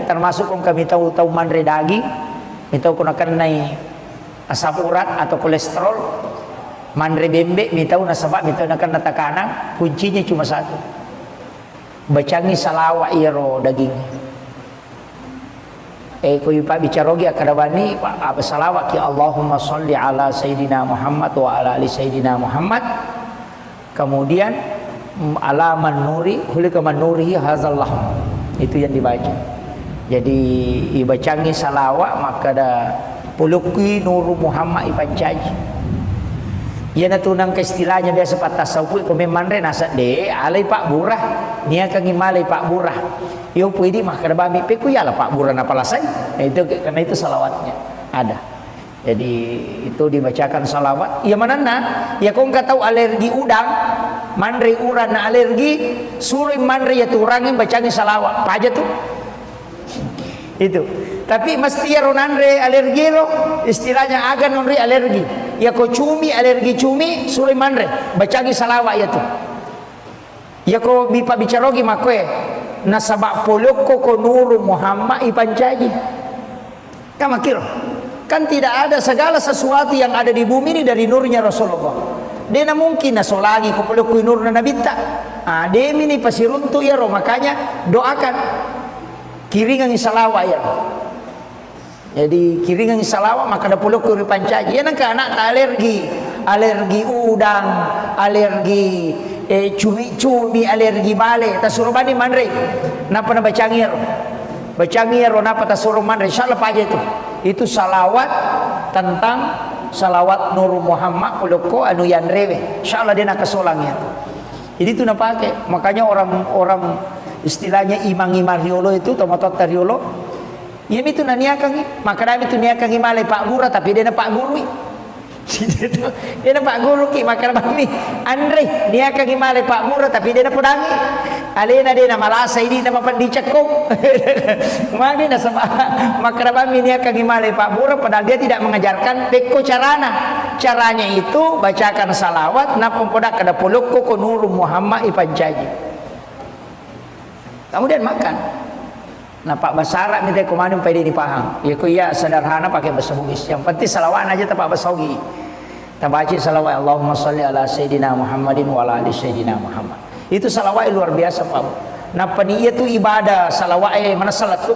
Termasuk kung kami tahu manre daging, itu kung nakanay asam urat atau kolesterol, manre bembe, mitaw nasaba, mitaw nakan natakana, kuncinya cuma satu. Bacangi salawa iro daging. Kuy pa bicarogi akadawani apa salawat ki Allahumma sholli ala Sayyidina Muhammad wa ala ali Sayyidina Muhammad. Kemudian alaman nuri hulika man nurihi hazallah, itu yang dibaca. Jadi ibacangi salawat maka ada puluki nuru Muhammad ipancaji. Ia na tunang ke istilahnya biasa pat tasawuf ko memandre nasa de alay Pak Burah niya kang imalay Pak Burah. Yo pwede mah kada bami pe ku yala Pak Burah na palasay. Itu karena itu salawatnya ada. Jadi itu dibacakan salawat. Ya manana ya kong ka tahu alergi udang mandre uran na alergi suruh mandre ya turangin bacangin salawat. Apa aja tuh? Itu. Tapi mesti ya ronandre alergi lo istilahnya agan nonre alergi. Ya ko cumi alergi cumi suruh mandre bacagi salawat ya tuh. Ya ko bipa bicarogi makwe nasabak poloko ko nuru Muhammad ipancaji. Kama kiro. Kan tidak ada segala sesuatu yang ada di bumi ini dari nurnya Rasulullah. Dia mungkin nasolagi ko poloko nur na nabita. Ah, dia ini pasiruntu ya ro makanya doakan kiringan salawat ya. Jadi kiringan salawat maka ada puluh kuri pancaji. Ya nangka anak alergi udang, alergi cumi-cumi, alergi bale. Tasuruh bani mandre. Napa na bacangir? Bacangir napa tasuruh mandre? Insyaallah aja itu. Itu salawat tentang salawat Nur Muhammad puluko anu yanrewe. Insyaallah dia nak kesolangnya. Jadi itu nak pakai. Makanya orang istilahnya imang-imang riolo itu tomatot riolo. Ya itu naniakan maka dami itu niakan imalay Pak Burah tapi dia na Pak Guru. Dia na Pak Guru ki maka dami Andre niakan imalay Pak Burah tapi dia na pudangi. Alena dia na malasa ini na mapandicakko. Magi na sama maka dami niakan imalay Pak Burah padahal dia tidak mengajarkan peko carana. Caranya itu bacakan salawat na pempodak kada poloko ko nuru Muhammad ipancaji. Kemudian makan. Nah Pak bahasa Arab minta komando pede dipaham. Ya ku iya sederhana pakai bahasa Bugis. Yang penting salawat aja tak bahasa Bugis. Kita baca salawat Allahumma shalli ala sayyidina Muhammadin wa ala ali sayyidina Muhammad. Itu salawat luar biasa Pak. Nah peniyat itu ibadah salawat mana salat tu.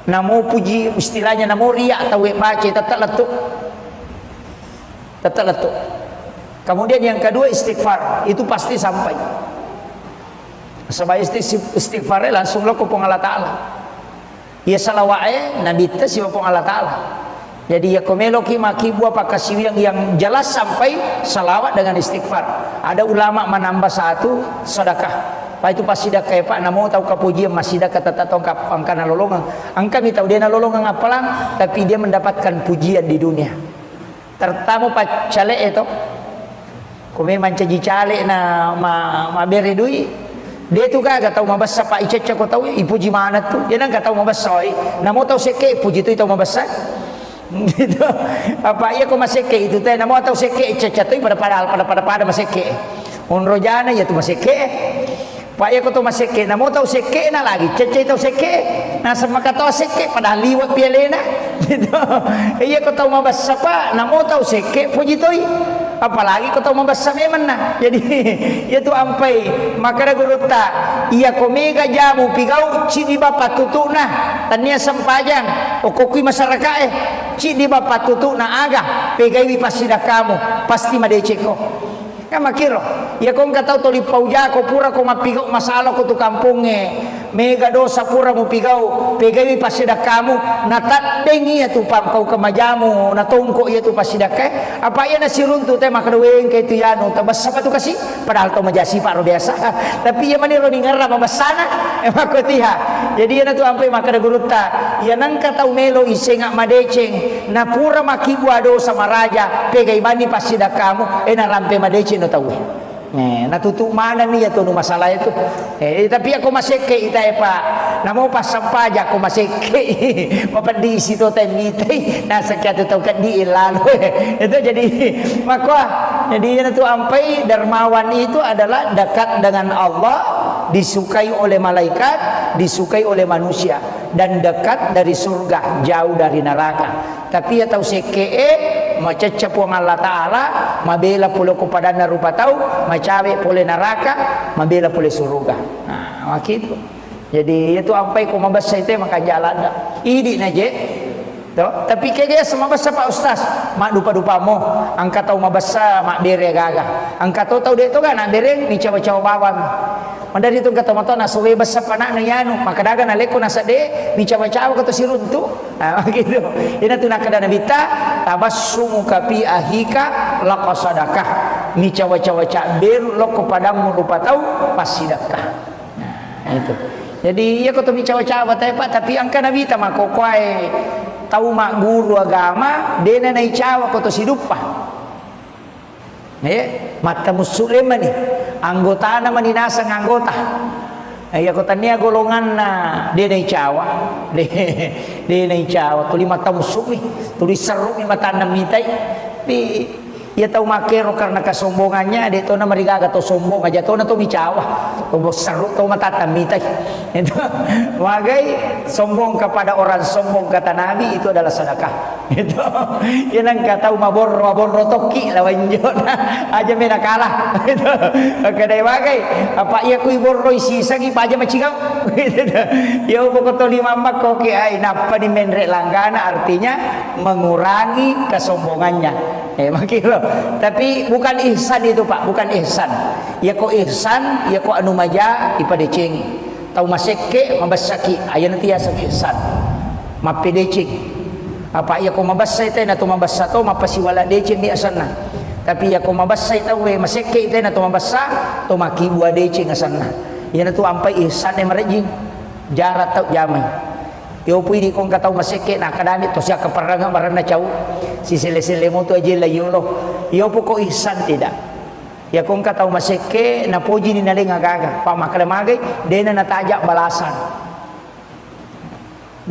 Namo puji istilahnya namo riya atau baca tetap letuk. Tetap letuk. Kemudian yang kedua istighfar, itu pasti sampai. Sebab istighfar langsung lo ke Allah Ta'ala. Ya salawat Nabi ta si Allah Ta'ala. Jadi ya komelo ki maki buah pakasi yang jelas sampai salawat dengan istighfar. Ada ulama menambah satu sedekah. Pak itu pas sedekah Pak namo tahu kapujian masih sedekah tata tongkap angkana lolongan. Angka mi tahu dia na lolongan apalang tapi dia mendapatkan pujian di dunia. Tertamu Pak cale itu. Kome mancaji cale na ma beri duit. Dia tu kan tahu mabasa Pak Ica ko tahu ipuji mana tu. Dia nang tahu mabasa namo tahu seke puji tu tahu mabasa. Gitu. Apa iya ko maseke itu teh namo tahu seke Ica tu pada maseke. Unrojana ya tu maseke. Pak iya ko tu maseke namo tahu seke na lagi Ica tahu seke. Nah sama kata seke padahal liwat pialena. Gitu. Iya ko tahu mabasa Pak namo tahu seke puji tu. Apalagi kau tahu membasa memang nah. Jadi itu ampai maka ada guruta ia komega jamu pigau cidi bapak tutu nah tania sempajang okokui masyarakat cidi bapak tutu nah agah pegai pasida kamu pasti madeceko kan makiro ya kau nggak tahu toli pauja kau pura kau mapigau masalah kau tu kampungnya mega dosa pura mu pigau pegai pasida kamu natat dengi ya tu pam kau kemajamu natongko ya tu pasida ke apa ya nasi runtu teh makadaweng ke itu yano tabas apa tu kasih padahal tu majasi pak biasa tapi ya mani roni ngarra mabasana emako tiha jadi ya tu ampai makada guruta ya nangka tau melo isengak madeceng na pura makibu ado sama raja pegai mani pasida kamu na rampe madeceng no tahu natutup mana nih ya tuh masalah itu tapi aku masih ke itu Pak namo pas sampaja aku masih ke di situ temite nah sekian itu kan di ilalu itu jadi maka jadi itu ampai dermawan itu adalah dekat dengan Allah disukai oleh malaikat disukai oleh manusia dan dekat dari surga jauh dari neraka tapi ya tahu seke macecep wang Allah Ta'ala mabela pula kepada narupa tahu macawe pole neraka mabela pole surga nah begitu jadi itu sampai ko mabasa itu maka jalan idi naje Toh, tapi kaya sama basa Pak Ustaz, mak dupa-dupa mo, angka tahu mabasa mak bere gaga. Angka tahu dia itu kan nak bere ni cawa-cawa bawang. Mandari itu kata mata nak suwe basa panak na yanu, maka daga na leko na sade ni cawa-cawa kata siruntu. Nah, gitu. Ina tu nak kada nabita tabassumu kapi ahika laqasadakah. Ni cawa-cawa cak beru lo kepadamu lupa tahu pasti sedekah. Nah, itu. Jadi ya kata mi cawa-cawa tapi angka nabita mak kokoai tahu mak guru agama dena nai cawa koto sidupa mata muslim ni anggota na maninasa ng anggota ay kota niya golongan na dia nai cawa dia nai cawa tuli mata muslim tuli seru ni mata namitay ia tahu makero karena kesombongannya dia tahu na marigaga to sombong aja tahu na to micawa to seru to matatamitay itu wagai sombong kepada orang sombong kata Nabi itu adalah sedekah itu yang kata mabor toki lawan jona aja mena kalah itu kadai wagai apa ia kui borro isi sagi aja macigau itu ya pokok to lima mak koki ai napa di menre langgana artinya mengurangi kesombongannya makilo tapi bukan ihsan itu Pak, bukan ihsan. Ya kok ihsan, ya kok anu maja ipadecing. Tahu maseke mabasaki, aya nanti ya ihsan. Mapedecing. Apa ya kok mabasay tay na tumabasa to mapasiwala decing di asanna. Tapi ya kok mabasay taw we maseke tay na tumabasa to makibua decing asanna. Ya na tu ampai ihsan e marejing. Jarat taw jamay. Yo pwede kong kataw maseke na kadamit to siya kaparanga marana chaw si sile-sile mo to aja la yulo yo po ko ihsan tidak ya kong kataw maseke na puji ni naling agaga pamakalamagay dena natajak balasan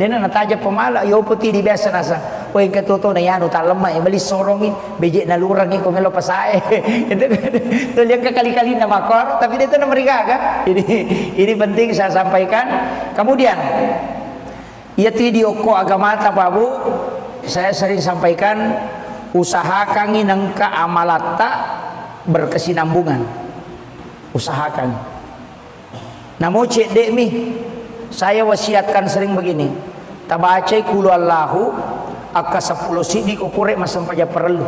dena natajak pamala yo po ti di biasa nasa o yung katuto na yan utalama bali sorongi beje na lurang ko melo pasae itu yang kekali-kali na makor tapi dito na marigaga ini penting saya sampaikan kemudian ya video ko agamata Pak Bu saya sering sampaikan usahakan inang keamalata berkesinambungan usahakan namo cek dek mi saya wasiatkan sering begini tabacai kulu Allahu aka 10 sidi ko pure masam paja perlu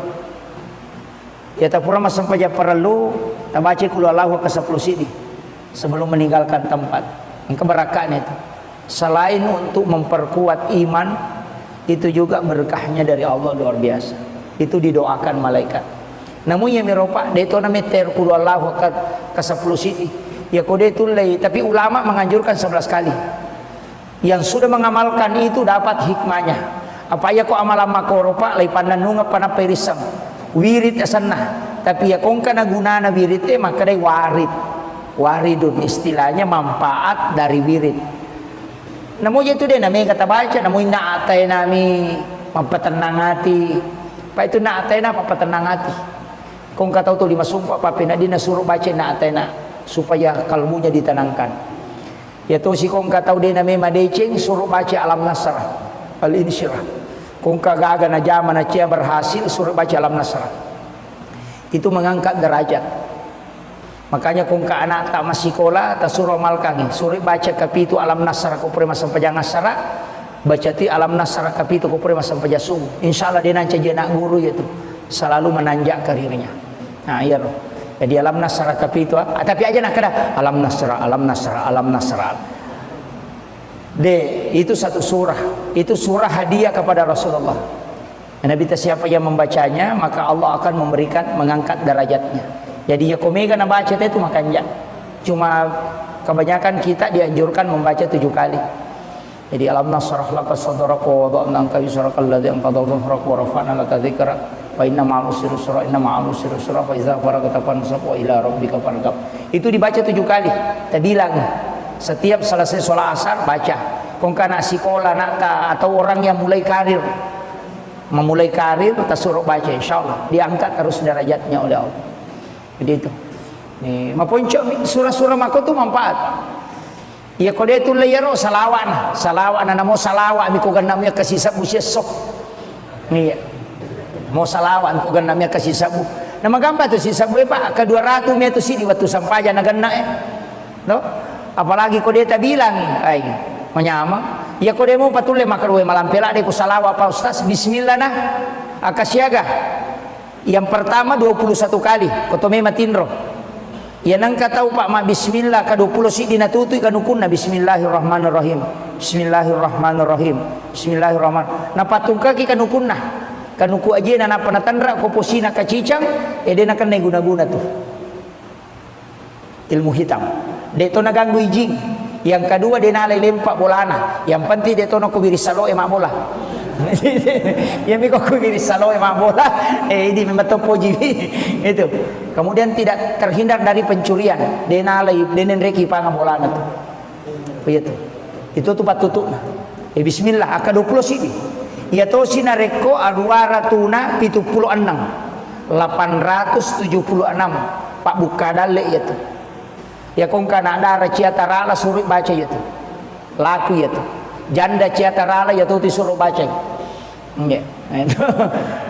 ya tapura masam paja perlu tabacai kulu Allahu aka 10 sidi sebelum meninggalkan tempat keberakahan itu selain untuk memperkuat iman itu juga berkahnya dari Allah luar biasa itu didoakan malaikat namun yang meropak dia itu namanya terkulu Allah ke 10 sidi ya kode itu lay tapi ulama menganjurkan 11 kali yang sudah mengamalkan itu dapat hikmahnya apa ya kok amalan makoropa lay pananunga panaperisam wirid asana tapi ya kong kana gunana wirid maka day waridun istilahnya manfaat dari wirid namun itu dia namanya kata baca namun naatay nami mampatenang hati pa itu naatay na mampatenang hati kung kataw to 5 sumpah pa pinadi na suruh baca naatay na supaya kalbunya ditenangkan ya to si kung kataw din namanya madecing suruh baca alam nasrah al-insyirah kung kagaga na jaman na siya berhasil suruh baca alam nasrah itu mengangkat derajat. Makanya kung ka anak tak masih sekolah tak suruh malkangi suruh baca kapitu alam nasara ko pre masam pajang nasara baca ti alam nasara kapitu ko pre masam pajasung insyaallah dia nanti jadi anak guru itu selalu menanjak karirnya nah iya loh jadi alam nasara kapitu tapi aja nak kada alam nasara itu satu surah itu surah hadiah kepada Rasulullah Nabi siapa yang membacanya maka Allah akan memberikan mengangkat derajatnya. Jadi ya komega na baca itu makanya cuma kebanyakan kita dianjurkan membaca 7 kali. Jadi alam nasrah laka sadraka wa wada'na anka wizraka alladhi anqadha dhahrak wa rafa'na laka dzikrak wa inna ma'al usri yusra inna ma'al usri yusra fa idza faragta fansab wa ila rabbika farghab. Itu dibaca 7 kali. Kita bilang setiap selesai sholat asar baca. Kung kana sekolah nak atau orang yang memulai karir kita suruh baca insyaallah diangkat terus derajatnya oleh Allah. Jadi itu nih maponcok surah-surah mako tu manfaat ya kode itu layaro salawan namo salawa mi ko ganamnya kasih sabu sesok nih mau salawan ko ganamnya kasih sabu nama gambar tu si sabu Pak ke 200 me tu si di waktu sampaja na ganna no apalagi kode ta bilang ai menyama Ya ko demo patule makarwe malampela de ko salawa pa ustaz bismillah nah akasiaga. Yang pertama 21 kali kotome matinro. Ya nang katau pak ma bismillah ka 20 si dinatutui kanukunna bismillahirrahmanirrahim. Bismillahirrahmanirrahim. Bismillahirrahmanirrahim. Na patung kaki kanukunna. Kanuku aja na panatandra ko posina kacicang edena kan guna-guna tuh. Ilmu hitam. Deto naganggu ijing. Yang kedua dia nalai lempak bolana. Yang penting dia tono ko biri salo emak bola. Ya mi ko biri salo emak bola. Ini memang topo jibi. Itu. Kemudian tidak terhindar dari pencurian. Dia nalai denen reki panga bolana tuh. Begitu. Itu tuh patutuna. Bismillah aka 20 sidi. Ya to sinareko aruara tuna 76. 876 Pak Bukadale ya tuh. Ya kong kana dara ciatarala suruh baca ya tuh. Laku ya tuh. Janda ciatarala ya tuh disuruh baca. Nggih.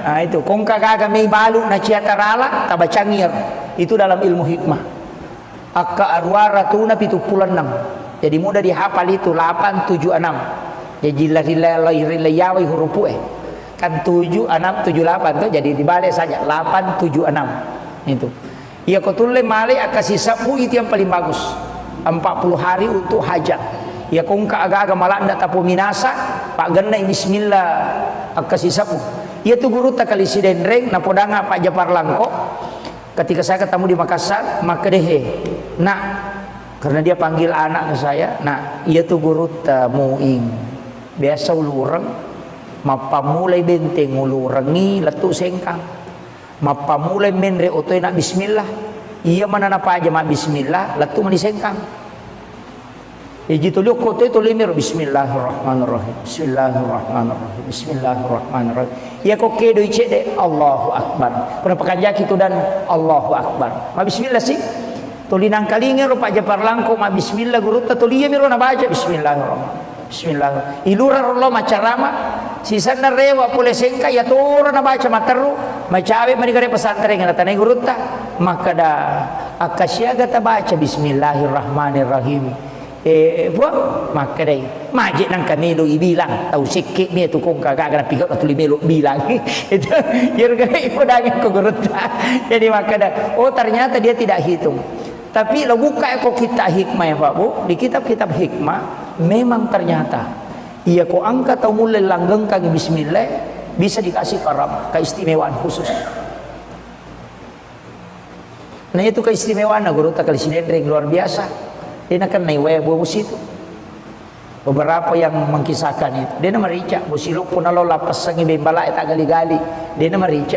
Nah itu kong kagaga may balu na ciatarala tabacangir. Itu dalam ilmu hikmah. Akka arwara tuna 76. Jadi mudah dihafal itu 876. Jadi rilai hurufu kan 7 6 7 8 tuh jadi dibalik saja 876 itu. Ya kotule male akasi sapu itu yang paling bagus 40 hari untuk hajat. Ya kongka agak-agak malah ndak tapu minasa pak genai bismillah akasi sapu. Ya tu guru tak kali sidendreng na podanga Pak Japar Langko ketika saya ketemu di Makassar maka dehe nak karena dia panggil anak ke saya nak ia tu guru tamuing biasa ulurang mapa mulai benteng ulurangi letu sengkang mapa mulai menre otoy nak bismillah iya mana napa aja mak bismillah letu mani sengkang ya jitu liuk kotoy tu limir bismillahirrahmanirrahim bismillahirrahmanirrahim bismillahirrahmanirrahim ya kok kedo icede Allahu akbar pernah pekanjak itu dan Allahu akbar ma bismillah sih tulinang kalingir Pak Japar Langko ma bismillah guru tuliya miro na baca bismillahirrahmanirrahim bismillah ilura rollo macarama sisana rewa pule sengka ya tora na baca materu macawe manigare pesantren ngata tanai gurutta maka da akasyaga ta baca bismillahirrahmanirrahim buat maka dai maji nang kamelo ibilang tau sikit mi tu kong kagak pigot tu limelo bilang itu yerga ipodanya ko gurutta jadi maka da oh ternyata dia tidak hitung. Tapi lo buka kok kita hikmah ya Pak Bu di kitab-kitab hikmah memang ternyata ia kok angkat atau mulai langgeng kaki bismillah bisa dikasih karam keistimewaan khusus. Nah itu keistimewaan guru tak kali sinendring luar biasa. Dia akan naik bos itu. Beberapa yang mengkisahkan itu dia nama rica bosilo pun lo lapas sangi bembala tak gali-gali dia nama rica.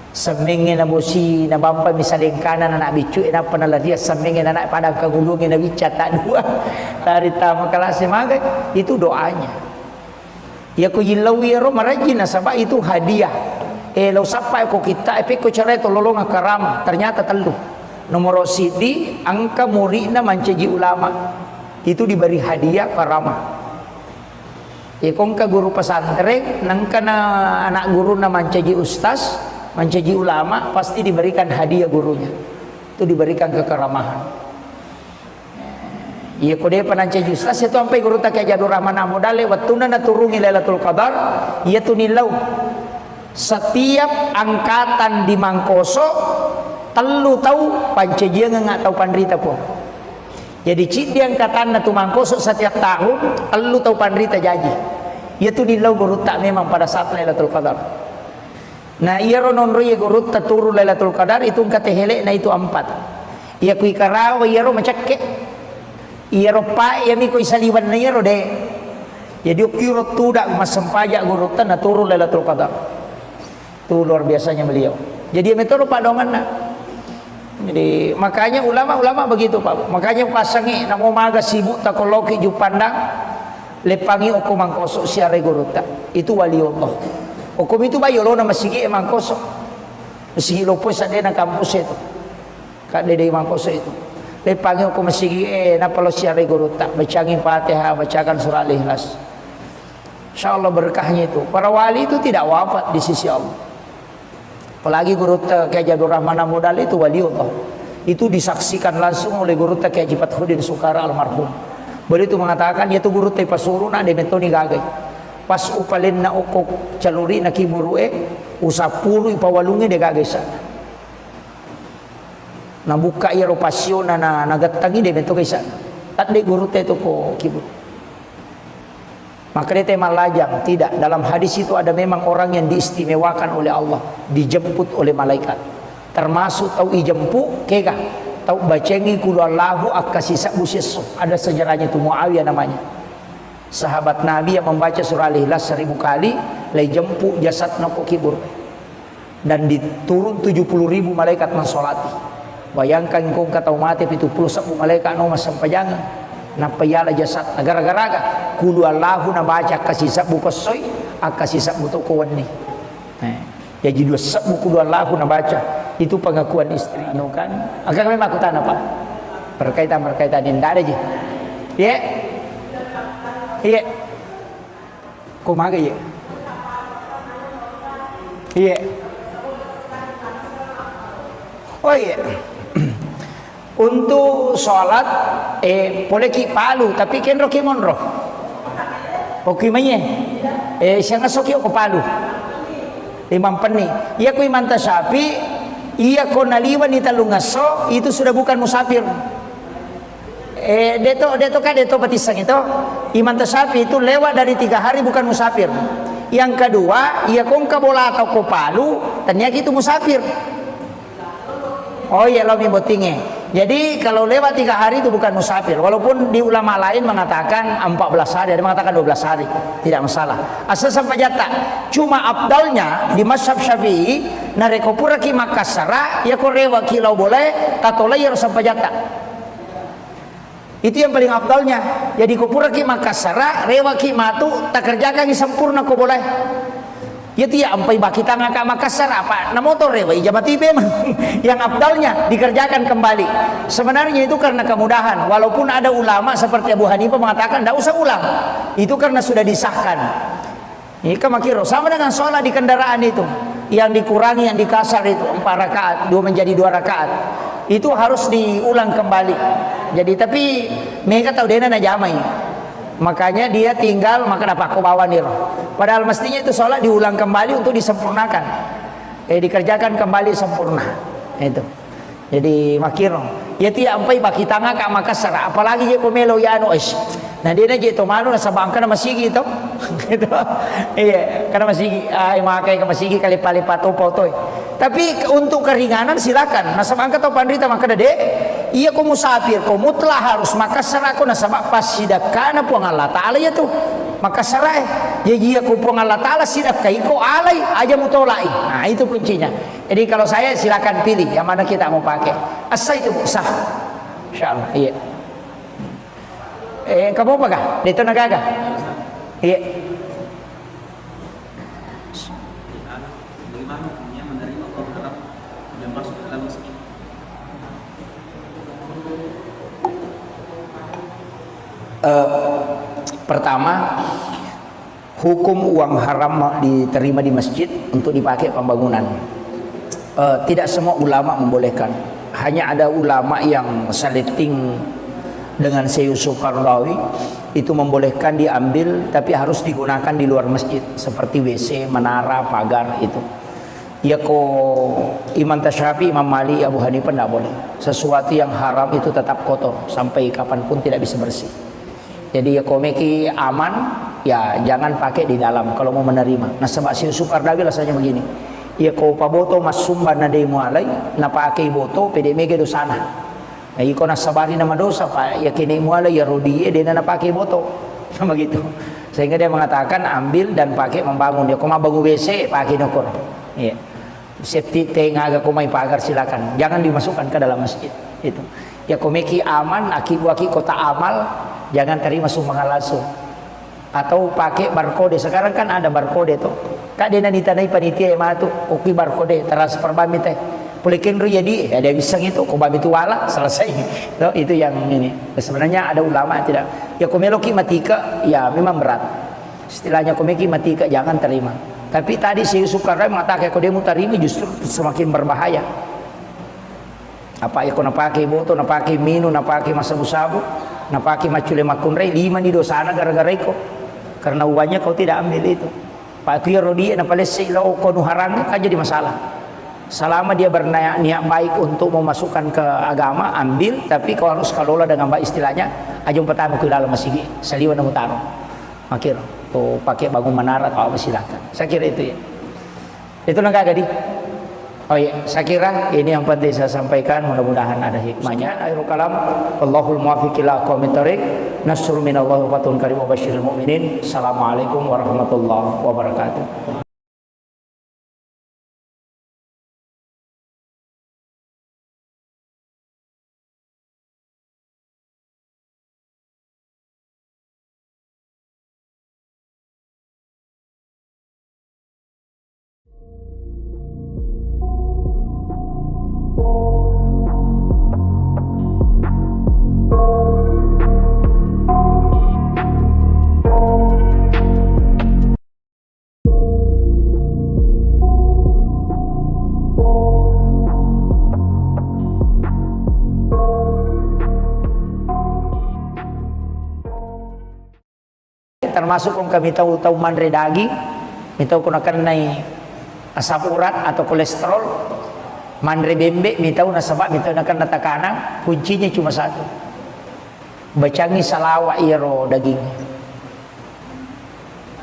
Semenge na bosi na bampa misaleng kanan anak bicu ina panala dia semenge anak pada kagulungin na bica tak dua dari tamu kelas magai itu doanya ya ko yilawi ro marajina sabab itu hadiah lo sampai ko kita ko cara itu lolong karam ternyata telu nomor sidi angka muridna manceji ulama itu diberi hadiah karamah ya kongka guru pesantren nangka na anak guru na manceji ustaz mencaji ulama pasti diberikan hadiah gurunya itu diberikan kekeramahan iya kode panancaji ustaz itu sampai guru tak kayak Jadur Rahman modale wattuna naturungi Lailatul Qadar iya tu nilau setiap angkatan di Mangkoso telu tahu pancaji nggak tahu pandrita po jadi citi angkatan tu Mangkoso setiap tahun telu tahu pandrita jaji iya tu nilau guru tak memang pada saat Lailatul Qadar. Nah iya ronon ya guru taturu Lailatul Qadar itu katehele na itu 4. Iya kui karawa iya ro macakke. Iya ro pa iya mi kui saliwan na iya ro de. Jadi kiro tudak masempaja guru tan naturu Lailatul Qadar. Itu luar biasanya beliau. Jadi metode padongan na. Jadi makanya ulama-ulama begitu Pak. Makanya pasangi namo maga sibuk takoloki ju pandang lepangi oko Mangkoso siare guru ta. Itu waliullah. Hukum itu bayo lo nama sigi Mangkoso. Sigi lo pun sadena kampus itu. Kak dede Mangkoso itu. Lepangi hukum sigi na palo siare guru tak bacangin Fatihah, bacakan surah Al-Ikhlas. Insyaallah berkahnya itu. Para wali itu tidak wafat di sisi Allah. Apalagi guru kayak Jadur Rahman modal itu waliullah. Itu disaksikan langsung oleh guru kayak Jipat Hudin Sukara almarhum. Boleh itu mengatakan ya tu guru te pasuru na de metoni gagai. Pas upalin na okok caluri na kiburue usapuru ipawalungi de gagai sa. Na buka ya ropasyo na nagatangi de meto kaisa. Tak de guru te to ko kibur. Maka dia tema lajang. Tidak, dalam hadis itu ada memang orang yang diistimewakan oleh Allah, dijemput oleh malaikat. Termasuk tahu ijempu kega, tahu bacengi kulu Allahu akasisa buseso. Ada sejarahnya itu, Muawiyah namanya. Sahabat Nabi yang membaca surah Al-Ikhlas 1000 kali, lay jempu jasad noko kibur. Dan diturun 70.000 malaikat mensolati. Bayangkan kau kata mati itu 70 malaikat no masampajangan. Napayala jasad gara-gara kulu Allahu na baca kasih sabu kosoy akasih sabu to kawan ni. Jadi dua sabu kulu Allahu na baca itu pengakuan istri no kan. Agak memang aku tanya apa? Berkaitan ini ndak ada je. Ye. Ye. Kumaga ye. Ye. Oh ye. Untuk sholat boleh ki palu tapi ken roki monro oki manye siang asoki ko palu imam peni iya ko imam tasapi iya ko naliwan ni talungaso itu sudah bukan musafir deto batisang itu imam tasapi itu lewat dari 3 hari bukan musafir. Yang kedua iya ko kabola atau ko palu ternyata itu musafir. Oh iya lo botinge. Jadi kalau lewat 3 hari itu bukan musafir. Walaupun di ulama lain mengatakan 14 hari, ada mengatakan 12 hari, tidak masalah. Asal sampai jata. Cuma abdalnya di mazhab Syafi'i nareko pura ki Makassara ya ko rewa kilau boleh tatola ya sampai jata. Itu yang paling abdalnya. Jadi ko pura ki Makassara rewa ki matu tak kerjakan sempurna ko boleh. Ya tiap ampai baki tangga ke Makassar apa na motor rewa ijabati memang yang abdalnya dikerjakan kembali. Sebenarnya itu karena kemudahan. Walaupun ada ulama seperti Abu Hanifah mengatakan tidak usah ulang. Itu karena sudah disahkan. Ini kamakiro sama dengan sholat di kendaraan itu. Yang dikurangi, yang dikasar itu 4 rakaat, 2 menjadi 2 rakaat. Itu harus diulang kembali. Jadi tapi mereka tahu dia na jamai. Makanya dia tinggal maka dapat kau bawa nih. Padahal mestinya itu sholat diulang kembali untuk disempurnakan, dikerjakan kembali sempurna. Itu. Jadi makiro. Ya tiap ampai baki tangga ke Makassar. Apalagi dia komelo ya anu es. Nah dia naji itu malu nasa bangka nama sigi itu. Gitu. Iya, karena masigi makai ke masigi kali palipat totoy. Tapi untuk keringanan silakan. Nasa bangka atau pandrita maka dede. Iya ko musafir, ko mutlak harus Makassar ako nasa pas sidak kana po ang Allah Ta'ala ya tuh. Makassar jadi iya ko po ang Allah Ta'ala sidak kay ko alay aja mutolai. Nah itu kuncinya. Jadi kalau saya silakan pilih yang mana kita mau pakai. Asal itu sah. Insyaallah. Iya. Kamu apa kah? Dito nagaga. Iya.
Bagaimana hukumnya menerima orang Arab yang masuk ke dalam masjid?
Pertama, hukum uang haram diterima di masjid untuk dipakai pembangunan. Tidak semua ulama membolehkan. Hanya ada ulama yang saliting dengan Syekh Yusuf Qaradawi itu membolehkan diambil, tapi harus digunakan di luar masjid seperti WC, menara, pagar itu. Ya ko Imam Tasyafi, Imam Malik, Abu Hanifah tidak boleh. Sesuatu yang haram itu tetap kotor sampai kapanpun tidak bisa bersih. Jadi ya komeki aman, ya jangan pakai di dalam kalau mau menerima. Nah sebab Syekh Yusuf Qaradawi rasanya begini. Ya ko paboto mas sumban na day mo alay, na pakai boto pede mege do sana. Ya iko nasabari nama dosa pak, ya kini mo alay ya rodi dia na pakai boto. Sama gitu. Sehingga dia mengatakan ambil dan pakai membangun. Ya ko mabangun WC pakai nokor. Iya. Safety tank agak kumai pagar silakan. Jangan dimasukkan ke dalam masjid. Itu. Ya komeki aman, aki kota amal. Jangan terima sumbangan langsung. Atau pakai barcode. Sekarang kan ada barcode tuh. Kak dia nanti tanai panitia yang matu. Oke barcode transfer bami teh. Pulikin ru jadi ada bisa gitu. Kau bami tu wala selesai. Tuh, itu yang ini. Sebenarnya ada ulama tidak. Ya komeloki matika ya memang berat. Istilahnya komeki matika jangan terima. Tapi tadi Syekh Yusuf Qaradawi mengatakan kalau dia mau terima justru semakin berbahaya. Apa ya kau nak pakai botol, nak pakai minum, nak pakai masa sabu. napaki macule makunrei 5 di dosana gara-gara iko karena uangnya kau tidak ambil itu. Pak Kuya Rodi na palesi lo konu harang kan jadi masalah. Selama dia berniat baik untuk memasukkan ke agama, ambil, tapi kau harus kelola dengan baik istilahnya. Ajung pertama ke dalam masih saliwan na mutaro. Makir, kau pakai bangun menara atau apa silakan. Saya kira itu ya. Itu nggak gadi. Oh iya, saya kira ini yang penting saya sampaikan. Mudah-mudahan ada hikmahnya. Akhirul kalam, Allahul muwaffiq ila aqwamit thoriq. Nasrun minallahi wa fatun karim wa basyiril mu'minin. Assalamualaikum warahmatullahi wabarakatuh. Termasuk kung kami tahu manre daging, mitaw kung akan naik asam urat atau kolesterol, manre bembe, mitaw na sabak, mitaw na akan natakana, kuncinya cuma satu, bacangi salawa iro daging.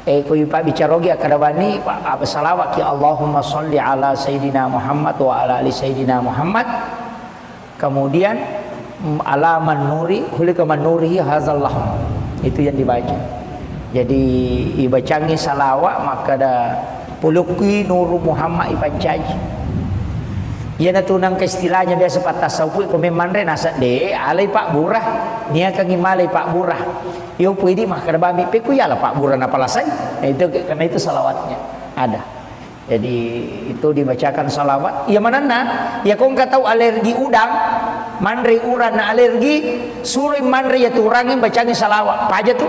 Kuy pa bicarogi akadabani apa salawat ya Allahumma sholli ala Sayyidina Muhammad wa ala ali Sayyidina Muhammad. Kemudian ala manuri, hulika manuri hazallah. Itu yang dibaca. Jadi ibacangi salawat maka ada puluki nuru Muhammad ipancaji. Ia na tunang ke istilahnya biasa patasawpu ko memandre nasa de alay Pak Burah niya kang imalay Pak Burah. Yo pwede mah kada bami pe kuya la Pak Burah na palasay. Nah, itu karena itu salawatnya ada. Jadi itu dibacakan salawat. Ya manana ya kung tahu alergi udang mandre uran na alergi suruh mandre ya turangin bacangi salawat. Paja tuh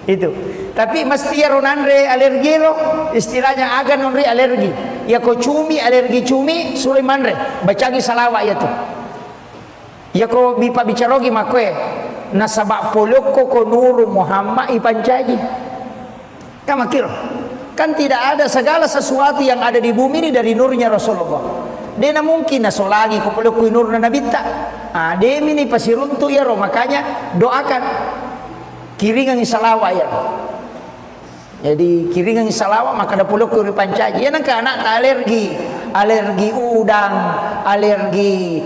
itu tapi mesti ya ronandre alergi lo istilahnya agan nonri alergi ya ko cumi alergi cumi suri mandre bacangi salawat ya tuh ya ko bipa bicarogi makwe nasabak poloko ko nuru Muhammad ipancaji kamakir kan tidak ada segala sesuatu yang ada di bumi ini dari nurnya Rasulullah. Dia mungkin na solagi ko poloko nur na nabita demi ni pasiruntu ya ro makanya doakan kiringan salawat ya. Jadi kiringan salawat maka ada puluh kuri pancaji. Ya nangka anak alergi udang, alergi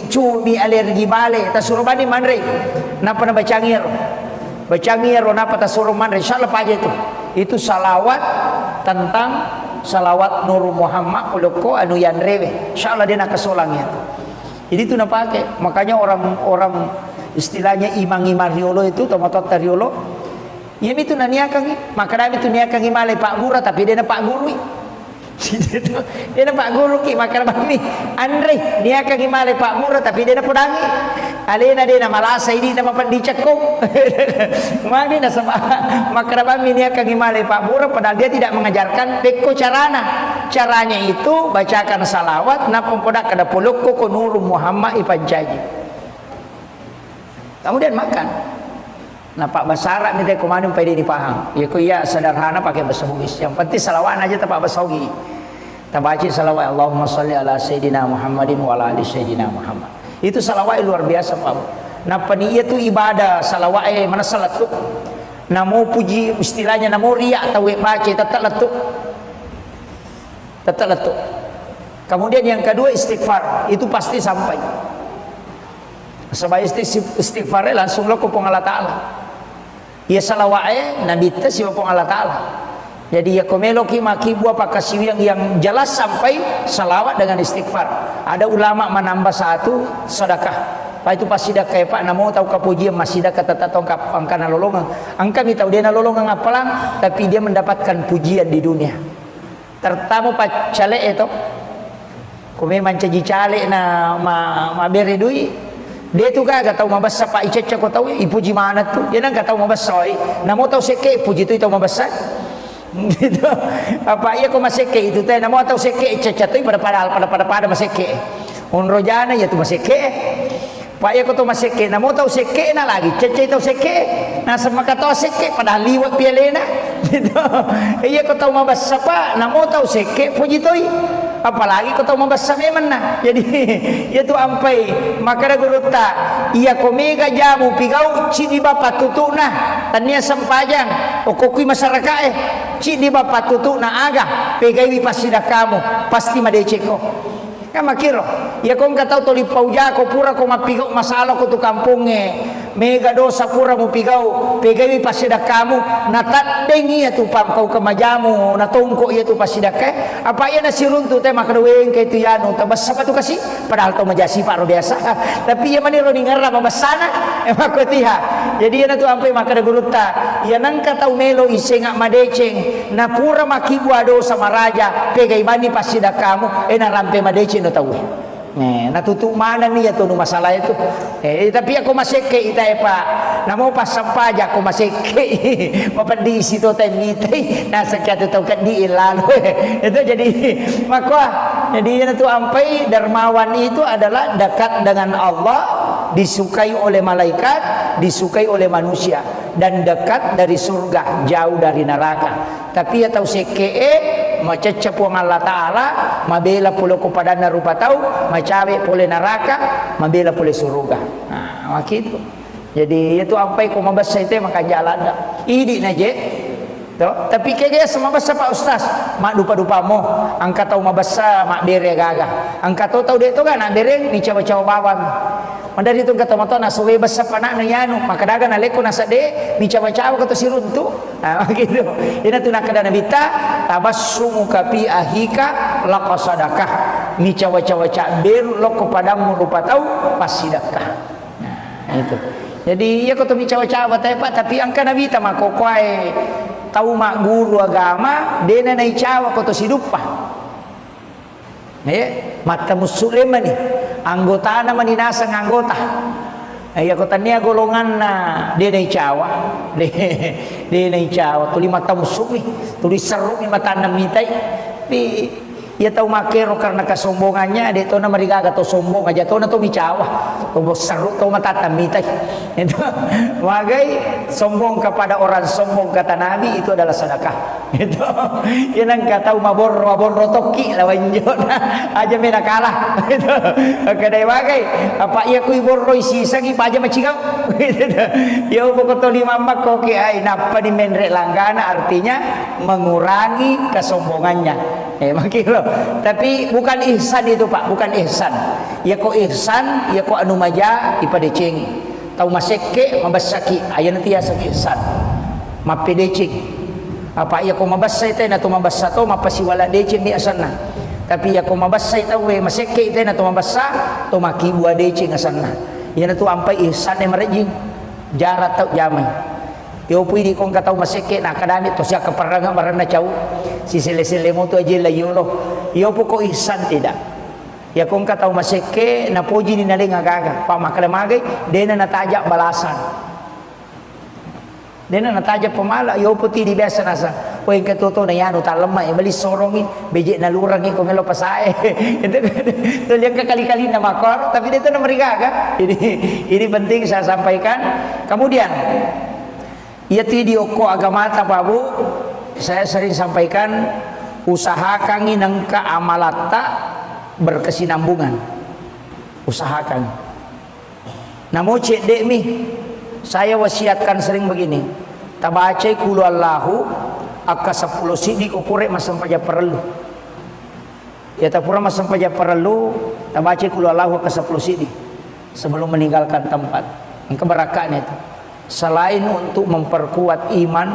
cumi, alergi bale. Tasuruh bani manre. Napa na bacangir? Bacangir napa tasuruh manre? Insyaallah paja itu. Itu salawat tentang salawat Nur Muhammad puluko anu yan rewe. Insyaallah dia nak kesolangnya. Jadi itu nak pakai. Makanya orang istilahnya imang-imang riolo itu tomatot riolo ya itu naniakang maka dami itu niakang imale Pak Guru tapi dia na Pak Guru dia na Pak Guru ki maka dami Andre niakang imale Pak Guru tapi dia na pudangi alena dia na malasa ini na mapandicakong mami na sama maka dami niakang imale Pak Guru padahal dia tidak mengajarkan peko caranya itu bacakan salawat na pempodak kada pulukko ko nuru Muhammad ipancaji. Kemudian makan. Nah Pak Basara minta kemana pede dipaham. Ya kuya sederhana pakai bahasa Bugis. Yang penting salawat aja tak bahasa Bugis. Tabaci salawat Allahumma sholli ala Sayyidina Muhammadin wa ala ali Sayyidina Muhammad. Itu salawat luar biasa Pak. Nah paniya itu ibadah salawat mana salat tu. Namo puji istilahnya namo riak atau baca tetap letuk. Tetap letuk. Kemudian yang kedua istighfar. Itu pasti sampai. Sebab istighfar langsung lo kupong Allah Ta'ala. Ya salawat nabi tes ya kupong Allah Ta'ala. Jadi ya komelo ki maki buah pakasi yang jelas sampai salawat dengan istighfar. Ada ulama menambah satu sedekah. Pak itu pasti dah kayak Pak namo tahu kapujian masih dah kata tongkap angkana lolongan. Angka mi tahu dia na lolongan apalang tapi dia mendapatkan pujian di dunia. Tertamu Pak cale itu. Kome mancaji cale na ma beri duit. Dia tu kan tahu mabasa Pak Ica ko tahu ipuji mana tu. Dia nang tahu mabasa oi. Namo tahu seke puji tu tahu mabasa. Gitu. Apa iya ko maseke itu teh namo tahu seke Ica tu pada maseke. Unrojana ya tu maseke. Pak ya kau tahu masih ke, namo tahu seke na lagi, cece tahu seke, nah sama kata seke pada liwat pialena, gitu. Iya kau tahu mabasa pak, namo tahu seke puji toi, apalagi kau tahu mabasa memang nah. Jadi ya tu ampai, maka ada guru tak, iya kau mega jamu pigau cidi bapak tutu nah, tania sempajang, okokui masyarakat cidi bapak tutu nah aga, pegai pasti dah kamu, pasti madeceko. Kan makiro ya kong katau toli pauja ko pura ko mapigau masalah ko tu kampungnya mega dosa pura mo pigau pegawi pasida kamu natadeng iya tu pam kau kemajamu natongko iya tu pasida ke apa iya nasiruntu teh makadaweng kay tu yano tabas apa tu kasi padahal to majasi paro biasa tapi iya mani ro ningarra mabasana makotiha jadi iya tu ampai makada guruta iya nang katau melo isenga madeceng na pura makibwa dosa maraja pegai bani pasida kamu narampe madeceng no tahu natutup mana nih ya tuh masalah itu tapi aku masih ke ita pak namo pas sampaja aku masih ke di situ tengiti nah sekian tahu kan di ilalu itu jadi maka jadi itu ampai dermawan itu adalah dekat dengan Allah disukai oleh malaikat disukai oleh manusia dan dekat dari surga jauh dari neraka tapi ya tahu seke macecep wang Allah Ta'ala mabela pula kepada narupa tahu macawe pole neraka mabela pole surga nah gitu jadi itu ampai ko mabasa itu maka jalan dah idi naje to tapi kaya sama basa Pak Ustaz mak dupa-dupa mo angka tahu mabasa mak bere gagah angka tahu dia tu kan nak bere ni cawa-cawa bawang mandari tu kata mato na suwe basa panak na yanu maka daga na leko na sade ni cawa-cawa kata siruntu nah gitu ina tu nak kada nabita tabassumu kapi ahika laqasadakah ni cawa-cawa cak ber lo kepadamu rupa tahu pasidakah nah itu jadi ya kata mi cawa-cawa tapi angka nabita mako kwae tahu mak guru agama dena nai cawa kata sidupa mata muslim ni anggota na maninasa ng anggota ay ako tanya golongan na di na icawa di na icawa tuli mata musumi tuli seru ni mata namitay di ya tahu makero karena kesombongannya dia tahu na marigaga to sombong aja tahu na to micawa to seru to mata namitay itu wagai sombong kepada orang sombong kata Nabi itu adalah sedekah itu yang kata mabor rotoki lawan jona aja mena kalah itu kadai wagai apa ia kui borroi sisa gi aja macigau gitu ya pokok to lima mak koki ai napa di menrek langgana artinya mengurangi kesombongannya makilo tapi bukan ihsan itu Pak bukan ihsan ya kok ihsan ya kok anu maja ipadeceng tahu maseke mabasaki aya nanti ya sakit ihsan mapedeceng apa ya kok mabasa ite na to mabasa to mapasiwala deceng di asana tapi ya kok mabasa ite we maseke ite na to mabasa to makibua deceng asana ya na to ampai ihsan e marejing jarat tau jamai yo pui di kong katau maseke na kadami to sia kaparanga marana cau si sele-sele mo to aje la yolo yo poko ihsan tidak ya kong katau maseke na poji ni naling agaga pa makalamagay dena natajak balasan dena natajak pemala yo puti di biasa nasa o yang katoto na yano talema bali sorongi beje na lurang ko melo pasae itu yang kali-kali na makor tapi itu na marigaga ini penting saya sampaikan kemudian ya video ko agama ta Pak Bu saya sering sampaikan usahakan nangka amalata berkesinambungan usahakan namo cek dek mi saya wasiatkan sering begini tabaca kulu Allahu akka 10 sidi ko pure masam paja perlu ya tapura masam paja perlu tabaca kulu Allahu akka 10 sidi sebelum meninggalkan tempat keberakahan itu selain untuk memperkuat iman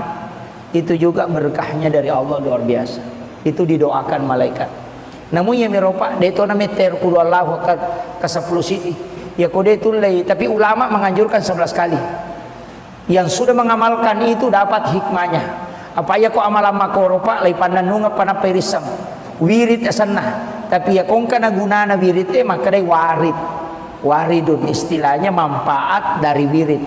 itu juga berkahnya dari Allah luar biasa itu didoakan malaikat namun yang meropa deto na meter kulu Allah ke 10 sidi ya kode itu lay tapi ulama menganjurkan 11 kali yang sudah mengamalkan itu dapat hikmahnya apa ya ko amalan makoropa lay pananunga panaperisam wirid asanna tapi ya kong kana gunana wirid maka day waridun istilahnya manfaat dari wirid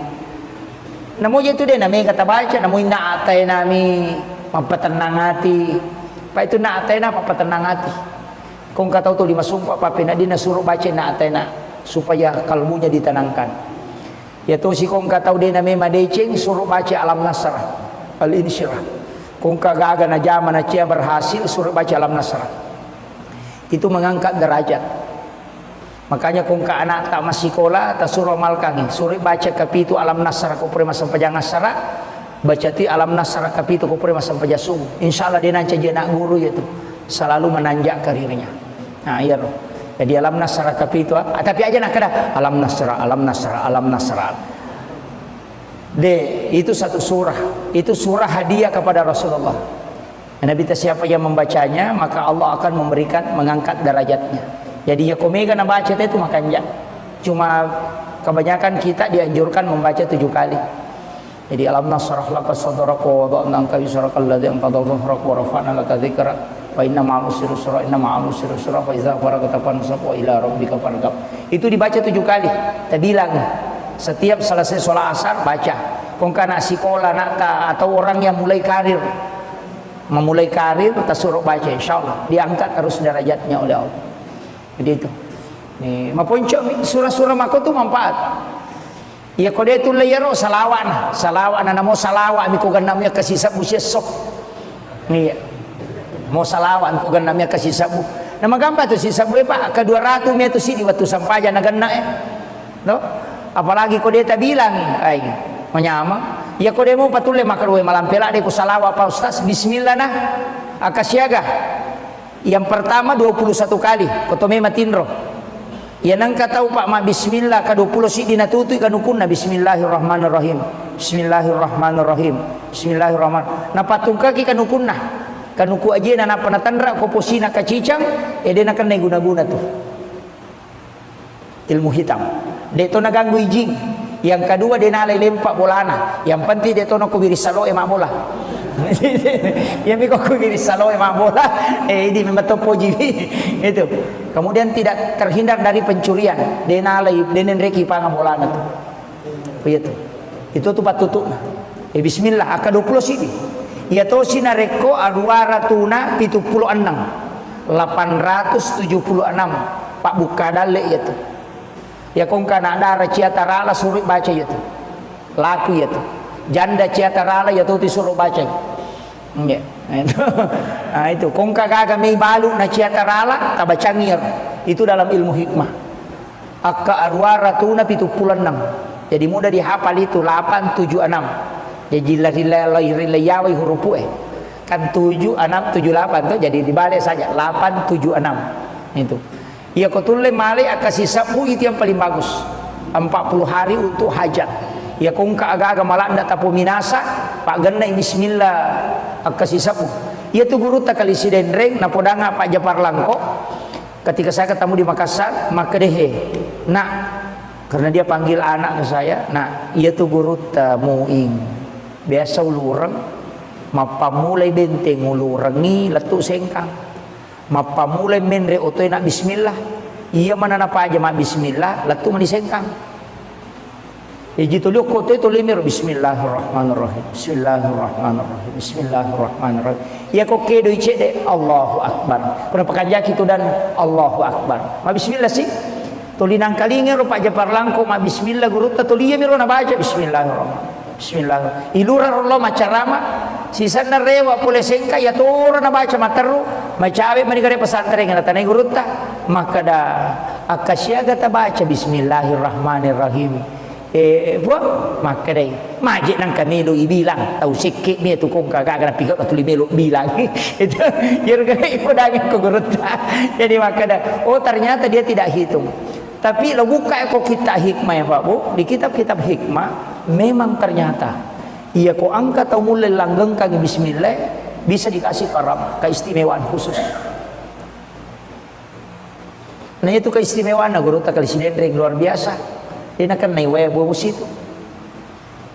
namun itu dia namanya kata baca namun naatay nami mampatenang hati pa itu naatay na papatenang hati kung kataw to lima sumpa pa pinadi na suruh baca naatay na supaya kalbunya ditenangkan. Ya tu si kong katau dia nama madeceng suruh baca alam nasrah al-insyirah. Kong kagaga na zaman na cia berhasil suruh baca alam nasrah. Itu mengangkat derajat. Makanya kong ka anak tak masih sekolah tak suruh malkangi suruh baca kapitu alam nasrah ko pre masam pajang nasrah baca ti alam nasrah kapitu ko pre masam pajasung. Insyaallah dia nanti dia nak guru itu selalu menanjak karirnya. Nah iya roh. Jadi alam nasrah kapitu tapi aja nak kada alam nasrah. Itu satu surah. Itu surah hadiah kepada Rasulullah. Nabi siapa yang membacanya maka Allah akan mengangkat derajatnya. Jadi ya komega na baca itu makanya cuma kebanyakan kita dianjurkan membaca 7 kali. Jadi alam nasrah laka sadraka wa wada'na anka wizraka alladhi anqadha dhahrak wa rafa'na laka dzikrak wa inna ma'al usri yusra inna ma'al usri yusra fa idza faragta fansab wa ila rabbika farghab. Itu dibaca 7 kali. Kita bilang setiap selesai sholat asar baca. Kong kana sekolah nak atau orang yang memulai karir kita suruh baca, insyaallah diangkat terus derajatnya oleh Allah. Jadi itu. Nih, maponco surah-surah mako tu manfaat. Ya kode itu layaro salawan na mo salawa mi ko ganamnya kasih sabu sesok. Nih. Mo salawan ko ganamnya kasih sabu. Na magamba tu si sabu pa ka 200 meter sini waktu sampaja na ganna No? Apalagi kode ta bilang ay menyama. Ya kode mo patule makarwe malampela de ko salawa pa ustaz bismillah nah akasyaga. Yang pertama 21 kali kotome matinro. Ya nang katau pak ma bismillah ka 20 si dinatutui kanukunna bismillahirrahmanirrahim. Bismillahirrahmanirrahim. Bismillahirrahmanirrahim. Na patungka ki kanukunna. Kanuku aje na panatandra ko posina kacicang eden akan guna-guna tuh. Ilmu hitam. Deto naganggu ijing. Yang kedua dia nalai lempak bolana. Yang penting deto no kubiri salo emak bola. Yang miko kubiri salo emak bola. Ini memang topo jibi. Itu. Kemudian tidak terhindar dari pencurian. Dia nalai denen reki pangan bolana tuh. Begitu. Itu tuh patutuk. Bismillah aka 20 sini. Ya to sinareko aduara tuna 76. 876 Pak Bukadale itu. Ya kong kana dara ciatarala suruh baca itu. Laku itu. Janda ciatarala ya tuh disuruh baca. Nggih. Nah itu kong kagaga may balu na ciatarala tabacangir. Itu dalam ilmu hikmah. Akka arwara tuna 76. Jadi mudah dihafal itu 876. Jadi lahir huruf kan 7 6 7 8 tuh jadi dibalik saja 8 7 6 itu. Ya kotule male akasih sabu itu yang paling bagus. 40 hari untuk hajat. Ya kong agak-agak malanda tapu minasa pak genai bismillah akasih sabu. Ya tu guru tak kali sidendreng na podanga Pak Japar Langko. Ketika saya ketemu di Makassar maka dehe. Nah karena dia panggil anak ke saya, nah ia tu guru tamuing. Biasa ulurang mapamulay benteng ulurangi latu sengkang mapamulay menre otoy na bismillah iya mana na pa aja ma bismillah latu mani sengkang iji tulyo kotoy tulimir bismillahirrahmanirrahim bismillahirrahmanirrahim bismillahirrahmanirrahim iya ko kedo icede Allahu akbar pernah pakanjaki tu dan Allahu akbar ma bismillah sih tulinang kalingir Pak Japar Langko ma bismillah guru ta tuliya miro na baca bismillahirrahmanirrahim bismillah ilura rollo macarama sisa na rewa pule sengka ya toro na baca materu macawe manigare pesantren na tanay gurutta maka da akasyaga ta baca bismillahirrahmanirrahim maka dai majik nang kamelo ibilang tau sikit mi tu kong kagak na pigot atuli melo bilang itu yerga ipodanya ko gurutta jadi maka da oh ternyata dia tidak hitung. Tapi lo buka kok kita hikmah ya Pak Bu di kitab-kitab hikmah memang ternyata iya kok angkat atau mulai langgeng kaki bismillah bisa dikasih karam keistimewaan khusus. Nah itu keistimewaan guru tak kali sinendring luar biasa. Dia nak naik bus itu.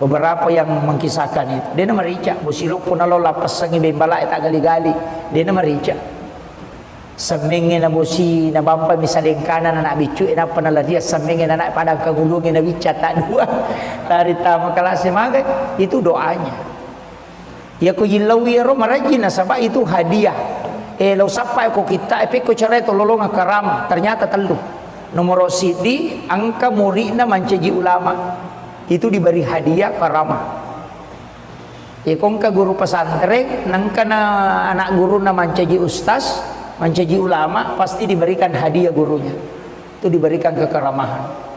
Beberapa yang mengkisahkan itu. Dia nama rica busilo pun lo lapas sangi bembala tak gali-gali. Dia nama rica. Semenge na bosi na bampa misaleng kanan na bicu na panala dia semenge na padang kagulungin na bica tak dua dari tama kelas maga itu doanya ya ko yilawi ro marajin na sabah itu hadiah lo sampai ko kita ko cerai to lolong karam ternyata telu nomor sidi angka muridna mancaji ulama itu diberi hadiah karamah. Ikon ka guru pesantren nangka na anak guru na mancaji ustaz, mancaji ulama pasti diberikan hadiah gurunya. Itu diberikan kekeramahan.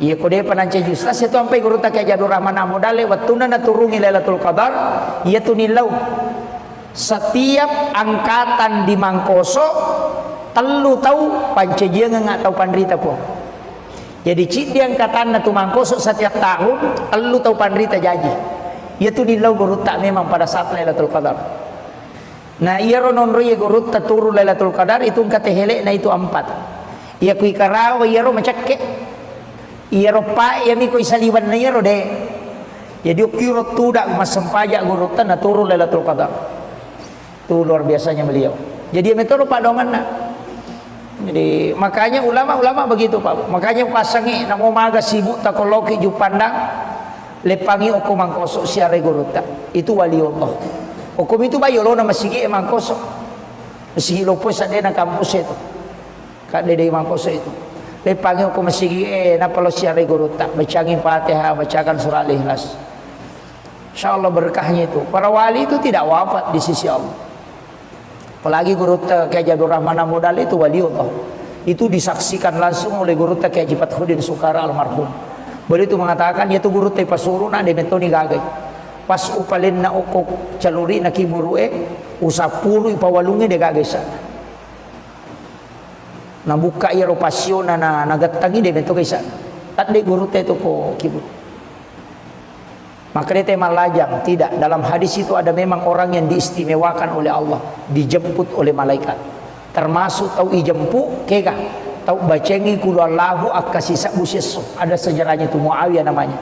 Iya kode panancaji ustaz itu sampai guru tak Jadur Rahman Amudale wattuna na turungi Lailatul Qadar iya tunilau. Setiap angkatan di Mangkoso telu tahu pancajian nggak tahu pandrita po. Jadi cik di angkatan na Mangkoso setiap tahun telu tahu pandrita jaji. Ia tu nilau guru tak memang pada saat Lailatul Qadar. Nah ia ronon roye guru tak turu Lailatul Qadar itu kata helek na itu 4. Ia kui karawa ia ro macakke. Ia ro pa ia mi kui saliwan na ia ro de. Jadi ukiro tu dak masampaja guru tak na turu Lailatul Qadar. Itu luar biasanya beliau. Jadi metode padongan na. Jadi makanya ulama-ulama begitu Pak. Makanya pasangi namo maga sibuk takoloki ju pandang lepangi oku Mangkoso siare guruta itu waliullah. Okum itu bayo lo na masigi Mangkoso. Masigi lo po sa na kampus itu. Kade de Mangkoso itu. Lepangi oku masigi na palo siare guruta. Bacangin Fatihah, bacakan surah Al-Ikhlas. Insyaallah berkahnya itu. Para wali itu tidak wafat di sisi Allah. Apalagi guruta Kyai Jadur Rahman Amudal itu waliullah. Itu disaksikan langsung oleh guruta Kyai Haji Fathuddin Sukara almarhum. Boleh itu mengatakan dia tu guru te pasuru na de metoni gagai. Pas upalin na okok caluri na kiburue usapulu ipawalungi de gagai sa. Na buka iro pasyon na nagatangi de meto kaysa. Tat de guru te to ko kibur. Maka dia malajang tidak. Dalam hadis itu ada memang orang yang diistimewakan oleh Allah, dijemput oleh malaikat. Termasuk tahu ijempu kega. Tahu bacengi kulallahu akasisa busyes. Ada sejarahnya itu Muawiyah namanya.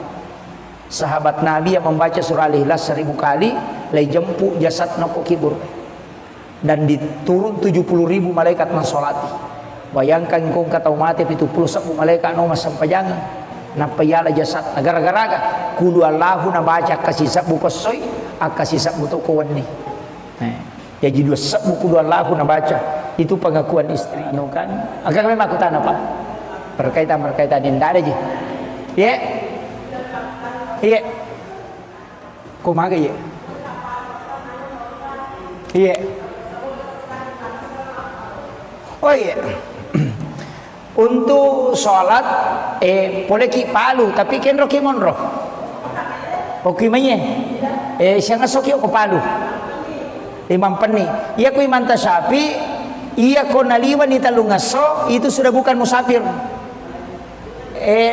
Sahabat Nabi yang membaca surah Al-Ikhlas 1000 kali, lay jempu jasad nako kibur. Dan diturun 70.000 malaikat mensolati. Bayangkan kong katau mati itu 10 malaikat no masampajangan. Napayala jasad gara-gara kulallahu na baca kasisa bukosoy akasisa buto kawani. Jadi 2 sabu kulallahu na baca. Itu pengakuan istri no kan agak memang aku tanah Pak berkaitan ini tidak ada je iya kumaga iya oh iya untuk sholat boleh ki palu tapi kenro ki monro oke manye siang asoki ko palu Imam Peni iya ku Imam Tasyafi iya ko naliwan ni talungaso itu sudah bukan musafir.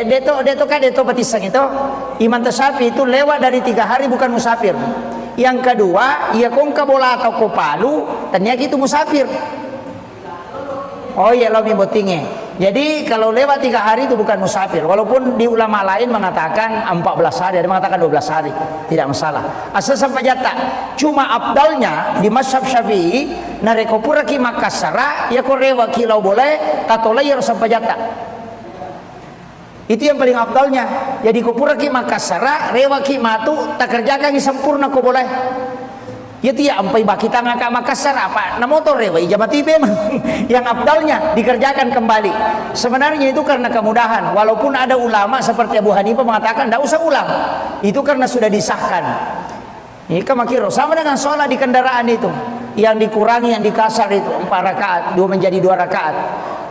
Deto batisang itu Imam Tasyafi itu lewat dari 3 hari bukan musafir. Yang kedua iya kong kabola atau ko palu ternyata itu musafir. Oh iya lo mibotinge. Jadi kalau lewat 3 hari itu bukan musafir. Walaupun di ulama lain mengatakan 14 hari, ada mengatakan 12 hari, tidak masalah. Asal sampai jatah. Cuma abdalnya di mazhab Syafi'i nareko pura ki Makassara ya ko rewa kilau boleh tatola ya sampai jatah. Itu yang paling abdalnya. Jadi ko pura ki Makassara rewa ki matu tak kerjakan sempurna ko boleh. Ya tiya ampai baki tangga ka Makassar apa na motor rewa ijamati memang yang abdalnya dikerjakan kembali. Sebenarnya itu karena kemudahan. Walaupun ada ulama seperti Abu Hanifah mengatakan tidak usah ulang. Itu karena sudah disahkan. Ini kemakiro sama dengan sholat di kendaraan itu yang dikurangi yang dikasar itu 4 rakaat 2 menjadi 2 rakaat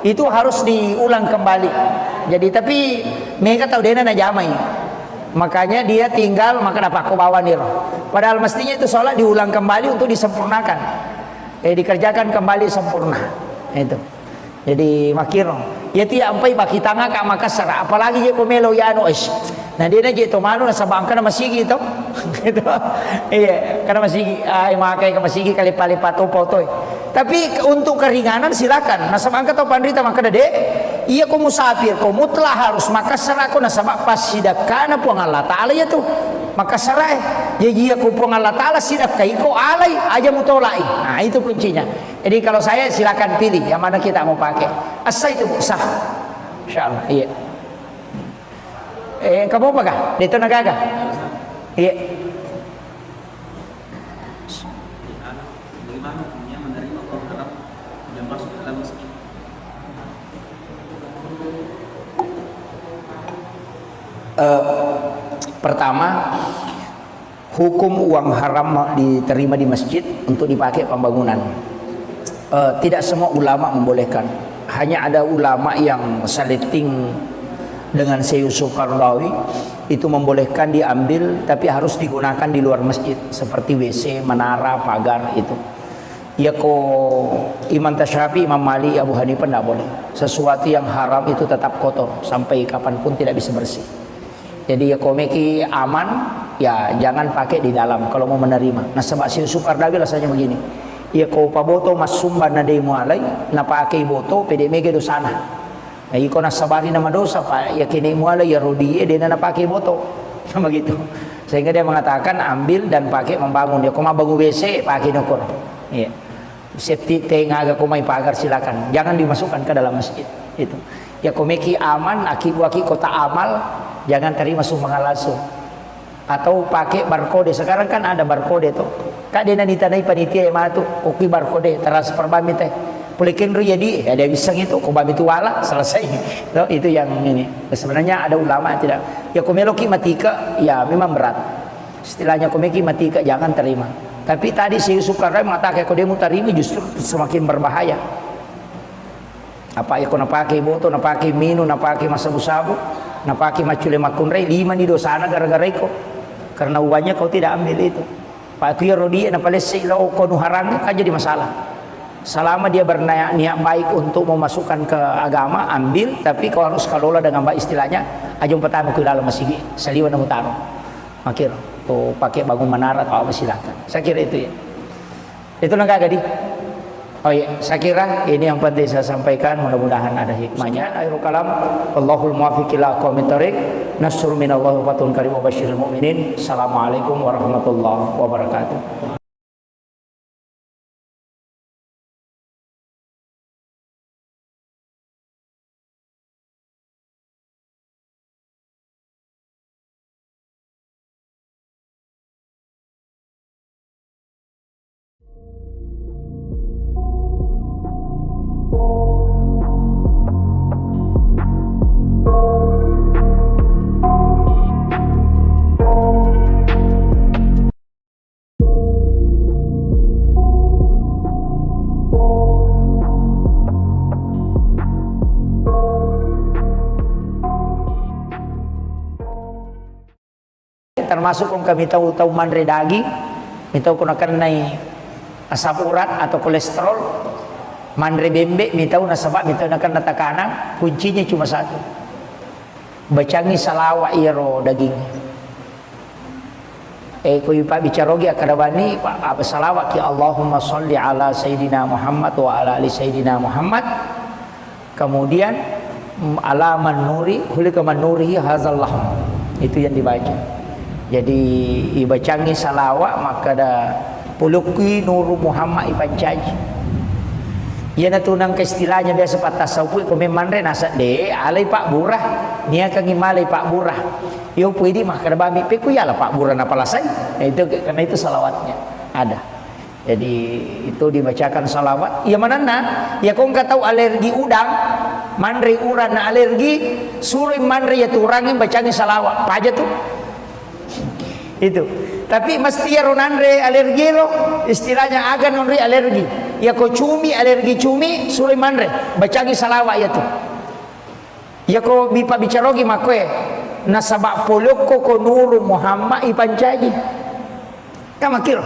itu harus diulang kembali. Jadi tapi mereka tahu dia na jamai. Makanya dia tinggal maka dapat kau bawa niro. Padahal mestinya itu sholat diulang kembali untuk disempurnakan. Dikerjakan kembali sempurna. Itu. Jadi makiro. Ya tiap ampai baki tangga ka Makassar. Apalagi je komelo ya anu es. Nah dia na je to manu na sabang kana masigi to. Gitu. Iya, kana masigi ay makai ka masigi kali palipat toy. Tapi untuk keringanan silakan. Nah sabang ka to pandrita maka dade iya ko musafir ko mutlah harus Makassar ako na sabak pas sidakana po ang Allah Ta'ala ya tuh Makassar jadi aku po ang Allah Ta'ala sidak kay ko alay aja mutolai. Nah itu kuncinya. Jadi kalau saya silakan pilih yang mana kita mau pakai. Asa itu sah. Insyaallah. Iya. Kamu apa kah? Dito nagaga. Iya.
Bagaimana hukumnya menerima orang Arab yang masuk ke dalam masjid?
Pertama, hukum uang haram diterima di masjid untuk dipakai pembangunan. Tidak semua ulama membolehkan. Hanya ada ulama yang saliting dengan Syekh Yusuf Qaradawi itu membolehkan diambil, tapi harus digunakan di luar masjid seperti WC, menara, pagar itu. Ya Imam Tasyafi, Imam Malik, Abu Hanifah tidak boleh. Sesuatu yang haram itu tetap kotor sampai kapanpun tidak bisa bersih. Jadi ya meki aman, ya jangan pakai di dalam kalau mau menerima. Nah sebab Syekh Yusuf Qaradawi rasanya begini. Ya paboto masumba nadei mualai, na pakai boto pede mege dosana. Nah iko nasabari nama dosa pak, ya kini mualai ya rodi dia na pakai boto, sama gitu. Sehingga dia mengatakan ambil dan pakai membangun. Ya koma bangun WC pakai nokor. Iya. Safety tank agak komai pagar silakan. Jangan dimasukkan ke dalam masjid. Itu. Ya komeki aman, aki kota amal, jangan terima sumbangan langsung. Atau pakai barcode. Sekarang kan ada barcode tuh. Kak dia nanti tanai panitia yang mana tuh kopi barcode transfer bami teh. Pulikin ru jadi ada bisa gitu, kok bami itu wala selesai. Tuh, itu yang ini. Sebenarnya ada ulama tidak. Ya komeloki matika, ya memang berat. Istilahnya komeki matika jangan terima. Tapi tadi si Yusuf Qaradawi mengatakan kalau dia mau terima justru semakin berbahaya. Apa ya kau pakai botol, pakai minum, pakai masabu-sabu, pakai macule makunrei 5 di dosana gara-gara itu. Karena uangnya kau tidak ambil itu. Pak Tuya Rodi na palesi lo kau nuharang kan jadi masalah. Selama dia berniat baik untuk memasukkan ke agama, ambil, tapi kau harus kelola dengan baik istilahnya. Ajung pertama ke dalam masjid, saliwan na mutaro. Makir, kau pakai bangun menara atau apa silakan. Saya kira itu ya. Itu nangka gadi. Oh iya, saya kira ini yang penting saya sampaikan, mudah-mudahan ada hikmahnya. Akhirul kalam, Allahul muwaffiq ila aqwamit thoriq. Nasrun minallahi wa fatun karim wa basyiril mu'minin. Assalamualaikum warahmatullahi wabarakatuh. Termasuk kung kami tahu manre daging, minta ko nakanay asam urat atau kolesterol, manre bembe, minta nasabak, minta nakan natakana, kuncinya cuma satu. Bacangi salawa iro daging. Ko ipa bicarogi akadabani apa salawat ya Allahumma sholli ala sayyidina Muhammad wa ala ali sayyidina Muhammad. Kemudian alaman nuri, hulika man nurihi hazal lahm. Itu yang dibaca. Jadi ibacangi salawat maka ada puluki nuru Muhammad ipancaji. Ia natunang ke istilahnya biasa patah tasawuf ko memandre nasa de alai Pak Burah nia kang imalai Pak Burah. Yo puidi mah kada bami pe ku yala Pak Burah na palasai. Nah, itu karena itu salawatnya ada. Jadi itu dibacakan salawat. Ya manana ya kau enggak tahu alergi udang, mandre uran na alergi, suruh mandre ya turangin bacangi salawat. Apa aja tuh? Itu tapi mesti ya ronandre alergi lo istilahnya agan nonri alergi ya ko cumi alergi cumi suruh mandre bacangi salawat ya tuh ya ko bipa bicarogi makwe nasabak poloko ko nuru Muhammad ipancaji kamakir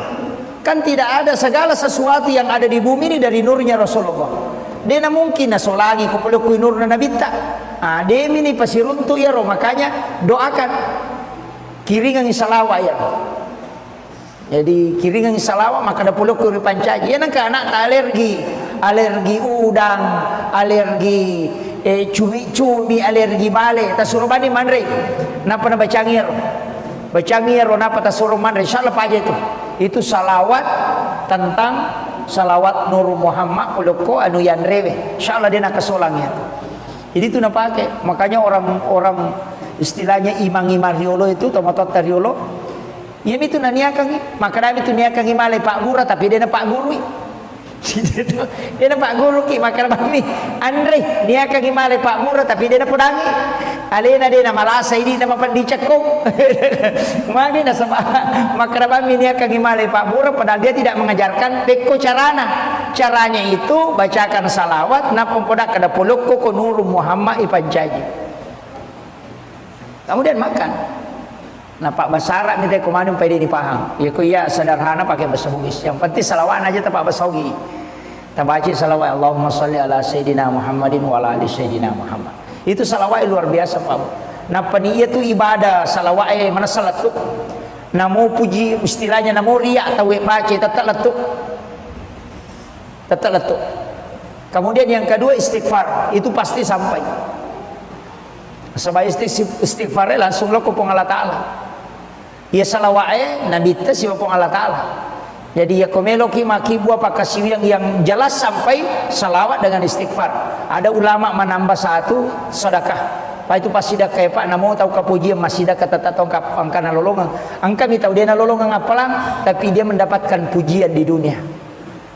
kan tidak ada segala sesuatu yang ada di bumi ini dari nurnya Rasulullah. Dia mungkin nasolagi ko poloko nur na nabita dia ini pasiruntu ya ro makanya doakan kiringan salawat ya. Jadi kiringan salawat maka ada puluh kuri pancaji. Ya nangka anak alergi udang, alergi cumi, alergi bale. Tasuruh bani mandre. Napa na bacangir? Bacangir napa tasuruh mandre? Insyaallah aja itu. Itu salawat tentang salawat Nur Muhammad puluko anu yanrewe. Insyaallah dia nak kesolangnya. Jadi itu nak pakai. Makanya orang istilahnya imang-imang riolo itu tomatot riolo ya itu naniakang maka dami itu niakang imale Pak Guru tapi dia na Pak Guru dia na Pak Guru ki maka dami Andre niakang imale Pak Guru tapi dia na podangi alena dia na malasa ini na mapandicakok. Magi na sa makrabam ini akan himalay pabura padahal dia tidak mengajarkan beko caranya itu bacakan salawat na pempodak kada puluk ko nuru Muhammad ipanjaji. Kemudian makan. Nah Pak Basara minta kumanum pede dipaham. Ya ku iya sederhana pakai bahasa Bugis. Yang penting salawat aja tak bahasa Bugis. Tabaci salawat Allahumma sholli ala sayyidina Muhammadin wa ala ali sayyidina Muhammad. Itu salawat luar biasa Pak. Nah peniyat itu ibadah salawat mana salat tu. Namo puji istilahnya namo riak atau baca tetap letuk. Tetap letuk. Kemudian yang kedua istighfar, itu pasti sampai. Sebab istighfar langsung lo ke Allah Ta'ala. Ya salawat Nabi ta si Allah Ta'ala. Jadi ya komeloki maki buah pakasi yang jelas sampai salawat dengan istighfar. Ada ulama menambah satu sedekah. Pak itu pas sedekah Pak namo tahu kapujian masih dah kata tongkap angka nolongan. Angka mi tahu dia nolongan apalang tapi dia mendapatkan pujian di dunia.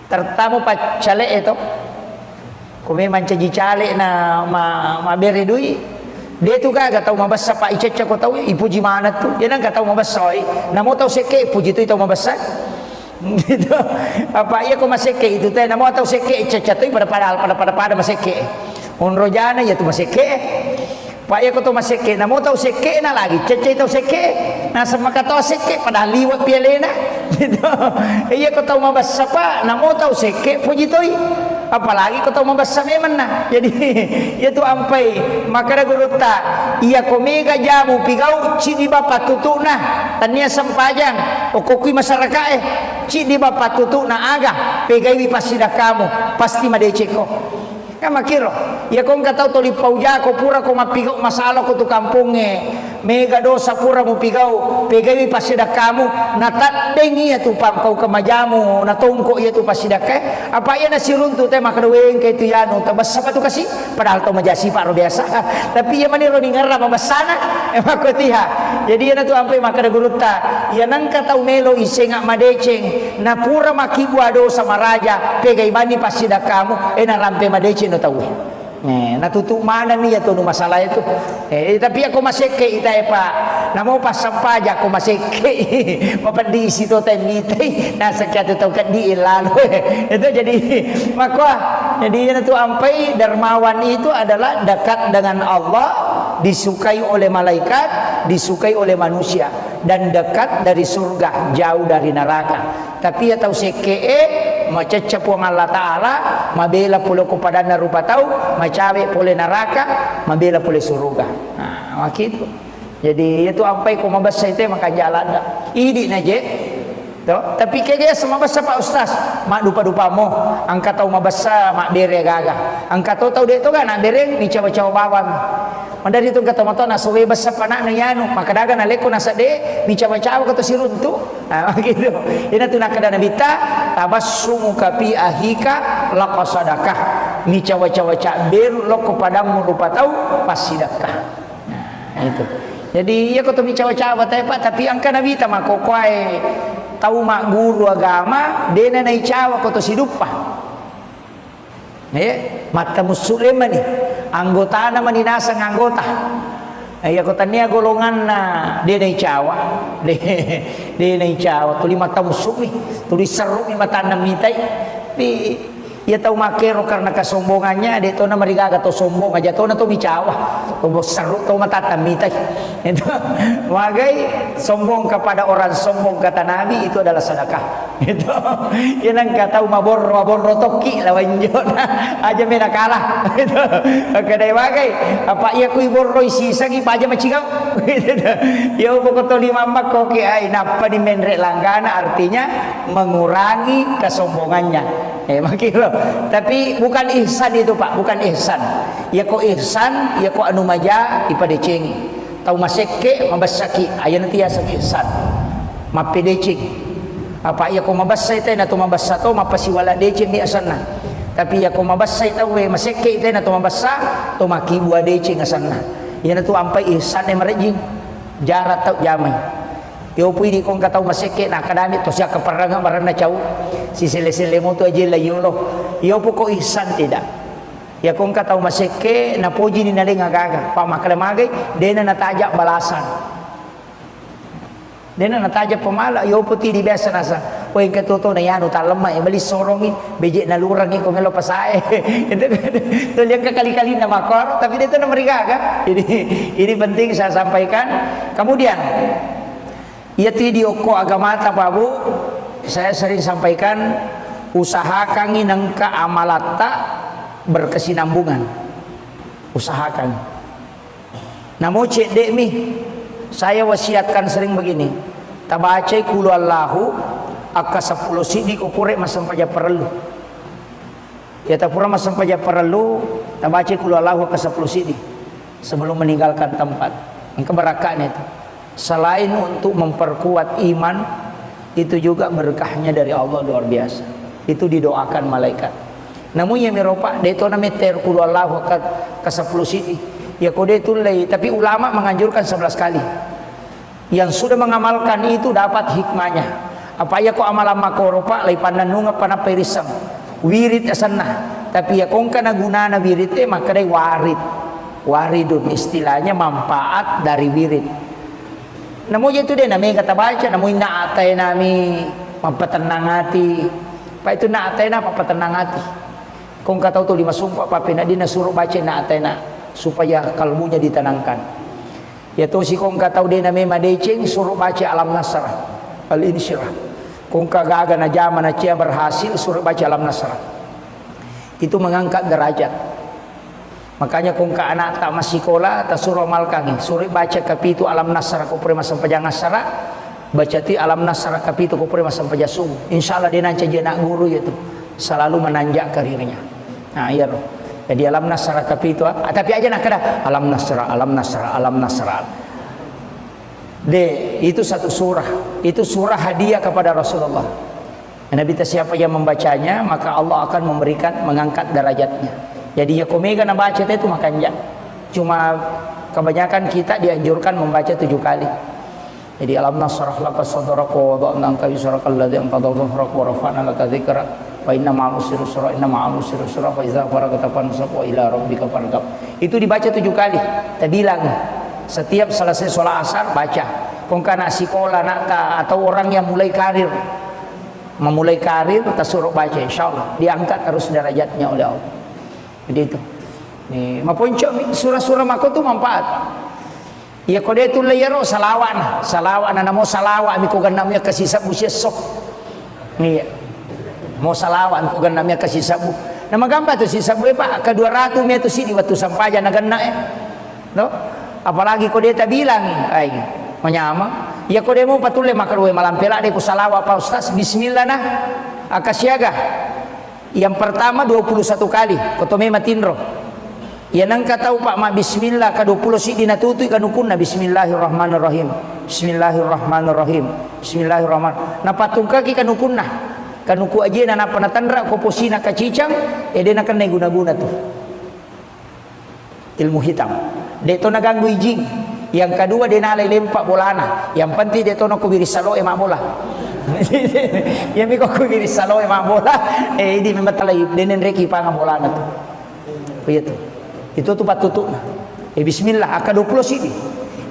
Tertamu Pak cale itu. Kome mancaji cale na ma beri duit. Dia tu kagak tahu mabasa Pak Ica ko tahu ipuji mana tu. Dia nang tahu mabasa oi. Namo tahu seke puji tu tahu mabasa. Gitu. Apa iya ko maseke itu teh namo tahu seke Ica tu pada maseke. Unrojana ya tu maseke. Pak iya ko tu maseke namo tahu seke na lagi. Cece tahu seke. Nah sama kata seke padahal liwat pialena. Gitu. Iya ko tahu mabasa Pak namo tahu seke puji tu. Apalagi kau tahu membasa memang nah. Jadi itu ampai maka ada guru tak ia komega jamu pigau cini bapak tutu nah tania sempajang okokui masyarakat cini bapak tutu nah agak pegai pasti dah kamu pasti madeceko kan makiro ya kau nggak tahu toli pauja kau pura kau mapigau masalah kau tu kampungnya mega dosa pura mu pigau pegai pasti dah kamu natat dengi ya tu pam kau kemajamu natongko ya tu pasti dah ke apa ya nasi runtu teh maka doeng ke itu ya nu tabas apa tu kasih padahal tu majasi pak biasa tapi ya mani roni ngarra mabasana emang kau tiha jadi ya tu ampai maka ada guru ta ya nangka tahu melo isengak madeceng na pura makibu dosa maraja pegai mani pasti dah kamu na rampe madeceng no tahu natutup mana nih ya tuh masalah itu tapi aku masih ke itu Pak namo pas sampaja aku masih ke di situ temite nah sekian tahu kan di lalu itu jadi maka jadi itu ampai dermawan itu adalah dekat dengan Allah disukai oleh malaikat disukai oleh manusia dan dekat dari surga jauh dari neraka tapi ya tahu seke macecap Allah Ta'ala mabela pula kepada narupa tahu macawe pula neraka mabela pula surga nah begitu jadi itu apa yang mabasa itu maka jalan ini naje tapi kayaknya semua bahasa Pak Ustaz mak dupa-dupa mo angkat tahu mabasa mak bere gaga angkat tahu dia itu kan nak bere ni cawa-cawa bawang mandari itu kata moto nasuwe basa panak na yanu maka daga na leko nasa de ni cawa-cawa kata sirun tu nah begitu ini tu nak kada nabita tabassumu kapi ahika laqasadakah ni cawa-cawa cak beru lo kepadamu rupa tahu pasti sedekah nah itu jadi ya kata ni cawa-cawa tapi angka nabita mak kokoai tahu mak guru agama dena nai cawa kata sidupa mata muslim ni anggota na maninasa ng anggota ay kota niya golongan na dia nai cawa dia nai cawa tuli mata muslim tuli seru ni mata namitay ia tahu makero karena kesombongannya dia tahu na marigaga to sombong aja tahu na to bicawa to seru to mata namitay itu wagai sombong kepada orang sombong kata Nabi itu adalah sedekah itu yang kata mabor toki lawan jona aja mena kalah itu kadai wagai apa ia kui borro isi sagi aja macigau ya pokok to lima mak koki ai napa di menre langgana artinya mengurangi kesombongannya makilo tapi bukan ihsan itu Pak bukan ihsan ya kok ihsan ya kok anu maja ipadecengi tahu maseke mabasaki aya nanti ya ihsan mapedecing apa ya kok mabasay tay na to mabasa to mapasiwala decing ni asanna tapi ya kok mabasay tahu we maseke tay na to mabasa to makibua decing asanna ya na to ampai ihsan e marejing jarat tau jamay yo pwede kong kataw maseke na kadamit to siya kaparanga marana chaw si sile-sile mo to aja layulo yo po ko ihsan tidak Ya kung kataw maseke na puji ni naling agaga. Pa makalamagay, dena natajak balasan. Dena natajak pamala, yo puti di biasa nasa. O yung katuto na yan, utalama, bali sorongin, beje na lurangin kung ilo pasae. Ito yung kakali-kali na makor, tapi dito na marigaga. Ini penting saya sampaikan. Kemudian, yati di oko agamata babu, saya sering sampaikan, usahakan inang kaamalata berkesinambungan. Usahakan. Namun cek dek mi, saya wasiatkan sering begini. Tabacay kulu Allahu akka 10 sidi ko pure masampaja perlu. Ya tapura masampaja perlu, tabacay kulu Allahu akka 10 sidi sebelum meninggalkan tempat. Yang keberakahan itu. Selain untuk memperkuat iman, itu juga berkahnya dari Allah luar biasa. Itu didoakan malaikat. Namun yang meropa deto na meter kulu Allahu akka 10 sidi. Ya kode itu lay, tapi ulama menganjurkan 11 kali. Yang sudah mengamalkan itu dapat hikmahnya. Apa ya ko amalan makoropa lay pananunga panapirisang wirid asana. Tapi ya kung kana gunana wirid maka day warid. Waridun istilahnya manfaat dari wirid. Namun itu dia namanya kata baca, namun naatay nami mampatenang hati. Pa itu naatay na pampatenang hati. Kung kataw to 5 sumpah papina di nasuruh baca naatay na supaya kalbunya ditenangkan. Ya to si kung kataw din na may madecing suruh baca alam nasrah al-insyirah. Kung kagaga na jaman na siya berhasil suruh baca alam nasrah. Itu mengangkat derajat. Makanya kung ka anak tak masikola ta suruh amalkan suruh baca kapitu alam nasrah ko pre masam pajang nasrah baca ti alam nasrah kapitu ko pre masam pajasum. Insyaallah dia nanti jadi nak guru itu selalu menanjak karirnya. Nah iya loh. Jadi alam nasrah kapitu tapi aja nak kada alam nasrah alam nasrah alam nasrah. Itu satu surah. Itu surah hadiah kepada Rasulullah. Nabi siapa yang membacanya maka Allah akan memberikan mengangkat derajatnya. Jadi ya komega na baca itu makanya. Cuma kebanyakan kita dianjurkan membaca 7 kali. Jadi alam nasrah laka sadraka wa wada'na anka wizraka alladzi anqadha dhahrak wa rafa'na laka dzikrak wa inna ma'al usri yusra inna ma'al usri yusra fa idza faragta fansab wa ila rabbika farghab. Itu dibaca 7 kali. Kita bilang setiap selesai sholat asar baca. Kung kana sekolah nak atau orang yang mulai karir memulai karir kita suruh baca insyaallah diangkat terus derajatnya oleh Allah. Jadi itu. Nih, maponcok surah-surah mako tu manfaat. Ya kode itu layaro salawan. Salawan namo salawa mi ko ganamnya kasih sabu sok. Nih. Mau salawan ko ganamnya kasih sabu. Nama gambar tu si sabu pak ke 200 me tu sini waktu sampaja na ganna no? Apalagi kode ta bilang ai menyama. Ya kode mo patule makarwe malam pela de ko salawa pa ustaz bismillah nah akasyaga. Yang pertama 21 kali kotome matinro. Ya nang katau pak ma bismillah ka 20 si dinatutui kanukun na bismillahirrahmanirrahim. Bismillahirrahmanirrahim. Bismillahirrahmanirrahim. Napatungka ki kanukun na. Kanuku aja na panatandra ko posina kacicang na kan guna-guna tuh. Ilmu hitam. Deto naganggu ijing. Yang kedua dia nalai lempak bolana. Yang penting deto na kubiri salo emak bola. Ya mi ko kubiri salo emak bola. Ini memang talay denen reki panga bola na tuh. Begitu. Itu tuh patutuna. Bismillah aka 20 sini.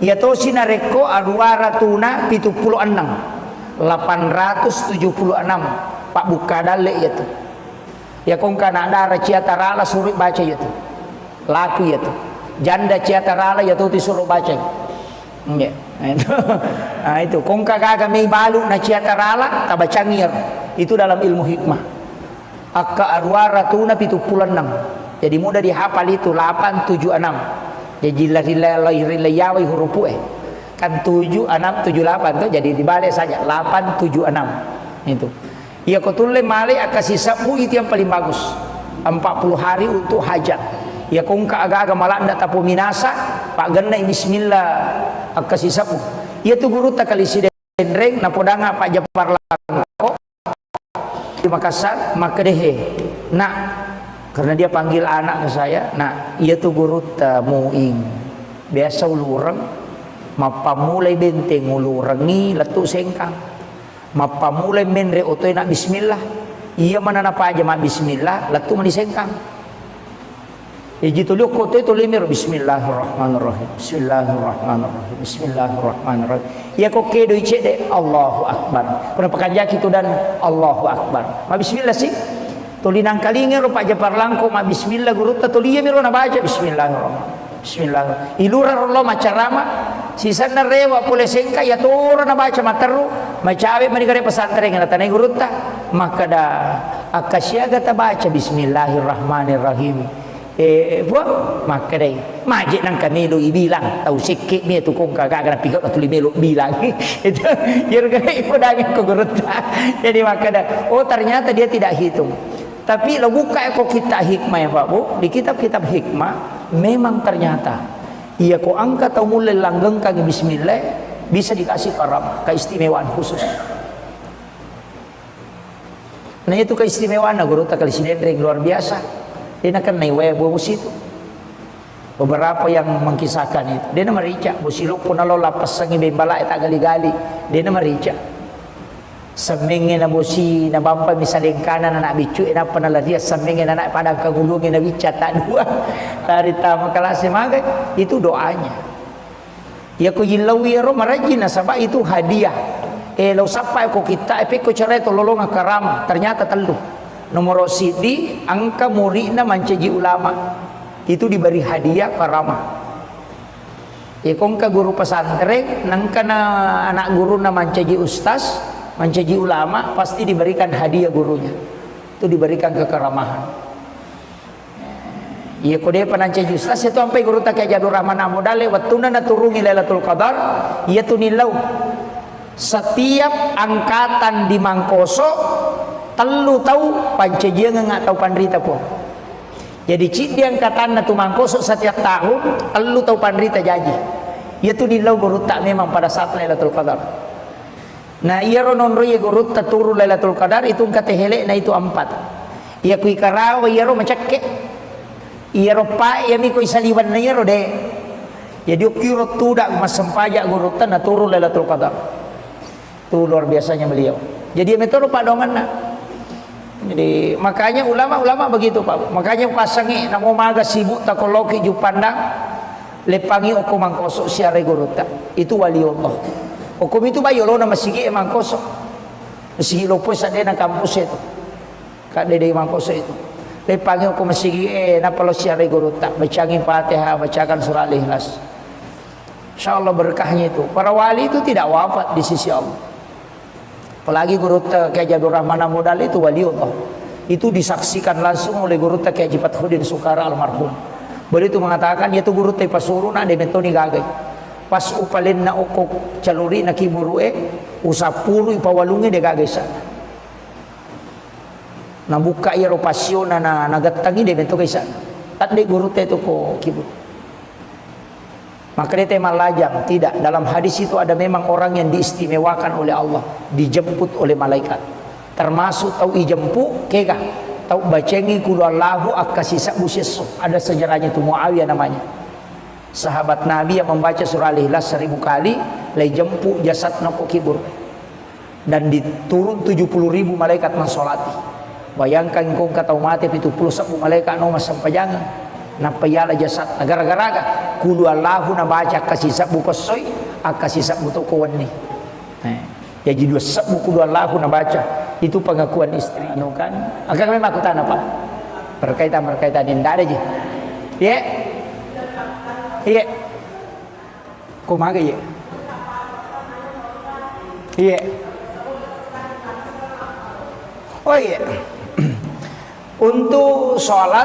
Ya to sinareko aruara tuna 76. 876 Pak buka dale ya tuh. Ya kong kana ada ciatarala suruh baca ya tuh. Laku ya tuh. Janda ciatarala ya tuh disuruh baca. Ya. Nah itu kong kagak may balu na ciatarala tabacangir. Itu dalam ilmu hikmah. Akka arwara tuna 76. Jadi mudah dihafal itu 876. Jadi rilayawai hurupu kan 76 78 tuh jadi dibalik saja 876 itu. Ya kotule male akasih sabu itu yang paling bagus. 40 hari untuk hajat. Ya kung kaaga malak ndak tapu minasa pak genna bismillah akasih sabu. Ya tu guru tak kali sidenreng na podanga pak Japar Langko di Makassar maka dehe. Nah karena dia panggil anak ke saya, nah ia tu guru tamuing biasa ulurang mapamulai benteng ulurangi letu sengkang mapamulai menre otoy nak bismillah iya mana napa aja mak bismillah letu mani sengkang Jitu liuk ko itu limir bismillahirrahmanirrahim. Bismillahirrahmanirrahim. Bismillahirrahmanirrahim. Ya ko kedo icede Allahu akbar. Pernah pekanjaki itu dan Allahu akbar. Ma bismillah sih. Tulinang kalinga ro pak japar langko ma bismillah gurutta tuliya miro na baca bismillahirrahmanirrahim. Bismillah. Ilura ro macarama sisana rewa pule sengka ya toro na baca mataru macawe manigare pesantren na tanai gurutta maka da akasyaga ta baca bismillahirrahmanirrahim. Buat maka deh majik nang kami lo bilang tahu sikit ni tu kong kagak kena pikat atau limelo bilang itu jadi ibu daging kogurutta jadi maka dah oh ternyata dia tidak hitung tapi lo buka kok kita hikmah ya Pak Bu di kitab-kitab hikmah memang ternyata ia kok angkat atau mulai langgeng kaki bismillah bisa dikasih karam keistimewaan khusus. Nah itu keistimewaan gurutta kali sinendring luar biasa. Dia nak naik bus itu. Beberapa yang mengkisahkan itu. Dia nama rica. Busiluk pun alo lapas sangi bembala tak gali-gali. Dia nama rica. Semingin na busi na bampa misalnya kanan anak bicu na panala dia semingin anak padang kagulungin na bica tak dua. Dari tamu kelas maga itu doanya. Ya ko yilawi ro marajin na sabab itu hadiah. Lo sampai ko kita ko cara itu lolong karam ternyata telu. Nomor sidi angka muridna mancaji ulama itu diberi hadiah karamah. Kongka guru pesantren nangkana anak guru na mancaji ustaz, mancaji ulama pasti diberikan hadiah gurunya. Itu diberikan kekeramahan. Iya kode panancaji ustaz itu sampai guru tak Jadur Rahman Amudale wattuna na turungi Lailatul Qadar iya tunilau. Setiap angkatan di Mangkoso telu tahu pancajian nggak tahu pandrita pun. Jadi cik dia angkatan tu Mangkoso setiap tahun telu tahu pandrita janji. Ia tu nilau gurutta memang pada saat Lailatul Qadar. Nah ia ronon roye gurutta turu Lailatul Qadar itu kata helek na itu 4. Ia kui karawa ia ro macakke. Ia ro pa ia mi kui saliwan na ia ro de. Jadi ukiro tu dak mas sempajak gurutta na turu Lailatul Qadar. Tu luar biasanya beliau. Jadi metode pak dongan na. Jadi makanya ulama-ulama begitu Pak. Makanya pasangi nak maga sibuk takoloki ju pandang lepangi oku Mangkoso siare gurutta. Itu waliullah. Oku itu bayo lo na masigi Mangkoso. Masigi lo pos ade na kampus itu. Kak dede Mangkoso itu. Lepangi oku masigi na palo siare gurutta. Bacangin Fatihah, bacakan surah Al-Ikhlas. Insyaallah berkahnya itu. Para wali itu tidak wafat di sisi Allah. Apalagi gurutta Kiai Jadur Rahman Amudal itu waliullah. Itu disaksikan langsung oleh gurutta Kiai Haji Fathruddin Sukara almarhum. Beliau itu mengatakan dia tu gurutta pasuruna de metoni gagai. Pas upalin na okok caluri na kimurue usapuru ipawalungi de gagai sana. Na buka iro pasyon na nagatangi de metoni sana. Tat de gurutta itu ko kibur. Maka dia tema lajang tidak dalam hadis itu ada memang orang yang diistimewakan oleh Allah dijemput oleh malaikat termasuk tahu ijempu kega tahu bacengi kulallahu akasisa buseso ada sejarahnya itu Muawiyah namanya sahabat Nabi yang membaca surah Al-Ikhlas 1000 kali lay jempu jasad nako kibur dan diturun 70.000 malaikat mensolati bayangkan kau kata mati itu 10 malaikat no sampai jangan napayala jasad gara-gara kulu Allahu na baca kasih sabu kosoy akasih sabu to kowani jadi dua sabu kulu Allahu na baca itu pengakuan istri no kan agak memang aku tanah Pak berkaitan indah aja ya iya kumaga ya iya oh iya untuk sholat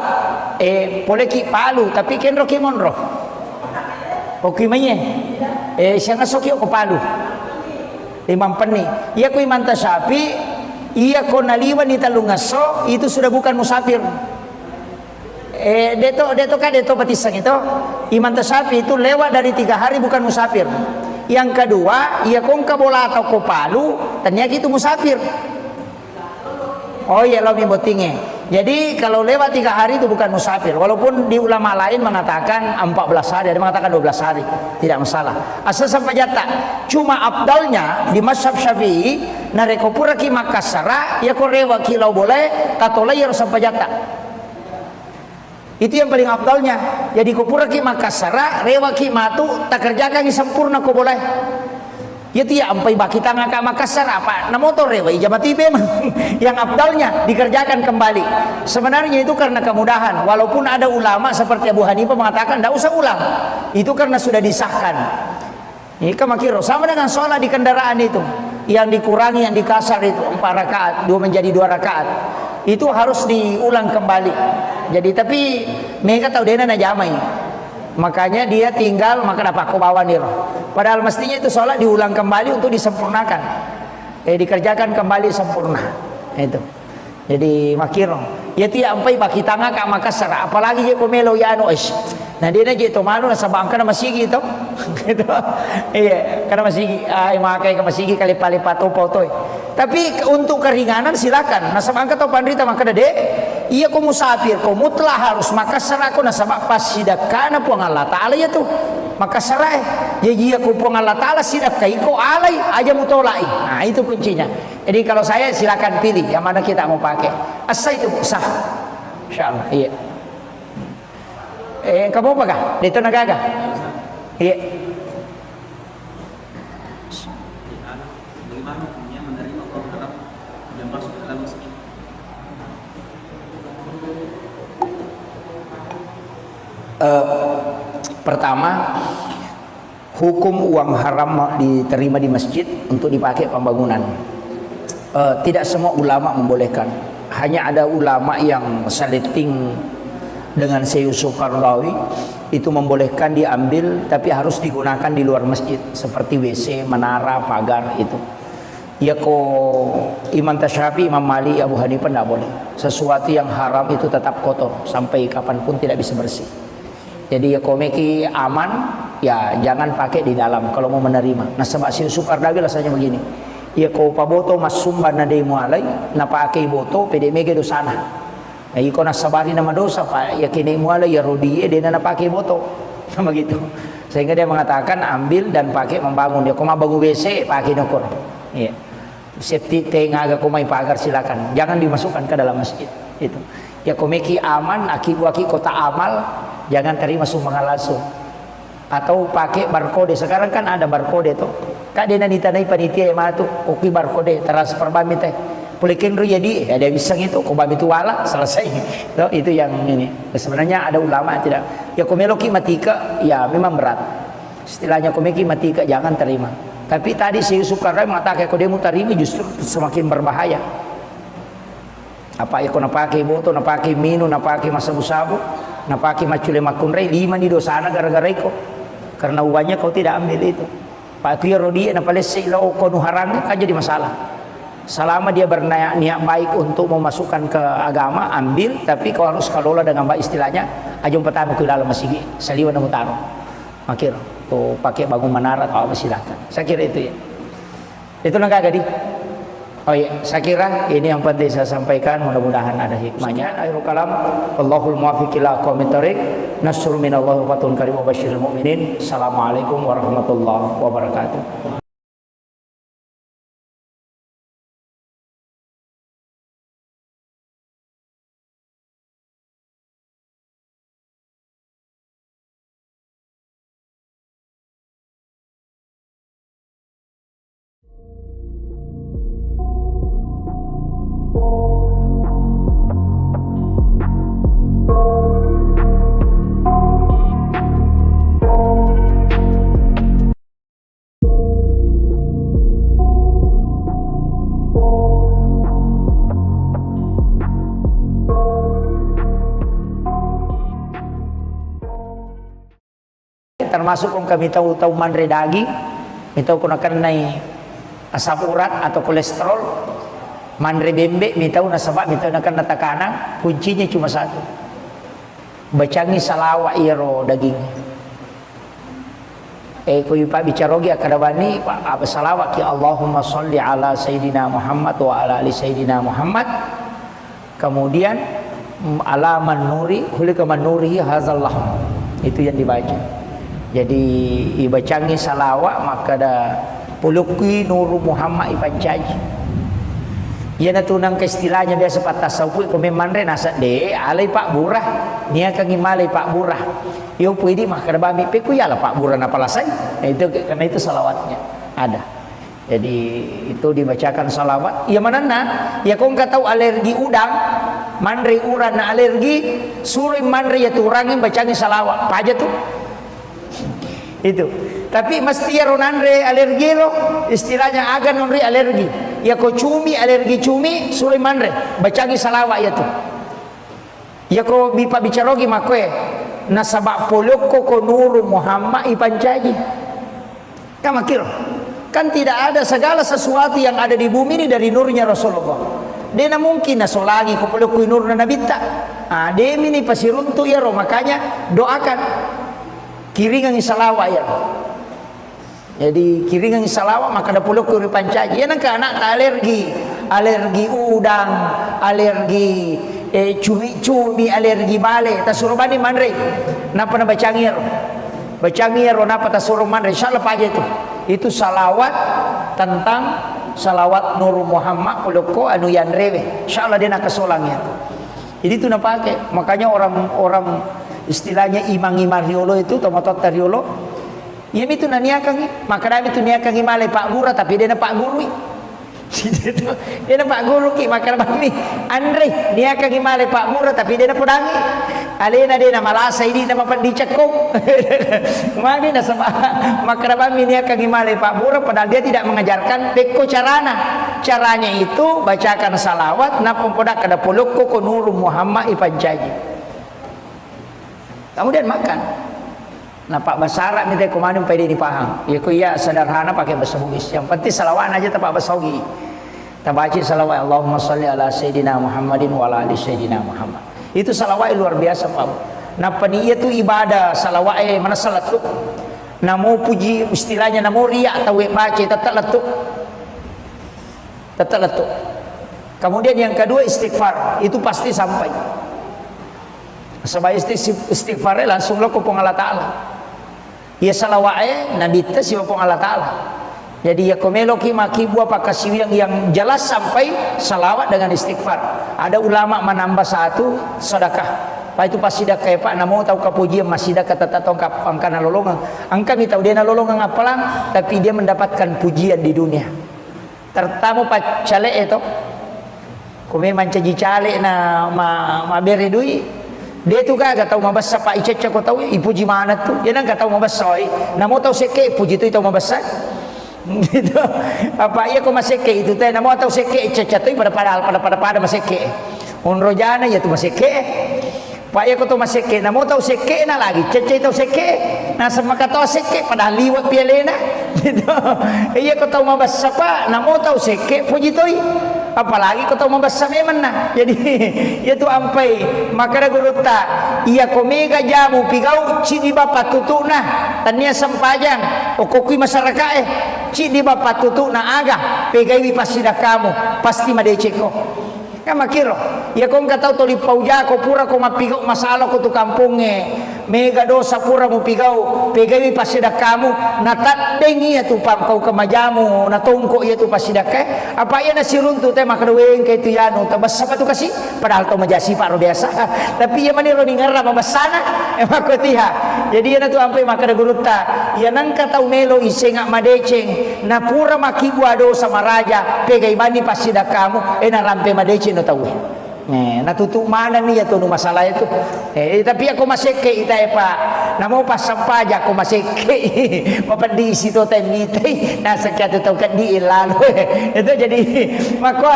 boleh ki palu tapi kenro ki monro oke manye siang asoki ko palu imam peni iya ko imam tasapi iya ko naliwan di talungaso itu sudah bukan musafir deto batisang itu imam tasapi itu lewat dari 3 hari bukan musafir yang kedua iya ko bola atau ko palu ternyata itu musafir oh iya lo botingnya. Jadi kalau lewat 3 hari itu bukan musafir. Walaupun di ulama lain mengatakan 14 hari, ada mengatakan 12 hari, tidak masalah. Asal sampai jatah. Cuma abdalnya di mazhab Syafi'i, nareko pura ki Makassara, ya korewa kilau boleh, tatola ya sampai jatah. Itu yang paling afdalnya. Jadi kupura ki makasara, rewa ki matu, tak kerjakan ki sempurna ko boleh. Ya tiya ampai baki tanga ka makasara apa? Na motor rewa ijabati memang yang afdalnya dikerjakan kembali. Sebenarnya itu karena kemudahan. Walaupun ada ulama seperti Abu Hanifah mengatakan tidak usah ulang. Itu karena sudah disahkan. Ini kamakiro sama dengan sholat di kendaraan itu. Yang dikurangi, yang dikasar itu 4 rakaat, 2 menjadi 2 rakaat. Itu harus diulang kembali. Jadi tapi mereka tahu dia na jamai. Makanya dia tinggal maka dapat aku bawa nih. Padahal mestinya itu sholat diulang kembali untuk disempurnakan. Dikerjakan kembali sempurna. Itu. Jadi makiro. Ya tiap ampai baki tanga ka makasar. Apalagi je komelo ya anu ish. Nah dia na je to manu na sabang kana masigi to. Gitu. Iya, karena masigi ay makai ka masigi kali palipat toy. Tapi untuk keringanan silakan. Nah sabang ka to pandrita maka dade. Iya ko musafir ko mutlah harus makasar ako na sabak pas sidakana po ang Allah Taala ya tuh. Makasar ya ko po ang Allah Taala sidak kai ko alay aja mutolai. Nah itu kuncinya. Jadi kalau saya silakan pilih yang mana kita mau pakai. Asal itu sah. Insyaallah. Iya. Kamu apa kah? Dito nagaga. Iya.
Bagaimana hukumnya menerima uang haram yang masuk ke dalam masjid?
Pertama, hukum uang haram diterima di masjid untuk dipakai pembangunan. Tidak semua ulama membolehkan. Hanya ada ulama yang saliting dengan Syekh Yusuf Qaradawi itu membolehkan diambil, tapi harus digunakan di luar masjid seperti WC, menara, pagar itu. Ya ko Imam Tasyafi, Imam Malik, Abu Hanifah tidak boleh. Sesuatu yang haram itu tetap kotor sampai kapanpun tidak bisa bersih. Jadi ya komeki aman, ya jangan pakai di dalam kalau mau menerima. Nah sebab Syekh Yusuf Qaradawi rasanya begini. Ya ko paboto masumban na demo alay, na pakai boto pede mege dosana. Ay ko nasabari nama dosa pa ya kini muala ya rodie dia na pakai boto sama gitu. Sehingga dia mengatakan ambil dan pakai membangun. Dia koma bangun WC pakai nokor. Iya. Safety tank agak komai pagar silakan. Jangan dimasukkan ke dalam masjid. Itu. Ya komeki aman aki kota amal jangan terima sumbangan langsung. Atau pakai barcode. Sekarang kan ada barcode tuh. Kak dia ditanai panitia yang mana tuh kopi barcode transfer bami teh. Pulikin ru jadi ada bisa gitu kobam itu wala selesai itu yang ini sebenarnya ada ulama tidak ya komeloki matika ya memang berat istilahnya komeki matika jangan terima tapi tadi Syekh Yusuf Qaradawi mengatakan kalau dia mau terima justru semakin berbahaya apa ya kau pakai boto pakai minum pakai masabu-sabu pakai macule makunrei 5 di dosana gara-gara itu karena uangnya kau tidak ambil itu pak kira rodi na palesai lo kono harang kan jadi masalah. Selama dia berniat baik untuk memasukkan ke agama, ambil, tapi kau harus kelola dengan baik istilahnya. Ajung pertama ke dalam masjid, saliwan dan mutaro. Makir, kau pakai bangun menara atau apa silakan. Saya kira itu ya. Itu nangka gadi. Oh iya, saya kira ini yang penting saya sampaikan. Mudah-mudahan ada hikmahnya. Akhirul kalam, Allahul muwaffiq ila aqwamit thoriq. Nasrun minallahi wa fatun karim wa basyiril mu'minin. Assalamualaikum warahmatullahi wabarakatuh. Termasuk kung kami tahu manre daging, ito kung nakanay asam urat atau kolesterol, manre bembe, mitaw nasaba, mitaw nakan natakana, kuncinya cuma satu. Bacangi salawa iro daging. Kuy pa bicarogi akadawani apa salawat ya Allahumma sholli ala sayyidina Muhammad wa ala ali sayyidina Muhammad. Kemudian ala manuri, hulika manuri hazallah. Itu yang dibaca. Jadi ibacangi salawat maka ada puluki nuru Muhammad ipancaji. Ia natunang ke istilahnya biasa pat tasawuf ko memang re nasa de alay pak burah nia kang imale Pak Burah yo puidi mah kada bami pe ku yalah Pak Burah na palasai. Nah, itu karena itu salawatnya ada. Jadi itu dibacakan salawat. Ya manana ya kau nggak tahu alergi udang, mandri uran na alergi, suruh mandri ya turangin bacanya salawat. Apa aja tuh? Itu. Tapi mesti ya ronandre alergi lo, istilahnya agan nonre alergi. Ya kau cumi alergi cumi, suruh mandre bacanya salawat ya tuh. Ya kau bipa bicarogi makwe, nasabak poloko ko nuru Muhammad ipancaji. Kamu kira? Kan tidak ada segala sesuatu yang ada di bumi ini dari nurnya Rasulullah. Dia mungkin nasolagi kupulukui nur na nabita. Dia ini pasti runtuh ya roh. Makanya doakan kiringan salawat ya. Jadi kiringan salawat maka ada pulukui pancaji. Ya nangka anak alergi udang, alergi cumi-cumi, alergi bale. Tasurubani manre. Napa na bacangir? Bacangir napa tasuruh manre? Insyaallah pagi itu. Itu salawat tentang salawat Nur Muhammad uloko anu yanrewe. Insyaallah dia nak kesolangnya. Jadi itu nak pakai. Makanya orang istilahnya imang-imang riolo itu tomatot riolo. Ya itu naniakang, maka dami itu niakang imale Pak Burah tapi dia nak Pak Guru. Dia nak Pak Guru ki maka dami Andre niakang imale Pak Burah tapi dia nak pudangi. Alena dia nama malasa ini nama pendicekung. Maka dia sama maka dami niakang imale Pak Burah padahal dia tidak mengajarkan beko carana. Caranya itu bacakan salawat na pempodak kada poloko ko Nur Muhammad ipanjaji. Kemudian makan. Nah Pak bahasa Arab ni komando pede dipaham. Ya ku iya sederhana pakai bahasa Bugis. Yang penting salawat aja tak bahasa Bugis. Kita baca salawat Allahumma shalli ala sayyidina Muhammadin wa ala ali sayyidina Muhammad. Itu salawat luar biasa Pak. Nah peniyat itu ibadah salawat mana salat tu. Namo puji istilahnya namo riak atau baca tetap letuk. Tetap letuk. Kemudian yang kedua istighfar, itu pasti sampai. Sebab istighfar langsung lo ke Allah Ta'ala. Ya salawat Nabi ta si Allah Ta'ala. Jadi ya komelo ki maki buah pakasi yang jelas sampai salawat dengan istighfar. Ada ulama menambah satu sedekah. Pak itu pas sedekah Pak namo tahu kapujian masih sedekah tata tongkap angkana lolongan. Angka mi tahu dia na lolongan apalang tapi dia mendapatkan pujian di dunia. Tertamu Pak cale itu. Kome mancaji cale na ma beri duit. Dia tu kan tahu mabasa Pak Ica ko tahu ipuji mana tu. Dia nang tahu mabasa namo tahu seke puji tu tahu mabasa. Gitu. Apa iya ko maseke itu teh namo tahu seke Ica tu pada maseke. Unrojana ya tu maseke. Pak iya ko tu maseke namo tahu seke na lagi Ica tahu seke. Na sama kata seke padahal liwat pialena. Gitu. Iya ko tahu mabasa Pak namo tahu seke puji tu. Apalagi kau tahu membesar memang nah. Jadi itu ampai maka ada guru tak ia komega jamu pigau cini bapak tutu nah tania sempajang okokui masyarakat cini bapak tutu nah agak pegai pasti dah kamu pasti madeceko kan makiro ya kau nggak tahu toli pauja kau pura kau mapigau masalah kau tu kampungnya mega dosa pura mu pigau pegai pasti dah kamu natat dengi ya tu pam kau kemajamu natongko ya tu pasti dah ke apa ya nasi runtu teh maka doeng ke itu yanu tabas apa tu kasih padahal tu majasi pak biasa tapi ya mani roni ngarra mabasana emang kau tiha jadi ya tu ampai maka ada guru ta ya nangka tahu melo isengak madeceng na pura makibu ado sama raja pegai mani pasti dah kamu na rampe madeceng no tahu nah tutup mana nih ya tuh masalah itu tapi aku masih ke itu Pak namo pas sampaja aku masih ke di situ temite nah sekian itu kan di lalu itu jadi maka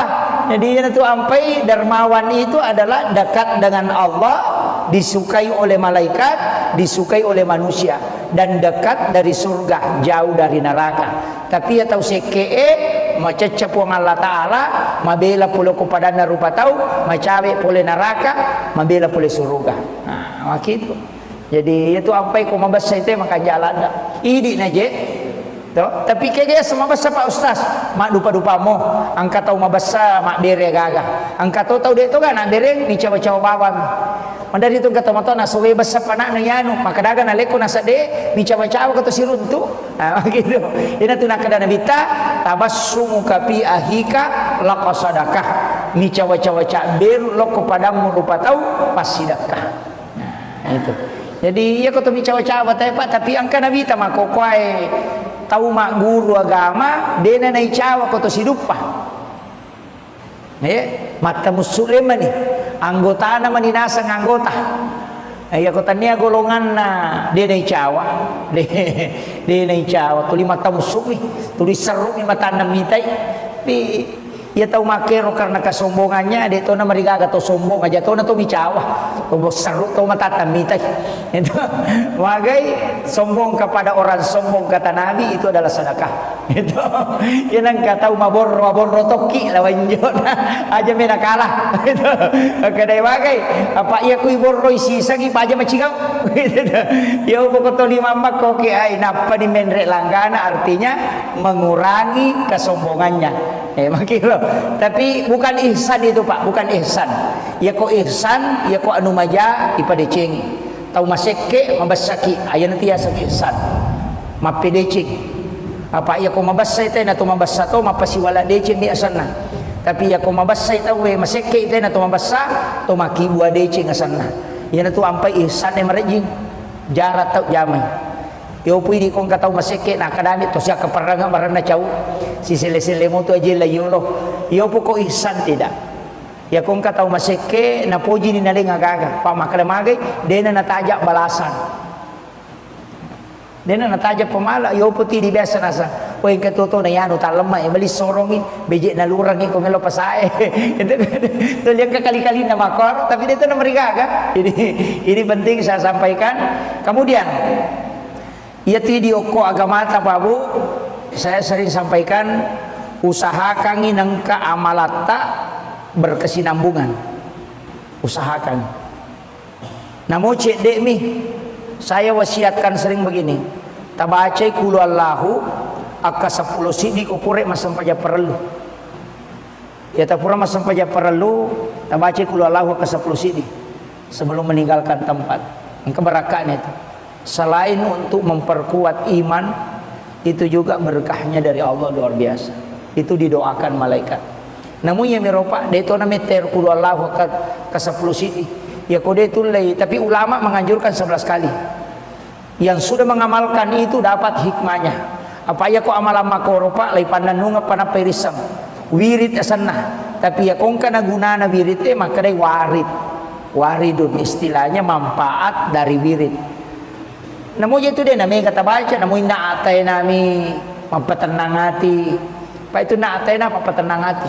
jadi itu ampai dermawan itu adalah dekat dengan Allah disukai oleh malaikat disukai oleh manusia dan dekat dari surga jauh dari neraka tapi ya tahu seke macecep wong Allah Ta'ala mabela pula kepada narupa tahu macawe pula neraka mabela pula surga nah begitu jadi itu apa yang mabasa itu maka jalan ini naje tapi kayaknya semua bahasa Pak Ustaz mak dupa-dupa mo angka tahu mabasa mak bere gagah angka tahu dia itu kan nak bere ni cawa-cawa bawang mandari itu kata moto nasuwe basa panak na yanu maka daga na leko nasa de ni cawa-cawa kata siruntu nah begitu ini tu nak kada nabita tabassumu kapi ahika laqasadakah ni cawa-cawa cak beru lo kepadamu rupa tahu pas sedekah nah itu. Jadi ya kau tumi cawa-cawa tapi angka nabi ta mako kuai tahu mak guru agama dena nai cawa kau to sidupa. Mata muslim ni anggota nama ninasa anggota. Ya kau tanya golongan na dia nai cawa, dia nai cawa. Tuli mata musuh ni, tuli seru ni mata namitai. Tapi ia tahu makero karena kesombongannya dia tahu nama rigaga to sombong aja tahu na to bicawa to seru to mata tamitai itu wagai sombong kepada orang sombong kata Nabi itu adalah sedekah itu yang kata mabor toki lawan jona aja mena kalah itu kadai wagai apa ia kui borro isi sagi aja macigau itu ya pokok to lima mak koki ai napa di menrek langgana artinya mengurangi kesombongannya makilo. Tapi bukan ihsan itu Pak, bukan ihsan. Ya kok ihsan, ya kok anu maja ipadecing. Tahu maseke mabasaki, aya nanti ya saki ihsan. Mapedecing. Apa ya kok mabasay tay na to mabasato mapasiwala decing di asanna. Tapi ya kok mabasay taw we maseke tay na to mabasa to makibua decing asanna. Ya na to ampay ihsan e marejing. Jarat taw jamay. Yo pwede kong kataw maseke na kadamit to siya kaparanga marana chaw si sile-sile mo to aja la yulo yo po ko ihsan tidak ya kong kataw maseke na puji ni naling agaga pamakadamagay dena nataja balasan dena nataja pamala yo po ti di biasa nasa o yung katuto na yan utalama bali sorongi beje na lurang ko melo pasae itu yang kekali-kali na makor tapi dito na marigaga ini penting saya sampaikan. Kemudian ya video ko agamata Pak Bu, saya sering sampaikan usahakan inang amalata berkesinambungan. Usahakan. Namo cek dek mi, saya wasiatkan sering begini. Tabacai kulu Allahu aka 10 sidi ko pure masam paja perlu. Ya tapura masam paja perlu, tabacai kulu Allahu aka 10 sidi sebelum meninggalkan tempat. Engkau berakan itu. Selain untuk memperkuat iman, itu juga berkahnya dari Allah luar biasa. Itu didoakan malaikat. Namun yang meropak, dia itu namanya terkulu Allah ke 10 sidi. Ya kode itu lay, tapi ulama menganjurkan 11 kali. Yang sudah mengamalkan itu dapat hikmahnya. Apa ya kok amalan makoropa lay pandanunga pana perisam. Wirid asana. Tapi ya kong kana gunana wirid maka day warid. Waridun istilahnya manfaat dari wirid. Namun itu dia namanya kata baca, namun naatay nami mampatenang hati. Pak itu naatay na mampatenang hati.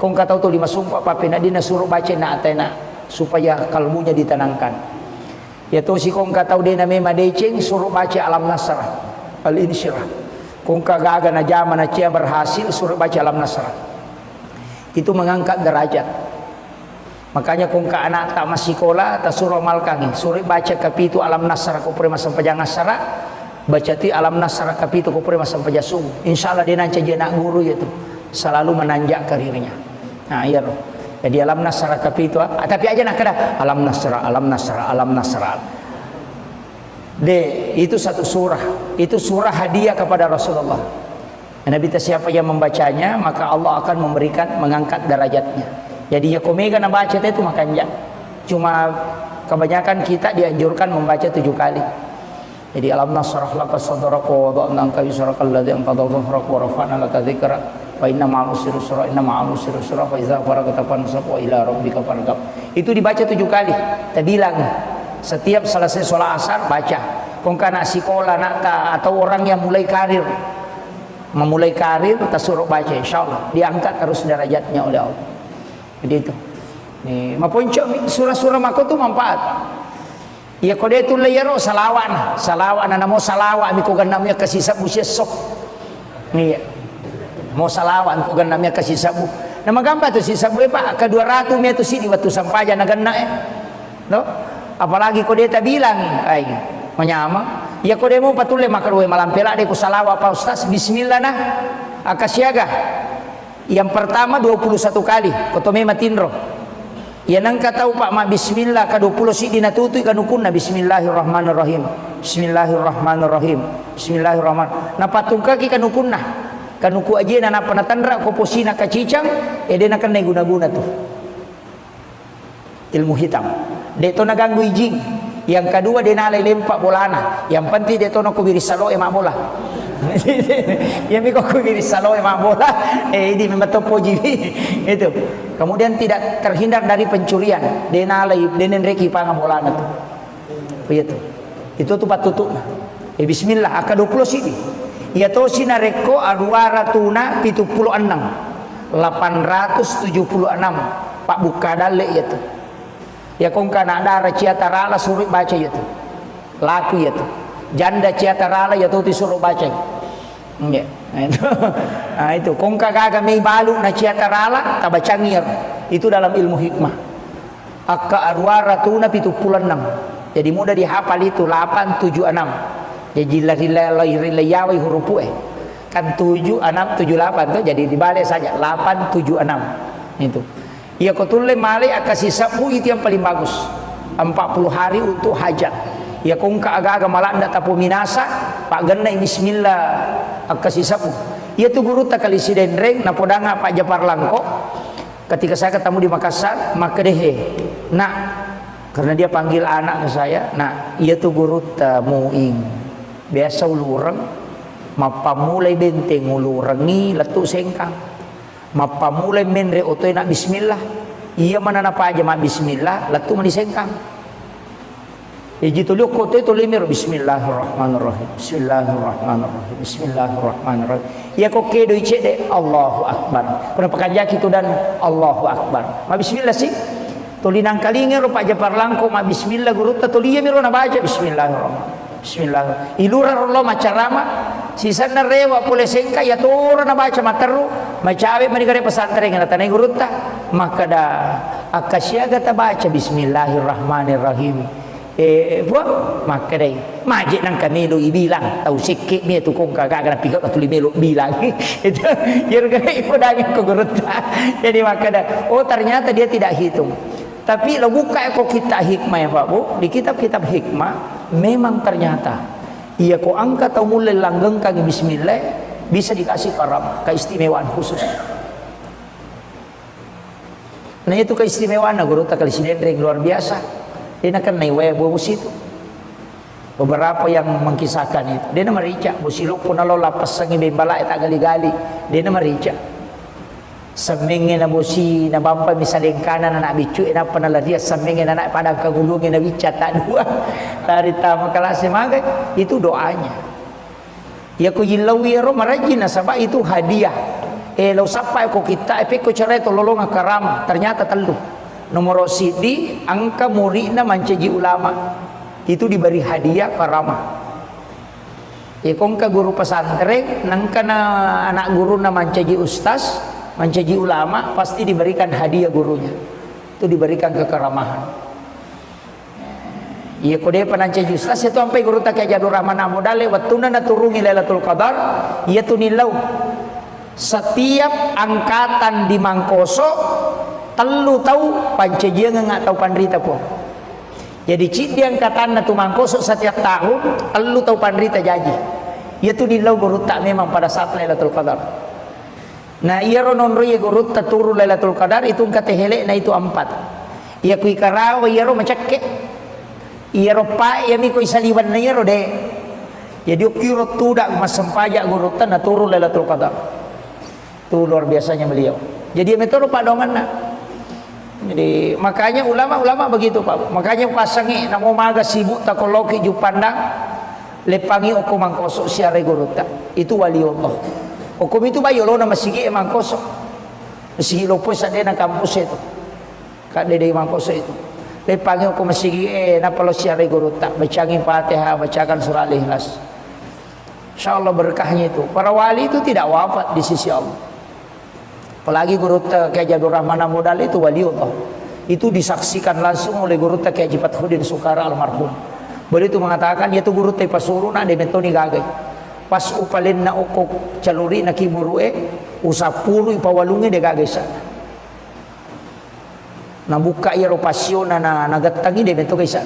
Kung kataw to 5 sumpah papi na din nasuruh baca naatay na supaya kalbunya ditenangkan. Ya to si kung kataw din namanya madecing suruh baca alam nasrah al-insyirah. Kung kagaga na jaman na siya berhasil suruh baca alam nasrah. Itu mengangkat derajat. Makanya kung ka anak tak masih sekolah tak suruh malkangi suruh baca kapitu alam nasara ko pure masam pajang asara baca ti alam nasara kapitu ko pure masam pajasung insyaallah dia nanti jadi anak guru itu selalu menanjak karirnya. Nah iya loh. Jadi alam nasara kapitu tapi aja nak kada alam nasara itu satu surah, itu surah hadiah kepada Rasulullah. Nabi siapa yang membacanya maka Allah akan memberikan mengangkat derajatnya. Jadi ya komega na baca itu makanya cuma kebanyakan kita dianjurkan membaca 7 kali. Jadi alam nasrah laka sadraka wa wada'na anka wizraka alladhi anqadha dhahrak wa rafa'na laka dzikra wa inna ma'al usri yusra inna ma'al usri yusra fa idza faragta fansab wa ila rabbika farghab. Itu dibaca 7 kali. Kita bilang setiap selesai sholat asar baca. Kung kana sekolah nak atau orang yang memulai karir kita suruh baca insyaallah diangkat terus derajatnya oleh Allah. Jadi itu. Nih, maponcok surah-surah mako tu manfaat. Ya kode itu layaro salawan namo salawa mi ko ganamnya kasih sabu sok. Nih. Mau salawan ko ganamnya kasih sabu. Nama gambar tu si sabu Pak ke 200 mi tu si di waktu sampaja na ganna No? Apalagi kode ta bilang ai menyama. Ya kode mo patule makarwe malampela de ko salawa pa ustaz bismillah nah akasiaga. Yang pertama 21 kali kotome matinro. Ya nang katau Pak ma bismillah ka 20 si dinatutuy kanukunna bismillahirrahmanirrahim. Bismillahirrahmanirrahim. Bismillahirrahman. Napatungka ki kanukunna. Kanuku aje na panatandra ko posina kacicang dena kan guna-guna tuh. Ilmu hitam. Deto naganggu ijing. Yang kedua dia nalai lempak bolana. Yang penting dia tono ko biri salo emak bola. Ya mi ko biri salo emak bola. Ini memang topo jibi. Itu. Kemudian tidak terhindar dari pencurian. Dia nalai denen reki pangan bolana tu. Begitu. Itu tu patutuna. Bismillah aka 20 sini. Ya to sinareko aruara tuna 76. 876 Pak buka dale ya tu. Ya kong kana ada ciatarala suruh baca ya tu. Laku ya tu. Janda ciatarala ya tu disuruh baca. Ya. Nah itu kong kagak mei balu na ciatarala tabaca ngir. Itu dalam ilmu hikmah. Akka arwara tuna 76. Jadi mudah dihafal itu 876. Jadi lari huruf kan 7 6 7 8 tuh jadi dibalik saja 8 7 6 itu. Ya kotule male akasih sapu itu yang paling bagus. 40 hari untuk hajat. Ya kongka agak-agak malah ndak tapu minasa Pak genai bismillah akasih sapu. Ya tu guru tak kali sidendreng na podanga Pak Japar Langko. Ketika saya ketemu di Makassar, maka deh nak karena dia panggil anak ke saya, nah ia tu guru tamuing biasa ulurang mapa mulai benteng ulurangi letu sengkang mapa mulai menre otoy nak bismillah iya mana napa aja mak bismillah letu mani sengkang jitu liuk kotoy to limir bismillahirrahmanirrahim bismillahirrahmanirrahim bismillahirrahmanirrahim ya kok kedo icede Allahu akbar pernah pakanjaki tu dan Allahu akbar ma bismillah sih tulinang kalingero Pak Japar Langko ma bismillah guru ta tuliya miro na baca bismillahirrahmanirrahim bismillah ilura rollo macarama sisa na rewa pule sengka ya tora na baca materu macawe manigare pesantren na tanay gurutta maka da akasyaga ta baca bismillahirrahmanirrahim buat maka dai maji nang kamelo ibilang tau sikit mi tu kong kagak na pikat atuli melo bilang itu yer gay podanya ko gurutta jadi maka da oh ternyata dia tidak hitung. Tapi lo buka kok kita hikmah ya Pak Bu di kitab-kitab hikmah memang ternyata ia kok angkat atau mulai langgeng kaki bismillah bisa dikasih karam keistimewaan khusus. Nah itu keistimewaan guru tak kali sidendreng luar biasa. Dia nak naik wae bos itu. Beberapa yang mengkisahkan itu dia nama rica busilo pun lo lapas sangi bembala tak gali-gali dia nama rica. Semingin na bosi na bampa misaleng kanan anak bicu ina panala dia semingin anak pada kagulungin na bica tak dua dari tamu kelas magai itu doanya ya ko yilawi ro marajina sabab itu hadiah lo sampai ko kita ko cerai to lolong karam ternyata telu nomor sidi angka muridna manceji ulama itu diberi hadiah karamah ya kongka guru pesantren nangka na anak guru na manceji ustaz mencaji ulama pasti diberikan hadiah gurunya itu diberikan kekeramahan iya kode penancaji ustaz itu sampai guru tak kayak Jadur Rahman Amudale watuna naturungi Lailatul Qadar iya tu nilau setiap angkatan di Mangkoso telu tahu pancaji nggak tahu pandrita po jadi citi angkatan tu Mangkoso setiap tahun telu tahu pandrita jaji iya tu nilau guru tak memang pada saat Lailatul Qadar. Nah iya ronon ya guru taturu Lailatul Qadar itu katehele na itu 4. Iya kui karawa iya ro macakke. Iya ro pa iya mi kui saliwan na iya ro de. Jadi kiro tudak masempaja guru tan naturu Lailatul Qadar. Itu luar biasanya beliau. Jadi metode padongan na. Jadi makanya ulama-ulama begitu Pak. Makanya pasangi namo maga sibuk takoloki ju pandang lepangi oko Mangkoso siare guru ta. Itu waliullah. Hukum itu bayo lo nama sigi Mangkoso. Sigi lo pun sadena kampus itu. Kak dede Mangkoso itu. Lepangi hukum sigi na palo siare guru tak bacangin Fatihah, bacakan surah Al-Ikhlas. Insyaallah berkahnya itu. Para wali itu tidak wafat di sisi Allah. Apalagi guru kayak Jadur Rahman Amudal itu waliullah. Itu disaksikan langsung oleh guru kayak Jipat Hudin Sukara almarhum. Beliau itu mengatakan yaitu guru teh pasuru na de metoni gagai. Pas upalin na okok caluri na kiburue usapuru ipawalungi de gagesa na buka ya ropasyo na nagatangi de beto kaisa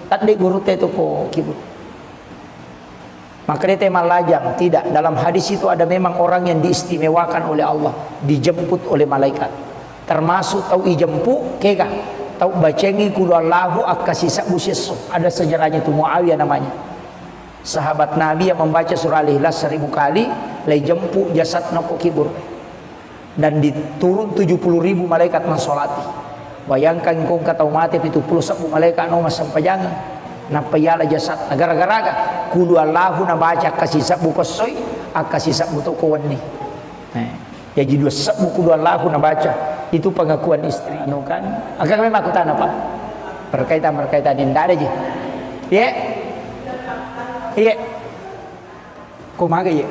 tak de guru te to ko kibur maka dia malajang tidak dalam hadis itu ada memang orang yang diistimewakan oleh Allah dijemput oleh malaikat termasuk tahu ijempu kega atau bacengi kudu Allahu akasisa buseso. Ada sejarahnya itu, Muawiyah namanya, sahabat Nabi yang membaca surah Al-Ikhlas 1000 kali lay jemput jasad noko kibur dan diturun 70.000 malaikat mensolati. Bayangkan kau kata mati itu puluh sabu malaikat no masampajang napayala jasad gara-gara kudu Allahu na baca kasisa bukosoi akasisa buto ni. Jadi dua sabu kudu Allahu na baca. Itu pengakuan istri kan. Agak memang aku tanya Pak. Berkaitan tidak ada je. Iya. Iya. Kumaha ye?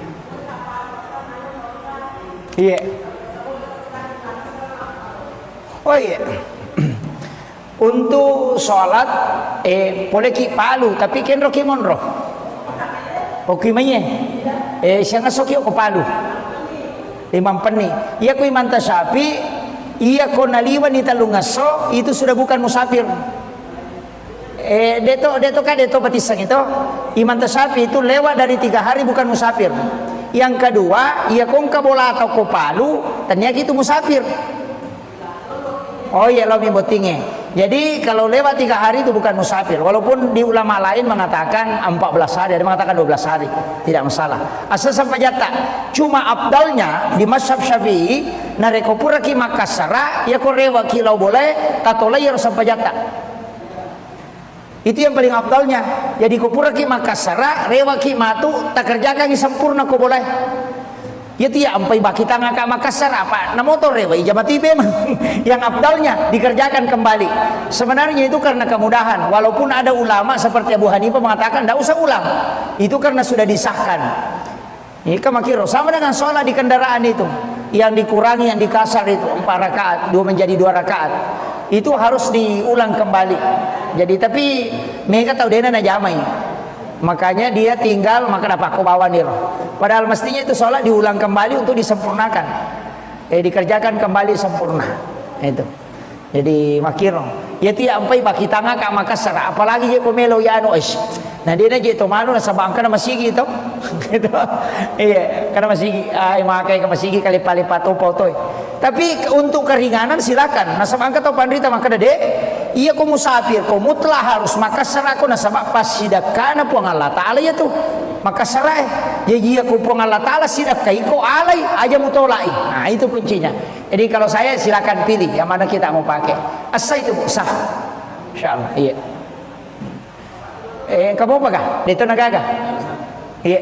Iya. Oh iya. Untuk sholat boleh ki palu tapi kenro ki monro. Oke manye. Siang asoki ko palu. Imam Peni. Iya ko Imam Tasyafi. Iya ko naliwan ni talungaso itu sudah bukan musafir. Deto batisang itu Imam Tasyafi itu lewat dari 3 hari bukan musafir. Yang kedua, iya kong kabola atau ko palu ternyata itu musafir. Oh iya lo botinge. Jadi kalau lewat 3 hari itu bukan musafir. Walaupun di ulama lain mengatakan 14 hari, ada mengatakan 12 hari, tidak masalah. Asal sampai jata. Cuma abdalnya di mazhab Syafi'i nareko pura ki Makassara ya ko rewa kilau boleh tato layar sampai jata. Itu yang paling abdalnya. Jadi ko pura ki Makassara rewa ki matu tak kerjakan sempurna ko boleh. Ya tiya ampai baki tangga ka Makassar apa na motor rewa ijabati memang yang abdalnya dikerjakan kembali. Sebenarnya itu karena kemudahan. Walaupun ada ulama seperti Abu Hanifah mengatakan tidak usah ulang. Itu karena sudah disahkan. Ini kamakiro sama dengan sholat di kendaraan itu. Yang dikurangi, yang dikasar itu 4 rakaat, 2 menjadi 2 rakaat. Itu harus diulang kembali. Jadi tapi mereka tahu dia na jamai. Makanya dia tinggal maka dapat kau bawa nih. Padahal mestinya itu sholat diulang kembali untuk disempurnakan. Dikerjakan kembali sempurna. Itu. Jadi makiro. Ya tiap ampai baki tangga ka Makassar. Apalagi je komelo ya anu is. Nah dia na je to mano na sabangka na masigi to. Gitu. Iya, karena masigi ay makai ka masigi kali palipat opo toy. Tapi untuk keringanan silakan. Nah sabangka to pandrita maka dede. Iya ko musafir ko mutlah harus Makassar ako na sabak pas sidakana po ang Allah Ta'ala ya tuh. Makassar jadi iya ko po ang Allah Ta'ala sidak kay ko alay aja mutolai. Nah itu kuncinya. Jadi kalau saya silakan pilih yang mana kita mau pakai. Asa itu sah. Insyaallah. Iya. Kamu apa kah? Dito nagaga. Iya.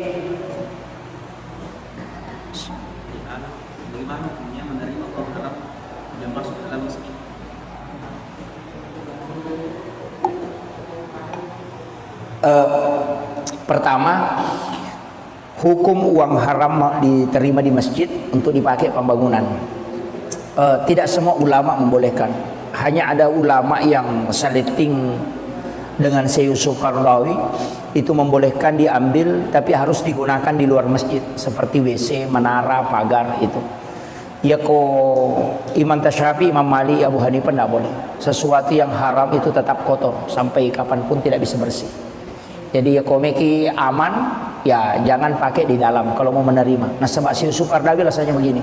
Bagaimana hukumnya menerima orang Arab yang masuk ke dalam masjid?
Pertama, hukum uang haram diterima di masjid untuk dipakai pembangunan. Tidak semua ulama membolehkan. Hanya ada ulama yang saliting dengan Syekh Yusuf Qaradawi itu membolehkan diambil tapi harus digunakan di luar masjid seperti WC, menara, pagar itu. Ya ko Imam Tasyafi, Imam Malik, Abu Hanifah tidak boleh. Sesuatu yang haram itu tetap kotor sampai kapanpun tidak bisa bersih. Jadi ya komeki aman, ya jangan pakai di dalam kalau mau menerima. Nah sebab Syekh Yusuf Qaradawi rasanya begini.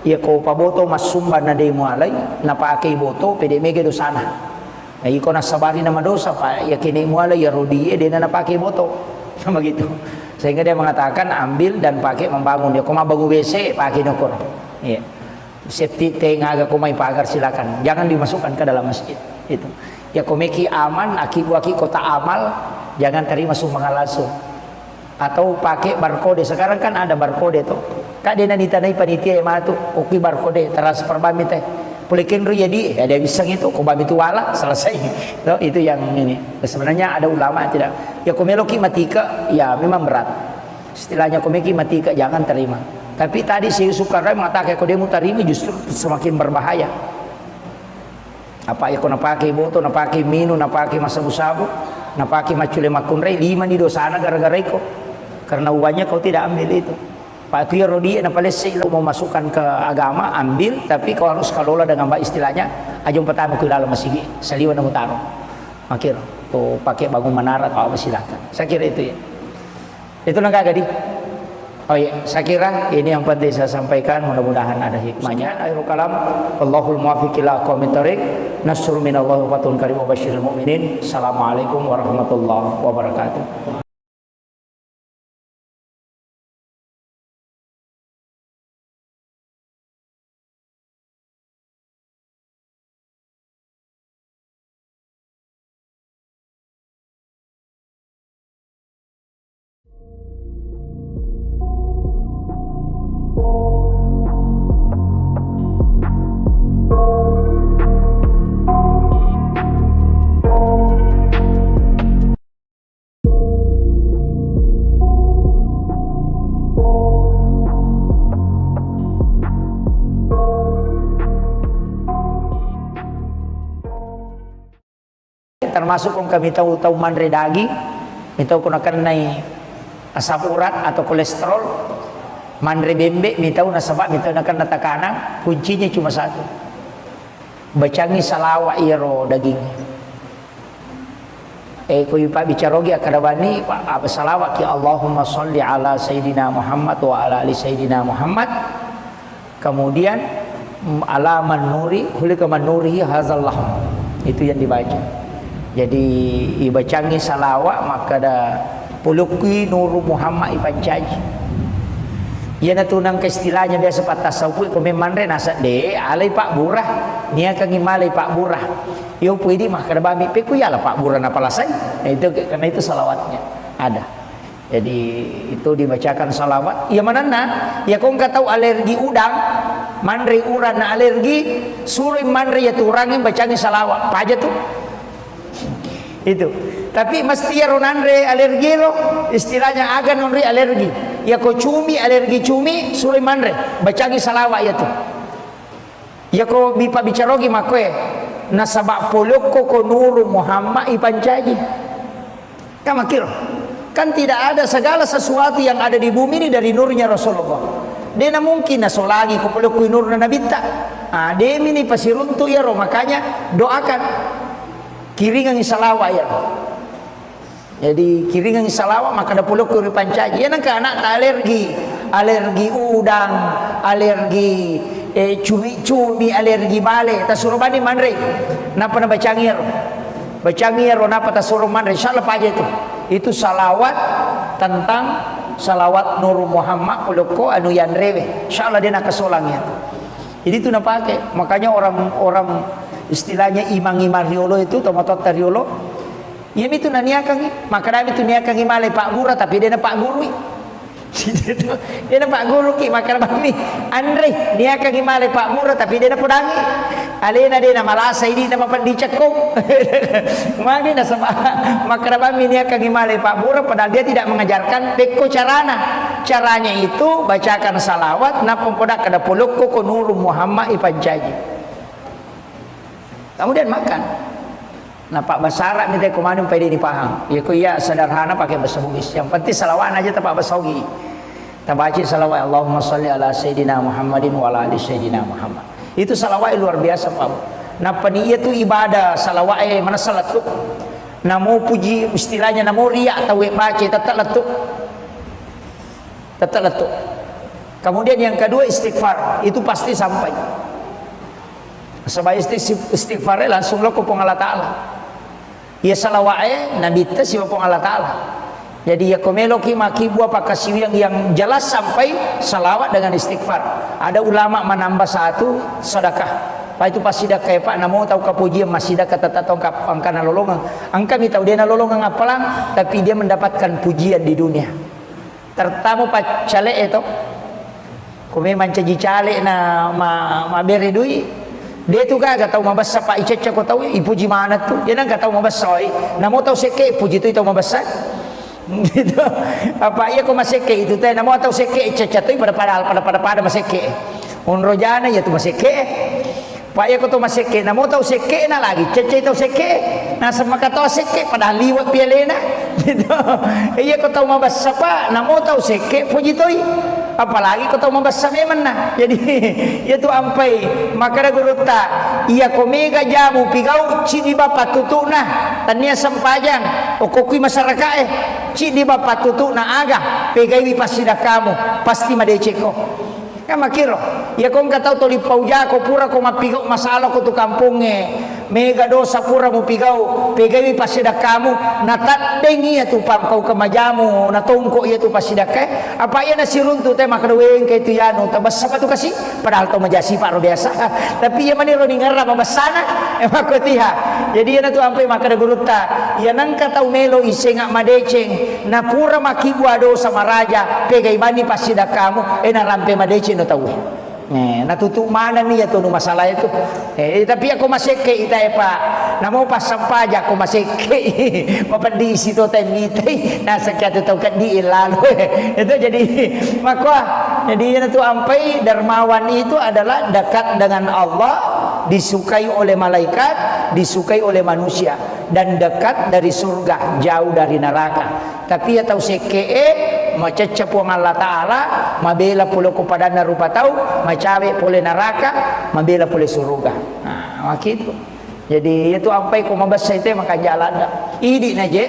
Ya ko paboto mas sumba na day mo alay na pakai boto pede mege do sana. Ya iko nasabari nama dosa pak ya kini mo alay ya rodi dia na pakai boto. Sama gitu. Sehingga dia mengatakan ambil dan pakai membangun. Ya ko mabangun WC pakai nokor. Iya. Safety tank agak kumai pagar silakan. Jangan dimasukkan ke dalam masjid. Itu. Ya komeki aman aki kota amal jangan terima sumbangan langsung. Atau pakai barcode. Sekarang kan ada barcode tuh. Kak dia nanti tanai panitia yang matu koki barcode transfer bami teh. Polikin jadi ada bisa gitu kok bami tu wala selesai. No, itu yang ini. Sebenarnya ada ulama tidak. Ya komeloki matika ya memang berat. Istilahnya komeki matika jangan terima. Tapi tadi si Yusuf Qaradawi mengatakan kalau dia mau terima justru semakin berbahaya. Apa ya kau nak pakai boto, nak pakai minum, nak pakai masabu-sabu, nak pakai macule makunrei 5 di dosana gara-gara itu. Karena uangnya kau tidak ambil itu. Pak Tuya Rodi nak palesai mau masukkan ke agama ambil, tapi kau harus kelola dengan baik istilahnya. Ajung pertama ke dalam masjid, seliwan nak taruh. Makir, kau pakai bangun menara atau apa silakan. Saya kira itu ya. Itu nangka gadi. Oh iya, saya kira ini yang penting saya sampaikan, mudah-mudahan ada hikmahnya. Akhirul kalam, Allahul muwaffiq ila aqwamit thoriq. Nasrun minallahi wa fatun karim wa basyiril mu'minin. Assalamualaikum warahmatullahi wabarakatuh. Termasuk kung kami tahu manre daging, ito kung nakanay asam urat atau kolesterol, manre bembe, mitaw na sabak, mitaw nakan natakana, kuncinya cuma satu, bacangi salawa iro daging. Kuy pa bicarogi akadabani apa salawat ya Allahumma sholli ala Sayyidina Muhammad wa ala ali Sayyidina Muhammad. Kemudian ala man nuri, hulika man nurihi hazal lahm. Itu yang dibaca. Jadi ibacangi salawat maka ada pulukui nuru Muhammad ipancaji. Ia natunang ke istilahnya biasa patah tasawuf ko memandre nasa de alay Pak Burah niya kang imalay Pak Burah. Yo pwede mah kada bami pe ko yala Pak Burah na palasay. Itu karena itu salawatnya ada. Jadi itu dibacakan salawat. Ya manana ya kung katau alergi udang mandre uran na alergi suruh mandre ya turangin bacangi salawat. Pa aja tuh. Itu tapi mesti ya ronandre alergi lo istilahnya agan nonri alergi ya ko cumi alergi cumi suri mandre bacagi salawat ya tuh ya ko bipa bicarogi makwe nasabak poloko ko nuru Muhammad ipancaji kamakiro kan tidak ada segala sesuatu yang ada di bumi ini dari nurnya Rasulullah. Dia mungkin nasolagi ko poloko nur na nabita demi ni pasiruntu ya ro makanya doakan kiringan salawat ya. Jadi kiringan salawat maka ada puluk kuri pancaji. Ya nangka anak alergi udang, alergi cumi, alergi bale. Tasuruh bani mandre. Napa na bacangir napa tasuruh mandre. Insyaallah aja itu. Itu salawat tentang salawat Nur Muhammad pulukko anu yanrewe. Insyaallah dia nak kesolangnya. Jadi itu napake. Makanya orang istilahnya imang-imang riolo itu tomatot riolo ya itu naniakang maka dami itu niakang imale Pak Guru tapi dia na Pak Guru dia na Pak Guru ki maka dami Andre niakang imale Pak Guru tapi dia na pudangi alena dia na malasa ini na mapandicakong maka na sama maka dami niakang imale Pak Guru padahal dia tidak mengajarkan peko caranya itu bacakan salawat na pempodak kada pulukko ko nuru Muhammad ipancaji. Kemudian makan. Nah Pak Basara minta komando pede di Pahang. Ya ku ya sederhana pakai bahasa Bugis. Yang penting salawat aja Pak Basogi. Tabaci salawat Allahumma sholli ala Sayyidina Muhammadin wa ala ali Sayyidina Muhammad. Itu salawat luar biasa Pak. Nah peniyat itu ibadah salawat mana salat tu. Namo puji istilahnya namo riya atau baca tetap letuk. Kemudian yang kedua istighfar. Itu pasti sampai. Sebab istighfar langsung lo kupong Allah Ta'ala. Ya salawat nabi tes si kupong Allah Ta'ala. Jadi ya komelo ki maki buah pakasi yang jelas sampai salawat dengan istighfar. Ada ulama menambah satu sedekah. Pak itu pasti dah kayak Pak namo tahu kapujian masih dah kata tongkap angka nalolongan. Angka mi tahu dia nalolongan apalang tapi dia mendapatkan pujian di dunia. Tertamu Pak cale itu. Kome mancaji cale na ma beri duit. Dia tu kagak tahu mabasa Pak Iceca ko tahu ipuji mana tu. Dia nang tahu mabasa namo tahu seke puji tu tahu mabasa. Gitu. Apa iya ko maseke itu teh namo tahu seke Iceca tu pada maseke. Unrojana ya tu maseke. Pak iya ko tu maseke namo tahu seke na lagi Cece tahu seke. Na sama kata seke pada liwat pialena. Gitu. Iya ko tahu mabasa Pak namo tahu seke puji tu. Apalagi kau tahu membasa memang nah. Jadi itu ampai maka ada guru tak iya komega jamu pigau cini bapak tutuk nah tania sempajang okokui masyarakat cik di bapak tutu na aga pegai pasti dah kamu pasti madece ko kan makiro ya kong katau toli pauja ko pura ko mapigau masalah ko tu kampunge mega dosa pura mo pigau pegai pasti dah kamu natateng iya tu pam kau kemajamu natongko iya tu pasti dah ke apa iya nasiruntu teh makadaweng kay tu yano tabas apa tu kasih padahal to majasi paro biasa tapi iya maniro ningarra mabasana makotiha jadi iya tu ampai makada guruta iya nang katau melo isenga madeceng na pura makibua dosa maraja pegai bani pasti dah kamu narampe madeceng no tahu natutup mana nih ya tuh masalah itu tapi aku masih ke itai pak namo pas sampaja aku masih ke mapandi situ temite nah sekian tahu kan di lalu itu jadi maka jadi itu ampai dermawan itu adalah dekat dengan Allah disukai oleh malaikat disukai oleh manusia dan dekat dari surga jauh dari neraka tapi ya tahu seke macecep wang Allah Ta'ala mabela pula kepada narupa tahu macawe pula neraka mabela pula surga nah begitu jadi itu ampai ko mabasa itu maka jalan idi naje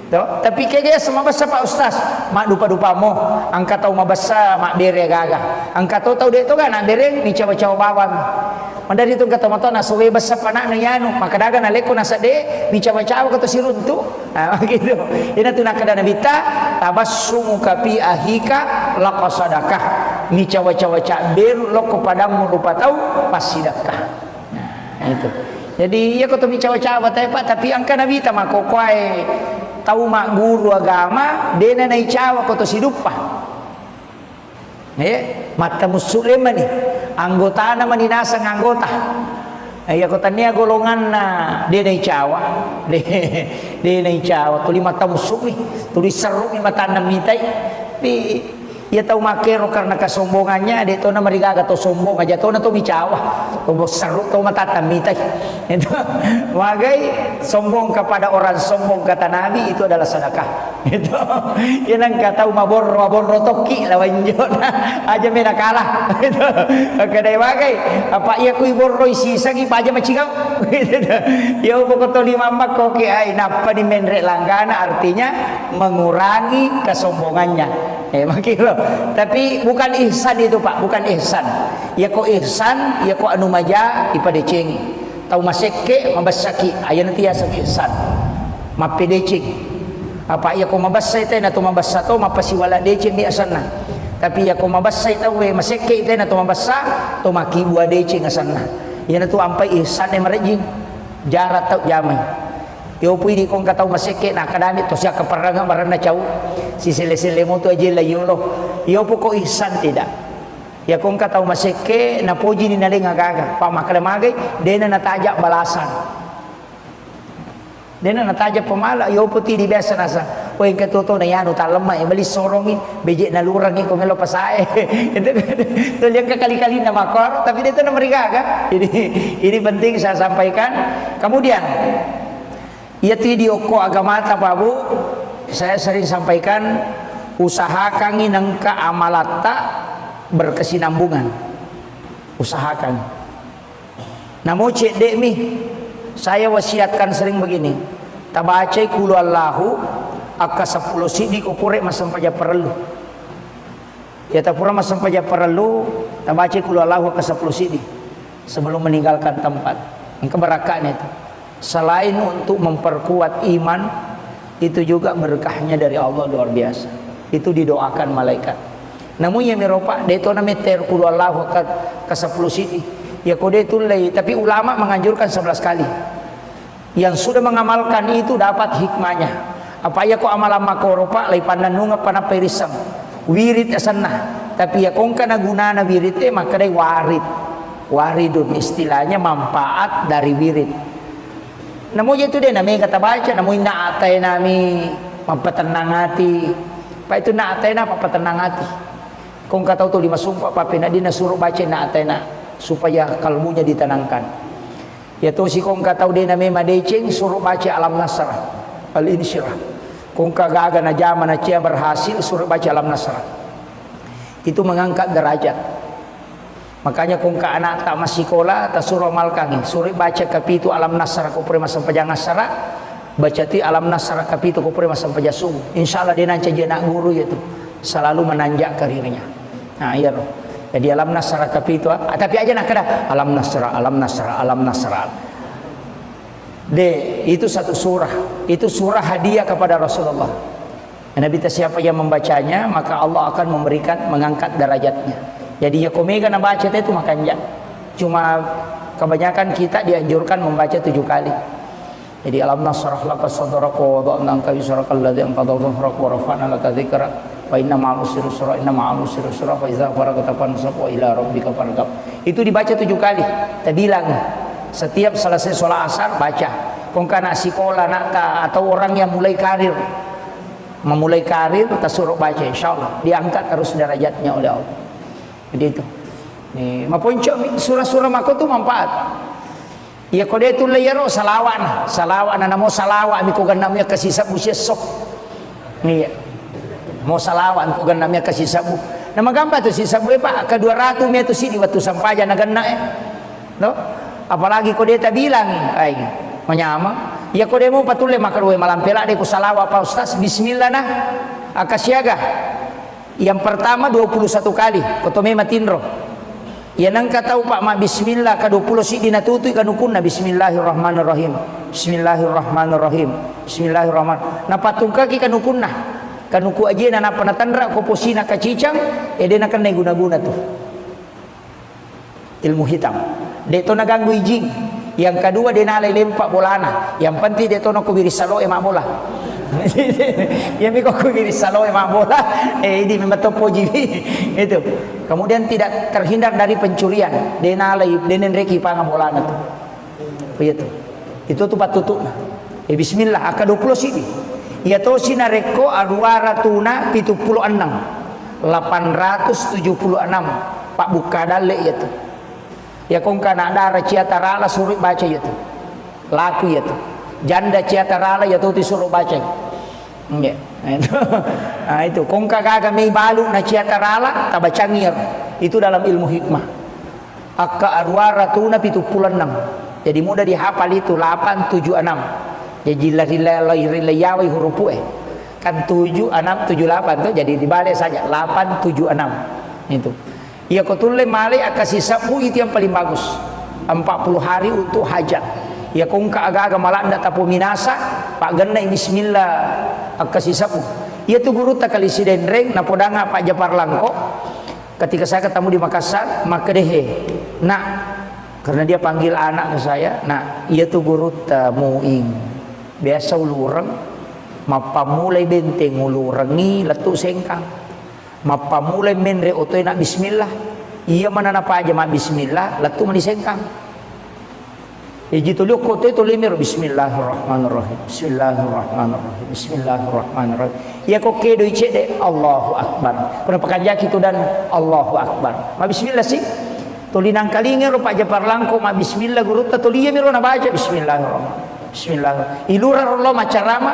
toh tapi kaya sama basa Pak Ustaz mak dupa-dupa mo angkat tahu mabasa mak bere gaga angkat tahu dia itu kan bere ni cawa-cawa bawang mandari itu kata moto nasuwe basa panak na yano maka daga na leko nasa de ni cawa-cawa kata siruntu nah gitu ina tu nakada nabita tabassumu kapi ahika laqasadakah ni cawa-cawa ber lo kepadamu rupa tahu pasti sedekah nah itu jadi ya kata mi cawa-cawa Pak tapi angka nabita makokwai tahu mak guru agama dena nai cawa kata sidupa mata muslim ni anggota na maninasa ng anggota ay ako tanya golongan na di na icawa di na icawa tuli mata musuk ni tuli seru ni mata namitay ya tahu makero karena kesombongannya dia tahu na marigaga to sombong aja tahu na to micawa to seru to mata namitay itu wagai sombong kepada orang sombong kata Nabi itu adalah sedekah itu yan ang kataw mabor toki lawan jona aja mena kalah itu kadai wagai apa iya ku iborro isisa gi paja macigaw ya pokok to di mamak ko ki ay napa di menre langgana artinya mengurangi kesombongannya makilo tapi bukan ihsan itu Pak bukan ihsan ya ko ihsan ya ko anu maja ipadecengi tahu maseke mabasaki aya nanti ya ihsan mapedecing apa ya ko mabasa ite na to mabasa to mapasiwala decing di asana tapi ya ko mabasa ite we maseke ite na to mabasa to makibua decing asana ya na to ampai ihsan e marejing jarat tau jamay yo pwede kong kataw maseke na kadamit to siya kaparanga marana chaw si sile-sile mo to aje layulo yo po ko ihsan tidak ya kung kataw maseke na poji ni naling agaga pamakalamagay dena natajak balasan dena natajak pamala yo po ti di biasa nasa o yung katuto na yan utalama bali sorongin beje na lurang ko ngelo pasae itu tulyang kakali-kali na makor tapi dito na marigaga ini penting saya sampaikan kemudian ya video ko agama Babu saya sering sampaikan usahakan inang keamalata berkesinambungan usahakan namun cek dek mi saya wasiatkan sering begini tabacai kulu Allahu akka 10 sidi ko pure masam paja perlu ya tapura masam paja perlu tabacai kulu Allahu akka 10 sidi sebelum meninggalkan tempat yang keberakahan itu selain untuk memperkuat iman itu juga berkahnya dari Allah luar biasa itu didoakan malaikat namun yang meropa deto na meter kulu Allah ke 10 sidi ya kode itu lay tapi ulama menganjurkan 11 kali yang sudah mengamalkan itu dapat hikmahnya apa ya ko amalan makoropa lay pananunga panaperisam wirid asana tapi ya kong kana gunana wirid maka day waridun istilahnya manfaat dari wirid namun itu dia namanya kata baca namun naatay nami mampatenang hati pa itu naatay na papatenang hati kung kataw to 5 sumpah papina di nasuruh baca naatay na supaya kalbunya ditenangkan ya to si kung kataw din namanya madecing suruh baca alam nasrah al-insyirah kung kagaga na jaman na siya berhasil suruh baca alam nasrah itu mengangkat derajat makanya kung ka anak tak masih sekolah tak suruh malkangi suruh baca kapitu alam nasrah ko pre masam pajang nasrah baca ti alam nasra kapito ko pre masam pajasung. Insyaallah dia nanti jadi anak guru itu selalu menanjak karirnya. Nah iya loh. Jadi alam nasra kapito tapi aja nak kada alam nasra. Itu satu surah. Itu surah hadiah kepada Rasulullah. Nabi siapa yang membacanya maka Allah akan mengangkat derajatnya. Jadi ya komega na baca itu makanya. Cuma kebanyakan kita dianjurkan membaca 7 kali. Jadi alam nasrah laka sadraka wa wada'na anka wizraka alladzi anqadha dhahrak wa rafa'na laka dzikrak wa inna ma'al usri yusra inna ma'al usri yusra fa idza faragta fansab wa ila rabbika farghab. Itu dibaca 7 kali. Kita bilang setiap selesai sholat asar baca. Kong kana sekolah nak atau orang yang memulai karir kita suruh baca insyaallah diangkat terus derajatnya oleh Allah. Jadi itu. Nih, maponcok surah-surah mako tu manfaat. Ya kode itu layaro salawan namo salawa mi ko ganam ya kasi sabu sok. Nih. Mau salawan ko ganam ya kasi sabu. Na magamba to si sabu pa ka 200 me to sini waktu sampaja na ganna No? Apalagi kode ta bilang ay menyama. Ya kode mo patule makarwe malampela de ko salawa pa ustaz bismillah nah akasyaga. Yang pertama 21 kali kotome matinro. Ya nang katau pak ma bismillah ka 20 si dinatutui kanukunna bismillahirrahmanirrahim. Bismillahirrahmanirrahim. Bismillahirrahman. Na patungka ki kanukunna. Kanuku aje na panatandra ko posina kacicang dena kan guna-guna tuh. Ilmu hitam. Deto naganggu ijing. Yang kedua dia nalai lempak bolana. Yang penting deto no kubiri salo emak bola. Yang miko kubiri salo emak bola. Ini memang topo jibi. Itu. Kemudian tidak terhindar dari pencurian. Dia nalai denen reki panga bolana tuh. Begitu. Itu tuh patutuna. Bismillah aka 20 sini. Ya to sinareko arwara tuna 76. 876. Pak Bukadale ya tuh. Ya kong kana dara ciatarala suruh baca ya tuh. Laku ya tuh. Janda ciatarala ya tuh disuruh baca. Nggih. Nah itu kong kagak may balu na ciatarala tabacangir. Itu dalam ilmu hikmah. Akka arwara tuna 76. Jadi mudah dihafal itu 876. Jadi rilayawai huruf kan 7 6 7 8 tuh jadi dibalik saja 876 itu. Ya kotule male akasih sabu itu yang paling bagus. 40 hari untuk hajat. Ya kong agak-agak malah ndak tapu minasa pak genai bismillah akasih sabu. Ya tu guru tak kali sidendreng na podanga Pak Japar Langko. Ketika saya ketemu di Makassar, maka dehe. Nah, karena dia panggil anak ke saya, nah, ia tu guru tamuing. Biasa ulurang mapamulai benteng ulurangi letu sengkang. Mapamulai menre otoy nak bismillah. Ia mana napa aja mak bismillah letu mani sengkang. Jitu liuk koto itu limir bismillahirrahmanirrahim. Bismillahirrahmanirrahim. Bismillahirrahmanirrahim. Ya kok kedo icede Allahu akbar. Pernah pekanjak itu dan Allahu akbar. Ma bismillah sih. Tulinang kalinga ro Pak Japar Langko ma bismillah guru ta tuliya miro na baca bismillahirrahmanirrahim. Bismillah. Ilura rollo macarama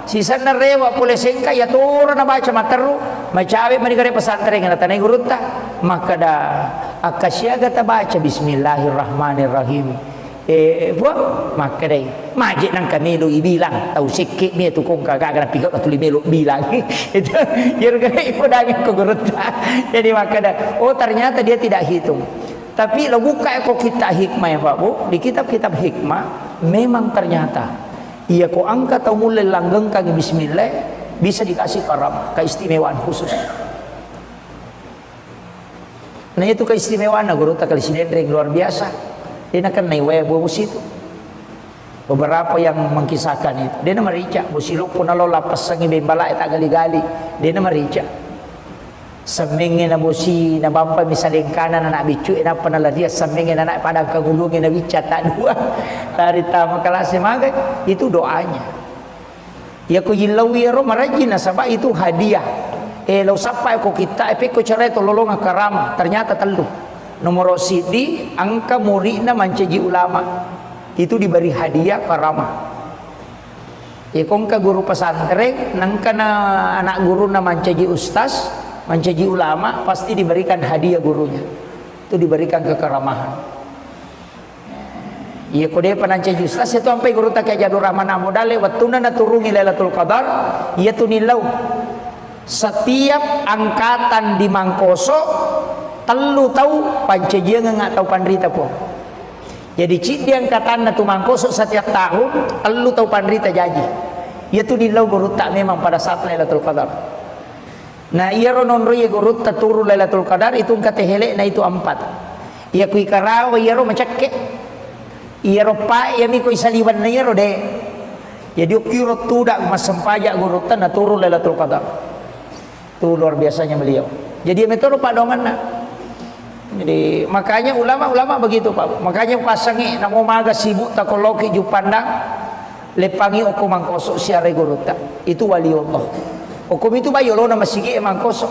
sisa na rewa pule sengka ya toro na baca materu macawe manigare pesantren na tanay guru ta maka da akasyaga ta baca bismillahirrahmanirrahim. Buat maka deh majik nang kamelo ibilang tahu sikit ni tu kong kagak nak pikat tu melo bilang itu yang gay pedangin ko guru ta. Jadi maka dah oh ternyata dia tidak hitung. Tapi lo buka kok kita hikmah ya Pak Bu di kitab-kitab hikmah memang ternyata ia kok angkat atau mulai langgeng kaki bismillah bisa dikasih karam keistimewaan khusus. Nah itu keistimewaan guru tak kali sidendreng luar biasa. Dia nak naik bos itu. Beberapa yang mengkisahkan itu. Dia nama rica. Busiluk pun alo lapas sangi bembala tak gali-gali. Dia nama rica. Semingin na bosi na bampa misalnya kanan anak bicu na panala dia semingin anak padang kagulungin na bica tak dua. Dari tamu kelas maga itu doanya. Ya ko yilawi ro marajin na sabab itu hadiah. Lo sampai ko kita ko cara itu lolong karama ternyata telu. Nomor sidi angka muridna mancaji ulama itu diberi hadiah karamah. Ya kongka guru pesantren nangkana anak guru na mancaji ustaz, mancaji ulama pasti diberikan hadiah gurunya. Itu diberikan kekeramahan. Iya kode panance justa itu sampai guru tak kayak jadur rahman amodale watuna na turungi Lailatul Qadar iya tu nilau setiap angkatan di Mangkoso telu tahu pancejia nggak tahu pandrita po. Jadi cik di angkatan na tu Mangkoso setiap tahun telu tahu pandrita jaji. Iya tu nilau guru tak memang pada saat Lailatul Qadar. Nah iya ronon roye guru tak turu Lailatul Qadar itu katehele na itu 4. Iya kui karawa iya ro macakke. Iya ropa ya miko isaliwan na yero de. Jadi ukiro tudak mas sempajak guru tan turun Lailatul Qadar. Itu luar biasanya beliau. Jadi metode padongan na. Jadi makanya ulama begitu Pak. Makanya pasangi namo maga sibuk takoloki ju pandang lepangi oku Mangkoso siare guru ta. Itu waliullah. Hukum itu bayolo na masigi Mangkoso.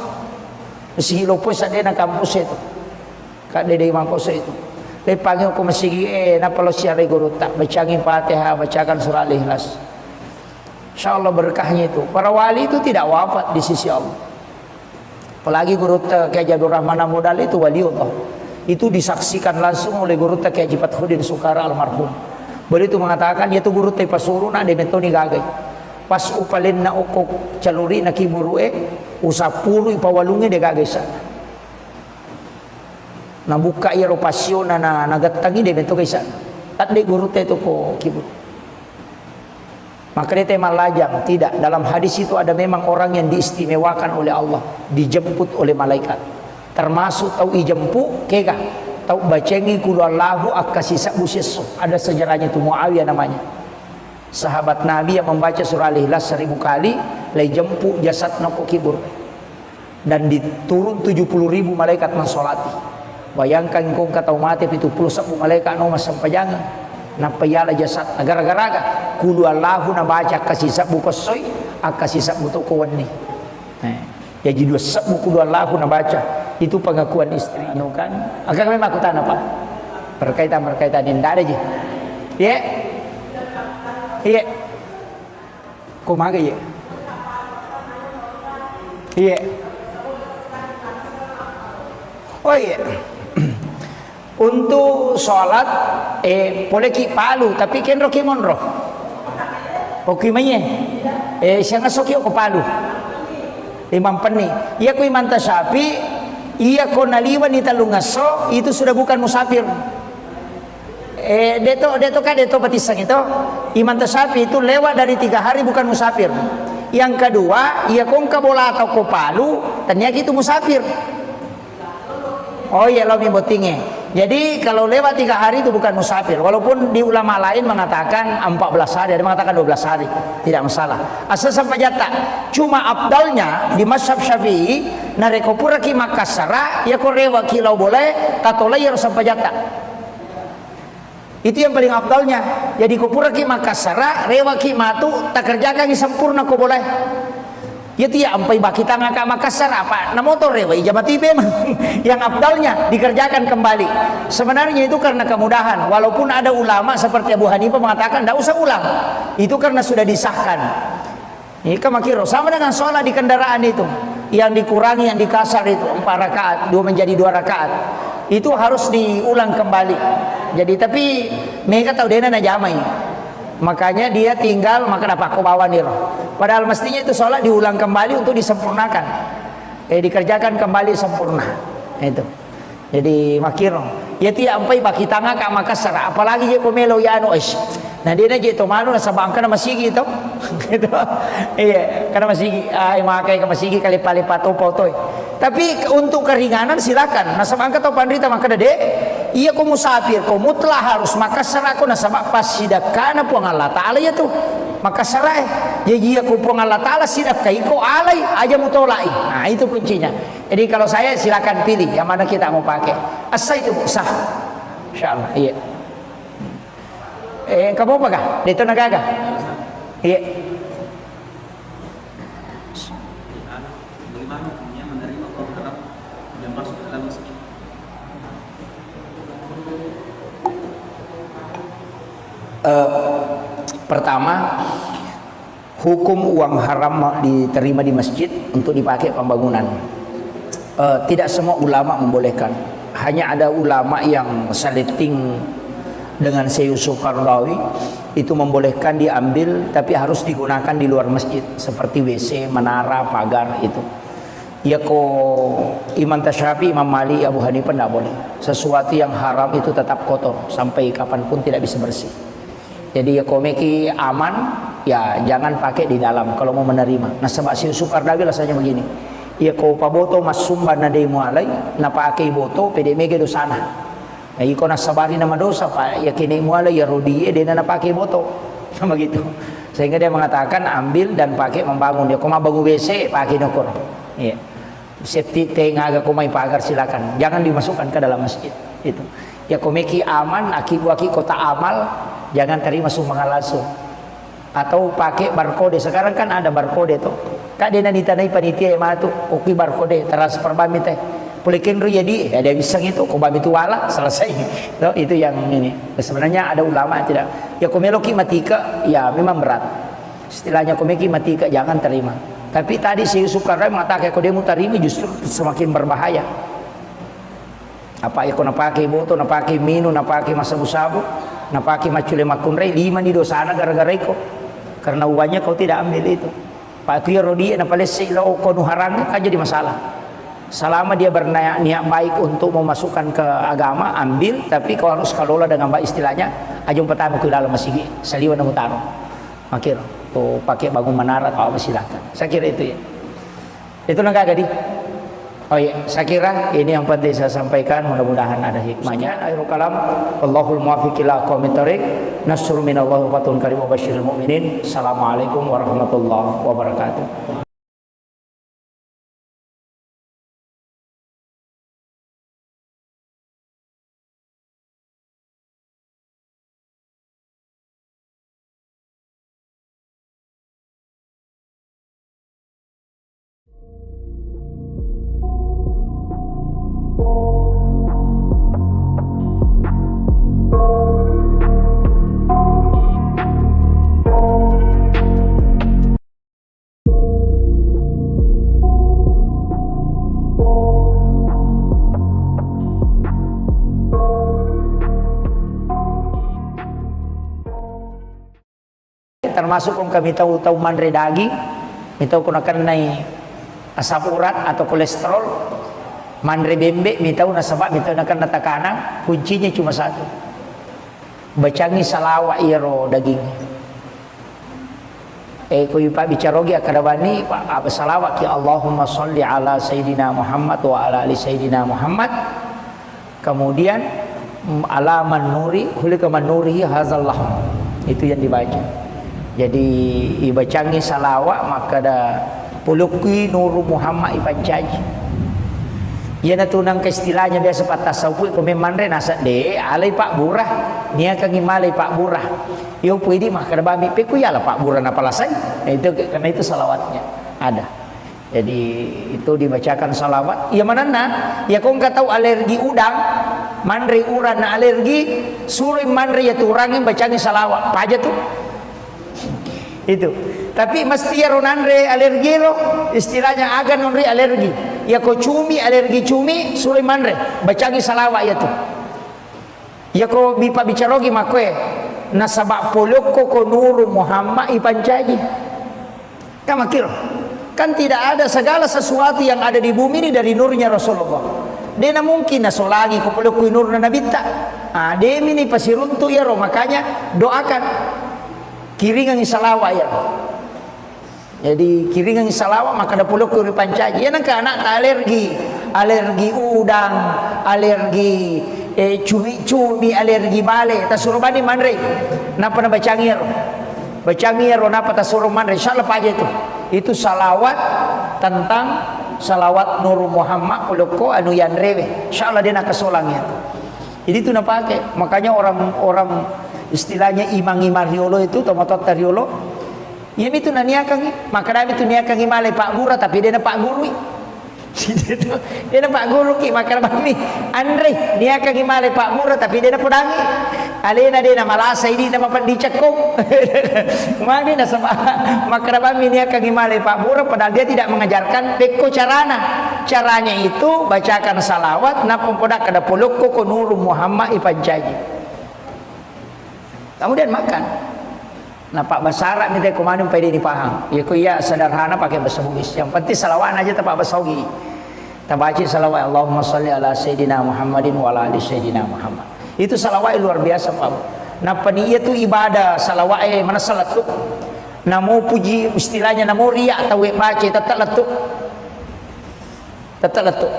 Masigi lopo sa de na kampus itu. Kade de Mangkoso itu. Lepangi ko masigi napalo siya guru tak bacangin Fatihah, bacakan surah Al-Ikhlas. Insyaallah berkahnya itu. Para wali itu tidak wafat di sisi Allah. Apalagi guru tak kayak Jadur Rahman Modal itu waliullah. Itu disaksikan langsung oleh guru tak kayak Jipat Hudin Sukara almarhum. Beliau itu mengatakan yaitu guru tak pasuruna de metoni gagai. Pas upalin na okok caluri na kiburue usapulu ipawalungi de gagai sa. Na buka iya ropasyon na nagatangi de bento kaysa at de guru te to ko kibut. Maka dia tema lajang tidak dalam hadis itu ada memang orang yang diistimewakan oleh Allah dijemput oleh malaikat termasuk tau ijempu kega tau bacengi kulu Allahu akasisa buseso ada sejarahnya itu Muawiyah namanya sahabat Nabi yang membaca surah Al-Ikhlas 1000 kali lay jempu jasad na ko kibur dan diturun 70.000 malaikat mensolati. Bayangkan kung katau mati itu puluh sabu malaikat no mas sampajangan napayala jasad gara-gara kulu Allahu na baca kasih sabu kosoy akasih sabu to kawani. Jadi 2 sabu kulu Allahu na baca itu pengakuan istrinya kan. Agak memang aku tanya Pak. Berkaitan tidak ada je. Iya. Iya. Kumaga ya. Iya. Oh iya. Untuk sholat boleh ki palu tapi kenro ki monro pokimanya siya ngasok ko palu imam peni iya ko imam tasapi iya ko naliwan ni talungaso itu sudah bukan musafir deto batisang itu imam tasapi itu lewat dari 3 hari bukan musafir yang kedua iya kong kabola atau ko palu ternyata itu musafir. Oh iya lo mibotingnya. Jadi kalau lewat 3 hari itu bukan musafir. Walaupun di ulama lain mengatakan 14 hari, ada mengatakan 12 hari, tidak masalah. Asal sampai jatah. Cuma abdalnya di mazhab Syafi'i narekopura ki Makassara ya korewa kilau boleh tatola ya sampai jatah. Itu yang paling abdalnya. Jadi kopura ki Makassara rewa ki matu tak kerjakan sempurna ko boleh. Ya tidak sampai baki tangga ke Makassar apa na motor rewa ijabati memang yang abdalnya dikerjakan kembali. Sebenarnya itu karena kemudahan. Walaupun ada ulama seperti Abu Hanifah mengatakan tidak usah ulang. Itu karena sudah disahkan. Ini kamakiro sama dengan sholat di kendaraan itu. Yang dikurangi yang dikasar itu 4 rakaat, 2 menjadi 2 rakaat. Itu harus diulang kembali. Jadi tapi mereka tahu dia na jamai. Makanya dia tinggal maka dapat kau bawa nih. Padahal mestinya itu sholat diulang kembali untuk disempurnakan. Dikerjakan kembali sempurna. Itu. Jadi makiro. Ya tidak sampai baki tangga ke Makassar. Apalagi je komelo ya anu es. Nah dia je to manu nasa bangka na masigi itu. Gitu. Iya, karena masigi makai ke masigi kali palipat topo toy. Tapi untuk keringanan silakan. Nasa bangka to pandrita maka dede. Iya ko musafir, ko mutlah harus Makassar ako na sama pas sidak kana po ang Allah Ta'ala ya tuh Makassar jadi iya ko po ang Allah Ta'ala sidak kay ko alay aja mutolai. Nah itu kuncinya. Jadi kalau saya silakan pilih yang mana kita mau pakai. Asa itu sah. Insyaallah. Iya. Kamu apa kah? Dito nagaga. Iya.
Bagaimana hukumnya menerima orang yang masuk ke dalam masjid?
Pertama, hukum uang haram diterima di masjid untuk dipakai pembangunan. Tidak semua ulama membolehkan. Hanya ada ulama yang saliting dengan Syekh Yusuf Qaradawi itu membolehkan diambil, tapi harus digunakan di luar masjid seperti WC, menara, pagar itu. Ya ko Imam Tasyafi, Imam Malik, Abu Hanifah tidak boleh. Sesuatu yang haram itu tetap kotor sampai kapanpun tidak bisa bersih. Jadi ya ko meki aman, ya jangan pakai di dalam kalau mau menerima. Nah sebab Syekh Yusuf Qaradawi rasanya begini. Ya ko paboto masumba na dei mualai na pakai boto pede mege do sana. Ya iko na sabari nama dosa pak ya kini mualai ya rodi dia na pakai boto. Sama gitu. Sehingga dia mengatakan ambil dan pakai membangun. Dia koma bangun WC pakai nokor. Iya. Septi tengah agak komai pagar silakan, jangan dimasukkan ke dalam masjid itu. Ya komeki aman, aki kota amal, jangan terima sumbangan langsung. Atau pakai barcode, sekarang kan ada barcode tuh. Kak dia nanti tanai panitia yang tuh, koki barcode transfer bami teh. Pulikin ru jadi ada bisang itu, kok bami itu wala selesai. Tuh, itu yang ini. Sebenarnya ada ulama tidak. Ya komeloki matika, ya memang berat. Istilahnya komeki matika jangan terima. Tapi tadi Syekh Yusuf Qaradawi mengatakan kalau dia mutarimi justru semakin berbahaya. Apa ikut napaki boto, napaki minu, napaki masabu-sabu, napaki macule makunrei 5 di dosana gara-gara itu. Karena uangnya kau tidak ambil itu. Pak Kuya Rodi napalesi lo kono harang kan jadi masalah. Selama dia berniat baik untuk memasukkan ke agama, ambil, tapi kau harus kelola dengan baik istilahnya. Ajung pertama ke dalam masjid, saliwan mutaro. Makir. Atau pakai bangun menara atau apa silakan. Saya kira itu ya. Itu nggak gadi. Oh iya, saya kira ini yang penting saya sampaikan. Mudah-mudahan ada hikmahnya. Akhirul kalam. Allahul muwaffiq ila aqwamit thoriq. Nasrun minallahi wa fatun karim wa basyiril mu'minin. Assalamualaikum warahmatullahi wabarakatuh. Termasuk kung kami tahu manre daging, mitaw kung akan naik asam urat atau kolesterol, manre bembe, mitaw nasabak, mitaw akan natakana, kuncinya cuma satu, bacangi salawa iro daging. Kuy pa bicarogi akadabani apa salawat ki Allahumma sholli ala Sayyidina Muhammad wa ala ali Sayyidina Muhammad. Kemudian ala man nuri hulika man nurihi hazallah. Itu yang dibaca. Jadi ibacangi salawat maka ada puluki nuru Muhammad ipancaji. Ia natunang ke istilahnya biasa patah saupui kami manre nasa de alai Pak Burah nia kangi malai Pak Burah. Yo puidi mah kada bami peku ya lah Pak Burah napa lasai. Nah, itu karena itu salawatnya ada. Jadi itu dibacakan salawat. Ya manana ya kau nggak tahu alergi udang manre uran na alergi suruh manre ya turangin bacangi salawat. Apa aja tuh? Itu tapi mesti ya ronanre alergi lo istilahnya agan nonre alergi ya ko cumi alergi cumi suri manre bacangi salawat ya tuh ya ko bipa bicarogi makwe nasabak poloko ko nuru Muhammad ipancaji kamakir kan tidak ada segala sesuatu yang ada di bumi ini dari nurnya Rasulullah dia mungkin nasolagi ko poloko nur na nabita demi ni pasiruntu ya ro makanya doakan kiringan salawat ya. Jadi kiringan salawat maka ada puluh kuri pancaji. Ya nangka anak alergi udang, alergi cumi, alergi bale. Tasuruh bani manre. Napa na bacangir? Bacangir napa tasuruh manre? Insyaallah aja itu. Itu salawat tentang salawat Nur Muhammad puluko anu yan rewe. Insyaallah dia nak kesolangnya. Jadi itu nak pakai. Makanya orang istilahnya imang-imang riolo itu tomatot riolo ya itu naniakan maka kami itu niakan malai Pak Guru tapi dia Pak Guru dia Pak Guru ki maka kami Andre niakan malai Pak Guru tapi dia pedangi alena dia malasa ini nama pandicakko mana sama maka kami niakan malai Pak Guru padahal dia tidak mengajarkan peko caranya itu bacakan salawat na pempodak kada poloko ko Nur Muhammad ipancaji. Kemudian makan. Nah Pak Basara minta komando pada dipaham. Ya ku iya sederhana pakai bahasa Bugis. Yang penting salawat aja tak Pak Basogi. Tak baca salawat Allahumma sholli ala sayyidina Muhammadin wa ala ali sayyidina Muhammad. Itu salawat luar biasa Pak. Nah panitia itu ibadah salawat mana salat tu. Namo puji istilahnya namo riak atau baca tetap letuk. Tetap letuk.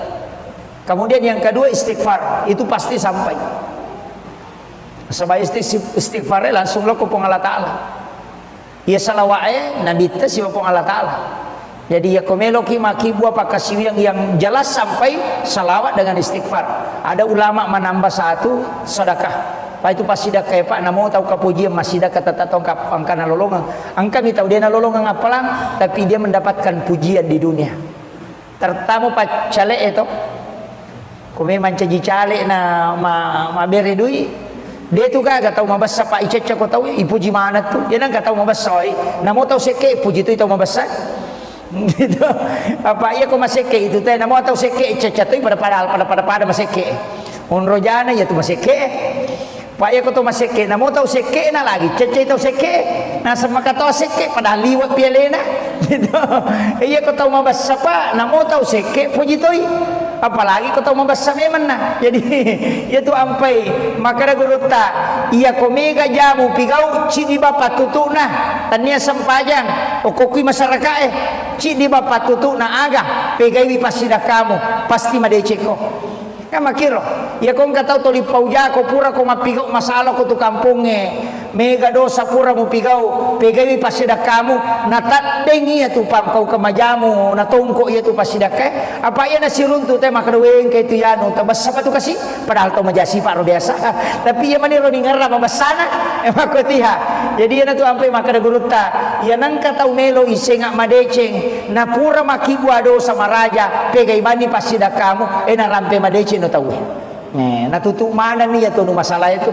Kemudian yang kedua istighfar, itu pasti sampai. Sebab istighfar langsung lo kupong Allah Ta'ala. Ya salawat Nabi ta si kupong Allah Ta'ala. Jadi ya komelo ki maki buah pakasiu yang jelas sampai salawat dengan istighfar. Ada ulama menambah satu sedekah. Pak itu pasti dah kayak Pak namo tahu kapujian masih dah kata tongkap angka nalolongan. Angka mi tahu dia nalolongan apalang, tapi dia mendapatkan pujian di dunia. Tertamu Pak Cale itu. Kumi mancaji cale na ma beri dui. Dia tu kan tahu mabasa Pak Ica kau tahu ipuji mana tu. Dia nang tahu mabasa. Namo tahu seke puji tu tahu mabasa. Gitu. Apa iya kau maseke itu teh namo tahu seke Ica tu pada maseke. Unrojana ya tu maseke. Pak iya kau tahu maseke namo tahu seke na lagi. Cece tahu seke. Nah sama kata seke pada liwat pialena. Gitu. Iya kau tahu mabasa Pak namo tahu seke puji tu. Apalagi kau tahu membasa memang nah. Jadi itu ampai maka guru ta ia komega jamu pigau cidi bapak tutu nah tania sempajang okokui masyarakat cidi bapak tutu nah aga pegai pasti dah kamu pasti madeceko kan makiro ya kau nggak tahu toli pauja kau pura kau mapigau masalah kau tu kampungnya mega dosa pura mu pigau pegai pasti dah kamu natat dengi ya tu pam kau kemajamu natongko ya tu pasti dah ke apa ya nasi runtu teh maka doeng ke itu ya nu tabas apa tu kasih padahal tu majasi pak biasa tapi ya mani roni ngarra mabasana emang kau tiha jadi ya tu ampai maka ada guruta ya nang kata melo isengak madeceng na pura makibua dosa maraja pegai bani pasti dah kamu na rampe madeceng no tahu nah tutup mana nih ya tuh masalah itu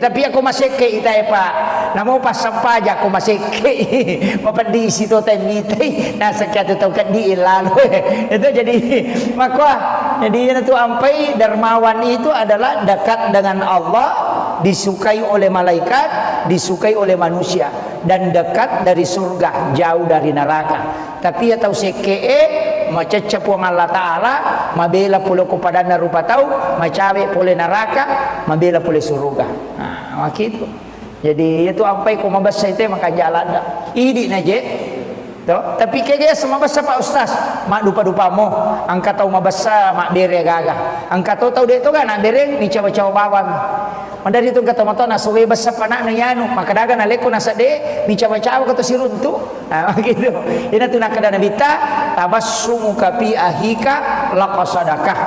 tapi aku masih ke itai Pak namo pas sampaja aku masih ke di situ tenite nah sekian itu kan di lalu itu jadi maka jadi itu ampai dermawan itu adalah dekat dengan Allah disukai oleh malaikat disukai oleh manusia dan dekat dari surga jauh dari neraka tapi ya tahu seke macecep wang Allah Ta'ala mabela pula kepada rupa tahu macawe pole neraka mabela pole surga nah begitu jadi itu ampai ko mabasa itu maka jalan idi naje to tapi kaya sama basa Pak Ustaz mak dupa mo angka tahu mabasa mak bere gaga angka tahu dia tu kan bere ni cawa-cawa bawang mandari itu kata mata na sowe basa panak na yanu maka daga na leko na sade ni cawa-cawa kata siruntu nah begitu ina tu nakada nabita tabassumu kapi ahika laqasadakah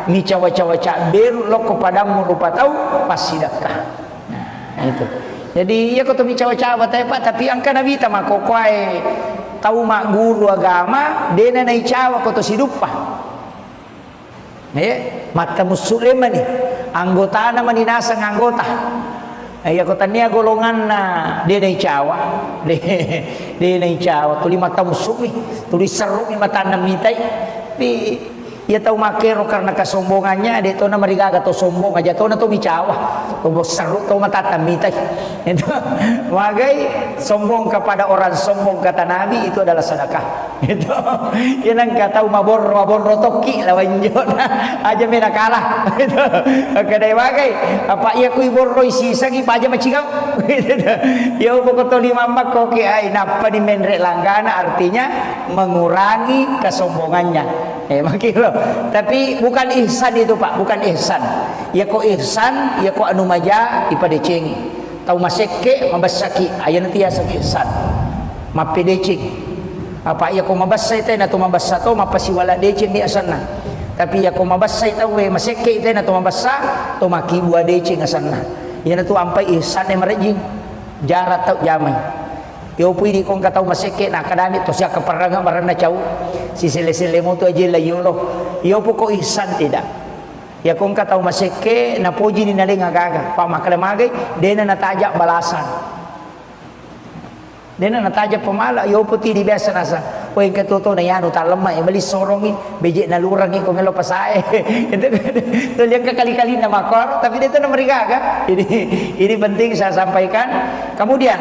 ni cawa-cawa cak beru lo kepadamu rupa tahu pasidakah nah itu jadi ya kata mi cawa-cawa Pak tapi angka nabita mak kokoai tahu mak guru agama dena nai cawa kata sidupa mata muslim ni anggota nama ninasang anggota ya kota nia golongan na dia nai cawa dia nai cawa tuli mata muslim tuli seru ni mata namitai tapi ia tahu makero karena kesombongannya dia tahu nama riga atau sombong aja tahu na tu micawa tahu seru tahu mata tamita itu wagai sombong kepada orang sombong kata Nabi itu adalah sedekah itu ia nang kata mabor rotoki lawan jona aja mena kalah itu kedai wagai apa ia kui borro isi sagi aja macigau itu ya pokok lima mak koki ai napa di menrek langgana artinya mengurangi kesombongannya makilo tapi bukan ihsan itu Pak bukan ihsan ya kok ihsan ya kok anu maja ipada cengi tahu maseke mabasaki aya nanti ya saki ihsan mapedecing apa ya kok mabasai teh na to mabasa to mapasiwala decing ni asanna tapi ya kok mabasai tahu we maseke teh na to mabasa to maki bua decing asanna ya na to ampai ihsan e marejing jarat tau jamai yo pui di kong katau maseke na kadami to sia kaparanga marana cau si sele-sele mo to aja la yolo yo poko ihsan tidak ya kong katau maseke na poji ni naling agaga pa makale magay dena nataja balasan dena nataja pamala yo puti di biasa nasa O yang ketuto na yan, uta lemah, bali sorong bejek na lurang ko melo pasae. Itu yang kekali-kali na makor, tapi itu na mereka kan. Ini penting saya sampaikan. Kemudian,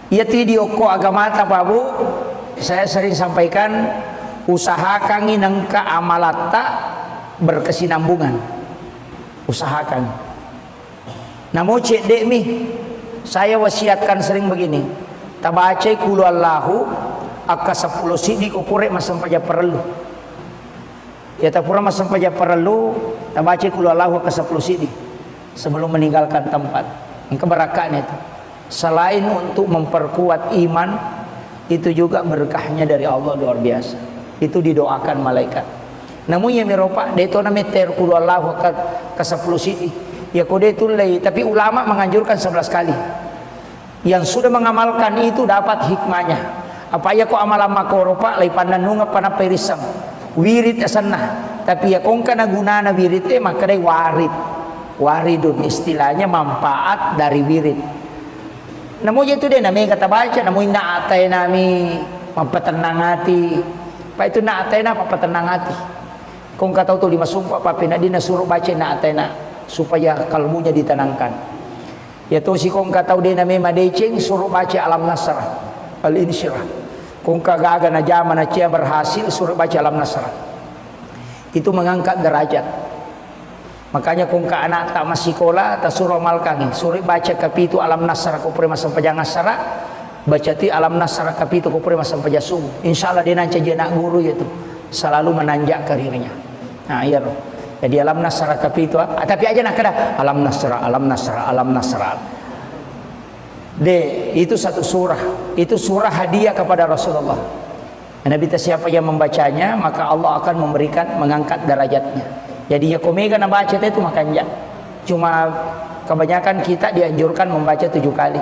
yaitu di oko agama Pak Bu, saya sering sampaikan usahakan nangka amalata berkesinambungan. Usahakan. Namun cek dek mi, saya wasiatkan sering begini. Tabaca kulu Allahu aka 10 sidi ko pure masampaja perlu. Ya tapura masampaja perlu, tabaca kulu Allahu aka 10 sidi sebelum meninggalkan tempat. Yang keberakahan itu. Selain untuk memperkuat iman, itu juga berkahnya dari Allah luar biasa. Itu didoakan malaikat. Namun yang meropak deto na meter kulu Allahu aka 10 sidi. Ya kode itu lay, tapi ulama menganjurkan 11 kali. Yang sudah mengamalkan itu dapat hikmahnya. Apa ya kok amalan makoropa lay pandanunga pana perisam. Wirid asanah. Tapi ya kong kana gunana wirid maka day warid. Waridun istilahnya manfaat dari wirid. Namun itu deh namanya kata baca, namun naatay nami mampatenang hati. Pak itu naatay na mampatenang hati. Kong kataw to 5 sumpah papi na di nasuruh baca naatay na supaya kalbunya ditenangkan. Ya to si kong kataw din na may madecing suruh baca alam nasrah al-insyirah. Kung kagaga na jaman na siya berhasil suruh baca alam nasrah. Itu mengangkat derajat. Makanya kung ka anak tak masikola ta suruh malkangi suruh baca kapitu alam nasrah ko pre masam pajang nasrah baca ti alam nasrah kapitu ko pre masam pajasum. Insyaallah dia nanti jadi anak guru itu selalu menanjak karirnya. Nah iya loh. Jadi alam nasrah kapitu tapi aja nak kada alam nasrah alam nasrah alam nasrah. Itu satu surah. Itu surah hadiah kepada Rasulullah. Nabi siapa yang membacanya maka Allah akan memberikan mengangkat derajatnya. Jadi ya komega na baca itu makanya. Cuma kebanyakan kita dianjurkan membaca 7 kali.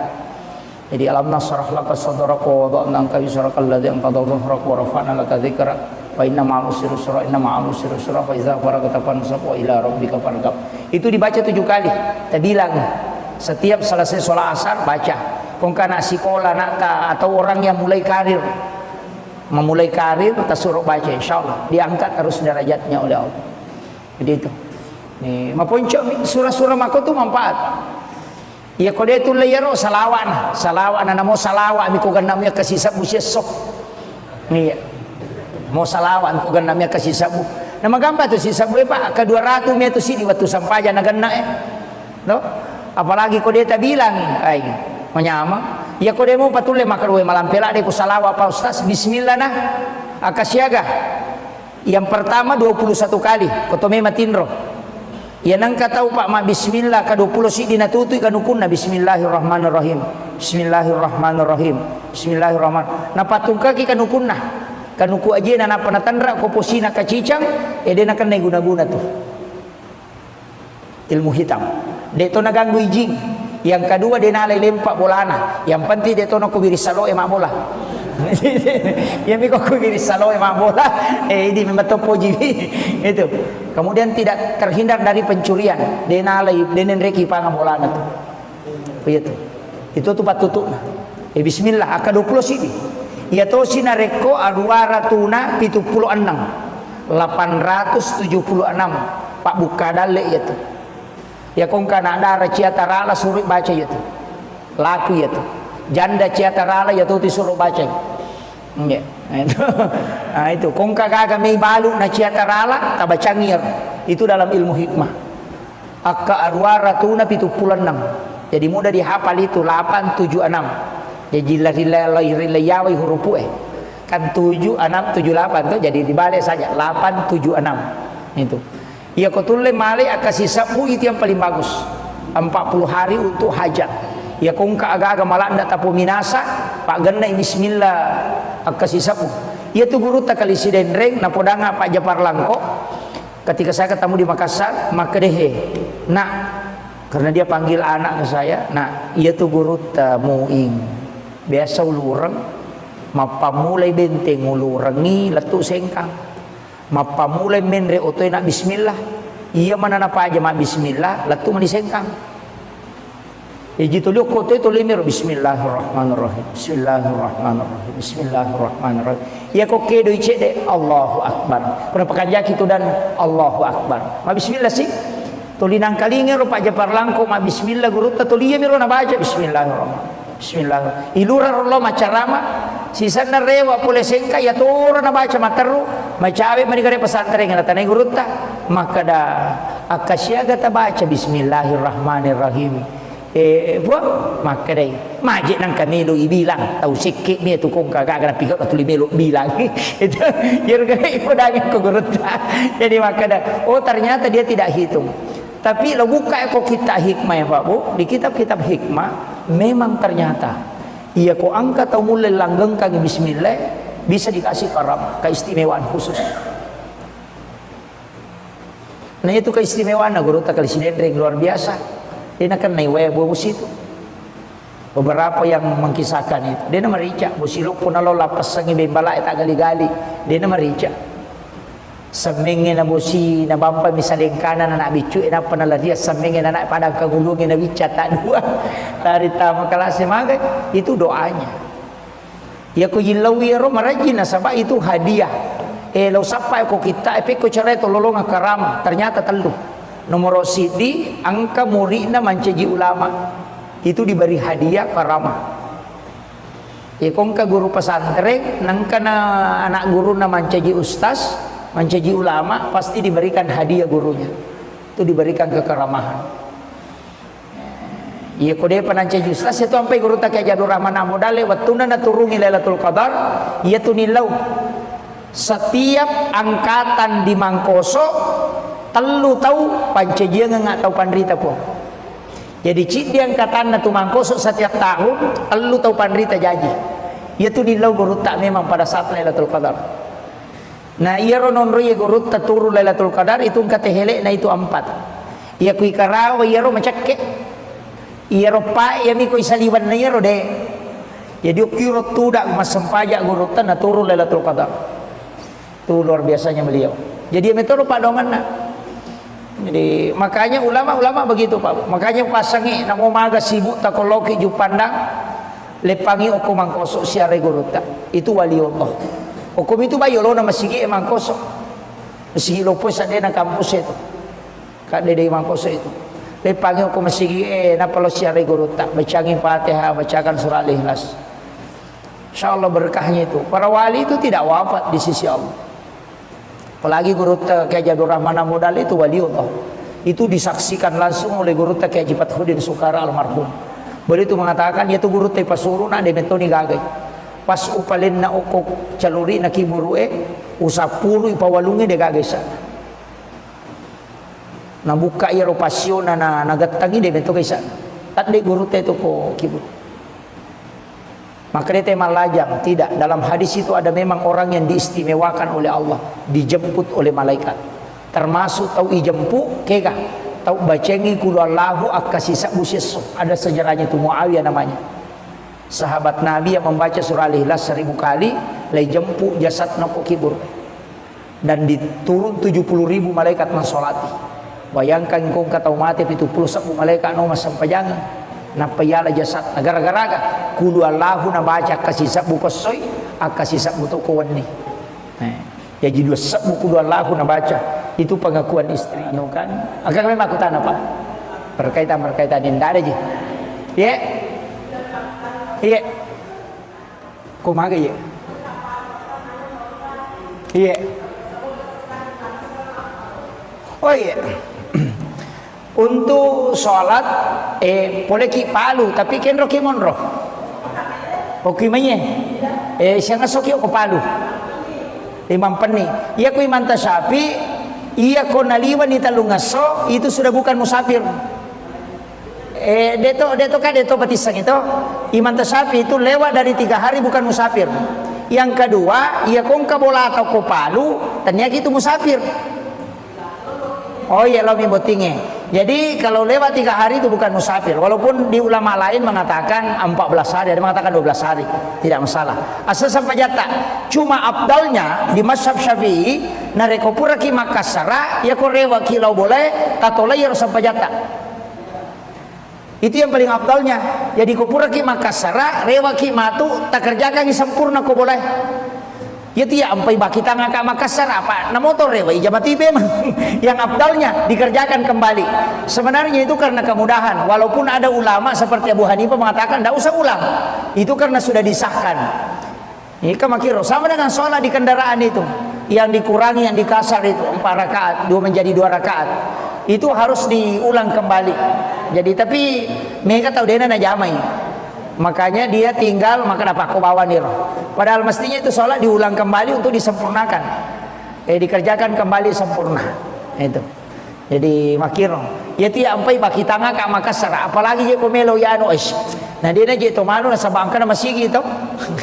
Jadi alam nasrah laka sadraka wa wada'na anka wizraka alladzi anqadha dhahrak wa rafa'na laka dzikrak wa inna ma'al usri yusra inna ma'al usri yusra fa idza faragta fansab wa ila rabbika farghab. Itu dibaca 7 kali. Kita bilang setiap selesai sholat asar baca. Kung kana sekolah nak atau orang yang mulai karir memulai karir kita suruh baca insyaallah diangkat terus derajatnya oleh Allah. Jadi itu. Nih, maponcok surah-surah mako tu manfaat. Ya kode tu layaro salawan. Salawan na mo salawa mi ko ganamnya kasi sabu sesok. Nih. Mo salawan ko ganamnya kasi sabu. Na magamba tu si sabu pa ka 200 meter sini waktu sampaja na ganna No? Apalagi kode ta bilang ay menyama. Ya kode mo patule makarwe malampela de ko salawa pa ustaz bismillah nah. Akasyaga. Yang pertama 21 kali kotome matinro. Ya nang katau pak ma bismillah ka 20 si dinatutuy kanukuna bismillahirrahmanirrahim. Bismillahirrahmanirrahim. Bismillahirrahmanirrahim. Napatungka ki kanukuna. Kanuku aja na napanatandra ko posina kacicang na kan guna-guna tuh. Ilmu hitam. Deto naganggu ijing. Yang kedua dia nalai lempak bolana. Yang penting deto no kubiri salo emak bola. Yang miko kubiri salo emak bola. Ini memang topo jiwi. Itu. Kemudian tidak terhindar dari pencurian. Dia nalai denen reki pangam bolana tuh. Begitu. Itu tuh patutuk. Bismillah. Aka 20 sini. Ya to sinareko aruara tuna 76. 876. Pak buka dale itu. Ya kong kana ada ciatarala suruh baca itu. Laku itu. Janda ciatarala ya tuh disuruh baca. Ya. Nah itu kong kagak may balu na ciatarala tabacangir. Itu dalam ilmu hikmah. Akka arwara tuna 76. Jadi mudah dihafal itu 876. Jadi rilai huruf kan 7 6 7 8 tuh jadi dibalik saja 876 itu. Ya kotule male akasi sabu itu yang paling bagus. 40 hari untuk hajat. Ya kung kaaga malak ndak tapu minasa, Pak genna bismillah akasi sabu. Ya tu guru tak kali sidenreng na podanga Pak Japar Langko. Ketika saya ketemu di Makassar, maka dehe. Nak, karena dia panggil anak ke saya, nah, iya tu guru tamuing. Biasa ulurang, mapamulai benteng ulurangi letuk sengkang. Mapamulai menre otoy nak bismillah. Iya mana napa aja mak bismillah letuk mani sengkang. Iji tulio kote itu limir bismillahirrahmanirrahim. Bismillahirrahmanirrahim. Bismillahirrahmanirrahim. Ya kok kedo icede Allahu akbar. Pernah pakanjaki itu dan Allahu akbar. Ma bismillah sih. Tulinang kalinga ro pa japar langko ma bismillah guru ta tuliya miro na baca bismillahirrahmanirrahim. Bismillah. Ilura rollo macarama sisa na rewa pule sengka ya toro na baca mataru macawe manigare pesantren na tanay guru ta maka da akasyaga ta baca bismillahirrahmanirrahim. Buat maka deh majik nang kamelo ibilang tahu sikit ni tu kong kagak kena pikir tu limelo bilang itu jadi pedangin ke guruta jadi maka dah oh ternyata dia tidak hitung tapi lo buka kok kita hikmah ya Pak Bu di kitab-kitab hikmah memang ternyata ia kok angkat atau mulai langgeng kaki bismillah bisa dikasih karam keistimewaan khusus. Nah itu keistimewaan guruta kali sinendring luar biasa. Dia nak naik waya bos itu. Beberapa yang mengkisahkan itu. Dia nama rica. Bosilok pun alo lapas sangi bembala tak gali-gali. Dia nama rica. Semingin na bosi na bampa misalnya kanan anak bicu ina panala dia semingin anak padang kagulungin na bica tak dua. Dari tamu kelas magai itu doanya. Ya ko yilawi ro marajin sabab itu hadiah. Lo sampai ko kita ko cara itu lolong karam ternyata telu. Nomor sidi angka muridna mancaji ulama itu diberi hadiah karamah. Kongka guru pesantren nangka na anak guru na mancaji ustaz, mancaji ulama pasti diberikan hadiah gurunya. Itu diberikan kekeramahan. Iya kode panancaji ustaz itu sampai guru tak Jadur Rahman Amudale watuna na turungi Lailatul Qadar iya tunilau setiap angkatan di Mangkoso telu tahu pancajian nggak tahu pandrita pun. Jadi cik dia angkatan tu Mangkoso setiap tahun telu tahu pandrita jaji. Ia tu di lau guru tak memang pada saat Lailatul Qadar. Nah ia ronon ya guru tak turu Lailatul Qadar itu kata helek na itu 4. Ia kui karawa ia ro macake. Ia ro pa ia mi kui saliwan na ia ro de. Jadi ukiro tu dak masempajak guru tak na turu Lailatul Qadar. Tu luar biasanya beliau. Jadi metode pak dongan na. Jadi makanya ulama-ulama begitu Pak. Makanya pasangi namo maga sibuk takoloki ju pandang lepangi oko Mangkoso siare guruta. Itu waliullah. Hukum itu bayo lo nama sigi Mangkoso. Sigi lopo sa na kampus itu. Kade de Mangkoso itu. Lepangi oko masigi na palo siare guruta. Bacangin Fatihah, bacakan surah Al-Ikhlas. Insyaallah berkahnya itu. Para wali itu tidak wafat di sisi Allah. Apalagi guru Kiai Jadur Rahman Amudal itu waliullah. Itu disaksikan langsung oleh guru Kiai Haji Fathruddin Sukara almarhum. Beliau itu mengatakan yaitu guru teh pasuru na de metoni gagai. Pas upalin na okok caluri na kiburue usapulu ipawalungi de gagai sa. Na buka ia ropasyon na nagatangi de meto kaisa. Tat de guru teh itu ko kibur. Maka dia tema lajang tidak dalam hadis itu ada memang orang yang diistimewakan oleh Allah dijemput oleh malaikat termasuk tahu ijempu kega tahu bacengi kulu Allahu akasisa busis ada sejarahnya itu Muawiyah namanya sahabat Nabi yang membaca surah Al-Ikhlas 1000 kali lay jempu jasad noko kibur dan diturun 70.000 malaikat mensolati bayangkan kong kata mati itu puluh sabu malaikat no sampai jangan napayala jasad gara-gara kulu Allahu na baca kasih sabu kosoy akasih sabu to kawani jadi dua sabu kulu Allahu na baca itu pengakuan istrinya kan agak memang aku tanya Pak berkaitan ini ada aja iya kumaga ya iya oh iya untuk sholat boleh ki palu tapi ken roki monro oki manye siang soki ko palu imam peni iya ko imam tasyafi iya ko naliwan di talungaso itu sudah bukan musafir deto batisang itu imam tasyafi itu lewat dari 3 hari bukan musafir yang kedua iya kong kabola atau ko palu ternyata itu musafir oh iya lo mimbotinge. Jadi kalau lewat 3 hari itu bukan musafir. Walaupun di ulama lain mengatakan 14 hari, ada mengatakan 12 hari, tidak masalah. Asal sampai jatah. Cuma abdalnya di mazhab Syafi'i narekopura ki Makassara ya korewa kilau boleh tatola ya sampai jatah. Itu yang paling afdalnya. Jadi kupura ki makasara, rewa ki matu, tak kerjakan sempurna ko boleh. Ya tiya ampai baki tanga ka Makassar apa na motor rewa ijabati memang yang afdalnya dikerjakan kembali. Sebenarnya itu karena kemudahan. Walaupun ada ulama seperti Abu Hanifah mengatakan tidak usah ulang. Itu karena sudah disahkan. Ini kamakiro sama dengan sholat di kendaraan itu. Yang dikurangi, yang dikasar itu 4 rakaat, 2 menjadi 2 rakaat. Itu harus diulang kembali. Jadi tapi mereka tahu dia na jamai. Makanya dia tinggal maka apa kau bawa nih. Padahal mestinya itu sholat diulang kembali untuk disempurnakan. Dikerjakan kembali sempurna. Itu. Jadi makiro. Ya tiap ampai baki tanga ka Makassar. Apalagi je komelo ya anu ish. Nah dia na je to manu na sabang kana masigi to.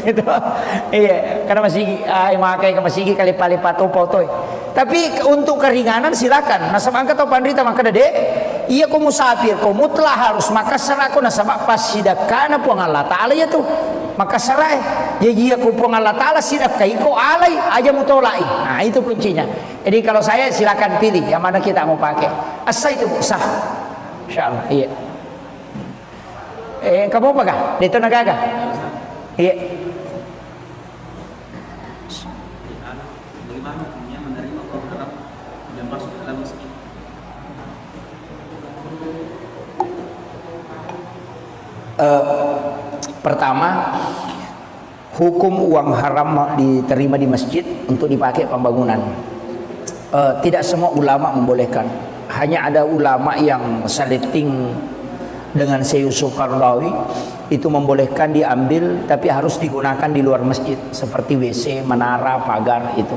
Gitu. Iya, karena masigi ay makai ka masigi kali palipat foto. Tapi untuk keringanan silakan. Nah sabang ka to pandrita maka dede. Iya ko musafir ko mutlah harus Makassar ako na sabak pas sidak kana po ang Allah Ta'ala ya tuh. Makassar ya iya ko po ang Allah Ta'ala sidak kay ko alay aja mutolai. Nah itu kuncinya. Jadi kalau saya silakan pilih yang mana kita mau pakai. Asal itu sah. Insyaallah. Iya. Kamu apa kah? Dito nagaga. Iya.
Bagaimana hukumnya menerima uang haram dan masuk ke dalam masjid?
Pertama, hukum uang haram diterima di masjid untuk dipakai pembangunan. Tidak semua ulama membolehkan. Hanya ada ulama yang saleting dengan Syekh Yusuf Qaradawi itu membolehkan diambil, tapi harus digunakan di luar masjid seperti WC, menara, pagar itu.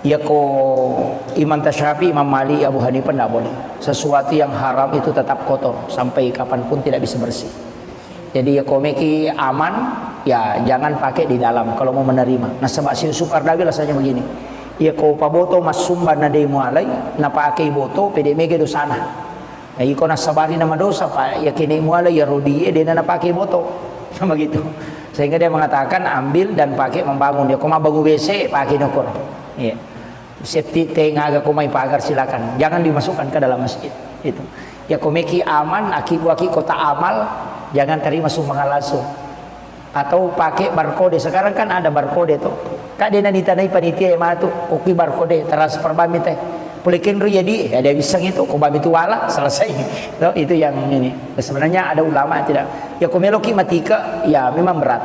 Ya ko Imam Tasyafi, Imam Malik, Abu Hanifah tidak boleh. Sesuatu yang haram itu tetap kotor sampai kapanpun tidak bisa bersih. Jadi ya komeki aman, ya jangan pakai di dalam kalau mau menerima. Nah sebab Syekh Yusuf Qaradawi rasanya begini. Ya ko paboto masumba na de mualai na pakai boto pede mege do sana. Nah iko na sabari nama dosa pak ya kini mualai ya rodi dia na pakai boto. Sama gitu. Sehingga dia mengatakan ambil dan pakai membangun. Dia koma bangun WC pakai nokor. Iya. Septi tengaga komai pagar silakan. Jangan dimasukkan ke dalam masjid. Itu. Ya komeki aman aki kota amal jangan terima sumbangan langsung. Atau pakai barcode. Sekarang kan ada barcode tuh. Kak dia nanti tanai panitia yang tuh koki barcode transfer bami teh. Pulikin ru jadi ada bisa gitu kok bami itu wala selesai. Tuh, itu yang ini. Sebenarnya ada ulama tidak. Ya komeloki matika ya memang berat.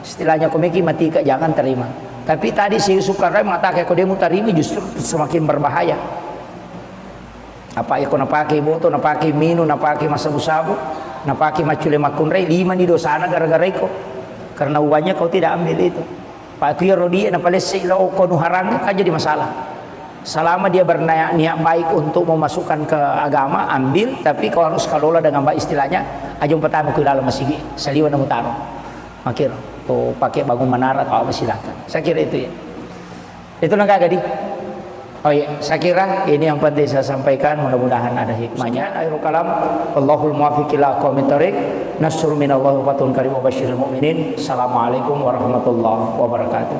Istilahnya komeki matika jangan terima. Tapi tadi si Sukarno mengatakan kalau dia mau terima justru semakin berbahaya. Apa ya kau pakai boto, pakai minum, pakai masabu-sabu, pakai macule makunrei 5 di dosana gara-gara itu. Karena uangnya kau tidak ambil itu. Pak Tuya Rodi napalesi lo kau nuharang kan jadi masalah. Selama dia berniat baik untuk memasukkan ke agama, ambil, tapi kau harus kelola dengan baik istilahnya. Ajung pertama ke dalam masjid, seliwan mutaro. Makir, kau pakai bangun menara atau apa silakan. Saya kira itu ya. Itu nggak gadi. Oh iya, saya kira ini yang penting saya sampaikan. Mudah-mudahan ada hikmahnya. Akhirul kalam, Allahul muwaffiq ila aqwamit thoriq. Nasrun minallahi wa fatun karim wa basyiril mu'minin. Assalamualaikum warahmatullahi wabarakatuh.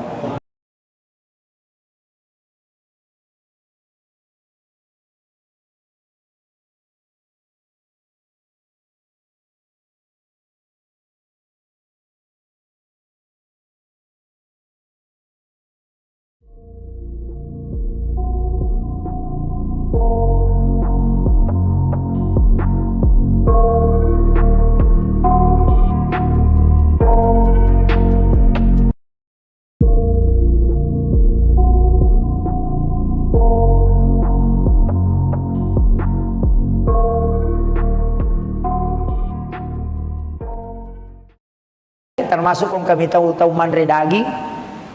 Termasuk kung kami tahu manre daging,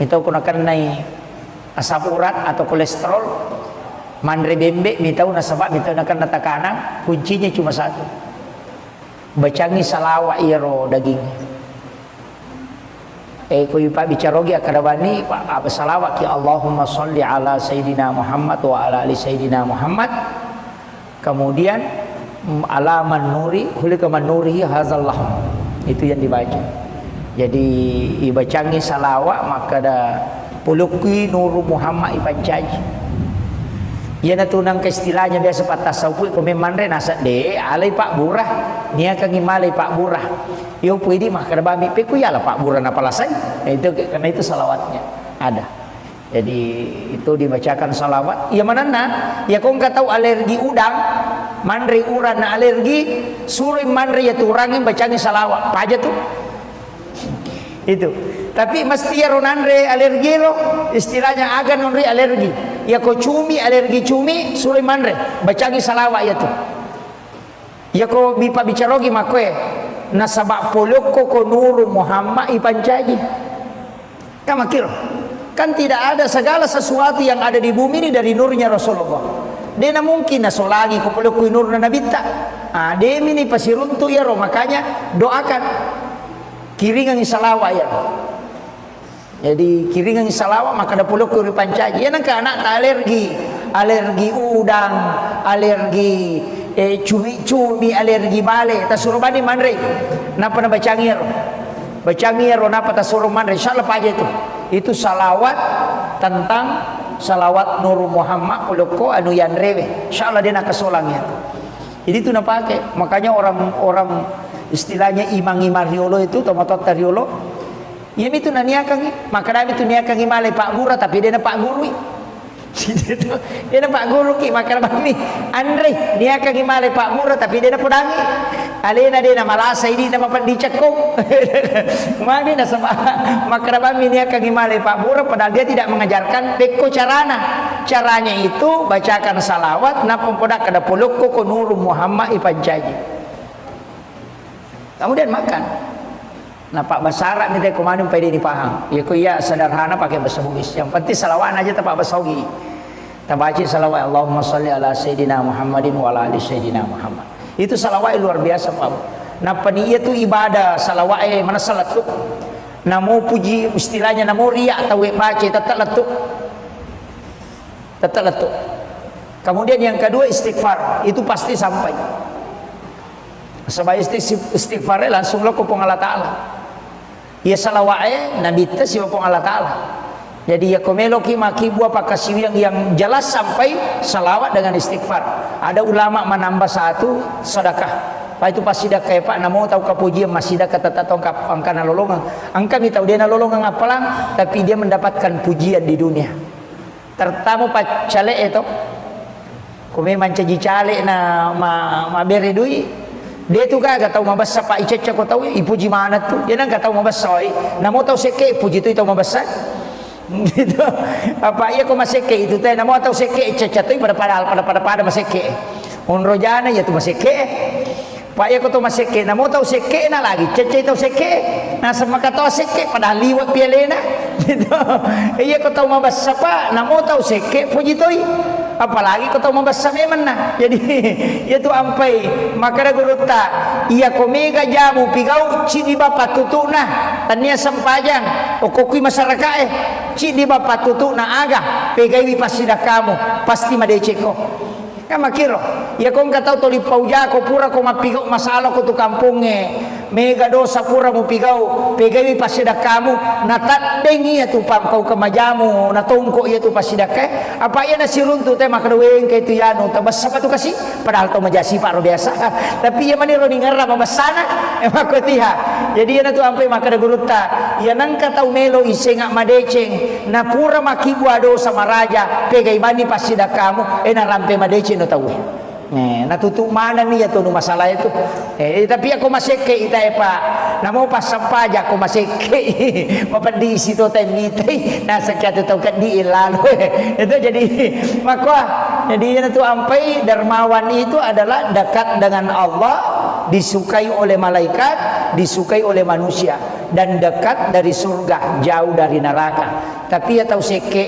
minta ko nakanay asam urat atau kolesterol, manre bembe, minta ko nasaba, minta nakan natakana, kuncinya cuma satu. Bacangi salawa iro daging. Ko yung pabicarogi akadabani apa salawat ya Allahumma sholli ala Sayyidina Muhammad wa ala ali Sayyidina Muhammad. Kemudian ala man nuri, hulika man nurihi hazal lahm. Itu yang dibaca. Jadi ibacangi salawa maka ada puluki nuru Muhammad ipancaji. Ia natunang ke istilahnya biasa patas saupu ko memandre nasa de alay pak burah niya kang imalay pak burah. Yo pwede mah kada bami pe ku yala pak burah na palasay. Itu karena itu salawatnya ada. Jadi itu dibacakan salawat. Ya manana ya kong tahu alergi udang mandre uran na alergi suruh mandre ya turangin bacanya salawat. Apa aja tuh? Itu. Tapi mesti ya ronandre alergi lo istilahnya agan nonri alergi. Ya ko cumi alergi cumi suruh mandre bacagi salawat ya tuh. Ya ko bipa bicarogi makwe nasabak poloko ko nuru Muhammad ipancaji. Kamakiro. Kan tidak ada segala sesuatu yang ada di bumi ini dari nurnya Rasulullah. Dia mungkin nasolagi ko poloko nur na nabita. Ah demi ni pasiruntu ya ro makanya doakan kiringan salawat ya. Jadi kiringan salawat maka ada puluh kuri pancaji. Ya nangka anak alergi udang, alergi cumi, alergi bale. Tasuruh bani mandre. Napa na bacangir? Bacangir napa tasuruh mandre? Insyaallah aja itu. Itu salawat tentang salawat Nur Muhammad puluko anu yanrewe. Insyaallah dia nak kesolangnya. Jadi itu nak pakai. Makanya orang istilahnya imang-imang riolo itu tomatot riolo. Ya itu naniakang, maka dami itu niakang malay Pak Guru tapi dia na Pak Guru. Dia na Pak Guru ki maka dami Andre niakang malay Pak Guru tapi dia na pudangi. Alena dia na malasa ini na mapandicak ko. Mami na sama maka dami niakang malay Pak Guru padahal dia tidak mengajarkan beko carana. Caranya itu bacakan salawat na pempodak kada puluk ko Nur Muhammad ipancaji. Kemudian makan. Nah Pak Basara ni teh kumanun pede dipaham. Ya ku ya sederhana pakai bahasa Bugis. Yang penting salawat aja tak bahasa Bugis. Tabaci salawat Allahumma shalli ala sayidina Muhammadin wa ala ali sayidina Muhammad. Itu salawat luar biasa Pak. Nah paniya tu ibadah salawat mana salat tu. Namo puji istilahnya namo riya atau baca tetap letuk. Tetap letuk. Kemudian yang kedua istighfar, itu pasti sampai. Sebab istighfar langsung lo kupong Allah Ta'ala. Ya salawat nabi tes si kupong Allah Ta'ala. Jadi ya komelo ki maki buah pakasi yang jelas sampai salawat dengan istighfar. Ada ulama menambah satu sedekah. Pak itu pasti dah kayak Pak namo tahu kapujian masih dah kata tongkap angka nalolongan. Angka mi tahu dia nalolongan apalang tapi dia mendapatkan pujian di dunia. Tertamu Pak cale itu. Kome mancaji cale na ma beri duit. Dia tu kan gak tahu mabasa Pak Ica kau tahu ipuji mana tu. Dia nang gak tahu mabasa. Namo tahu seke puji tu tahu mabasa. Gitu. Apa iya kau maseke itu teh namo tahu seke Ica tu pada maseke. Unrojana ya tu maseke. Pak iya kau tahu maseke namo tahu seke na lagi. Cece tahu seke. Nah sama kata seke pada liwat pialena. Gitu. Iya kau tahu mabasa Pak namo tahu seke puji tu. Apalagi kau tahu membasa memang nah. Jadi itu ampai maka guru tak ia komega jamu pigau cini bapak tutu nah tania sempajang okokui masyarakat cini bapak tutu nah aga pegai pasti dah kamu pasti madeceko kan makiro ya kau nggak tahu toli pauja kau pura kau mapigau masalah kau tu kampungnya mega dosa pura mu pigau pegai pasti dah kamu natat dengi ya tu pam kau kemajamu natongko ya tu pasti dah ke apa ya nasi runtu teh maka doeng ke itu ya no tabas apa tu kasih padahal tu majasi pak biasa tapi ya mani ro ningara mabasana emang kau tiha jadi ya tu ampai maka da guruta ya nangka tahu melo isengak madeceng na pura makibu dosa maraja pegai bani pasti dah kamu na rampe madeceng no tahu natutup mana nih ya tuh masalah itu tapi aku masih ke itu Pak namo pas sampaja aku masih ke mapan di situ temite nah sekian tahu kan di lalu itu jadi maka jadi itu ampai dermawan itu adalah dekat dengan Allah disukai oleh malaikat disukai oleh manusia dan dekat dari surga jauh dari neraka tapi ya tahu seke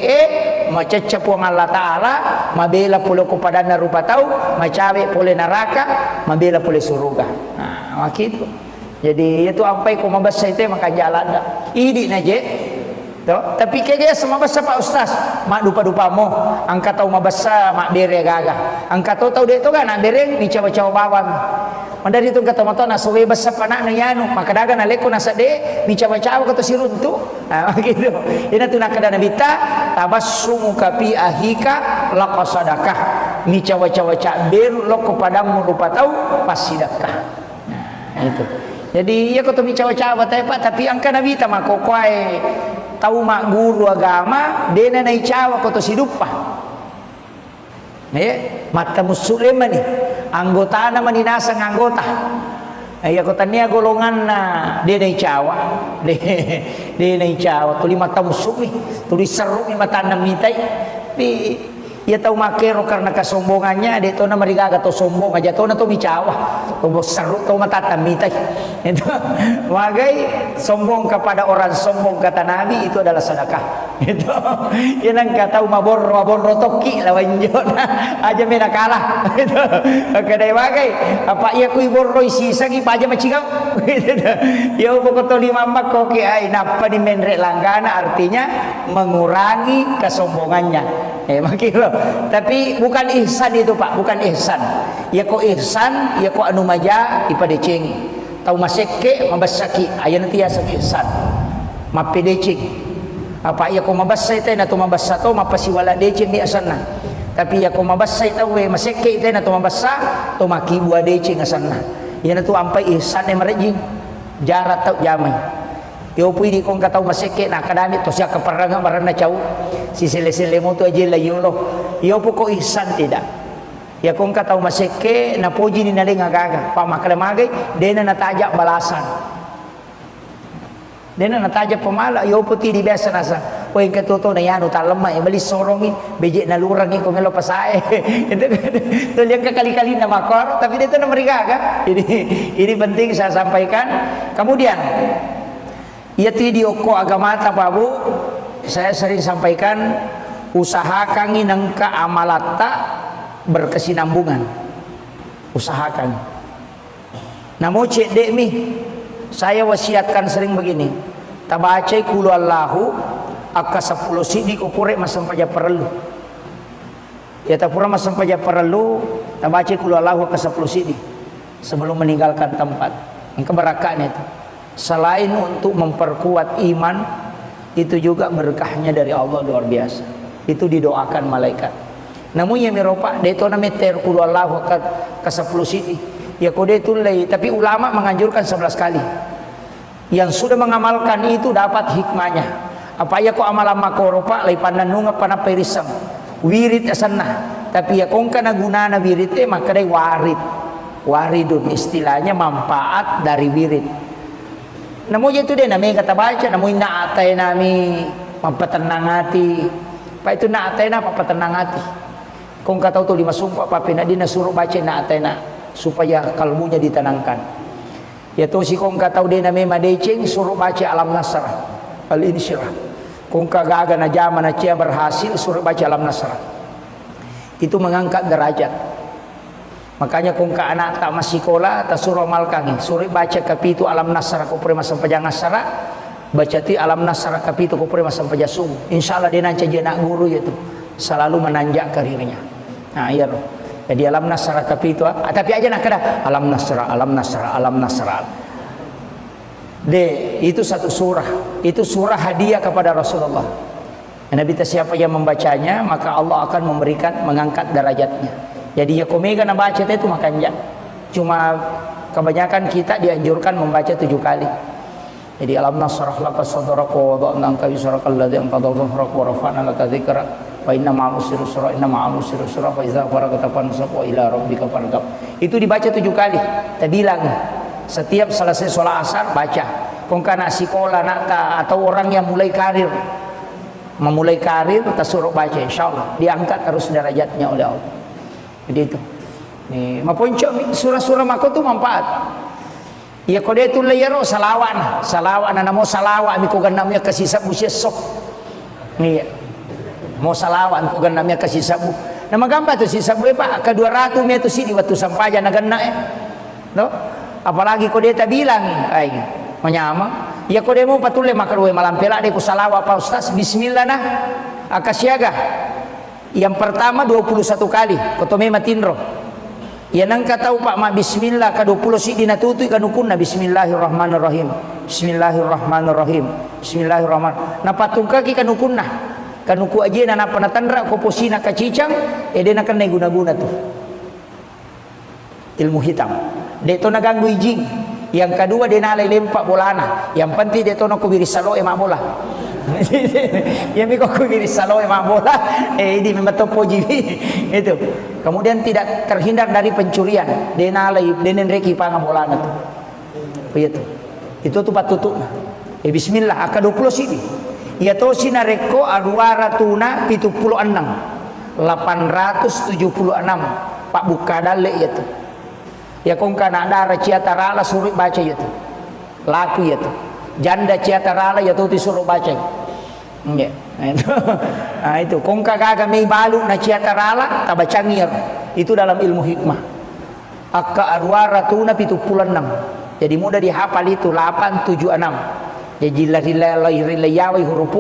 macecep wong Allah Ta'ala mabela pula kepada narupa tahu macawe pole neraka mabela pole surga nah begitu jadi itu ampai ko mabasa itu maka jalan dah idi naje Tapi kaya sama basa Pak Ustaz, mak dupa-dupa mo, angka tahu mabasa mak bere gaga. Angka tahu dia tu kan nak bere ni cawa-cawa bawang. Mandari tu kata mato na suwe basa panak na yanu, maka daga na leko na sade ni cawa-cawa kata siruntu. Gitu. Ina tu nak kada nabita tabassumu kapi ahika laqasadakah. Ni cawa-cawa cak beru lo kepadamu rupa tahu pasidakah. Nah, itu. Jadi ya kata mi cawa-cawa tapi angka nabita mako kuai tahu mak guru agama dena nai cawa koto sidupa mata musliman ni anggota na maninasa ng anggota ay kota niya golongan na dena nai cawa dena nai cawa tuli mata musumi tuli seru ni mata namitay ia tahu makero karena kesombongannya dia tahu nama rigaga to sombong aja tahu na to micawa to seru to mata namitay itu magai sombong kepada orang sombong kata Nabi itu adalah sedekah itu yang kata mabor toki lawan jona aja mena kalah itu kadai magai apa ia kui borro isi sagi aja macigau gitu ya pokok to di mambak koki ai napa di menrek langgana artinya mengurangi kesombongannya makilo tapi bukan ihsan itu Pak bukan ihsan ya ko ihsan ya ko anu maja ipada cengi tahu maseke mabasaki aya nanti ya ihsan mapedecing apa ya ko mabasay tay na to mabasa to mapasiwala decing di asanna tapi ya ko mabasay tahu we maseke tay na to mabasa to makibua decing asanna ya na to ampai ihsan e marejing jarat tau jamay yo pwede kong kataw maseke na kadamit to siya kaparanga marana chaw si sile-sile mo to aja layulo yo po ko ihsan tidak ya kung kataw maseke na poji ni naling agaga pamakalamagay dena natajak balasan dena natajak pamala yo po ti di biasa nasa o yung katuto na yan utalama bali sorongin beje na lurangin kung elo pasae itu liang kekali-kali na makor tapi dito na marigaga ini penting saya sampaikan kemudian ya video ko agama tababu saya sering sampaikan usahakan inang amalata berkesinambungan usahakan namo cek dek mi saya wasiatkan sering begini tabacai kulu Allahu akka 10 sidi kupure masam paja perlu ya tapura masam paja perlu tabacai kulu Allahu akka 10 sidi sebelum meninggalkan tempat yang keberakahan itu selain untuk memperkuat iman itu juga berkahnya dari Allah luar biasa itu didoakan malaikat namun yang meropa deto na meter kulu Allah ke 10 sidi ya kode itu lay tapi ulama menganjurkan 11 kali yang sudah mengamalkan itu dapat hikmahnya apa ya ko amalan makoropa lay pananunga panaperisam wirid asanna tapi ya kung kana gunana wirid maka day waridun istilahnya manfaat dari wirid namo itu dia nami kata baca namo naatay nami mampatenang hati pa itu naatay na papatenang hati kung kataw to 5 sumpah papina di nasuruh baca naatay na supaya kalbunya ditenangkan ya to si kung kataw din nami madecing suruh baca alam nasrah al insyirah kung kagaga na jaman na siya berhasil suruh baca alam nasrah itu mengangkat derajat. Makanya kung ka anak tak masih sekolah tak suruh amalkan suruh baca kapitu alam nasara ko pre masam pajang nasara baca ti alam nasara kapitu ko pre masam pajasum insyaallah dia nanti nak guru itu selalu menanjak karirnya nah iya loh jadi alam nasara kapitu tapi aja nak kada alam nasara itu satu surah itu surah hadiah kepada Rasulullah Nabi siapa yang membacanya maka Allah akan memberikan mengangkat derajatnya. Jadi ya komega na baca itu makanya cuma kebanyakan kita dianjurkan membaca 7 kali. Jadi alam nasrah laka sadraka wa wada'na anka wizraka alladhi anqadha dhahrak wa rafa'na laka dzikrak wa inna ma'al usri yusra inna ma'al usri yusra fa idza faragta fansab wa ila rabbika farghab. Itu dibaca 7 kali. Kita bilang setiap selesai sholat asar baca. Kung kana sekolah nak atau orang yang mulai karir memulai karir kita suruh baca insyaallah diangkat terus derajatnya oleh Allah. Jadi itu nih maponcok surah-surah mako tu manfaat ya kode itu layaro salawan namo salawa mi ko ganamnya kasih sabu sok nih mau salawan ko ganamnya kasih sabu nama gamba tu si sabu pak ke 200 me tu sini waktu sampaja na ganna no apalagi kode ta bilang ay menyama Ya ko demo patule makarwe malam pela de ku salawa Pak Ustaz bismillah nah akasiaga. Yang pertama 21 kali kotome matindro. Ya nang katau Pak ma bismillah ka 20 si dinatutu kanukunna bismillahirrahmanirrahim. Bismillahirrahmanirrahim. Bismillahirrahmanirrahim. Na patungka ki kanukunna. Kanuku aje na panatandra ko posina kacicang edena kan guna-guna tuh. Ilmu hitam. Deto naganggu ijing. Yang kedua dia nalai lempak bolana. Yang penting deto na kubiri salo emak bola. Yang miko kubiri salo emak bola. Ini memang topo jibi. Itu. Kemudian tidak terhindar dari pencurian. Dia nalai denen reki pangan bolana tuh. Begitu. Itu tuh patutuna. Bismillah aka 20 sini. Ya to sinareko arwara tuna 76 876 Pak Bukadale ya tuh. Ya kong kana dara ciatarala suruh baca ya tuh. Laku ya tuh. Janda ciatarala ya tuh disuruh baca. Ya. Nah itu kong kagak mei balu na ciatarala tabacangir. Itu dalam ilmu hikmah. Akka arwara tuna 76. Jadi mudah dihafal itu 876. Jadi lahir huruf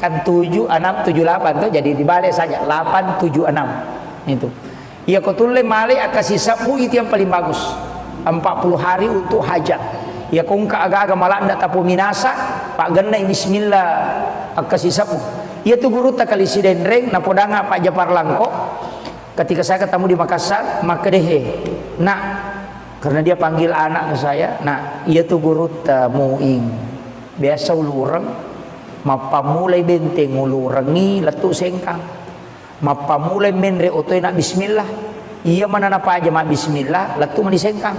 kan 7 6 7 8 tuh jadi dibalik saja 8 7 6 itu. Ya kotule male akasih sapu itu yang paling bagus 40 hari untuk hajat. Ya kongka agak-agak malah ndak tapu minasa Pak Genai bismillah akasih sapu. Ya tuh guru tak kali sidendreng na podanga Pak Japar Langko ketika saya ketemu di Makassar maka dehe nak karena dia panggil anak ke saya nah iya tuh guru tamuing biasa ulurang mapamulai benteng ulurangi letu sengkang mapamulai menre otoy nak bismillah iya mana napa aja mak bismillah letu mani sengkang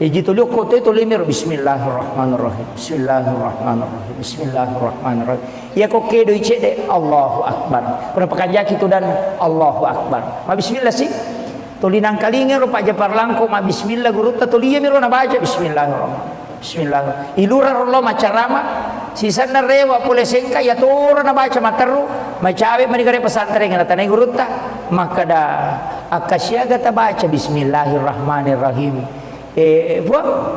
jitu liuk kotoy to limir bismillahirrahmanirrahim bismillahirrahmanirrahim bismillahirrahmanirrahim ya kok kedo icede Allahu akbar pernah pakanjaki itu dan Allahu akbar ma bismillah sih tulinang kalinga ro Pak Japar Langko ma bismillah guru ta tuliya miro na baca bismillahirrahmanirrahim bismillah ilura rollo macarama sisana rewa pule sengka ya tora na baca materu macawe manigare pesantren ngana tanai gurutta maka da akasyaga ta baca bismillahirrahmanirrahim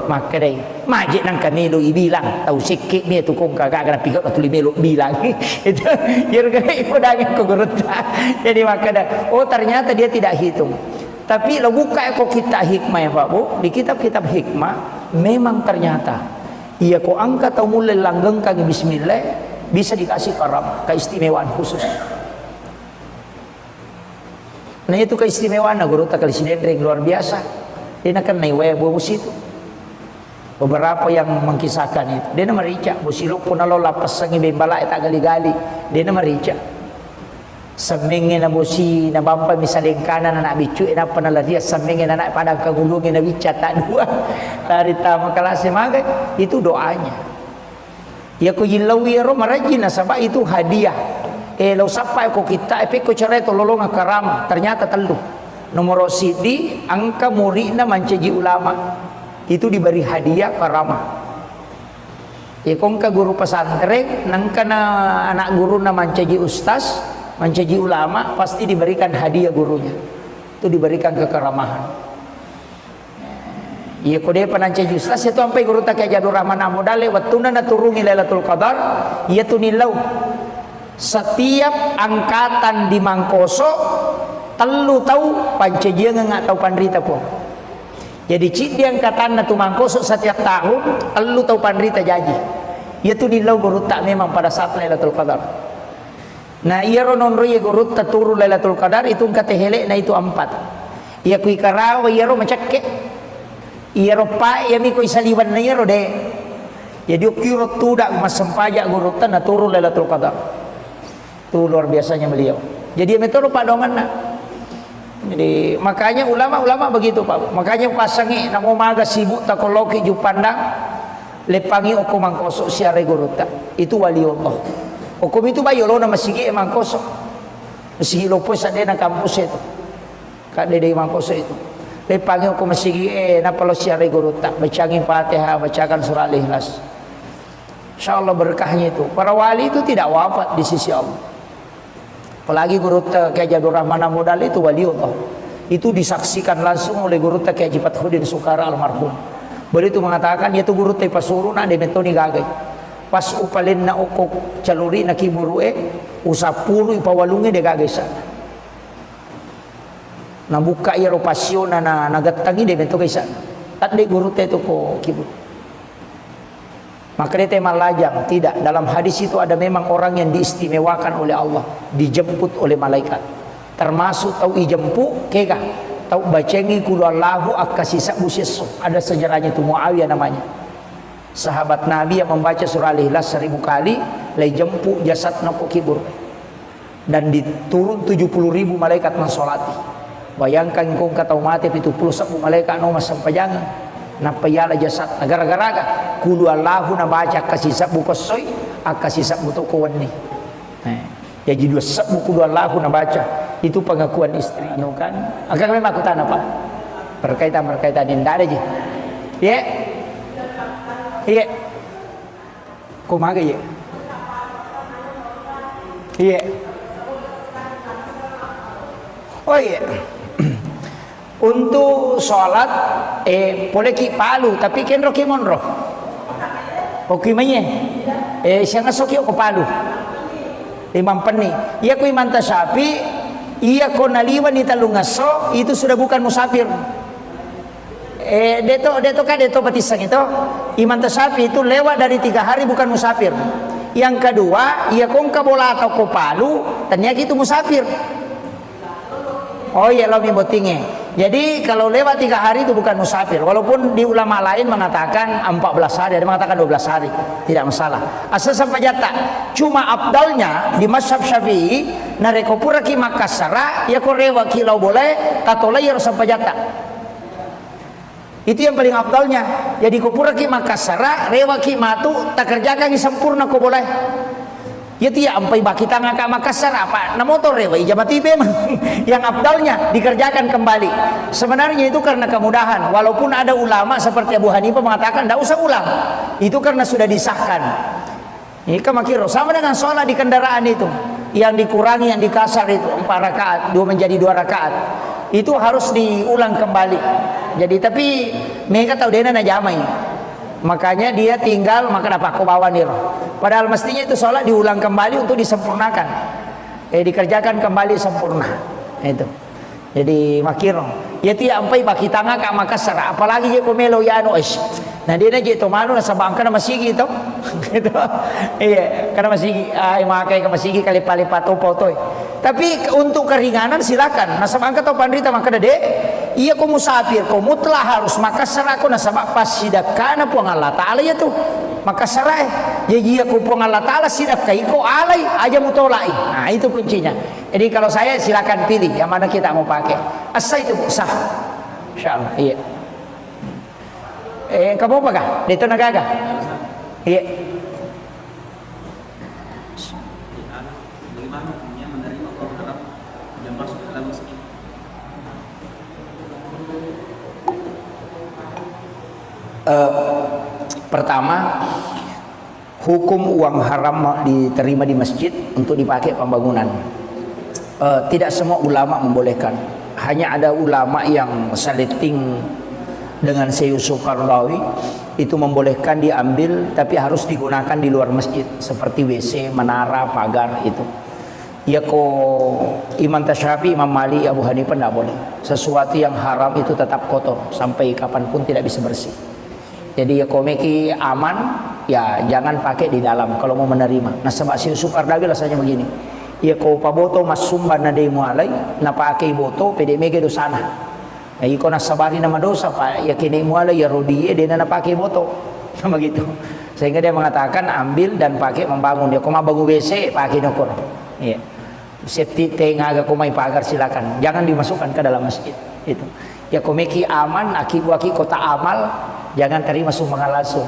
maka dai maji nang kanelo ibilang tau sikki mi tu kong kagak kana pigot atuli melo bilang itu yerga ipodangin ko gurutta jadi maka da ternyata dia tidak hitung. Tapi lo buka kok kita hikmah ya Pak Bu di kitab-kitab hikmah memang ternyata iya kok angka atau mulai langgeng kaki bismillah bisa dikasih karam keistimewaan khusus. Nah itu keistimewaan guru tak kali sidendreng luar biasa. Dia kan naik bos itu. Beberapa yang mengkisahkan itu dia nama rica busilu pun lo lapas sangi bembala tak gali-gali dia nama rica. Semingin na bosi na bampa misalnya kanan anak bicu na panala dia semingin anak padang kagulungin na bica tak dua dari tamu kelas maga itu doanya ya ko yilawi ro marajin na sabab itu hadiah lo sapa ko kita ko cara itu lolong karama ternyata telu nomor sidi angka murid na manceji ulama itu diberi hadiah karama ya kongka guru pesantren nangka na anak guru na manceji ustaz mencaji ulama pasti diberikan hadiah gurunya itu diberikan kekeramahan iya kode panancaji ustaz itu sampai guru tak kayak Jadur Rahman Amodale wattuna naturungi Lailatul Qadar iya tu nilau setiap angkatan di Mangkoso telu tahu pancajian nggak tahu pandrita po jadi cik di angkatan tu Mangkoso setiap tahun telu tahu pandrita jaji iya tu nilau guru tak memang pada saat Lailatul Qadar. Nah iya ronon roye gurut taturu Lailatul Qadar itu katehele na itu 4. Iya kui karawa iya ro macakke. Iya ro pa iya mi kui saliwan na iya ro de. Jadi ukiro tudak mas sempaja gurutan na turu Lailatul Qadar. Itu luar biasanya beliau. Jadi metode padongan na. Jadi makanya ulama-ulama begitu Pak. Makanya pasangi na umaga sibuk takoloki ju pandang lepangi oku Mangkoso siare guruta. Itu waliullah. Hukum itu bayo lo na masigi Mangkoso. Masigi lo po sa de na kampus itu. Kade de Mangkoso itu. Lepangi hukum masigi na palo siya guruta. Bacangin Fatihah, bacakan surah Al-Ikhlas. Insyaallah berkahnya itu. Para wali itu tidak wafat di sisi Allah. Apalagi guruta kayak Jadur Rahman Amodal itu waliullah. Itu disaksikan langsung oleh guruta kayak Jipat Hudin Sukara almarhum. Boleh itu mengatakan ya tu guru te pasuru na de metoni gagai. Pas upalin na okok caluri na kiburu usapulu ipawalungi de gagai sa. Na buka ya ropasyo na nagatangi de mento kaisa. At de guru te to ko kiburu. Maka dia malajang. Tidak, dalam hadis itu ada memang orang yang diistimewakan oleh Allah, dijemput oleh malaikat. Termasuk tahu ijempu kega, tahu bacengi kulallahu akasisa buseso. Ada sejarahnya itu, Muawiyah namanya. Sahabat Nabi yang membaca surah Al-Ikhlas 1000 kali, lay jempu jasad nako kibur. Dan diturun 70.000 malaikat mensolati. Bayangkan kau kata mati itu 10 malaikat no masampajangan. Napayala jasad gara-gara kulu Allahu na baca kasih sabu kosoy akasih sabu to kawan ni. Ya jadi sabu kulu Allahu na baca itu pengakuan istrinya kan. Agak memang aku tanya apa? Berkaitan ini tidak ada je. Ya. Ya. Kumaha ya? Ya. Oh iya. Untuk sholat boleh ki palu tapi ken roki monro oki manye siang asoki ko palu imam peni iya ku imam tasyafi iya ko naliwan ita lungaso itu sudah bukan musafir deto batisang itu imam tasyafi itu lewat dari 3 hari bukan musafir. Yang kedua iya kong kabola atau ko palu ternyata itu musafir. Oh iya lo botingnya. Jadi kalau lewat 3 hari itu bukan musafir. Walaupun di ulama lain mengatakan 14 hari, ada mengatakan 12 hari, tidak masalah. Asal sampai jatah. Cuma abdalnya di mazhab Syafi'i nareko pura ki Makassara ya ko rewa kilau boleh tatolai harus sampai jatah. Itu yang paling abdalnya. Jadi ko pura ki Makassara rewa ki matu tak kerjakan ki sempurna ko boleh. Ya tiap ampai baki tangga ke Makassar apa na motor rewa ijabati memang yang abdalnya dikerjakan kembali. Sebenarnya itu karena kemudahan. Walaupun ada ulama seperti Abu Hanifah mengatakan tidak usah ulang. Itu karena sudah disahkan. Ini kamakiro sama dengan sholat di kendaraan itu. Yang dikurangi, yang dikasar itu 4 rakaat, 2 menjadi 2 rakaat. Itu harus diulang kembali. Jadi tapi mereka tahu dia na jamai. Makanya dia tinggal maka dapat kau bawa nih. Padahal mestinya itu sholat diulang kembali untuk disempurnakan. Dikerjakan kembali sempurna. Itu. Jadi makiro. Ya tiap sampai baki tangga ke Makassar. Apalagi je komelo ya anu es. Nah dia na je to manu na sabang kana masigi to. Gitu. Iya, karena masigi makai ke masigi kali palipat topo toy. Tapi untuk keringanan silakan. Nah sabang ka to pandrita maka dede iya ko musafir ko mutlah harus Makassar ako na sabak pas sidak kana po Allah taala ya tu Makassar jadi aku po Allah taala sidak kai ko alai aja mutolai. Nah itu kuncinya. Jadi kalau saya silakan pilih yang mana kita mau pakai. Asal itu sah. Insyaallah. Iya. Kamu apa kah? Dito nagaga. Iya.
Bagaimana hukumnya menerima orang yang masuk ke dalam masjid?
Pertama, hukum uang haram diterima di masjid untuk dipakai pembangunan. Tidak semua ulama membolehkan. Hanya ada ulama yang saliting dengan Syekh Yusuf Qaradawi itu membolehkan diambil, tapi harus digunakan di luar masjid seperti WC, menara, pagar itu. Ya ko Imam Tasyafi, Imam Malik, Abu Hanifah tidak boleh. Sesuatu yang haram itu tetap kotor sampai kapanpun tidak bisa bersih. Jadi ya komeki aman, ya jangan pakai di dalam kalau mau menerima. Nah sebab si Yusuf Qaradawi rasanya begini. Ya ko paboto masumban na dei mualai, na pakai boto pede mege dosana. Ya iko na sabari nama dosa pak, ya kini mualai ya rodie dia na pakai boto. Sama gitu. Sehingga dia mengatakan ambil dan pakai membangun. Ya ko mabangun WC pakai nokor. Iya. Safety tank agak komai pagar silakan. Jangan dimasukkan ke dalam masjid. Itu. Ya komeki aman, aki kota amal. Jangan terima sumbangan langsung.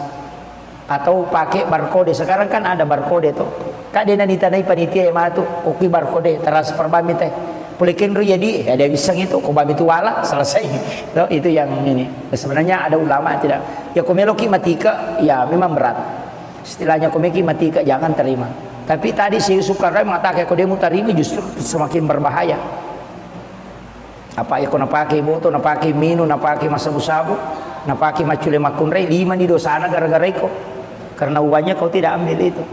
Atau pakai barcode. Sekarang kan ada barcode tuh. Kak dia nanti tanai panitia yang matu koki barcode transfer bami teh. Pulikin ru jadi ada bisa gitu. Kok bami itu wala selesai. Tuh, itu yang ini. Sebenarnya ada ulama tidak. Ya komeloki matika ya memang berat. Istilahnya komeki matika jangan terima. Tapi tadi si Yusuf Qaradawi mengatakan kalau dia mutarimi justru semakin berbahaya. Apa ya kau nak pakai motor, nak pakai minum, nak pakai masa sabu. napaki macule makunrei 5 di dosana gara-gara iko karena uangnya kau tidak ambil itu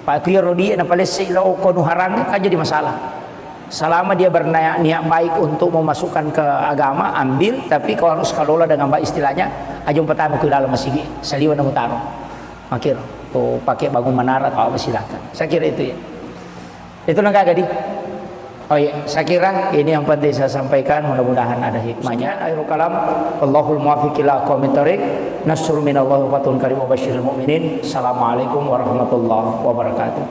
pak kuya rodi na palese ilo ko nuharang kan jadi masalah. Selama dia berniat baik untuk memasukkan ke agama, ambil, tapi kau harus kelola dengan baik. Istilahnya ajung pertama ke dalam masjid saliwan na mutaro makir tu pakai bangun menara atau apa silakan. Saya kira itu ya, itu nangka gadi. Oh iya, saya kira ini yang penting saya sampaikan, mudah-mudahan ada hikmahnya. Akhirul kalam, Allahul muwaffiq ila aqwamit thoriq. Nasrun minallahi wa fatun karim wa basyiril mu'minin. Assalamualaikum warahmatullahi wabarakatuh.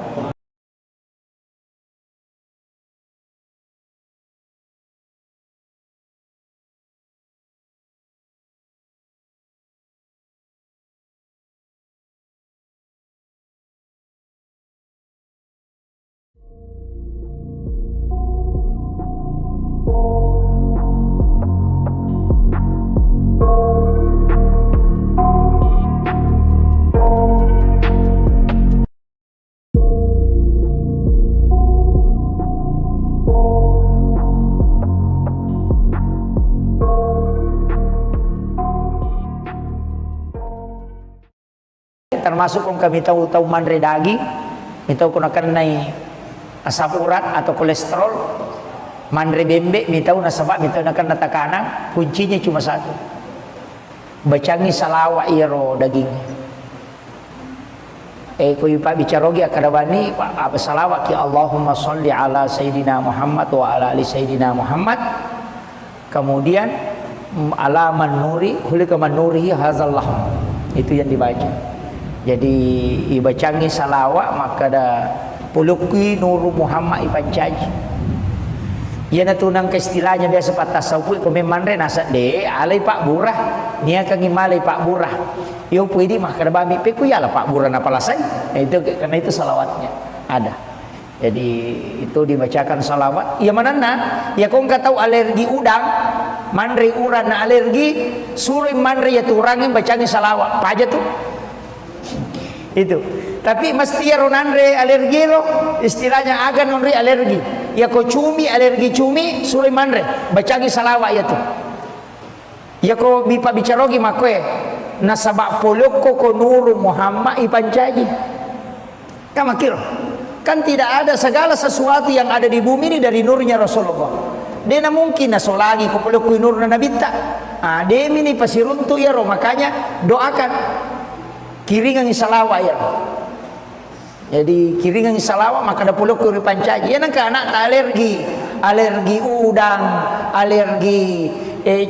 Termasuk kung kami tahu manre daging, mitaw kung akan naik asam urat atau kolesterol, manre bembe, mitaw nasabak, mitaw akan natakana, kuncinya cuma satu, bacangi salawa iro daging. Kuy pa bicarogi akadabani apa salawat ki Allahumma sholli ala Sayyidina Muhammad wa ala ali Sayyidina Muhammad. Kemudian ala man nuri hulika man nurihi hazallah, itu yang dibaca. Jadi ibacangi salawat maka ada puluki nuru Muhammad ipancaji. Ia na tunang ke istilahnya biasa patasawuf ko memandre nasa de alay pak burah niya kang imalay pak burah. Yo pwede maka ada bami pe kuya lah pak burah na palasay. Itu karena itu salawatnya ada. Jadi itu dibacakan salawat. Ya mana na? Ya kau nggak tahu alergi udang, mandre uran na alergi, suruh mandre ya turangin bacangi salawat. Apa aja tuh? Itu tapi mesti ya ronandre alergi lo istilahnya agan nonre alergi ya ko cumi alergi cumi suruh mandre bacangi salawat ya tuh ya ko bipa bicarogi makwe nasabak poloko ko nuru Muhammad ipancaji kamakir kan tidak ada segala sesuatu yang ada di bumi ini dari nurnya Rasulullah. Dia mungkin nasolagi ko poloko nur na nabita demi ni pasiruntu ya ro makanya doakan kiringan salawat ya. Jadi kiringan salawat maka ada puluh kuri pancaji. Ya nangka anak alergi udang, alergi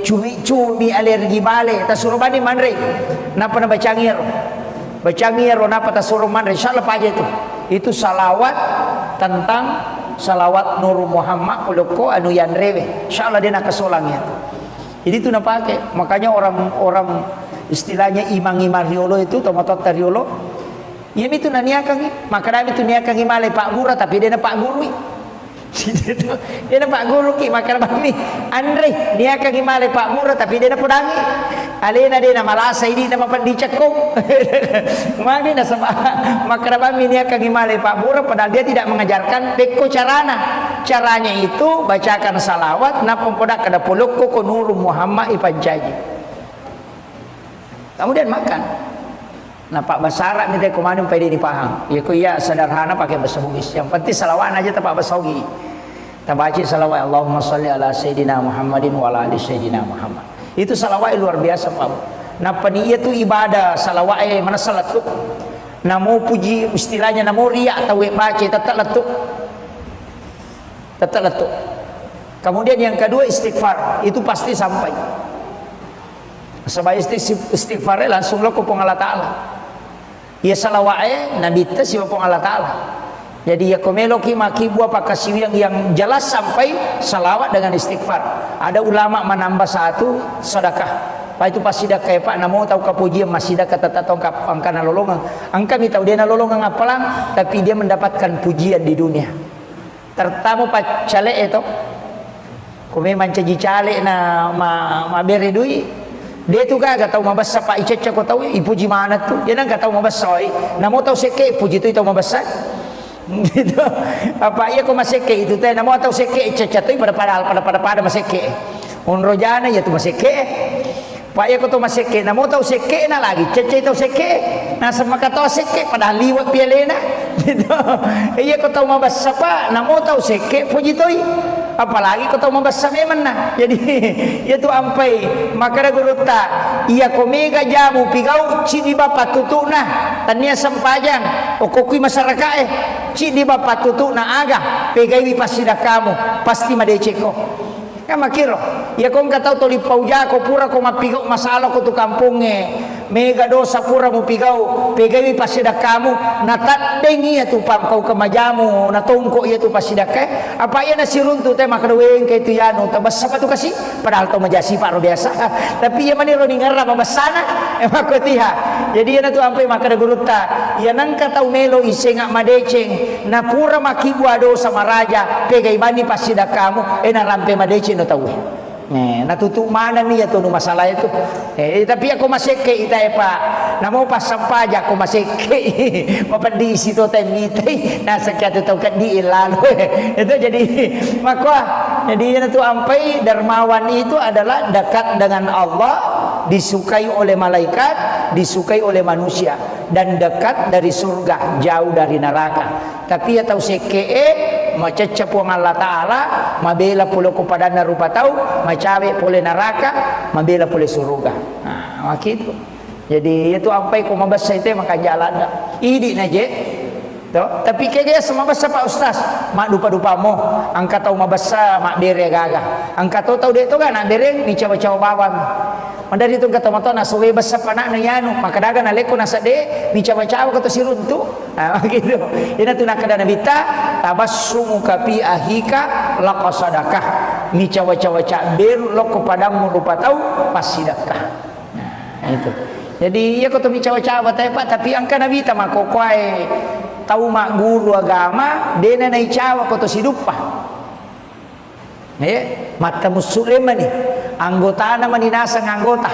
cumi-cumi, alergi bale. Tasuruh bani manre. Napa na bacangir? Bacangir napa tasuruh manre? Insyaallah aja itu. Itu salawat tentang salawat Nur Muhammad puluko anu yan rewe. Insyaallah dia nak kesolangnya. Jadi itu nak pakai. Makanya orang istilahnya imang-imang riolo itu tomatot riolo ya itu naniakang maka nabi itu niakang imalay pak gura tapi dia na pak guru dia na pak guru ki maka nabi Andre niakang imalay pak gura tapi dia na pudangi alena dia na malasa ini na mapandicak ko maka nabi niakang imalay pak gura padahal dia tidak mengajarkan peko caranya itu bacakan salawat na pempodak kada puluk ko nuru Muhammad ipancaji. Kemudian makan. Nah Pak Basara minta kemana pede dipaham. Ya ku ya sederhana pakai bahasa Bugis. Yang penting salawat aja tak bahasa Bugis. Tabaci salawat Allahumma sholli ala Sayyidina Muhammadin wa ala ali Sayyidina Muhammad. Itu salawat luar biasa Pak. Nah peniya itu ibadah salawat mana salat tu. Namo puji istilahnya namo riya atau baca tetap letuk. Tetap letuk. Kemudian yang kedua istighfar, itu pasti sampai. Sebab istighfar langsung lo ke Allah Ta'ala. Ya salawat Nabi ta si Allah Ta'ala. Jadi ya komelo ki maki buah pakasi yang jelas sampai salawat dengan istighfar. Ada ulama menambah satu sedekah. Pak itu pas sedekah Pak namo tahu kapujian masih sedekah tetap tongkap angka nalolongan. Angka mi tahu dia nalolongan apalang tapi dia mendapatkan pujian di dunia. Tertamu Pak cale itu. Kome mancaji cale na ma bere duit. Dia tu kan tahu mabasa Pak Ica kau tahu ipuji mana tu. Dia nang tahu mabasa. Namo tahu seke puji tu tahu mabasa. Gitu. Apa iya kau maseke itu teh namo tahu seke Ica tu pada maseke. Unrojana ya tu maseke. Pak ya ko to maseke na mo tahu seke na lagi cece tahu seke na sama kata seke padahal liwat pialena gitu. Iya ko tahu mabasa pa na mo tahu seke puji toy apalagi ko tahu mabasa memang na. Jadi itu ampai maka guruta iya ko mega jamu pigau cidi bapak tutu na tania sampajang o kokui masyarakat cidi bapak tutu na aga pegai pasida kamu pasti madeceko. Makiro ya kong katau toli pauja ko pura ko mapigau masalah ko tu kampungnya mega dosa pura mo pigau pegai pasida kamu natadeng iya tu pam kau kemajamu natongko iya tu pasida ke apa iya nasiruntu teh makadaweng kay tu yano tabas apa tu kasih padahal to majasi paro biasa tapi iya maniro ningarra mabasana emako tiha jadi iya tu ampai makada guruta iya nang katau melo isenga madeceng na pura makibua dosa maraja pegai bani pasida kamu na rampe madeceng no tahu natutup mana nih ya tuh masalah itu tapi aku masih ke itai pak namo pas sampaja aku masih ke mapandi situ temite nah sekian itu kan di lalu itu jadi maka jadi itu ampai dermawan itu adalah dekat dengan Allah disukai oleh malaikat disukai oleh manusia dan dekat dari surga jauh dari neraka tapi ya tahu seke macecap wang Allah Ta'ala mabela pula kepada narupa tahu macawe pole neraka mabela pole surga nah gitu jadi itu ampai ko mabasa itu maka jalan idi naje to tapi kaya sama basa Pak Ustaz mak dupa-dupa mo angka tahu mabasa mak dere gaga angka tahu de to kan dere ni cawa-cawa bawang mandari itu kata mata na suwe basa panak na yanu maka daga na leko na sade ni cawa-cawa kata siruntu nah gitu ina tu nakada nabita tabassumu kapi ahika laqasadakah ni cawa-cawa cak ber lo kepadamu rupa tahu pasidakah nah itu jadi ya kata mi cawa-cawa Pak tapi angka nabita mako kwae tahu mak guru agama dena nai cawa kata sidupa mata muslim ni anggota na maninasa ng anggota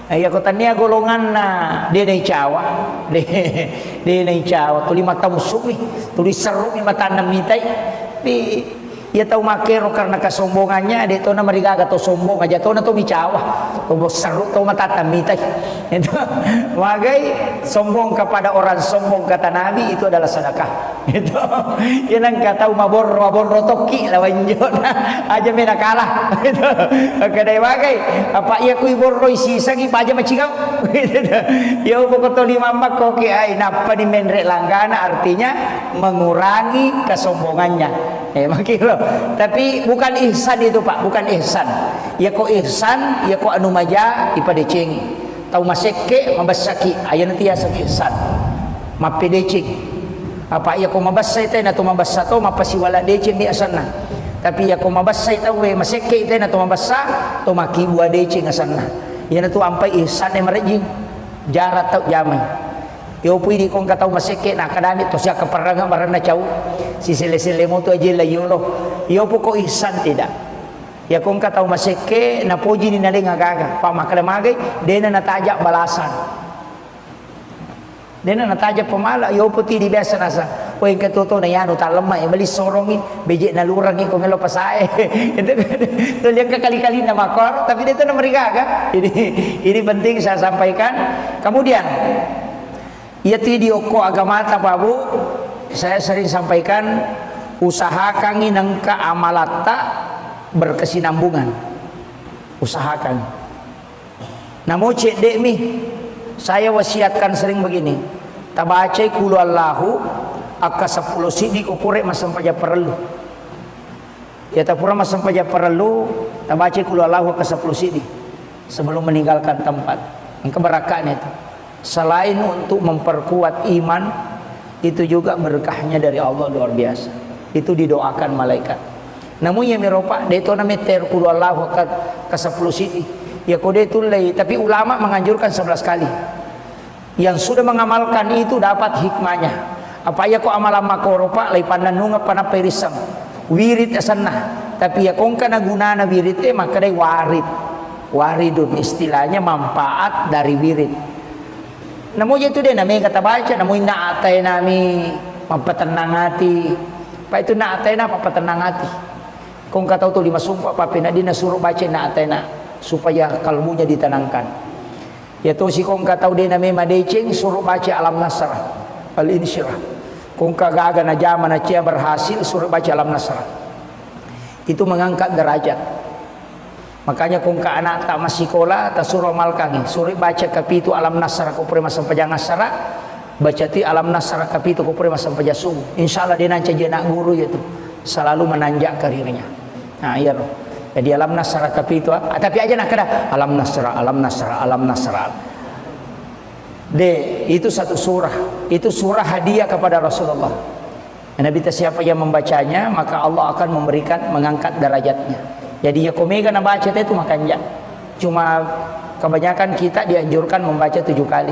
ay ako tanya golongan na di na icawa di na icawa tuli mata muslim tuli seru ni mata namitay di ia tahu makero karena kesombongannya dia tahu na marigaga to sombong aja tahu na to micawa to seru to mata namitay itu wagai sombong kepada orang sombong kata Nabi itu adalah sedekah itu yang kata mabor toki lawan jona aja mena kalah itu kadai wagai apa ia kui borro isi sagi aja macigau gitu ya pokok lima mak koki ai napa di menrek langgana artinya mengurangi kesombongannya makilo tapi bukan ihsan itu Pak bukan ihsan ya kok ihsan ya kok anu maja ipadeceng tahu maseke mabasaki aya nanti ya saki ihsan mapedeceng apa ya kok mabasay tayo na tumabasa to mapasiwala deceng di asana tapi ya kok mabasay tayo maseke tayo na tumabasa to makibwa deceng asana yan na to ampay ihsan ay marajing jarat tayo jamay yo pwede kong kataw maseke na kadamit to siya kaparanga marana chaw si sile mo to ajil layulo yo po ko ihsan tidak ya kong kataw maseke na puji ni naling agaga pamakalamagay dena natajak balasan dena natajak pamala yo po ti di biasa nasa o yung katuto na yan utalamay bali sorongin beje na lurangin kung elo pasae itu yang kekali-kali na makor tapi dito na marigaga ini penting saya sampaikan kemudian ya video ko agamata Pak Bu saya sering sampaikan usahakan inang keamalata berkesinambungan usahakan namun cek dek mi saya wasiatkan sering begini tabacai kulu Allahu akka 10 sidi ko pure masampaja perlu ya tapura masampaja perlu tabacai kulu Allahu akka 10 sidi sebelum meninggalkan tempat yang keberakahan itu selain untuk memperkuat iman itu juga berkahnya dari Allah luar biasa itu didoakan malaikat namun yang meropa deto na meter kulu Allah ke 10 sidi ya kode itu lay tapi ulama menganjurkan 11 kali yang sudah mengamalkan itu dapat hikmahnya apa ya ko amalan makoropa lay pananunga panaperisam wirid asana tapi ya kong kana gunana wirid maka day waridun istilahnya manfaat dari wirid namun itu dia namanya kata baca namun naatay nami mampatenang hati pa itu naatay na papatenang hati kung kataw to 5 sumpah pa pinadi na suruh baca naatay na supaya kalbunya ditenangkan. Ya to si kong katau de na mema deceng suruh baca alam nasrah al-insyirah. Kong kagaga na jama na cia berhasil suruh baca alam nasrah. Itu mengangkat derajat. Makanya kung ka anak tak masih sekolah tak suruh malkangi suruh baca kapitu alam nasrah ko pre masam pajang nasrah baca ti alam nasrah kapitu ko pre masam pajasung. Insyaallah dia nanti jadi anak guru itu selalu menanjak karirnya. Nah iya loh. Jadi alam nasrah kapitu tapi aja nak kada alam nasrah alam nasrah alam nasrah. Itu satu surah. Itu surah hadiah kepada Rasulullah. Nabi siapa yang membacanya maka Allah akan memberikan mengangkat derajatnya. Jadi ya komega na baca itu makanya. Cuma kebanyakan kita dianjurkan membaca 7 kali.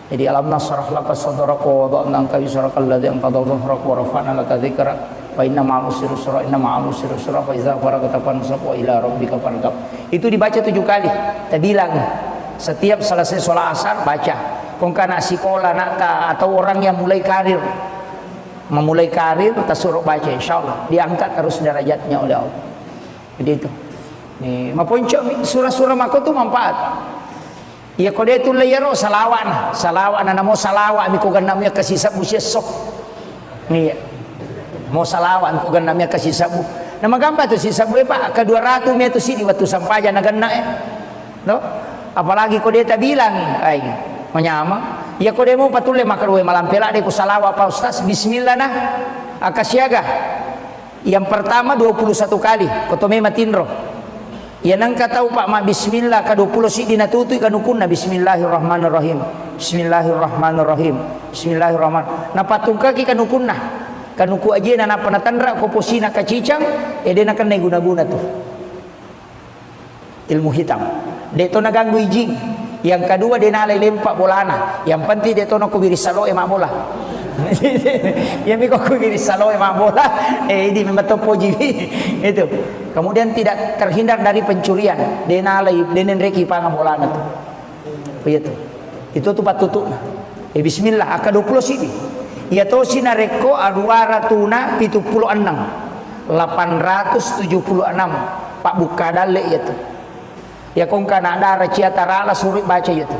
Jadi alam nasrah laka sadraka wa wada'na anka wizraka alladzi anqadha dhahrak wa rafa'na laka dzikrak wa inna ma'al usri yusra inna ma'al usri yusra fa idza faragta fansab wa ila rabbika farghab. Itu dibaca 7 kali. Kita bilang setiap selesai sholat asar baca. Kung kana sekolah nak atau orang yang mulai karir memulai karir kita suruh baca insyaallah diangkat terus derajatnya oleh Allah. Jadi itu. Ni maponco surah-surah mako tu manfaat. Ya kode tu layaro salawan. Salawan na mo salawa mi ko ganamnya kasih sabu sesok. Ni mo salawan ko ganamnya kasih sabu. Na magamba tu si sabu pa ka 200 meter si di watu sampaja na ganna No? Apalagi kode ta bilang ay menyama. Ya kode mo patule makarwe malampela de ko salawa pa ustaz bismillah nah akasyaga. Yang pertama 21 kali kotome matinro. Ya nang katau pak ma bismillah ka 20 si dinatutuy kanukunna bismillahirrahmanirrahim. Bismillahirrahmanirrahim. Bismillahirrahman. Napatungka ki kanukunna. Kanuku aja na panatandra ko posina kacicang edena kan guna-guna tuh. Ilmu hitam. Deto naganggu ijing. Yang kedua dia nalai lempak bolana. Yang penting deto no kubiri salo emak bola. Yang miko kubiri salo emak bola. Ini memang topo jiwi itu. Kemudian tidak terhindar dari pencurian. Dia nalai denen reki panga bolana tuh. Begitu. Itu tuh patutuna. Bismillah aka 20 sini. Ya to sinareko aruaratuna 76. 876 Pak Bukadale itu. Ya kong kana dara ciatarala suruh baca itu.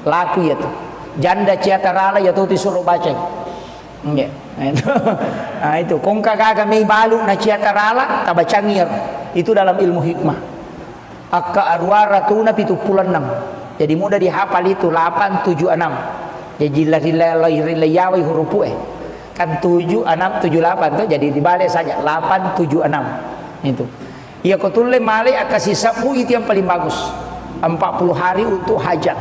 Laku itu. Janda ciatarala ya tuh disuruh baca. Ya. Nah itu kong kagaga may balu na ciatarala tabacangir. Itu dalam ilmu hikmah. Akka arwaratuna 76. Jadi mudah dihafal itu 876. Jadi rilayawai huruf kan 7 6 7 8 tuh jadi dibalik saja 876 itu. Ya kotule male akasih sabu itu yang paling bagus. 40 hari untuk hajat.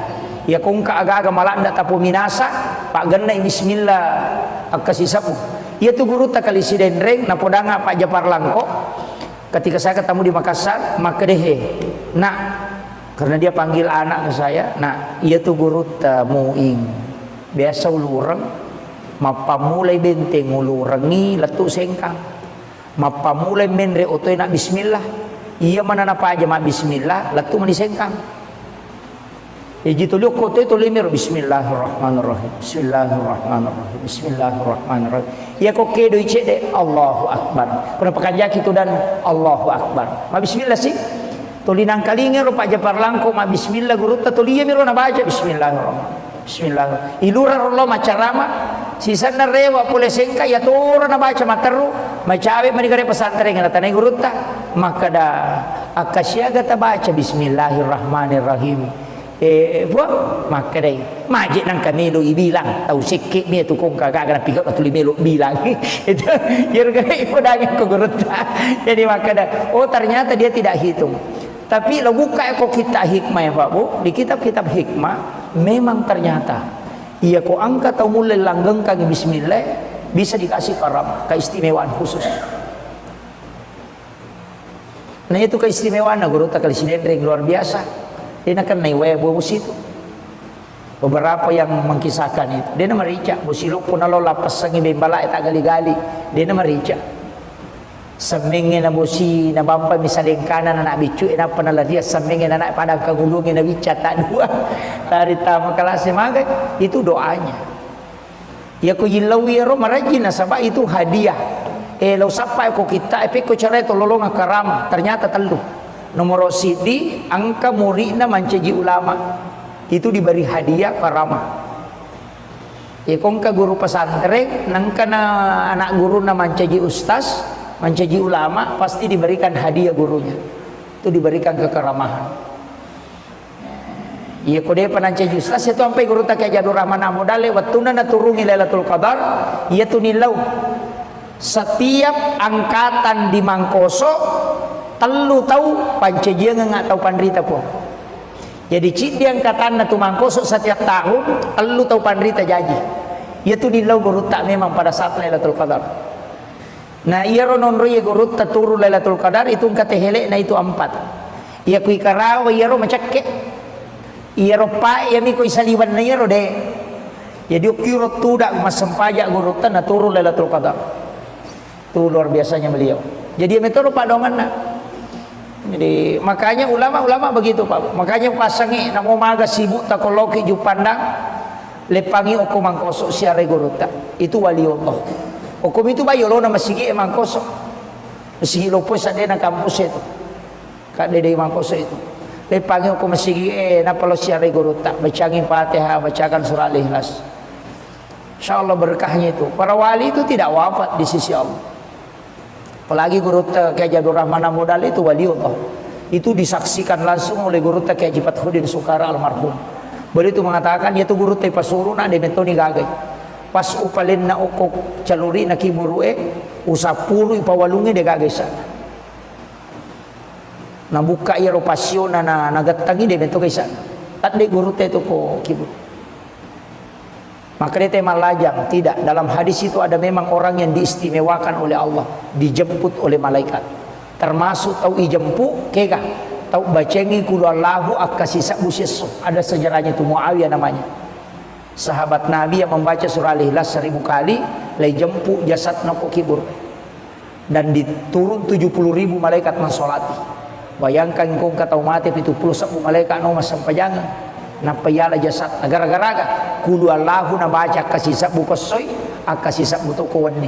Ya kung kaaga malanda tapo minasa pak ganna bismillah akasih sabu. Ya tu guru tak kali sidenreng na podanga Pak Japar Langko. Ketika saya ketemu di Makassar, maka dehe. Nak karena dia panggil anak ke saya, nah ia tu guru tamuing. Biasa ulurang mapamulai benteng ulurangi letuk sengkang. Mapamulai menre otoy nak bismillah. Iya mana napa aja mak bismillah letuk mani sengkang. Jadi tu liuk kotoy tu limir bismillahirrahmanirrahim. Bismillahirrahmanirrahim. Bismillahirrahmanirrahim. Ya kok kedo icek de Allahu akbar. Kuna pakanjak itu dan Allahu akbar. Ma bismillah sih. Tulinang kalinga ro Pak Japar Langko ma bismillah guru ta tuliya miro na baca bismillahirrahmanirrahim. Bismillah. Ilura rollo macarama sisa na rewa pule sengka ya toro na baca materu macawe manigare pesantren na tanay gurutta maka da akasyaga ta baca bismillahirrahmanirrahim. Buat maka dai majik nang kamelo ibilang tau sikit ni tu kong kagak na pigot tu limelo bilang itu yer gay podanya ko gurutta. Jadi maka da oh ternyata dia tidak hitung. Tapi lo buka kok kita hikmah ya Pak Bu, di kitab-kitab hikmah memang ternyata ia kok angkat atau mulai langgeng kaki bismillah bisa dikasih karam, keistimewaan khusus. Nah itu keistimewaan guru tak kali sidendreng luar biasa. Dia nak naik bos itu. Beberapa yang mengkisahkan itu, dia nama rica, busiluk pun lo lapas sangi bembala tak gali-gali, dia nama rica. Semenge na bosi na bampa misaleng kanan na bicu na panala dia semenge na pada kagulungin na bica tak dua dari tama kelas magai itu doanya. Ya ko yilawi ro marajin na sabah itu hadiah. Lo sampai ko kita ko cara itu lolong karam ternyata telu. Nomor sidi angka muridna mancaji ulama itu diberi hadiah karamah. Ya kongka guru pesantren nangka na anak guru na mancaji ustaz, mancaji ulama pasti diberikan hadiah gurunya. Itu diberikan kekeramahan. Ya kode panancaji ustaz itu sampai guru tak Jadur Rahman Amudale wattuna naturungi Lailatul Qadar ya tunilau. Setiap angkatan di Mangkoso telu tahu pancaji nggak tahu pandrita pun. Jadi cik dia angkatan na tumangkoso setiap tahun elu tahu pandrita jaji. Ia tu nilau guru tak memang pada saat Lailatul Qadar. Nah ia ronon roye guru tak turu Lailatul Qadar itu kata helek na itu 4. Ia kui karawa ia ro macake. Ia ro pa ia mi kui saliwan na ia ro de. Jadi ukiro tudak mas sempajak guru tak na turu Lailatul Qadar. Tu luar biasanya beliau. Jadi metode pak dongan na. Jadi makanya ulama-ulama begitu Pak. Makanya pasangi namo maga sibuk takoloki ju pandang lepangi oku mangkoso siare guruta. Itu waliullah. Okum itu bayo lo na masigi mangkoso. Masigi lopo sa de na kampus itu. Kak de mangkoso itu. Lepangi oku masigi na palo siare guruta. Bacangi Fatihah, bacakan surah Al-Ikhlas. Insyaallah berkahnya itu. Para wali itu tidak wafat di sisi Allah. Apalagi guru Kiai Jadur Rahman Amudal itu waliullah. Itu disaksikan langsung oleh guru Kiai Haji Fathruddin Sukara almarhum. Beliau itu mengatakan dia tu guru teh pasuru na de metoni gagai. Pas upalin na okok caluri na kiburue usapulu ipawalungi de gagai sana. Na buka ia ropasio na nagatangi de meto sana. Tat de guru teh tu ko kibur. Maka dia tema lajang. Tidak, dalam hadis itu ada memang orang yang diistimewakan oleh Allah, dijemput oleh malaikat. Termasuk tahu ijempu kega, tahu bacengi kulu Allahu akasisa busesu. Ada sejarahnya itu Muawiyah namanya. Sahabat Nabi yang membaca surah Al-Ikhlas 1000 kali, lay jempu jasad noko kibur. Dan diturun 70.000 malaikat mensolati. Bayangkan kong kata mati itu 70 malaikat no sampai jangan. Na payala jasad gara-gara kulu Allahu na baca kasih sabu kosoy akasih sabu to kawani.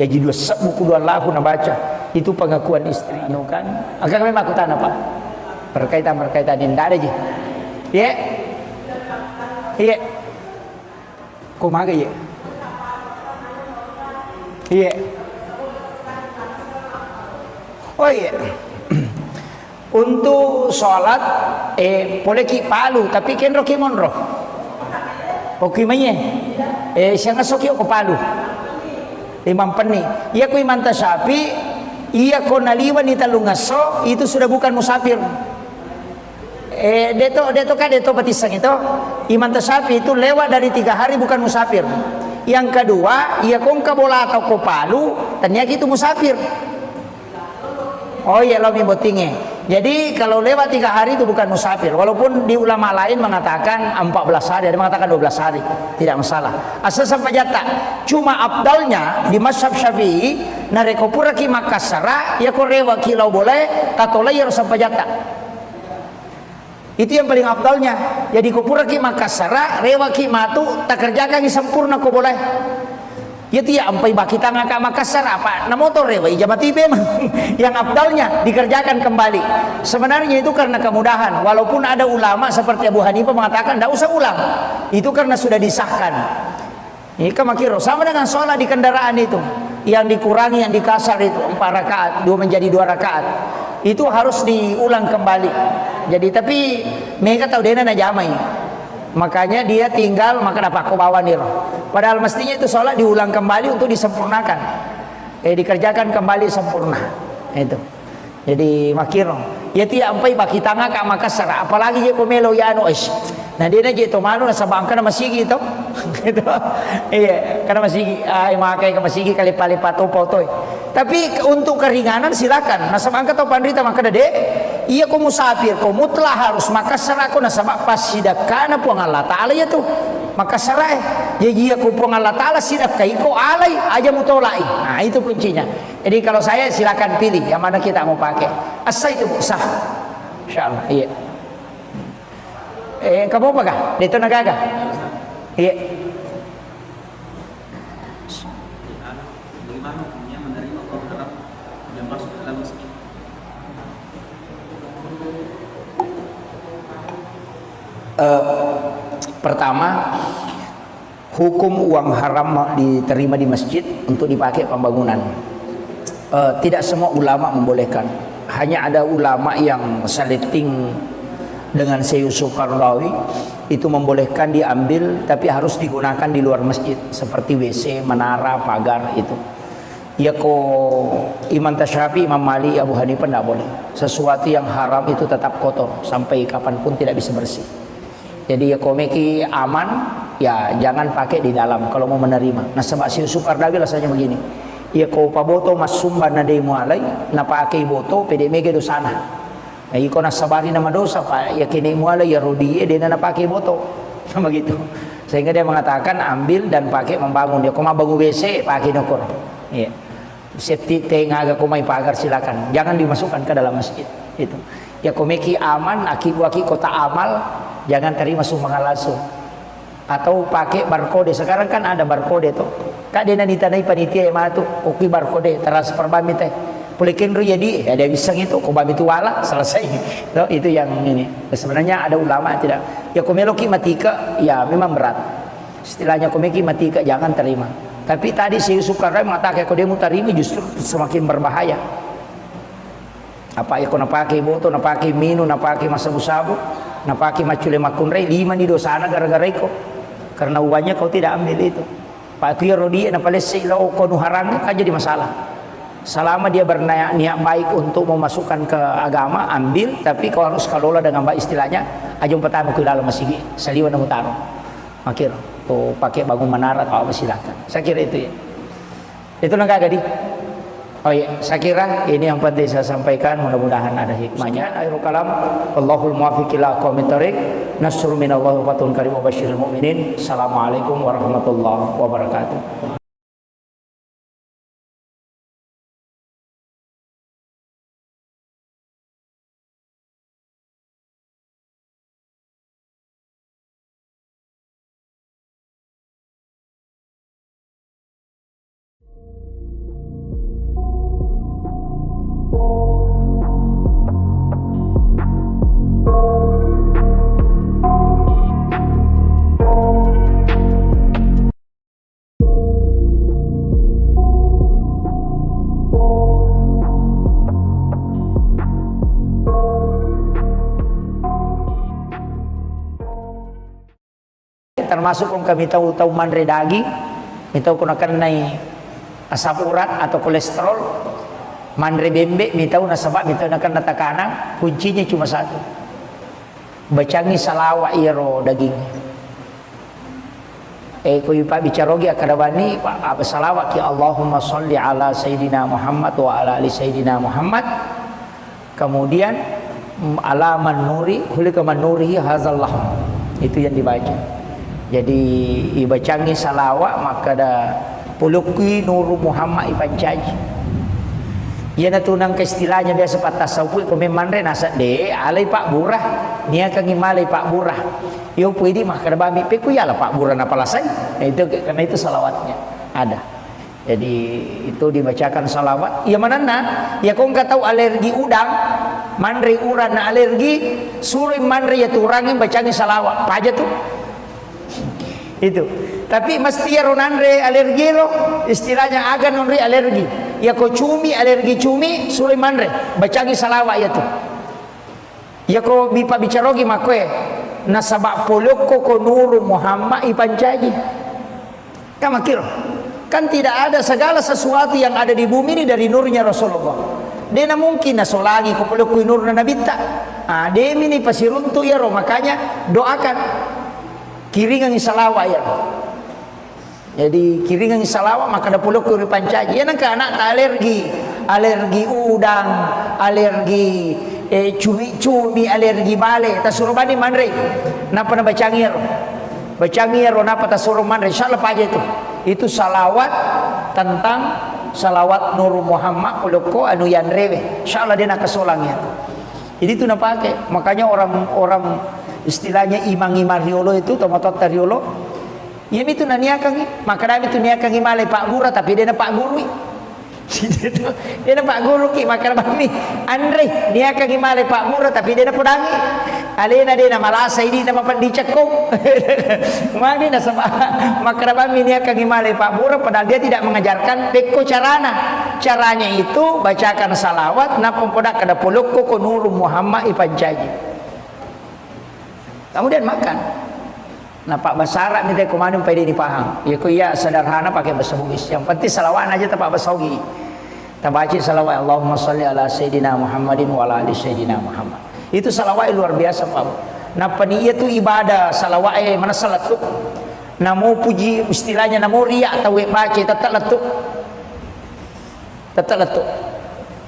Jadi dua sabu kulu Allahu na baca itu pengakuan istri no kan. Agak memang aku tanah Pak. Berkaitan ini ada je. Ya. Iya. Kumaga ya. Iya. Oh iya. Untuk sholat boleh ki palu tapi ken roki monro oki manye siang asoki ko palu limang peni iya ko imanta sapi iya ko naliwan ni talungaso itu sudah bukan musafir deto batisang itu imanta sapi itu lewat dari 3 hari bukan musafir. Yang kedua iya kong kabola atau ko palu ternyata itu musafir. Oh iya lo botinge. Jadi kalau lewat 3 hari itu bukan musafir. Walaupun di ulama lain mengatakan 14 hari, ada mengatakan 12 hari, tidak masalah. Asal sampai jatah. Cuma abdalnya di mazhab Syafi'i narekopura ki Makassara ya korewa kilau boleh katola ya sampai jatah. Itu yang paling abdalnya. Jadi kopura ki Makassara rewa ki matu tak kerjakan sempurna ko boleh. Ya tidak sampai baki tangan ke Makassar apa na motor rewa ijabati memang yang abdalnya dikerjakan kembali. Sebenarnya itu karena kemudahan. Walaupun ada ulama seperti Abu Hanifah mengatakan tidak usah ulang. Itu karena sudah disahkan. Ini kamakiro sama dengan sholat di kendaraan itu. Yang dikurangi, yang dikasar itu 4 rakaat, 2 menjadi 2 rakaat. Itu harus diulang kembali. Jadi tapi mereka tahu dena na jamai. Makanya dia tinggal maka dapat kau bawa nih. Padahal mestinya itu sholat diulang kembali untuk disempurnakan. Dikerjakan kembali sempurna. Itu. Jadi makiro. Ya tidak sampai baki tangga ke Makassar. Apalagi dia komelo ya anu es. Nah dia na jito mano na sabang ka na masigi ito. Gitu. Iya, karena masigi makai ke masigi kali palipat toy. Tapi untuk keringanan silakan. Nah sabang ka to pandrita maka dade iya ko musafir ko mutlah harus Makassar ako na sabak pas sidak kana po ang Allah Ta'ala ya tuh. Makassar jadi aku po ang Allah Ta'ala sidak kay ko alay aja mutolai. Nah itu kuncinya. Jadi kalau saya silakan pilih yang mana kita mau pakai. Asal itu sah. Insyaallah. Iya. Kamu apa kah? Dito nagaga. Iya.
Bagaimana hukumnya menerima orang Arab yang masuk ke dalam masjid?
Pertama, hukum uang haram diterima di masjid untuk dipakai pembangunan. Tidak semua ulama membolehkan. Hanya ada ulama yang seleting dengan Syekh Yusuf Qaradawi itu membolehkan diambil, tapi harus digunakan di luar masjid seperti WC, menara, pagar itu. Ya Imam Tasyafi, Imam Malik, Abu Hanifah tidak boleh. Sesuatu yang haram itu tetap kotor sampai kapanpun tidak bisa bersih. Jadi ya meki aman, ya jangan pakai di dalam kalau mau menerima. Nah sebab Syekh Yusuf Qaradawi rasanya begini. Ya paboto mas sumba na day mo alay na pakai boto pede mege do sana. Nah iko nasabari nama dosa pak ya kini mo alay ya rodie dia na pakai boto. Sama gitu. Sehingga dia mengatakan ambil dan pakai membangun. Dia koma bangun WC pakai nokor. Iya. Septi tengaga kumai pagar silakan. Jangan dimasukkan ke dalam masjid. Itu. Ya komeki aman aki kota amal jangan terima sumbangan langsung. Atau pakai barcode. Sekarang kan ada barcode tuh. Kak dia nanti tanai panitia yang tuh koki barcode transfer bami teh. Pulikin ru jadi ada bisa gitu kok bami itu wala selesai. Tuh, itu yang ini. Sebenarnya ada ulama tidak. Ya komeloki matika ya memang berat. Istilahnya komeki matika jangan terima. Tapi tadi Syekh Yusuf Qaradawi mengatakan kalau dia mau terima justru semakin berbahaya. Apa ya kau pakai boto, pakai minum, pakai masabu-sabu, pakai macule makunrei 5 di dosana gara-gara itu. Karena uangnya kau tidak ambil itu. Pak Kuya Rodi napalesi lo kau nuharang kan jadi masalah. Selama dia berniat baik untuk memasukkan ke agama, ambil, tapi kau harus kelola dengan baik istilahnya. Ajung pertama ke dalam masjid, saliwan mutaro. Makir, kau pakai bangun menara atau apa silakan. Saya kira itu ya. Itu nangka gadi. Oh iya, saya kira ini yang penting saya sampaikan. Mudah-mudahan ada hikmahnya. Akhirul kalam, Allahul muwaffiq ila aqwamit thoriq. Nasrun minallahi wa fatun karim wa basyiril mu'minin. Assalamualaikum warahmatullahi wabarakatuh. Termasuk kung kami tahu manre daging, mitaw kung nakanay asam urat atau kolesterol, manre bembe, mitaw nasaba, mitaw nakan natakana, kuncinya cuma satu. Bacangi salawa iro daging. Kuy pa bicarogi akadabani apa salawat ya Allahumma sholli ala sayyidina Muhammad wa ala ali sayyidina Muhammad. Kemudian ala man nuri, hulika man nurihi hazal lahm. Itu yang dibaca. Jadi ibacangi salawat maka ada puluki nuru Muhammad ipancaji. Ia natunang ke istilahnya biasa patah tasawuf ko memandre nasa de alay Pak Burah nia kang imalay Pak Burah. Yo pwede mah kada bami pe ku yala Pak Burah na palasay. Nah, itu karena itu salawatnya ada. Jadi itu dibacakan salawat. Ya manana ya kung katau alergi udang mandre uran na alergi suri mandre ya turangin bacangi salawat. Apa aja tuh? Itu tapi mesti ya ronandre alergi lo istilahnya agan nonri alergi ya ko cumi alergi cumi suri mandre bacangi salawat ya tuh ya ko bipa bicarogi makwe nasabak poloko ko nuru Muhammad ipancaji kama kiro kan tidak ada segala sesuatu yang ada di bumi ini dari nurnya Rasulullah. Dia mungkin nasolagi ko poloko nur na nabita demi ni pasiruntu ya ro makanya doakan kiringan salawat ya. Jadi kiringan salawat maka ada puluh kuri pancaji. Ya nangka anak alergi udang, alergi cumi, alergi bale. Tasurubani manre. Napa na bacangir? Bacangir napa tasuruh manre? Insyaallah aja itu. Itu salawat tentang salawat Nur Muhammad puluko anu yan rewe. Insyaallah dia nak kesolangnya. Jadi itu nak pakai. Makanya orang istilahnya imang-imang riolo itu tomatot riolo ya itu naniakan maka kami itu niakan malay Pak Guru tapi dia na Pak Guru dia na Pak Guru ki maka kami Andre niakan malay Pak Guru tapi dia na pudangi alena dena malasa ini nama pandicakko magi na sama makrabam ini akan gimana Pak Bura, padahal dia tidak mengajarkan beko caranya itu bacakan salawat na pempodak kada polokko ko nuru Muhammad ipancaji, kemudian makan. Nah Pak Basara minta komando pede dipaham. Ya ku ya sederhana pakai bahasa Bugis. Yang penting salawat aja tak bahasa Bugis. Tabaci salawat Allahumma sholli ala sayyidina Muhammadin wa ala ali sayyidina Muhammad. Itu salawat luar biasa Pak. Nah peniyat itu ibadah salawat mana salat tu. Namo puji istilahnya namo riya atau baca tetap letuk.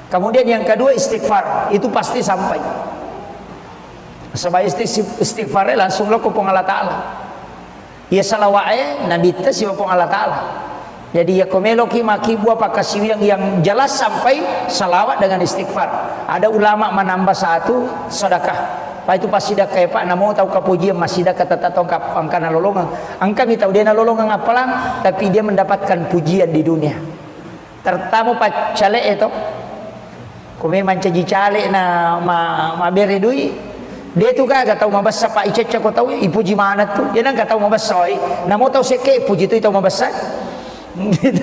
Kemudian yang kedua istighfar, itu pasti sampai. Sebab istighfar langsung lo ke Allah Ta'ala. Ya salawat nabi tes ya Allah Ta'ala. Jadi ya komelo ki maki buah pakasi yang jelas sampai salawat dengan istighfar. Ada ulama menambah satu sedekah. Pak itu pasti dah kayak Pak namo tahu kapujian masih dah kata tongkap angkana lolongan. Angka mi tahu dia na lolongan apalang, tapi dia mendapatkan pujian di dunia. Tertamu Pak cale itu. Kome mancaji cale na ma beri dui. Dia tu kagak tahu mabasa Pak Ica kau tahu ipuji mana tu. Dia nang tahu mabasa oi. Namo tahu seke puji tu tahu mabasa. Gitu.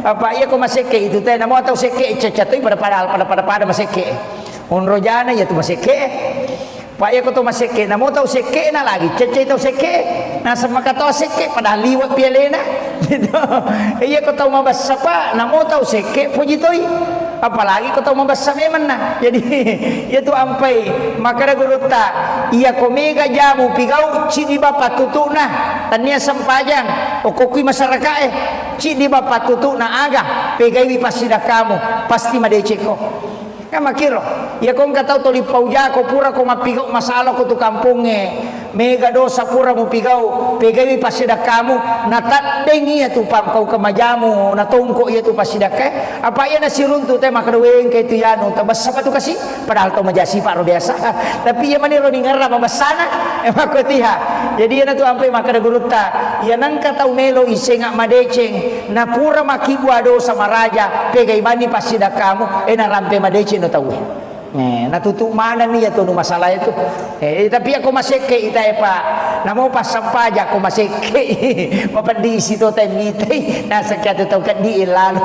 Apa iya kau maseke itu teh namo tahu seke Ica tu pada maseke. Unrojana ya tu maseke. Pak iya kau tahu maseke namo tahu seke na lagi. Cece tahu seke. Nah sama kata seke pada liwat pialena. Gitu. Iya kau tahu mabasa Pak namo tahu seke puji tu. Apalagi kau tahu membasa memang nah. Jadi itu ampai maka ada guru tak ia komega jamu pigau cidi bapak tutu nah tania sempajang okokui masyarakat cidi bapak tutu nah aga pegai pasti dah kamu pasti madeceko kan makiro ya kau nggak tahu toli pauja kau pura kau mapigau masalah kau tu kampungnya mega dosa pura mu pigau pegai pasti dah kamu natat dengi ya tu pam kau kemajamu natongko ya tu pasti dah ke apa ya nasi runtu teh maka doeng ke itu ya no tabas apa tu kasih padahal tu majasi pak biasa tapi ya mani ro ningarra mabasana emang kau tiha jadi ya tu ampai maka da guruta ya nangka tau melo isengak madeceng na pura makibu ado sama raja pegai bani pasti dah kamu na rampe madeceng no tahu natutup mana nih ya tuh masalah itu tapi aku masih ke ita Pak namo pas sampaja aku masih ke di situ temite nah sekian tahu kan di lalu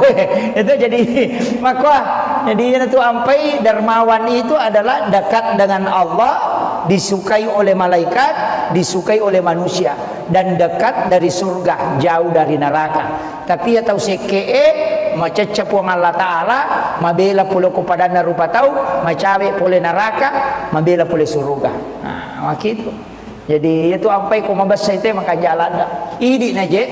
itu jadi maka jadi itu ampai dermawan itu adalah dekat dengan Allah disukai oleh malaikat disukai oleh manusia dan dekat dari surga jauh dari neraka tapi ya tahu seke macecap wang Allah Ta'ala mabela pula kepada narupa tahu macawe pole neraka mabela pole surga nah gitu jadi itu ampai ko mabasa itu maka jalan dah idi naje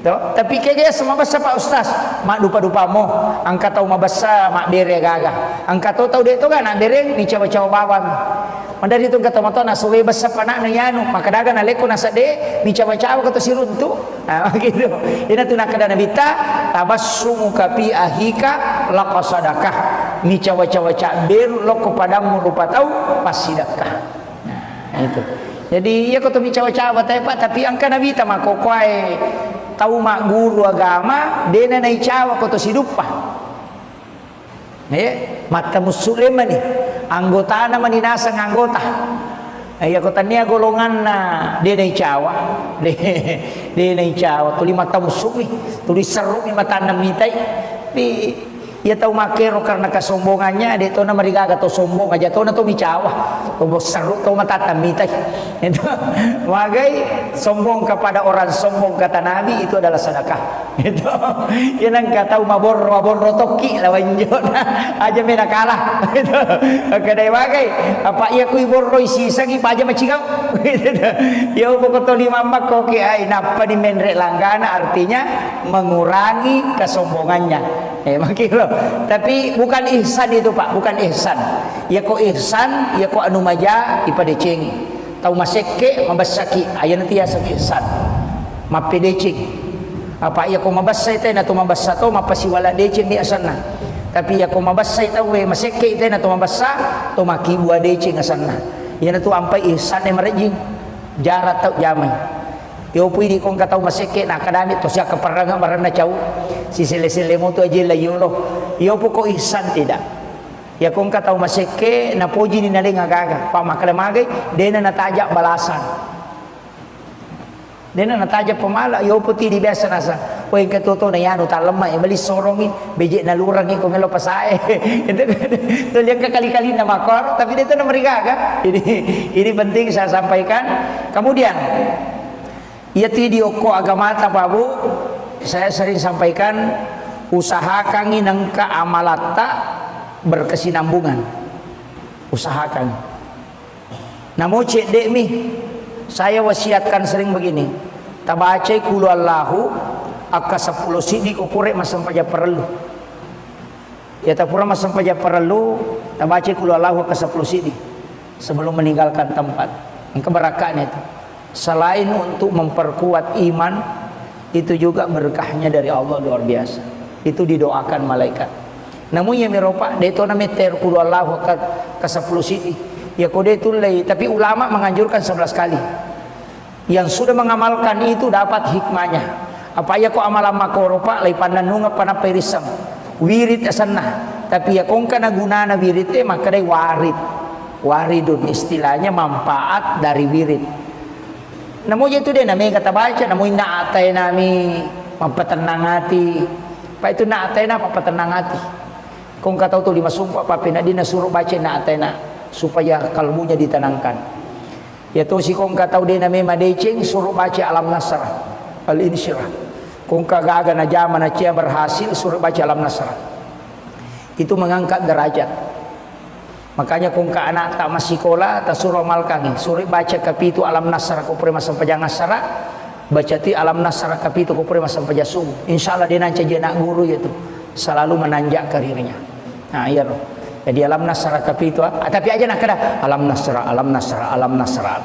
toh tapi kaya sama basa Pak Ustaz mak dupa mo angka tahu mabasa mak bere gagah angka tahu dia tu kan nak bere ni cawa-cawa bawang mandari tu kata moto nasuwe basa panak na yanu maka daga na leko nasa de ni cawa-cawa kata siruntu nah gitu ina tu nak kada nabita tabassumu kapi ahika laqasadakah ni cawa-cawa ber lo kepadamu rupa tahu pasidakah nah itu jadi ya kata mi cawa-cawa tapi angka nabita mako kwae tahu mak guru agama dena nai cawa kata sidupa mata muslim ni anggota na maninasa ng anggota ay ako tanya golongan na di na icawa di na icawa tuli mata musuh tuli seru ni mata namitay di ya tahu makero karena kesombongannya dia tahu nama digaga atau sombong aja tahu na to micawa tahu seru tahu mata namitay itu magai sombong kepada orang sombong kata Nabi itu adalah sedekah itu ya nang kata mabor rotoki lawan jona aja mena kalah itu kadai magai apa iya kui borro isi sagi aja macigau ya pokok toli mambak kok ai napa di menrek langgana artinya mengurangi kesombongannya makilo tapi bukan ihsan itu Pak bukan ihsan ya kok ihsan ya kok anu maja ipadeceng tahu maseke mabasaki aya nanti ya ihsan mapedeceng apa ya ko mabasa ite na tumabasa to mapasiwala deceng di asana tapi ya ko mabasa ite we maseke ite na tumabasa to makibua deceng asana ya na tu ampai ihsan e marejing jarat tau jamai yo pui di kong katau maseke na kadami to sia kaparanga marana cau si sele-sele mo to aje la yolo yo po ko ihsan tidak Ya kung ka tahu maseke na poji ni naling agaga pa makalamagay dena natajak balasan. Dena natajak pamala yo puti di biasa nasa. Oy katoto na yan uta lemah bali sorongi beje na lurang ko melo pasae. Itu lihat kali-kali na makor tapi itu na marigaga. Ini penting saya sampaikan. Kemudian ya video ko agama tapabu saya sering sampaikan usahakan inang ka amalata berkesinambungan, usahakan. Namun cek dek mi, saya wasiatkan sering begini. Tabacai kulu Allahu akka 10 sidi kupure masam paja perlu. Ya tapura masam paja perlu, tabacai kulu Allahu akka 10 sidi sebelum meninggalkan tempat. Keberakahan itu. Selain untuk memperkuat iman, itu juga berkahnya dari Allah luar biasa. Itu didoakan malaikat. Namun yang meropa deto na meter kulu Allah ke 10 sidi. Ya kode itu lay, tapi ulama menganjurkan 11 kali. Yang sudah mengamalkan itu dapat hikmahnya. Apa ya ko amalan makoropa lay pandanunga panaperisam. Wirid asanna. Tapi ya kung kana gunana wirid maka day warid. Waridun istilahnya manfaat dari wirid. Namun itu dia namanya kata baca, namun naatay nami mampatenang hati. Pa itu naatay na papatenang hati. Kung kataw to 5 sumpah pa pinadi na suruh baca naatay na supaya kalbunya ditenangkan. Ya to si kung kataw din na may madecing suruh baca alam nasrah al-insyirah. Kung kagaga na jaman na siya berhasil suruh baca alam nasrah. Itu mengangkat derajat. Makanya kung ka anak tak masih sekolah tak suruh amalkan suruh baca kapitu alam nasrah ko pre masam pajang nasrah baca ti alam nasrah kapitu ko pre masam pajasum. Insyaallah dia nanti jadi anak guru itu selalu menanjak karirnya. Nah iya loh. Jadi alam nasrah kapitu tapi aja nak kada alam nasrah.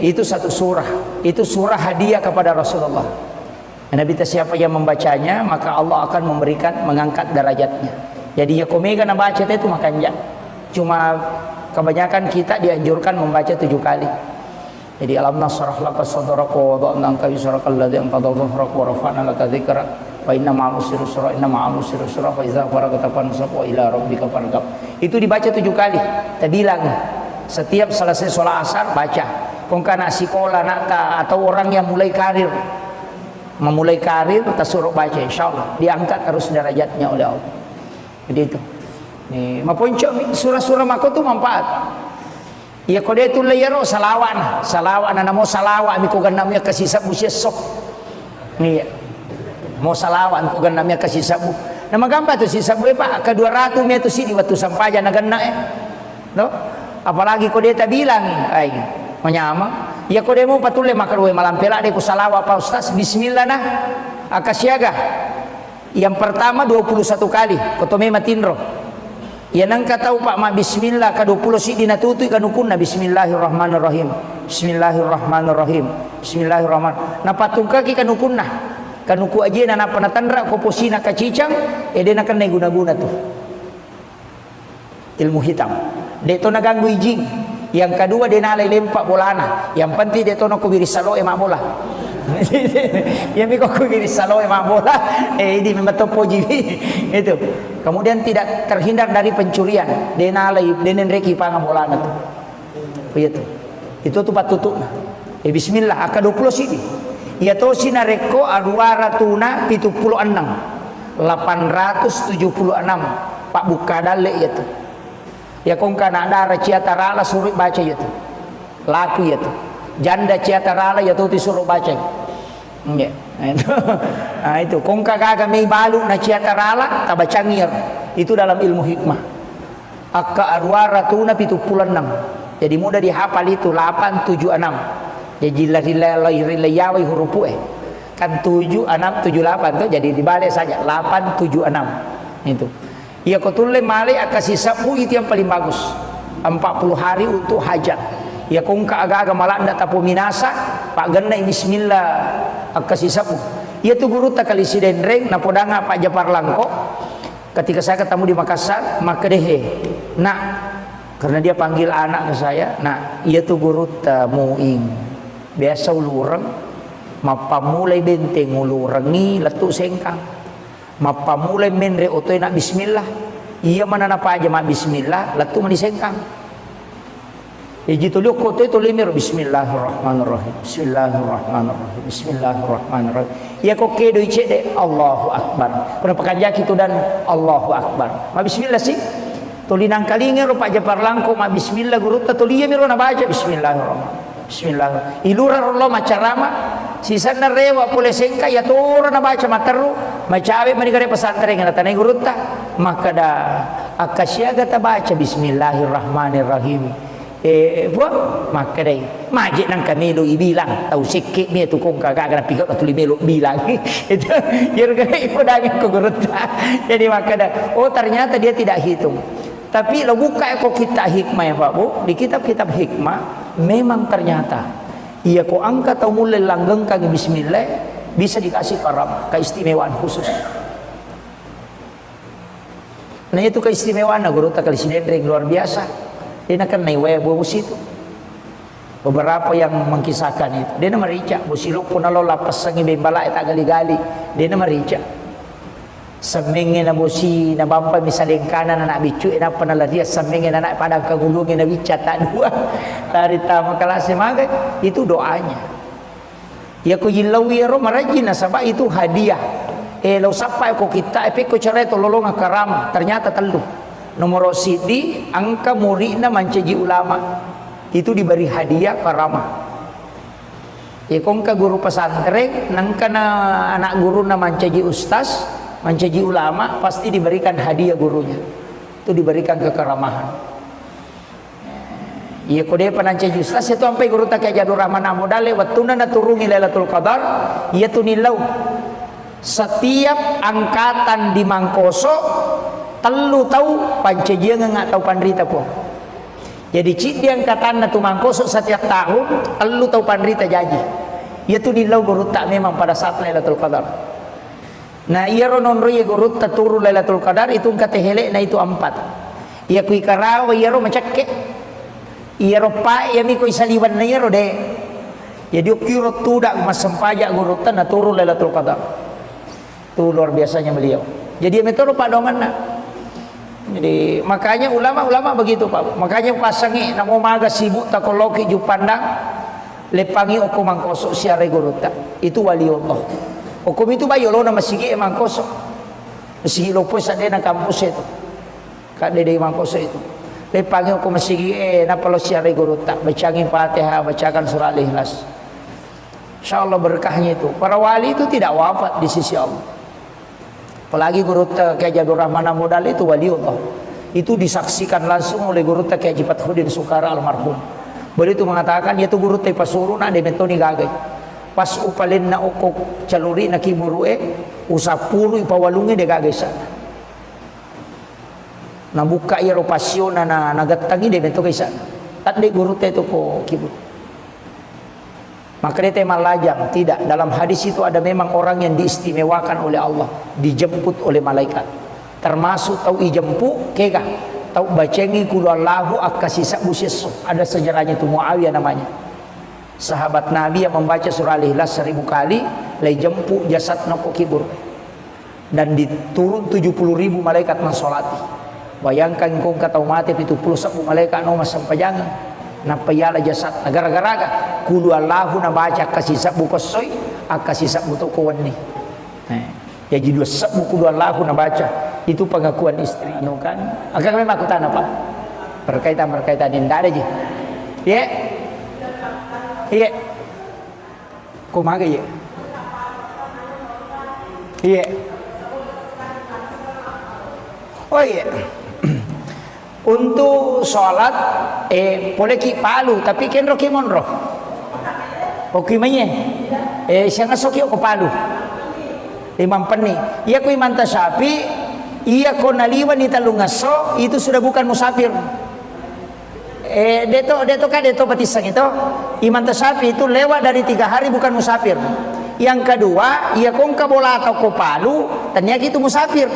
Itu satu surah. Itu surah hadiah kepada Rasulullah. Nabi siapa yang membacanya maka Allah akan mengangkat derajatnya. Jadi ya komega na baca itu makanya. Cuma kebanyakan kita dianjurkan membaca 7 kali. Jadi alam nasrah laka sadraka wa wada'na anka wizraka alladhi anqadha dhahrak wa rafa'na laka dzikrak fa inna ma'al usri yusra inna ma'al usri yusra fa idza faragta fansab wa ila rabbika farghab. Itu dibaca 7 kali. Kita bilang setiap selesai sholat asar baca. Kung kana sekolah nak atau orang yang mulai karir memulai karir kita suruh baca insyaallah diangkat terus derajatnya oleh Allah. Jadi itu. Nih, maponcok surah-surah mako tu manfaat. Ya kode itu layaro salawan. Salawan na mo salawa mi ko ganamnya kasisab mo siya sok. Nih. Mo salawan ko ganamnya kasisab mo. Na magamba to sisab mo pa ka 200 meto sini waktu sampaja na ganna No? Apalagi kode ta bilang ay menyama. Ya kode mo patule makarwe malampela de ko salawa pa ustaz bismillah nah akasyaga. Yang pertama 21 kali kotome matinro. Ya nang katau pak ma bismillah ka 20 si dinatutuy kanukunna bismillahirrahmanirrahim. Bismillahirrahmanirrahim. Bismillahirrahman. Napatungka ki kanukunna. Kanuku aje na napanatandra ko posina kacicang ede na kan guna-guna tuh. Ilmu hitam. Deto naganggu ijing. Yang kedua dia nalai lempak bolana. Yang penting deto na kubiri salo emak bola. Ya mi kok kubiri salo emak bola. Ini memang topo jiwi. Itu. Kemudian tidak terhindar dari pencurian. Dia nalai denen reki panga bolana tuh. Begitu. Itu tuh patutuna. Bismillah aka 20 sini. Ya to sinareko arwaratuna 76. 876 Pak Bukadale ya tuh. Ya kong kana dara ciatarala suruh baca ya tuh. Laku ya tuh. Janda ciatarala ya tuh disuruh baca. Ya. Nah itu kong kagaga may balu na ciatarala tabacangir. Itu dalam ilmu hikmah. Akka arwaratuna 76. Jadi mudah dihafal itu 876. Jadi rilai hurupu kan 7 6 7 8 tuh jadi dibalik saja 876 itu. Ya kotule male akasih sabu itu yang paling bagus 40 hari untuk hajat. Ya kung agak-agak malanda tapo minasa pak genai bismillah akasih sabu. Ya tu guru takali sidenreng napodanga Pak Japar Langko ketika saya ketemu di Makassar maka dehe nak karena dia panggil anak ke saya nah ia tu guru tamuing biasa ulurang mapamulai benteng ulurangi letu sengkang mapamulai menre otoy nak bismillah Iya mana napa aja mak bismillah latu manisengkang. Jitu liuk koto itu limir bismillahirrahmanirrahim. Bismillahirrahmanirrahim. Bismillahirrahmanirrahim. Ya kok kedo icede Allahu akbar. Pernah pekanjaki itu dan Allahu akbar. Ma bismillah sih. Tulinang kalinge rupa japar langko ma bismillah guru ta tuliya miro na baca bismillahirrahmanirrahim. Bismillah. Ilura rollo macarama sisana rewa pule sengka ya tora na baca materu macawe manigare pesantren ngana tanai guru ta maka da akasyaga ta baca bismillahirrahmanirrahim. Maka dai majik nang kamelo ibilang tahu sikit ni tu kong kagak kena pikat atau limelo bilang itu jer ibu daging kogurut. Jadi maka dah ternyata dia tidak hitung. Tapi lo buka kok kita hikmah ya Pak Bu di kitab-kitab hikmah memang ternyata ia kok angkat atau mulai langgeng kaki bismillah bisa dikasih karam keistimewaan khusus. Nah itu keistimewaan guru tak kali sinendring luar biasa. Dia nak naik bus itu. Beberapa yang mengkisahkan itu. Dia nama rica. Busiluk pun alo lapas sangi bembala tak gali-gali. Dia nama rica. Semingin na busi na bampa misalnya kanan anak bicu ina panala dia semingin anak padang kagulungin na bica tak dua. Dari tamu kelas semangat itu doanya. Ya ko yilawi ro marajin sabab itu hadiah. Lo sapa ko kita ko cara itu lolong karama ternyata telu. Nomor sidi angka muridna mancaji ulama itu diberi hadiah karamah. Kongka guru pesantren nangkana anak guru na mancaji ustaz, mancaji ulama pasti diberikan hadiah gurunya. Itu diberikan kekeramahan. Iya kode panancaji ustaz itu sampai guru tak kayak Jadur Rahman Amodale wattuna na turungi Lailatul Qadar, iya tunilau. Setiap angkatan di Mangkoso telu tahu pancajian nggak tahu pandrita po. Jadi cik dia angkatan tu Mangkoso setiap tahun telu tahu pandrita jaji. Ia tu nilau guru tak memang pada saat Lailatul Qadar. Nah ia ronon roye guru tak turu Lailatul Qadar itu kata helek na itu 4. Ia kui karawa ia ro macakke. Ia ro pa ia mi kui saliwan na ia ro de. Jadi ukiro tu dak mas sempajak guru tak na turu Lailatul Qadar. Tu luar biasanya beliau. Jadi metode padongan na. Jadi makanya ulama-ulama begitu Pak. Makanya pasangi nak maga sibuk tak koloki ju pandang lepangi oku Mangkoso siare guruta. Itu wali Allah. Oku itu bayo lo nama sigi Mangkoso. Sigi lo pun sadena kampus itu. Kak dede Mangkoso itu. Lepangi oku masigi napa lo siare guruta. Bacangin Fatihah, bacakan surah Al-Ikhlas. Insyaallah berkahnya itu. Para wali itu tidak wafat di sisi Allah. Apalagi guru kayak Jadur Rahman Amodal itu waliullah. Itu disaksikan langsung oleh guru kayak Haji Fathruddin Sukara almarhum. Beliau itu mengatakan dia tu guru teh pasuru na de metoni gagai. Pas upalin na okok caluri na kiburue usapuru ipawalungi de gagai sana. Na buka iro pasyon na nagatangi de metoni sana. Tak de guru teh tu ko kibur. Maka dia tema lajang tidak dalam hadis itu ada memang orang yang diistimewakan oleh Allah dijemput oleh malaikat termasuk tahu ijempu kega tahu bacengi kulallahu akasisa busisu ada sejarahnya itu Muawiyah namanya sahabat Nabi yang membaca surah Al-Ikhlas 1000 kali lay jempu jasad noko kibur dan diturun 70.000 malaikat mensolati bayangkan kau kata mati itu 10 malaikat no sampai jangan napayala jasad gara-gara kulu Allahu na baca kasih sabu kosoy akasih sabu to kawani ya jadi sabu kulu Allahu na baca itu pengakuan istri kan akan memang aku tanah Pak berkaitan ini tidak ada je ya iya kumaga ya iya oh iya untuk sholat boleh ki palu tapi ken roki monro oki manye siang asoki ko palu imam peni iya ko imam tasapi iya ko naliwan ita lungaso itu sudah bukan musafir deto batisang itu imam tasapi itu lewat dari 3 hari bukan musafir yang kedua iya ko kabola atau ko palu ternyata itu musafir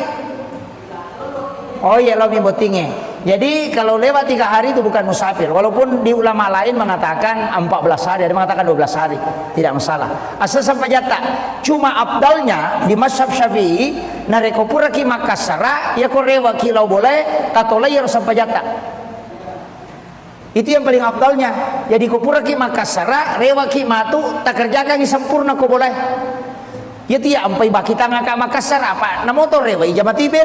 oh iya lo mi botinge Jadi kalau lewat 3 hari itu bukan musafir. Walaupun di ulama lain mengatakan 14 hari, ada mengatakan 12 hari, tidak masalah. Asal sampai jata. Cuma abdalnya di mazhab Syafi'i, nareko pura ki Makassara, ya ko rewa kilau boleh, tato layar sampai jata. Itu yang paling abdalnya. Jadi ko pura ki Makassara, rewa ki matu, tak kerjakan ni sempurna ko boleh. Ya tidak sampai baki tangga ke Makassar apa na motor rewa ijabat tibe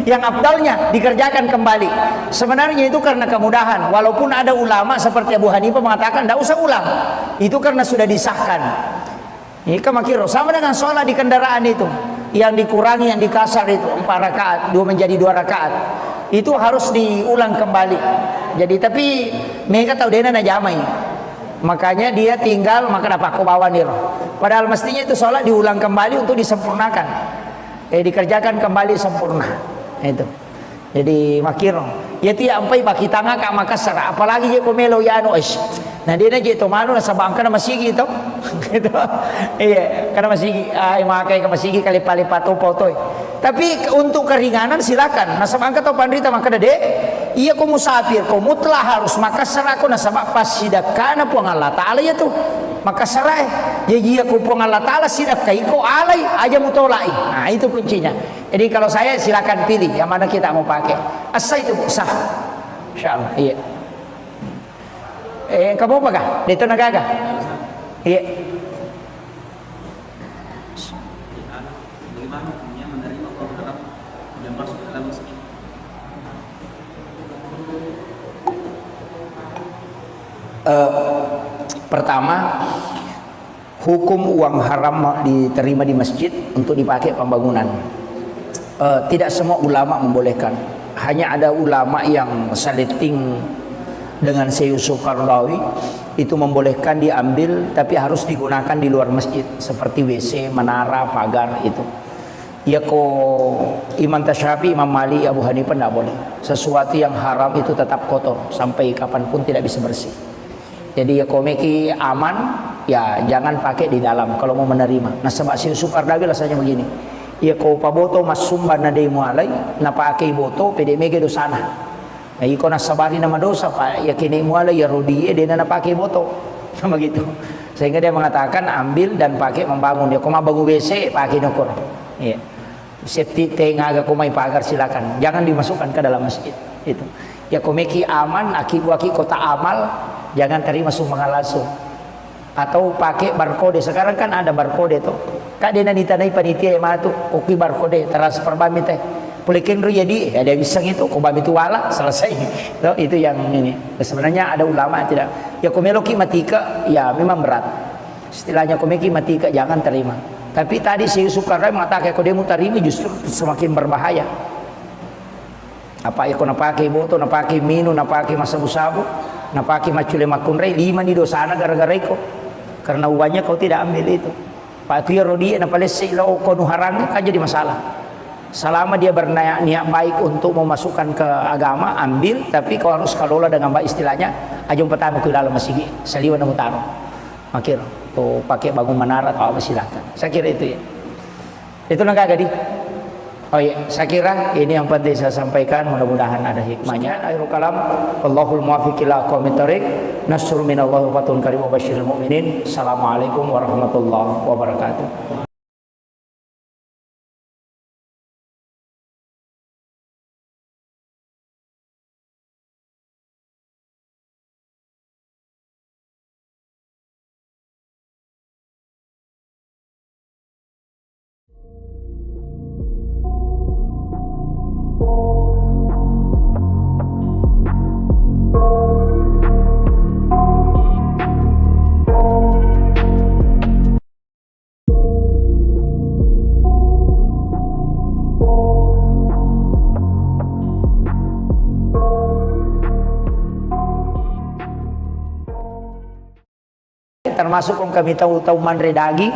yang abdalnya dikerjakan kembali. Sebenarnya itu karena kemudahan. Walaupun ada ulama seperti Abu Hanifah mengatakan tidak usah ulang, itu karena sudah disahkan. Ini kemakiro sama dengan sholat di kendaraan itu, yang dikurangi, yang dikasar itu 4 rakaat, 2 menjadi 2 rakaat, itu harus diulang kembali. Jadi tapi mereka tahu dia na jamai, makanya dia tinggal maka dapat kau bawa nih. Padahal mestinya itu sholat diulang kembali untuk disempurnakan, dikerjakan kembali sempurna itu. Jadi makiro ya tidak sampai baki tangga ke Makassar, apalagi je komelo ya anu es. Nah dia aja itu manu nasa bangka nama sigi itu, gitu. Iya karena masih makai ke masigi kali palipat topotoy. Tapi untuk keringanan silakan. Nasa bangka atau pandrita maka deh. Iya kau musafir, kau mutlak harus Makassar aku nasa pas sidak kana puang Allah Taala ya tuh Makassar jadi aku puang Allah Taala sidak kai kau alai aja mutolai. Nah itu kuncinya. Jadi kalau saya silakan pilih yang mana kita mau pakai. Asal itu sah, insyaallah. Iya. Kamu apa kah? Itu nagaga. Iya.
Bagaimana hukumnya menerima orang yang masuk ke dalam masjid?
Pertama, hukum uang haram diterima di masjid untuk dipakai pembangunan. Tidak semua ulama membolehkan. Hanya ada ulama yang saliting dengan Syekh Yusuf Qaradawi itu membolehkan diambil, tapi harus digunakan di luar masjid seperti WC, menara, pagar itu. Ya Imam Tasyafi, Imam Malik, Abu Hanifah tidak boleh. Sesuatu yang haram itu tetap kotor sampai kapanpun tidak bisa bersih. Jadi ya komeki aman, ya jangan pakai di dalam kalau mau menerima. Nah sebab Syekh Yusuf Qaradawi rasanya begini. Ya kau paboto mas sumban na day mo alay, na pakai boto pede mege dosana. Nah iko na sabari nama dosa pak, ya kini mo alay ya rodie dia na pakai boto, sama gitu. Sehingga dia mengatakan ambil dan pakai membangun. Ya kau mau bangun WC pakai nokor. Iya. Safety tank agak kau mai pagar silakan. Jangan dimasukkan ke dalam masjid. Itu. Ya komeki aman, aki kota amal, jangan terima sumbangan langsung. Atau pakai barcode. Sekarang kan ada barcode tuh. Kak dia nanti tanai panitia yang mana tuh kopi barcode transfer bami teh. Pulikin ru jadi ada bisa itu kok bami itu wala selesai. Tuh, itu yang ini. Sebenarnya ada ulama tidak. Ya komeloki matika ya memang berat. Istilahnya komeki matika jangan terima. Tapi tadi si Yusuf Qaradawi mengatakan kalau dia mau terima justru semakin berbahaya. Apa ya kau napaki boto, napaki minu, napaki masabu-sabu, napaki macule makunrei 5 di dosana gara-gara itu. Karena uangnya kau tidak ambil itu. Pak tu ya rodi napalesi lo kau nuharang kan jadi masalah. Selama dia berniat baik untuk memasukkan ke agama, ambil, tapi kau harus kelola dengan baik istilahnya. Ajung pertama ke dalam masjid, seliwan namu taruh. Makir, kau pakai bangun menara atau apa silakan. Saya kira itu ya. Itu nggak gadi. Oh iya, saya kira ini yang penting saya sampaikan. Mudah-mudahan ada hikmahnya. Akhirul kalam, Allahul muwaffiq ila aqwamit thoriq. Nasrun minallahi wa fatun karim wa basyiril mu'minin. Assalamualaikum warahmatullahi wabarakatuh. Termasuk kung kami tahu manre daging,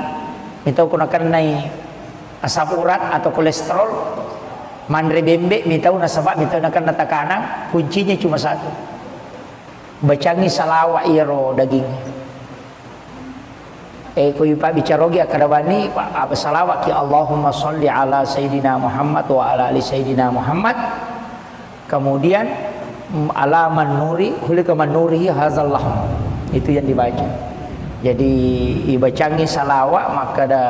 minta ko nakanay asam urat atau kolesterol, manre bembe, minta nasabak, minta nakan natakana, kuncinya cuma satu. Bacangi salawa iro daging. Ko ipa bicarogi akadabani apa salawat ki Allahumma sholli ala sayyidina Muhammad wa ala ali sayyidina Muhammad. Kemudian alaman nuri hulika manuri hazallah, itu yang dibaca. Jadi ibacangi salawat maka ada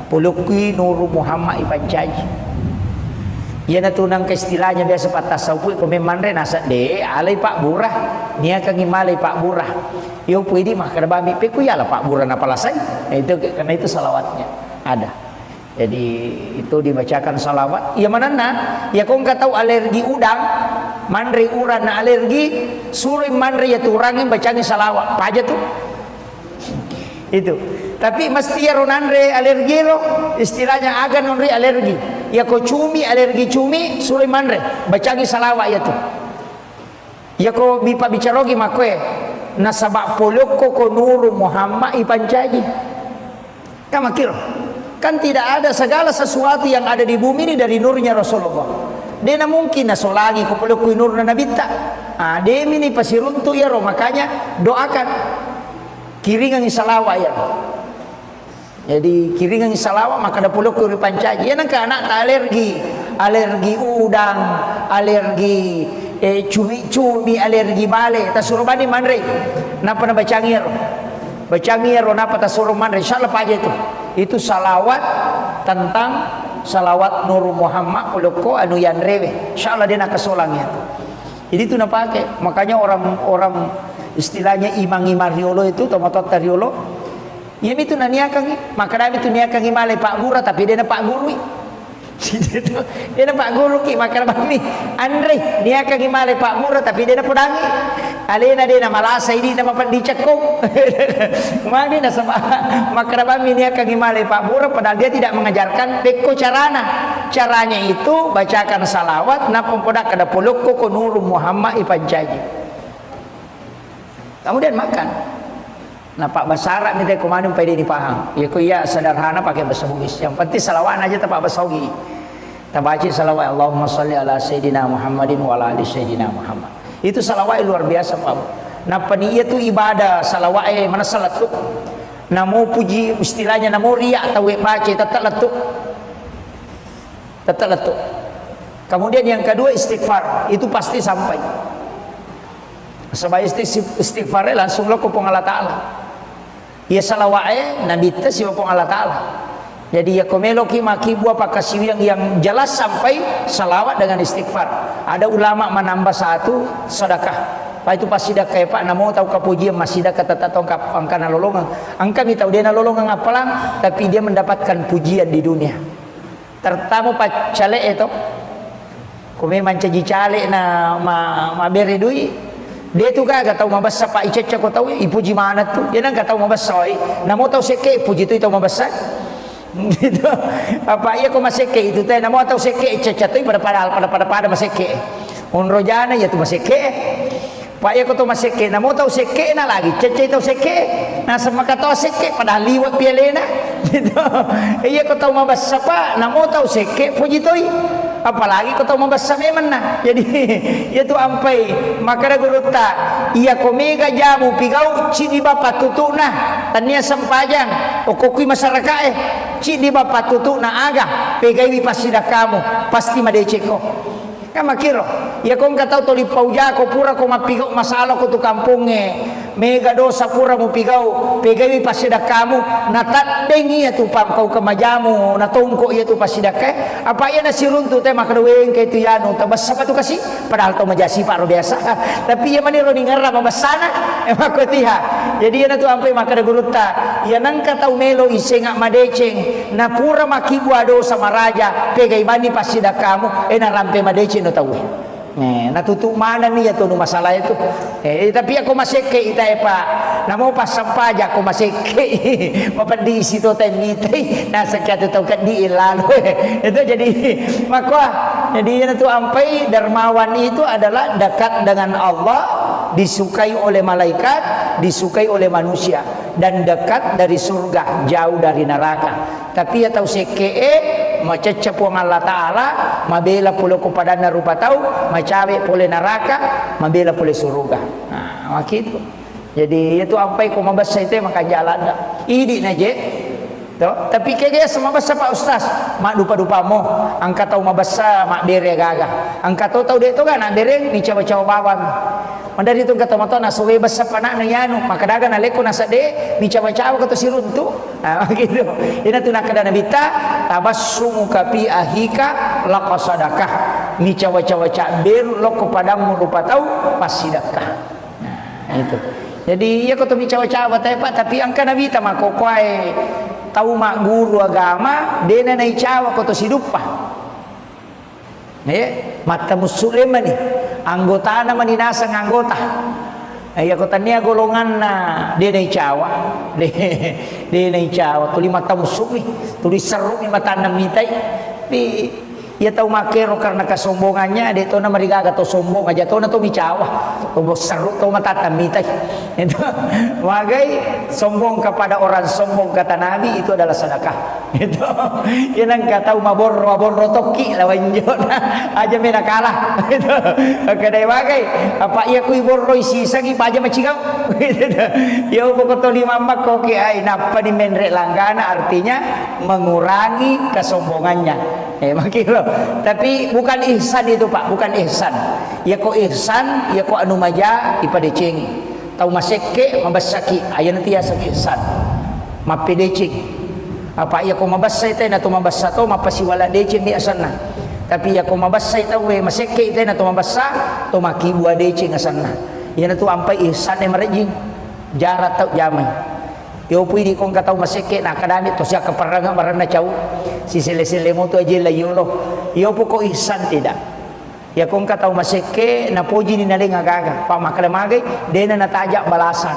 puluki nuru Muhammad ipancaji. Ia na tunang ke istilahnya biasa patah saupu ko memandre nasa de alai Pak Burah nia kang imalai Pak Burah yo puidi mah kada bami pe ku yala Pak Burah na palasai. Itu karena itu salawatnya ada. Jadi itu dibacakan salawat. Ya manana ya kau nggak tahu alergi udang mandre uran na alergi suruh mandre ya turangin bacangin salawat apa aja tuh itu. Tapi mesti ya ronandre alergi lo istilahnya agan nonre alergi ya ko cumi alergi cumi suruh mandre bacangi salawat ya tuh ya ko bipa bicarogi makwe nasabak poloko ko nuru Muhammad ipancaji kamakir kan tidak ada segala sesuatu yang ada di bumi ini dari nurnya Rasulullah. Dia mungkin nasolagi ko poloko nur na nabita dia ini pasiruntu ya ro makanya doakan kiringan salawat ya. Jadi kiringan salawat maka ada puluh kuri pancaji. Ya nangka anak alergi udang, alergi cumi, alergi bale. Tasuruh bani manre. Napa na bacangir? Bacangir napa tasuruh manre? Insyaallah aja itu. Itu salawat tentang salawat Nur Muhammad puluko anu yan rewe. Insyaallah dia nak kesolangnya. Jadi itu napa pakai. Makanya orang istilahnya imang-imang riolo itu tomatot riolo. Ya itu naniakang maka dami itu niakang imalai Pak Guru tapi dia na Pak Guru. Dia na Pak Guru ki maka dami Andre niakang imalai Pak Guru tapi dia na pudangi. Alena dia na malasa ini na mapandicak ko. Magi na sama maka dami niakang imalai Pak Guru padahal dia tidak mengajarkan peko carana. Caranya itu bacakan salawat na pempodak kada poloko ko nuru Muhammad ipancaji. Kemudian makan. Nah Pak bahasa Arab ni teh kumanun pede dipaham. Ya ku ya sederhana pakai bahasa Bugis. Yang penting salawat aja tak bahasa Bugis. Tabaci salawat Allahumma shalli ala sayyidina Muhammadin wa ala ali sayyidina Muhammad. Itu salawat luar biasa Pak. Nah paniya tu ibadah salawat mana salat tu. Namo puji istilahnya namo riya atau baca tetap letuk. Tetap letuk. Kemudian yang kedua istighfar, itu pasti sampai. Sebab istighfar langsung lo ke Allah Ta'ala. Ya salawat Nabi ta si Allah Ta'ala. Jadi ya komelo ki maki buah pakasi yang jelas sampai salawat dengan istighfar. Ada ulama menambah satu sedekah. Pak itu pas sedekah Pak namo tahu kapujian masih sedekah tetap tongkap angkana lolongan. Angka mi tahu dia na lolongan apalang tapi dia mendapatkan pujian di dunia. Tertamu Pak cale itu. Kome mancaji cale na ma beri duit. Dia tu kan tahu mabasa Pak Ica ko tahu ipuji mana tu. Dia nang tahu mabasa namo tahu seke puji tu tahu mabasa. Gitu. Apa iya ko maseke itu teh namo tahu seke Ica tu pada maseke. Unrojana ya tu maseke. Pak iya ko tu maseke namo tahu seke na lagi Ica tahu seke. Nah sama kata seke padahal liwat pialena. Gitu. Iya ko tahu mabasa Pak namo tahu seke puji tu. Apalagi kau tahu membasa memang nah. Jadi itu ampai maka guruta ia komega jamu pigau cidi bapak tutu nah tania sempajang okokui masyarakat cidi bapak tutu nah aga pegai pasida kamu pasti madeceko kama kiro ya kau nggak tahu toli pauja kau pura kau mapigau masalah kau tu kampungnya mega dosa pura mu pigau pegai pasida kamu natat dengi ya tu pam kau kemajamu natongko ya tu pasida ke apa ya nasirun tu teh makadaweng ke itu yanu tabas apa tu kasih padahal tu majasi pak biasa tapi ya mani roni ngarra mabasana emang ko tiha jadi ya tu ampai makada guruta ya nang katau melo isengak madeceng na pura makibua dosa maraja pegai bani pasida kamu na rampe madeceng no tahu natutup mana nih ya tuh masalah itu tapi aku masih ke itai Pak namo pas sampaja aku masih ke mapandi situ temite nah sekian itu kan di lalu itu jadi maka jadi itu ampai dermawan itu adalah dekat dengan Allah disukai oleh malaikat disukai oleh manusia dan dekat dari surga jauh dari neraka tapi ya tahu seke macecep wang Allah Ta'ala mabela pula kepada narupa tahu macawe pole neraka mabela pole surga nah gitu jadi itu ampai ko mabasa itu maka jalan ini naje Toh, tapi kaya sama basa Pak Ustaz, mak dupa-dupa mo, angka tahu mabasa mak bere gaga. Angka tahu deh itu kan bere ni cawa-cawa bawang. Mandari itu kata mata na suwe basa panak na yanu, maka daga na leko na sade ni cawa-cawa kata siruntu. Nah, gitu. Ina tu nak kada nabita tabassumu kapi ahika laqasadakah. Ni cawa-cawa cak beru loko padamu lupa tahu pasidakah. Nah, itu. Jadi ya kata mi cawa-cawa tapi angka nabita makokwai tahu mak guru agama dena nai cawa koto sidupa mata muslim ni anggota na maninasa anggota ya kota ni golongan na dia nai cawa dia nai cawa tuli mata musuh ni tuli seru ni mata namitai tapi ia tahu makero karena kesombongannya dia tahu nama rigaga tahu sombong aja tahu na tahu bicawa tahu seru tahu mata tamitai itu wagai sombong kepada orang sombong kata Nabi itu adalah sedekah itu yang kata mabor toki lawan jona aja mena kalah itu kedai wagai apa ia kui borro isi sagi aja macigau itu ya pokok lima mak koki ai napa di menre langgana artinya mengurangi kesombongannya makilo tapi bukan ihsan itu Pak, bukan ihsan. Ya kok ihsan, ya kok anu maja ipada cengi. Tahu maseke mabasaki, aya nanti ya sak ihsan. Mapedecing. Apa ya kok mabasay tay na to mabasato mapasiwala decing di asanna. Tapi ya kok mabasay taw we maseke tay na to mabasa to makibua decing asanna. Ya na to ampai ihsan e marejing. Jarat taw jamay. Yo pwede kong kataw maseke na kadamit to siya kaparanga marana chaw si sile-sile mo to aje la yulo yo po ko ihsan tidak ya kong kataw maseke na poji ni naling agaga pamakalamagay dena nataja balasan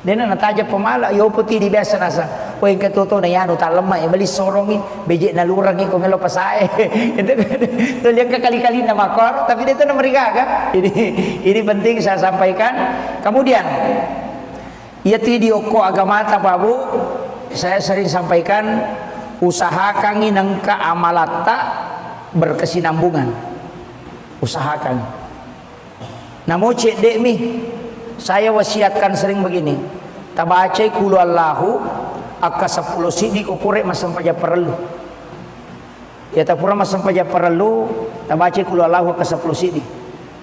dena nataja pamala yo po ti di biasa nasa o yung katuto na yan utalama bali sorongi beje na lurang ko ngelo pasae itu liang kakali-kali na makor tapi dito na marigaga ini penting saya sampaikan kemudian ya video ko agamata Pak Bu saya sering sampaikan usahakan nangka amalata berkesinambungan usahakan namo cek dek mi saya wasiatkan sering begini tabacai kulu Allahu akka 10 sidi ko pure masam paja perlu ya tapura masam paja perlu tabacai kulu Allahu akka 10 sidi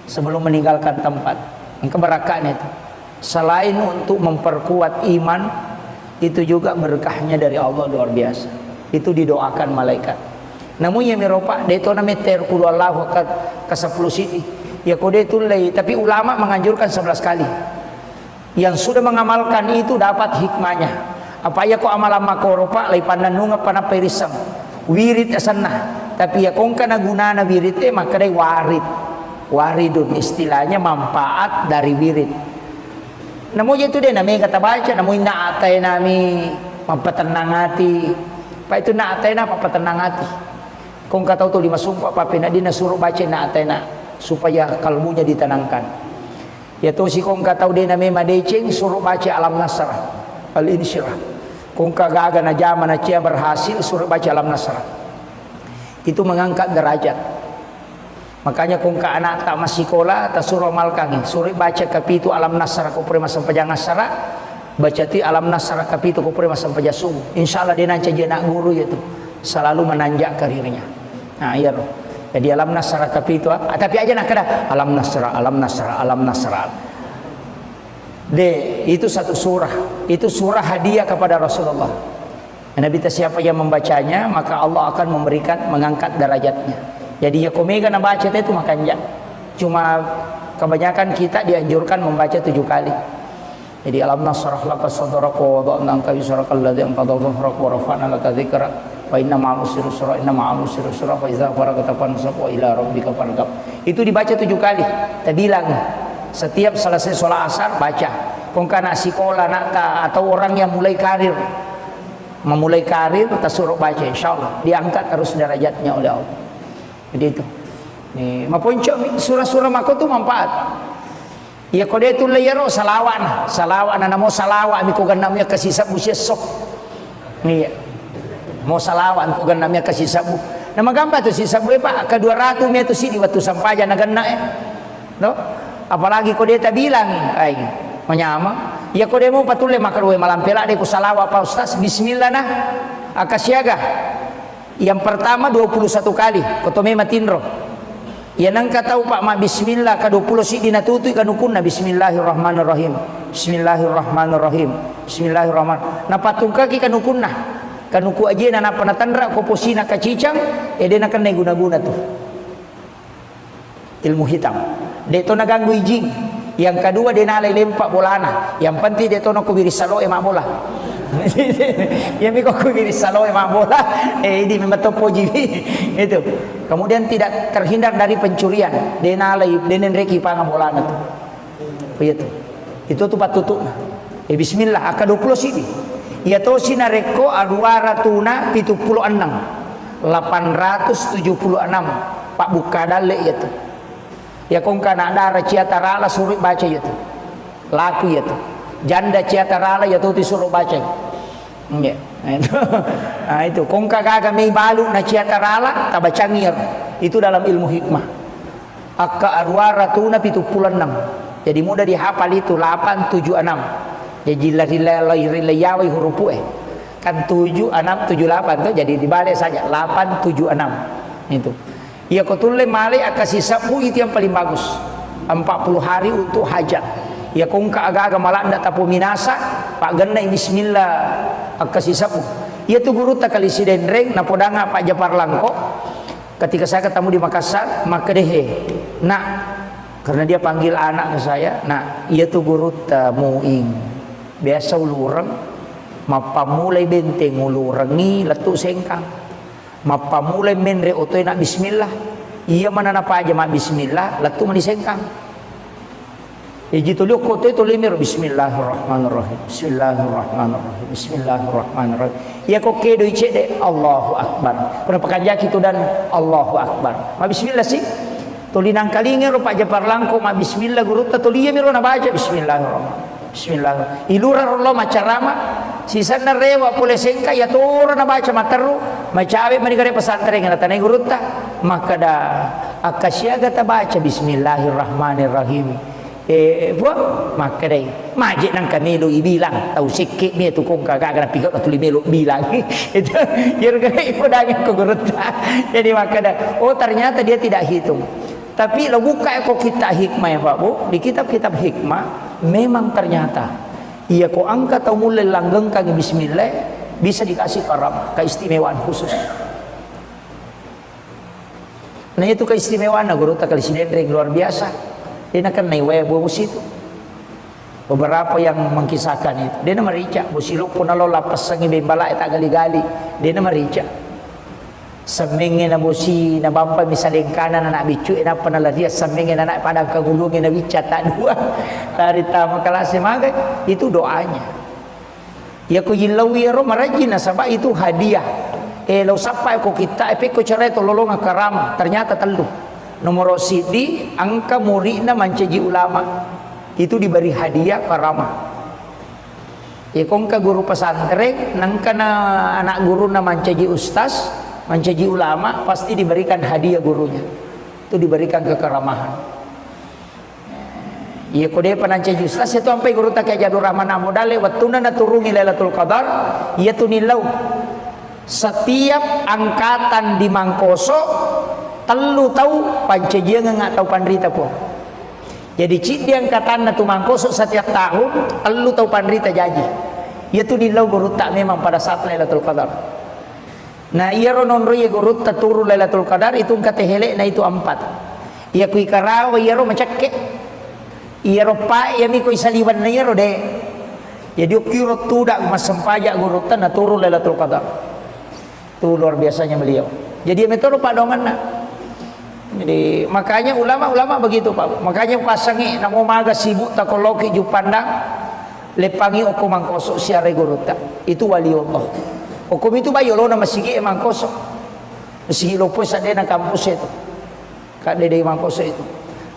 sebelum meninggalkan tempat yang keberakahan itu selain untuk memperkuat iman itu juga berkahnya dari Allah luar biasa itu didoakan malaikat namun yang meropa deto na meter kulu Allah ke 10 sini ya kode itu lay tapi ulama menganjurkan 11 kali yang sudah mengamalkan itu dapat hikmahnya apa ya ko amalan makoropa lay pananunga panaperisam wirid asana tapi ya kong kana gunana wirid maka day waridun istilahnya manfaat dari wirid namun itu dia namanya kata baca namun naatay nami mampatenang hati pak itu naatay na mampatenang hati kung kataw to 5 sumpah pa pinadi na suruh baca naatay na supaya kalbunya ditenangkan ya to si kung kataw din namanya madecing suruh baca alam nasrah al-insyirah kung kagaga na jaman na siya berhasil suruh baca alam nasrah itu mengangkat derajat makanya kung ka anak tak masih sekolah tak suruh malkangi suruh baca kapitu alam nasara ko pre masam pajang asara baca ti alam nasara kapitu ko pre masam pajasum insyaallah dia nanti jadi nak guru itu selalu menanjak karirnya nah iya loh jadi alam nasara kapitu tapi aja nak kada alam nasara de itu satu surah itu surah hadiah kepada Rasulullah Nabi siapa yang membacanya maka Allah akan memberikan mengangkat derajatnya. Jadi ya komega na baca itu makanya cuma kebanyakan kita dianjurkan membaca 7 kali. Jadi alam nasrah laka sadraka wa wada'na anka wizraka alladhi anqadha dhahrak wa rafa'na laka dzikrak wa inna ma'al usri yusra inna ma'al usri yusra fa idza faragta fansab wa ila rabbika farghab. Itu dibaca 7 kali. Kita bilang setiap selesai sholat asar baca. Kung kana sekolah nak atau orang yang mulai karir memulai karir kita suruh baca insyaallah diangkat terus derajatnya oleh Allah. Jadi itu nih mapunco surah-surah mako tu manfaat ya kode itu layaro salawan namo salawa mi ko ganamnya kasih sabu sesok nih mau salawan ko ganamnya kasih sabu nama gamba tu si sabu pak ke 200 mi tu si di waktu sampaja na ganna no apalagi kode ta bilang ay manyama Ya ko demo patule makarwe malampela de ko salawa pa ustaz bismillah nah akasiaga. Yang pertama 21 kali kotome matinro. Ya nang katau pak ma bismillah ka 20 si dinatutui kanukunna bismillahirrahmanirrahim. Bismillahirrahmanirrahim. Bismillahirrahmanirrahim. Na patungka ki kanukunna. Kanuku aje na panatandra ko posina kacicang edena kan guna-guna tuh. Ilmu hitam. Deto naganggu ijing. Yang kedua dia nalai lempak bolana. Yang penting dia tono kubiri salo emak bola. Yang miko kubiri salo emak bola. Ini memang topo jiwi. Itu. Kemudian tidak terhindar dari pencurian. Dia nalai denen reki panga bolana tuh. Begitu. Itu tuh patutuk. Bismillah. Aka 20 sini. Ya to sinareko aruara tuna 76. 876. Pak buka dale ya tuh. Ya kong kana dara ciatarala suruh baca itu laku itu janda ciatarala ya tuh disuruh baca ya nah itu kong kagak mei balu na ciatarala tabacangir itu dalam ilmu hikmah akka arwara tuna 76 jadi mudah dihafal itu 876 jadi rilai huruf kan 76 78 tuh jadi dibalik saja 876 itu. Ya kotule male akasih sapu itu yang paling bagus 40 hari untuk hajat. Ya kongka agak-agak malah ndak tapu minasa pak genai bismillah akasih sapu. Ya tu guru tak kali sidenreng na podanga Pak Japar Langko ketika saya ketemu di Makassar maka dehe nak karena dia panggil anak ke saya nak ia tu guru muing biasa ulurang mapa mulai benteng ulurangi letuk sengkang mapa mulai menre otoy nak bismillah iya mana napa aja mak bismillah latu mani sengkang gitu liuk kotoy to limir bismillahirrahmanirrahim bismillahirrahmanirrahim bismillahirrahmanirrahim ya kok kedo icede Allahu akbar pernah pakanjak itu dan Allahu akbar ma bismillah sih tulinang kalinge ro Pak Japar Langko ma bismillah guru ta tuliya miro na baca bismillahirrahmanirrahim bismillah ilura rollo macarama sisana rewa pule sengka ya toro na baca materu macawe manigare pesantren ngana tanai gurutta maka da akasyaga ta baca bismillahirrahmanirrahim buah maka dai maje nang kamelo ibilang tau sikki ni tu kong kagak kana pigot tu limelo bilang itu yer gay podanya ko gurutta jadi maka da oh ternyata dia tidak hitung tapi lo buka kok kita hikmah ya Pak Bu di kitab-kitab hikmah memang ternyata iya kok angkat atau mulai langgeng kaki bismillah bisa dikasih karam keistimewaan khusus. Nah itu keistimewaan guru tak kali sidendreng luar biasa. Dia nak naik waya bos itu. Beberapa yang mengkisahkan itu. Dia nama rica. Bosilo pun alo lapas sangi bembala tak gali-gali. Dia nama rica. Semenge na bosi na bampa misaleng kanan anak bicu na panala dia semenge na anak padang kagulungi na bica tak dua dari tamu kelas magai itu doanya ya ko yilawi ro marajina sabab itu hadiah lo sampai ko kita ko cara itu lolong karam ternyata telu nomor sidi angka muridna manceji ulama itu diberi hadiah karamah ya kongka guru pesantren nangkana anak guru na manceji ustaz mencaji ulama pasti diberikan hadiah gurunya itu diberikan kekeramahan ya kode panancaji ustaz itu sampai guru tak Jadur Rahman Amudale watuna naturungi Lailatul Qadar ya tunilau setiap angkatan di Mangkoso telu tahu pancajian nggak tahu pandrita pun jadi cik di angkatan tu Mangkoso setiap tahun telu tahu pandrita jaji ya tunilau guru tak memang pada saat Lailatul Qadar. Nah iya ronon ya gurut taturu Lailatul Qadar itu katehele na itu 4. Iya kui karawa iya ro macakke. Iya ro pa iya mi kui saliwan na iya ro de. Jadi ukiro tudak mas sempajak gurut na turu Lailatul Qadar. Itu luar biasanya beliau. Jadi metode Pak dongan na. Jadi makanya ulama-ulama begitu Pak. Makanya pasangi namo maga sibuk takoloki ju pandang lepangi oku Mangkoso siare gurut itu waliullah. Hukum itu bayo lo nama sigi Mangkoso. Sigi lopo sa de na kampus itu. Kak de Mangkoso itu.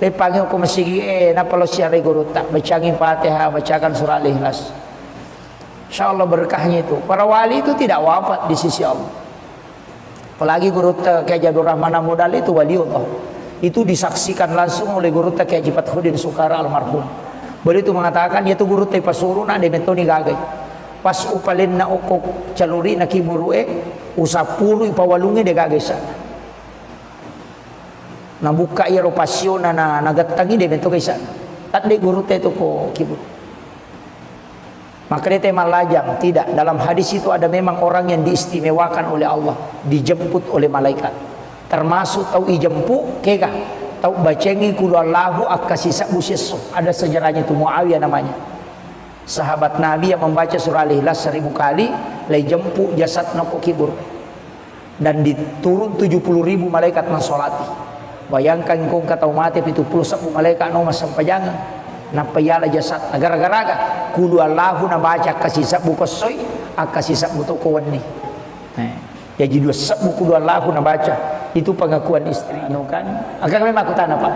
Lepangi hukum sigi na palo siare guru tak bacangin Fatihah, bacakan surah Al-Ikhlas. Insyaallah berkahnya itu. Para wali itu tidak wafat di sisi Allah. Apalagi guru Kiai Jadur Rahman Amudal itu waliullah. Itu disaksikan langsung oleh guru Kiai Haji Fathuddin Sukara almarhum. Beliau itu mengatakan dia tu guru te pasuru na de metoni gagai. Pas upalin na okok caluri na kiburue usapulu ipawalunge de gagai sana. Na buka ia ropasyo na nagatangi de meto kaisa. Tat de guru te tu ko kibur. Maka dia malajang, tidak. Dalam hadis itu ada memang orang yang diistimewakan oleh Allah, dijemput oleh malaikat. Termasuk tahu ijempu kega. Tahu bacengi kulu Allahu akasisa buseso. Ada sejarahnya itu Muawiyah namanya. Sahabat Nabi yang membaca surah Al-Ikhlas 1000 kali, lay jempu jasad nako kibur. Dan diturun 70.000 malaikat mensolati. Bayangkan kong kata mati 70 malaikat no masampajangan. Napayala jasad gara-gara kulu Allahu na baca kasisa bukosoy akasisa butukuan ni. Ya jadi dua sabu kulu Allahu na baca. Itu pengakuan istri no kan. Agak memang aku tanya Pak.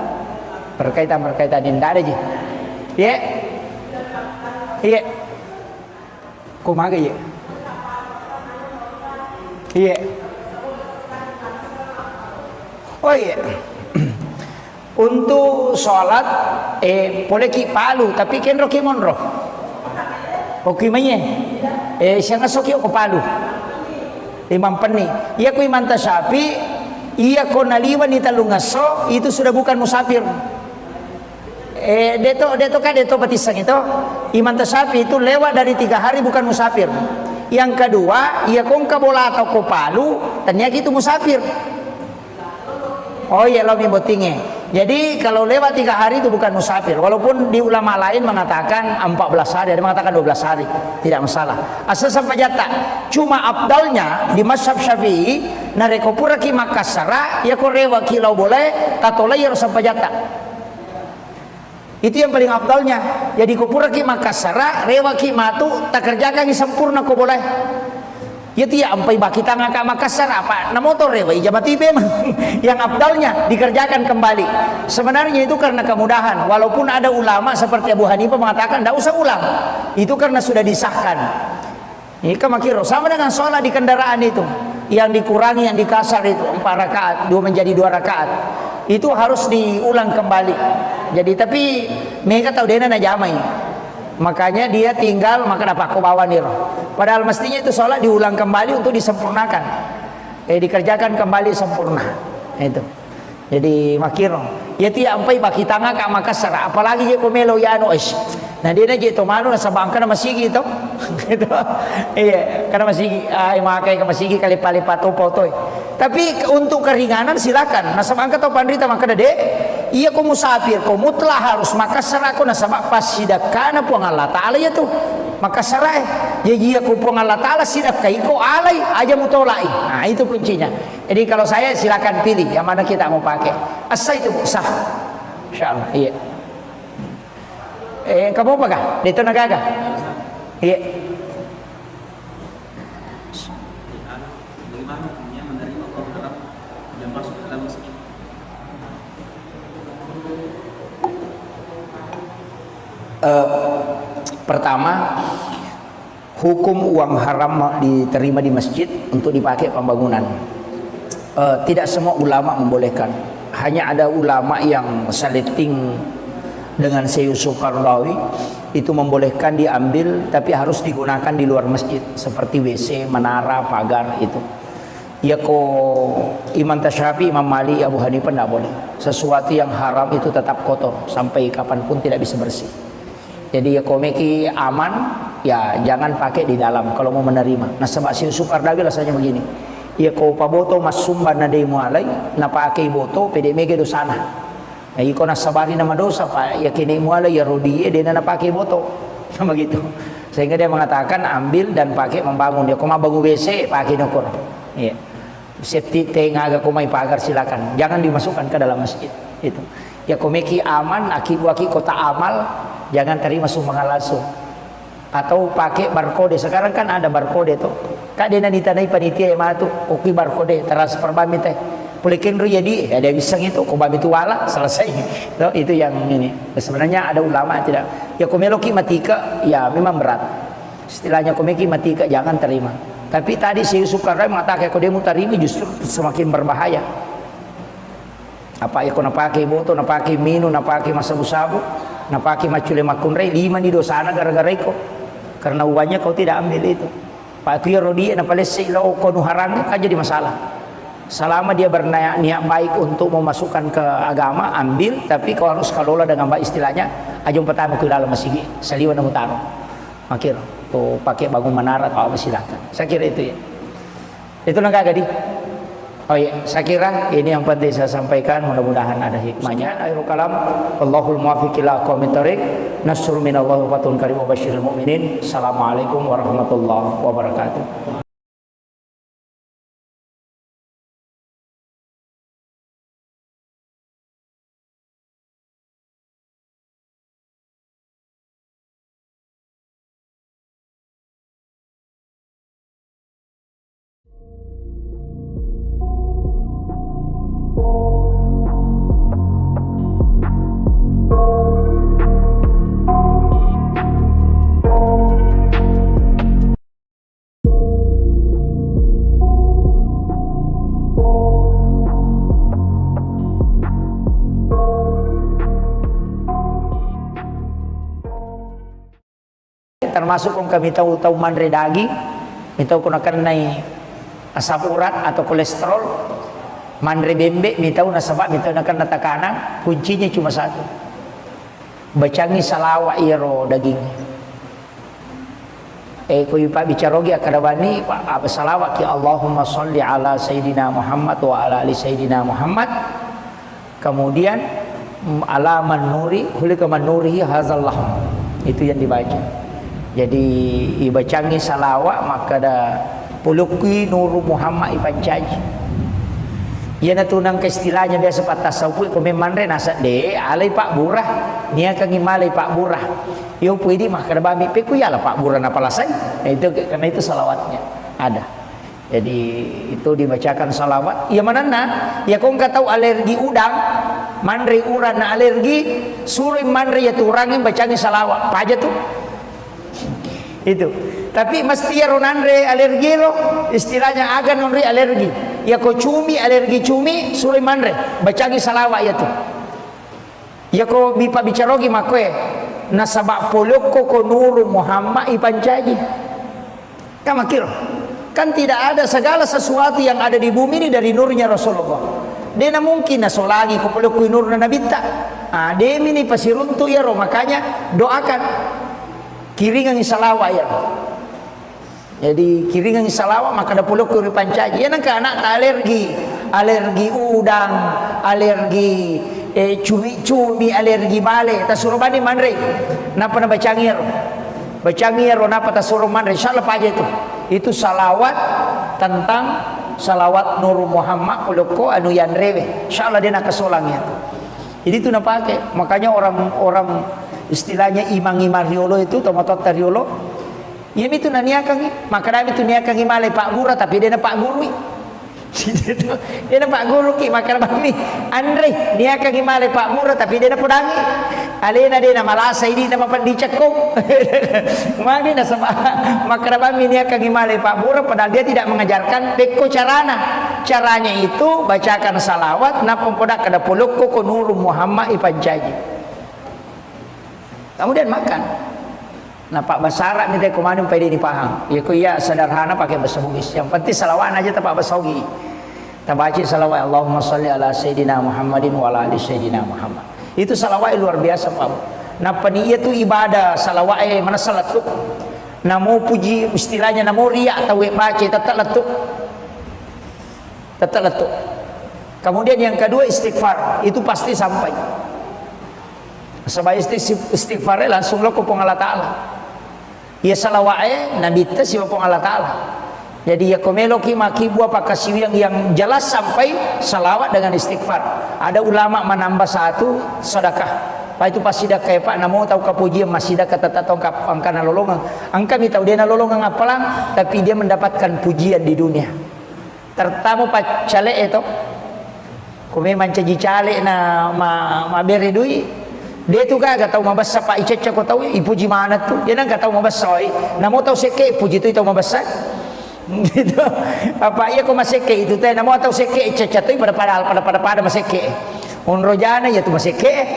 Berkaitan ini ndak ada je. Ya. Iya. Kumaha ya? Iya. Oh iya. Untuk sholat boleh ki palu tapi ken roki monro. Oke manye. Siang asoki ko palu. Imam Peni. Iya ku Imam Tasyafi, iya ko naliwan ni talungaso itu sudah bukan musafir. Deto batisang itu Imam Tasyafi itu lewat dari 3 hari bukan musafir. Yang kedua, iya kong kabola atau ko palu ternyata itu musafir. Oh iya lo botinge. Jadi kalau lewat 3 hari itu bukan musafir. Walaupun di ulama lain mengatakan 14 hari, ada mengatakan 12 hari, tidak masalah. Asal sampai jata. Cuma abdalnya di mazhab Syafi'i, nareko pura ki Makassara, ya ko rewa kilau boleh, tatola ya sampai jata. Itu yang paling abdalnya. Jadi ko pura ki Makassara, rewa ki matu, tak kerjakan sempurna ko boleh. Ya tidak ampai baki tangan ke Makassar apa na motor rewa ijabati memang yang abdalnya dikerjakan kembali. Sebenarnya itu karena kemudahan. Walaupun ada ulama seperti Abu Hanifah mengatakan tidak usah ulang. Itu karena sudah disahkan. Ini kamakiro sama dengan sholat di kendaraan itu. Yang dikurangi, yang dikasar itu 4 rakaat, 2 menjadi 2 rakaat. Itu harus diulang kembali. Jadi tapi mereka tahu dia na jamai. Makanya dia tinggal maka dapat aku bawa nih. Padahal mestinya itu sholat diulang kembali untuk disempurnakan. Dikerjakan kembali sempurna. Itu. Jadi makiro. Ya tidak sampai baki tangga ke Makassar. Apalagi dia komelo ya anu es. Nah dia na gitu manu na sabangka na masigi itu. Gitu. Iya, karena masigi makai ke masigi kali palipat foto. Tapi untuk keringanan silakan. Nah sabangka atau pandrita maka dede. Iya ko musafir, ko mutlah harus Makassar ako na sabak pas sidak kana po ang Allah Ta'ala ya tuh. Makassar iya ko po ang Allah Ta'ala sidak kay ko alay aja mutolai. Nah itu kuncinya. Jadi kalau saya silakan pilih yang mana kita mau pakai. Asal itu sah. Insyaallah. Iya. Kamu apa kah? Dito nagaga. Iya.
Bagaimana hukumnya menerima orang Arab yang masuk ke dalam masjid?
Pertama, hukum uang haram diterima di masjid untuk dipakai pembangunan. Tidak semua ulama membolehkan. Hanya ada ulama yang saleting dengan Syekh Yusuf Qaradawi itu membolehkan diambil, tapi harus digunakan di luar masjid seperti WC, menara, pagar itu. Ya ko Imam Tasyafi, Imam Malik, Abu Hanifah tidak boleh. Sesuatu yang haram itu tetap kotor sampai kapanpun tidak bisa bersih. Jadi ya komeki aman, ya jangan pakai di dalam kalau mau menerima. Nah sebab si Yusuf Qaradawi rasanya begini. Ya ko paboto mas sumban na day mo alay, na pakai boto pede mege do sana. Ya iko na sabari na madosa pa, ya kini mo alay ya rodi dia na pakai boto. Sama gitu. Sehingga dia mengatakan ambil dan pakai membangun. Dia ko mabangun WC pakai nokor. Iya. Safety tank agak ko may pagar silakan. Jangan dimasukkan ke dalam masjid. Itu. Ya komeki aman, aki-aki kota amal. Jangan terima sumbangan langsung. Atau pakai barcode. Sekarang kan ada barcode tuh. Kak dia ditanai panitia yang mana tuh kopi barcode transfer bami teh. Pulikin ru jadi ada bisang itu ko bami tu wala selesai. Itu yang ini. Sebenarnya ada ulama tidak. Ya komeloki matika ya memang berat. Istilahnya komeki matika jangan terima. Tapi tadi si Yusuf Qaradawi mengatakan kalau dia mau terima justru semakin berbahaya. Apa ya kau nak pakai botol, nak pakai minum, nak pakai sabu-sabu. napaki macule makunrei 5 di dosana gara-gara iko karena uangnya kau tidak ambil itu. Pak Kiro dia napalesi lo konu harang kan jadi masalah. Selama dia berniat baik untuk memasukkan ke agama, ambil, tapi kau harus kelola dengan baik. Istilahnya ajung pertama ke dalam masjid saliwa namu taro makir tuh pakai bangun menara atau apa silakan. Saya kira itu ya, itu nggak gadi. Oh iya, saya kira ini yang penting saya sampaikan, mudah-mudahan ada hikmahnya. Akhirul kalam, Allahul muwaffiq ila aqwamit thoriq. Nasrun minallahi wa fathun karim wa basyiril mu'minin. Assalamualaikum warahmatullahi wabarakatuh. Termasuk kung kami tahu manre daging, mitaw kung nakanay asam urat atau kolesterol, manre bembe, mitaw nasaba, mitaw nakan natakana, kuncinya cuma satu. Bacangi salawa iro daging. Kuy pa bicarogi akadawani apa salawat ki Allahumma sholli ala Sayyidina Muhammad wa ala ali Sayyidina Muhammad. Kemudian ala manuri, hulika manuri hazal lahm. Itu yang dibaca. Jadi ibacangi salawat maka ada puluki nuru Muhammad ipancaji. Ia natunang ke istilahnya biasa patasawuf ko memandre nasa de alay Pak Burah niya kang imalay Pak Burah. Yo pwede maka bami pe kuyala Pak Burah na palasay. Itu karena itu salawatnya ada. Jadi itu dibacakan salawat. Iya manana ya kung katau alergi udang mandre uran na alergi suruh mandre ya turangin bacangi salawat. Paja tuh itu, tapi mesti ya ronandre alergi lo istilahnya agan nonri alergi ya ko cumi alergi cumi suri mandre bacangi salawat ya tuh ya ko bipa bicarogi makwe nasabak poloko ko nuru Muhammad ipancaji kan makiro kan tidak ada segala sesuatu yang ada di bumi ini dari nurnya Rasulullah. Dia mungkin nasolagi ko poloko nur na nabita demi ni pasiruntu ya ro makanya doakan kiringan salawat ya. Jadi kiringan salawat maka ada puluh kuri pancaji. Ya nangka anak alergi udang, alergi cumi, alergi bale. Tasuruh bani manre. Napa na bacangir? Bacangir napa tasuruh manre? Insyaallah paja itu. Itu salawat tentang salawat Nur Muhammad puluko anu yan rewe. Insyaallah dia nak kesolangnya. Jadi itu napa pakai. Makanya orang istilahnya imang-imang riolo itu tomatot riolo ya itu naniakan maka dami itu niakan malay Pak Guru tapi dia na Pak Guru dia na Pak Guru ki maka dami Andre niakan malay Pak Guru tapi dia na pudangi alena dia na malasa ini na mapandicakong magi na sama maka dami niakan malay Pak Guru padahal dia tidak mengajarkan beko caranya itu bacakan salawat na pempodak kada pulukku ko nuru Muhammad ipancaji. Kemudian makan. Nah Pak Basarak ni kemana pede di Pahang. Ya ku ya sederhana pakai bahasa Bugis. Yang penting salawat aja tak bahasa Bugis. Tabaci salawat Allahumma sholli ala Sayyidina Muhammadin wa ala ali Sayyidina Muhammad. Itu salawat luar biasa Pak. Nah peniyat itu ibadah salawat mana salat tu. Namo puji istilahnya namo riya atau baca tetap letuk. Tetap letuk. Kemudian yang kedua istighfar. Itu pasti sampai. Sebab istighfar langsung lo kupong Allah Ta'ala. Ya salawat nabi tes si kupong Allah Ta'ala. Jadi ya komelo ki maki buah pakasiu yang jelas sampai salawat dengan istighfar. Ada ulama menambah satu sedekah. Pak itu pasti dah kayak Pak namo tahu kepujian masih dah kata tongkap angka nalolongan. Angka mi tahu dia nalolongan apalang tapi dia mendapatkan pujian di dunia. Tertamu Pak cale itu. Kome mancaji cale na ma beri duit. Dia tu kan tahu mabasa Pak Ica ko tahu ipuji mana tu. Dia nang tahu mabasa namo tahu seke puji tu tahu mabasa. Gitu. Apa iya ko maseke itu teh namo tahu seke Ica tu pada maseke. Unrojana ya tu maseke.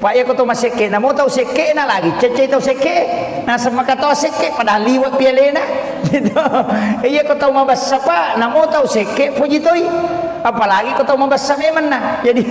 Pak ya ko to maseke na mo tahu seke na lagi cece tahu seke na sama kata seke pada liwat pialena gitu. Iya ko tahu mabasa pa na mo tahu seke puji toy apalagi ko tahu mabasa memang nah. Jadi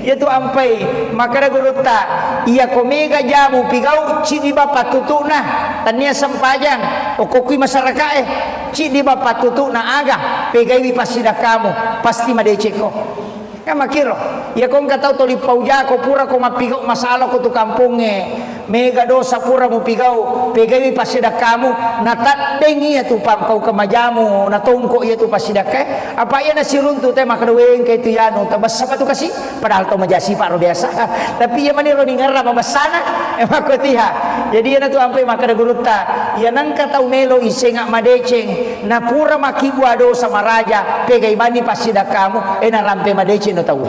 ya tu ampai maka da guruta iya ko mega jamu pigau cidi bapak tutuna tania sampajang o kokui masyarakat cidi bapak tutuna aga pegai pasida kamu pasti madeceko. Kan makiro ya kong katau toli pauja ko pura ko mapigau masalah ko tu kampunge mega dosa pura mo pigau pegai pasida kamu natadeng iya tu pam kau kemajamu natongko iya tu pasida ke apa iya nasiruntu teh makadaweng kay tu yano tabas apa tu kasi padahal to majasi paro biasa tapi iya maniro ningarra mabasana makutiha jadi iya tu ampai makada guruta iya nang katau melo isenga madeceng na pura makibua dosa maraja pegai bani pasida kamu narampe madeceng no tahu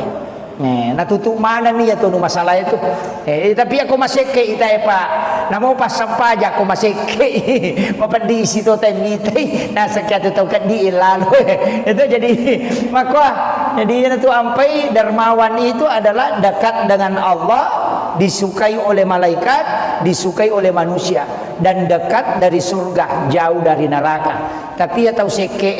natutup mana nih ya tuh masalah itu tapi aku masih ke itai pak namo pas sampaja aku masih ke papandi situ temite nah sekian tahu kan di lalu itu jadi maka jadi itu ampai dermawan itu adalah dekat dengan Allah disukai oleh malaikat disukai oleh manusia dan dekat dari surga jauh dari neraka tapi ya tahu seke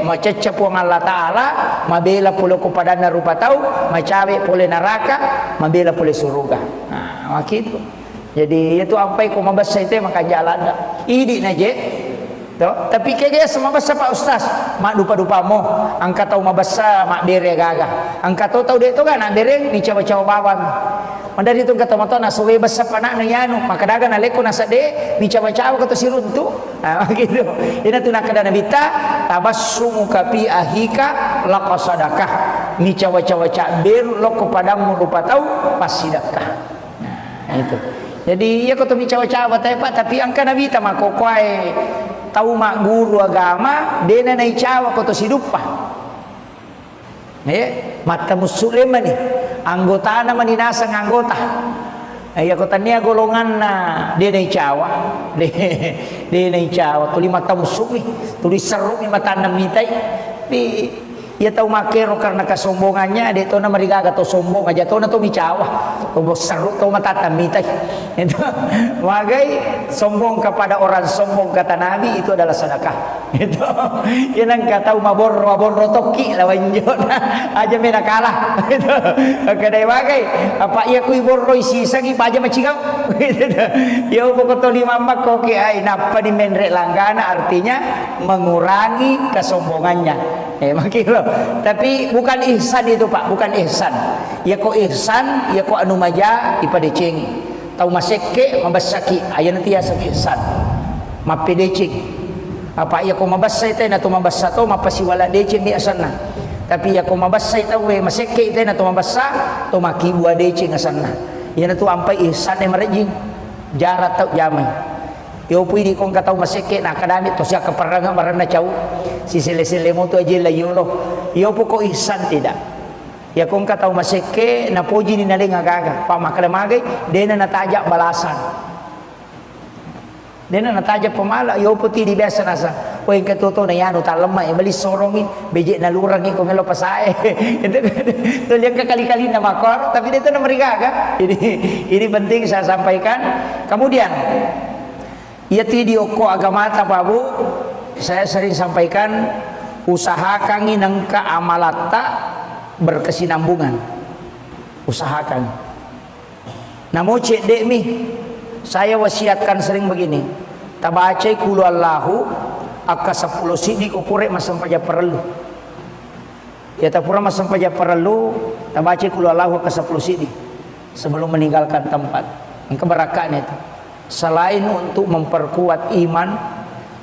macecap wang Allah Ta'ala mabela pula kepada narupa tahu macawe pole neraka mabela pole surga nah gitu jadi itu ampai ko mabasa itu maka jalan idi naje toh tapi kaya sama basa Pak Ustaz mak dupa-dupa mo angka tahu mabasa mak bere gaga angka tahu dia itu kan nak bere ni cawa-cawa bawan mandari itu kata moto na suwe basa panak na yanu maka daga na leko na sade ni cawa-cawa kata siruntu nah gitu ina tu nak kada nabita tabassumu kapi ahika laqasadakah ni cawa-cawa cak ber lo kepadamu lupa tahu pasidakah nah itu jadi ya kata mi cawa-cawa tapi angka nabita mako kwae tahu mak guru agama dena nai cawa kata sidupa mata muslim ni anggota na maninasa ng anggota ay ako tanya golongan na dia nai cawa dia nai cawa tuli mata musuh tuli seru ni mata namitay ia tahu makero karena kesombongannya dia tahu nama rigaga to sombong aja tahu na to micawa to seru to mata namitay itu magai sombong kepada orang sombong kata Nabi itu adalah sedekah itu yang kata mabor toki lawan jona aja mena kalah itu kadai magai apa ia kui borro isi sagi aja macigau gitu ya pokok to lima mak koki ai napa di menrek langgana artinya mengurangi kesombongannya makilo tapi bukan ihsan itu Pak bukan ihsan ya kok ihsan ya kok anu maja ipadeceng tahu maseke mabasaki aya nanti ya ihsan mapedeceng apa ya ko mabasa ite na to mabasa to mapasiwala deceng di asana tapi ya ko mabasa ite we maseke ite na to mabasa to makibua deceng asana ya na to ampai ihsan e marejing jarat tau jamai yo pui di kong katau maseke na kadami to sia kaparanga marana cau si sele-sele mo to aje la yolo yo po ko ihsan tidak ya kong katau maseke na poji ni naling agaga pa makadamagay dena natajak balasan dena natajak pamala yo po ti di biasa nasa o en katuto na yano talema e bali sorongi beje na lurang ko melo pasae itu to liang kali-kali na makor tapi itu na marigaga ini penting saya sampaikan kemudian ya ti di oko agama ta Babu saya sering sampaikan usahakan inang ka amalata berkesinambungan usahakan namo cek dek mi saya wasiatkan sering begini tabacai kulu Allahu akka 10 sidi ko pure masam paja perlu ya tapura masam paja perlu tabacai kulu Allahu akka 10 sidi sebelum meninggalkan tempat yang keberakahan itu selain untuk memperkuat iman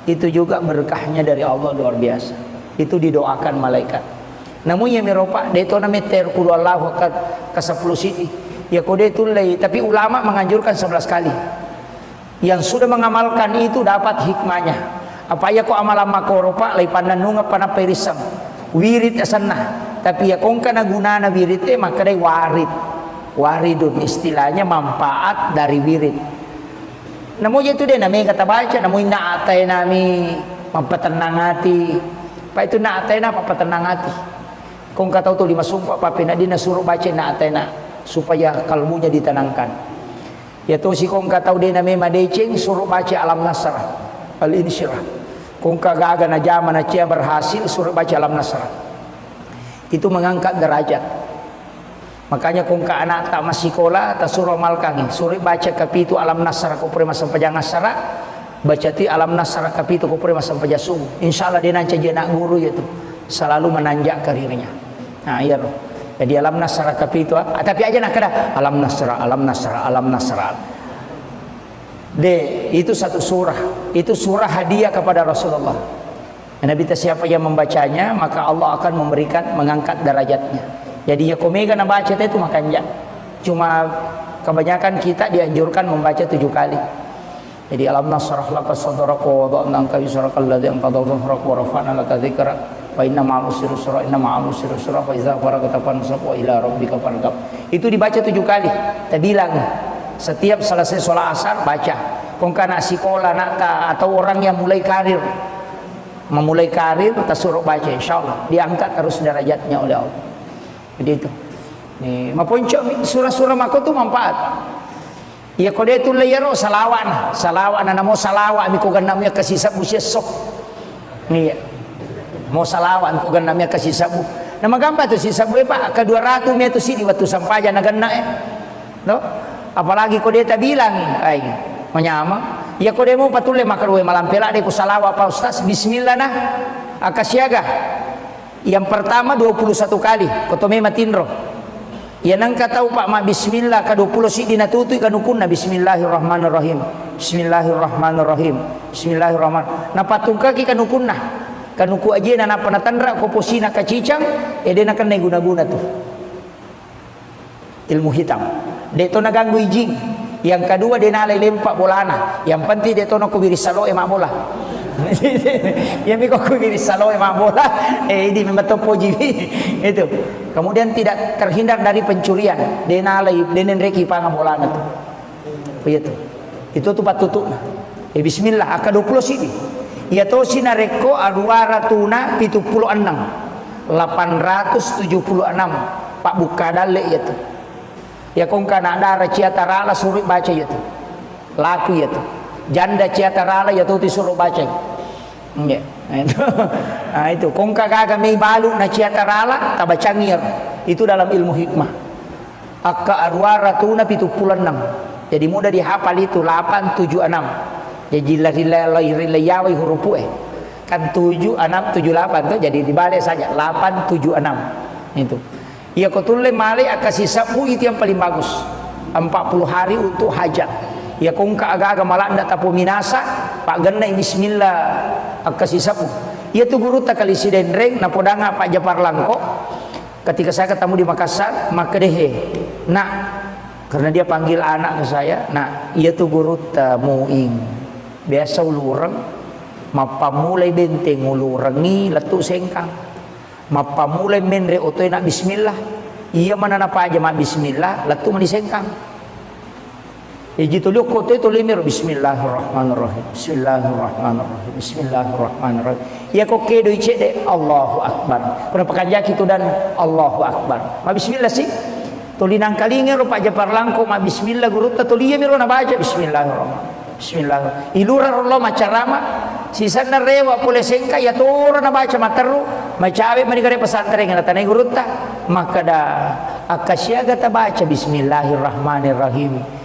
itu juga berkahnya dari Allah luar biasa itu didoakan malaikat namun yang meropa deto na meter kulu Allah ke 10 sidi ya kode itu lay tapi ulama menganjurkan 11 kali yang sudah mengamalkan itu dapat hikmahnya apa ya ko amalan makoropa lay pananunga panaperisam wirid asanna tapi ya kong kana gunana wirid maka day waridun istilahnya manfaat dari wirid namun itu dia namanya kata baca namun naatay nami mampatenang hati pa itu naatay na papatenang hati kung kataw to 5 sumpa pa pinadi na suruh baca naatay na supaya kalbunya ditenangkan. Ya to si kong ka tahu dia namanya madeceng suruh baca alam nasrah al-insyirah. Kong kagak na zaman na cia berhasil suruh baca alam nasrah. Itu mengangkat derajat. Makanya kong ka anak tak masih sekolah tak suruh malkangi suruh baca kapitu alam nasrah ko pre masam pajang nasrah baca ti alam nasrah kapitu ko pre masam pajasung. Insyaallah dia nanti jadi anak guru itu selalu menanjak karirnya. Nah iya loh. Jadi alam nasrah kapitu tapi aja nak kada alam nasrah. Itu satu surah. Itu surah hadiah kepada Rasulullah. Nabi siapa yang membacanya maka Allah akan memberikan mengangkat derajatnya. Jadi ya komega na baca itu makanya. Cuma kebanyakan kita dianjurkan membaca 7 kali. Jadi alam nasrah laka sadraka wa wada'na anka wizraka alladzi anqadha dhahrak wa rafa'na laka dzikrak fa inna ma'al usri yusra inna ma'al usri yusra fa idza faragta fansab wa ila rabbika farghab. Itu dibaca 7 kali. Kita bilang setiap selesai sholat asar baca. Kong kana sekolah nak atau orang yang mulai karir memulai karir kita suruh baca insyaallah diangkat terus derajatnya oleh Allah. Jadi itu. Nih, maponco surah-surah mako tu manfaat. Ya kode itu layaro salawan na mo salawa mi ko ganam ya kasi sabu sok. Nih. Mo salawan ko ganam ya kasi sabu. Na magamba to si sabu pa ka 200 meto si di watu sampaja na ganna No? Apalagi kode ta bilang ay menyama. Ya kode mo patule makarwe malampela de ko salawa pa ustaz bismillah nah akasyaga. Yang pertama 21 kali kotome matinro. Ya nang katau pak ma bismillah ka 20 si dinatutui kanukunna bismillahirrahmanirrahim. Bismillahirrahmanirrahim. Bismillahirrahmanirrahim. Na patungka ki kanukunna. Kanuku aje na panatandra ko posina kacicang na kan guna-guna tuh. Ilmu hitam. Deto naganggu ijing. Yang kedua dia nalai lempak bolana. Yang penting deto no kubiri salo emak bola. Ya mi kok kubiri salo emak bola. Ini memang topo jiwi. Itu. Kemudian tidak terhindar dari pencurian. Dia nalai denen reki panga bolana tuh. Begitu. Itu tuh patutuk. Bismillah aka 20 sini. Ya to sinareko arwaratuna 76. 876 Pak Bukadale ya tuh. Ya kong kana ada ciatarala suruh baca ya tuh. Laku ya tuh. Janda ciatarala ya tuh disuruh baca. Ya. Nah itu kong kagak mai balu na ciatarala tabacangir. Itu dalam ilmu hikmah. Akka arwaratuna 76. Jadi mudah dihafal itu 876. Jadi lahir huruf kan 7 6 7 8 tuh jadi dibalik saja 8 7 6 itu. Ya kotule male akasih sabu itu yang paling bagus 40 hari untuk hajat. Ya kong agak-agak malanda tapu minasa pak genai bismillah akasih sabu. Ya tu guru tak kali sidendreng napodanga Pak Japar Langko ketika saya ketemu di Makassar maka dehe nak karena dia panggil anak ke saya nah ia tu guru tamuing biasa ulurang mapamulai benteng ulurangi letu sengkang mapamulai menre otoy nak bismillah iya mana napa aja mak bismillah letu mani sengkang jitu liuk kotoy to limir bismillahirrahmanirrahim bismillahirrahmanirrahim bismillahirrahmanirrahim ya kok kedo icede Allahu akbar pernah pekanjaki itu dan Allahu akbar ma bismillah sih tulinang kalinge ro Pak Japar Langko ma bismillah guru ta tuliya miro na baca bismillahirrahmanirrahim bismillah ilura rollo macarama sisana rewa pule sengka ya toro na baca materu macawe manigare pesantren na tanai gurutta maka da akasyaga ta baca bismillahirrahmanirrahim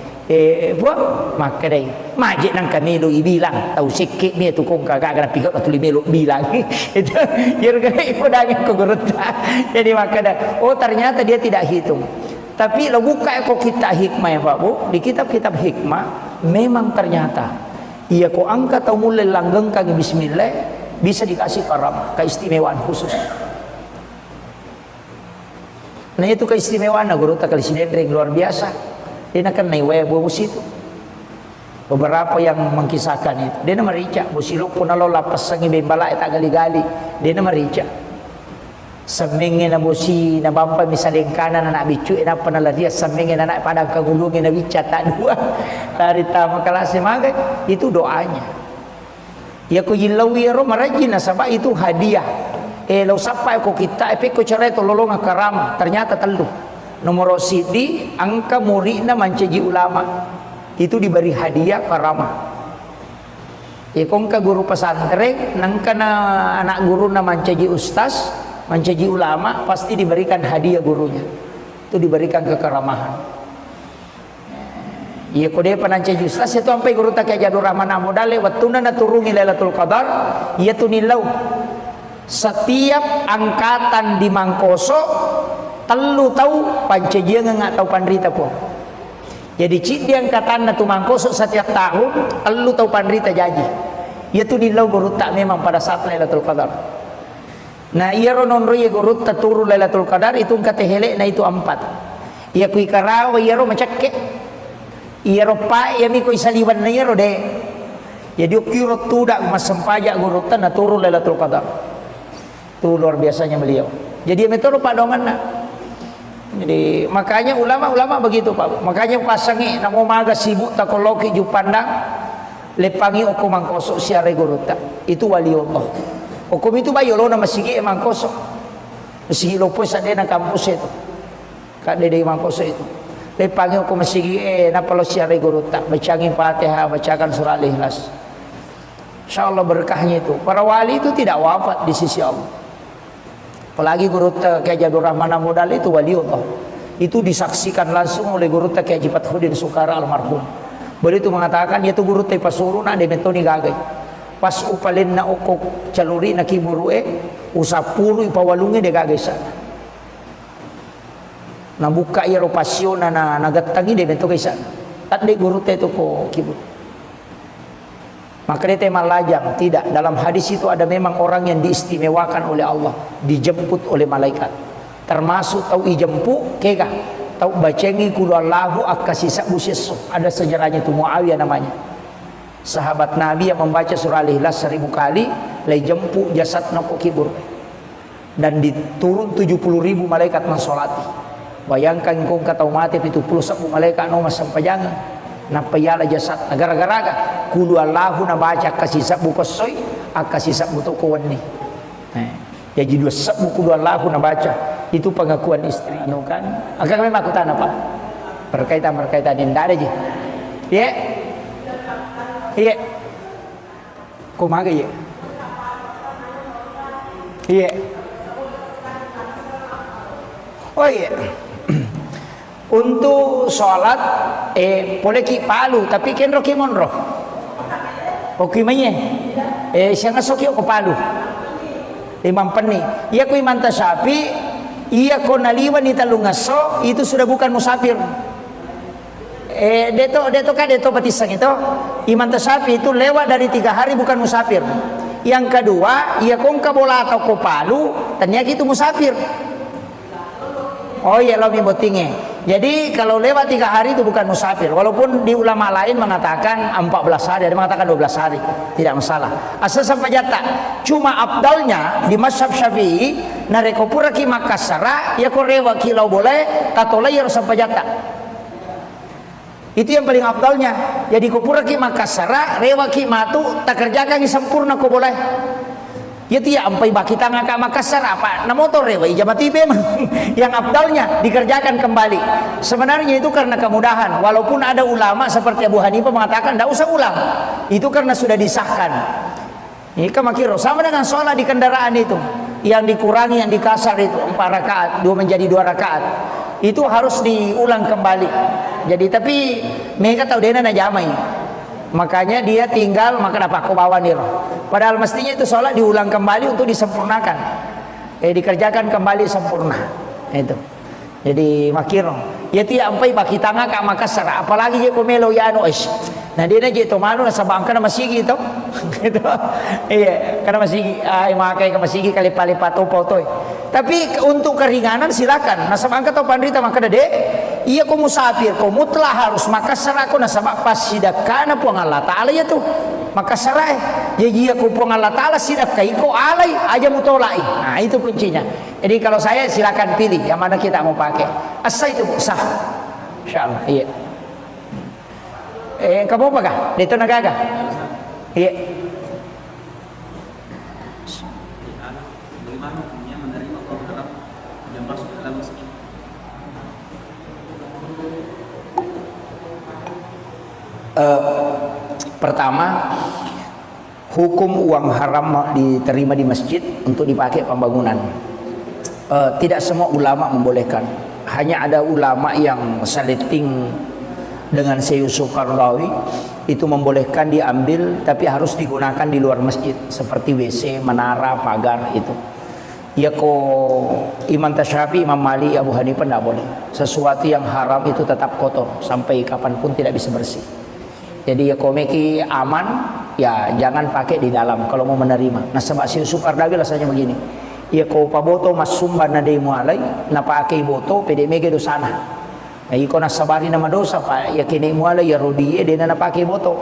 maka dai majik nang kamelo ibilang tau sikit ni tu kong kagak kana pigot tuli melo bilang itu yer gare podanya ko gurutta jadi maka da ternyata dia tidak hitung. Tapi lo buka kok kita hikmah ya Pak Bu di kitab-kitab hikmah memang ternyata iya kok angkat atau mulai langgeng kaki bismillah bisa dikasih karam keistimewaan khusus. Nah itu keistimewaan guru tak kali sinendring luar biasa. Dia akan naik bos itu. Beberapa yang mengkisahkan itu dia nama rica busiluk pun lo lapas sangi bembala tak gali-gali dia nama rica. Semenge na bosi na bampa misalnya kanan anak bicu na panala dia semenge anak pada kagulungin na bica tak dua dari tamu kelas maga itu doanya ya ko yilawi ro marajina sabab itu hadiah lo sampai ko kita ko cara itu lolong karama ternyata telu nomor sidi angka muridna mancaji ulama itu diberi hadiah karamah. Ikon ka guru pesantren nangka na anak guru na mancaji ustaz, mancaji ulama pasti diberikan hadiah gurunya. Itu diberikan kekeramahan. Iya kode panancaji ustaz itu sampai guru tak kayak Jadur Rahman Amudale wattuna na turungi Lailatul Qadar, iya tunilau setiap angkatan di Mangkoso telu tahu pancajian nggak tahu pandrita po. Jadi cik di angkatan na Mangkoso setiap tahun telu tahu pandrita jaji. Ia tu nilau guru tak memang pada saat Lailatul Qadar. Nah ia ronon roye guru tak turu Lailatul Qadar itu kata helek na itu 4. Ia kui karawa ia ro macakke. Ia ro pa ia mi kui saliwan na ia ro de. Jadi ukiro tu dak masampaja guru tak na turu Lailatul Qadar. Tu luar biasanya beliau. Jadi metode padongan na. Jadi makanya ulama-ulama begitu Pak. Makanya pasangi namo maga sibuk takoloki ju pandang lepangi oku Mangkoso siare guruta itu waliullah. Oku itu bayo lo na masigi Mangkoso. Masigi lo po sa na kampus itu. Kade de Mangkoso itu. Lepangi oku masigi na palo siare guruta. Bacangin Fatihah, bacakan surah Al-Ikhlas. Insyaallah berkahnya itu. Para wali itu tidak wafat di sisi Allah. Apalagi guruta kayak Jadur Rahman Amudal itu waliullah. Itu disaksikan langsung oleh guruta kayak Haji Fathudin Sukara almarhum. Beliau itu mengatakan dia tu guru teh pasuruna de metoni gagai. Pas upalin na okok caluri na kiburue usapuru ipawalungi de gagai sana. Na buka iro pasio na nagatangi de metoni sana. Tat de guru teh tu ko kibur. Maka dia tema lajang tidak. Dalam hadis itu ada memang orang yang diistimewakan oleh Allah, dijemput oleh malaikat. Termasuk tahu ijempu kega. Tahu bacengi kudu Allahu akasisa busiso. Ada sejarahnya itu Muawiyah namanya. Sahabat Nabi yang membaca surah Al-Ikhlas 1000 kali, lay jempu jasad nako kibur. Dan diturun 70.000 malaikat mensolati. Bayangkan kong katau mati itu 10 malaikat no masampajangan. Napayala jasad gara-gara kudu Allahu na baca kasisa bukosoy akasisa butukuan ni. Jadi dua sabu kudu Allahu na baca. Itu pengakuan istri no kan agak memang aku tanah Pak berkaitan ini tidak ada je iya kumaga iya oh iya untuk sholat boleh ki palu tapi kenro ki monro oke manye siang asok ko palu Imam Peni iya ku imam tasapi iya konaliwan ni talungaso itu sudah bukan musafir. Deto batisang itu Imam Tasafi itu lewat dari 3 hari bukan musafir. Yang kedua iya kong kabola atau kopalu ternyata itu musafir. Oh iya lo botinge. Jadi kalau lewat 3 hari itu bukan musafir. Walaupun di ulama lain mengatakan 14 hari, ada mengatakan 12 hari, tidak masalah. Asal sampai jatah. Cuma abdalnya di mazhab Syafi'i nareko pura ki Makassara ya ko rewa kilau boleh tatola ya sampai jatah. Itu yang paling abdalnya. Jadi ko pura ki Makassara rewa ki matu tak kerjakan ki sempurna ko boleh. Ya tiap ampai baki tangga ke Makassar apa? Na motor rewa ijabati memang yang abdalnya dikerjakan kembali. Sebenarnya itu karena kemudahan. Walaupun ada ulama seperti Abu Hanifah mengatakan tidak usah ulang. Itu karena sudah disahkan. Ini kan makiro sama dengan sholat di kendaraan itu. Yang dikurangi, yang dikasar itu 4 rakaat, 2 menjadi 2 rakaat. Itu harus diulang kembali. Jadi tapi mereka tahu dia na jamai. Makanya dia tinggal maka dapat aku bawa nih. Padahal mestinya itu sholat diulang kembali untuk disempurnakan. Dikerjakan kembali sempurna. Itu. Jadi makiro. Ya tiap sampai baki tangga ke Makassar. Apalagi dia komelo ya anu es. Nah dia na gitu manu na sabang kana masigi itu. Gitu. Iya, karena masigi makai ke masigi kali palipat topotoy. Tapi untuk keringanan silakan. Nah sabang ka to pandrita maka dede iya ko musafir ko mutlah harus Makassar ako na sabak pas sidakana po ang Allah Ta'ala ya tuh Makassar jadi iya ko po ang Allah Ta'ala sidak kay ko alay aja mutolai. Nah itu kuncinya. Jadi kalau saya silakan pilih yang mana kita mau pakai. Asa itu sah. Insyaallah. Iya. Kamu apa kah? Dito nagaga. Iya.
Bagaimana hukumnya menerima program yang masuk ke dalam masjid?
Pertama, hukum uang haram diterima di masjid untuk dipakai pembangunan. Tidak semua ulama membolehkan. Hanya ada ulama yang saliting dengan Syekh Yusuf Qaradawi itu membolehkan diambil, tapi harus digunakan di luar masjid seperti WC, menara, pagar itu. Ya Imam Tasyafi, Imam Malik, Abu Hanifah tidak boleh. Sesuatu yang haram itu tetap kotor sampai kapanpun tidak bisa bersih. Jadi ya meki aman, ya jangan pakai di dalam kalau mau menerima. Nah sebab Syekh Yusuf Qaradawi rasanya begini. Ya paboto mas sumban na day mo alay, na pakai boto pede mege do sana. Ay ko na sabari na madosa pa ya kini mo alay ya rodie dia na pakai boto.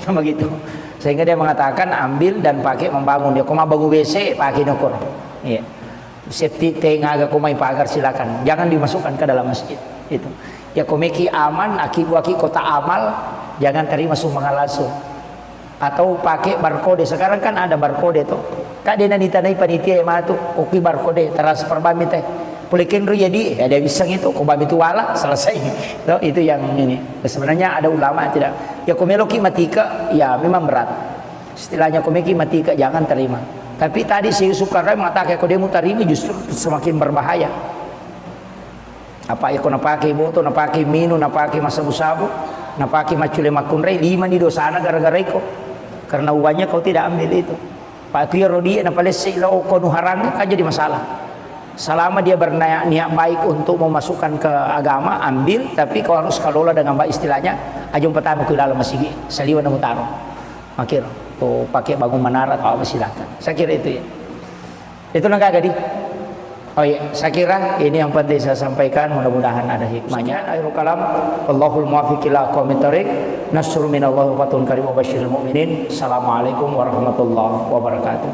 Sama gitu. Sehingga dia mengatakan ambil dan pakai membangun. Dia koma bangun WC pakai nokor. Iya. Septi tengaga kumai pagar silakan. Jangan dimasukkan ke dalam masjid. Itu. Ya komeki aman aki kota amal, jangan terima sumbangan langsung. Atau pakai barcode. Sekarang kan ada barcode tuh. Kak dia nanti tanai panitia yang tuh koki barcode transfer bami teh. Pulikin ru jadi ada bisa gitu, kok bami itu wala selesai. Tuh, itu yang ini. Sebenarnya ada ulama tidak. Ya komeloki matika ya memang berat. Istilahnya komeki matika jangan terima. Tapi tadi Syekh Yusuf Qaradawi mengatakan kalau dia mutarimi justru semakin berbahaya. Apa ya kau napaki boto, napaki minu, napaki masabu-sabu, napaki macule makunrei 5 di dosana gara-gara itu. Karena uangnya kau tidak ambil itu. Pak Kuya Rodi napalesi lo kau nuharang kan jadi masalah. Selama dia berniat baik untuk memasukkan ke agama, ambil, tapi kau harus kelola dengan baik istilahnya. Ajung pertama ke dalam masjid, saliwan na mutaro. Makir, kau pakai bangun menara atau apa silakan. Saya kira itu ya. Itu nangka gadi. Oh iya, saya kira ini yang penting saya sampaikan. Mudah-mudahan ada hikmahnya. Akhirul kalam, Allahul muwaffiq ila aqwamit thoriq. Nasrun minallahi wa fatun karim wa basyiril mu'minin. Assalamualaikum warahmatullahi wabarakatuh.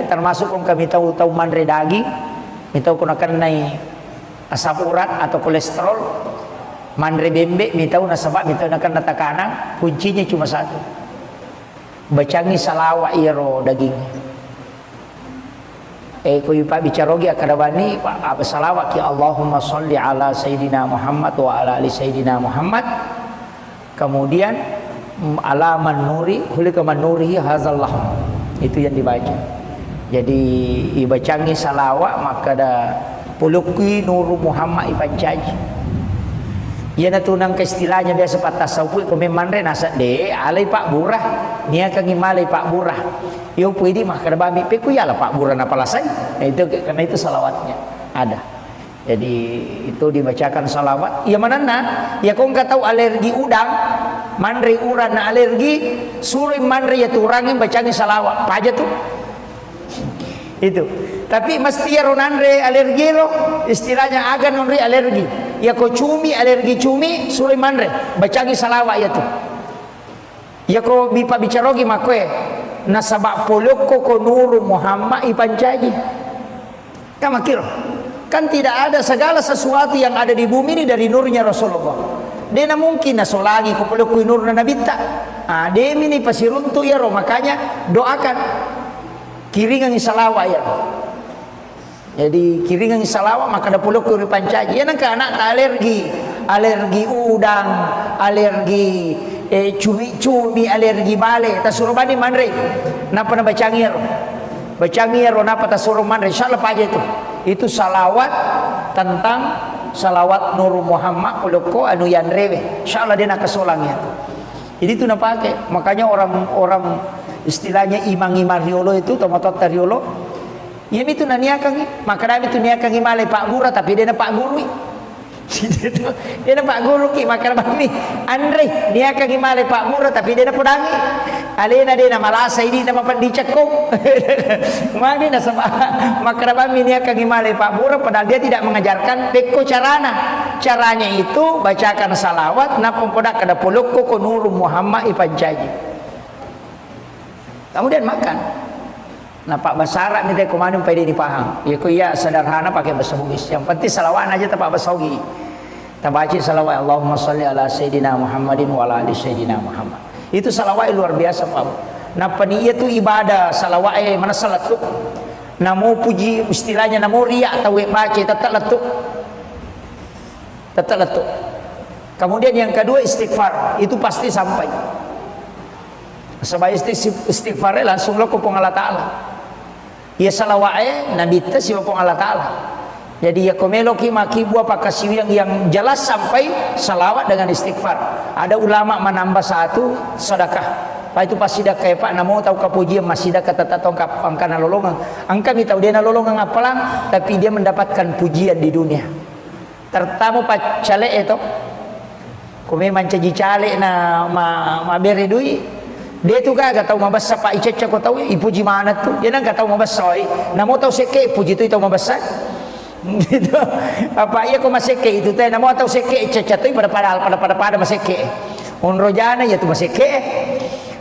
Termasuk kung kami tahu manre daging, mitaw kung nakanay asam urat atau kolesterol, manre bembe, mitaw nasaba, mitaw nakan natakana, kuncinya cuma satu. Bacangi salawa iro daging. Kuy pa bicarogi akadabani apa salawat ki Allahumma sholli ala sayyidina Muhammad wa ala ali sayyidina Muhammad. Kemudian ala manuri, hulika manurihi hazallah. Itu yang dibaca. Jadi ibacangi salawat maka ada puluki nuru Muhammad ipancaji. Ia natunang ke istilahnya biasa patah tasawuf ko memandre nasa de alay Pak Burah nia kang imalay Pak Burah. Yo pwede mah kada bami pe ku yala Pak Burah na palasay. Nah, itu karena itu salawatnya ada. Jadi itu dibacakan salawat. Ya manana ya kau enggak tahu alergi udang, mandre uran na alergi, suruh mandre ya turangin bacangi salawat. Apa aja tuh? Itu tapi mesti ya ronandre alergi lo istilahnya agan nonre alergi ya ko cumi alergi cumi suruh mandre bacangi salawat ya tuh ya ko bipa bicarogi makwe nasabak polok ko nuru Muhammad ipancaji kama kira kan tidak ada segala sesuatu yang ada di bumi ini dari nurnya Rasulullah. Dia mungkin nasolagi ko polok ko nur na nabita dia ini pasiruntu ya ro makanya doakan kiringan salawat ya. Jadi kiringan salawat maka ada puluh kuri pancaji. Ya nang anak alergi udang, alergi cumi, alergi bale. Tasuruh bani manre. Napa na bacangir? Bacangir napa tasuruh manre? Insyaallah aja itu. Itu salawat tentang salawat Nur Muhammad puluko anu yanrewe. Insyaallah dia nak kesolangnya. Jadi itu nak pakai. Makanya orang istilahnya imang-imang riolo itu tomatot riolo ya itu naniakang maka dami itu niakang imalay Pak Gura tapi dia na Pak Guru dia na Pak Guru ki maka dami Andre niakang imalay Pak Gura tapi dia na pudangi alena de na malasa ini na mapandicak ko. Magi na sa makrabami niya kang Himalay Pak Bura, padahal dia tidak mengajarkan peko carana. Caranya itu bacakan salawat na pempodak kada puluk ko nuru Muhammad ipancaji. Kemudian makan. Nah Pak Basara minta komando pede dipaham. Ya ko iya sederhana pakai bahasa Bugis. Yang penting salawat aja tak bahasa Bugis. Tabaci salawat Allahumma sholli ala Sayyidina Muhammadin wa ala ali Sayyidina Muhammad. Itu salawat luar biasa Pak. Nah peniyat itu ibadah salawat mana salat tu. Namo puji istilahnya namo riak atau baca tetap letuk. Tetap letuk. Kemudian yang kedua istighfar, itu pasti sampai. Sebab istighfar langsung lo kupong Allah Ta'ala. Ya salawat Nabi ta si Allah Ta'ala. Jadi ya komelo ki maki buah pakasi yang jelas sampai salawat dengan istighfar. Ada ulama menambah satu sedekah. Pak itu pas sedekah Pak namo tahu kapujian masih sedekah tata tongkap angka nalolongan. Angka mi tahu dia nalolongan apalang tapi dia mendapatkan pujian di dunia. Tertamu Pak cale itu. Kome mancaji cale na ma bere dui. Dia tu kan tahu mabasa Pak Ica ko tahu ipuji mana tu. Dia nang tahu mabasa namo tahu seke puji tu tahu mabasa. Gitu. Apa iya ko maseke itu teh namo tahu seke Ica tu pada maseke. Unrojana ya tu maseke.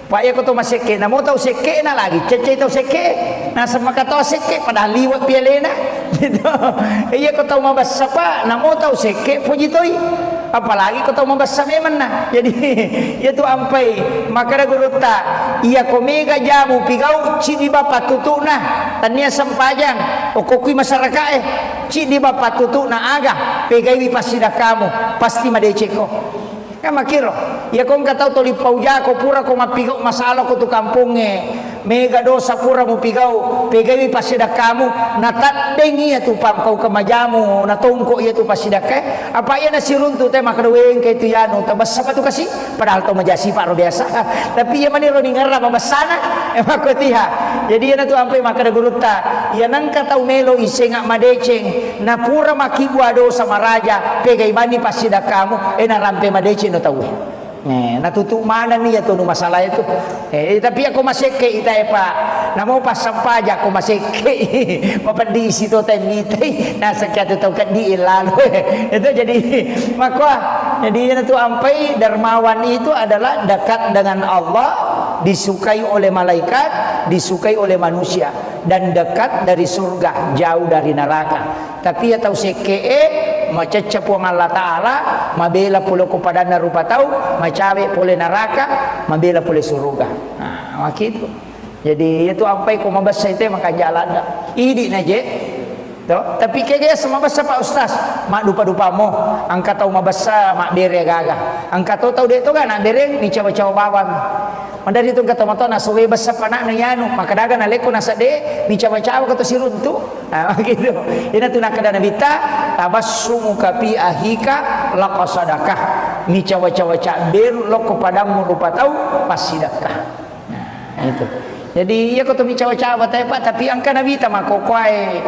Pak iya ko tu maseke namo tahu seke na lagi Ica tahu seke. Na sama kata seke padahal liwat pialena. Gitu. Iya ko tahu mabasa Pak namo tahu seke puji tu. Apalagi kau tahu membasa memang nah. Jadi itu ampai maka guruta ia komega jamu pigau cidi bapak tutu nah tania sempajang okokui masyarakat cidi bapak tutu nah aga pegai pasida kamu pasti madeceko kan makiro ya kau nggak tahu toli pauja kau pura kau mapigau masalah kau tu kampungnya mega dosa pura mu pigau pegai pasida kamu natat dengi ya tu pam kau kemajamu natongko ya tu pasida ke apa ya nasi runtu teh makadaweng ke itu yanu tabas apa tu kasih padahal tu majasi pak biasa tapi ya mani roni ngarra mabasana emang ko tiha jadi ya tu ampai makada guruta ya nang katau melo isengak madeceng na pura makibua dosa maraja pegai bani pasida kamu na rampe madeceng no tahu nah tutup mana nih ya tuh masalah itu tapi aku masih ke ita Pak namo pas sampaja aku masih ke papan di situ temite nah sekian tahu kan di ilalu itu jadi maka jadi itu ampai dermawan itu adalah dekat dengan Allah disukai oleh malaikat disukai oleh manusia dan dekat dari surga jauh dari neraka tapi ya tahu seke macecep wang Allah Ta'ala mabela pula kepada narupa tahu macawe pole neraka mabela pole surga nah begitu jadi itu apa yang mabasa itu maka jalan ini naje tapi kayaknya semua bahasa Pak Ustaz mak dupa-dupa mo angka tahu mabasa mak bere gaga angka tahu dia itu kan nak bere ni cawa-cawa bawang mandari itu kata mata na sowe basa panak na yanu maka daga na leko na sade ni cawa-cawa kata sirun tu nah gitu ina tu nak kada nabita tabassumu kapi ahika laqasadakah ni cawa-cawa cak beru lo kepadamu rupa tahu pas sedekah nah itu jadi ya kata mi cawa-cawa Pak tapi angka nabita mak kokoai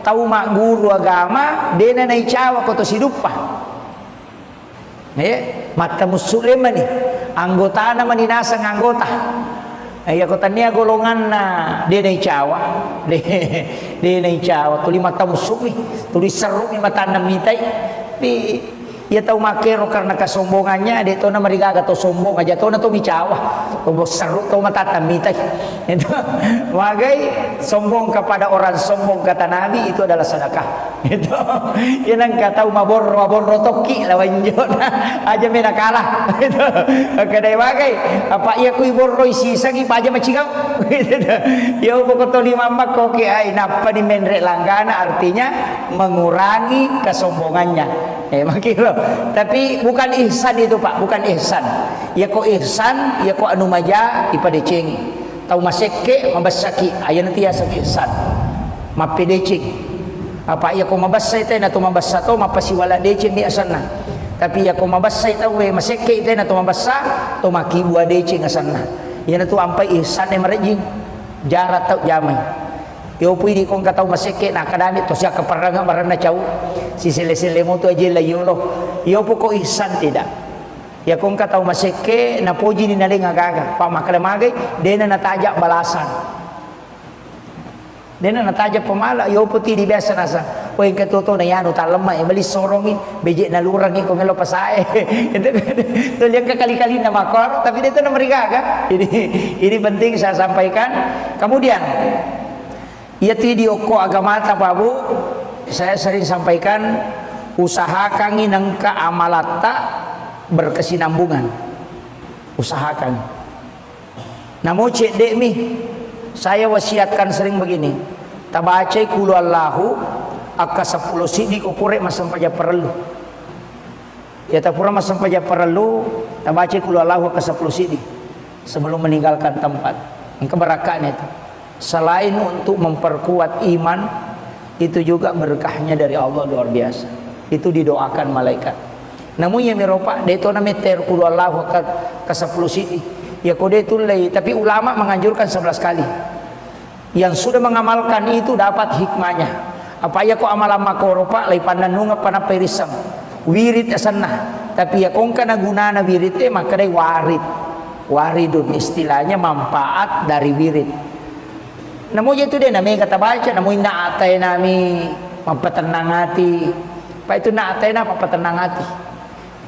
tahu mak guru agama dena nai cawa kata sidupa mata muslim ni anggota nama ninasa anggota ya kota nia golongan na dia nai cawa dia nai cawa tuli mata musuh tuli seru ni mata namitai tapi ia tahu makero karena kesombongannya dia tahu nama rigaga tahu sombong aja tahu na tahu micawa tahu seru tahu mata tamitai itu wagai sombong kepada orang sombong kata Nabi itu adalah sedekah itu ia nang kata mabor toki lawan jona aja mena kalah itu kadai wagai apa ia kui borro isi sagi aja macigau itu ya pokok lima mak koki ai napa di menre langgana artinya mengurangi kesombongannya makilo tapi bukan ihsan itu Pak bukan ihsan ya kok ihsan ya kok anu maja ipadeceng tahu maseke mabasaki aya nanti ya sak ihsan mapedeceng apa ya kok mabasay teh na to mabasa to mapasiwala deceng di asana tapi ya kok mabasay tahu we maseke teh na to mabasa to makibua deceng asana ya na to ampai ihsan e marejing jarat tau jamai yo pwede kong kataw masike na kadamit to siya kaparanga marana chaw si sile-sile mo to aje la yulo yo po ko ihsan tidak Ya kong katau maseke na poji ni naling agaga. Pa makalamagay, dena natajak balasan. Dena natajak pamala, yo puti di biasa nasa. O yung katuto na yan, utalama, bali sorongi, beje na lurang ko ngelo pasae. Itu yang kekali-kali na makor, tapi itu na marigaga. Ini penting saya sampaikan. Kemudian, ya video ko agamata Pak Bu, saya sering sampaikan, usahakan ng kaamalata berkesinambungan. Usahakan. Namun cek dek mi, saya wasiatkan sering begini. Tabacay kulu Allahu aka 10 sidi ko pure masampaja perlu. Ya tapura masampaja perlu, tabacay kulu Allahu aka 10 sidi sebelum meninggalkan tempat. Yang keberakahan itu. Selain untuk memperkuat iman, itu juga berkahnya dari Allah luar biasa. Itu didoakan malaikat. Namun yang meropak deto na meter kulu Allahu ka 10 sidi. Ya kode itu lay, tapi ulama menganjurkan 11 kali. Yang sudah mengamalkan itu dapat hikmahnya. Apa ya ko amalan makoropa lay pananunga panaperisam. Wirid asanna. Tapi ya kong kana gunana wirid maka day warid. Waridun istilahnya manfaat dari wirid. Namun itu dia namanya kata baca, namun naatay nami mampatenang hati. Pak itu naatay na mampatenang hati.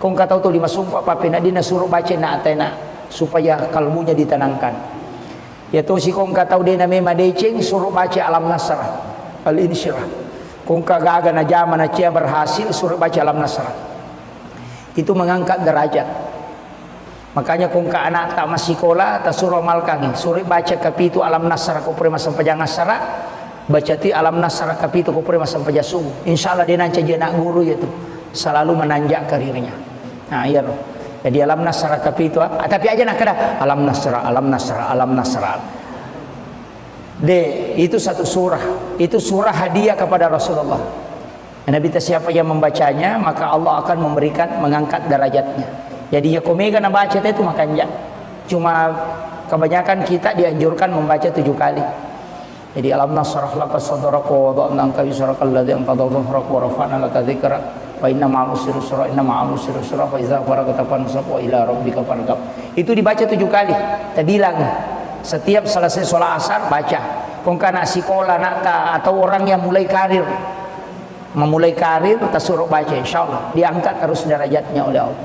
Kung kataw to 5 sumpah pa pinadi na suruh baca naatay na supaya kalbunya ditenangkan. Ya to si kung kataw din namanya madeceng suruh baca alam nasrah al-insyirah. Kung kagaga na jaman na siya berhasil suruh baca alam nasrah. Itu mengangkat derajat. Makanya kung ka anak tak masikola ta suruh malkangi suruh baca kapitu alam nasrah ko pre masam pajang nasrah baca ti alam nasrah kapitu ko pre masam pajasu. Insyaallah dia nanti jadi anak guru itu selalu menanjak karirnya. Nah iya loh. Jadi alam nasrah kapitu tapi aja nak kada alam nasrah alam nasrah alam nasrah. Itu satu surah. Itu surah hadiah kepada Rasulullah. Nabi siapa yang membacanya maka Allah akan memberikan mengangkat derajatnya. Jadi ya komega na baca itu makanya. Cuma kebanyakan kita dianjurkan membaca 7 kali. Jadi alam nasrah laka sadraka wa wada'na anka wizraka alladzi anqadha dhahrak wa rafa'na laka dzikrak wa inna ma'al usri yusra inna ma'al usri yusra fa idza faragta fansab wa ila rabbika farghab. Itu dibaca 7 kali. Kita bilang setiap selesai sholat asar baca. Kung kana sekolah nak atau orang yang mulai karir memulai karir kita suruh baca insyaallah diangkat terus derajatnya oleh Allah.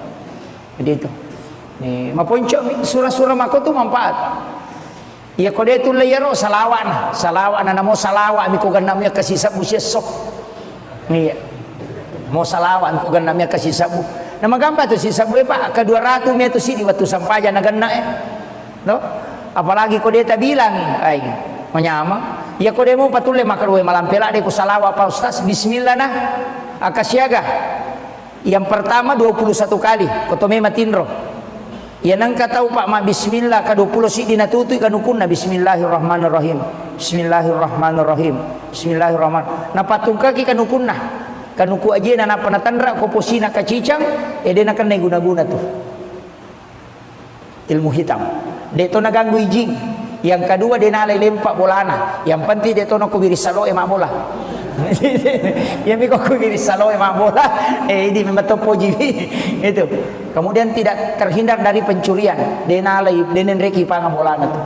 Jadi itu. Nih, maponcok surah-surah mako tu manfaat. Ya kode itu layaro salawan. Salawan namo salawa mi ko ganamnya kasih sabu sesok. Nih. Mau salawan ko ganamnya kasih sabu. Nama gambar tu si sabu Pak ke 200 meter sini waktu sampaja na ganna No? Apalagi kode ta bilang ai menyama. Ya kode mo patule makarwe malampela de ko salawa pa ustaz bismillah nah akasiaga. Yang pertama 21 kali kotome matinro. Ya nang katau Pak ma bismillah ka 20 si dinatutuy kanukunna bismillahirrahmanirrahim. Bismillahirrahmanirrahim. Bismillahirrahmanirrahim. Napatung kaki kanukunna. Kanuku aja na panatandra ko posina kacicang dena kan guna-guna tuh. Ilmu hitam. Deto naganggu ijing. Yang kedua dia nalai lempak bolana. Yang penting dia tono ko birisalo emak bola. Yang miko ko birisalo emak bola. Ini memang topo jiwi. Itu. Kemudian tidak terhindar dari pencurian. Dia nalai denen reki panga bolana tuh.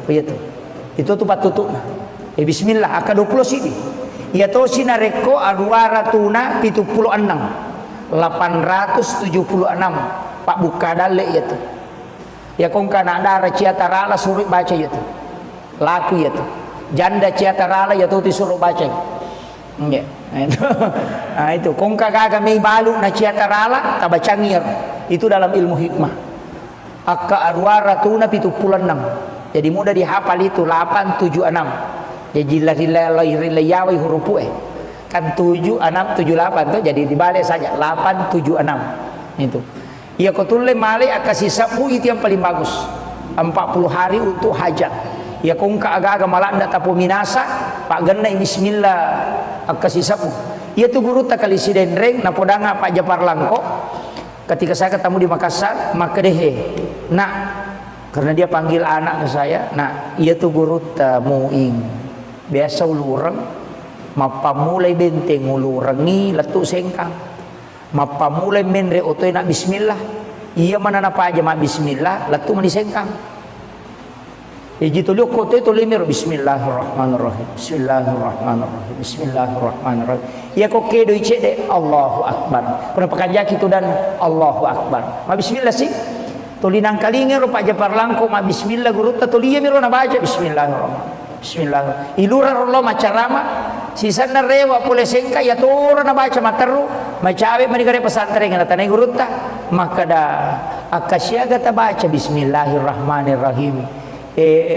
Begitu. Itu tuh patutuna. Bismillah aka 20 sini. Ya to sinareko aruaratuna 76. 876 Pak buka dale itu. Ya kong kana ada ciatarala suruh baca itu. Laku itu. Janda ciatarala ya tuh disuruh baca. Ya. Nah itu kong kagak me balu na ciatarala tabacangir. Itu dalam ilmu hikmah. Akka arwaratuna 76. Jadi mudah dihafal itu 876. Jadi rilai huruf kan 7 6 7 8 tuh jadi dibalik saja 876 itu. Ya kotule male akasih sabu itu yang paling bagus 40 hari untuk hajat. Ya kung kaaga malak ndak tapu minasa Pak genna bismillah akasih sabu. Ya tu guru tak kali sidenreng na podanga Pak Japar Langko ketika saya ketemu di Makassar maka dehe nak karena dia panggil anak ke saya nak ia tu guru tamuing biasa ulurang mapamulai benteng ulurangi letuk sengkang mapamulai menre otoy nak bismillah Iya mana napa aja mak bismillah latu manisengkang. Gitu lu kote itu limir bismillahirrahmanirrahim. Bismillahirrahmanirrahim. Bismillahirrahmanirrahim. Ya kok kedo icede Allahu akbar. Pernah pakanjak itu dan Allahu akbar. Ma bismillah sih. Tulinang kalinge rupa aja parlangko ma bismillah guru tatuliya miro na baca bismillahirrahmanirrahim. Bismillah. Ilura rollo macarama sisa na rewa pule sengka ya tora na baca materu macawe manigare pesantren ngana tanai guru ta maka da akasya gata baca bismillahirrahmanirrahim.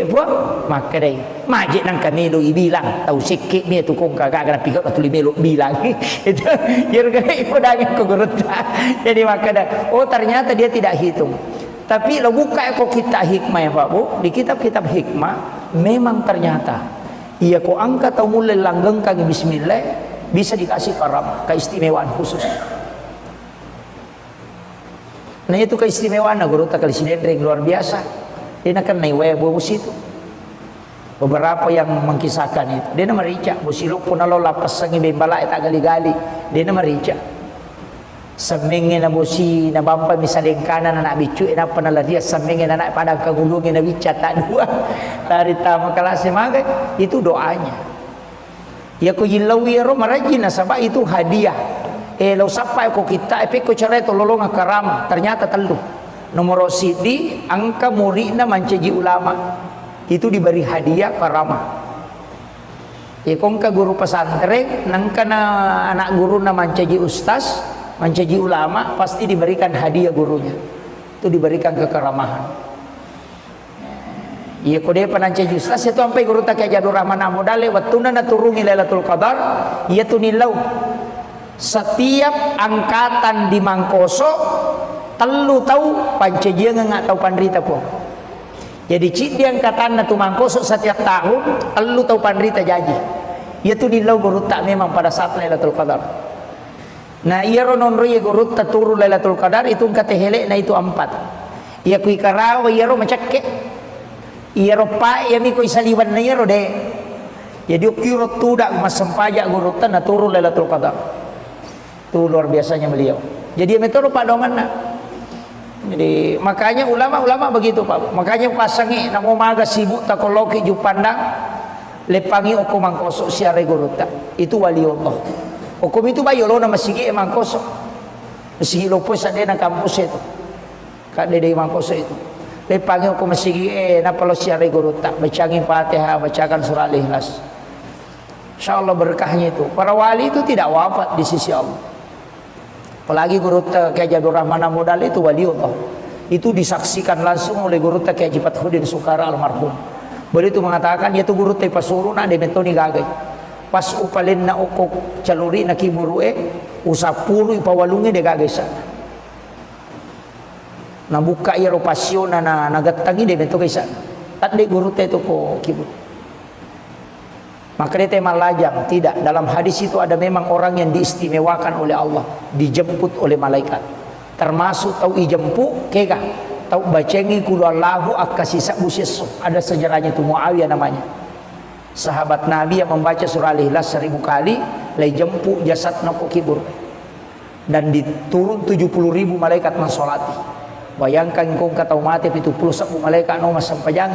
Buat maka dai majik nang kamelo ibilang tau sikit ni tu kong kagak kana pikir tu melo bilang itu yer gai podanya ko guru ta. Jadi maka dah oh ternyata dia tidak hitung. Tapi lo buka kok kita hikmah ya Pak Bu, di kitab-kitab hikmah memang ternyata ia kok angkat atau mulai langgeng kaki bismillah bisa dikasih karam keistimewaan khusus. Nah itu keistimewaan guru tak kali sidendring luar biasa. Dia nak naik bos itu. Beberapa yang mengkisahkan itu, dia nama rica, bosilo pun lo lapas sangi bembala tak gali-gali, dia nama rica. Semenge na bosi na bampa misaleng kanan anak bicu ina panala dia semenge anak pada kagulungi na bica tak dua dari tamu kelas maga itu doanya ya ko yilawi ro marajina sabab itu hadiah lo sampai ko kita ko cara itu lolong karam ternyata telu nomor sidi angka muridna manceji ulama itu diberi hadiah karamah ya kongka guru pesantren nangka na anak guru na manceji ustaz mencaji ulama pasti diberikan hadiah gurunya itu diberikan kekeramahan iya kode panancaji ustaz itu sampai guru tak Jadur Rahman modale wattuna naturungi Lailatul Qadar iya tu nilau setiap angkatan di Mangkoso telu tahu pancaji enggak tahu pandrita po jadi cik di angkatan tu Mangkoso setiap tahun telu tahu pandrita jaji iya tu nilau guru tak memang pada saat Lailatul Qadar. Nah iya ronon roye gurut taturu Lailatul Qadar itu kate hele na itu 4. Iya kui karawa iya ro macakke. Iya ro pa iya mi kui saliwan na iya ro de. Jadi ukiro tudak masempajak gurut na turu Lailatul Qadar. Itu luar biasanya beliau. Jadi metode pak dongan na. Jadi makanya ulama begitu Pak. Makanya pasangi namo maga sibuk takoloki ju pandang lepangi oko Mangkoso siare gurut itu waliullah. Hukum itu bayo lo nama sigi Mangkoso. Sigi lopo sa de na kampus itu. Kak de Mangkoso itu. Lepangi hukum sigi napa lo siare guru tak bacangin Fatihah, bacakan surah Al-Ikhlas. Insyaallah berkahnya itu. Para wali itu tidak wafat di sisi Allah. Apalagi guru Kiai Jadur Rahman modal itu waliullah. Itu disaksikan langsung oleh guru Kiai Haji Fathruddin Sukara almarhum. Beliau itu mengatakan yaitu guru teh pasuru na de metoni gagai. Pas upalin na okok caluri na kiburue usapulu ipawalungi de gagesa na buka ya ropasyo na nagatangi de beto kaisa tak de guru te to ko kibur maka dia malajang tidak dalam hadis itu ada memang orang yang diistimewakan oleh Allah dijemput oleh malaikat termasuk tau ijempu kega tau bacengi kulu Allahu akasisa buseso ada sejarahnya itu Muawiyah namanya sahabat Nabi yang membaca surah Al-Ikhlas 1000 kali lay jempu jasad nako kibur dan diturun 70.000 malaikat mensolati bayangkan kong kata mati itu 70 malaikat no masampajang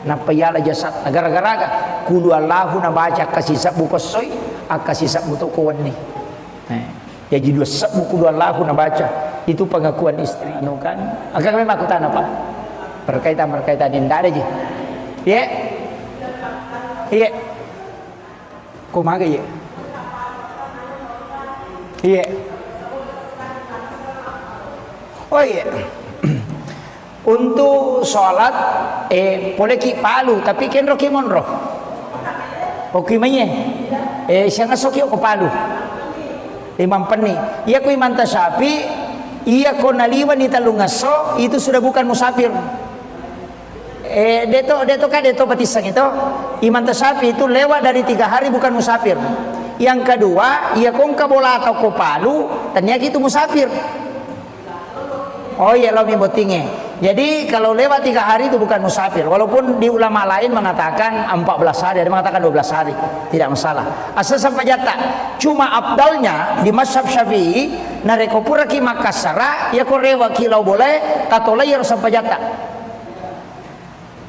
napayala jasad gara-gara kulu Allahu na baca kasih sabu kosoy akasih sabu to kowani jadi dua sabu kulu Allahu na baca itu pengakuan istri no kan agak memang aku tanah Pak berkaitan tidak ada je ya iya kumaga ya iya oh iya untuk sholat boleh ki palu tapi ken roki monro oki manye siang asoki ko palu imam peni iya ko imam tasyafi iya ko naliwan ita lungaso itu sudah bukan musafir deto batisang itu Imam Tasyafi itu lewat dari 3 hari bukan musafir. Yang kedua, ia kongka bola atau ko palu, ternyata itu musafir. Oh iya lo mi botinge. Jadi kalau lewat 3 hari itu bukan musafir. Walaupun di ulama lain mengatakan 14 hari, ada mengatakan 12 hari, tidak masalah. Asal sampai jata. Cuma abdalnya di mazhab Syafi'i, nareko pura ki Makassara, ya ko rewa kilau boleh, tato layar sampai jata.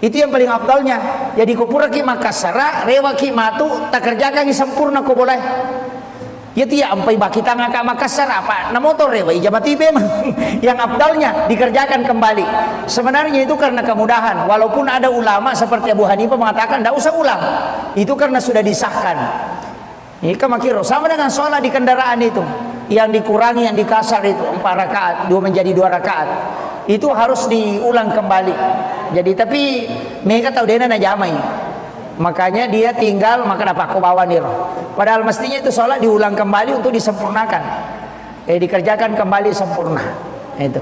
Itu yang paling abdalnya. Jadi ko pura ki Makassara, rewa ki matu, tak kerjakan sempurna ko boleh. Ya tidak ampai baki tangga ke Makassar apa na motor rewa ijabati memang yang abdalnya dikerjakan kembali. Sebenarnya itu karena kemudahan, walaupun ada ulama seperti Abu Hanifah mengatakan tidak usah ulang, itu karena sudah disahkan. Ini kamakiro sama dengan sholat di kendaraan itu, yang dikurangi, yang dikasar itu 4 rakaat, 2 menjadi 2 rakaat, itu harus diulang kembali. Jadi tapi mereka tahu dia na jamai, makanya dia tinggal maka dapat aku bawa nih. Padahal mestinya itu sholat diulang kembali untuk disempurnakan, dikerjakan kembali sempurna. Itu.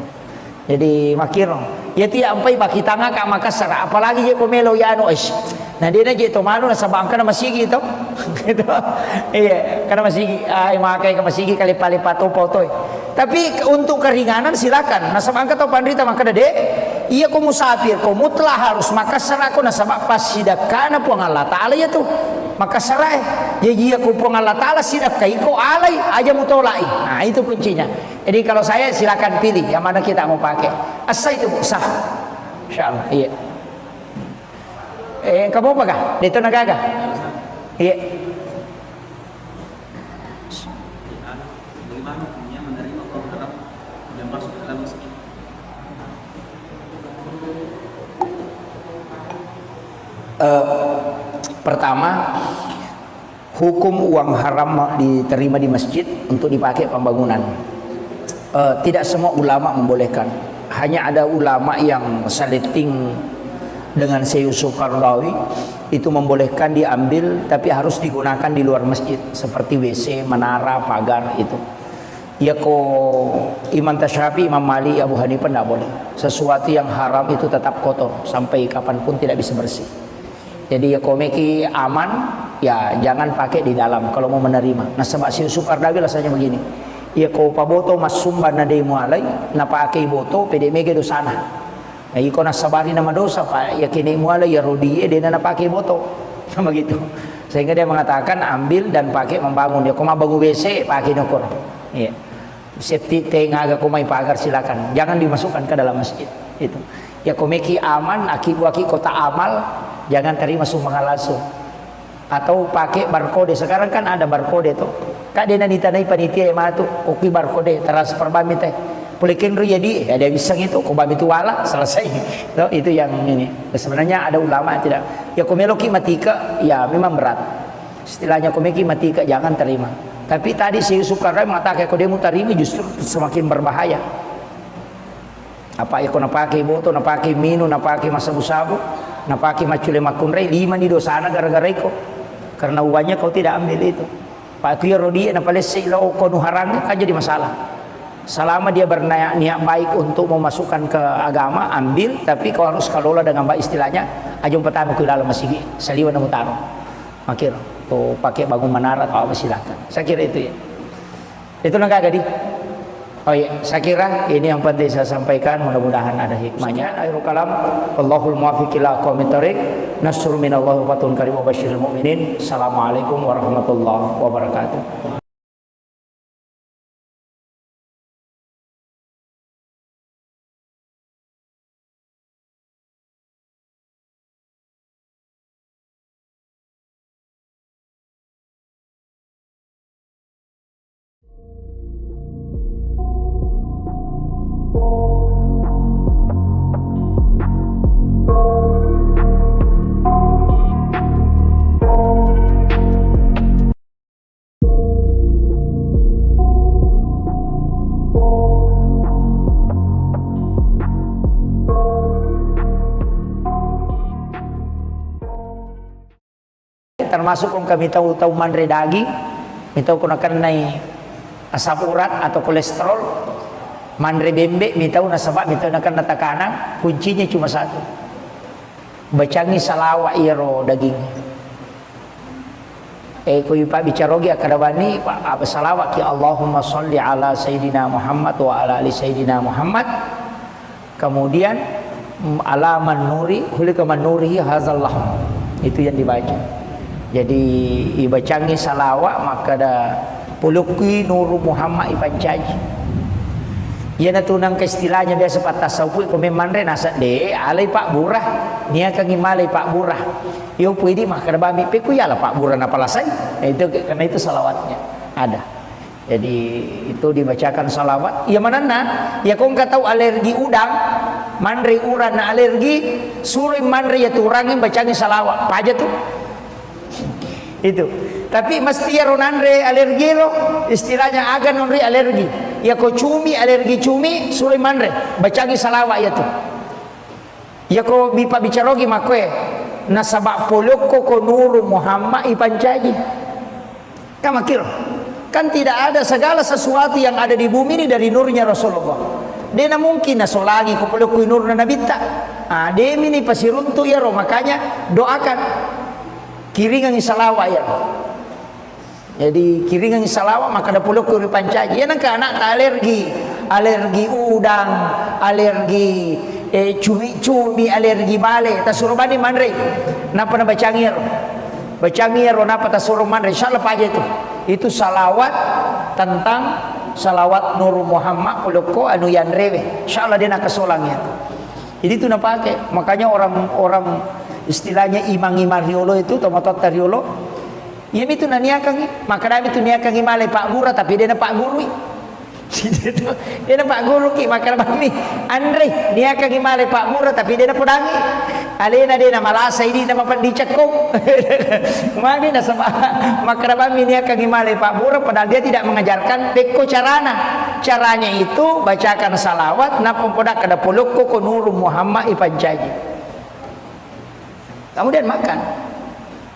Jadi makiro, ya tidak sampai baki tangga ke Makassar, apalagi dia komelo ya anu es. Nah dia aja itu malu nasa bangka nama sigi itu, gitu. Iya, karena masih makai ke masigi kali palipat foto. Tapi untuk keringanan silakan. Nasa bangka atau pandrita maka dede, iya kau musafir, kau mutlak harus Makassar aku nasa pas sidak kana puang Allah Taala ya tuh. Makassar jadi aku puang Allah Taala sidak kai kau alai aja mutolai. Nah itu kuncinya. Jadi kalau saya silakan pilih yang mana kita mau pakai. Asal itu sah, insyaallah. Iya. Kamu apa kah? Dito nagaga. Iya.
Bagaimana hukumnya menerima uang haram yang masuk ke dalam masjid?
Pertama, hukum uang haram diterima di masjid untuk dipakai pembangunan. Tidak semua ulama membolehkan. Hanya ada ulama yang saleting dengan Syekh Yusuf Qaradawi itu membolehkan diambil, tapi harus digunakan di luar masjid seperti WC, menara, pagar itu. Ya Imam Tasyafi, Imam Malik, Abu Hanifah tidak boleh. Sesuatu yang haram itu tetap kotor sampai kapanpun tidak bisa bersih. Jadi ya meki aman, ya jangan pakai di dalam kalau mau menerima. Nah sebab Syekh Yusuf Qaradawi rasanya begini. Ya paboto mas sumban na demo alay, na pakai boto pede mege dosana. Ay ko nasabari nama dosa pak, ya kini muala ya rodi dia na pakai boto, sama gitu. Sehingga dia mengatakan ambil dan pakai membangun. Dia koma bangun WC pakai nokor. Iya. Safety tengah agak komai pagar silakan. Jangan dimasukkan ke dalam masjid. Itu. Ya komeki aman, aki kota amal, jangan terima sumbangan langsung. Atau pakai barcode. Sekarang kan ada barcode tuh. Kak dia ditanai panitia yang tuh koki barcode transfer bami teh. Pulikin jadi ada bisa gitu, kobam itu wala selesai. No, itu yang ini. Sebenarnya ada ulama tidak. Ya komeloki matika, ya memang berat. Istilahnya komeki matika jangan terima. Tapi tadi si Yusuf Qaradawi mengatakan kalau dia mau terima justru semakin berbahaya. Apa ya kau napaki boto, napaki minum, napaki masabu-sabu, napaki macule makunrei 5 di dosana gara-gara itu. Karena uangnya kau tidak ambil itu. Pak Tuya Rodi napalesi lo kau nuharang kan jadi masalah. Selama dia berniat baik untuk memasukkan ke agama, ambil, tapi kau harus kelola dengan baik istilahnya. Ajung pertama ke dalam masjid, saliwan namu taruh. Makir, kau pakai bangun menara atau apa silakan. Saya kira itu ya. Itu nggak gadi. Oh iya, saya kira ini yang penting saya sampaikan. Mudah-mudahan ada hikmahnya. Akhirul kalam, Allahul muwaffiq ila aqwamit thoriq. Nasrun minallahi wa fatun karim wa basyiril mu'minin. Assalamualaikum warahmatullahi wabarakatuh. Termasuk kung kami tahu manre daging, mitaw kung nakanay asam urat atau kolesterol, manre bembe, mitaw nasaba, mitaw nakan natakanan, kuncinya cuma satu. Bacangi salawa iro daging. Kuy pa bicarogi akadawani apa salawat ya Allahumma sholli ala sayyidina Muhammad wa ala ali sayyidina Muhammad. Kemudian alaman nuri hulika man nurihi hazallah, itu yang dibaca. Jadi ibacangi salawat maka ada puluki nuru Muhammad ipancaji. Ia na tunang ke istilahnya biasa patas saupu ko memandre nasa de alay Pak Burah niya kang imalay Pak Burah. Yo pwede maka ada bami pe kuya lah Pak Burah na palasay. Itu karena itu salawatnya ada. Jadi itu dibacakan salawat. Ya mana na? Ya kung kataw alergi udang, mandre uran na alergi, suruh mandre ya turangin bacangi salawat. Paja tuh. Itu. Tapi mesti ya ronandre alergi lo, istilahnya agan nonri alergi. Ya ko cumi alergi cumi suruh mandre bacangi salawat ya tuh. Ya ko bipa bicarogi makwe nasabak poloko ko nuru Muhammad ipancaji. Kamakir. Kan tidak ada segala sesuatu yang ada di bumi ini dari nurnya Rasulullah. Dia mungkin na solagi ko poloko nur na nabita. Ah, demi ni pasiruntu ya ro, makanya doakan kiringan salawat ya. Jadi kiringan salawat maka ada puluk kuri pancaji. Ya nangka anak tak alergi udang, alergi cumi, alergi bale. Tak suruh bani mandre. Napa na bacangir, napa tak suruh mandre. Insyaallah paja itu. Itu salawat tentang salawat Nur Muhammad pulukko anu yan rewe. Insyaallah dia nak kesolangnya. Jadi itu nak pakai. Makanya orang istilahnya imang-imang riolo itu tomatot riolo. Ya itu naniakan, maka dami itu niakan malay Pak Guru tapi dia na Pak Guru. Dia na Pak Guru ki maka kami Andre niakan malay Pak Guru tapi dia na pudangi. Alena dia na malasa ini na mapandicakko. Magi na sama maka kami niakan malay Pak Guru padahal dia tidak mengajarkan peko carana. Caranya itu bacakan salawat na pempodak kada pulukko ko nuru Muhammad ipancaji. Kemudian makan.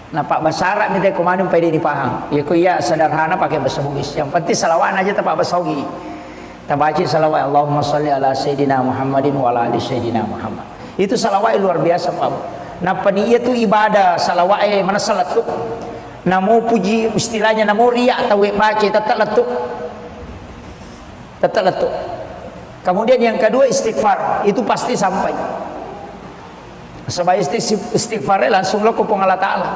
Nah Pak bahasa Arab ni teh kumanun pede dipaham. Ya ku ya sederhana pakai bahasa Bugis. Yang penting salawat aja tak bahasa Bugis. Tabaci salawat Allahumma shalli ala sayyidina Muhammadin wa ala ali sayyidina Muhammad. Itu salawat luar biasa Pak. Nah peni itu ibadah salawat mana salat tu. Namo puji istilahnya namo riya atau baca tetap letuk. Tetap letuk. Kemudian yang kedua istighfar, itu pasti sampai. Sebab istighfar langsung lo kupong Allah Ta'ala.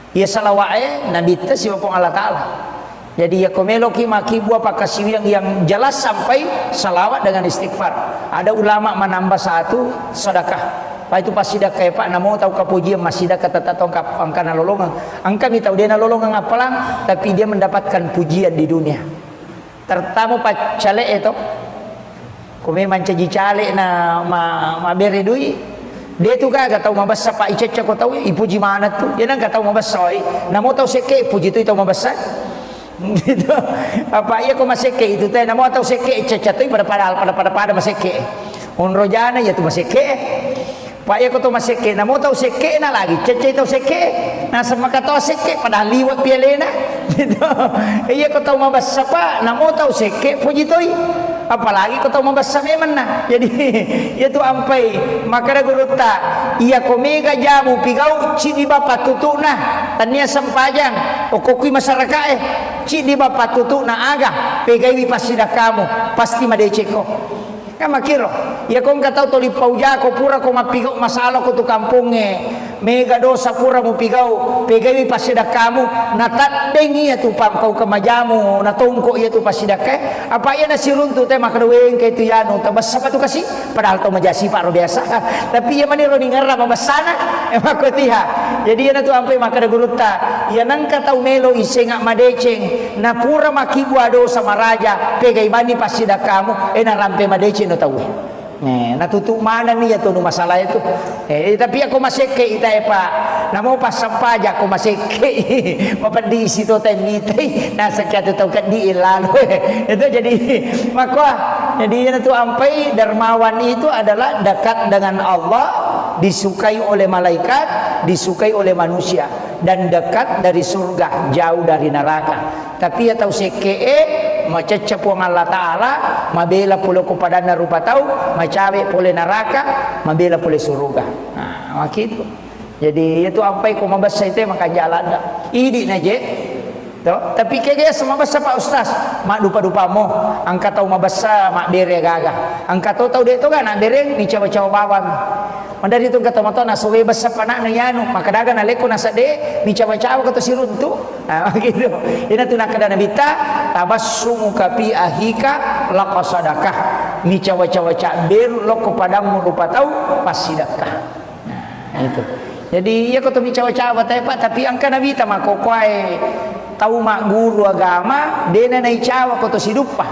Ya salawat nabi tes kupong Allah Ta'ala. Jadi ya komelo ki maki buah pakasi yang jelas sampai salawat dengan istighfar. Ada ulama menambah satu sedekah. Pak itu pasti dah kayak Pak namo tahu kapuji masih dah kata tongkap angkana lolongan. Angka mi tahu dia na lolongan apalang tapi dia mendapatkan pujian di dunia. Tertamu Pak cale itu. Kome mancaji cale na ma beri duit. Dia tu kan tahu mabasa Pak Ica ko tahu ipuji mana tu. Dia nang tahu mabasa oi. Namo tahu seke puji tu tahu mabasa. Gitu. Apa iya ko maseke itu teh namo tahu seke Ica tu pada maseke. Unrojana ya tu maseke. Pak iya ko tu maseke namo tahu seke na lagi. Cece tahu seke. Nah sama kata seke pada liwat pialena. Gitu. Iya ko tahu mabasa Pak namo tahu seke puji tu. Apalagi kau tahu membasa memang nah. Jadi itu ampai maka ada guru tak ia komega jamu pigau cidi bapak tutu nah tania sempajang okokui masyarakat cidi bapak tutu nah aga pegai pasti dah kamu pasti madeceko kan makiro ya kau nggak tahu toli pauja kau pura kau mapigau masalah kau tu kampungnya mega dosa pura mu pigau pegai pasti dah kamu natat dengi ya tu pam kau kemajamu natongko ya tu pasti dah ke apa ya nasi runtu teh maka doeng ke itu ya nu tabas apa tu kasih padahal tu majasi pak biasa tapi ya mani ro ningarra mabasana emang kau tiha jadi ya tu ampai maka ada guru ta ya nang ka tau melo isengak madeceng na pura makibu ado sama raja pegai bani pasti dah kamu na rampe madeceng no tahu natutup mana nih ya tuh masalah itu tapi aku masih ke itai Pak namo pas sampaja aku masih ke mapandi situ temite nah sekian tahu kan di ilalu itu jadi maka jadi itu ampai dermawan itu adalah dekat dengan Allah disukai oleh malaikat disukai oleh manusia dan dekat dari surga jauh dari neraka tapi ya tahu seke macecep wong Allah Ta'ala mabela pula kepada rupa tahu macawe pole neraka mabela pole surga nah itu jadi itu ampai ko mabasa itu maka jalan dah idi naje Toh, tapi kaya sama basa Pak Ustaz, mak dupa-dupa mo, angkat tahu mabasa mak bere gaga. Angkat tahu dia itu kan nak bere ni cawa-cawa bawang. Mandari itu kata mata nasuwe basa panak na yanu, maka daga na leko nasa de ni cawa-cawa kata siruntu. Nah, gitu. Ina tu nak kada nabita tabassumu kapi ahika laqasadakah. Ni cawa-cawa cak ber lo kepadamu rupa tahu pasidakah. Nah, itu. Jadi ya kata mi cawa-cawa tapi angka nabita makokwai tahu mak guru agama dena nai cawa koto sidupa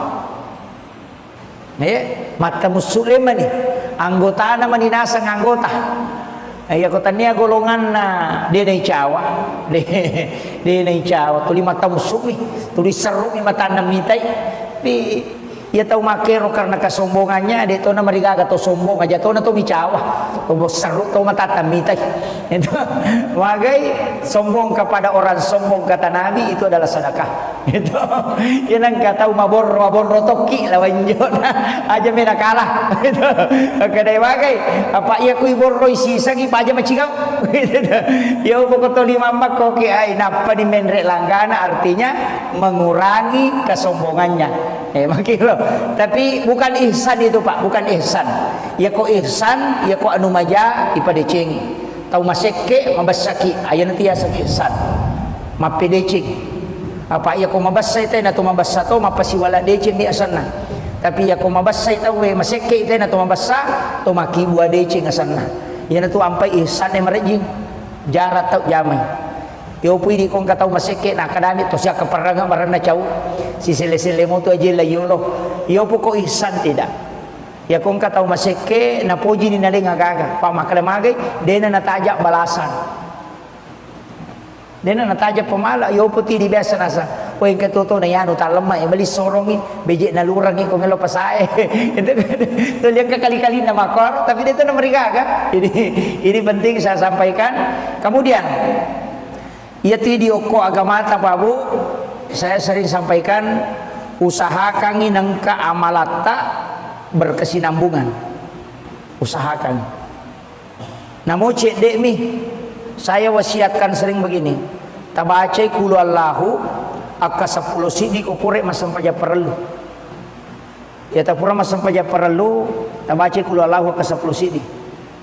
mata musulema ni anggota na maninasa ng anggota ay kota niya golongan na dena cawa dena cawa tuli mata musumi tuli seru ni mata namitay di ia tahu makero karena kesombongannya dia tahu nama digaga atau sombong aja tahu na to micawa tahu seru tahu mata tamitay itu magai sombong kepada orang sombong kata Nabi itu adalah sedekah itu yang kata mabor rotoki lawan jona aja mena kalah itu kadai magai apa ia kui borroi sisa ki aja macigau itu ya pokok lima mak koki ai napa di menrek langgana artinya mengurangi kesombongannya makilo tapi bukan ihsan itu Pak, bukan ihsan. Ya kok ihsan, ya kok anu maja ipada ceng. Tahu maseke mabasaki, aya nanti ya sakit ihsan. Mapedecing. Apa ya kok mabasai teh na to mabasa to mapasiwala decing di asanna. Tapi ya kok mabasai tahu we maseke teh na to mabasa to makibua decing asanna. Ya na to ampai ihsan e marejing. Jarat tau jamai. Yo pui di kong katau maseke na kadami to siya kaparanga marana cau si sele-sele mo to aja la yolo yo poko ihsan tidak ya kong katau maseke na poji ni naling agaga pa makalamagay dena natajak balasan dena natajak pamala yo puti di biasa nasa o yang katuto na yan uta lemah bali sorongi beje na lurang ko ngelo pasae itu liang kali-kali na makor tapi itu na marigaga ini penting saya sampaikan kemudian ya video ko agama tapabu saya sering sampaikan usahakan inangka amalata berkesinambungan usahakan namun cek dek mi saya wasiatkan sering begini tabaca kulu Allahu akka 10 sidi ko pure masam paja perlu ya tapura masam paja perlu tabaca kulu Allahu akka 10 sidi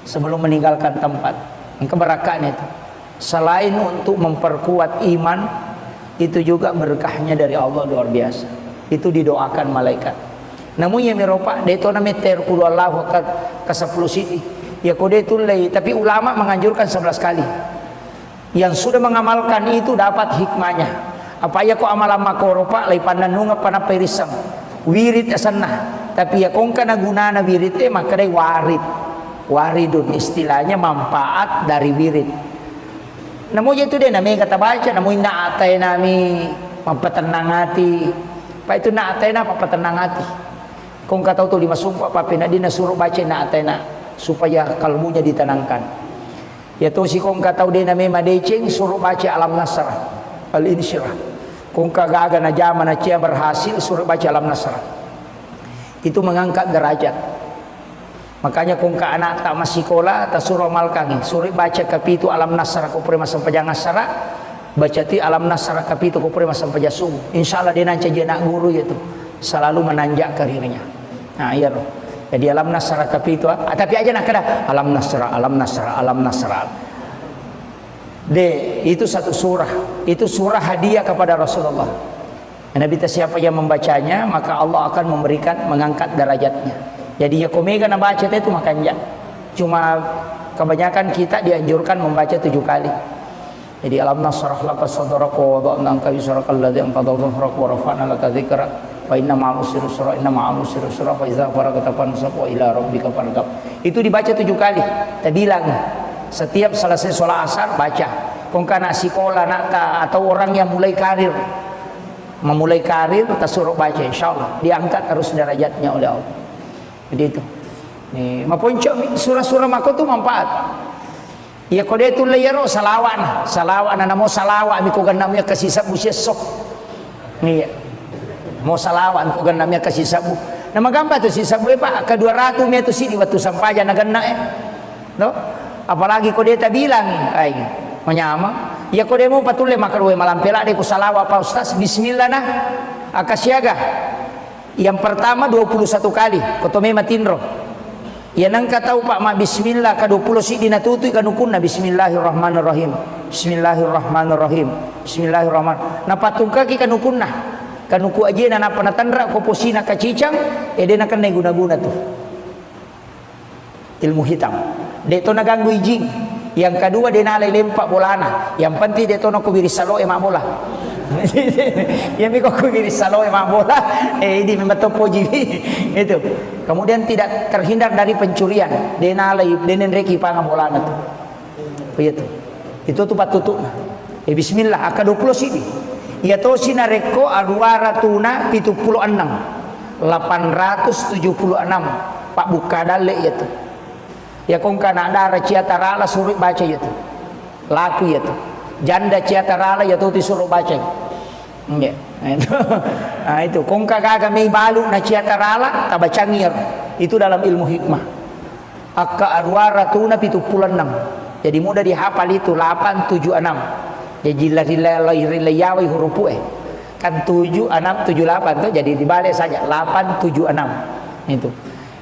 sebelum meninggalkan tempat yang keberakahan itu selain untuk memperkuat iman itu juga berkahnya dari Allah luar biasa itu didoakan malaikat namun yang meropa deto na meter kulu Allah ke 10 sidi ya kode itu lay tapi ulama menganjurkan 11 kali yang sudah mengamalkan itu dapat hikmahnya apa ya ko amalan makoropa lay pananunga panaperisam wirid asanna tapi ya kong kana gunana wirid maka day waridun istilahnya manfaat dari wirid namun itu dia namanya kata baca namun naatay nami mampatenang hati pa itu naatay na papatenang hati kung kataw to 5 sumpah papina di nasuruh baca naatay na supaya kalbunya ditenangkan ya to si kung kataw din namanya madecing suruh baca alam nasrah al insyirah kung kagaga na jaman na siya berhasil suruh baca alam nasrah itu mengangkat derajat. Makanya kung ka anak tak masikola ta suruh malkangi suruh baca kapitu alam nasara ko pre masam pajang nasara baca ti alam nasara kapitu ko pre masam pajasum insyaallah dia nanti nak guru itu selalu menanjak karirnya nah iya roh jadi alam nasara kapitu tapi aja nak kada alam nasara itu satu surah itu surah hadiah kepada Rasulullah Nabi siapa yang membacanya maka Allah akan memberikan mengangkat derajatnya. Jadi ya komega na baca itu makanya cuma kebanyakan kita dianjurkan membaca 7 kali. Jadi alam nasrah laka sadraka wa wada'na anka wizraka alladhi anqadha dhahrak wa rafa'na laka dzikrak wa inna ma'al usri yusra inna ma'al usri yusra fa idza faragta fansab wa ila rabbika farghab. Itu dibaca 7 kali. Kita bilang setiap selesai sholat asar baca. Kung kana sekolah nak atau orang yang mulai karir kita suruh baca insyaallah diangkat terus derajatnya oleh Allah. Jadi itu nih maponco surah-surah mako tu manfaat ya kode itu layaro salawan namo salawa mi ko ganamnya kasih sabu sesok nih mau salawan ko ganamnya kasih sabu nama gamba tu si sabu pak ke 200 meter sini waktu sampaja naganna no apalagi kode ta bilang ai menyama Ya ko demo patule makarwe malam pela de ko salawa pa ustaz bismillah nah akasiaga. Yang pertama 21 kali kotome matinro. Ya nang katau pak ma bismillah ka 20 si dinatutui kanukunna bismillahirrahmanirrahim. Bismillahirrahmanirrahim. Bismillahirrahmanirrahim. Na patungka ki kanukunna. Kanuku aje na panatandra ko posina kacicang edena kan guna-guna tuh. Ilmu hitam. Deto naganggu ijing. Yang kedua dia nalai lempak bolana. Yang penting deto no kubiri salo emak bola. Yang miko kubiri salo emak bola. Ini memang topo jibi. Itu. Kemudian tidak terhindar dari pencurian. Dia nalai denen reki panga bolana tuh. Begitu. Itu tuh patutuk. Bismillah aka 20 sini. Ya to sinareko aruara tuna 76. 876 Pak Bukadale ya tuh. Ya kong kana dara ciatarala suruh baca ya tuh. Laku ya tuh. Janda ciatarala ya tuh disuruh baca. Ya. Nah itu kong kagak may balu na ciatarala tabacangir. Itu dalam ilmu hikmah. Akka arwara tuna 76. Jadi mudah dihafal itu 876. Jadi rilai huruf kan 7 6 7 8 tuh jadi dibalik saja 8 7 6 itu.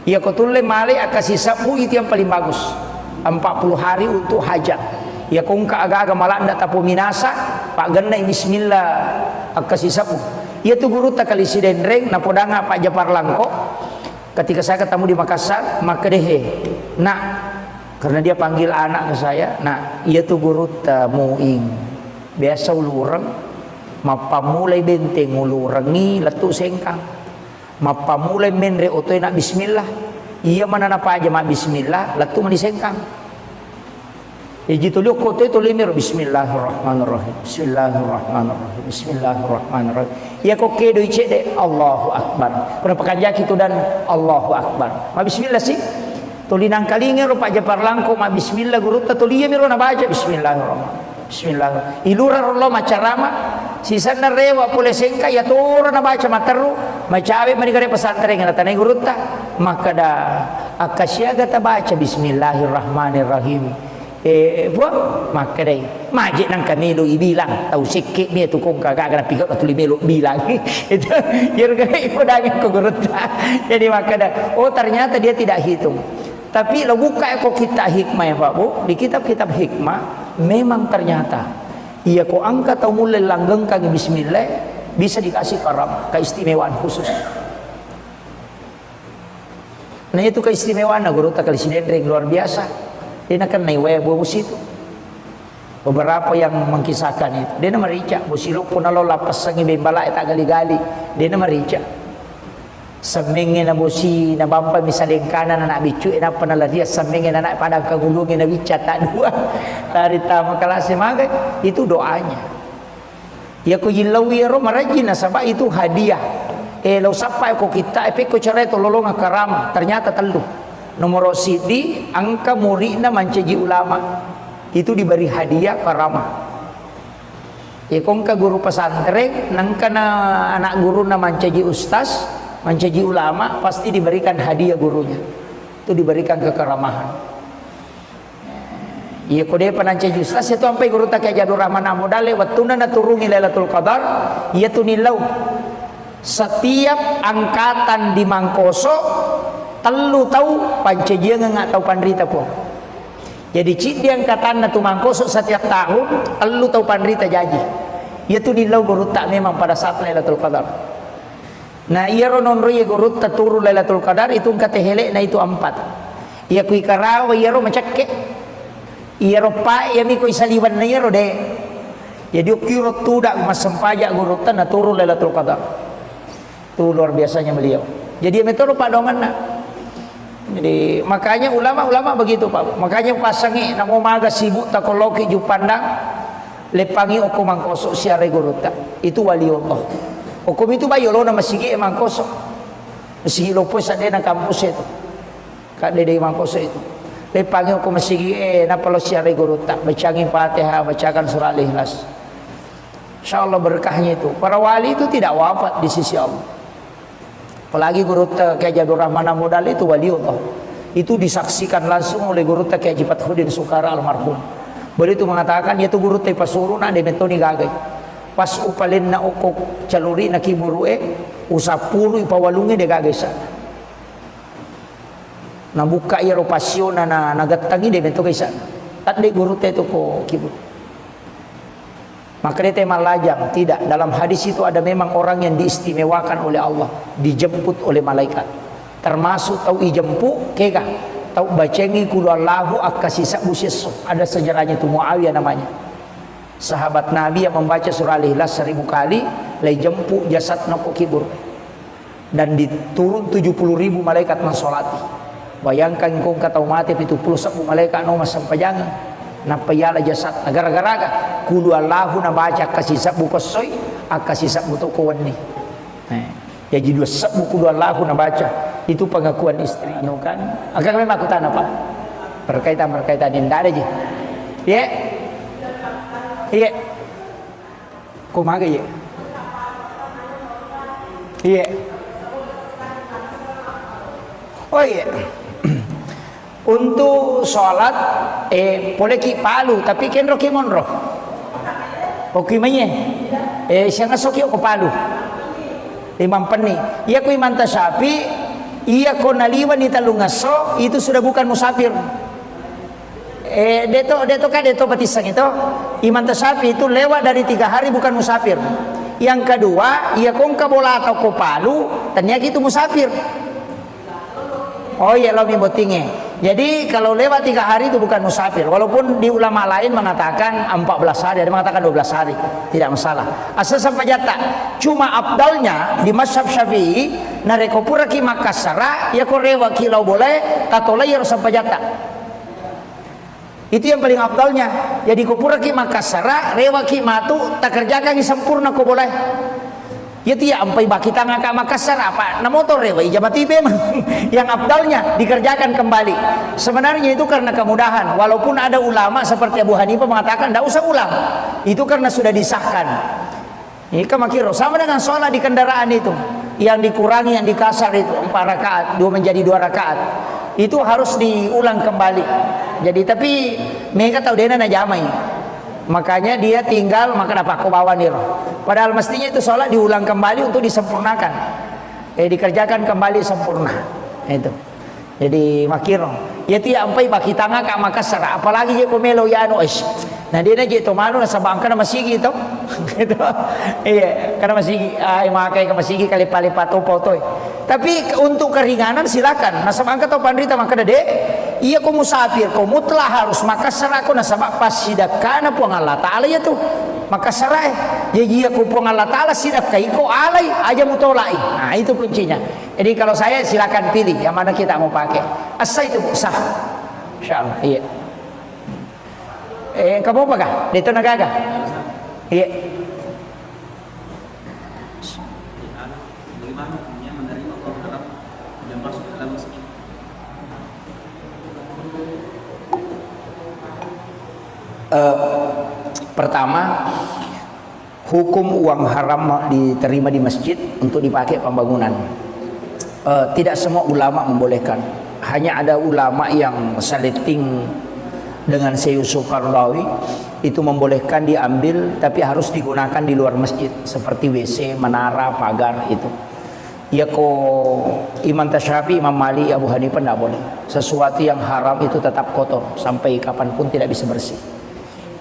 Ya kotule male akasih sapu itu yang paling bagus 40 hari untuk hajat. Ya kong agak-agak malanda tapu minasa pak genai bismillah akasih sapu. Ya tuh guru tak kali sidendreng napodanga Pak Japar Langko ketika saya ketemu di Makassar maka dehe nah karena dia panggil anak ke saya nah iya tuh guru tamuing biasa ulurang mapamulai benteng ulurangi letu sengkang mapamulai menre otoy nak bismillah iya mana napa aja mak bismillah letu mani sengkang jitu liuk otoy to limir bismillahirrahmanirrahim bismillahirrahmanirrahim bismillahirrahmanirrahim ya kok kedo icede Allahu akbar pernah pekanjaki itu dan Allahu akbar mak bismillah sih tulinang kalinge ro Pak Japar Langko mak bismillah guru ta tuliya miro na baca bismillahirrahmanirrahim bismillah ilura rollo macarama sisana rewa pule sengka ya tora na baca materu macawe manigare pesantren na tanay gurutta maka da akasyaga ta baca bismillahirrahmanirrahim maka dai majik nang kamelo ibilang tau sikit ni tu kong kagak kana pigot atuli melo bilang itu yerga ipodanya ko gurutta jadi maka da oh ternyata dia tidak hitung tapi lo buka kok kita hikmah ya Pak Bu di kitab-kitab hikmah memang ternyata iya kok angkat atau mulai langgeng kaki bismillah bisa dikasih karam keistimewaan khusus. Nah itu keistimewaan guru tak kali sinendring luar biasa. Dia nak naik web bus itu. Beberapa yang mengkisahkan itu. Dia nama rica busiluk pun alo lapas sangi bembala tak gali-gali. Dia nama rica. Semengin na bosi na bampa misalnya kanan anak bicu na panala dia semengin anak padang kagulungin na bica tak dua dari tamu kelas maga itu doanya ya ko yilawi ro marajin na sabab itu hadiah lo sampai ko kita ko cara itu lolong karam ternyata telu nomor sidi angka murid na manceji ulama itu diberi hadiah karamah ya kongka guru pesantren nangkana anak guru na manceji ustaz mencaji ulama pasti diberikan hadiah gurunya itu diberikan kekeramahan iya kode panancaji ustaz itu sampai guru tak Jadur Rahman Amodale wattuna naturungi Lailatul Qadar iya tunilau setiap angkatan di Mangkoso telu tahu pancajian nggak tahu pandrita po jadi cik di angkatan natu Mangkoso setiap tahun telu tahu pandrita jaji iya tunilau guru tak memang pada saat Lailatul Qadar. Nah iya ronon roye gurut taturu Lailatul Qadar itu katehele na itu 4. Iya kui karawa iya ro macakke. Iya ro pa iya mi kui saliwan na iya ro de. Jadi ukiro tudak mas sempaja gurutan na turu Lailatul Qadar. Itu luar biasanya beliau. Jadi metode padongan na. Jadi makanya ulama-ulama begitu Pak. Makanya pasangi na umaga sibuk takoloki ju pandang lepangi oko Mangkoso siare guruta. Itu waliullah. Hukum itu bayo lo na masigi Mangkoso. Masigi lo po sa na kampus itu. Kade de Mangkoso itu. Lepangi hukum masigi na palo siya guruta. Bacangin Fatihah, bacakan surah Al-Ikhlas. Insyaallah berkahnya itu. Para wali itu tidak wafat di sisi Allah. Apalagi guruta kayak Jadur Rahman Amodal itu waliullah. Itu disaksikan langsung oleh guruta kayak Jipat Hudin Sukara almarhum. Boleh itu mengatakan dia tu guru te pasuru na de metoni gagai. Pas upalin na okok caluri na kiburue usapuru ipawalungi de gagai sa. Na buka iro pasyon na nagatangi de meto kay sa. Tat de guru te tu ko kibur. Maka dia tema lajang. Tidak, dalam hadis itu ada memang orang yang diistimewakan oleh Allah, dijemput oleh malaikat. Termasuk tahu ijempu keka, tahu bacengi kulallahu akasisa busiso. Ada sejarahnya itu, Muawiyah namanya. Sahabat Nabi yang membaca surah Al-Ikhlas 1000 kali, lay jempu jasad nako kibur. Dan diturun 70.000 malaikat mensolati. Bayangkan kau kata mati itu 10 malaikat no sampai jangan. Napayala jasad gara-gara kudu Allahu na baca kasih sabu kosoy akasih sabu to ko wani ya jadi sabu kudu Allahu na baca itu pengakuan istri no kan agak memang aku tanah Pak berkaitan ini ada aja ya iya kumaha ya iya oh iya. Untuk sholat boleh ki palu tapi kenro ki monro oke manye siya nga sokyo ko palu imam peni iya ko imam tasapi iya ko naliwan ni talungaso itu sudah bukan musafir deto batisang itu imam tasapi itu lewat dari 3 hari bukan musafir. Yang kedua iya kong kabola atau ko palu ternyata itu musafir. Oh iya lo mimbotingnya. Jadi kalau lewat 3 hari itu bukan musafir. Walaupun di ulama lain mengatakan 14 hari, ada mengatakan 12 hari, tidak masalah. Asal sampai jata. Cuma abdalnya di mazhab Syafi'i, nareko pura ki Makassara, ya korewa kilau boleh, tatola ya sampai jata. Itu yang paling abdalnya. Jadi kupura ki Makassara, rewa ki matu, tak kerjakan ki sempurna ko boleh. Ya tidak sampai baki tangga ke Makassar apa? Nah motor rewa ijabat tipe yang abdalnya dikerjakan kembali. Sebenarnya itu karena kemudahan. Walaupun ada ulama seperti Abu Hanifah mengatakan tidak usah ulang. Itu karena sudah disahkan. Ini kemakiro sama dengan sholat di kendaraan itu. Yang dikurangi, yang dikasar itu 4 rakaat, 2 menjadi 2 rakaat. Itu harus diulang kembali. Jadi tapi mereka tahu dia na jamai. Makanya dia tinggal maka dapat bawa nih. Padahal mestinya itu sholat diulang kembali untuk disempurnakan. Dikerjakan kembali sempurna. Itu. Jadi makiro. Ya tidak sampai baki tangga ke Makassar. Apalagi dia komelo ya anu es. Nah dia na gitu malu na sabang kana masigi itu. Gitu. Iya, karena masigi makai ke masigi kali palipat topotoy. Tapi untuk keringanan silakan. Nah sabang ka to pandrita maka dede iya ko musafir ko mutlah harus Makassar ako na sabak pas sidakana po ang Allah Ta'ala ya tuh Makassar jadi iya ko po ang Allah Ta'ala sidak kay ko alay aja mutolai. Nah itu kuncinya. Jadi kalau saya silakan pilih yang mana kita mau pakai. Asa itu sah. Insyaallah. Iya. Kamu apa kah? Dito nagaga. Iya.
Bagaimana hukumnya menerima uang haram yang masuk ke dalam masjid?
Pertama, hukum uang haram diterima di masjid untuk dipakai pembangunan. Tidak semua ulama membolehkan. Hanya ada ulama yang saleting dengan Syekh Yusuf Qaradawi itu membolehkan diambil, tapi harus digunakan di luar masjid seperti WC, menara, pagar itu. Ya ko Imam Tasyafi, Imam Malik, Abu Hanifah tidak boleh. Sesuatu yang haram itu tetap kotor sampai kapanpun tidak bisa bersih.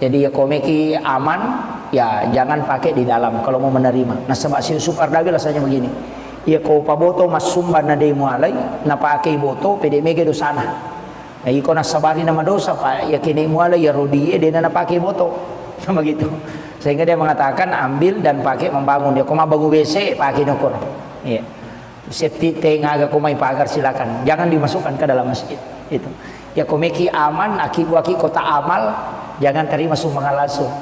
Jadi ya komeki aman, ya jangan pakai di dalam kalau mau menerima. Nah sebab Syekh Yusuf Qaradawi rasanya begini. Ya ko paboto masumban na day mo alay, na pakai boto pede mege dosana. Nah, iko nasabari nama dosa pak, ya kini muala ya rodi dia na pakai boto, sama gitu. Sehingga dia mengatakan ambil dan pakai membangun. Dia koma bangun WC pakai nokor. Iya. Seti tengaga komai pagar silakan, jangan dimasukkan ke dalam masjid. Itu. Ya komeki aman, aki kota amal, jangan terima sumbangan langsung.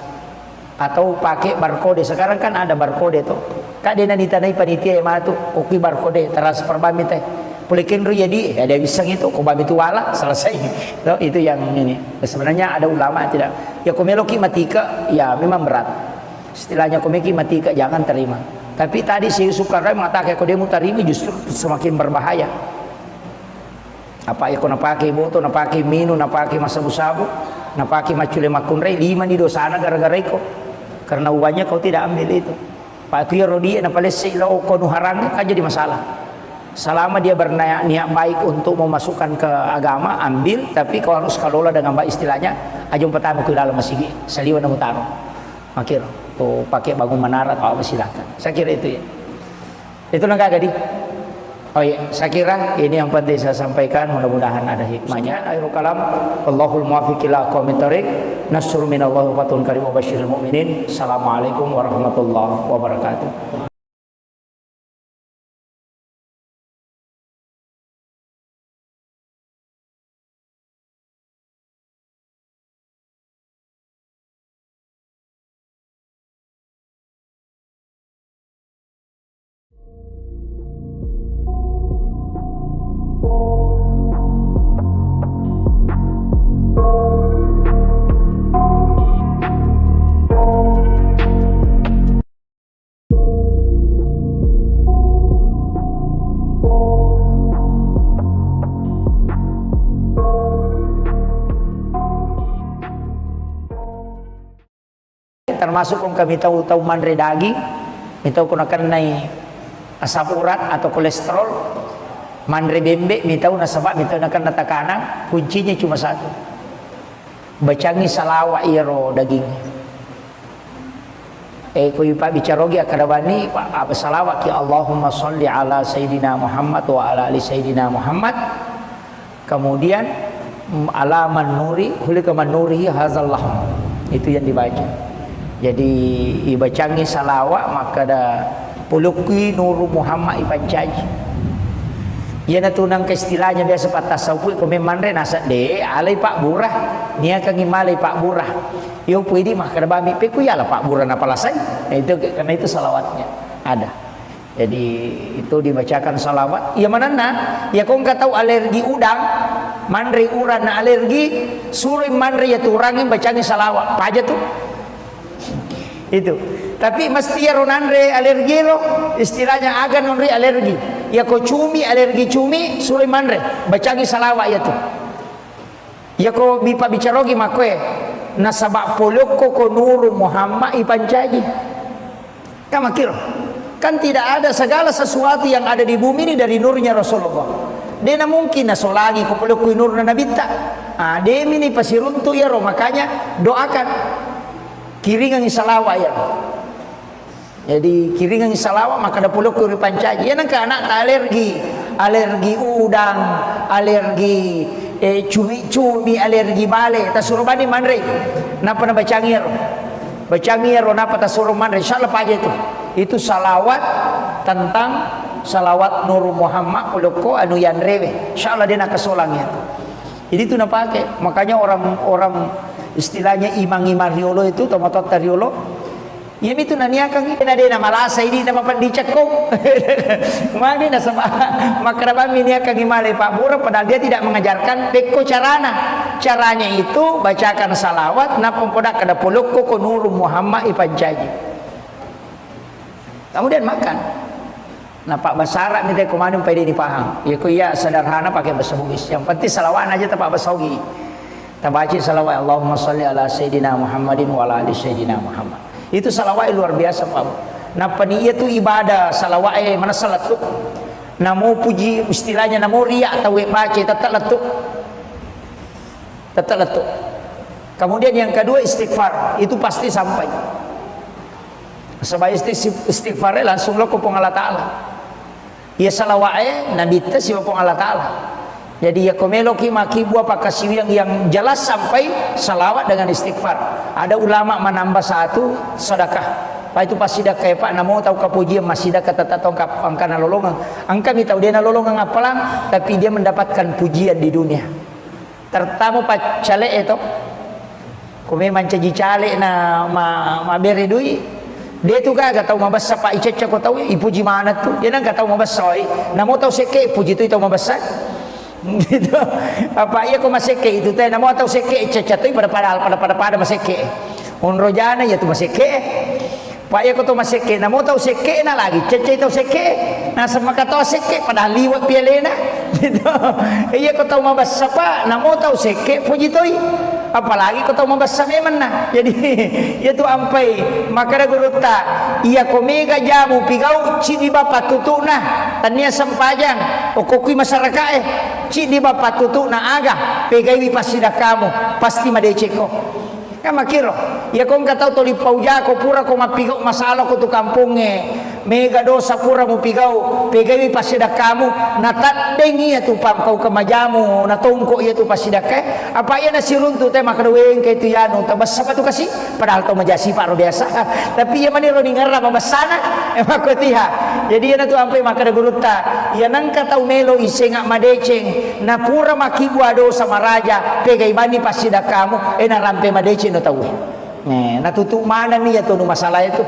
Atau pakai barcode. Sekarang kan ada barcode tuh. Kak dia ditanai panitia emang tuh kopi barcode transfer bami teh. Pulikin ru jadi ada bisa gitu kok bami itu wala selesai. Itu yang ini. Sebenarnya ada ulama tidak. Ya komeloki matika ya memang berat. Istilahnya komeki matika jangan terima. Tapi tadi si Yusuf Qaradawi mengatakan kalau dia mau terima justru semakin berbahaya. Apa ya kau nak pakai botol, nak pakai minum, nak pakai masabu-sabu, napaki macule makunrei 5 di dosana gara-gara iko karena uangnya kau tidak ambil itu pak kuya rodi na palese ilo ko nuharang kan jadi masalah. Selama dia berniat baik untuk memasukkan ke agama ambil, tapi kau harus kelola dengan baik. Istilahnya ajung pertama ku dalam masih saliwan na mutaro makir kau pakai bangun menara atau apa silakan. Saya kira itu ya, itu nang kagadi. Oh iya, saya kira ini yang penting saya sampaikan, mudah-mudahan ada hikmahnya. Akhirul kalam, Allahul muwaffiq ila aqwamit thoriq. Nasrun minallahi wa fatun karim wa basyiril mu'minin. Assalamualaikum warahmatullahi wabarakatuh. Termasuk kung kami tahu manre daging, itu kung nakanay asam urat atau kolesterol, manre bembe, mitaw nasaba, mitaw nakan natakana, kuncinya cuma satu, bacangi salawa iro daging. Kuy pa bicarogi akadabani apa salawat ki Allahumma sholli ala Sayyidina Muhammad wa ala ali Sayyidina Muhammad. Kemudian ala manuri, hulika manuri hazallah. Itu yang dibaca. Jadi ibacangi salawat maka da pulukui nuru Muhammad ipancaji. Ia na tunang ke istilahnya biasa patasawuf ko memandre nasa de alay Pak Burah niya kang imalay Pak Burah. Yo pwede mah kada bami pe ku yala Pak Burah na palasay. Itu karena itu salawatnya ada. Jadi itu dibacakan salawat. Ya manana ya kung katau alergi udang mandre uran na alergi suruh mandre ya turangin bacangi salawat. Paja tuh itu tapi mesti ya ronanre alergi lo istilahnya agan nonre alergi ya ko cumi alergi cumi suruh manre bacangi salawat ya tuh ya ko bipa bicarogi makwe nasabak poloko ko nuru Muhammad ipancaji kama kiro kan tidak ada segala sesuatu yang ada di bumi ini dari nurnya Rasulullah. Dia mungkin nasolagi ko poloko nur na nabita dia ini pasiruntu ya ro makanya doakan kiringan salawat ya. Jadi kiringan salawat maka ada puluh kuri pancaji. Ya nangka anak alergi udang, alergi cumi-cumi, alergi bale. Tasuruh bani manre. Napa na bacangir? Bacangir napa tasuruh manre? Insyaallah paja itu. Itu salawat tentang salawat Nur Muhammad puluko anu yanrewe. Insyaallah dia nak kesolangnya. Jadi itu nak pakai. Makanya orang-orang istilahnya imang-imang riolo itu tomatot riolo ya itu naniakan ina de na malasa ini na mapandicak ko mani na sama makrabam ini akan imalay Pak Burah padahal dia tidak mengajarkan beko caranya itu bacakan salawat na pempodak kada puluk ko nuru Muhammad ipancaji kemudian makan nah Pak Basara minta kumanum pede dipaham ya ku ya sederhana pakai bahasa Bugis yang penting salawat aja Pak Basogi tabaci salawat Allahumma sholli ala Sayyidina Muhammadin wa ala ali Sayyidina Muhammad. Itu salawat luar biasa Pak. Napa ni itu ibadah salawat mana salat tu. Namo puji istilahnya namo riya atau baca tetap letuk. Tetap letuk. Kemudian yang kedua istighfar, itu pasti sampai. Sebab istighfar langsung lo ke Allah Taala. Ya salawat nabi ta si Allah Taala. Jadi ya komeloki maki buah pakasi yang jelas sampai salawat dengan istighfar. Ada ulama menambah satu sedekah. Pak itu pas sedekah Pak namo tahu kapujian masih sedekah tetap tongkap angka nalolongan. Angka mi tahu dia nalolongan apalang tapi dia mendapatkan pujian di dunia. Tertamu Pak cale itu. Kome mancaji cale na ma beri dui. Dia tu kagak tahu mabasa Pak icecek ko tahu ipuji mana tu. Dia nggak tahu mabasa. Namo tahu seke puji tu tahu mabasa. Gitu apa iya ko maseke itu teh namo atau seke cecatoy pada maseke unrojana ya tu maseke pak iya ko to maseke namo tau seke na lagi cece tau seke na sama kato seke padahal liwat pialena gitu iya ko tau mabasa pa namo tau seke puji toy apalagi kau tahu membasa memang nah. Jadi itu ampai maka ada guru tak iya komega jamu pigau ci di bapak tutu nah tania sempajang okokui masyarakat ci di bapak tutu nah aga pegai pasida kamu pasti madeceko kan makiro ya kau nggak tahu toli pauja ko pura ko mapigau masalah ko tu kampungnya mega dosa pura mu pigau pegai pasida kamu natandeng iya tu pam kau kemajamu natongko iya tu pasida ke apa iya nasi runtu teh makadaweng ke itu yanu tabas apa tu kasih padahal tu majasi paro biasa tapi iya mani roni ngarra mabasana emang ko tiha jadi iya tu ampai makada guruta iya nangka tau melo isengak madeceng na pura makibua dosa maraja pegai mani pasida kamu na rampe madeceng no tahu natutup mana nih ya tuh masalah itu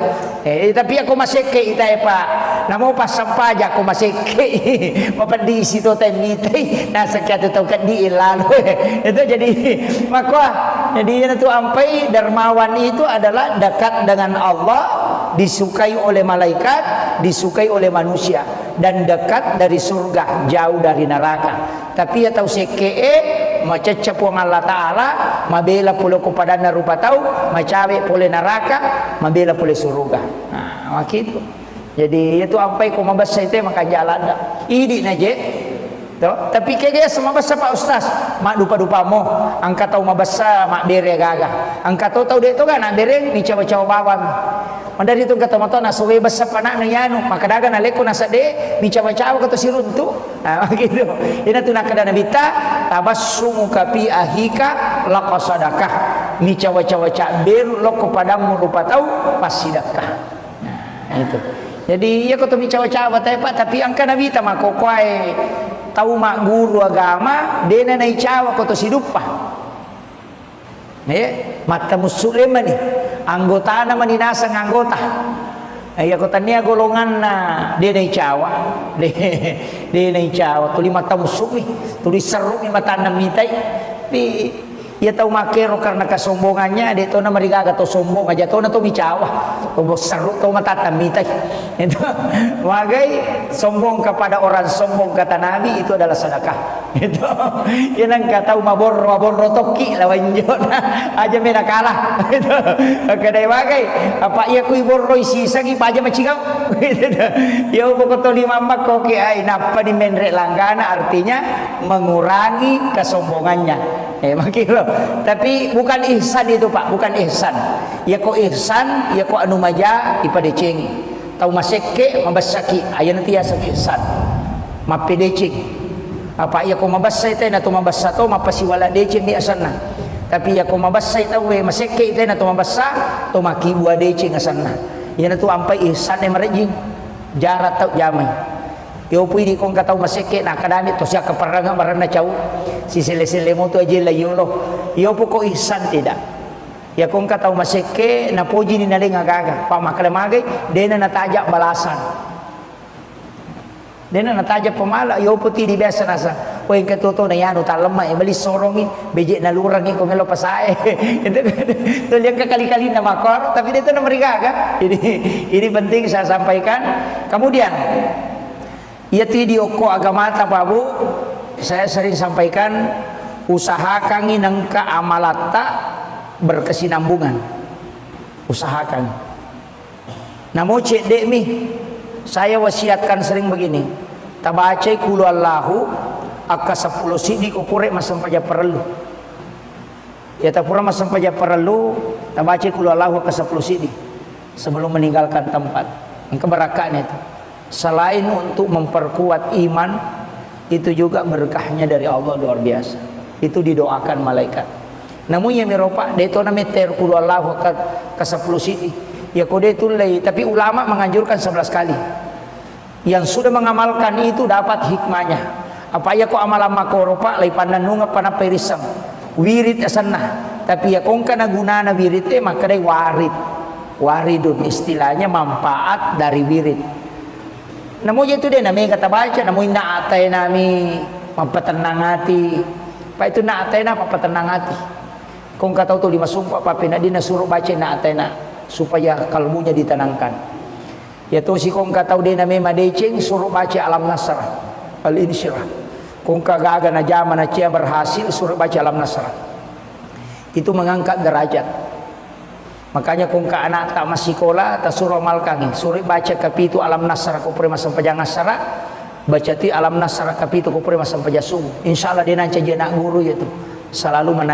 tapi aku masih ke ita pak namo pas sampaja aku masih ke di situ temite nah sekian tahu kan di lalu itu jadi maka jadi itu ampai dermawan itu adalah dekat dengan Allah disukai oleh malaikat disukai oleh manusia dan dekat dari surga jauh dari neraka tapi ya tahu seke macecap Allah Ta'ala mabela pula kepada narupa tahu macawe pula neraka mabela pula surga nah begitu jadi itu apa yang mabasa itu maka jalan ini naje tapi kayaknya semua bahasa Pak Ustaz mak dupa-dupa mo angkat tahu mabasa mak bere gaga angkat tahu dia itu kan nak bere ni cawa-cawa bawang dari itu kata mata nak suwe bahasa panak na yanu maka daga na leko na sade ni cawa-cawa kata sirun tu nah begitu ini tu nak kada nabita tabassumu kapi ahika laqasadakah ni cawa-cawa cak beru lo kepadamu rupa tahu pasidakah nah itu jadi ya kata mi cawa-cawa tapi angka nabita mak kokoai tahu mak guru agama dena nai cawa kata sidupa mata musliman ni anggota na maninasa ng anggota ay ako tanya golongan na dia nai cawa dia nai cawa tuli mata musumi tuli seru ni mata namitay di ia tahu makero karena kesombongannya dia tahu na marigaga to sombong aja tahu na to micawa to seru to mata namitay itu wagai sombong kepada orang sombong kata Nabi itu adalah sedekah itu yang kata maborro toki lawan jona aja mena kalah itu kadai wagai apa ia kui borro isi sagi aja macigau itu ya pokok to lima mak koki ai napa di menre langgana artinya mengurangi kesombongannya makilo tapi bukan ihsan itu Pak bukan ihsan ya kok ihsan ya kok anu maja ipadeceng tahu maseke mabasaki aya nanti ya ihsan mapedeceng apa ya kok mabasay tayo na tumabasa to mapasiwala deceng di asana tapi ya kok mabasay tayo maseke tayo na tumabasa to makibua deceng asana yan na to ampay ihsan e marejing jarat tau jamay yo pwede kong kataw maseke nakadamit to siya kaparanga marana chaw si sile-sile mo to aja layulo yo po ko ihsan tidak ya kong kataw maseke na puji ni naling agaga pamakalamagay dena natajak balasan dena natajak pamala yo po ti di biasa nasa o yung katuto na yan utalama bali sorongi beje na lurang ko melo pasae itu liang kekali-kali na makor tapi dito na marigaga ini penting saya sampaikan kemudian ya video ko agamata Pak Bu saya sering sampaikan usahakan inang keamalata berkesinambungan usahakan namo cek dek mi saya wasiatkan sering begini tabacai kulu Allahu aka 10 sidi ko pure masampaja perlu ya tapura masampaja perlu tabacai kulu Allahu aka 10 sidi sebelum meninggalkan tempat yang keberakahan itu selain untuk memperkuat iman itu juga berkahnya dari Allah luar biasa itu didoakan malaikat namun yang meropa deto na meter kulu Allah ke 10 sidi ya kode itu lay tapi ulama menganjurkan 11 kali yang sudah mengamalkan itu dapat hikmahnya apa ya ko amalan makoropa lay pananunga panaperisang wirid asana tapi ya kong kana gunana wirid maka day waridun istilahnya manfaat dari wirid namo itu dia nami kata baca namo naatay nami mampatenang hati pa itu naatay na mampatenang hati kung kataw to 5 sumpah pa pinadi na suruh baca naatay na supaya kalbunya ditenangkan ya to si kung kataw din nami madeceng suruh baca alam nasrah al insyirah kung kagaga na jaman na siya berhasil suruh baca alam nasrah Itu mengangkat derajat. Makanya kung ka anak tak masih sekolah tak suruh malkangi suruh baca kapitu alam nasara ko prema sampajangan sara baca ti alam nasara kapitu ko prema sampajasu. Insyaallah dia nanti jadi anak guru itu selalu